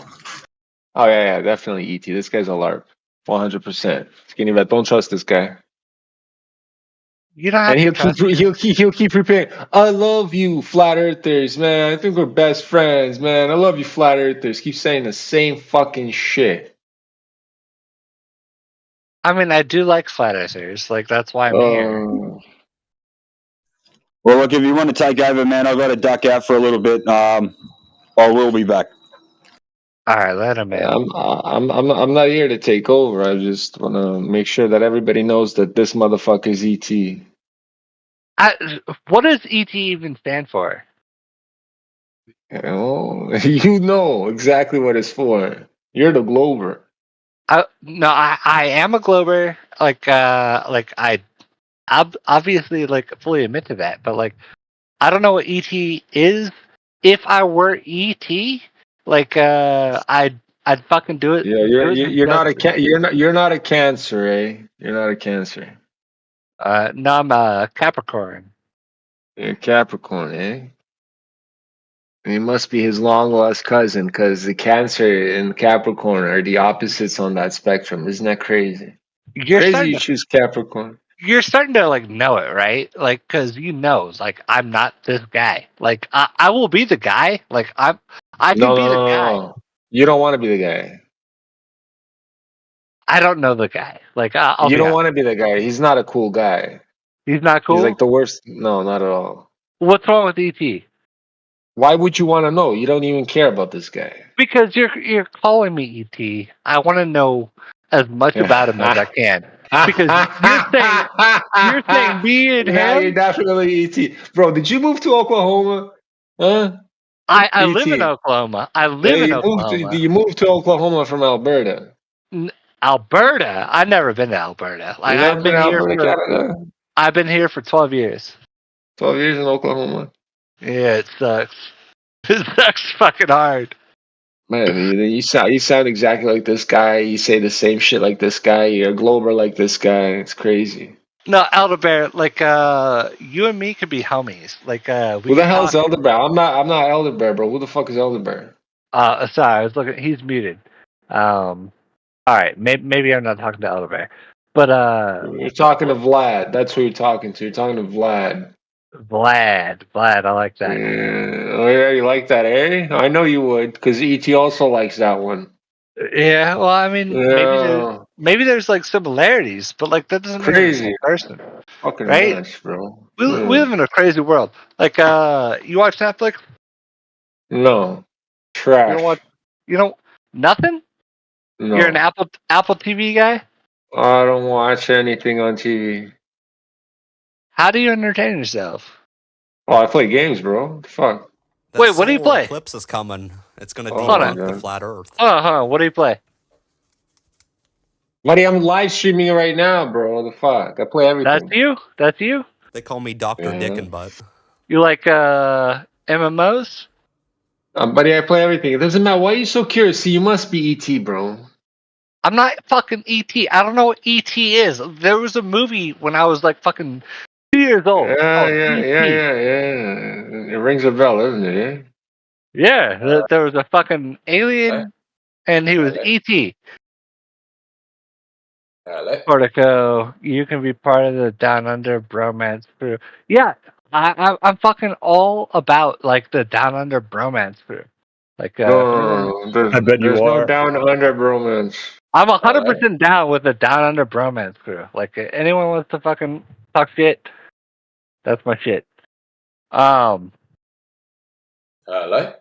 Oh yeah, definitely ET. This guy's a LARP, 100%. Skinny Man, don't trust this guy. You don't have he'll keep repeating. I love you, flat earthers, man. I think we're best friends, man. I love you, flat earthers. Keep saying the same fucking shit. I mean, I do like flat earthers. Like, that's why I'm here. Well, look, if you want to take over, man, I've got to duck out for a little bit. I will be back. All right, let him in. I'm not here to take over. I just want to make sure that everybody knows that this motherfucker's ET. What does ET even stand for? You know exactly what it's for. You're the Glober. No, I am a Glober. Like I obviously like fully admit to that, but like I don't know what ET is. If I were ET, like I'd fucking do it. Yeah, Do it you're not a disgusting. you're not a Cancer, eh? You're not a Cancer. No, I'm a Capricorn. You're a Capricorn, eh? He must be his long lost cousin, because the Cancer and Capricorn are the opposites on that spectrum. Isn't that crazy? Crazy you choose Capricorn. You're starting to like know it, right? Like, cause you know, like I'm not this guy. Like I will be the guy. Like I can be the guy. No. You don't want to be the guy. I don't know the guy. Like I'll You be don't honest. want to be the guy. He's not a cool guy. He's not cool. He's like the worst. No, not at all. What's wrong with ET? Why would you want to know? You don't even care about this guy. Because you're calling me ET. I want to know as much about him as I can. Because you're saying me and Yeah, you're him. definitely ET. Bro, did you move to Oklahoma? Huh? I ET. live in Oklahoma. I live in Oklahoma. You moved to Oklahoma from Alberta. Alberta? I've never been to Alberta. Like You never been to Alberta, Canada? I've been here for 12 years. 12 years in Oklahoma? Yeah, it sucks. It sucks fucking hard. Man, you sound exactly like this guy. You say the same shit like this guy. You're a Glober like this guy. It's crazy. No, Elder Bear, like you and me could be homies. Like we Who the could hell's talk. Elder Bear? I'm not Elder Bear, bro. Who the fuck is Elder Bear? Sorry, I was looking. He's muted. All right, maybe I'm not talking to Elder Bear, but You're talking to Vlad. That's who you're talking to. You're talking to Vlad. Vlad, I like that. Oh yeah, you like that, eh? I know you would, because ET also likes that one. Yeah, well, I mean, maybe there's like similarities, but like that doesn't mean they're the same person, Fucking right? nuts, bro. We live in a crazy world. Like, you watch Netflix? No, trash. You don't watch? You don't nothing? No. You're an Apple TV guy? I don't watch anything on TV. How do you entertain yourself? Oh, I play games, bro. Fuck. Wait, what do you play? Eclipse is coming. It's gonna Hold debunk on. the flat Earth. Hold on. What do you play? Buddy, I'm live streaming it right now, bro. The fuck? I play everything. That's you? They call me Dr. Dick and Butt. You like MMOs? Buddy, I play everything. It doesn't matter. Why are you so curious? See, you must be ET, bro. I'm not fucking ET. I don't know what ET is. There was a movie when I was like fucking 2 years old. Yeah. It rings a bell, doesn't it? Eh? Yeah, there was a fucking alien, and he was ET. Portico, you can be part of the Down Under bromance crew. Yeah, I'm fucking all about like the Down Under bromance crew. Like, No, I bet you there's no are. down under bromance. I'm 100% down with the Down Under bromance crew. Like, anyone wants to fucking talk shit, that's my shit. Hello? Hey,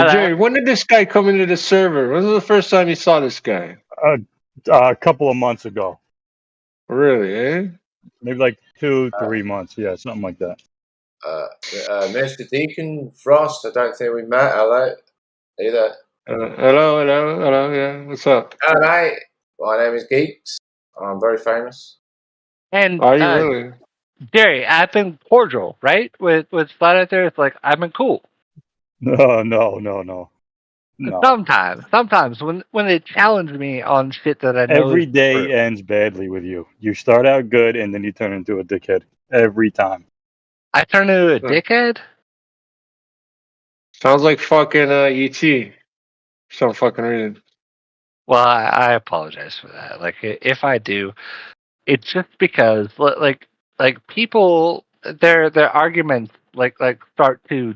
Hello? Jerry, when did this guy come into the server? When was the first time you saw this guy? A couple of months ago. Really, eh? Maybe like 2-3 months. Yeah, something like that. Mr. Deacon Frost, I don't think we met. Hello? Are you there? Hello, yeah. What's up? Hello, mate. My name is Geeks. I'm very famous. And Are you really? Jerry, I've been cordial, right? With Flat Earthers, it's like I've been cool. No. Sometimes when they challenge me on shit that I know Every is day true. ends badly with you. You start out good and then you turn into a dickhead. Every time. I turn into a dickhead? Sounds like fucking ET. For some fucking reason. Well, I apologize for that. Like, if I do, it's just because like people their arguments like start to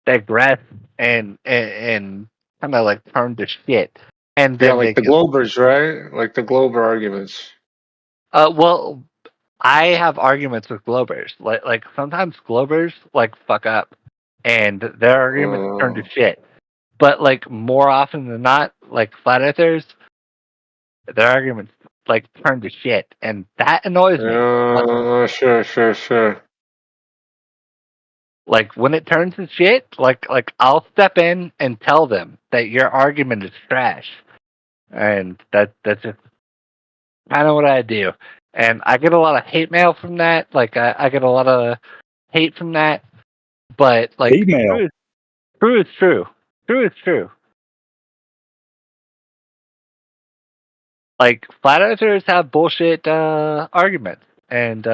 digress and kind of like turn to shit and then like the Globers, right? Like the Glober arguments. Well, I have arguments with Globers. Like sometimes Globers like fuck up, and their arguments turn to shit. But like more often than not, like flat earthers, their arguments like turn to shit, and that annoys me. Sure. Like when it turns to shit, like I'll step in and tell them that your argument is trash, and that's just kind of what I do. And I get a lot of hate mail from that. Like I get a lot of hate from that. But like hate mail. True is true. True is true. Like flat earthers have bullshit arguments, and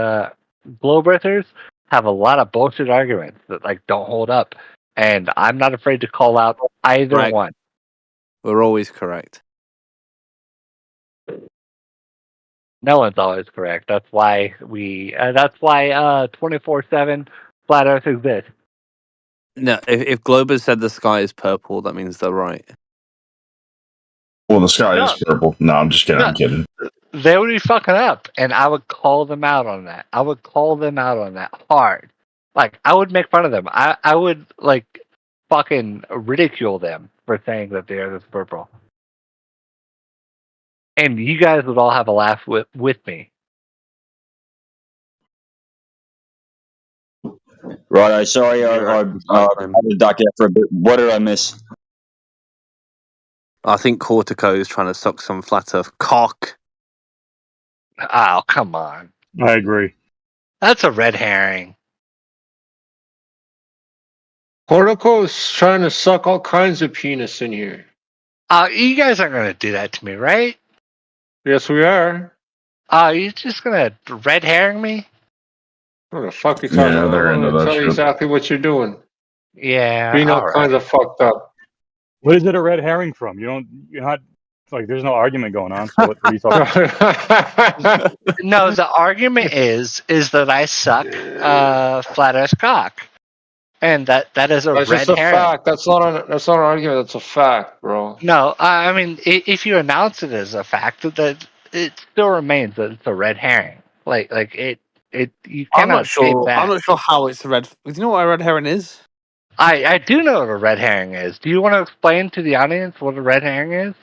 globe earthers have a lot of bullshit arguments that like don't hold up. And I'm not afraid to call out either one. We're always correct. No one's always correct. That's why 24/7 flat Earth exists. No, if Globers said the sky is purple, that means they're right. Well, the sky is purple. No, I'm just kidding. I'm kidding. They would be fucking up, and I would call them out on that. I would call them out on that hard. Like I would make fun of them. I would like fucking ridicule them for saying that the Earth is purple. And you guys would all have a laugh with me. Right, sorry, I had to duck out for a bit. What did I miss? I think Cortico is trying to suck some flat earth cock. Oh, come on. I agree. That's a red herring. Cortico is trying to suck all kinds of penis in here. You guys aren't going to do that to me, right? Yes, we are. You're just going to red herring me? What the fuck are you talking about? they're I'm into going to that tell you shit. exactly what you're doing. Yeah. Being all kinds of fucked up. What is it a red herring from? You're not like there's no argument going on. So what are you talking about? No, the argument is that I suck flat earth cock. And that is a That's red just a herring. fact. That's not an argument. That's a fact, bro. No, I mean, if you announce it as a fact, that it still remains that it's a red herring. Like it you cannot I'm not sure. that. I'm not sure how it's a red. Do you know what a red herring is? I do know what a red herring is. Do you want to explain to the audience what a red herring is?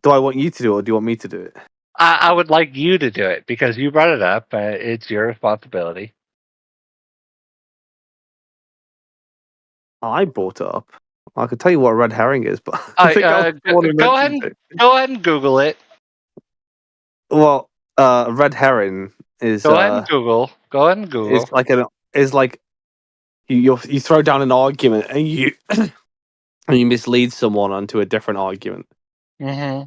Do I want you to do it, or do you want me to do it? I would like you to do it because you brought it up. It's your responsibility. I brought it up. I could tell you what a red herring is, but go ahead and Google it. Well, a red herring is. Go ahead and Google. It's like you throw down an argument and you mislead someone onto a different argument. Mm-hmm.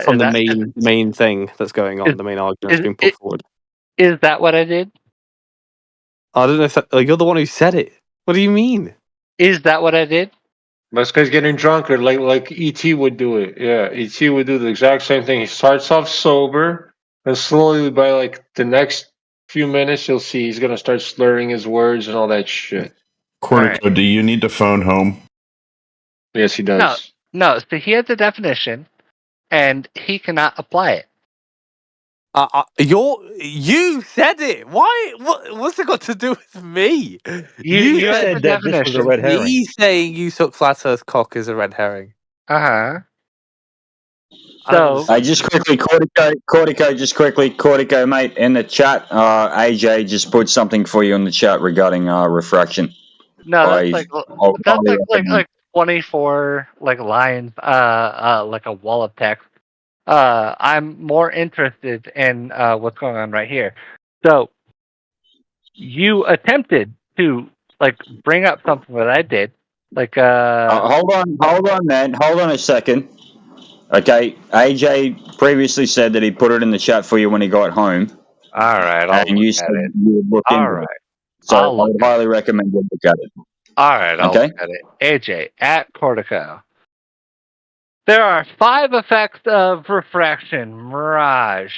From the main thing that's going on, the main argument that's being put forward. Is that what I did? I don't know if you're the one who said it. What do you mean? Is that what I did? This guy's getting drunker, like E.T. would do it. Yeah, E.T. would do the exact same thing. He starts off sober, and slowly by like the next few minutes, you'll see he's gonna start slurring his words and all that shit. Cortico, do you need to phone home? Yes, he does. No. So he has a definition, and he cannot apply it. You said it. Why? What's it got to do with me? You said that this was a red herring. Me saying you suck flat earth cock is a red herring. So Hey, just quickly, Cortico, mate, in the chat, AJ just put something for you in the chat regarding refraction. No, that's like 24 like lines, like a wall of text. I'm more interested in what's going on right here. So you attempted to like bring up something that I did, like hold on, man. Hold on a second. Okay, AJ previously said that he put it in the chat for you when he got home. All right, and you said you would look into it. So I would highly recommend you look at it. All right, I'll look at it. AJ at Cortico. There are 5 effects of refraction. Mirage.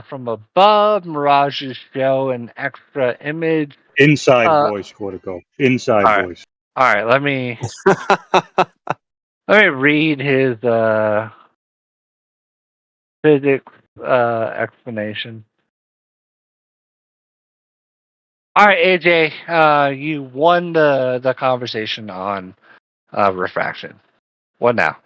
From above, mirages show an extra image. Inside voice, Cortico. Inside voice. All right, let me Let me read his physics explanation. All right, AJ, you won the conversation on refraction. What now?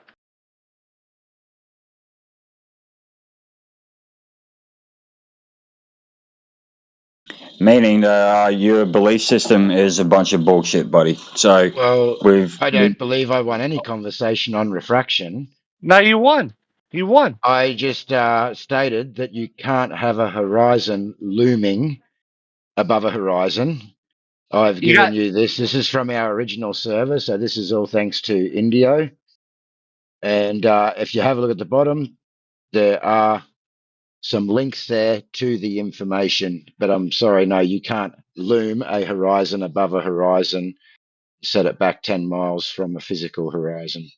Meaning that your belief system is a bunch of bullshit, buddy. So Well, I don't believe I won any conversation on refraction. No, you won. You won. I just stated that you can't have a horizon looming above a horizon. I've given you this. This is from our original server, so this is all thanks to Indio. And if you have a look at the bottom, there are some links there to the information. But I'm sorry, no, you can't loom a horizon above a horizon, set it back 10 miles from a physical horizon.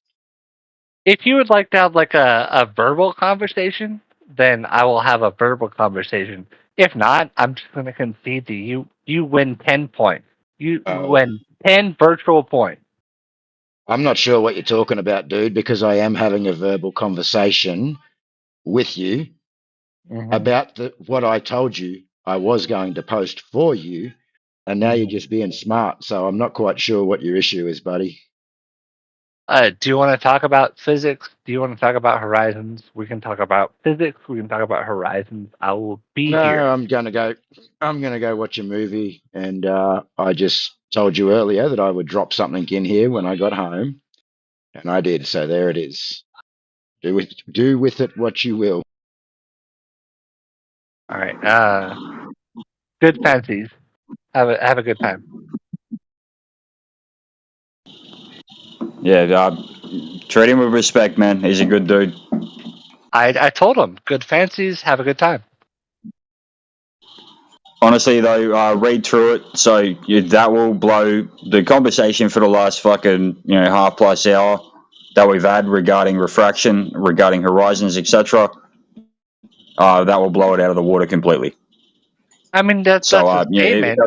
If you would like to have like a verbal conversation, then I will have a verbal conversation. If not, I'm just going to concede to you. You win 10 points. You win 10 virtual points. I'm not sure what you're talking about, dude, because I am having a verbal conversation with you about what I told you I was going to post for you, and now you're just being smart. So I'm not quite sure what your issue is, buddy. Do you want to talk about physics? Do you want to talk about horizons? We can talk about physics. We can talk about horizons. I will be No, here. I'm gonna go watch a movie, and I just told you earlier that I would drop something in here when I got home, and I did. So there it is. Do with it what you will. All right. Good fancies. Have a good time. Yeah, treat him with respect, man. He's a good dude. I told him, good fancies. Have a good time. Honestly, though, read through it. So that will blow the conversation for the last fucking half plus hour that we've had regarding refraction, regarding horizons, etc. That will blow it out of the water completely. I mean, that's a statement.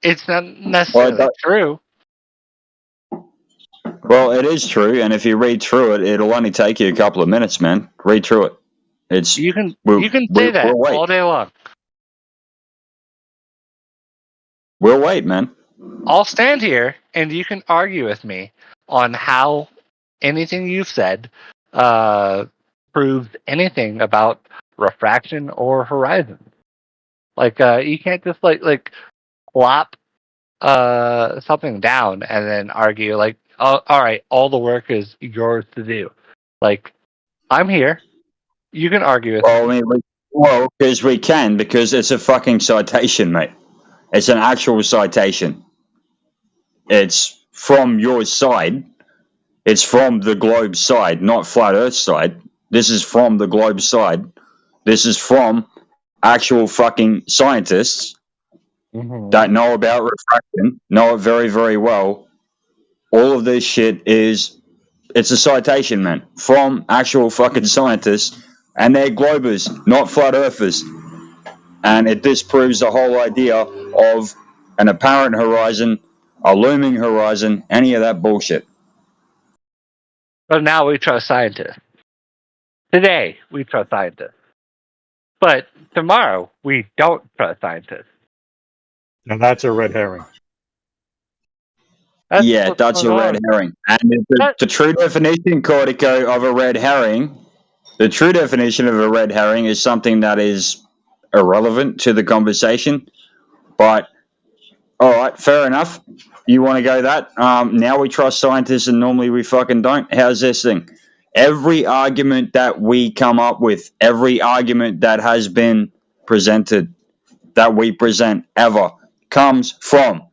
It's not necessarily true. Well, it is true, and if you read through it, it'll only take you a couple of minutes, man. Read through it. You can say that all day long. We'll wait, man. I'll stand here and you can argue with me on how anything you've said proves anything about refraction or horizon. Like you can't just like plop something down and then argue like, oh, all right, all the work is yours to do. Like, I'm here. You can argue with me. I mean, because we can, because it's a fucking citation, mate. It's an actual citation. It's from your side. It's from the globe side, not flat Earth side. This is from the globe side. This is from actual fucking scientists that know about refraction, know it very, very well. All of this shit it's a citation, man, from actual fucking scientists, and they're globers, not flat earthers. And it disproves the whole idea of an apparent horizon, a looming horizon, any of that bullshit. But now we trust scientists. Today, we trust scientists. But tomorrow, we don't trust scientists. Now that's a red herring. That's a red herring. And the true definition, Cortico, of a red herring, the true definition of a red herring is something that is irrelevant to the conversation. But, all right, fair enough. You want to go that? Now we trust scientists and normally we fucking don't. How's this thing? Every argument that we come up with, every argument that has been presented, that we present ever, comes from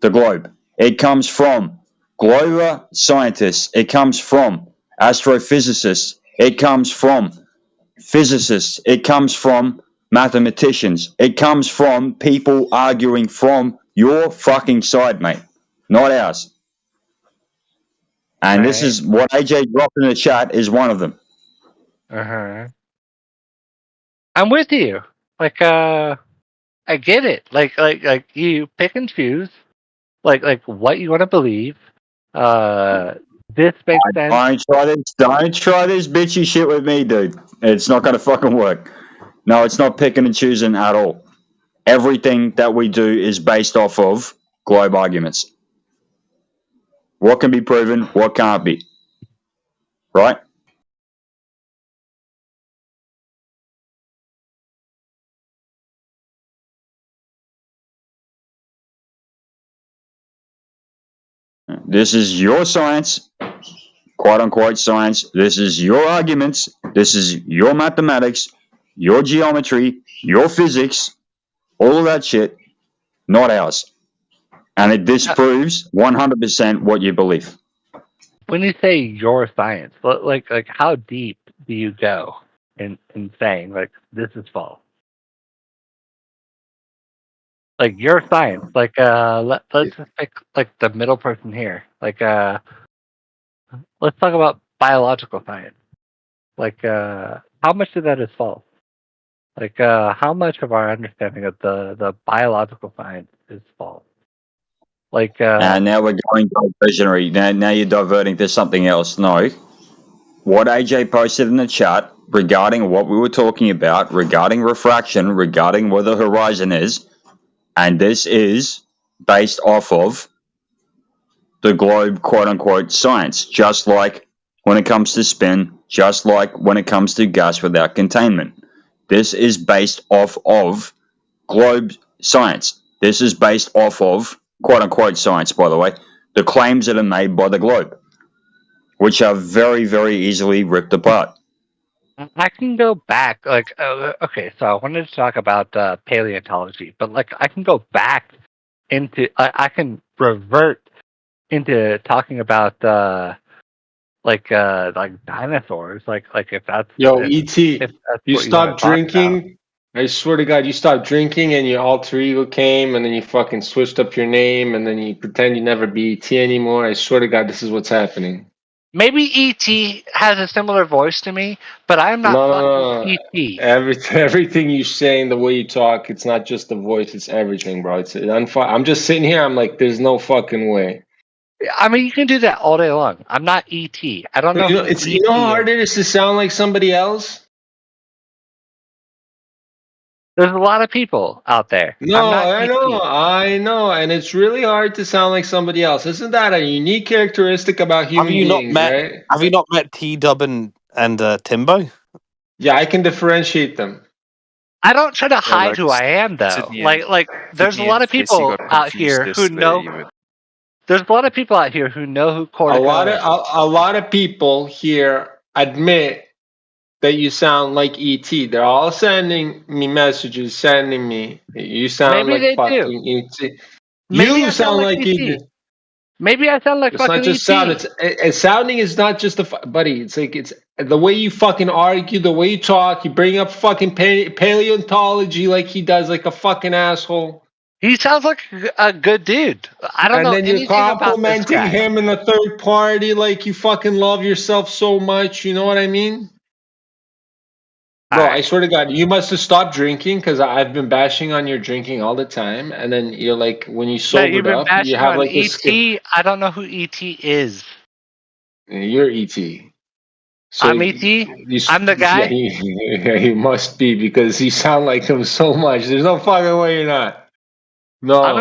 the globe. It comes from global scientists. It comes from astrophysicists. It comes from physicists. It comes from mathematicians. It comes from people arguing from your fucking side, mate, not ours. And this is what AJ dropped in the chat is one of them. I'm with you. Like, I get it. Like you pick and choose, like what you want to believe. This makes sense. Don't try this bitchy shit with me, dude. It's not gonna fucking work. No, it's not picking and choosing at all. Everything that we do is based off of globe arguments. What can be proven, what can't be. Right? This is your science, quote unquote science. This is your arguments. This is your mathematics, your geometry, your physics, all of that shit, not ours. And it disproves 100% what you believe. When you say your science, like how deep do you go in saying like this is false? Like your science, like let's just pick like the middle person here. Like let's talk about biological science. Like how much of that is false? Like how much of our understanding of the biological science is false? Like And now we're going diversionary. Now you're diverting to something else. No. What AJ posted in the chat regarding what we were talking about, regarding refraction, regarding where the horizon is, and this is based off of the globe, quote unquote, science, just like when it comes to spin, just like when it comes to gas without containment. This is based off of globe science. This is based off of, quote unquote, science, by the way, the claims that are made by the globe, which are very, very easily ripped apart. I can go back, like, okay, so I wanted to talk about paleontology, but like, I can go back into, I can revert into talking about, like dinosaurs, like if that's Yo, if, ET, if that's you what you want to stopped talk about. drinking. I swear to God, you stopped drinking and your alter ego came and then you fucking switched up your name and then you pretend you never be ET anymore. I swear to God, this is what's happening. Maybe ET has a similar voice to me, but I'm not No. fucking ET. Everything you say and the way you talk, it's not just the voice, it's everything, bro. I'm just sitting here, I'm like, there's no fucking way. I mean, you can do that all day long. I'm not ET. I don't know who ET You know how is. hard it is to sound like somebody else? There's a lot of people out there. No, I'm not I know, and it's really hard to sound like somebody else. Isn't that a unique characteristic about human beings, right? Have you not met T-Dub and Timbo? Yeah, I can differentiate them. I don't try to hide like who I am, though. Sydney Like there's a Sydney lot and of Stacy people got out confused here who know. yesterday. There's a lot of people out here who know who A Cortica. lot of people here admit that you sound like ET. They're all sending me messages, sending me. You sound Maybe like they do. fucking ET. Maybe You I sound sound like like ET. ET. Maybe I sound like It's not fucking just ET. sound. Sounding is not just buddy. It's like it's the way you fucking argue, the way you talk. You bring up fucking paleontology like he does, like a fucking asshole. He sounds like a good dude. I don't And know then you're anything about this complimenting guy. him in the third party like you fucking love yourself so much. You know what I mean? Bro, I swear to God, you must have stopped drinking because I've been bashing on your drinking all the time. And then you're like, when you No, you've sobered been up, you bashing have on like a ET. I don't know who ET is. You're ET. So I'm ET. I'm the guy. he must be because you sound like him so much. There's no fucking way you're not. No. I'm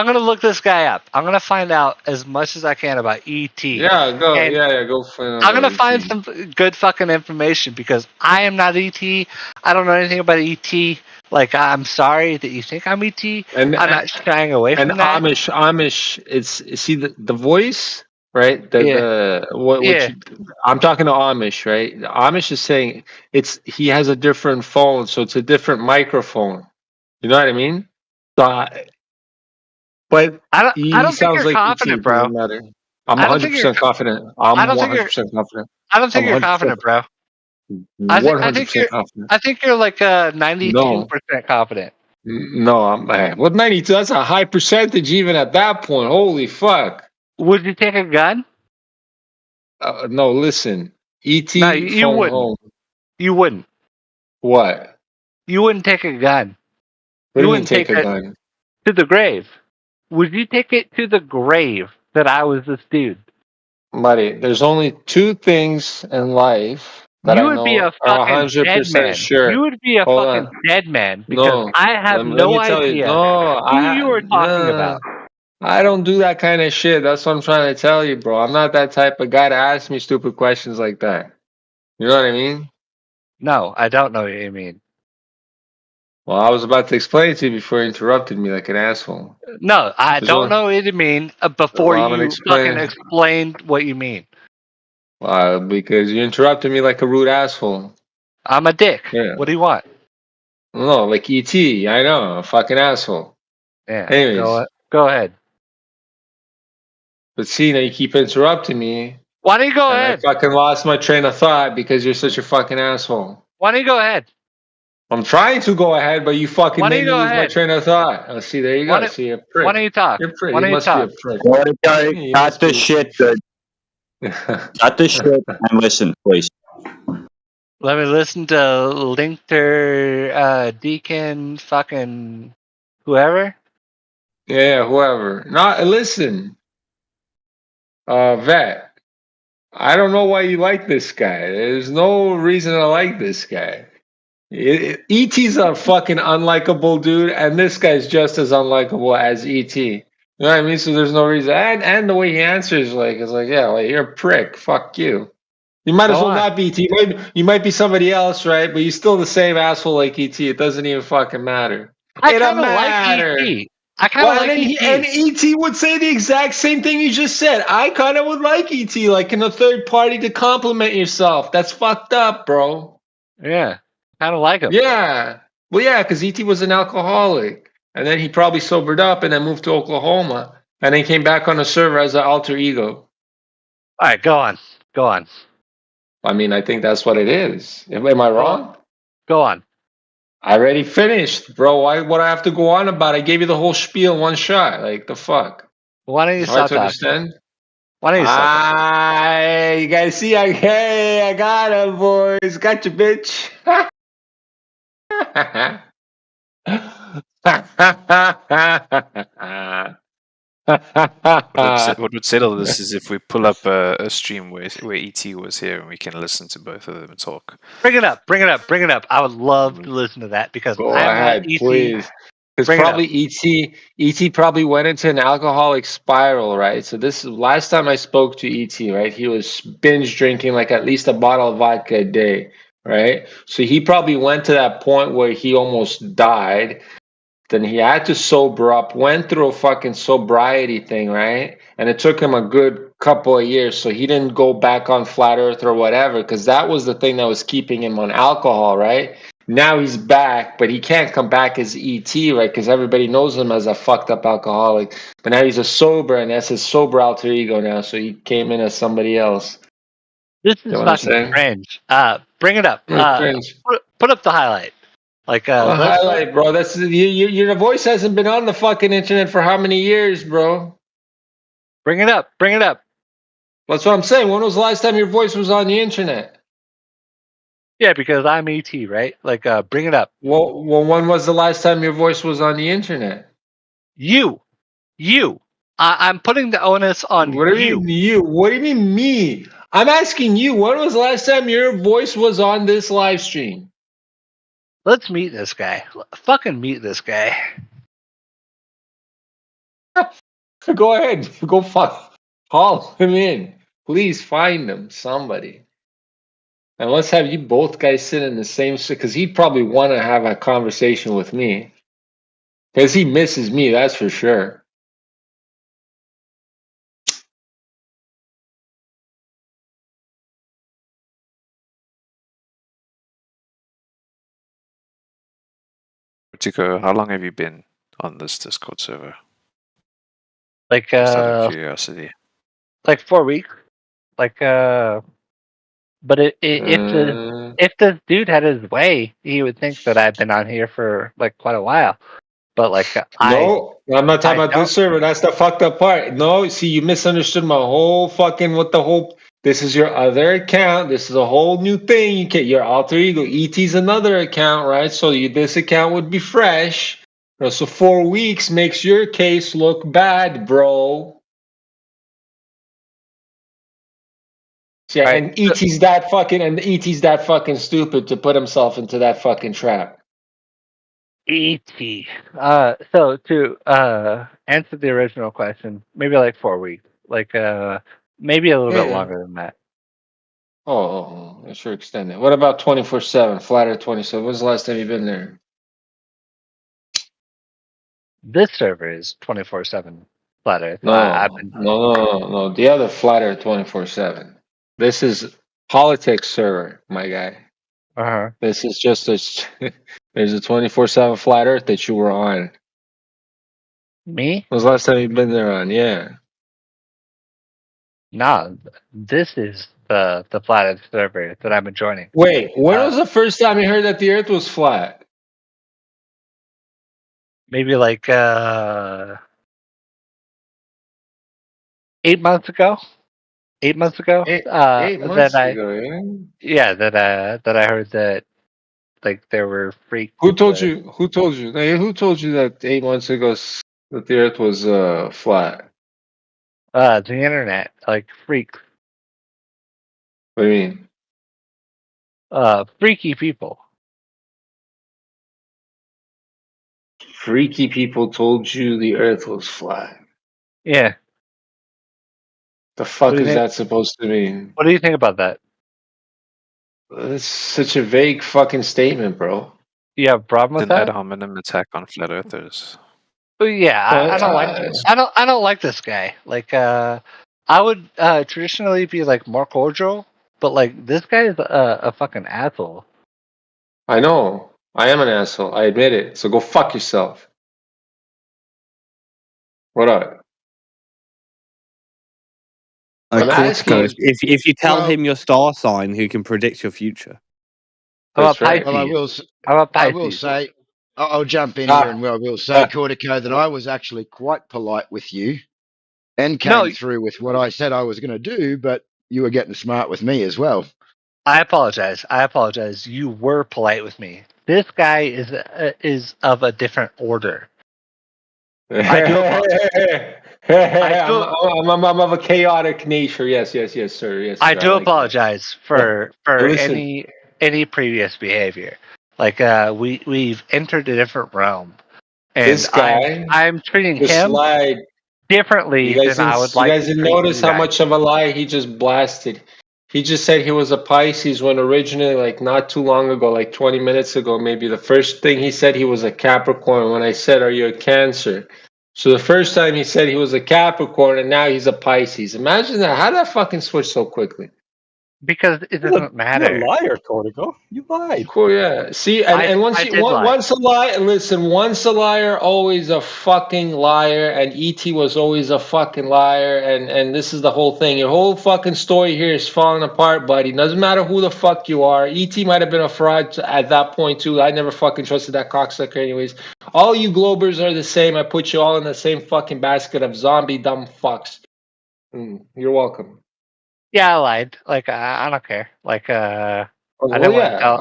gonna look this guy up. I'm gonna find out as much as I can about ET. Yeah, go. And Go find out I'm gonna about find ET. some good fucking information because I am not ET. I don't know anything about ET. Like I'm sorry that you think I'm ET. I'm not shying away And from that. Amish. It's see the voice, right? Yeah. What Yeah. I'm talking to Amish, right? Amish is saying he has a different phone, so it's a different microphone. You know what I mean? So, but I he don't think sounds you're like ET. confident, It bro. doesn't matter. I'm I don't think you're 100% confident. I I'm don't think you're 100% confident. I don't think I'm you're 100% confident, bro. I think 100% you're confident. I think you're like 92% No. confident. No, I'm what 92? That's a high percentage even at that point. Holy fuck. Would you take a gun? No, listen. ET No, you phone wouldn't. home. You wouldn't. What? You wouldn't take a gun. What do You you mean wouldn't take take a it gun? to the grave. Would you take it to the grave that I was this dude? buddy, there's only two things in life that You I would be know a are fucking dead 100% man. sure. You would be a Hold fucking on. dead man because No. I have Let no me tell you. idea No, who you were talking about. I don't do that kind of shit. That's what I'm trying to tell you, bro. I'm not that type of guy to ask me stupid questions like that. You know what I mean? No, I don't know what you mean. Well, I was about to explain it to you before you interrupted me like an asshole. No, I There's don't only- know what you mean before Well, I'm gonna you fucking explain. explained what you mean. Because you interrupted me like a rude asshole. I'm a dick. Yeah. What do you want? No, like E.T. I know, a fucking asshole. Yeah, Anyways, go ahead. but see, now you keep interrupting me, Why don't you go and I ahead? fucking lost my train of thought because you're such a fucking asshole. Why don't you go ahead? I'm trying to go ahead, but you fucking Why don't made you me go lose my ahead? train of thought. Oh, see, there you Why go. don't See, you're a Why prick. don't you talk? You're a prick. Why You don't you must be a talk? prick. Let it go. You Cut must the be. shit, dude. Cut the shit and listen, please. Let me listen to Linkter, Deacon, fucking whoever. Yeah, whoever. Not listen, Vet. I don't know why you like this guy. There's no reason to like this guy. E.T.'s a fucking unlikable dude, and this guy's just as unlikable as E.T. You know what I mean? So there's no reason. And the way he answers, like, is like, yeah, like, you're a prick. Fuck you. You might as well not be E.T. You might be somebody else, right? But you're still the same asshole like E.T. It doesn't even fucking matter. I It don't kind of like matter. ET. I kind Well, of like ET. and ET would say the exact same thing you just said. I kind of would like ET, like in a third party to compliment yourself. That's fucked up, bro. Yeah, kind of like him. Yeah. Well, yeah, because ET was an alcoholic, and then he probably sobered up and then moved to Oklahoma, and then came back on the server as an alter ego. All right, go on. Go on. I mean, I think that's what it is. Am I wrong? Go on. I already finished, bro. Why would I have to go on about it? I gave you the whole spiel in one shot. Like, the fuck? Why don't you It's hard stop to talking? understand. Why don't you stop talking? You guys see, I got him, boys. Got you, bitch. What would settle this is if we pull up a stream where ET was here and we can listen to both of them talk. Bring it up. Bring it up. Bring it up. I would love to listen to that because Go I'm not ahead, ET. please. Because probably ET probably went into an alcoholic spiral, right? So this last time I spoke to ET, right? He was binge drinking like at least a bottle of vodka a day, right? So he probably went to that point where he almost died. Then he had to sober up, went through a fucking sobriety thing, right? And it took him a good couple of years. So he didn't go back on flat earth or whatever, because that was the thing that was keeping him on alcohol, right? Now he's back, but he can't come back as ET, right? Because everybody knows him as a fucked up alcoholic. But now he's a sober, and that's his sober alter ego now. So he came in as somebody else. This is You know what I'm fucking saying? cringe. Bring it up. Cringe. Put up the highlight. Like Highlight, bro. That's your voice hasn't been on the fucking internet for how many years, bro? Bring it up. Bring it up. That's what I'm saying. When was the last time your voice was on the internet? Yeah, because I'm ET, right? Like, bring it up. Well, when was the last time your voice was on the internet? You. I'm putting the onus on What do you mean you? What do you mean me? I'm asking you. When was the last time your voice was on this live stream? Let's meet this guy. Fucking meet this guy. Go ahead. Go call him in. Please find him. Somebody. And let's have you both guys sit in the same because he'd probably want to have a conversation with me. Because he misses me, that's for sure. Tico, how long have you been on this Discord server? Like, Just out of curiosity. like 4 weeks. Like, but if this dude had his way, he would think that I've been on here for like quite a while. But like, No, I'm not talking about this server. That's the fucked up part. No, see, you misunderstood my whole fucking what the whole. This is your other account. This is a whole new thing. You get your alter ego. ET's another account, right? So this account would be fresh. So 4 weeks makes your case look bad, bro. Yeah, and ET's that fucking stupid to put himself into that fucking trap. E.T. So to answer the original question, maybe like 4 weeks, like maybe a little bit longer than that. Oh, I sure extend it. What about 24/7? Flat Earth 27. When's the last time you've been there? This server is 24/7 flat Earth. No. The other Flat Earth 24/7. This is politics server, my guy. Uh-huh. This is just there's a 24/7 Flat Earth that you were on. Me? When's the last time you've been there on? Yeah. No, this is the flat Earth server that I've been joining. Wait, when was the first time you heard that the Earth was flat? Maybe like 8 months ago. 8 months ago. 8 months that ago, yeah. Yeah, that I heard that like there were freaks. Who told you? Who told you? Hey, who told you that 8 months ago that the Earth was flat? The internet, like freaks. What do you mean? Freaky people. Freaky people told you the Earth was flat. Yeah. The fuck What do you is think? that supposed to mean? What do you think about that? That's such a vague fucking statement, bro. You have a problem with An ad that? hominem attack on flat earthers. Well, yeah, I don't like this. I don't like this guy. Like, I would traditionally be like more cordial, but like this guy is a fucking asshole. I know. I am an asshole. I admit it. So go fuck yourself. What up? Of I'm course, asking you. if you tell him your star sign, who can predict your future? That's right. Well, I will say, I'll jump in here and I will say, Cortico, that I was actually quite polite with you and came through with what I said I was going to do, but you were getting smart with me as well. I apologize. You were polite with me. This guy is of a different order. I do apologize. I'm of a chaotic nature. Yes, sir. Yes, I sir. do like that. apologize for Listen. any previous behavior. Like we've entered a different realm, and This guy, I'm treating just him lied. differently You guys than I would like to didn't treat notice you how guys. much of a lie he just blasted. He just said he was a Pisces when originally, like not too long ago, like 20 minutes ago, maybe the first thing he said he was a Capricorn. When I said, "Are you a Cancer?" So the first time he said he was a Capricorn, and now he's a Pisces. Imagine that. How did that fucking switch so quickly? Because it doesn't matter. You're a liar, Cortico. You lied. Cool, yeah. See, and once a liar, listen, once a liar, always a fucking liar, and ET was always a fucking liar, and this is the whole thing. Your whole fucking story here is falling apart, buddy. Doesn't matter who the fuck you are. ET might have been a fraud at that point too. I never fucking trusted that cocksucker anyways. All you globers are the same. I put you all in the same fucking basket of zombie dumb fucks. You're welcome. Yeah, I lied. Like I don't care. Like I Well, didn't want yeah. to tell.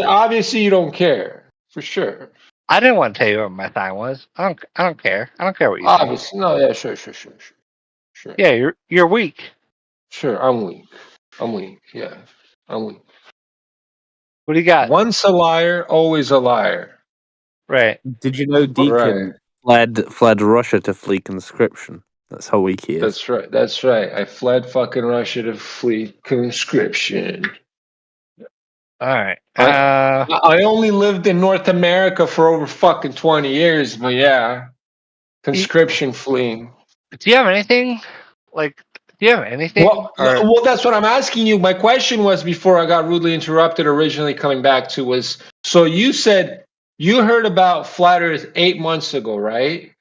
Obviously, you don't care for sure. I didn't want to tell you what my sign was. I don't care. I don't care what you think. Obviously, no. Yeah, sure. Yeah, you're weak. Sure, I'm weak. Yeah, I'm weak. What do you got? Once a liar, always a liar. Right. Did you know Deacon fled Russia to flee conscription? That's how weak he is. That's right. I fled fucking Russia to flee conscription. All right. I only lived in North America for over fucking 20 years, but yeah, conscription fleeing. Do you have anything? Like, do you have anything? Well, that's what I'm asking you. My question was before I got rudely interrupted. Originally coming back to was, so you said you heard about flat Earth 8 months ago, right?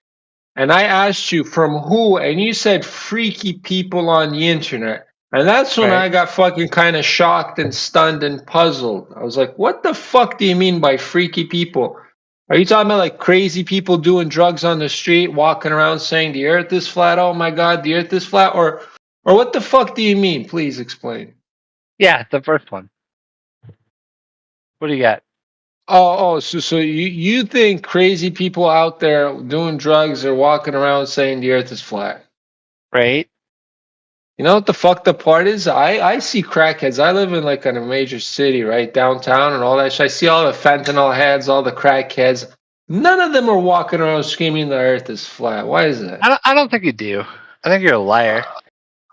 And I asked you from who, and you said freaky people on the internet. And that's when I got fucking kind of shocked and stunned and puzzled. I was like, what the fuck do you mean by freaky people? Are you talking about like crazy people doing drugs on the street, walking around saying the earth is flat? Oh my God, the earth is flat? Or what the fuck do you mean? Please explain. Yeah, the first one. What do you got? So you think crazy people out there doing drugs or walking around saying the earth is flat? Right. You know what the fucked up part is? I see crackheads. I live in like in a major city, right? Downtown and all that shit. I see all the fentanyl heads, all the crackheads. None of them are walking around screaming the earth is flat. Why is that? I don't think you do. I think you're a liar.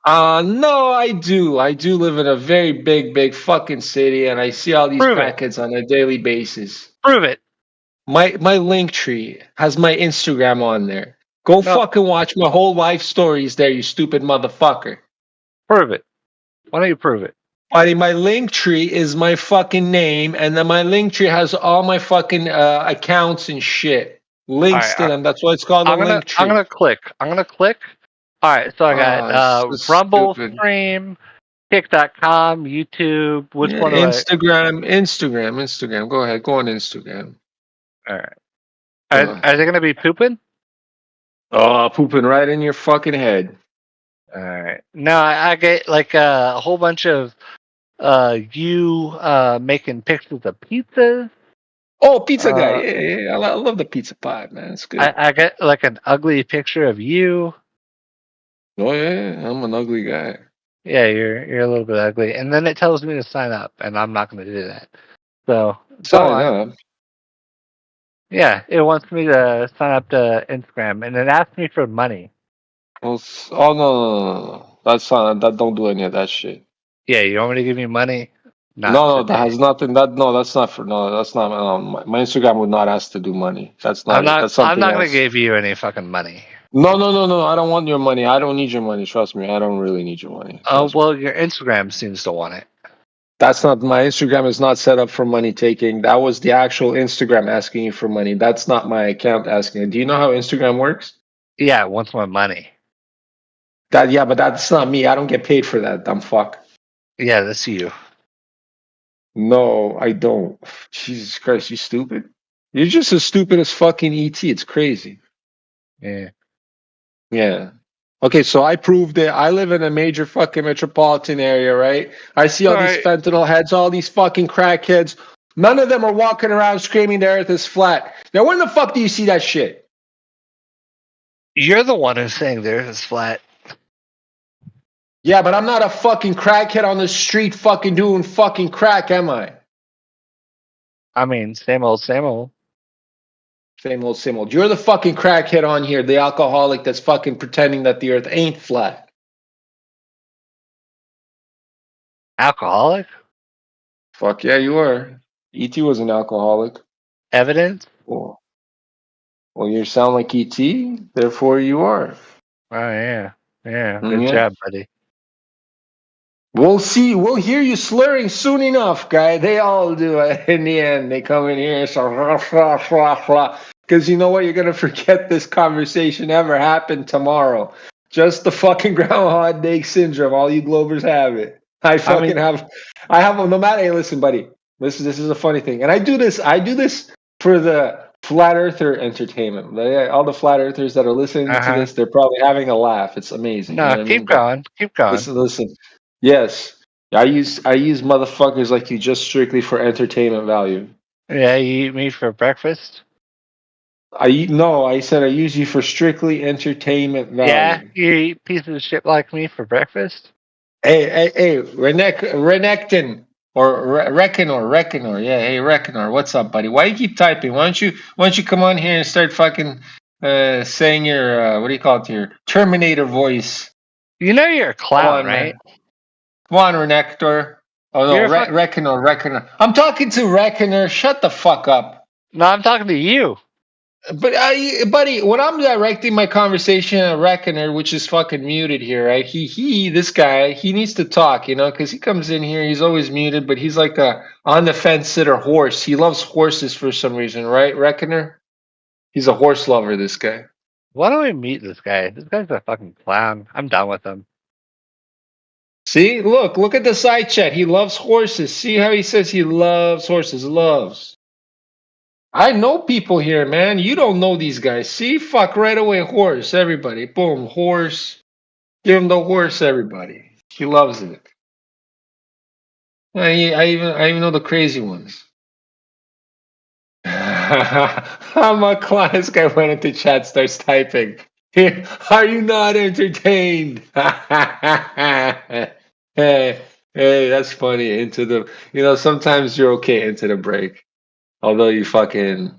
No, I do. I do live in a very big fucking city, and I see all these Prove it. crackheads on a daily basis. Prove it. My link tree has my Instagram on there. Go No. fucking watch my whole life stories there, you stupid motherfucker. Prove it. Why don't you prove it? Buddy, my link tree is my fucking name, and then my link tree has all my fucking accounts and shit. Links to them. That's why it's called a link tree. I'm gonna click. All right, so I got So Rumble stupid. Stream, Kick.com, YouTube. Which Yeah, one do I? Instagram. Go ahead. Go on Instagram. All right. Are they gonna be pooping? Oh, pooping right in your fucking head. All right. No, I get like a whole bunch of you making pictures of pizzas. Oh, pizza guy. Yeah. I love the pizza pie, man. It's good. I get like an ugly picture of you. Oh yeah, I'm an ugly guy. Yeah, you're a little bit ugly, and then it tells me to sign up, and I'm not going to do that. So Sign up. Yeah, it wants me to sign up to Instagram, and it asks me for money. Oh no. That's not. That don't do any of that shit. Yeah, you want me to give you money? No, that has nothing. That's not for. No, that's not. My Instagram would not ask to do money. That's not it. That's something I'm not else. going to give you any fucking money. No. I don't want your money. I don't need your money. Trust me. I don't really need your money. Oh well, your Instagram seems to want it. That's not my Instagram is not set up for money taking. That was the actual Instagram asking you for money. That's not my account asking. Do you know how Instagram works? Yeah, it wants my money. But that's not me. I don't get paid for that, dumb fuck. Yeah, that's you. No, I don't. Jesus Christ, you stupid. You're just as stupid as fucking ET. It's crazy. Yeah. Yeah. Okay, so I proved it. I live in a major fucking metropolitan area, right? I see all these fentanyl heads, all these fucking crackheads. None of them are walking around screaming the earth is flat. Now, when the fuck do you see that shit? You're the one who's saying the earth is flat. Yeah, but I'm not a fucking crackhead on the street fucking doing fucking crack, am I? I mean, same old, same old. Same old. You're the fucking crackhead on here, the alcoholic that's fucking pretending that the earth ain't flat. Alcoholic? Fuck yeah, you are. E.T. was an alcoholic. Evidence? Well, you sound like E.T., therefore you are. Oh, yeah. Yeah, good job, buddy. We'll see. We'll hear you slurring soon enough, guy. They all do it in the end. They come in here and so because you know what? You're going to forget this conversation ever happened tomorrow. Just the fucking Groundhog Day syndrome. All you Globers have it. I have no matter. Hey, listen, buddy. This is a funny thing. And I do this for the flat earther entertainment. All the flat earthers that are listening to this, they're probably having a laugh. It's amazing. No, you know what keep I mean? going. Listen. Yes, I use motherfuckers like you just strictly for entertainment value. Yeah, you eat me for breakfast? I said I use you for strictly entertainment value. Yeah, you eat pieces of shit like me for breakfast? Hey, Renekton or Reckonor. Yeah, hey Reckonor, what's up, buddy? Why you keep typing? Why don't you come on here and start fucking saying your what do you call it? Your Terminator voice. You know you're a clown, right? Come on, Renektor. Oh no, Reckonor. I'm talking to Reckonor. Shut the fuck up. No, I'm talking to you. But buddy, when I'm directing my conversation at Reckoner, which is fucking muted here, right? This guy, he needs to talk, because he comes in here, he's always muted, but he's like a on the fence sitter horse. He loves horses for some reason, right, Reckoner? He's a horse lover, this guy. Why don't we meet this guy? This guy's a fucking clown. I'm done with him. See, look at the side chat. He loves horses. See how he says he loves horses. Loves. I know people here, man. You don't know these guys. See, fuck right away, horse. Everybody, boom, horse. Give him the horse, everybody. He loves it. I even know the crazy ones. I'm a class. This guy went into chat, starts typing. Are you not entertained? Hey, that's funny. Into the, sometimes you're okay into the break. Although you fucking,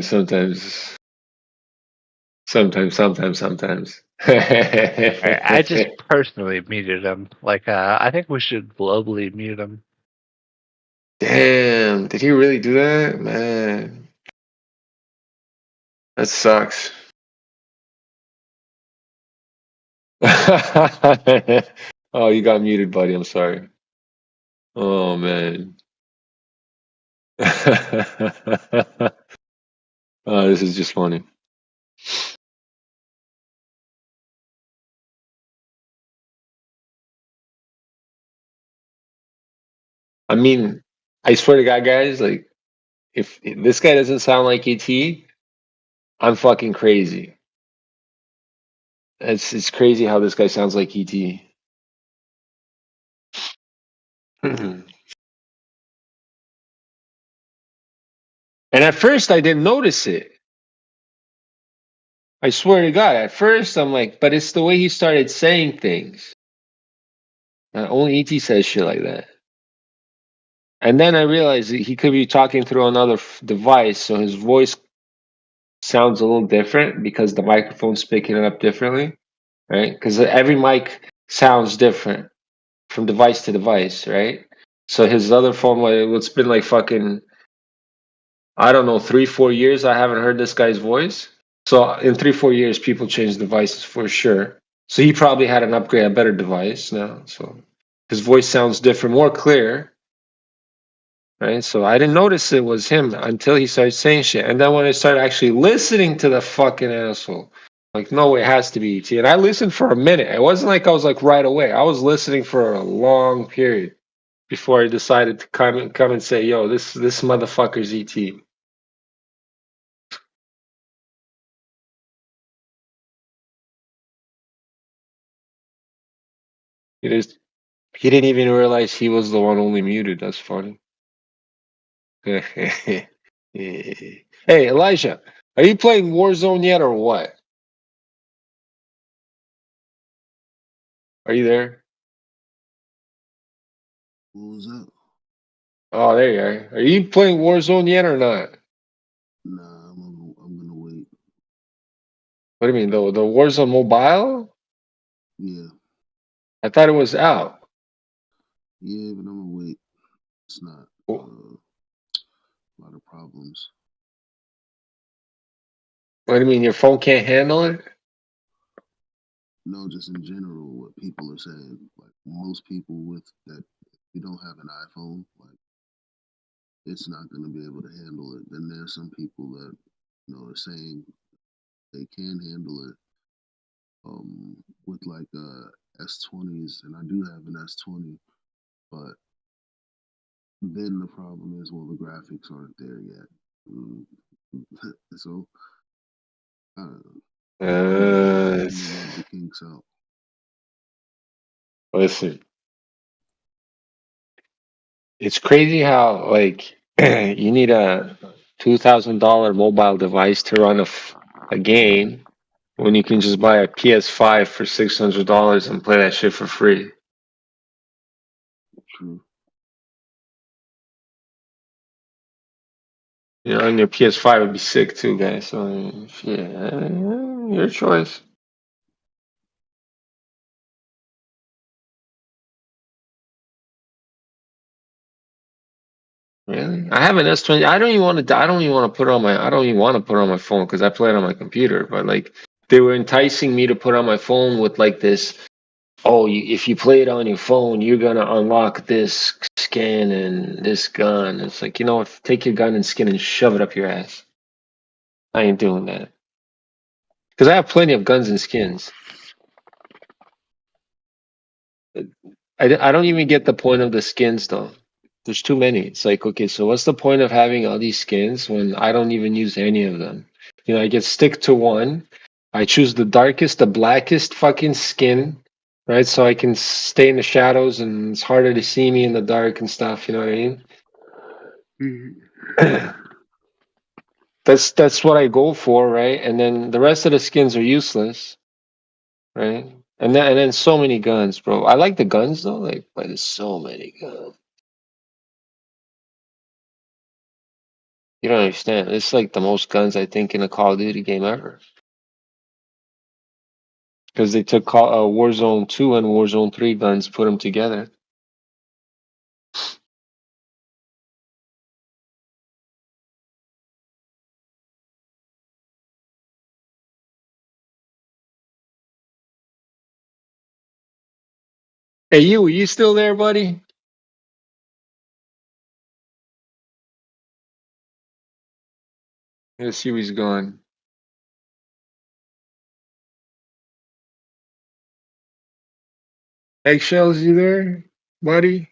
sometimes. I just personally muted him. Like, I think we should globally mute him. Damn, did he really do that? Man, that sucks. Oh, you got muted, buddy. I'm sorry. Oh, man. Oh, this is just funny. I mean, I swear to God, guys, like, if this guy doesn't sound like ET, I'm fucking crazy. It's crazy how this guy sounds like ET. And at first, I didn't notice it. I swear to God, at first, I'm like, but it's the way he started saying things. Only ET says shit like that. And then I realized that he could be talking through another device, so his voice sounds a little different because the microphone's picking it up differently, right? Because every mic sounds different from device to device, right? So his other phone, it's been like fucking, I don't know, 3-4 years I haven't heard this guy's voice. So in 3-4 years, people change devices for sure. So he probably had an upgrade, a better device now. So his voice sounds different, more clear. Right, so I didn't notice it was him until he started saying shit, and then when I started actually listening to the fucking asshole, like, no, it has to be ET. And I listened for a minute. It wasn't like I was like right away. I was listening for a long period before I decided to come and say, "Yo, this motherfucker's ET." He didn't even realize he was the one only muted. That's funny. Hey, Elijah, are you playing Warzone yet or what? Are you there? What was that? Oh, there you are. Are you playing Warzone yet or not? Nah, I'm gonna wait. What do you mean, the Warzone mobile? Yeah. I thought it was out. Yeah, but I'm gonna wait. It's not a lot of problems. What do you mean, your phone can't handle it? No, just in general, what people are saying. Like most people with that, if you don't have an iPhone, like it's not gonna be able to handle it. Then there's some people that are saying they can handle it. With like S20s, and I do have an S20, but then the problem is, well, the graphics aren't there yet. So, I don't know. I'm gonna work the kinks out. Listen, it's crazy how like you need a $2,000 mobile device to run a game when you can just buy a PS5 for $600 and play that shit for free. True. You know, and your PS5 would be sick too, guys. So yeah, your choice. Really? I have an S20. I don't even want to. I don't even want to put it on my. I don't even want to put it on my phone because I play it on my computer. But like, they were enticing me to put it on my phone with like this. Oh, if you play it on your phone, you're gonna unlock this skin and this gun. It's like, you know what? Take your gun and skin and shove it up your ass. I ain't doing that because I have plenty of guns and skins. I don't even get the point of the skins though. There's too many. It's like, okay, so what's the point of having all these skins when I don't even use any of them? You know, I get stick to one. I choose the darkest, the blackest fucking skin, right? So I can stay in the shadows and it's harder to see me in the dark and stuff. You know what I mean? That's what I go for, right? And then the rest of the skins are useless, right? And then so many guns, bro. I like the guns though, like, but there's so many guns. You don't understand. It's like the most guns I think in a Call of Duty game ever. Because they took Warzone 2 and Warzone 3 guns, put them together. Hey, you still there, buddy? Let's see where he's going. Eggshells, you there, buddy?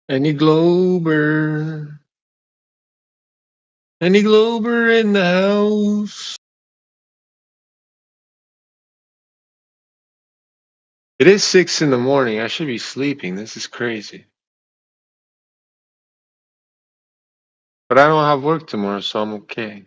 Any Glober? Any Glober in the house? It is 6 in the morning. I should be sleeping. This is crazy. But I don't have work tomorrow, so I'm okay.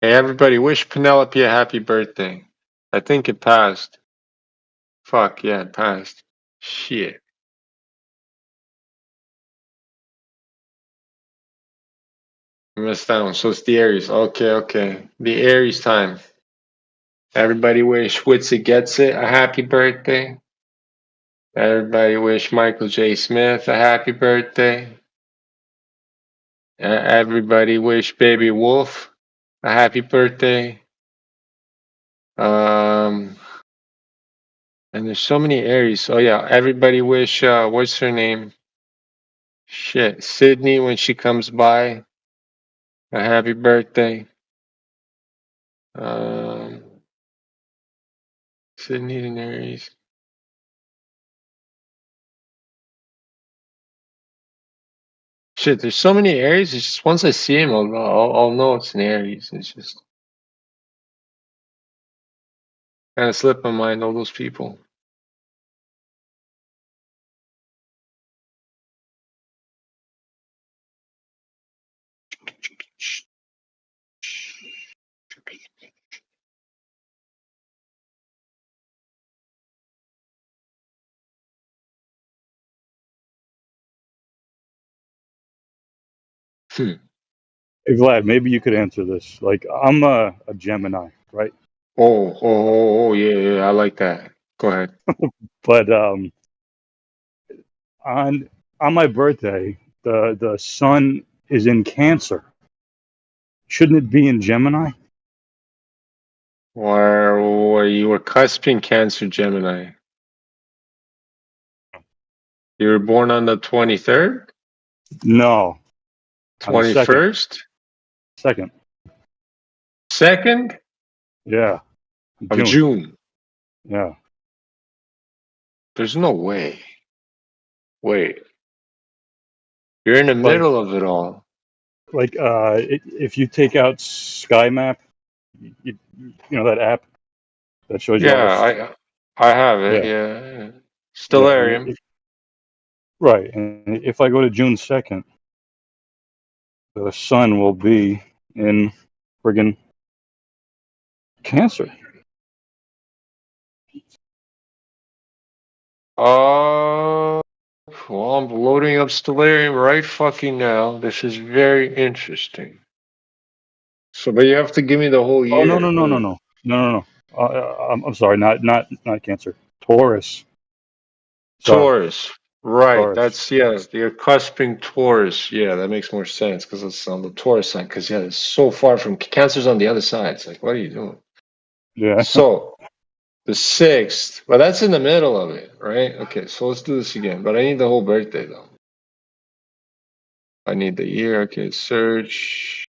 Hey, everybody, wish Penelope a happy birthday. I think it passed. Fuck, yeah, it passed. Shit. I missed that one. So it's the Aries. Okay. The Aries time. Everybody wish Witsit Gets It a happy birthday. Everybody wish Michael J. Smith a happy birthday. Everybody wish Baby Wolf a happy birthday. And there's so many Aries. Oh yeah, everybody wish what's her name? Shit, Sydney when she comes by a happy birthday. Sydney and Aries. Shit, there's so many Aries. It's just once I see him, I'll know it's an Aries. It's just kind of slipped my mind. All those people. Hey Vlad, maybe you could answer this. Like, I'm a Gemini, right? Oh, yeah, I like that. Go ahead. But on my birthday, the sun is in Cancer. Shouldn't it be in Gemini? Or you were cusping Cancer Gemini. You were born on the 23rd? No, on the 21st? second. 2nd? Yeah, Of June. Yeah. There's no way. Wait. You're in the Like, middle of it all. like if you take out Sky Map, you know that app that shows you all this. Yeah, I have it. Yeah. Yeah. Yeah, Stellarium. right. And if I go to June 2nd, the sun will be in friggin' Cancer. Well, I'm loading up Stellarium right fucking now. This is very interesting. So, but you have to give me the whole year. Oh no. I'm sorry, not Cancer. Taurus. Sorry. Taurus. Right. Taurus. That's, yes, you're cusping Taurus. Yeah, that makes more sense because it's on the Taurus side. Because, yeah, it's so far from Cancer's on the other side. It's like, what are you doing? Yeah. So, the 6th. Well, that's in the middle of it, right? Okay, so let's do this again. But I need the whole birthday, though. I need the year. Okay, search.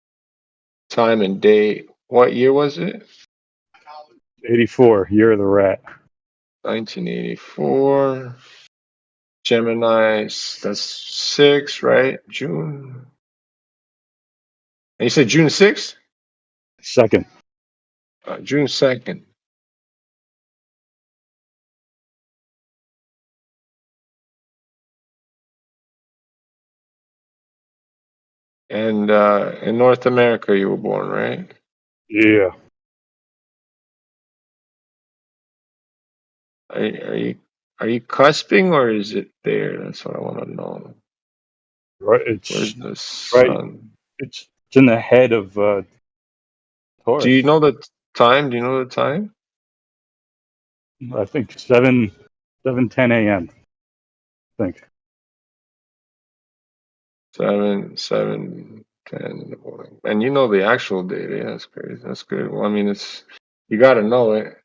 time and day. What year was it? 84, year of the rat. 1984. Gemini, that's 6, right? June. And you said June 6th? Second. June 2nd. And in North America, you were born, right? Yeah. Are you cusping or is it there? That's what I want to know. Right. Where's the right. sun? It's in the head of Taurus. Do you know the time? Do you know the time? I think 7:10 a.m. I think. 7:10 in the morning. And you know the actual date. Yeah, that's crazy. That's good. Well, I mean, you got to know it.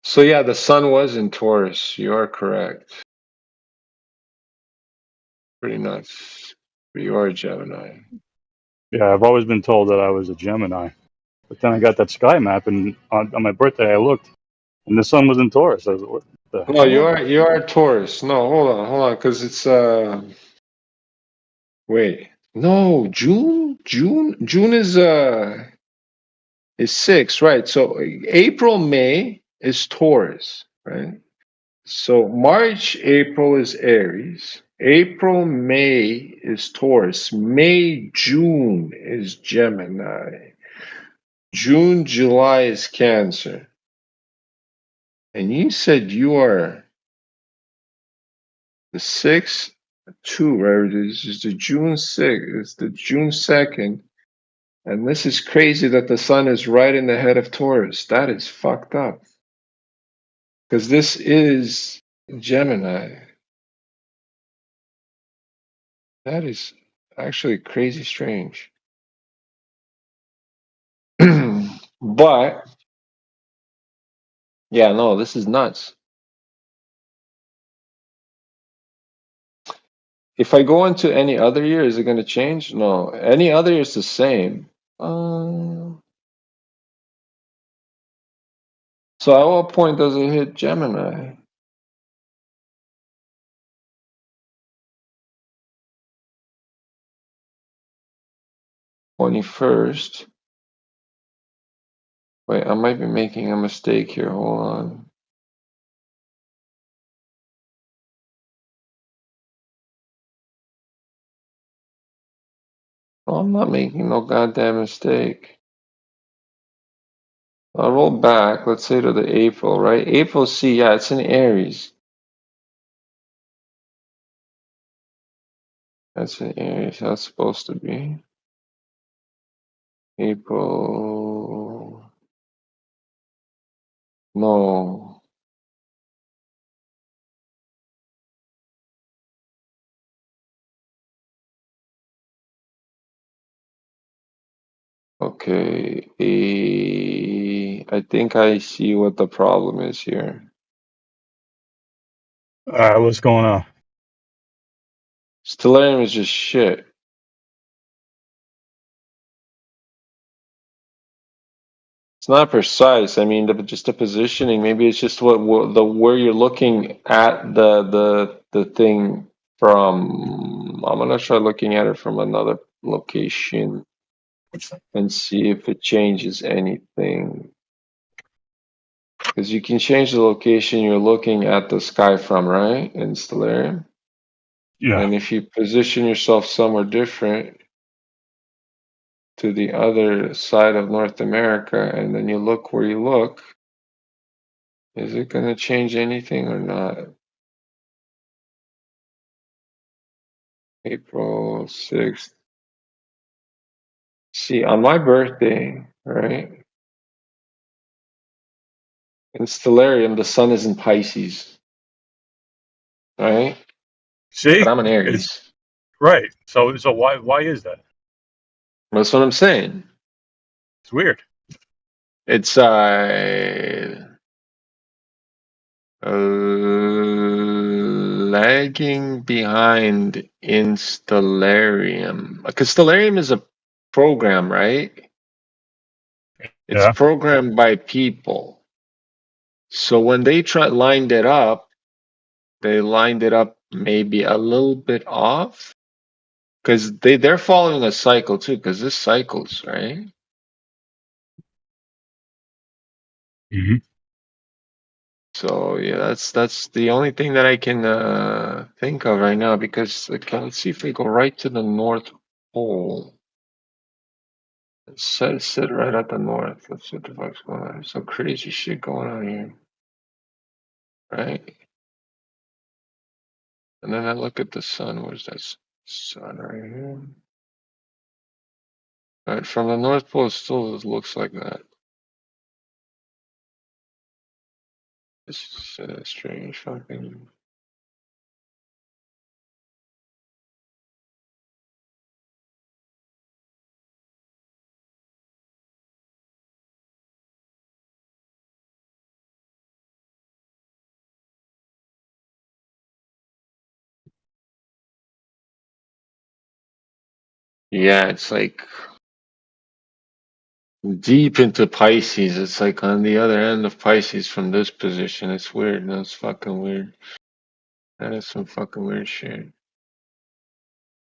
So yeah, the sun was in Taurus. You are correct. Pretty nuts. But you are a Gemini. Yeah, I've always been told that I was a Gemini, but then I got that sky map, and on my birthday I looked, and the sun was in Taurus. I was like, what the No, hell? you are Taurus. No, hold on, because it's wait. No, June is 6, right? So April, May is Taurus, right? So March, April is Aries. April, May is Taurus. May, June is Gemini. June, July is Cancer. And you said you are the 6th, 2, right? This is the June 6th. It's the June 2nd. And this is crazy that the sun is right in the head of Taurus. That is fucked up. Because this is Gemini. That is actually crazy strange. But, yeah, no, this is nuts. If I go into any other year, is it going to change? No. Any other year is the same. So at what point does it hit Gemini? '21st. Wait, I might be making a mistake here. Hold on. Oh, I'm not making no goddamn mistake. I'll roll back, let's say to the April, right? April C, yeah, it's in Aries. That's in Aries, that's supposed to be. April. No. Okay. I think I see what the problem is here. What's going on? Stellarium is just shit. It's not precise. I mean, just the positioning. Maybe it's just where you're looking at the thing from. I'm gonna try looking at it from another location and see if it changes anything. Because you can change the location you're looking at the sky from, right? In Stellarium. Yeah. And if you position yourself somewhere different to the other side of North America, and then you look where you look, is it going to change anything or not? April 6th. See, on my birthday, right? In Stellarium, the sun is in Pisces, right? See, But I'm an it's Aries. right. So why is that? That's what I'm saying. It's weird. It's lagging behind in Stellarium. Because Stellarium is a program, right? It's programmed by people. So when they lined it up, they lined it up maybe a little bit off. Because they're following a cycle too, because this cycles, right? Mm-hmm. So yeah, that's the only thing that I can think of right now. Because let's see if we go right to the North Pole. Sit right at the north. Let's see what the fuck's going on. There's some crazy shit going on here, right? And then I look at the sun. Where's that sun right here? All right, from the North Pole, it still looks like that. This is strange fucking. Yeah, it's like deep into Pisces. It's like on the other end of Pisces from this position. It's weird. That's fucking weird. That is some fucking weird shit.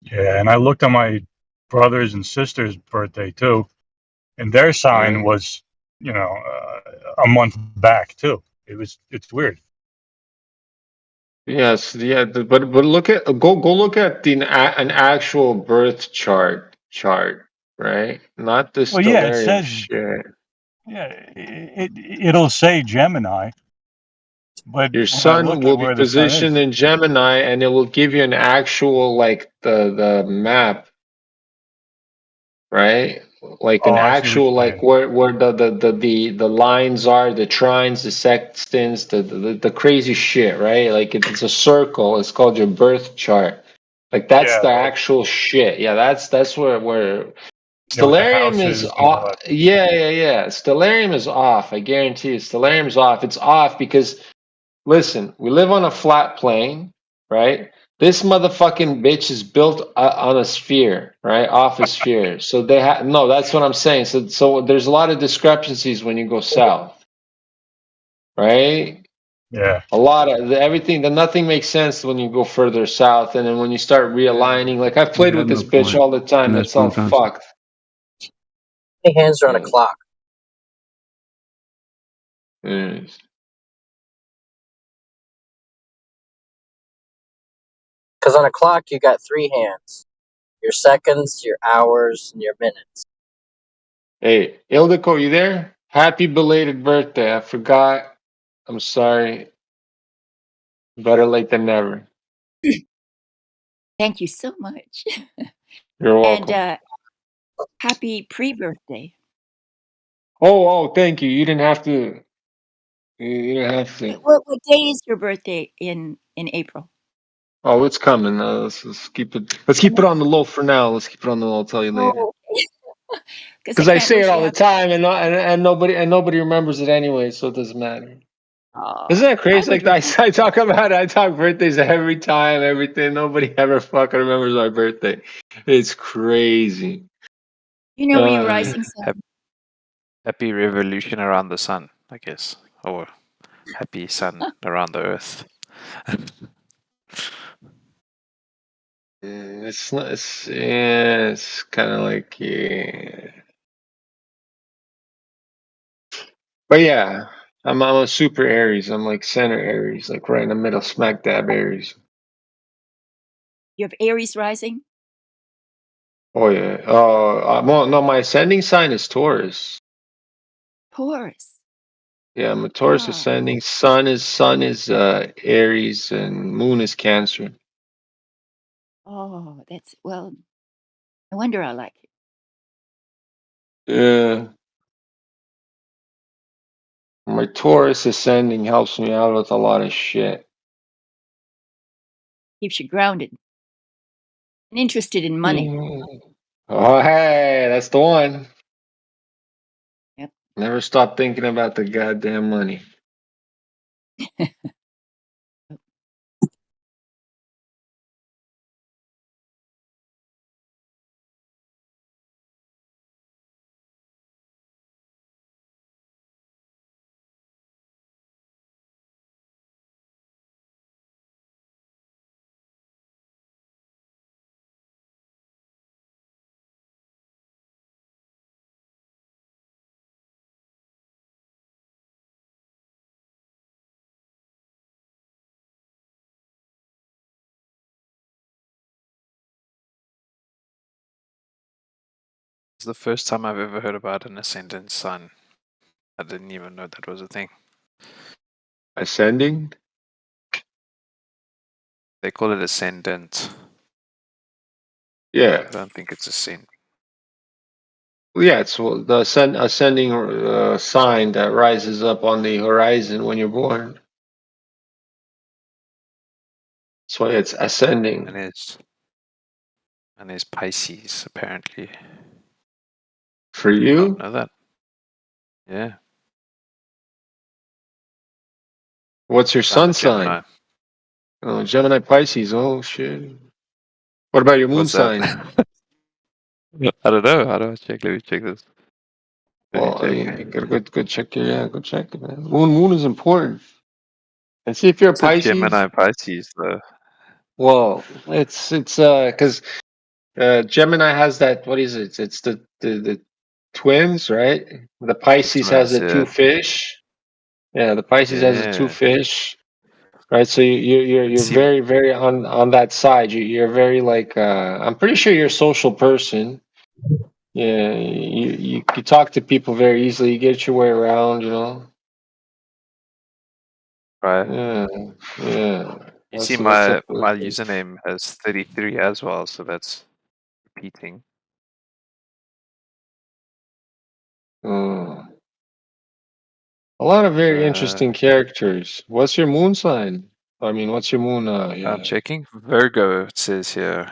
Yeah, and I looked at my brother's and sister's birthday too, and their sign was, a month back too. It's weird. Yes, yeah, but look at go look at an actual birth chart, right? Not the Well, yeah, it stellarium says, shit. it'll say Gemini, but Your when I sun look at will be where the sun positioned is, in Gemini, and it will give you an actual like the map, right? Like oh, an I see what actual you're like saying. where the lines are, the trines, the sextants, the crazy shit, right? Like it's a circle. It's called your birth chart. Like that's Yeah, the like actual shit. Yeah, that's where with the Stellarium is houses and all off. that. Yeah. Stellarium is off. I guarantee you, Stellarium's off. It's off because listen, we live on a flat plane, right? This motherfucking bitch is built on a sphere, right? Off a sphere. So they have no. That's what I'm saying. So there's a lot of discrepancies when you go south, right? Yeah. A lot of everything. Nothing makes sense when you go further south, and then when you start realigning. Like I've played You with have this no bitch point. all the time. Nice That's all point, Franz. fucked. How many hands are on a Yeah. clock? Yes. Because on a clock, you got 3 hands: your seconds, your hours, and your minutes. Hey, Ildiko, you there? Happy belated birthday. I forgot. I'm sorry. Better late than never. Thank you so much. You're And welcome. happy pre-birthday. Oh, thank you. You didn't have to. You didn't have to. What day is your birthday in April? Oh, it's coming. Let's keep it. Let's keep it on the low for now. Let's keep it on the low. I'll tell you later. Oh, because I Because I can't say it wish you all the happy. time, and nobody remembers it anyway, so it doesn't matter. Isn't that I crazy? would Like remember. I talk about it. I talk birthdays every time, everything. Nobody ever fucking remembers my birthday. It's crazy. You know where your rising sun? Happy revolution around the sun, I guess. Or happy sun around the earth. It's not. It's kind of like yeah. But yeah, I'm a super Aries. I'm like center Aries, like right in the middle, smack dab Aries. You have Aries rising? Oh yeah. Well, no, my ascending sign is Taurus. Taurus. Yeah, I'm a Taurus Ah, ascending. Sun is Aries, and Moon is Cancer. oh, that's well. No wonder I like it. Yeah. My Taurus ascending helps me out with a lot of shit. Keeps you grounded and interested in money. Oh, hey, that's the one. Yep. Never stop thinking about the goddamn money. It's the first time I've ever heard about an ascendant sign. I didn't even know that was a thing. Ascending? They call it ascendant. Yeah. I don't think it's ascend. Yeah, it's the ascending sign that rises up on the horizon when you're born. That's why it's ascending. And it's Pisces, apparently. For Did not you? know that. Yeah. What's your I'm a sun Gemini. sign? Oh, Gemini Pisces. Oh, shit. What about your moon What's that? sign? I don't know. How do I check? Let me check this. Well, I mean, you gotta go check go check it, man. Moon is important. And see if you're a It's a Pisces. Gemini Pisces, though. Well, it's because Gemini has that. What is it? It's the twins, right? The The Pisces has twins, the two yeah. fish. Yeah, the Pisces has the two Yeah. fish, right? So And you're see, very on that side. You're very like I'm pretty sure you're a social person. Yeah, you talk to people very easily. You get your way around, you know. right? Yeah, yeah. You see, That's a my username has 33 as well, so that's repeating. a lot of very interesting characters. What's your moon sign? I mean, what's your moon? I'm Yeah. checking. Virgo, it says here.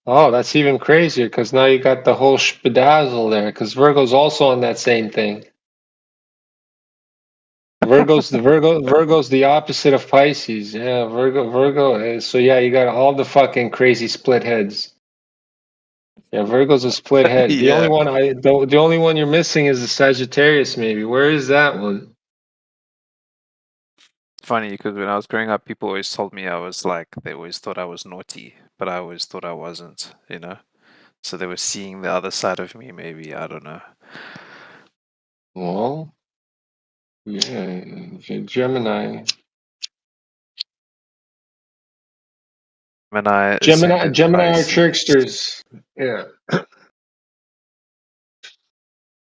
Oh, that's even crazier because now you got the whole spedazzle there. Because Virgo's also on that same thing. Virgo's the opposite of Pisces. Yeah, Virgo. So yeah, you got all the fucking crazy split heads. Yeah, Virgo's a split head. The only Yeah. one the only one you're missing is the Sagittarius. Maybe where is that one? Funny because when I was growing up, people always told me I was like, they always thought I was naughty, but I always thought I wasn't, you know? So they were seeing the other side of me, maybe. I don't know. Well, yeah, Gemini. Gemini, Gemini, Ascendant, Gemini are Pisces. tricksters. Yeah,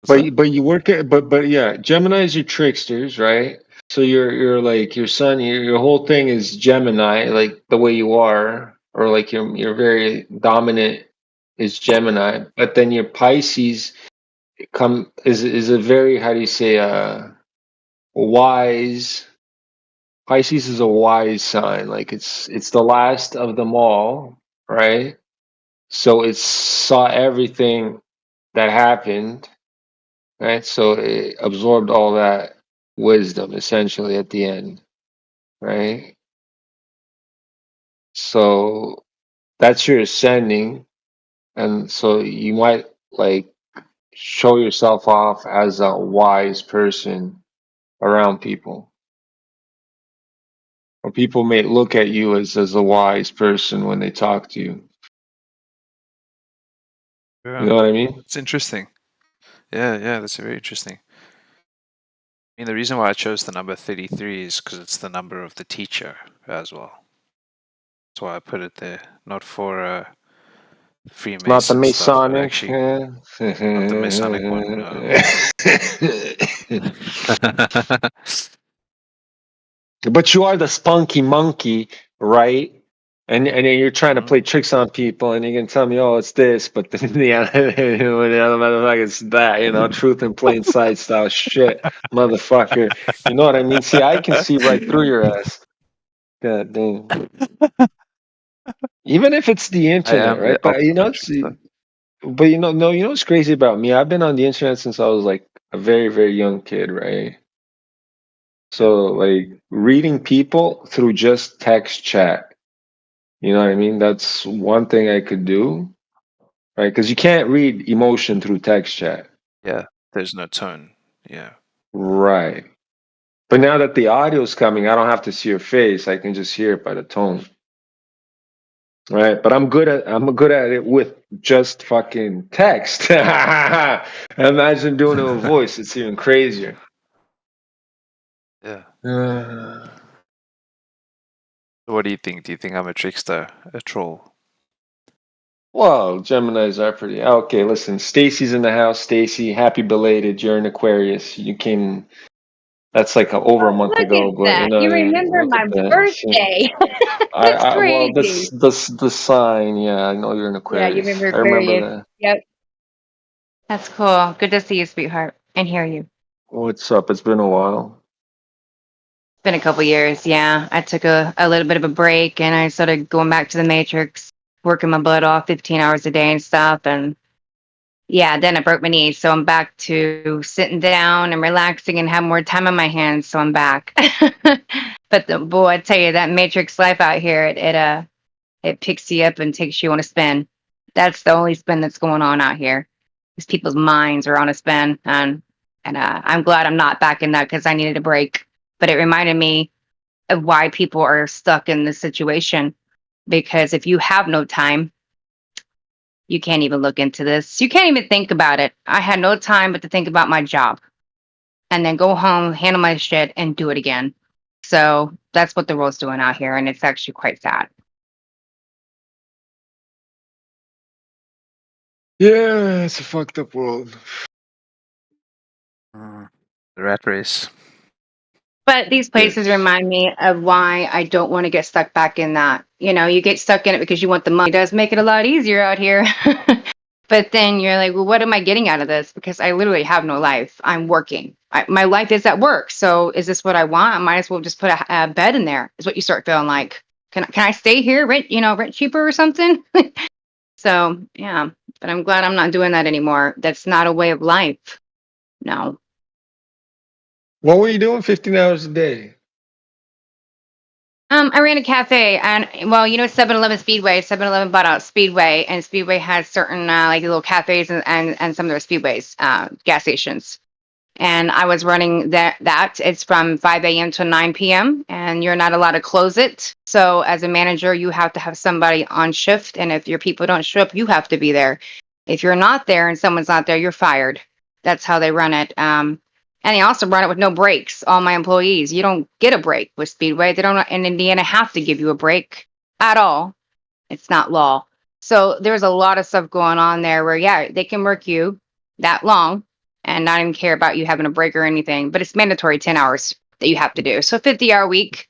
What's that? but you work at but yeah, Gemini's are tricksters, right? So you're like your sun, your whole thing is Gemini, like the way you are, or like you're very dominant is Gemini, but then your Pisces is a very, how do you say, wise. Pisces is a wise sign, like it's the last of them all, right? So it saw everything that happened, right? So it absorbed all that wisdom essentially at the end, right? So that's your ascending, and so you might like show yourself off as a wise person around people, or people may look at you as a wise person when they talk to you. You Yeah. know what I mean? It's interesting. Yeah, that's very interesting. I mean, the reason why I chose the number 33 is because it's the number of the teacher as well. That's why I put it there. Not for Not the Freemason stuff, but Masonic. actually not the Masonic one, no. But you are the spunky monkey, right? And then you're trying to play tricks on people, and you can tell me, "Oh, it's this," but then the other motherfucker, it's that. You know, truth in plain sight style shit, motherfucker. You know what I mean? See, I can see right through your ass. God damn. Even if it's the I internet, am the right? But you know, ultimate it's, trickster. but you know, no, you know what's crazy about me? I've been on the internet since I was like a very, very young kid, right? So like reading people through just text chat, you know what I mean? That's one thing I could do, right? Because you can't read emotion through text chat. Yeah, there's no tone. Yeah. Right. But now that the audio's coming, I don't have to see your face. I can just hear it by the tone. Right. But I'm good at it with just fucking text. Imagine doing it with voice. It's even crazier. Yeah. Uh, So what do you think? Do you think I'm a trickster, a troll? Whoa, Geminis are pretty. Okay, listen, Stacy's in the house. Stacy, happy belated. You're an Aquarius. You came. That's like over a month Look ago, at but you that. know You what I mean. remember Look my at that. See, birthday. That's well, crazy. the sign. Yeah, I know you're an Yeah, you Aquarius. remember I remember Aquarius. that. Yep. That's cool. Good to see you, sweetheart, and hear you. What's up? It's been a while. It's been a couple years, yeah. I took a little bit of a break and I started going back to the Matrix, working my butt off 15 hours a day and stuff. And yeah, then I broke my knee. So I'm back to sitting down and relaxing and have more time on my hands. So I'm back. But boy, I tell you, that Matrix life out here, it picks you up and takes you on a spin. That's the only spin that's going on out here. These people's minds are on a spin, and I'm glad I'm not back in that because I needed a break. But it reminded me of why people are stuck in this situation. Because if you have no time, you can't even look into this. You can't even think about it. I had no time but to think about my job and then go home, handle my shit, and do it again. So that's what the world's doing out here, and it's actually quite sad. Yeah, it's a fucked up world. The rat race. But these places remind me of why I don't want to get stuck back in that. You know, you get stuck in it because you want the money. It does make it a lot easier out here. But then you're like, well, what am I getting out of this? Because I literally have no life. I'm working. My life is at work. So is this what I want? I might as well just put a bed in there. Is what you start feeling like. Can I stay here, rent cheaper or something? So yeah. But I'm glad I'm not doing that anymore. That's not a way of life. No. What were you doing 15 hours a day? I ran a cafe, and well, you know, 7-Eleven Speedway. 7-Eleven bought out Speedway, and Speedway has certain like little cafes and some of their Speedways, gas stations. And I was running that. It's from 5 a.m. to 9 p.m. and you're not allowed to close it. So as a manager, you have to have somebody on shift, and if your people don't show up, you have to be there. If you're not there and someone's not there, you're fired. That's how they run it. And they also run it with no breaks. All my employees, you don't get a break with Speedway. They don't in Indiana have to give you a break at all. It's not law. So there's a lot of stuff going on there where, yeah, they can work you that long and not even care about you having a break or anything, but it's mandatory 10 hours that you have to do. So 50-hour week.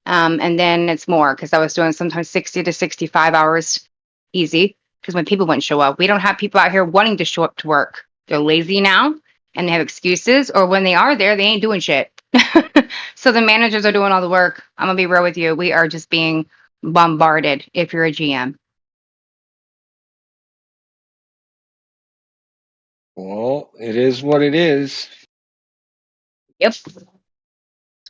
And then it's more because I was doing sometimes 60 to 65 hours easy because when people wouldn't show up, we don't have people out here wanting to show up to work. They're lazy now and they have excuses, or when they are there, they ain't doing shit. So the managers are doing all the work. I'm going to be real with you. We are just being bombarded if you're a GM. Well, it is what it is. Yep. That's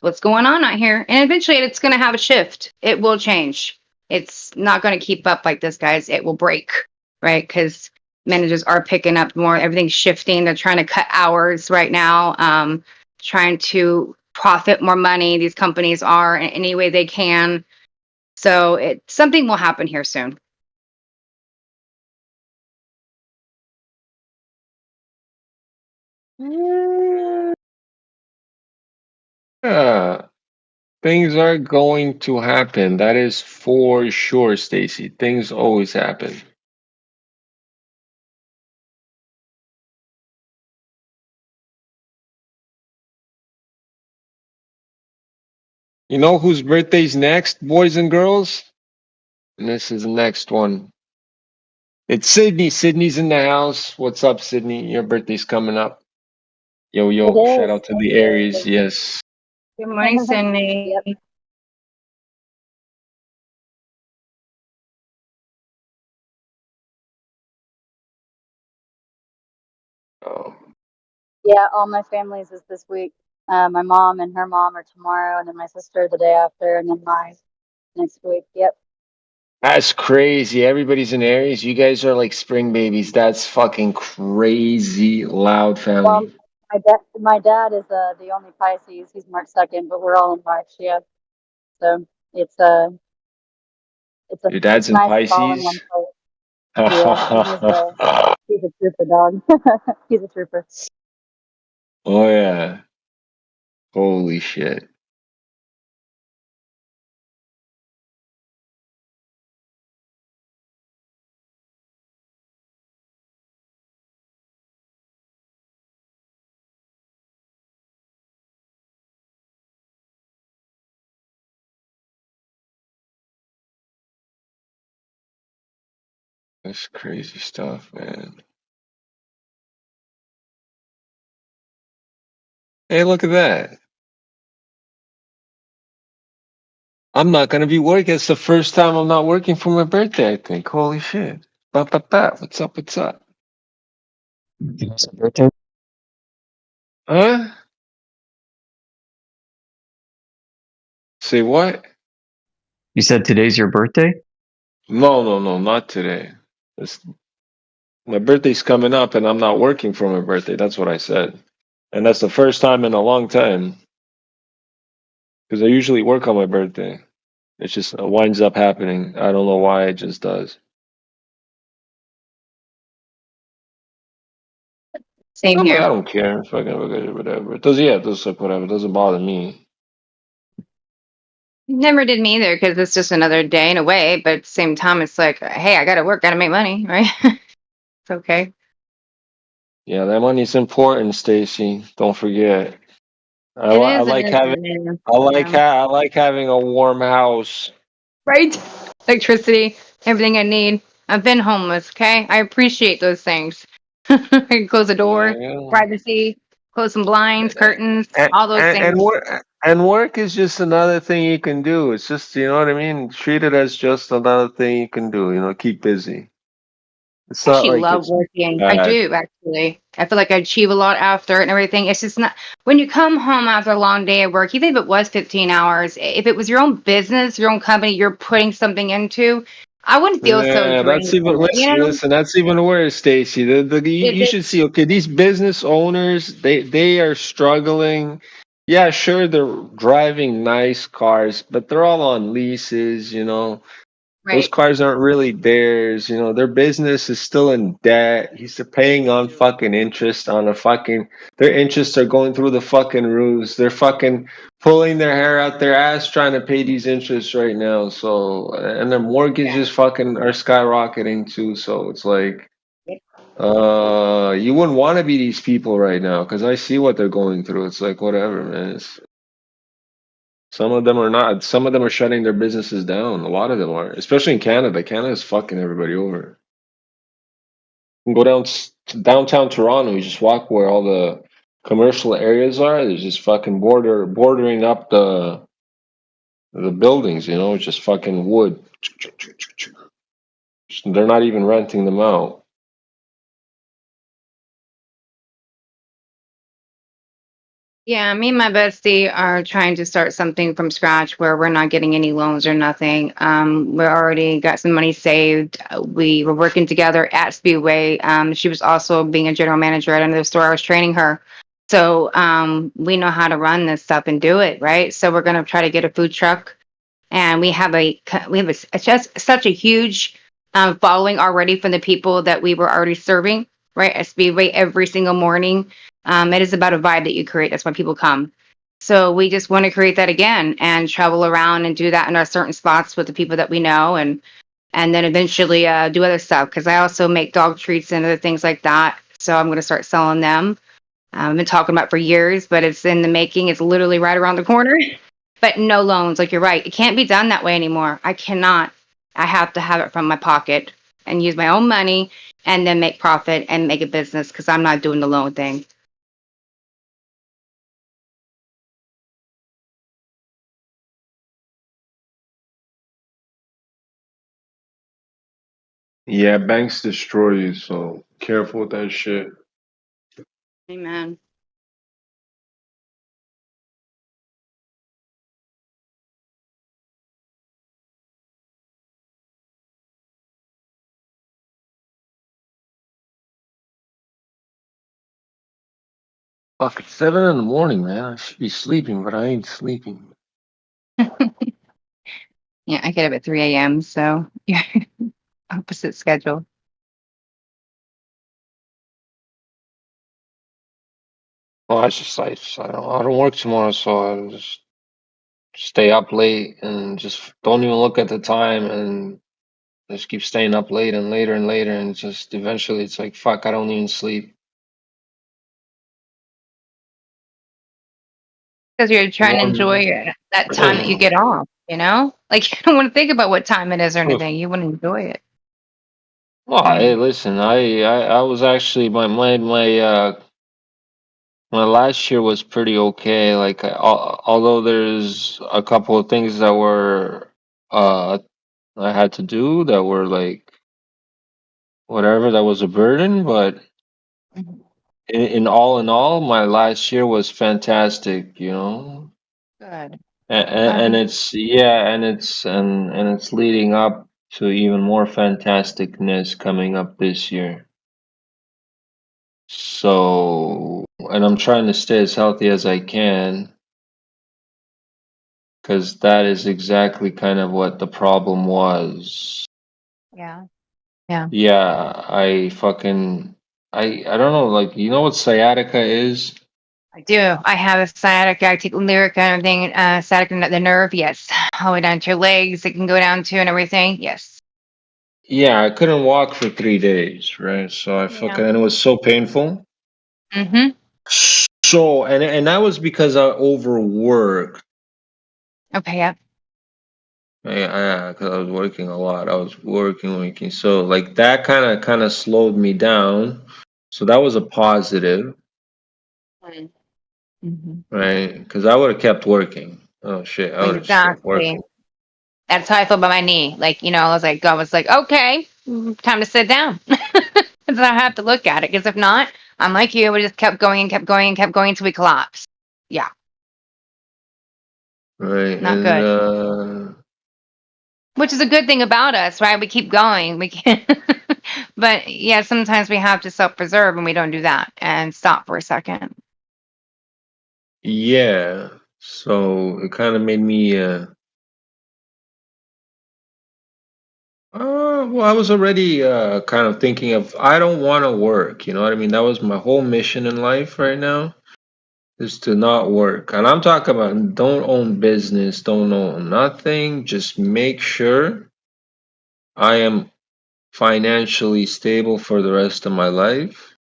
what's going on out here. And eventually it's going to have a shift. It will change. It's not going to keep up like this, guys. It will break, right? Because managers are picking up more. Everything's shifting. They're trying to cut hours right now, trying to profit more money. These companies are in any way they can. So something will happen here soon. Yeah, things are going to happen. That is for sure, Stacy. Things always happen. You know whose birthday's next, boys and girls? And this is the next one. It's Sydney. Sydney's in the house. What's up, Sydney? Your birthday's coming up. Yo, It yo. Shout is. out to the Aries. Yes. Good morning, Cindy. Yep. Oh. Yeah, all my families is this week. My mom and her mom are tomorrow, and then my sister the day after, and then mine next week. Yep. That's crazy. Everybody's in Aries. You guys are like spring babies. That's fucking crazy loud Well, family. my dad is the only Pisces. He's March 2nd, but we're all in March. Yeah. So it's a Your dad's in nice all in Pisces. one place. Yeah, and he's a trooper dog. He's a trooper. Oh yeah. Holy shit. That's crazy stuff, man. Hey, look at that. I'm not gonna be working. It's the first time I'm not working for my birthday, I think. Holy shit. What's up? What's up? It's a birthday. Huh? Say what? You said today's your birthday? No, not today. It's, my birthday's coming up and I'm not working for my birthday. That's what I said. And that's the first time in a long time. Because I usually work on my birthday. It just winds up happening. I don't know why, it just does. Same I here. don't care. Fucking whatever. It does, yeah, it does suck, whatever. It doesn't bother me. Never did me either because it's just another day in a way. But at the same time, it's like, hey, I got to work, got to make money, right? It's okay. Yeah, that money's important, Stacy. Don't forget. It I is. It like is. having It is. I Yeah. like having a warm house. Right. Electricity, everything I need. I've been homeless. Okay. I appreciate those things. I can close the door, Yeah. privacy, close some blinds, curtains, all those things. And work is just another thing you can do. It's just, you know what I mean? Treat it as just another thing you can do, keep busy. It's I not actually like love it's working. I bad. do actually. I feel like I achieve a lot after it and everything. It's just not when you come home after a long day of work, even if it was 15 hours, if it was your own business, your own company you're putting something into, I wouldn't feel so Yeah, that's drained even from it, you know? listen, that's even worse, Stacy. You It, should see, okay, these business owners, they are struggling. Yeah, sure, they're driving nice cars, but they're all on leases. Those right. cars aren't really theirs. Their business is still in debt. They're paying on fucking interest on their interests are going through the fucking roofs. They're fucking pulling their hair out their ass trying to pay these interests right now. So, and their mortgages fucking are skyrocketing too. So it's like, you wouldn't want to be these people right now because I see what they're going through. It's like, whatever, man. Some of them are not. Some of them are shutting their businesses down. A lot of them are, especially in Canada. Canada's fucking everybody over. You can go down to downtown Toronto. You just walk where all the commercial areas are. There's just fucking bordering up the buildings. It's just fucking wood. They're not even renting them out. Yeah, me and my bestie are trying to start something from scratch where we're not getting any loans or nothing. We already got some money saved. We were working together at Speedway. She was also being a general manager at another store. I was training her. So we know how to run this stuff and do it, right? So we're gonna try to get a food truck, and we have just such a huge following already from the people that we were already serving, right? At Speedway every single morning. It is about a vibe that you create. That's why people come. So we just want to create that again and travel around and do that in our certain spots with the people that we know, and then eventually do other stuff because I also make dog treats and other things like that. So I'm going to start selling them. I've been talking about for years, but it's in the making. It's literally right around the corner. But no loans, like you're right. It can't be done that way anymore. I cannot. I have to have it from my pocket and use my own money and then make profit and make a business because I'm not doing the loan thing. Yeah, banks destroy you. So careful with that shit. Amen. Fuck, it's 7 in the morning, man. I should be sleeping, but I ain't sleeping. Yeah, I get up at 3 a.m. So yeah, opposite schedule. Well, I don't work tomorrow, so I just stay up late and just don't even look at the time and just keep staying up late and later and later and just eventually it's like fuck, I don't even sleep. Because you're trying to enjoy that time that you get off, you know? Like you don't want to think about what time it is or anything. You want to enjoy it. Well, hey, listen, I was actually my last year was pretty okay. Like, although there's a couple of things that were I had to do that were like whatever that was a burden, but in all, my last year was fantastic. You know, Good. and it's and it's leading up to even more fantasticness coming up this year. So, and I'm trying to stay as healthy as I can because that is exactly kind of what the problem was. Yeah. Yeah. Yeah, I don't know, like you know what sciatica is? I do. I have a sciatica. I take lyric and everything, sciatica, the nerve, yes. All the way down to your legs, it can go down to and everything, yes. Yeah, I couldn't walk for 3 days, right? So I Yeah. and it was so painful. Mm-hmm. So and that was because I overworked. Okay, yeah. Because I was working a lot. I was working. So like that kind of slowed me down. So that was a positive, Mm-hmm. right? Because I would have kept working. Oh shit, I would have just kept Exactly. working. That's how I feel about my knee. Like, I was like, God was like, okay, time to sit down. Because I have to look at it. Because if not, I'm like you, we just kept going and kept going and kept going until we collapsed. Yeah, Right. not And good. Which is a good thing about us, right? We keep going. We can But yeah, sometimes we have to self-preserve and we don't do that and stop for a second. yeah. So it kind of made me well, I was already kind of thinking of I don't want to work, you know what I mean? That was my whole mission in life right now is to not work. And I'm talking about don't own business, don't own nothing, just make sure I am financially stable for the rest of my life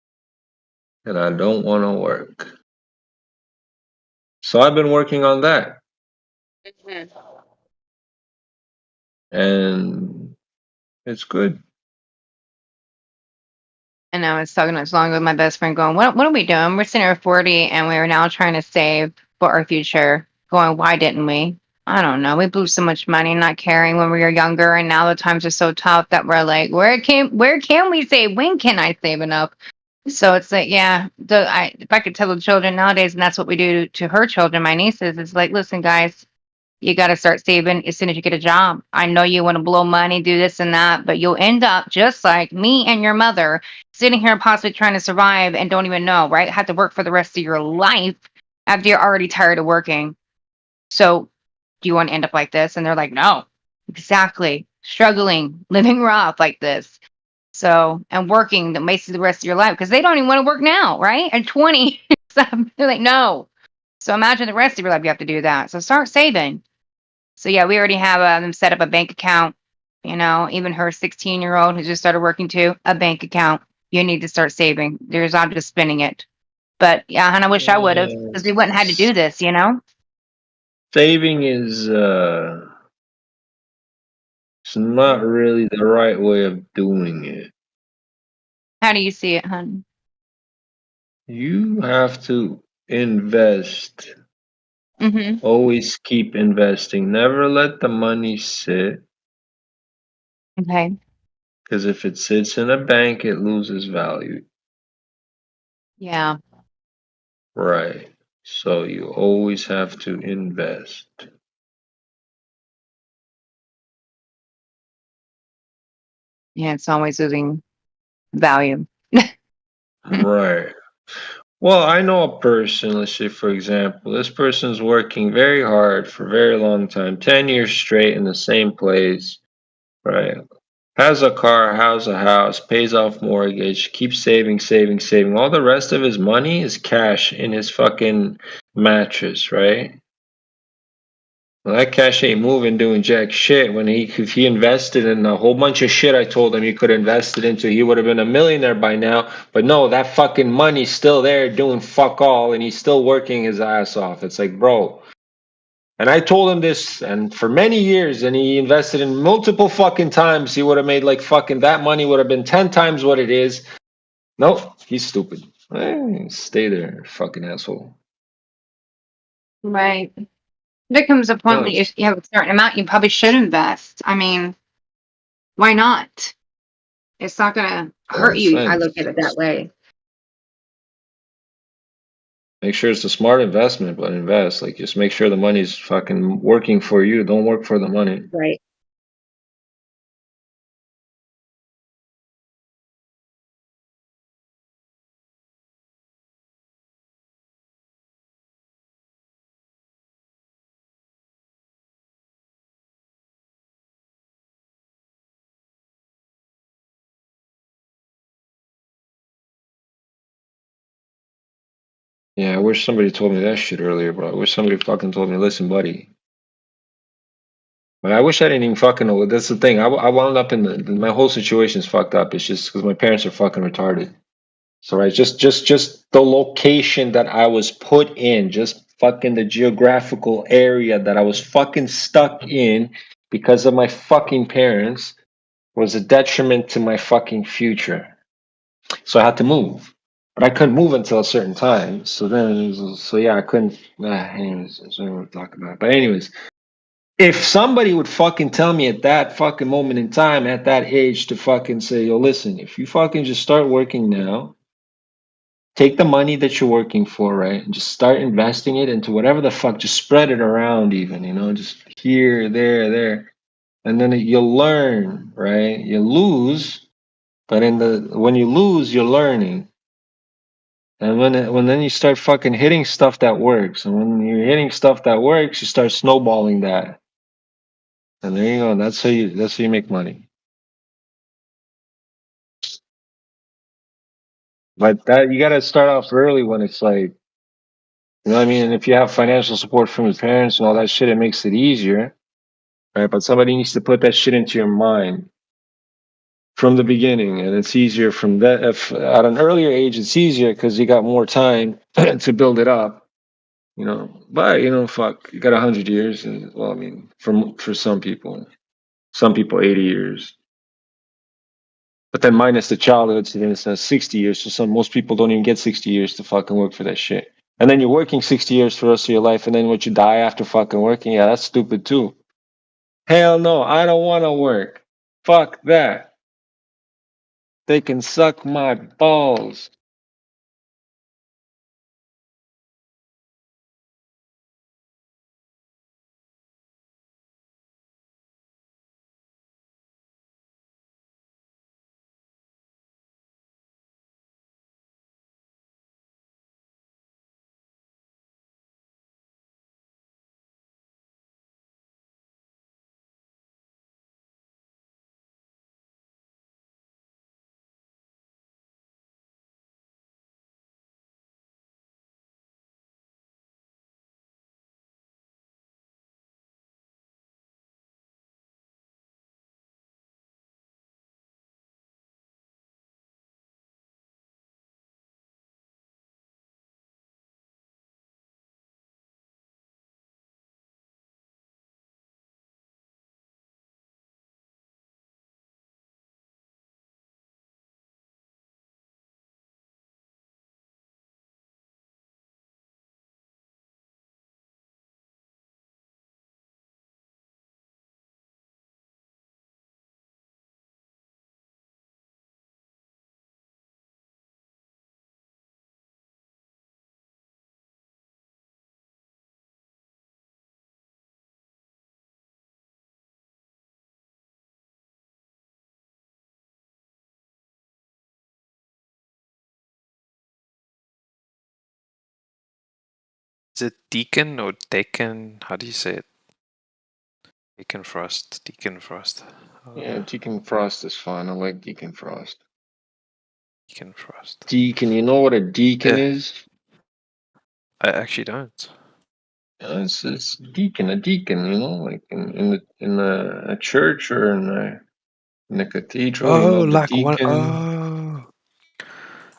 and I don't want to work. So I've been working on that and it's good. And I was talking not so long with my best friend going, what are we doing? We're sitting here at 40 and we're now trying to save for our future. Going, why didn't we? I don't know. We blew so much money not caring when we were younger, and now the times are so tough that we're like, where can we save? When can I save enough? So it's like, yeah, if I could tell the children nowadays, and that's what we do to her children, my nieces, it's like, listen, guys, you got to start saving as soon as you get a job. I know you want to blow money, do this and that, but you'll end up just like me and your mother sitting here possibly trying to survive and don't even know, right? Have to work for the rest of your life after you're already tired of working. So do you want to end up like this? And they're like, no, exactly. Struggling, living rough like this. So, and working the most of the rest of your life because they don't even want to work now, right? At 20, they're like, no. So imagine the rest of your life you have to do that. So start saving. So yeah, we already have them set up a bank account. Even her 16-year-old who just started working too, a bank account. You need to start saving. There's I'm just spending it. But yeah, and I wish I would have because we wouldn't have had to do this. Saving is it's not really the right way of doing it. How do you see it, hon? You have to invest. Mm-hmm. Always keep investing. Never let the money sit. Okay. Because if it sits in a bank, it loses value. Yeah. Right. So you always have to invest. Yeah, it's always losing value. Right. Well, I know a person, let's say, for example, this person's working very hard for a very long time, 10 years straight in the same place, right? Has a car, has a house, pays off mortgage, keeps saving, saving, saving. All the rest of his money is cash in his fucking mattress, right? Well, that cash ain't moving, doing jack shit. If he invested in a whole bunch of shit I told him he could invest it into, he would have been a millionaire by now. But no, that fucking money's still there doing fuck all, and he's still working his ass off. It's like, bro, And I told him this, and for many years, and he invested in multiple fucking times. He would have made like fucking that money would have been 10 times what it is. Nope, he's stupid. Stay there, fucking asshole. Right. There comes a point No, when you have a certain amount, you probably should invest. I mean, why not? It's not gonna hurt you. I look at it that way. make sure it's a smart investment, but invest. Like, just make sure the money's fucking working for you. Don't work for the money. Right. Yeah, I wish somebody told me that shit earlier, bro. I wish somebody fucking told me, listen, buddy. But I wish I didn't even fucking know. That's the thing. I wound up in my whole situation's fucked up. It's just because my parents are fucking retarded. So right, just the location that I was put in, just fucking the geographical area that I was fucking stuck in because of my fucking parents was a detriment to my fucking future. So I had to move. But I couldn't move until a certain time. So then, so yeah, I couldn't. Anyways, that's what we're talking about. But anyways, if somebody would fucking tell me at that fucking moment in time, at that age, to fucking say, yo, listen, if you fucking just start working now, take the money that you're working for, right, and just start investing it into whatever the fuck, just spread it around, even, just here, there, and then you'll learn, right? You lose, but when you lose, you're learning. And when then you start fucking hitting stuff that works, and when you're hitting stuff that works, you start snowballing that, and there you go. That's how you make money. But that you got to start off early when it's like, you know what I mean. And if you have financial support from your parents and all that shit, it makes it easier, right? But somebody needs to put that shit into your mind from the beginning, and it's easier from that. If at an earlier age, it's easier because you got more time to build it up. But fuck, you got 100 years, and well, I mean, for some people 80 years, but then minus the childhood, so then it's 60 years. So most people don't even get 60 years to fucking work for that shit. And then you're working 60 years for the rest of your life, and then what, you die after fucking working? Yeah, that's stupid too. Hell no, I don't want to work. Fuck that. They can suck my balls. Is it Deacon or Deacon? How do you say it? Deacon Frost. Deacon Frost. Yeah, Deacon Frost is fun. I like Deacon Frost. Deacon Frost. Deacon, you know what a deacon Yeah. is? I actually don't. It's a deacon, like in a church or in the cathedral, Oh, the like one. deacon. Oh,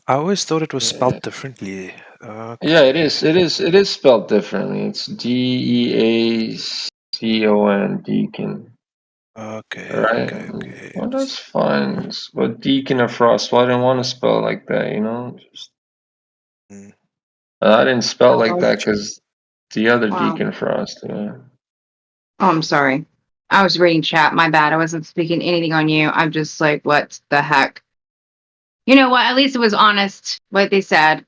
I always thought it was spelled differently. Yeah, it is. It is. It is spelled differently. It's Deacon, Deacon. Okay. Right. Well, that's fine. But Deacon or Frost. Well, I didn't want to spell like that. You know. Just, I didn't spell like that because the other Wow. Deacon Frost. Yeah. Oh, I'm sorry. I was reading chat. My bad. I wasn't speaking anything on you. I'm just like, what the heck? You know what? At least it was honest what they said,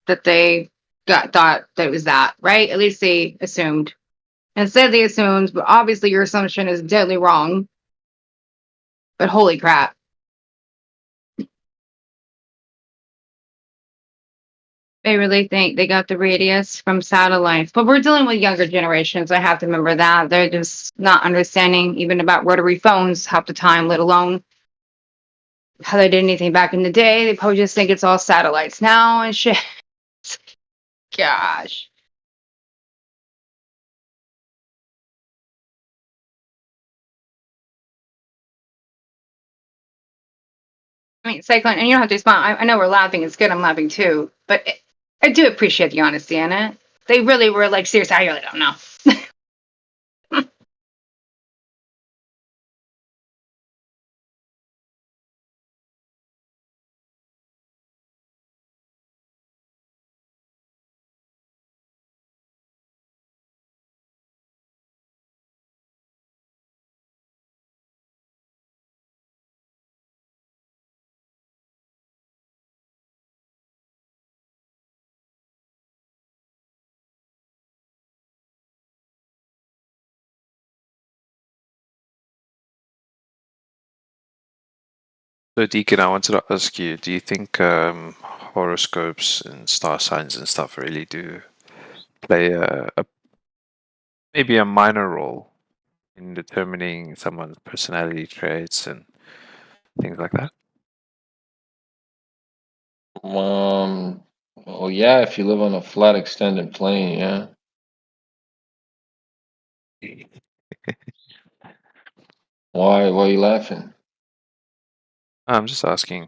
that they thought that it was that, right? At least they assumed. And said they assumed, but obviously your assumption is deadly wrong. But holy crap. They really think they got the radius from satellites. But we're dealing with younger generations. I have to remember that. They're just not understanding even about rotary phones half the time, let alone how they did anything back in the day. They probably just think it's all satellites now and shit. Gosh. I mean, Cyclone, and you don't have to respond. I know we're laughing. It's good. I'm laughing too. But I do appreciate the honesty in it. They really were like, seriously, I really don't know. So, Deacon, I wanted to ask you: do you think horoscopes and star signs and stuff really do play maybe a minor role in determining someone's personality traits and things like that? Oh yeah, if you live on a flat extended plane, yeah. Why? Why are you laughing? I'm just asking.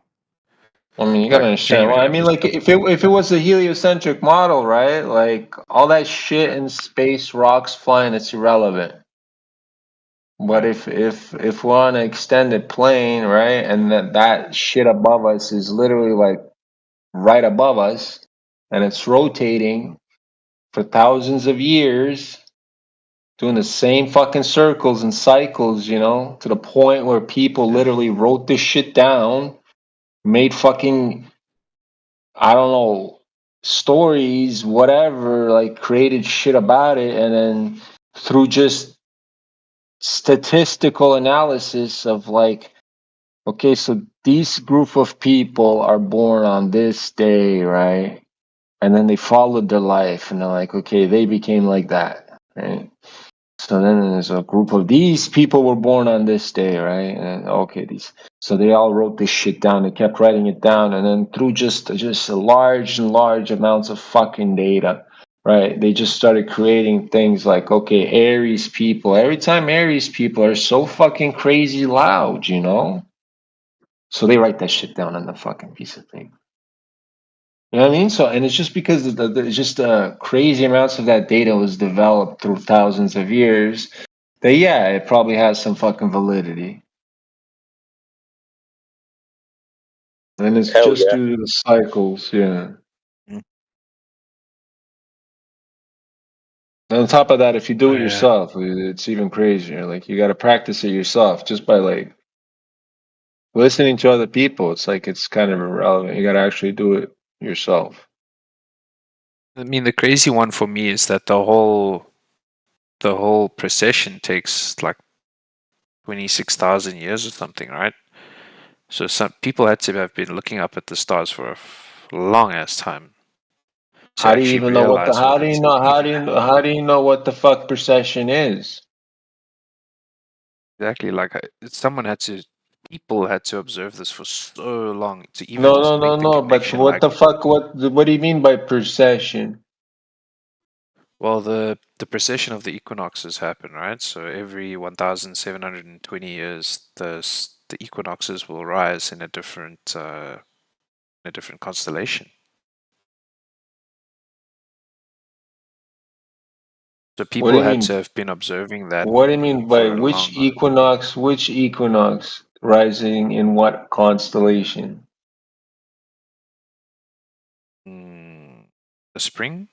I mean, you gotta Like, understand. Well, genuinely, I I'm mean, just like if it was a heliocentric model, right? Like all that shit in space, rocks flying, it's irrelevant. But if we're on an extended plane, right, and that shit above us is literally like right above us, and it's rotating for thousands of years, doing the same fucking circles and cycles, you know, to the point where people literally wrote this shit down, made fucking, I don't know, stories, whatever, like created shit about it, and then through just statistical analysis of like, okay, so these group of people are born on this day, right? And then they followed their life, and they're like, okay, they became like that, right? So then there's a group of these people were born on this day, right? And okay, these. So they all wrote this shit down. They kept writing it down, and then through just a large and large amounts of fucking data, right? They just started creating things like, okay, Aries people. Every time Aries people are so fucking crazy loud, you know. So they write that shit down on the fucking piece of paper. You know what I mean? So, and it's just because it's just crazy amounts of that data was developed through thousands of years that, yeah, it probably has some fucking validity. And it's Hell just yeah. due to the cycles, yeah. And on top of that, if you do Oh, it yeah. yourself, it's even crazier. Like you got to practice it yourself just by like listening to other people. It's like it's kind of irrelevant. You got to actually do it yourself. I mean, the crazy one for me is that the whole precession takes like 26,000 years or something, right? So some people had to have been looking up at the stars for a long ass time to How do you actually even know what the? realize How what do you it's know? How even do you know? How do you know what the fuck precession is? exactly like someone had to. People had to observe this for so long to even No, just no, no, make the no. But connection. what Like, the fuck? What do you mean by precession? well, the precession of the equinoxes happen, right? So every 1,720 years, the equinoxes will rise in a different a different constellation. So What do people you had mean? to have been observing that What do you mean by for a which long. equinox? Which equinox rising in what constellation? The spring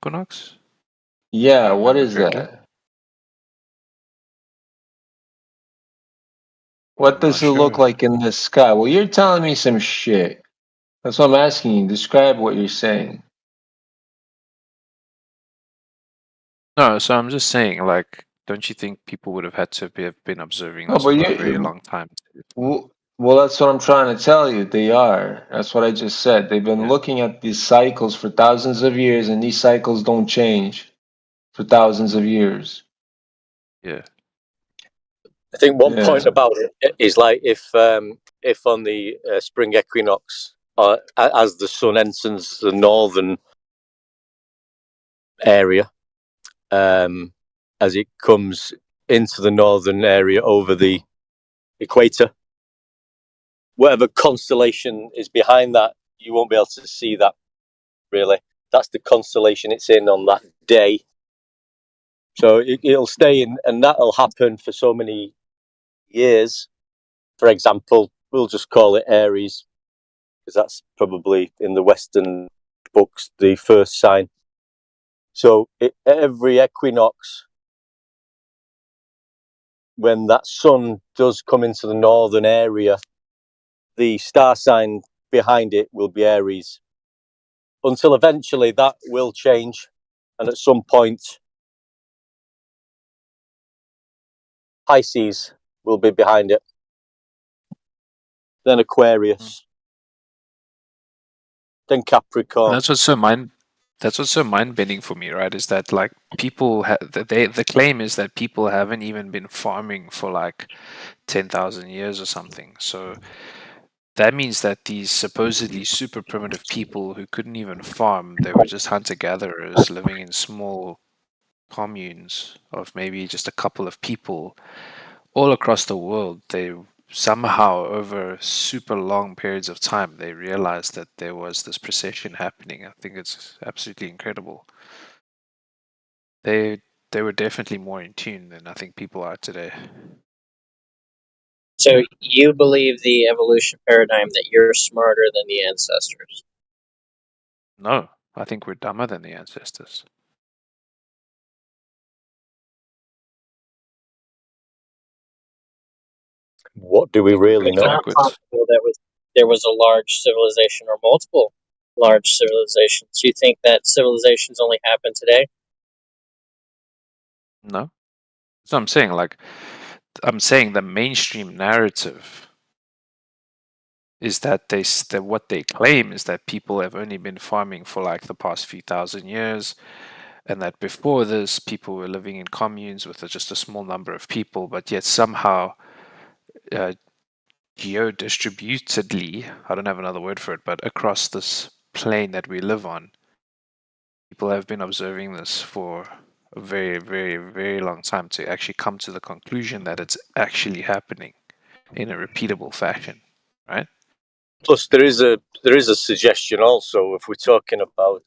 equinox? Yeah, I what remember is correctly. that? What I'm not does it look sure. like in the sky? Well, you're telling me some shit. That's what I'm asking you. Describe what you're saying. No, so I'm just saying, like, don't you think people would have had to have been observing No, this but for a very long time? well, that's what I'm trying to tell you. They are. That's what I just said. They've been looking at these cycles for thousands of years, and these cycles don't change for thousands of years. Yeah. I think one Yeah. point about it is like if on the spring equinox, as the sun enters the northern area, as it comes into the northern area over the equator, whatever constellation is behind that, you won't be able to see that really. That's the constellation it's in on that day. So it'll stay in, and that'll happen for so many years. For example, we'll just call it Aries, because that's probably in the Western books the first sign. So every equinox, when that sun does come into the northern area, the star sign behind it will be Aries. Until eventually that will change, and at some point Pisces will be behind it, then Aquarius, then Capricorn. That's what's so mind bending for me, right? Is that like people the claim is that people haven't even been farming for like 10,000 years or something. So that means that these supposedly super primitive people who couldn't even farm, they were just hunter gatherers living in small communes of maybe just a couple of people all across the world. They somehow, over super long periods of time, they realized that there was this precession happening. I think it's absolutely incredible. They were definitely more in tune than I think people are today. So you believe the evolution paradigm that you're smarter than the ancestors? No, I think we're dumber than the ancestors. What do we really It's know? not possible that there was a large civilization or multiple large civilizations. You think that civilizations only happen today? No. So I'm saying, like, I'm saying the mainstream narrative is that what they claim is that people have only been farming for like the past few thousand years, and that before this, people were living in communes with just a small number of people, but yet somehow geo-distributedly, I don't have another word for it, but across this plane that we live on, people have been observing this for a very, very, very long time to actually come to the conclusion that it's actually happening in a repeatable fashion, right? Plus, there is a suggestion also, if we're talking about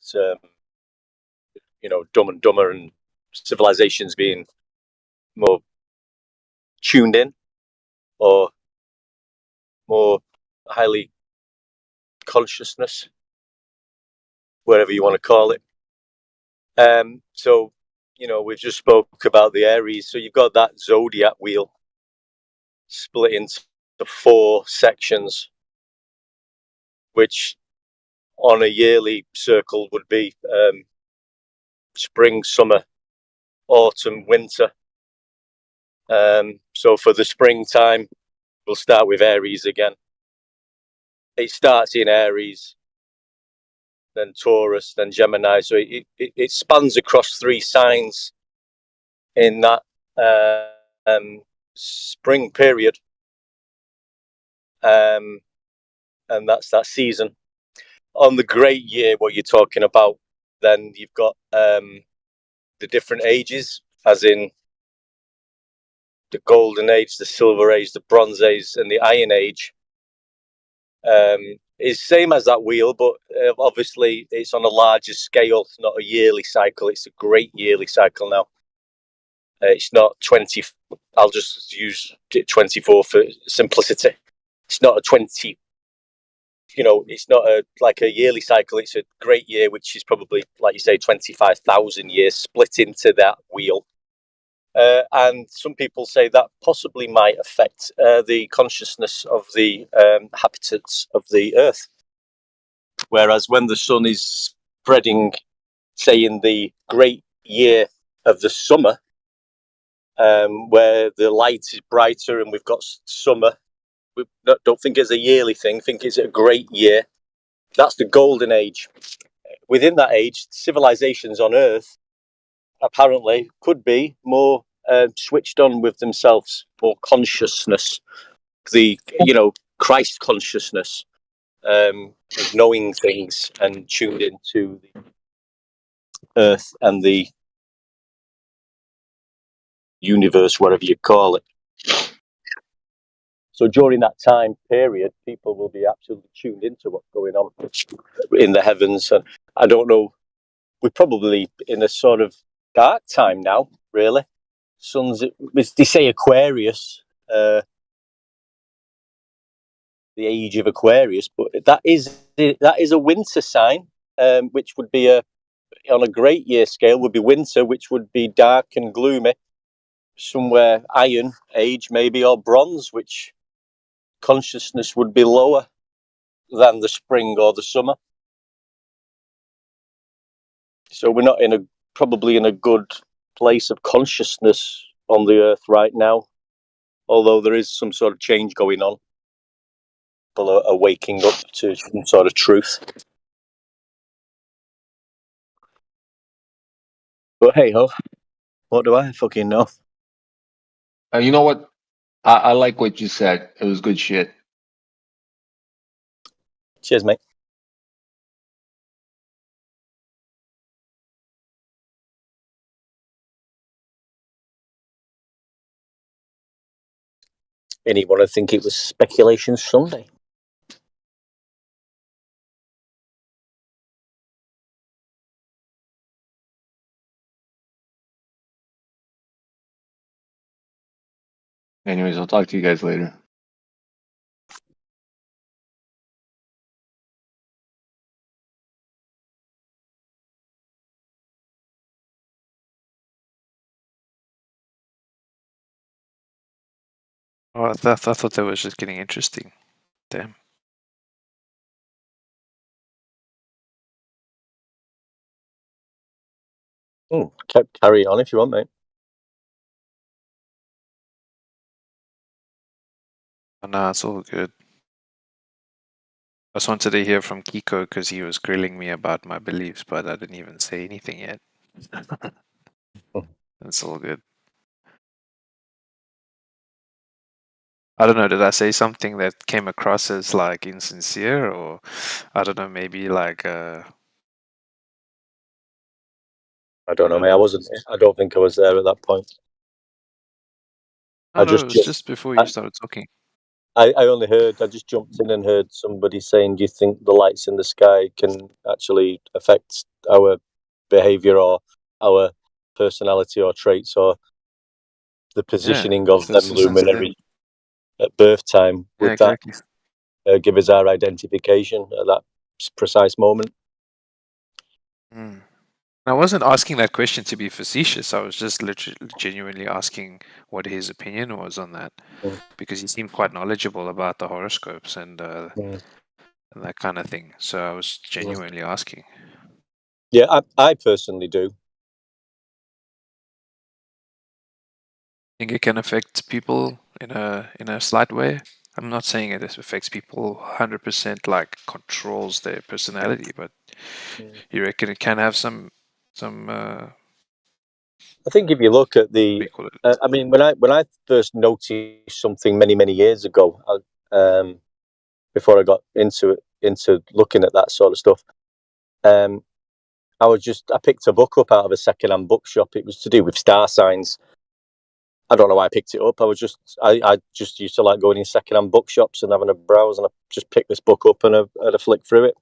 Dumb and Dumber and civilizations being more tuned in or more highly consciousness, whatever you want to call it. So we've just spoke about the Aries. So you've got that zodiac wheel split into 4 sections, which on a yearly circle would be spring, summer, autumn, winter. So for the springtime, we'll start with Aries again. It starts in Aries, then Taurus, then Gemini. So it spans across 3 signs in that spring period. And that's that season. On the great year, what you're talking about, then you've got the different ages, as in the golden age, the silver age, the bronze age, and the iron age. is same as that wheel, but obviously it's on a larger scale. It's not a yearly cycle. It's a great yearly cycle now. It's not 20. I'll just use 24 for simplicity. It's not a 20. It's not like a yearly cycle. It's a great year, which is probably, like you say, 25,000 years split into that wheel. And some people say that possibly might affect the consciousness of the habitants of the Earth. Whereas when the sun is spreading, say, in the great year of the summer, where the light is brighter and we've got summer, we don't think it's a yearly thing, think it's a great year. That's the golden age. Within that age, civilizations on Earth apparently could be more switched on with themselves, more consciousness, the Christ consciousness, of knowing things and tuned into the Earth and the universe, whatever you call it. So during that time period, people will be absolutely tuned into what's going on in the heavens. And I don't know, we're probably in a sort of dark time now, really. They say Aquarius, the age of Aquarius, but that is a winter sign, which would be on a great year scale would be winter, which would be dark and gloomy. Somewhere iron age maybe, or bronze, which consciousness would be lower than the spring or the summer. So we're not probably in a good place of consciousness on the Earth right now, although there is some sort of change going on. People are waking up to some sort of truth. But hey ho, what do I fucking know? You know what? I like what you said. It was good shit. Cheers, mate. Anyone would think it was Speculation Sunday. Anyways, I'll talk to you guys later. Oh, I thought that was just getting interesting. Damn. Carry on if you want, mate. Oh, no, it's all good. I just wanted to hear from Kiko because he was grilling me about my beliefs, but I didn't even say anything yet. It's all good. I don't know, did I say something that came across as like insincere, or I don't know, maybe like I don't know, mate. I don't think I was there at that point. No, it was just before you started talking. I only heard, I just jumped in and heard somebody saying, do you think the lights in the sky can actually affect our behaviour or our personality or traits or the positioning of them luminary at birth time? Would that give us our identification at that precise moment? I wasn't asking that question to be facetious. I was just literally genuinely asking what his opinion was on that, because he seemed quite knowledgeable about the horoscopes and that kind of thing. So I was genuinely asking. Yeah, I personally do. Think it can affect people in a slight way? I'm not saying it affects people 100%, like controls their personality, but you reckon it can have some I think if you look at the, I mean, when I first noticed something many years ago, before I got into looking at that sort of stuff, I picked a book up out of a second-hand bookshop. It was to do with star signs, I don't know why I picked it up. I just used to like going in secondhand bookshops and having a browse, and I just picked this book up and I had a flick through it.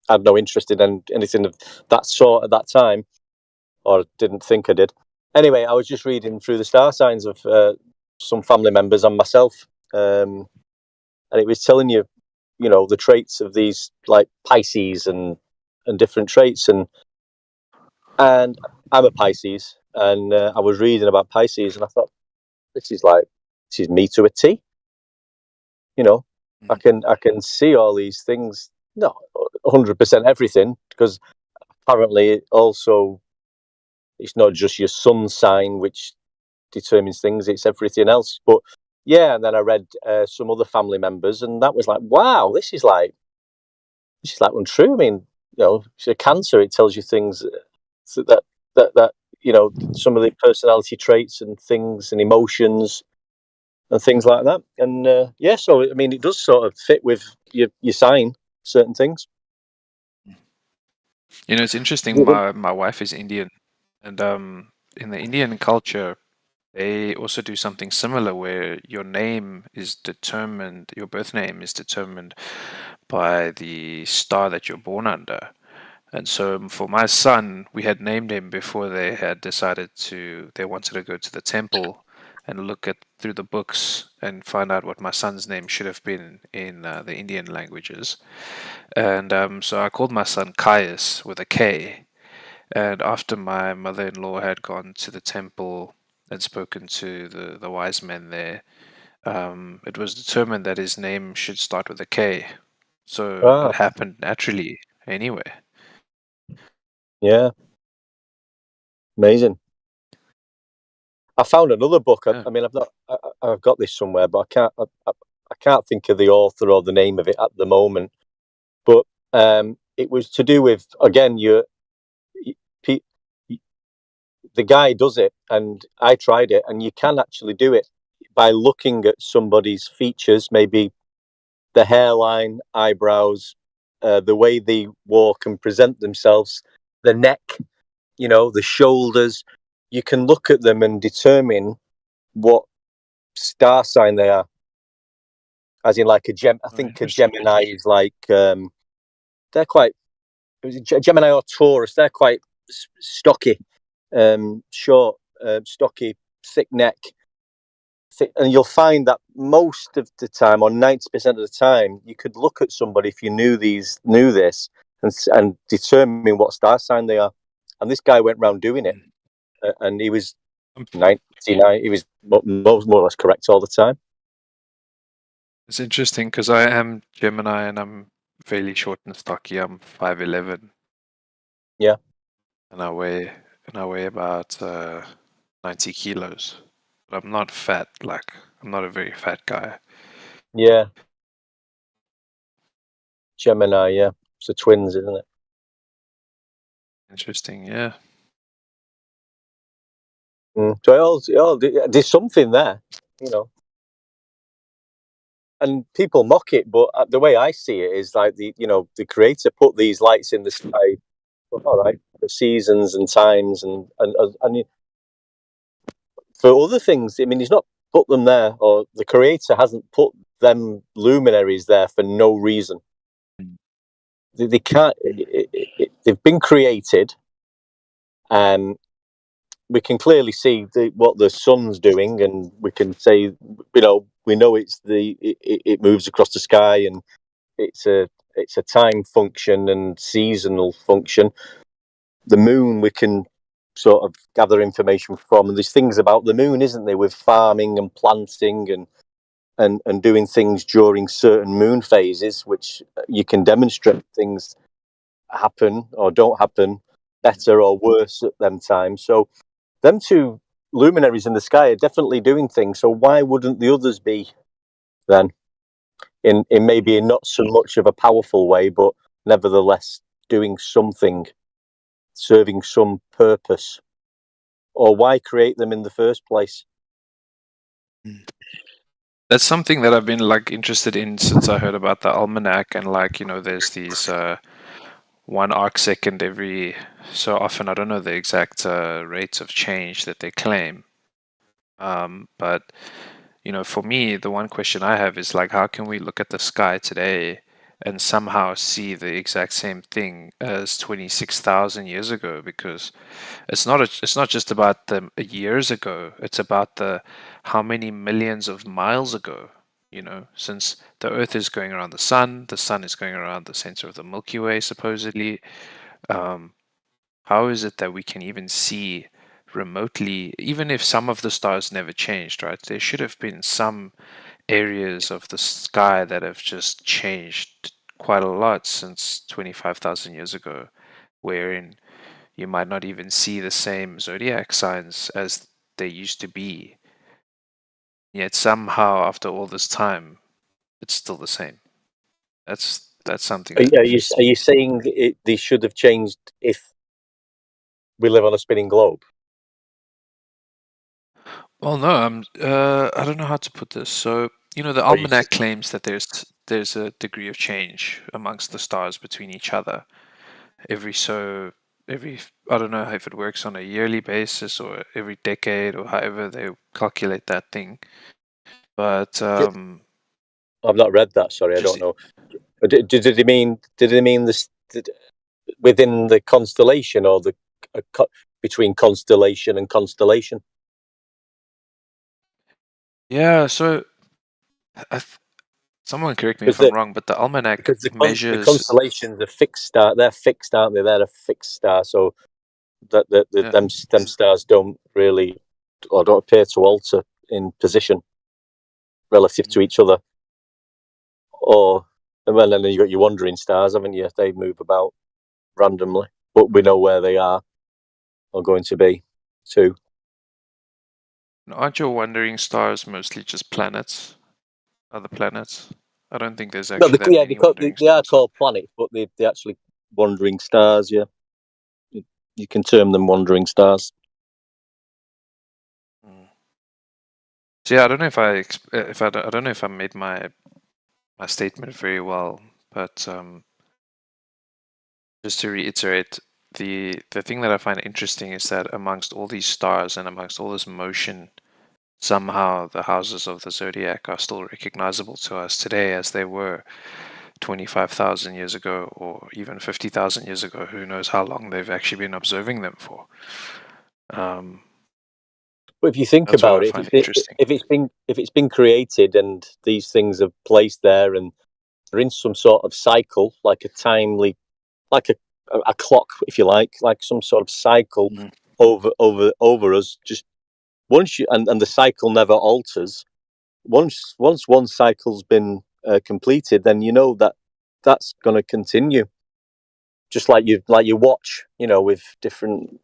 I had no interest in anything of that sort at that time, or didn't think I did. Anyway, I was just reading through the star signs of some family members and myself, and it was telling you, the traits of these like Pisces and different traits, and I'm a Pisces, and I was reading about Pisces, and I thought, this is me to a T. I can see all these things, not 100% everything, because apparently also it's not just your sun sign which determines things, it's everything else. But yeah, and then I read some other family members, and that was like, wow, this is like untrue. I mean, it's a Cancer, it tells you things that some of the personality traits and things and emotions and things like that. And so I mean, it does sort of fit with your sign, certain things. It's interesting. My wife is Indian, and in the Indian culture, they also do something similar where your name is determined, your birth name is determined by the star that you're born under. And so for my son, we had named him before they had decided they wanted to go to the temple and look through the books and find out what my son's name should have been in the Indian languages. And so I called my son Caius with a K. And after my mother-in-law had gone to the temple and spoken to the wise men there, it was determined that his name should start with a K. So it happened naturally anyway. Yeah. Amazing. I found another book. I mean, I've got this somewhere, but I can't think of the author or the name of it at the moment. But it was to do with, again, the guy does it, and I tried it, and you can actually do it by looking at somebody's features, maybe the hairline, eyebrows, the way they walk and present themselves, the neck, the shoulders. You can look at them and determine what star sign they are. As in, like I think a Gemini is like they're quite Gemini or Taurus. They're quite stocky, short, stocky, thick neck. And you'll find that most of the time, or 90% of the time, you could look at somebody if you knew this, and determine what star sign they are. And this guy went around doing it, and he was 99. He was more or less correct all the time. It's interesting because I am Gemini and I'm fairly short and stocky. I'm 5'11". Yeah. And I weigh about 90 kilos. But I'm not fat. Like I'm not a very fat guy. Yeah. Gemini, yeah. It's the twins, isn't it? Interesting, yeah. So there's something there, and people mock it, but the way I see it is like the creator put these lights in the sky, all right, for seasons and times, and for other things. I mean, he's not put them there, or the creator hasn't put them luminaries there for no reason. They can't. They've been created, and we can clearly see what the sun's doing, and we can say, we know it moves across the sky, and it's a time function and seasonal function. The moon, we can sort of gather information from, and there's things about the moon, isn't there, with farming and planting and doing things during certain moon phases, which you can demonstrate things happen or don't happen better or worse at them times. So them two luminaries in the sky are definitely doing things. So why wouldn't the others be then? In maybe not so much of a powerful way, but nevertheless doing something, serving some purpose. Or why create them in the first place? That's something that I've been interested in since I heard about the almanac, and there's these 1 arc second every so often. I don't know the exact rates of change that they claim, But you know, for me, the one question I have is like, how can we look at the sky today and somehow see the exact same thing as 26,000 years ago? Because it's not just about the years ago. It's about the how many millions of miles ago. You know, since the Earth is going around the sun is going around the center of the Milky Way, supposedly. How is it that we can even see remotely, even if some of the stars never changed, right? There should have been some areas of the sky that have just changed quite a lot since 25,000 years ago, wherein you might not even see the same zodiac signs as they used to be. Yet somehow, after all this time, it's still the same. That's something that Are you saying they should have changed if we live on a spinning globe? Well, no, I don't know how to put this. So, you know, the Or you almanac claims that there's a degree of change amongst the stars between each other. Every I don't know if it works on a yearly basis or every decade or however they calculate that thing. But I've not read that. Sorry, I don't know. Did they mean this within the constellation or the between constellation and constellation? yeah, so someone correct me if I'm wrong, but the almanac Because the measures. constellations are fixed star. They're fixed, aren't they? They're a fixed star, so that Yeah. them stars don't really or don't appear to alter in position relative to each other. Or well, then you got your wandering stars, haven't you? They move about randomly, but we know where they are going to be too. Aren't your wandering stars mostly just planets? Other planets? I don't think there's No, actually that many wandering they are stars. called planets, but they're actually wandering stars. Yeah, you can term them wandering stars. So yeah, I don't know I don't know if I made my statement very well, but just to reiterate, the thing that I find interesting is that amongst all these stars and amongst all this motion, somehow the houses of the zodiac are still recognizable to us today as they were 25,000 years ago or even 50,000 years ago. Who knows how long they've actually been observing them for. But if you think That's what about I it, find interesting. if it's been created and these things are placed there and they're in some sort of cycle, like a timely, like a clock, if you like some sort of cycle over us. Just once you and the cycle never alters. Once one cycle's been completed, then you know that that's going to continue. Just like you watch, with different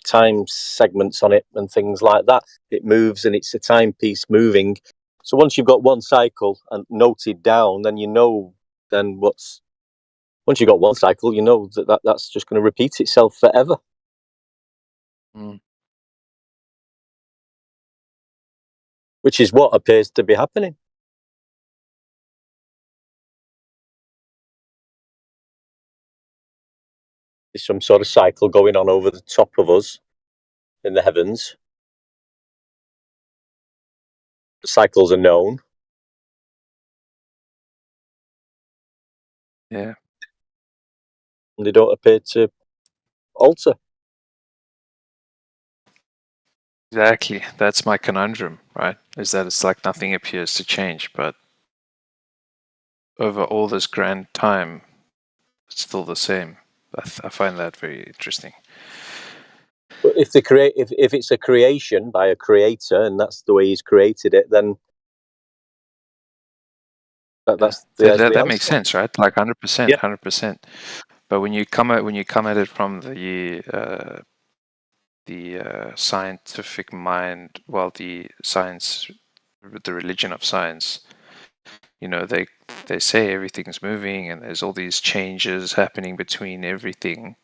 time segments on it and things like that. It moves and it's a timepiece moving. So once you've got one cycle and noted down, then once you've got one cycle, you know that's just going to repeat itself forever. Which is what appears to be happening. There's some sort of cycle going on over the top of us in the heavens. The cycles are known. Yeah. And they don't appear to alter. Exactly. That's my conundrum, right? Is that it's like nothing appears to change, but over all this grand time, it's still the same. I find that very interesting. But if it's a creation by a creator and that's the way he's created it, then that's that makes sense, right? Like 100%, 100%. But when you come at it from the scientific mind, well, the religion of science, they say everything's moving and there's all these changes happening between everything.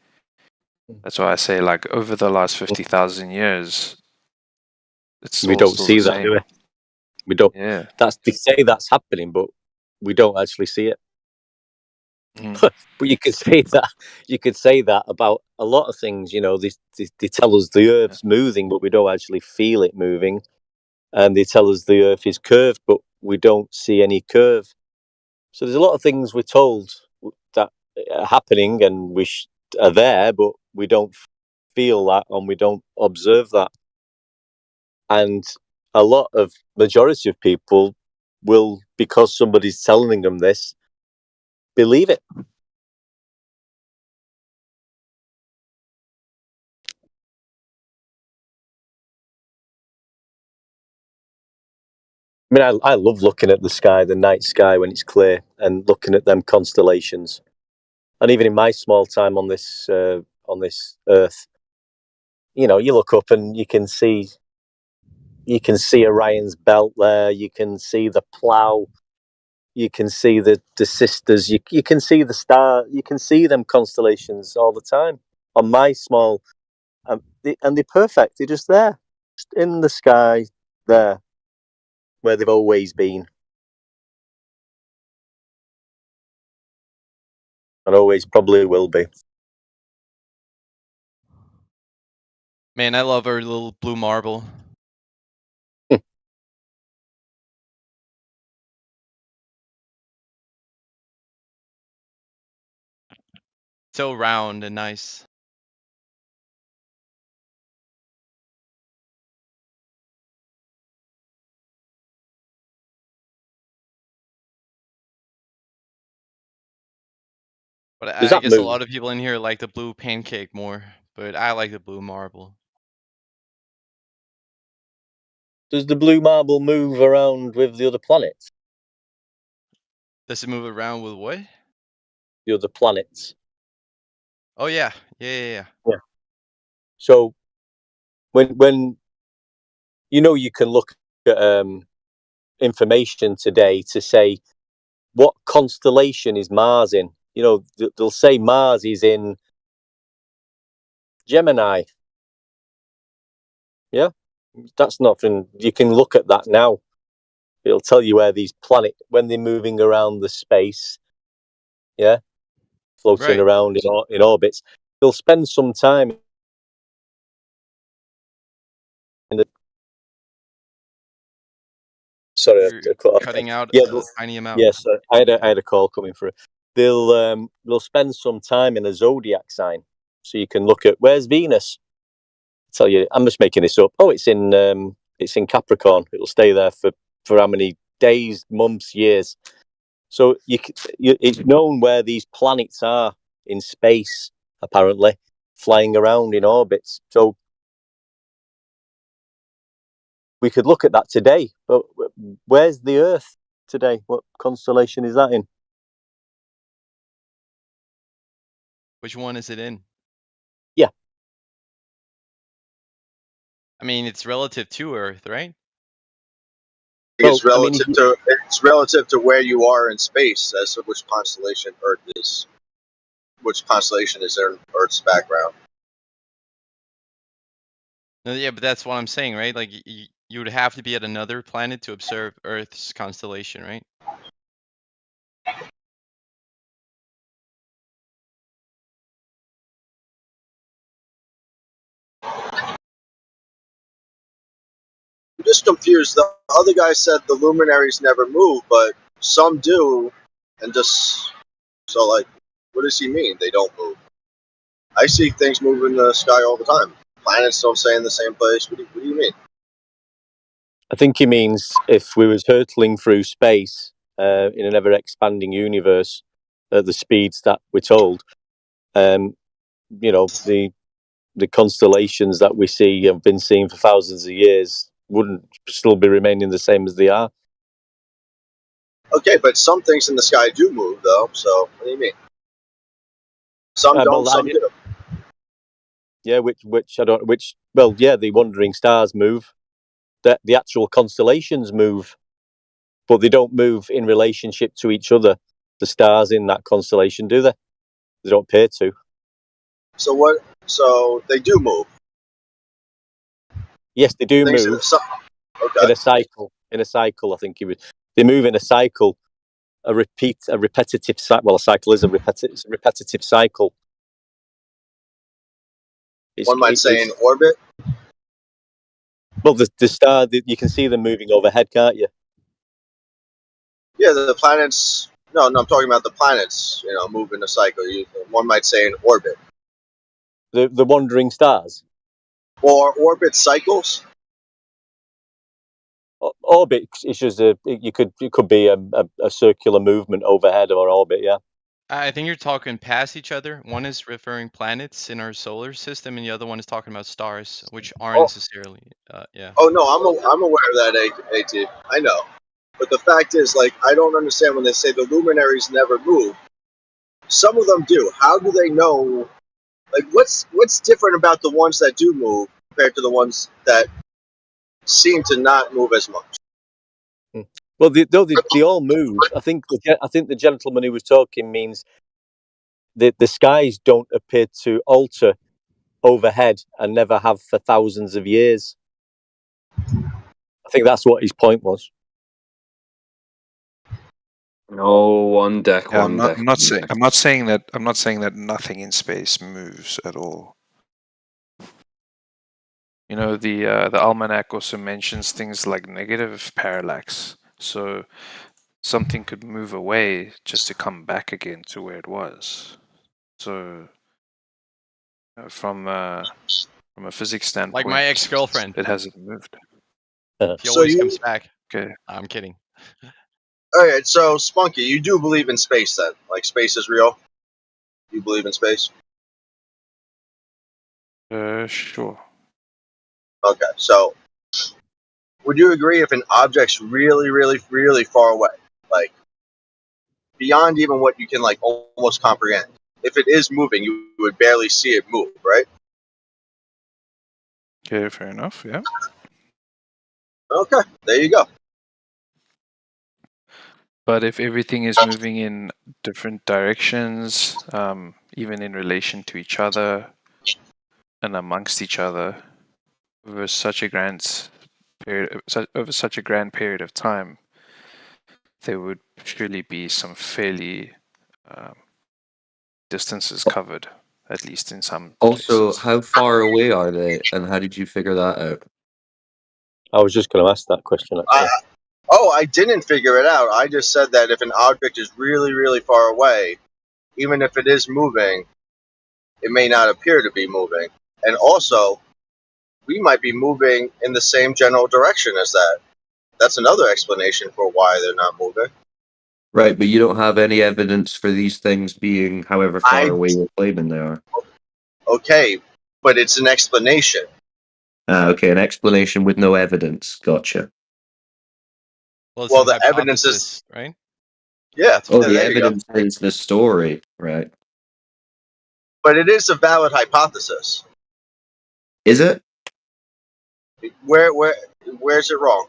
That's why I say, like, over the last 50,000 years, we don't still see the that, same. do we? We don't. Yeah. They say that's happening, but we don't actually see it. But you could say that about a lot of things. They tell us the Earth's moving, but we don't actually feel it moving. and they tell us the Earth is curved, but we don't see any curve. So there's a lot of things we're told that are happening and are there, but we don't feel that and we don't observe that. And a lot of majority of people will, because somebody's telling them this, believe it. I mean, I love looking at the sky, the night sky when it's clear, and looking at them constellations. And even in my small time on this Earth, you know, you look up and you can see Orion's belt there. You can see the Plough. You can see the sisters. You can see the star. You can see them constellations all the time on my small. And they're perfect. They're just there, just in the sky, there, where they've always been, and always probably will be. Man, I love our little blue marble. So round and nice. But Does I that guess a move? lot of people in here like the blue pancake more, but I like the blue marble. Does the blue marble move around with the other planets? Does it move around with what? The other planets. Oh yeah, yeah. Yeah. So when you can look at information today to say what constellation is Mars in. You know, they'll say Mars is in Gemini. Yeah, that's nothing. You can look at that now. It'll tell you where these planets, when they're moving around the space, yeah, floating Right. around in orbits. They'll spend some time in the. Sorry, You're I cut off. cutting out Yeah, a tiny amount. yes, I had a call coming through. They'll spend some time in a zodiac sign, so you can look at where's Venus. Tell you, I'm just making this up. Oh, it's in Capricorn. It'll stay there for how many days, months, years. So it's known where these planets are in space, apparently, flying around in orbits. So we could look at that today. But where's the Earth today? What constellation is that in? Which one is it in? Yeah. I mean, it's relative to Earth, right? It's relative to where you are in space as to which constellation Earth is, which constellation is in Earth's background. No, yeah, but that's what I'm saying, right? Like you would have to be at another planet to observe Earth's constellation, right? I'm just confused. The other guy said the luminaries never move, but some do, and just so like, what does he mean? They don't move. I see things move in the sky all the time. Planets don't stay in the same place. What do you mean? I think he means if we was hurtling through space in an ever-expanding universe at the speeds that we're told, the constellations that we see have been seen for thousands of years wouldn't still be remaining the same as they are. Okay, but some things in the sky do move, though. So what do you mean? Some don't, some do. Yeah, which I don't. The wandering stars move. The actual constellations move, but they don't move in relationship to each other. The stars in that constellation, do they? They don't appear to. So what? So they do move. Yes, they do Things move okay. in a cycle. In a cycle, I think they move in a cycle. A repetitive cycle. Well, a cycle is a repetitive cycle. One might say in orbit. Well, the star, you can see them moving overhead, can't you? Yeah, the planets. No, I'm talking about the planets. Move in a cycle. One might say an orbit The wandering stars. or orbit cycles. Orbit is just it could be a circular movement overhead or orbit. Yeah. I think you're talking past each other. One is referring planets in our solar system, and the other one is talking about stars, which aren't Oh, necessarily. Yeah. oh no, I'm aware of that, AT. I know, but the fact is, like, I don't understand when they say the luminaries never move. Some of them do. How do they know? Like, what's different about the ones that do move compared to the ones that seem to not move as much? Well, they all move. I think the gentleman who was talking means the skies don't appear to alter overhead and never have for thousands of years. I think that's what his point was. No, on deck, Yeah, on deck. I'm not saying that nothing in space moves at all. You know, the almanac also mentions things like negative parallax. So something could move away just to come back again to where it was. So from a physics standpoint, Like my ex-girlfriend. it hasn't moved. She always comes back. Okay. I'm kidding. All right, so Spunky, you do believe in space then? Like, space is real? You believe in space? Sure. Okay, so would you agree if an object's really, really, really far away, like beyond even what you can like almost comprehend, if it is moving, you would barely see it move, right? Okay, fair enough. Yeah. Okay, there you go. But if everything is moving in different directions, even in relation to each other and amongst each other, over such a grand period of time, there would surely be some fairly distances covered, at least in some Also, places. how far away are they, and how did you figure that out? I was just going to ask that question actually. I didn't figure it out. I just said that if an object is really, really far away, even if it is moving, it may not appear to be moving. And also, we might be moving in the same general direction as that. That's another explanation for why they're not moving. Right, but you don't have any evidence for these things being however far away you're claiming they are. Okay, but it's an explanation. Okay, an explanation with no evidence. Gotcha. Well, it's Well, a the evidence is hypothesis, right? yeah. That's Oh, what the There you go. evidence is the story, right? But it is a valid hypothesis. Is it? Where's it wrong?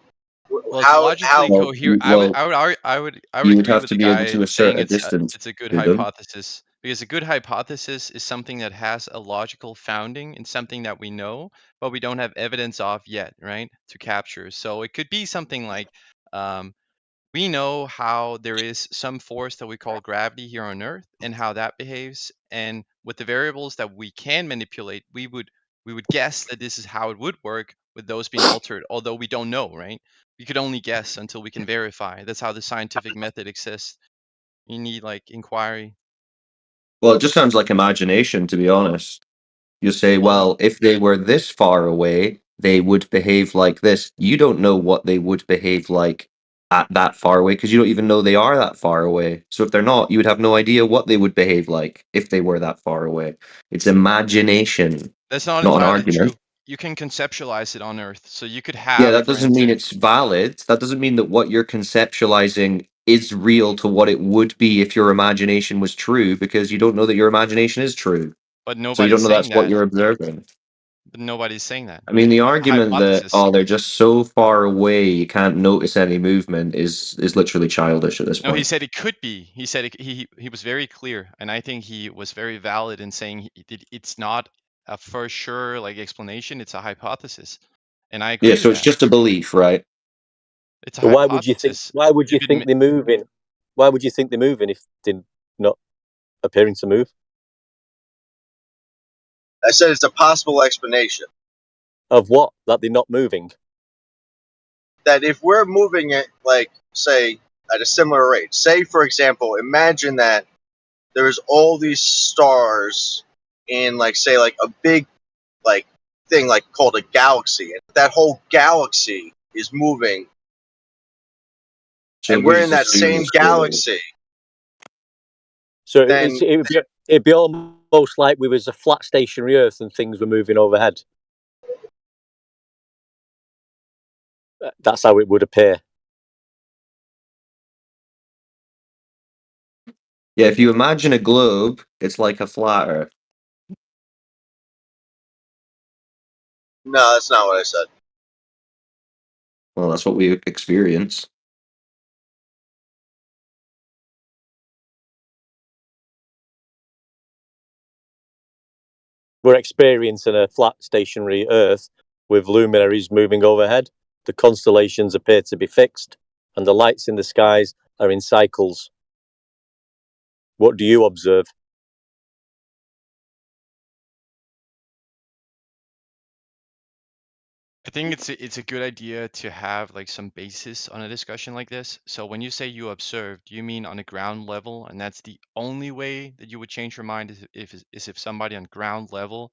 Well, it's logically Well, coherent. I would you would agree have with to the be able guy to assert saying a distance it's a good to them. hypothesis, because a good hypothesis is something that has a logical founding in something that we know, but we don't have evidence of yet, right? To capture. So it could be something like, we know how there is some force that we call gravity here on Earth and how that behaves, and with the variables that we can manipulate, we would guess that this is how it would work with those being altered, although we don't know, right? We could only guess until we can verify. That's how the scientific method exists. You need like inquiry. Well, it just sounds like imagination, to be honest. You say, well, if they were this far away, they would behave like this. You don't know what they would behave like at that far away because you don't even know they are that far away. So if they're not, you would have no idea what they would behave like if they were that far away. It's imagination, That's not not an entirely argument. true. You can conceptualize it on Earth. So you could Yeah, have, that for doesn't mean instance, it's valid. That doesn't mean that what you're conceptualizing is real to what it would be if your imagination was true, because you don't know that your imagination is true. but So you nobody's don't know that's saying what that. you're observing. But nobody's saying that. I mean, the It's a argument that, hypothesis. oh, they're just so far away you can't notice any movement is literally childish at this No, he point. said it could be. He said he was very clear, and I think he was very valid in saying it's not a for sure like explanation. It's a hypothesis, and I Yeah, agree with so it's that. just a belief, right? It's a But why would you think? hypothesis. Why would you If it, think they're moving? Why would you think they're moving if they're not appearing to move? I said it's a possible explanation. Of what? That they're not moving? That if we're moving it, like, say, at a similar rate, say, for example, imagine that there's all these stars in, like, say, like a big, like, thing, like, called a galaxy. And that whole galaxy is moving. So And we're we in just that assume same it's square. galaxy. So Then it'd be almost like we was a flat stationary Earth and things were moving overhead. That's how it would appear. Yeah, if you imagine a globe, it's like a flat Earth. no, that's not what I said. Well, that's what we experience. We're experiencing a flat stationary Earth with luminaries moving overhead. The constellations appear to be fixed, and the lights in the skies are in cycles. What do you observe? I think it's a good idea to have like some basis on a discussion like this. So when you say you observe, do you mean on a ground level, and that's the only way that you would change your mind is if somebody on ground level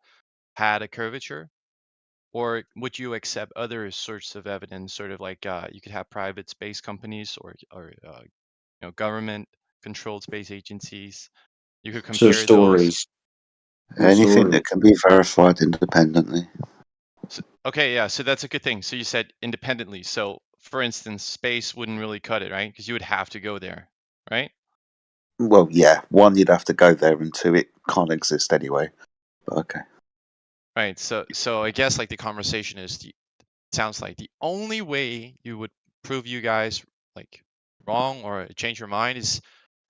had a curvature, or would you accept other sorts of evidence, sort of like you could have private space companies or government controlled space agencies. You could So compare those. stories. Anything Stories. that can be verified independently. So, okay, yeah, so that's a good thing. So you said independently. So for instance, space wouldn't really cut it, right? Because you would have to go there, right? Well, yeah. One, you'd have to go there, and two, it can't exist anyway. But okay. Right. So I guess like the conversation is sounds like the only way you would prove you guys like wrong or change your mind is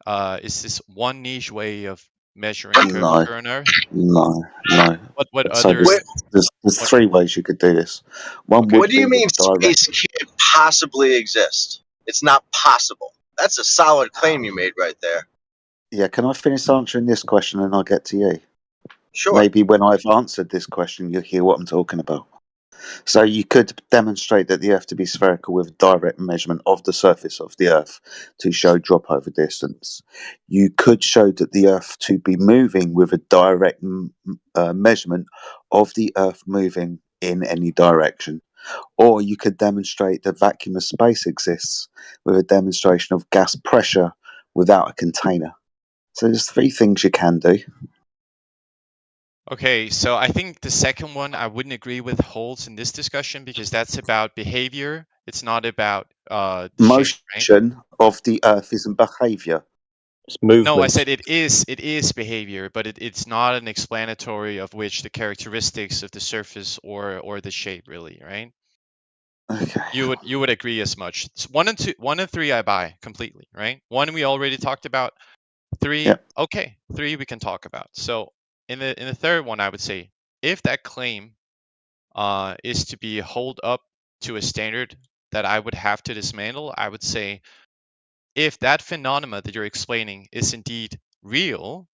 this one niche way of measuring No, curvature on Earth. no. What So other there's what three ways you could do this. One okay. would What do be you mean with direct. space can't possibly exist? It's not possible. That's a solid claim you made right there. Yeah, can I finish answering this question and I'll get to you? Sure. Maybe when I've answered this question, you'll hear what I'm talking about. So you could demonstrate that the Earth to be spherical with a direct measurement of the surface of the Earth to show drop over distance. You could show that the Earth to be moving with a direct measurement of the Earth moving in any direction. Or you could demonstrate that vacuum of space exists with a demonstration of gas pressure without a container. So there's three things you can do. Okay, so I think the second one I wouldn't agree with holds in this discussion because that's about behavior. It's not about the shape, right? Motion of the Earth isn't behavior. It's No, I movement. said it is behavior, but it's not an explanatory of which the characteristics of the surface or the shape really, right? Okay. You would agree as much. It's 1 and 3 I buy completely, right? 1 we already talked about. 3, Yep. okay, 3 we can talk about. So in the third one, I would say if that claim is to be held up to a standard that I would have to dismantle, I would say if that phenomena that you're explaining is indeed real,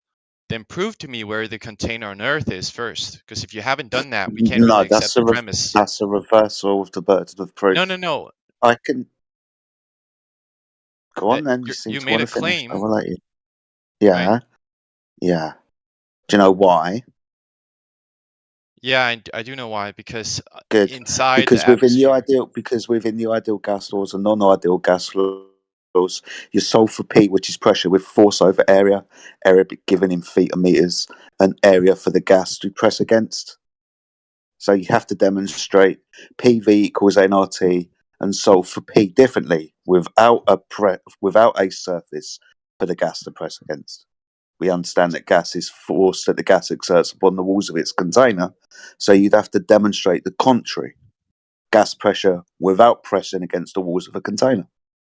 then prove to me where the container on Earth is first. Because if you haven't done that, we can't really No, accept the premise. that's a reversal of the burden of No, proof. no, no. I can go on then. You seem You to made want a to finish. I claim, will let you. right? Yeah, yeah. Do you know why? Yeah, I do know why. Because Good, inside the because within atmosphere. the ideal gas laws and non-ideal gas laws, you solve for P, which is pressure, with force over area, area given in feet or meters, an area for the gas to press against. So you have to demonstrate PV equals nRT and solve for P differently without a surface for the gas to press against. We understand that gas is force that the gas exerts upon the walls of its container, so you'd have to demonstrate the contrary, gas pressure without pressing against the walls of a container,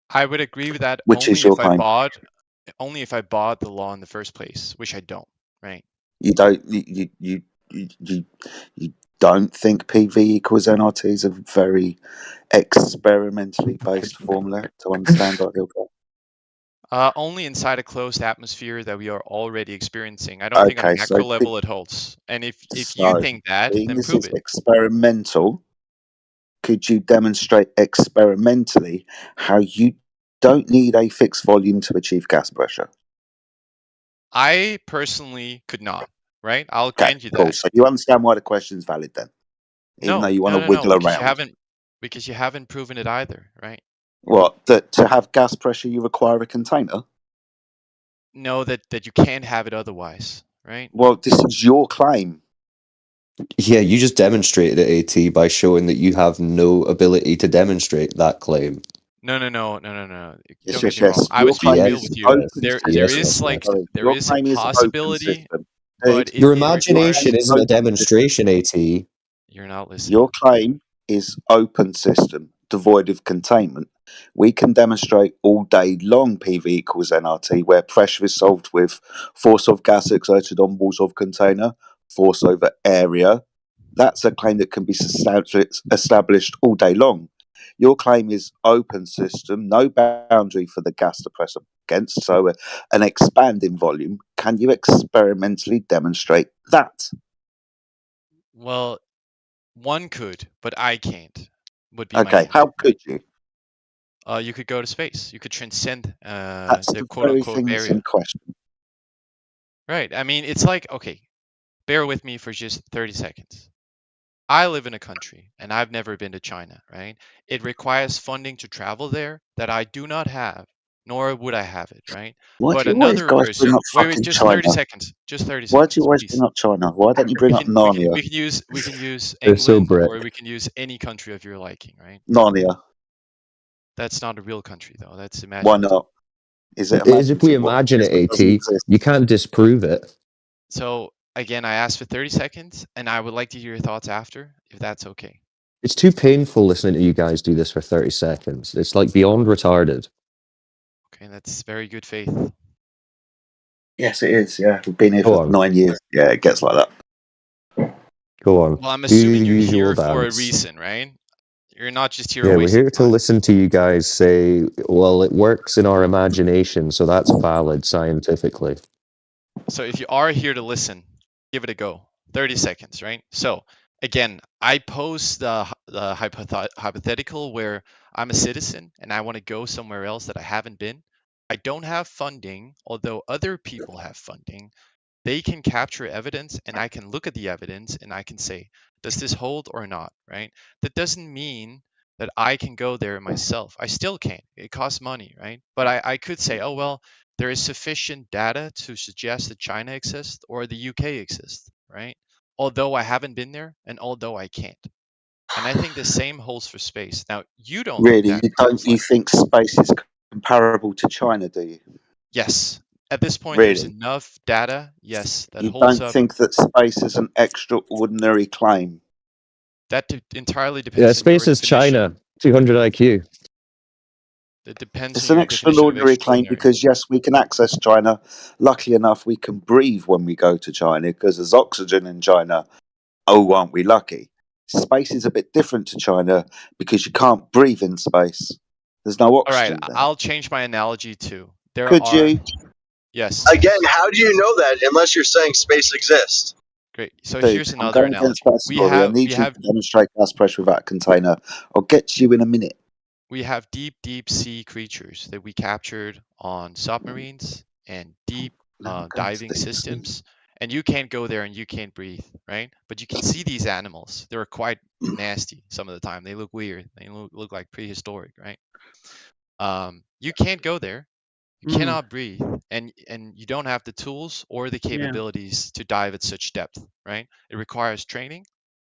I would agree with that which is your claim. only if I bought the law in the first place, which I don't, right? You don't you don't think PV equals nRT is a very experimentally based formula to understand ideal gas? Only inside a closed atmosphere that we are already experiencing. I don't think on a Okay, so macro level it holds. And if you so think that, being then this prove is it. experimental, could you demonstrate experimentally how you don't need a fixed volume to achieve gas pressure? I personally could not, right? I'll Okay, grant you cool. that. So you understand why the question's valid then, even though No, you want no, to no, no, wiggle around. because you haven't proven it either, right? What? That to have gas pressure you require a container? No, that you can't have it otherwise, right? Well, this is your claim. Yeah, you just demonstrated it, AT, by showing that you have no ability to demonstrate that claim. No. Yes, Don't get yes, me wrong. yes. I Your was being claim real is with you. open There system. is like Sorry, there your is a claim is open possibility, system. but Dude, Your it your claim requires. imagination is isn't a open system. demonstration, AT. You're not listening. Your claim is open system, devoid of containment. We can demonstrate all day long PV equals nRT, where pressure is solved with force of gas exerted on walls of container, force over area. That's a claim that can be established all day long. Your claim is open system, no boundary for the gas to press against, so an expanding volume. Can you experimentally demonstrate that? Well, one could, but I can't. Would be my Okay, answer, how right? could you? You could go to space. You could transcend That's the the quote very unquote thing that's in barrier. question. Right. I mean, it's like, okay, bear with me for just 30 seconds. I live in a country and I've never been to China, right? It requires funding to travel there that I do not have, nor would I have it, right? Why But do you always another guys bring person, up wait, fucking just 30 China? seconds, just 30 Why do you seconds, always please. bring up China? Why don't you bring up Narnia? We can use They're so England Brit. or we can use any country of your liking, right? Narnia. That's not a real country though. That's Why imaginative. not? Is it It is if we imaginative or imagine because it, it AT. doesn't exist? You can't disprove it. So again, I asked for 30 seconds and I would like to hear your thoughts after, if that's okay. It's too painful listening to you guys do this for 30 seconds. It's like beyond retarded. Okay, that's very good faith. Yes, it is. Yeah, we've been here Go for on. 9 years. Yeah, it gets like that. Go on. Well, I'm Do your assuming you're usual here for a dance. reason, right? You're not just here Yeah, we're wasting here to time. listen to you guys say, well, it works in our imagination, so that's valid scientifically. So if you are here to listen, give it a go. 30 seconds, right? So again, I pose the hypothetical where I'm a citizen and I want to go somewhere else that I haven't been. I don't have funding, although other people have funding. They can capture evidence and I can look at the evidence and I can say, does this hold or not, right? That doesn't mean that I can go there myself. I still can't. It costs money, right? But I could say, oh, well, there is sufficient data to suggest that China exists or the UK exists, right? Although I haven't been there and although I can't. And I think the same holds for space. Now, you don't think Really, that, you it don't? sounds You like. think space is comparable to China? Do you? Yes. At this point, there's Really? enough data, yes, that You holds don't up. think that space is an extraordinary claim? That entirely Yeah, depends on your space is definition. China, 200 IQ. It depends It's on an your definition of extraordinary claim extraordinary. because yes, we can access China. Luckily enough, we can breathe when we go to China because there's oxygen in China. Oh, aren't we lucky? Space is a bit different to China because you can't breathe in space. There's no All right, oxygen there. I'll change my analogy too. There Could are, you? yes. Again, how do you know that unless you're saying space exists? Great. So Dude, here's I'm another going against analogy. that story. I need you to demonstrate gas pressure without a container. I'll get to you in a minute. We have deep sea creatures that we captured on submarines and deep Never go to diving deep sea. systems. And you can't go there and you can't breathe, right? But you can see these animals. They're quite nasty some of the time. They look weird. They look like prehistoric, right? You can't go there. You cannot breathe, and you don't have the tools or the Yeah. capabilities to dive at such depth, right? It requires training,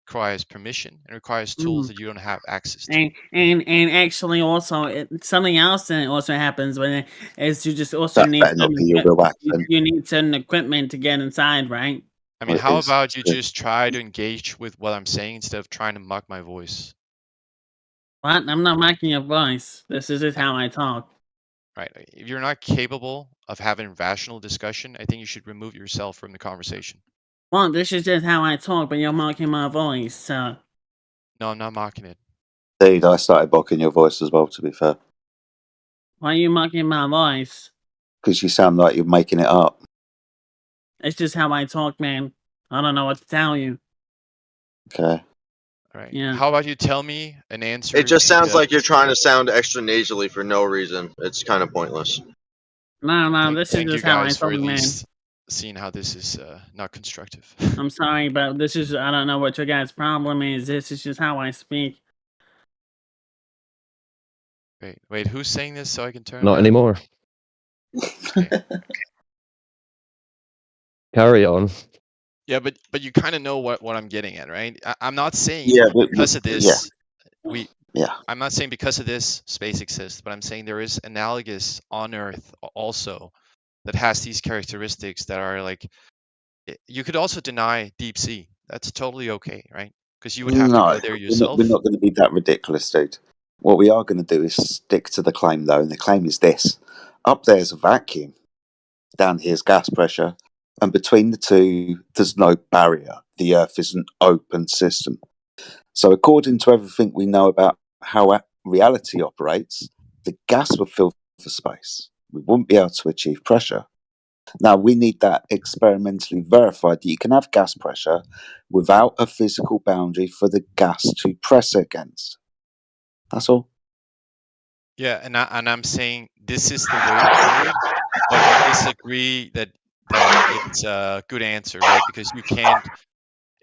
requires permission, and requires tools Mm. that you don't have access to. And actually also something else that also happens when is you just also That need better not be your real accent. you need certain equipment to get inside, right? I mean, Well, it how is. about It's you good. just try to engage with what I'm saying instead of trying to mock my voice? What? I'm not mocking your voice. This is just how I talk. Right. If you're not capable of having rational discussion, I think you should remove yourself from the conversation. Well, this is just how I talk, but you're mocking my voice, so No, I'm not mocking it. Indeed, I started mocking your voice as well, to be fair. why are you mocking my voice? because you sound like you're making it up. It's just how I talk, man. I don't know what to tell you. Okay. All right. Yeah. How about you tell me an answer? It just to sounds the- like you're trying to sound extra nasally for no reason. It's kind of pointless. No, this is Thank you just how I guys for talk, at man. least seeing how this is not constructive. I'm sorry, but this is, I don't know what your guys' problem is. This is just how I speak. Wait, who's saying this so I can turn it Not down? anymore. Carry on. Yeah, but you kind of know what I'm getting at, right? I'm not saying Yeah, because of this yeah. I'm not saying because of this space exists, but I'm saying there is analogous on Earth also that has these characteristics that are like you could also deny deep sea. That's totally okay, right? Because you would have to No, go there yourself. we're not going to be that ridiculous, dude. What we are going to do is stick to the claim, though, and the claim is this. Up there's a vacuum. Down here's gas pressure. And between the two, there's no barrier. The Earth is an open system. So according to everything we know about how reality operates, the gas would fill the space. We wouldn't be able to achieve pressure. Now, we need that experimentally verified that you can have gas pressure without a physical boundary for the gas to press against. That's all. Yeah, and I'm saying this is the way to do it, but you disagree that it's a good answer, right? Because you can't.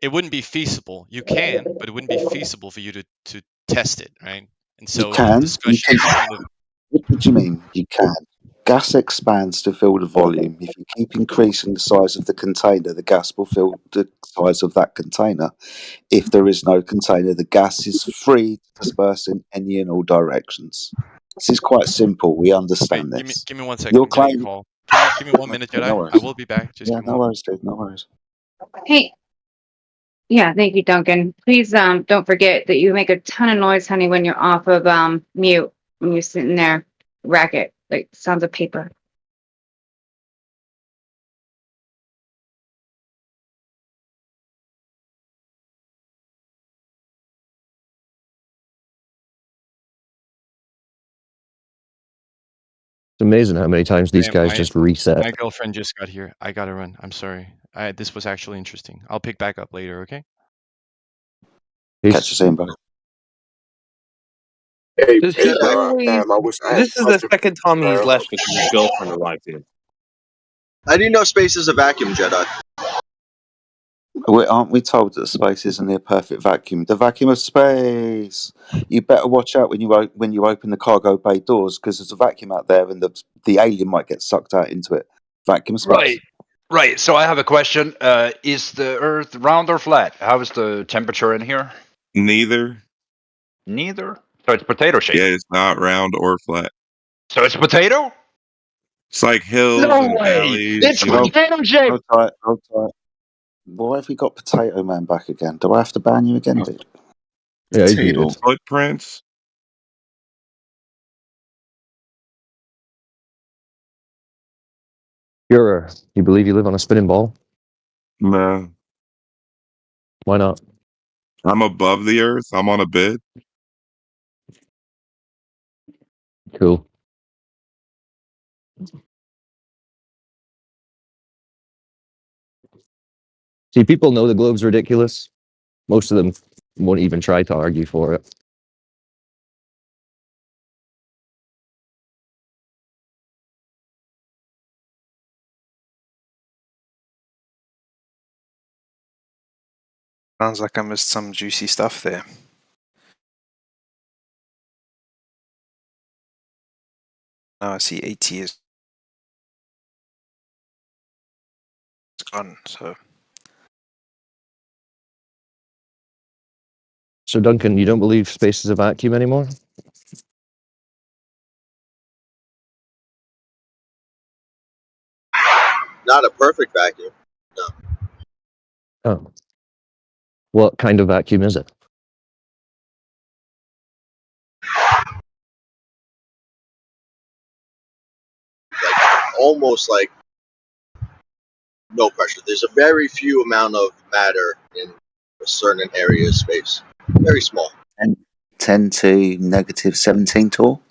It wouldn't be feasible. You can, but it wouldn't be feasible for you to test it, right? And You so the can. discussion is kind of What do you mean? You can. Gas expands to fill the volume. If you keep increasing the size of the container, the gas will fill the size of that container. If there is no container, the gas is free to disperse in any and all directions. This is quite simple. We understand wait. this. Give me 1 second. Your I'm getting a claim. call. Give me 1 minute, Okay, no Jedi. I worries. will be back. Just Yeah, give me no 1 minute. worries, dude. No worries. Hey, yeah, thank you, Duncan. Please don't forget that you make a ton of noise, honey, when you're off of mute when you're sitting there. Racket, like sounds of paper. It's amazing how many times these Hey, guys just reset. my girlfriend just got here. I gotta run. I'm sorry. This was actually interesting. I'll pick back up later. Okay. Catch you soon, bro. Does he always? This is the second time he's left because his girlfriend arrived here. How do you know space is a vacuum, Jedi? Aren't we told that space isn't a perfect vacuum? The vacuum of space. You better watch out when you open the cargo bay doors because there's a vacuum out there, and the alien might get sucked out into it. Vacuum of space. Right. So I have a question. Is the Earth round or flat? How is the temperature in here? Neither. Neither. So it's potato shaped. Yeah, it's not round or flat. So it's potato? It's like hills No and way! valleys. It's potato shaped. Hold tight. Why have we got Potato Man back again? Do I have to ban you again, dude? Yeah, he's muted. Footprints. You believe you live on a spinning ball? No. Why not? I'm above the earth. I'm on a bed. Cool. See, people know the globe's ridiculous. Most of them won't even try to argue for it. Sounds like I missed some juicy stuff there. Now I see 80 is gone, so So, Duncan, you don't believe space is a vacuum anymore? Not a perfect vacuum. No. Oh. What kind of vacuum is it? Almost like no pressure. There's a very few amount of matter in a certain area of space. Very small. 10 to negative 17 tall.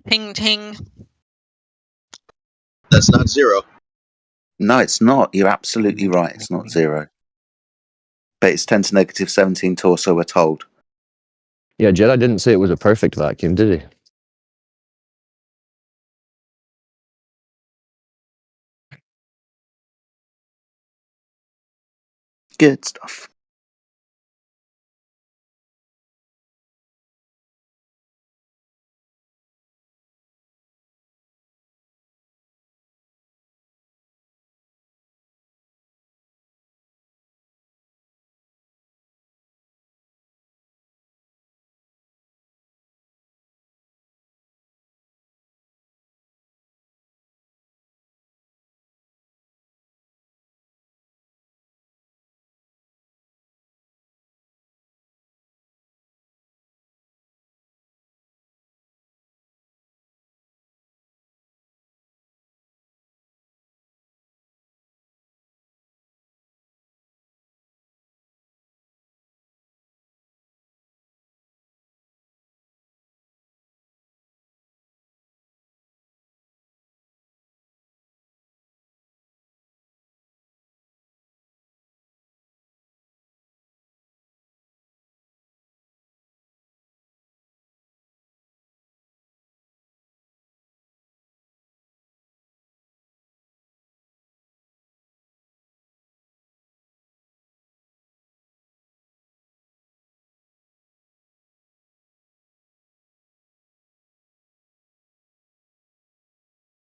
Ting ting. That's not zero. No, it's not. You're absolutely right. It's not zero. But it's 10 to negative 17 torso, we're told. Yeah, Jedi didn't say it was a perfect vacuum, did he? Good stuff.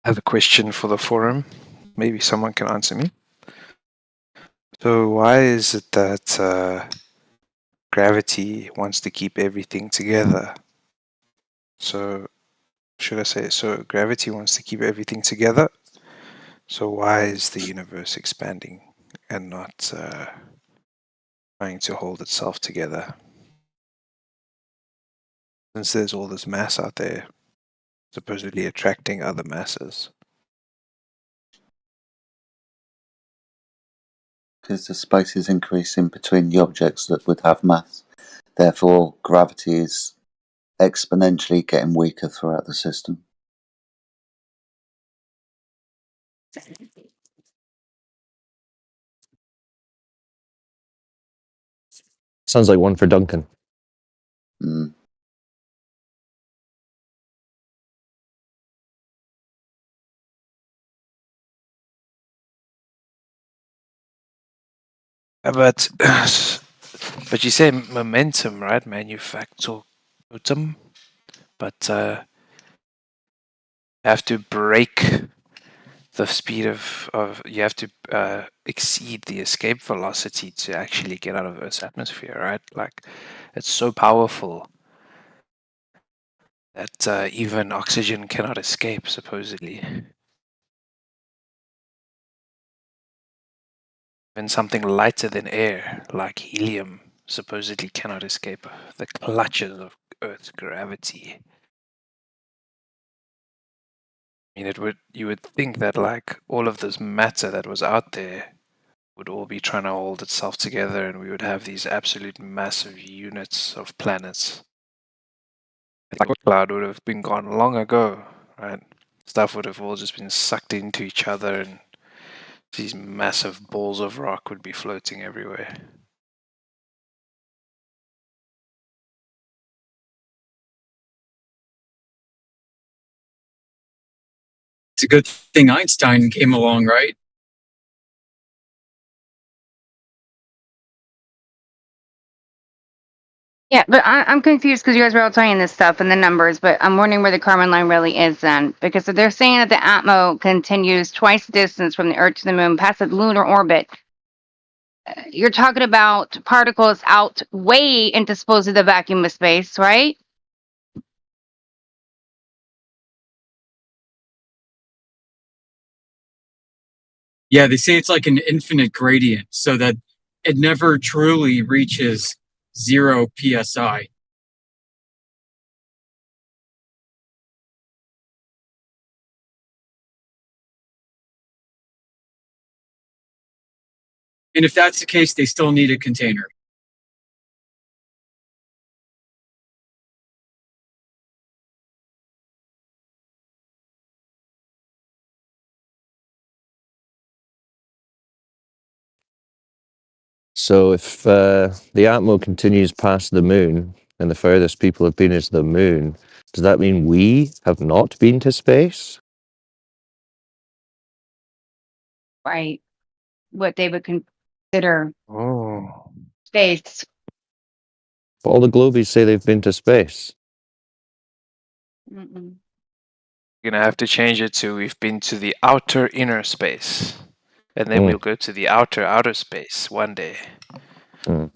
I have a question for the forum. Maybe someone can answer me. So why is it that gravity wants to keep everything together? So should I say, so gravity wants to keep everything together? So why is the universe expanding and not trying to hold itself together? Since there's all this mass out there, supposedly attracting other masses. Because the space is increasing between the objects that would have mass. Therefore, gravity is exponentially getting weaker throughout the system. Sounds like one for Duncan. Mm. But you say momentum, right? Manufactorum. But have to break the speed of you have to exceed the escape velocity to actually get out of Earth's atmosphere, right? Like it's so powerful that even oxygen cannot escape, supposedly. Even something lighter than air, like helium, supposedly cannot escape the clutches of Earth's gravity. I mean, you would think that like all of this matter that was out there would all be trying to hold itself together, and we would have these absolute massive units of planets. Like cloud would have been gone long ago, right? Stuff would have all just been sucked into each other, and these massive balls of rock would be floating everywhere. It's a good thing Einstein came along, right? Yeah, but I'm confused because you guys were all saying this stuff and the numbers, but I'm wondering where the Kármán line really is then. Because if they're saying that the Atmo continues twice the distance from the Earth to the Moon past the lunar orbit, you're talking about particles out way into supposedly the vacuum of space, right? Yeah, they say it's like an infinite gradient, so that it never truly reaches 0 psi. And if that's the case, they still need a container. So if the Atmo continues past the moon, and the furthest people have been is the moon, does that mean we have not been to space? Right. What they would consider Oh. space. But all the globies say they've been to space. Mm-mm. You're gonna have to change it to we've been to the outer inner space. And then we'll go to the outer space one day. Well,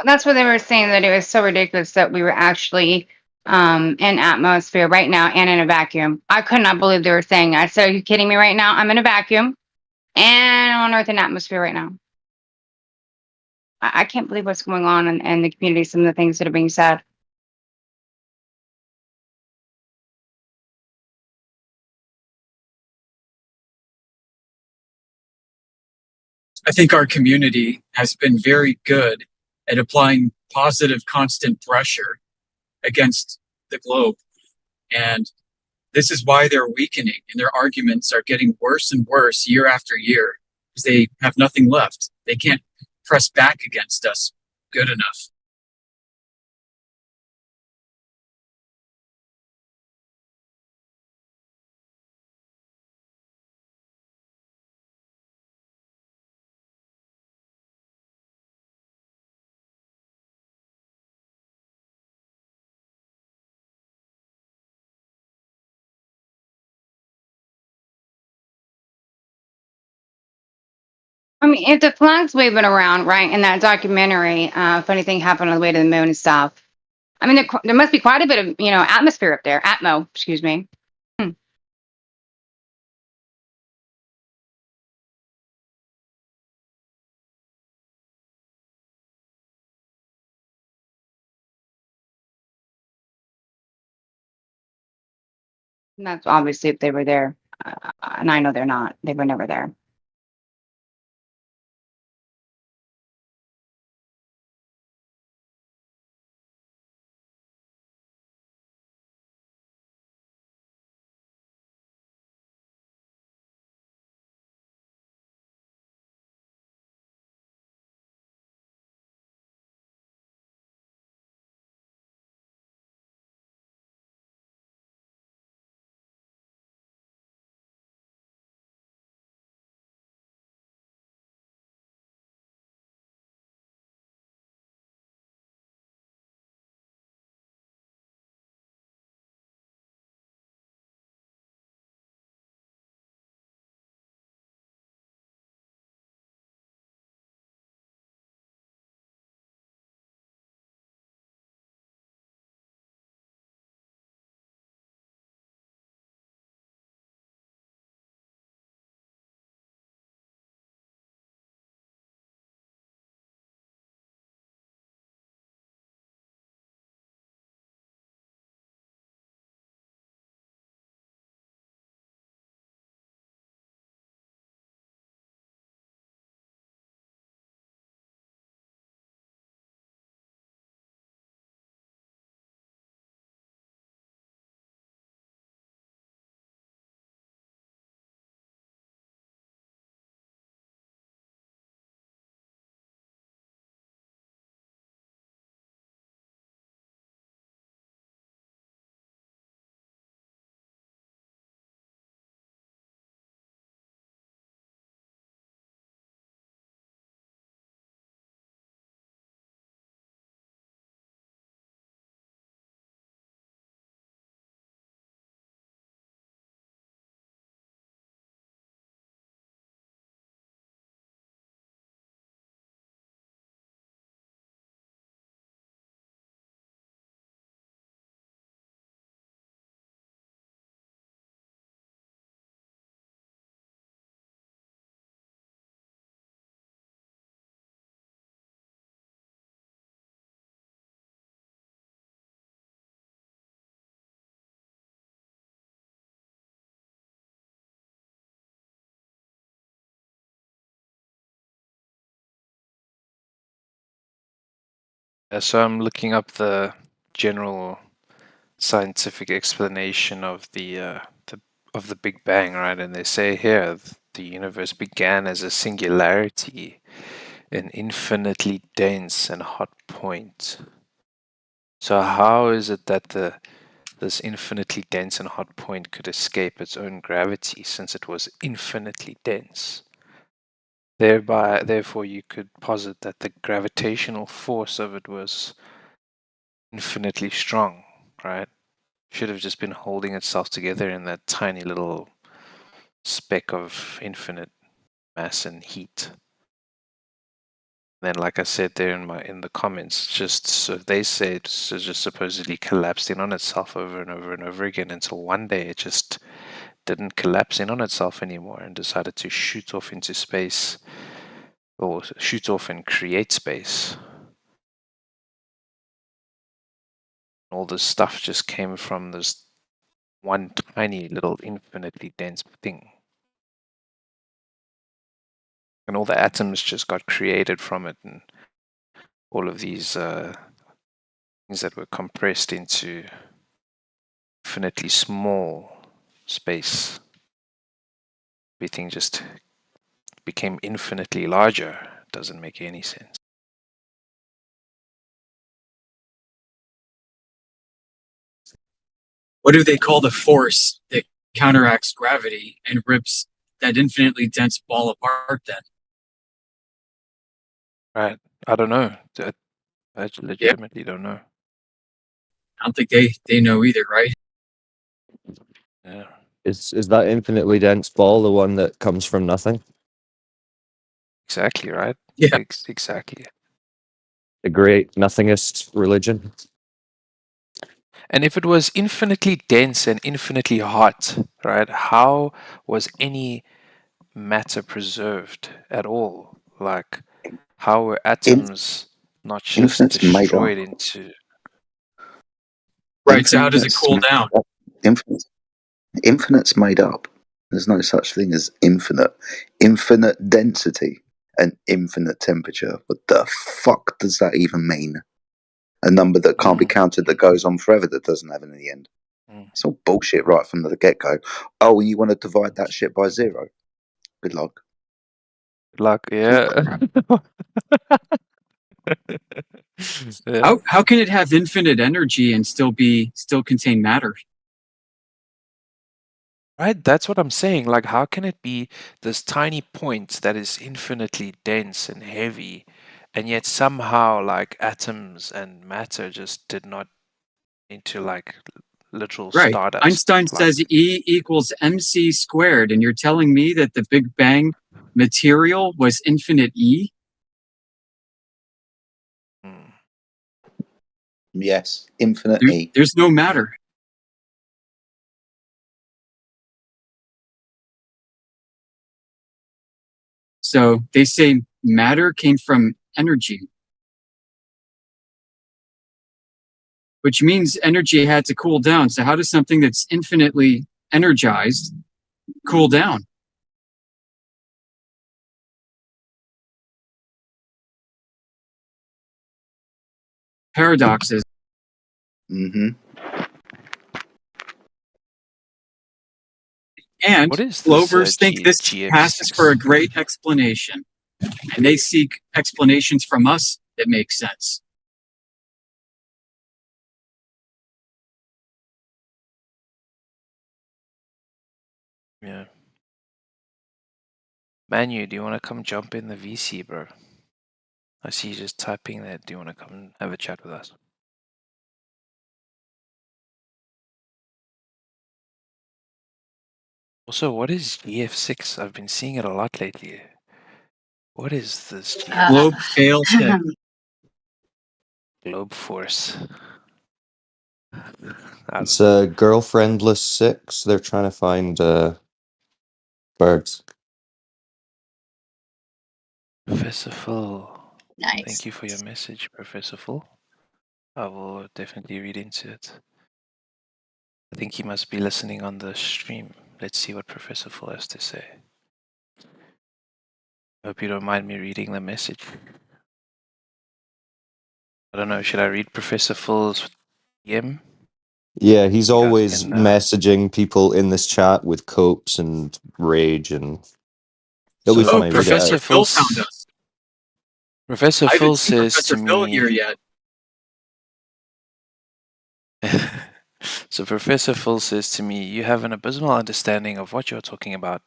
that's what they were saying, that it was so ridiculous that we were actually in atmosphere right now and in a vacuum. I could not believe they were saying that. I said, are you kidding me right now? I'm in a vacuum and on Earth in atmosphere right now. I can't believe what's going on in the community, some of the things that are being said. I think our community has been very good at applying positive constant pressure against the globe. And this is why they're weakening and their arguments are getting worse and worse year after year because they have nothing left. They can't press back against us good enough. I mean, if the flag's waving around, right, in that documentary, funny thing happened on the way to the moon and stuff. I mean, there must be quite a bit of, atmosphere up there. Atmo, excuse me. And that's obviously if they were there. And I know they're not. They were never there. So I'm looking up the general scientific explanation of the Big Bang, right? And they say here the universe began as a singularity, an infinitely dense and hot point. So how is it that this infinitely dense and hot point could escape its own gravity, since it was infinitely dense? Therefore, you could posit that the gravitational force of it was infinitely strong, right? Should have just been holding itself together in that tiny little speck of infinite mass and heat. Then, like I said there in the comments, just so they say it's just supposedly collapsed in on itself over and over and over again until one day it just didn't collapse in on itself anymore and decided to shoot off into space, or shoot off and create space. All this stuff just came from this one tiny little infinitely dense thing. And all the atoms just got created from it, and all of these things that were compressed into infinitely small space. Everything just became infinitely larger. Doesn't make any sense. What do they call the force that counteracts gravity and rips that infinitely dense ball apart then? Right. I don't know. I legitimately don't know. I don't think they know either, right? Yeah. Is that infinitely dense ball the one that comes from nothing? Exactly, right? Yeah. Exactly. The great nothingist religion. And if it was infinitely dense and infinitely hot, right, how was any matter preserved at all? Like, how were atoms not just Infinite's made up. destroyed into... Right, so how does it cool down? Infinite's made up. There's no such thing as infinite. Infinite density and infinite temperature. What the fuck does that even mean? A number that can't be counted, that goes on forever, that doesn't have an end. It's all bullshit right from the get-go. Oh, and you want to divide that shit by 0? Good luck. Good luck, yeah. Yeah. How can it have infinite energy and still contain matter? Right, that's what I'm saying. Like, how can it be this tiny point that is infinitely dense and heavy, and yet somehow, like, atoms and matter just did not into, like, literal Right. stardust? Einstein Like, says E equals mc squared, and you're telling me that the Big Bang material was infinite E? Yes, infinite E. There's no matter. So they say matter came from energy, which means energy had to cool down. So how does something that's infinitely energized cool down? Paradoxes. Mm-hmm. And what is this, Glovers think this passes for a great explanation, and they seek explanations from us that make sense. yeah. Manu, do you want to come jump in the VC, bro? I see you just typing that. Do you want to come and have a chat with us? Also, what is GF6? I've been seeing it a lot lately. What is this GF6? Globe fail check. Globe Force. It's a girlfriendless 6. They're trying to find birds. Professor Phil. Nice. Thank you for your message, Professor Phil. I will definitely read into it. I think he must be listening on the stream. Let's see what Professor Phil has to say. Hope you don't mind me reading the message. I don't know, should I read Professor Phil's DM? Yeah, he's You guys always can, messaging people in this chat with copes and rage and It'll be So fine. We'll get Professor out. Phil found us. Professor I haven't Phil seen says Professor to Phil me. here yet. So Professor Phil says to me, you have an abysmal understanding of what you're talking about.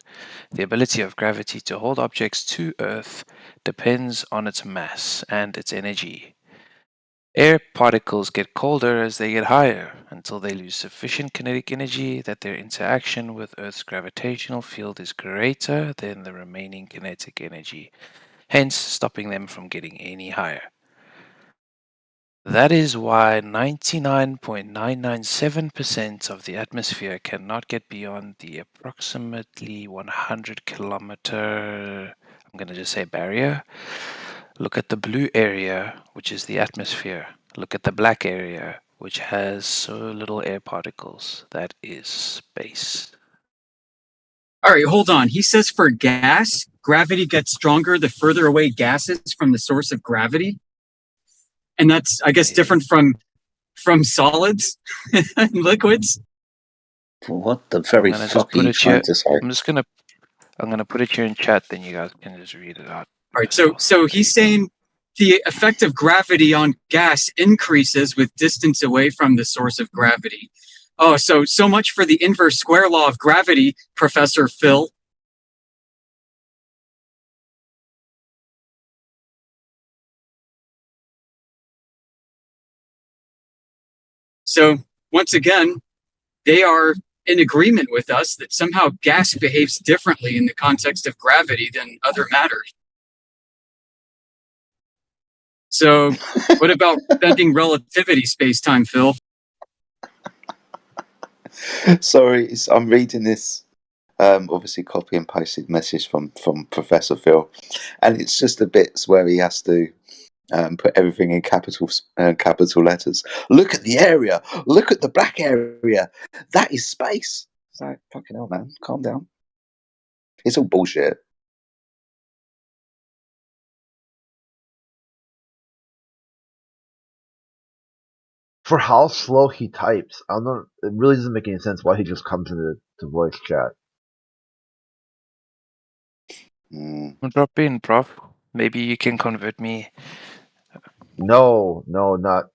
The ability of gravity to hold objects to Earth depends on its mass and its energy. Air particles get colder as they get higher until they lose sufficient kinetic energy that their interaction with Earth's gravitational field is greater than the remaining kinetic energy, hence stopping them from getting any higher. That is why 99.997% of the atmosphere cannot get beyond the approximately 100 kilometer, I'm going to just say barrier. Look at the blue area, which is the atmosphere. Look at the black area, which has so little air particles. That is space. All right, hold on. He says for gas, gravity gets stronger the further away gas is from the source of gravity. And that's, I guess, different from solids and liquids. What the very I'm gonna fuck just are put you it here. trying to say? I'm gonna put it here in chat. Then you guys can just read it out. All right, so he's saying the effect of gravity on gas increases with distance away from the source of gravity. Oh, so much for the inverse square law of gravity, Professor Phil. So once again, they are in agreement with us that somehow gas behaves differently in the context of gravity than other matter. So what about bending relativity space-time, Phil? Sorry, I'm reading this. Obviously, copy and pasted message from Professor Phil, and it's just the bits where he has to put everything in capital letters. Look at the area. Look at the black area. That is space. It's like, fucking hell, man. Calm down. It's all bullshit. For how slow he types, I don't know. It really doesn't make any sense why he just comes into the voice chat. Drop in, Prof. Maybe you can convert me. No, not.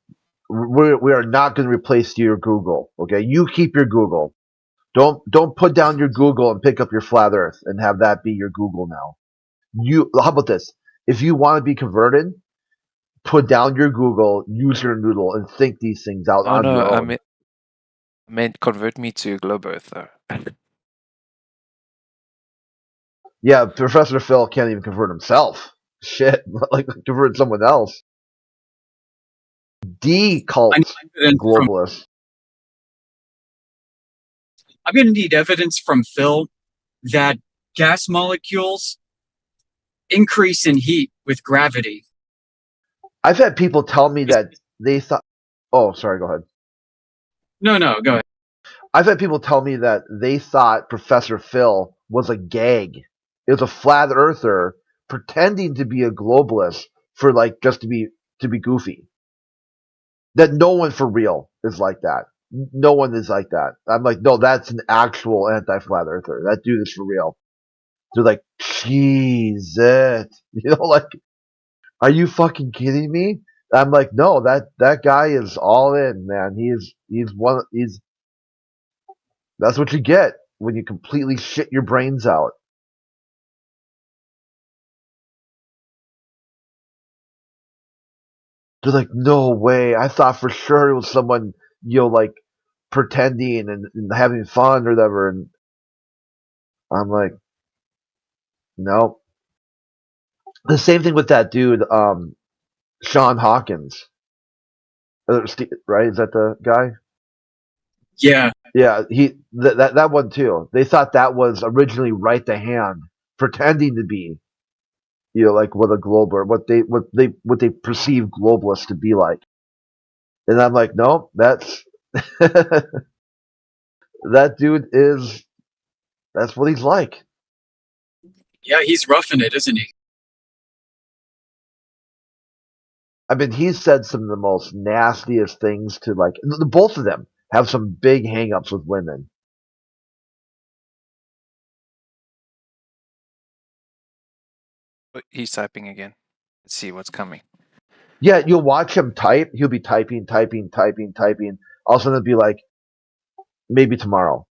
We are not going to replace your Google. Okay, you keep your Google. Don't put down your Google and pick up your flat Earth and have that be your Google now. How about this? If you want to be converted, put down your Google, use your noodle, and think these things out Oh on no, your I own. meant convert me to Globe Earth though. Yeah, Professor Phil can't even convert himself. Shit, like convert someone else. I need Cult evidence from. globalist. I'm going to need evidence from Phil that gas molecules increase in heat with gravity. I've had people tell me that they thought. Oh, sorry. Go ahead. No, go ahead. I've had people tell me that they thought Professor Phil was a gag. It was a flat earther pretending to be a globalist for like just to be goofy. That no one for real is like that. No one is like that. I'm like, no, that's an actual anti-flat earther. That dude is for real. They're like, Jesus, like, are you fucking kidding me? I'm like, no, that guy is all in, man. He's that's what you get when you completely shit your brains out. They're like, no way. I thought for sure it was someone, like pretending and having fun or whatever. And I'm like, no. The same thing with that dude, Sean Hawkins. Right? Is that the guy? Yeah. Yeah, that one too. They thought that was originally right to hand, pretending to be, like what a global, what they perceive globalists to be like. And I'm like, no, that's that dude that's what he's like. Yeah, he's roughing it, isn't he? I mean, he's said some of the most nastiest things to like. Both of them have some big hangups with women. Oh, he's typing again. Let's see what's coming. Yeah, you'll watch him type. He'll be typing. All of a sudden, it'll be like, maybe tomorrow.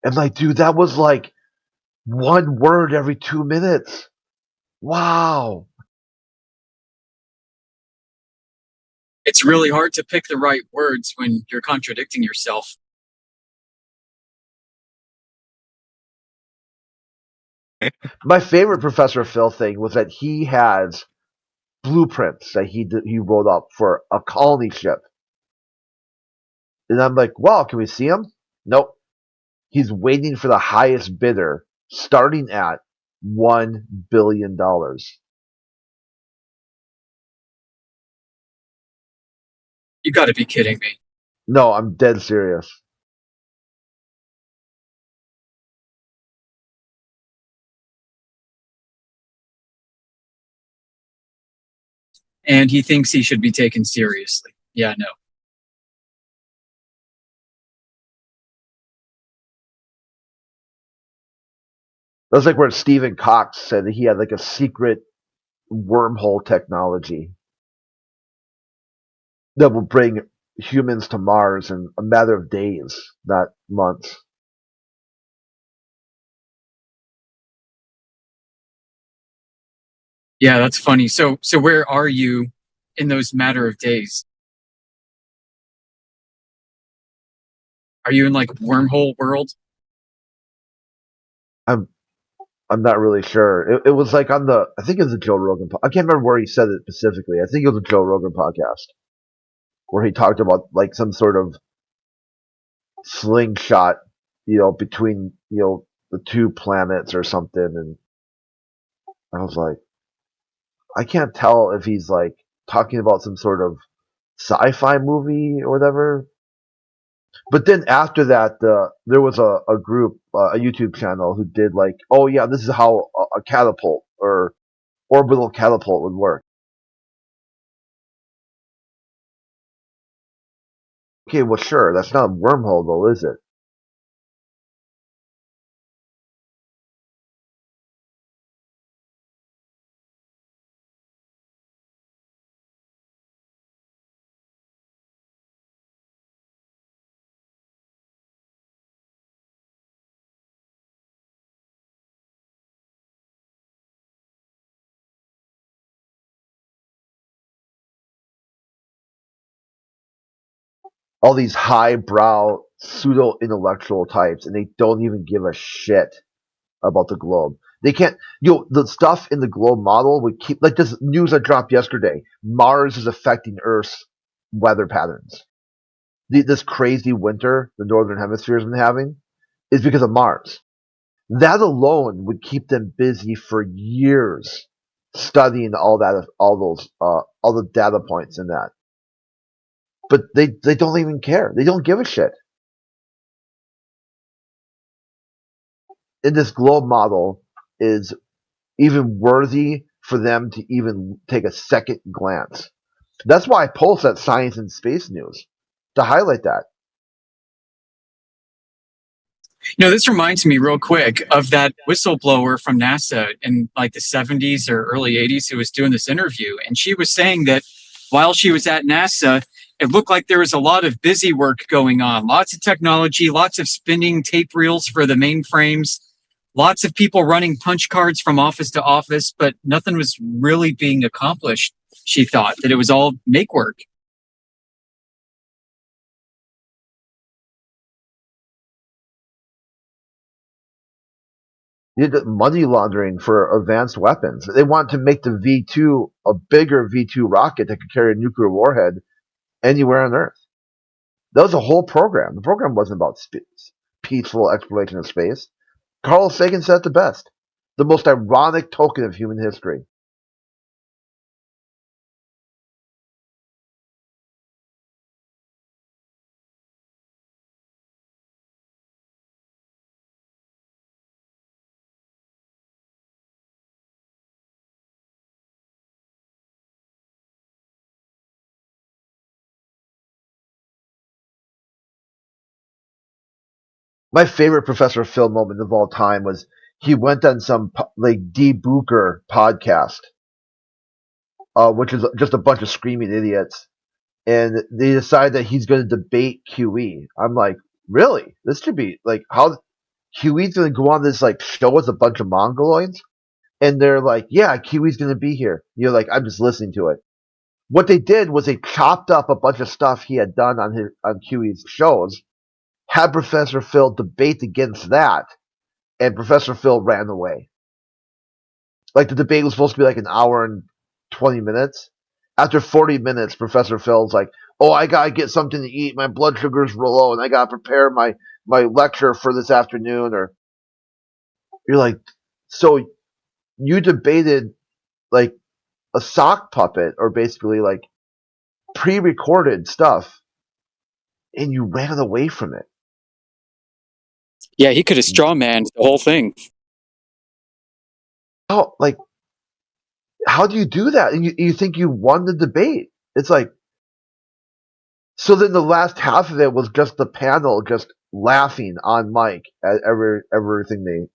And like, dude, that was like one word every 2 minutes. Wow. It's really hard to pick the right words when you're contradicting yourself. My favorite Professor Phil thing was that he has blueprints that he wrote up for a colony ship. And I'm like, wow, can we see them? Nope. He's waiting for the highest bidder, starting at $1 billion. You got to be kidding me. No, I'm dead serious. And he thinks he should be taken seriously. Yeah, no. That's like where Stephen Cox said that he had like a secret wormhole technology that will bring humans to Mars in a matter of days, not months. Yeah, that's funny. So where are you in those matter of days? Are you in like wormhole world? I'm not really sure. It was like on I think it was a Joe Rogan. I can't remember where he said it specifically. I think it was a Joe Rogan podcast where he talked about like some sort of slingshot, between the two planets or something, and I was like, I can't tell if he's like talking about some sort of sci-fi movie or whatever. But then after that, there was a group, a YouTube channel who did like, oh yeah, this is how a catapult or orbital catapult would work. Okay, well sure, that's not a wormhole though, is it? All these highbrow pseudo intellectual types, and they don't even give a shit about the globe. They can't, the stuff in the globe model would keep, like this news that dropped yesterday. Mars is affecting Earth's weather patterns. This crazy winter the northern hemisphere has been having is because of Mars. That alone would keep them busy for years studying all the data points in that. But they don't even care. They don't give a shit. In this globe model is even worthy for them to even take a second glance. That's why I post at Science and Space News to highlight that. This reminds me real quick of that whistleblower from NASA in like the 70s or early 80s who was doing this interview. And she was saying that while she was at NASA, it looked like there was a lot of busy work going on, lots of technology, lots of spinning tape reels for the mainframes, lots of people running punch cards from office to office, but nothing was really being accomplished. She thought that it was all make work. You did money laundering for advanced weapons. They want to make the V2 a bigger V2 rocket that could carry a nuclear warhead anywhere on Earth. That was a whole program. The program wasn't about peaceful exploration of space. Carl Sagan said it the best. The most ironic token of human history. My favorite Professor Phil moment of all time was he went on some like debunker podcast, which is just a bunch of screaming idiots, and they decide that he's going to debate QE. I'm like, really? This should be like how QE's going to go on this like show with a bunch of mongoloids, and they're like, yeah, QE's going to be here. You're like, I'm just listening to it. What they did was they chopped up a bunch of stuff he had done on QE's shows, had Professor Phil debate against that, and Professor Phil ran away. Like the debate was supposed to be like an hour and 20 minutes. After 40 minutes, Professor Phil's like, "Oh, I gotta get something to eat. My blood sugar's real low, and I gotta prepare my lecture for this afternoon." Or you're like, so you debated like a sock puppet, or basically like pre-recorded stuff, and you ran away from it. Yeah, he could have strawmanned the whole thing. How how do you do that? And you think you won the debate? It's like, so then the last half of it was just the panel just laughing on mic at everything they,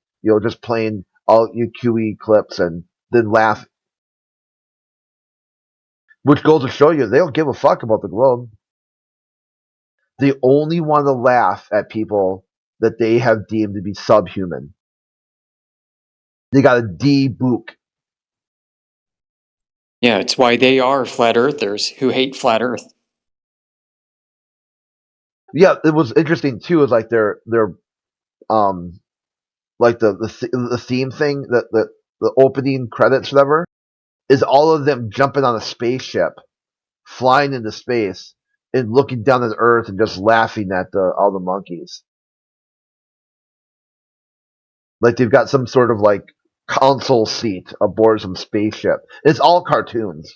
just playing all QE clips and then laugh, which goes to show you they don't give a fuck about the globe. They only want to laugh at people that they have deemed to be subhuman. They got a debook. Yeah, it's why they are flat earthers who hate flat Earth. Yeah, it was interesting too. Is like their like the theme thing, the opening credits, whatever, is all of them jumping on a spaceship, flying into space, and looking down at Earth and just laughing at all the monkeys. Like they've got some sort of like console seat aboard some spaceship. It's all cartoons,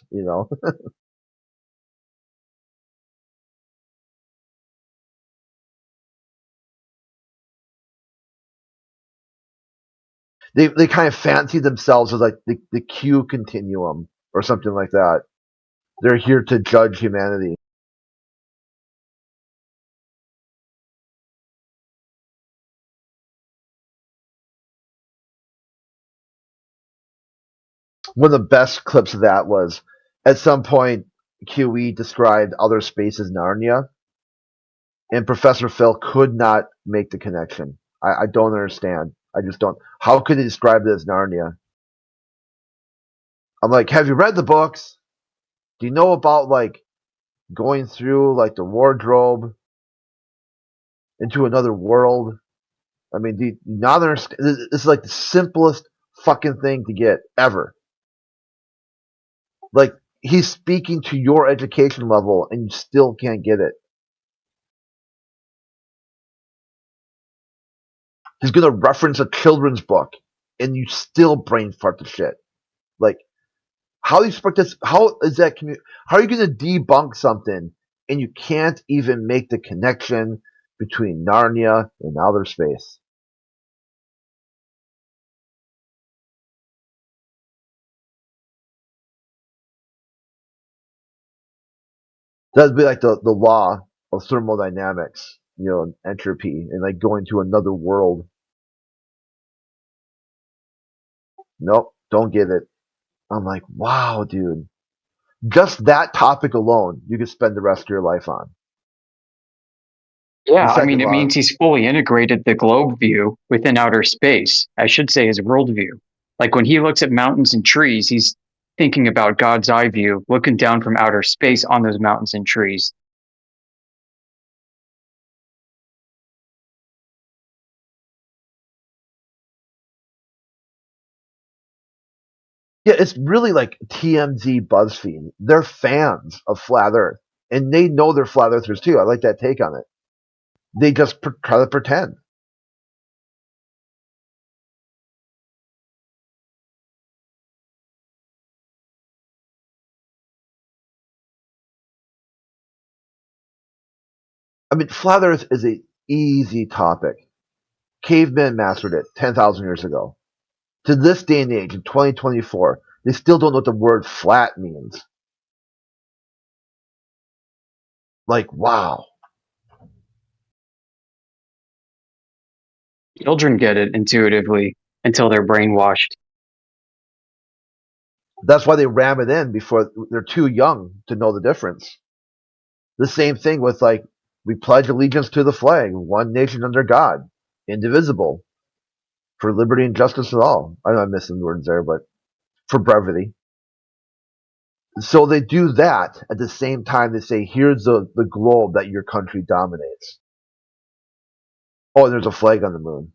They kind of fancy themselves as like the Q continuum or something like that. They're here to judge humanity. One of the best clips of that was at some point QE described outer space as Narnia, and Professor Phil could not make the connection. I don't understand. I just don't. How could he describe it as Narnia? I'm like, have you read the books? Do you know about like going through like the wardrobe into another world? I mean, do you not understand? This is like the simplest fucking thing to get ever. Like, he's speaking to your education level and you still can't get it. He's going to reference a children's book and you still brain fart the shit. Like, how do you expect this? How is that? How are you going to debunk something and you can't even make the connection between Narnia and outer space? That'd be like the law of thermodynamics, entropy, and like going to another world. Nope, don't get it. I'm like, wow, dude. Just that topic alone, you could spend the rest of your life on. Yeah, The I mean, second it law, means he's fully integrated the globe view within outer space. I should say his worldview. Like when he looks at mountains and trees, he's thinking about God's eye view, looking down from outer space on those mountains and trees. yeah, it's really like TMZ BuzzFeed. They're fans of Flat Earth, and they know they're Flat Earthers too. I like that take on it. They just try to pretend. I mean, Flat Earth is a easy topic. Cavemen mastered it 10,000 years ago. To this day and age, in 2024, they still don't know what the word flat means. Like, wow. Children get it intuitively, until they're brainwashed. That's why they ram it in before they're too young to know the difference. The same thing with like, we pledge allegiance to the flag, one nation under God, indivisible, for liberty and justice for all. I know I'm missing words there, but for brevity. So they do that at the same time they say, here's the globe that your country dominates. Oh, and there's a flag on the moon.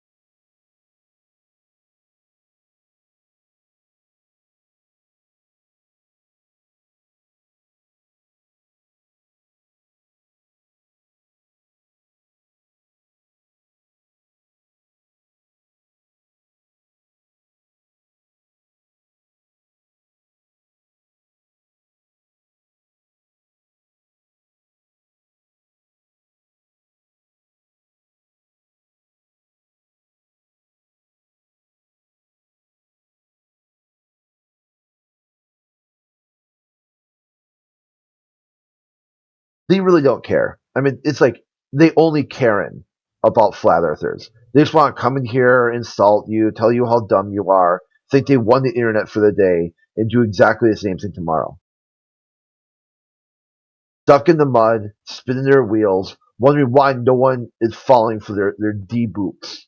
They really don't care. I mean, it's like they only caring about flat earthers. They just want to come in here, insult you, tell you how dumb you are, think they won the internet for the day, and do exactly the same thing tomorrow. Stuck in the mud, spinning their wheels, wondering why no one is falling for their D-boots.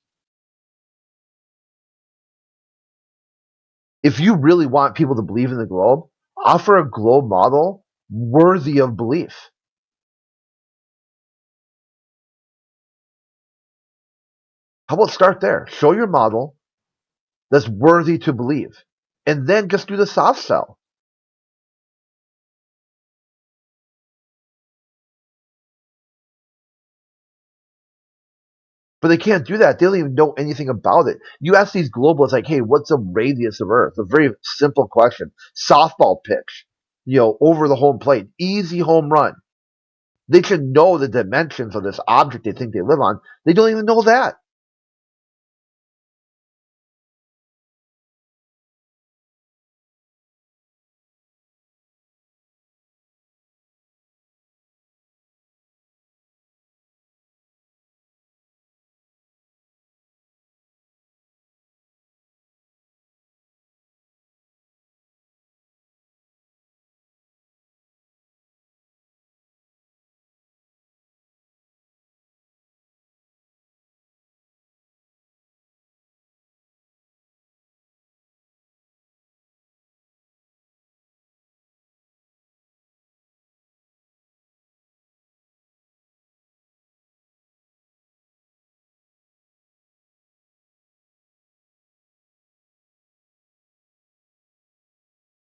If you really want people to believe in the globe, offer a globe model worthy of belief. How about start there? Show your model that's worthy to believe. And then just do the soft sell. But they can't do that. They don't even know anything about it. You ask these globalists, like, hey, what's the radius of Earth? A very simple question. Softball pitch, over the home plate. Easy home run. They should know the dimensions of this object they think they live on. They don't even know that.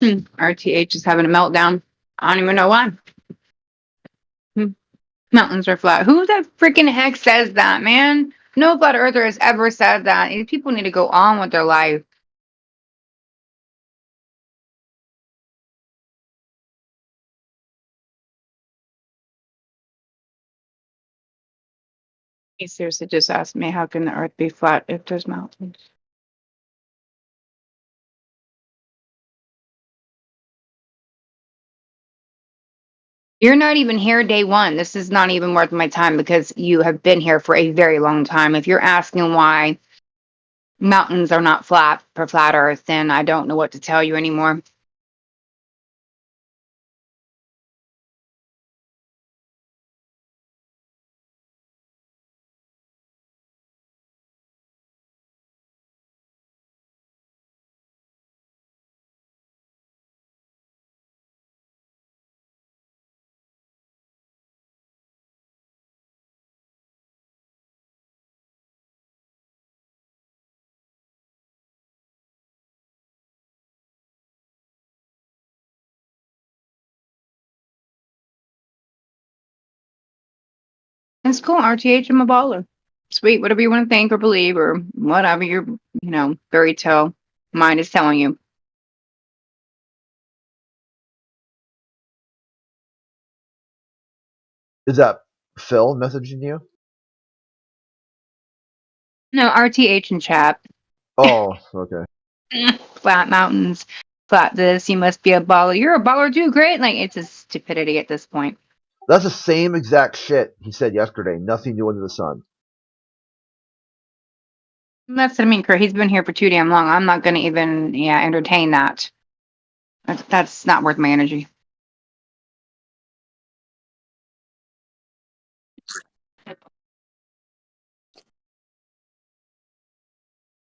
RTH is having a meltdown. I don't even know why. Mountains are flat. Who the freaking heck says that, man? No flat earther has ever said that. These people need to go on with their life. He seriously just asked me, how can the earth be flat if there's mountains? You're not even here day one. This is not even worth my time because you have been here for a very long time. If you're asking why mountains are not flat for flat earth, then I don't know what to tell you anymore. It's cool, RTH, I'm a baller. Sweet, whatever you want to think or believe or whatever your, fairy tale mind is telling you. Is that Phil messaging you? No, RTH in chat. Oh, okay. Flat mountains, flat this, you must be a baller. You're a baller too, great. Like, it's a stupidity at this point. That's the same exact shit he said yesterday. Nothing new under the sun. That's what I mean, Kurt. He's been here for too damn long. I'm not going to even, entertain that. That's not worth my energy.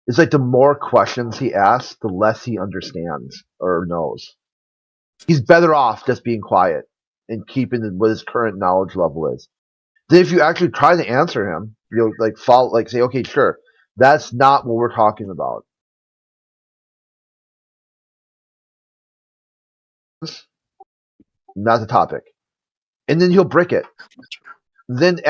It's like the more questions he asks, the less he understands or knows. He's better off just being quiet and keeping what his current knowledge level is. Then if you actually try to answer him, you'll like follow, like say, okay, sure, that's not what we're talking about. Not the topic. And then he'll brick it. Then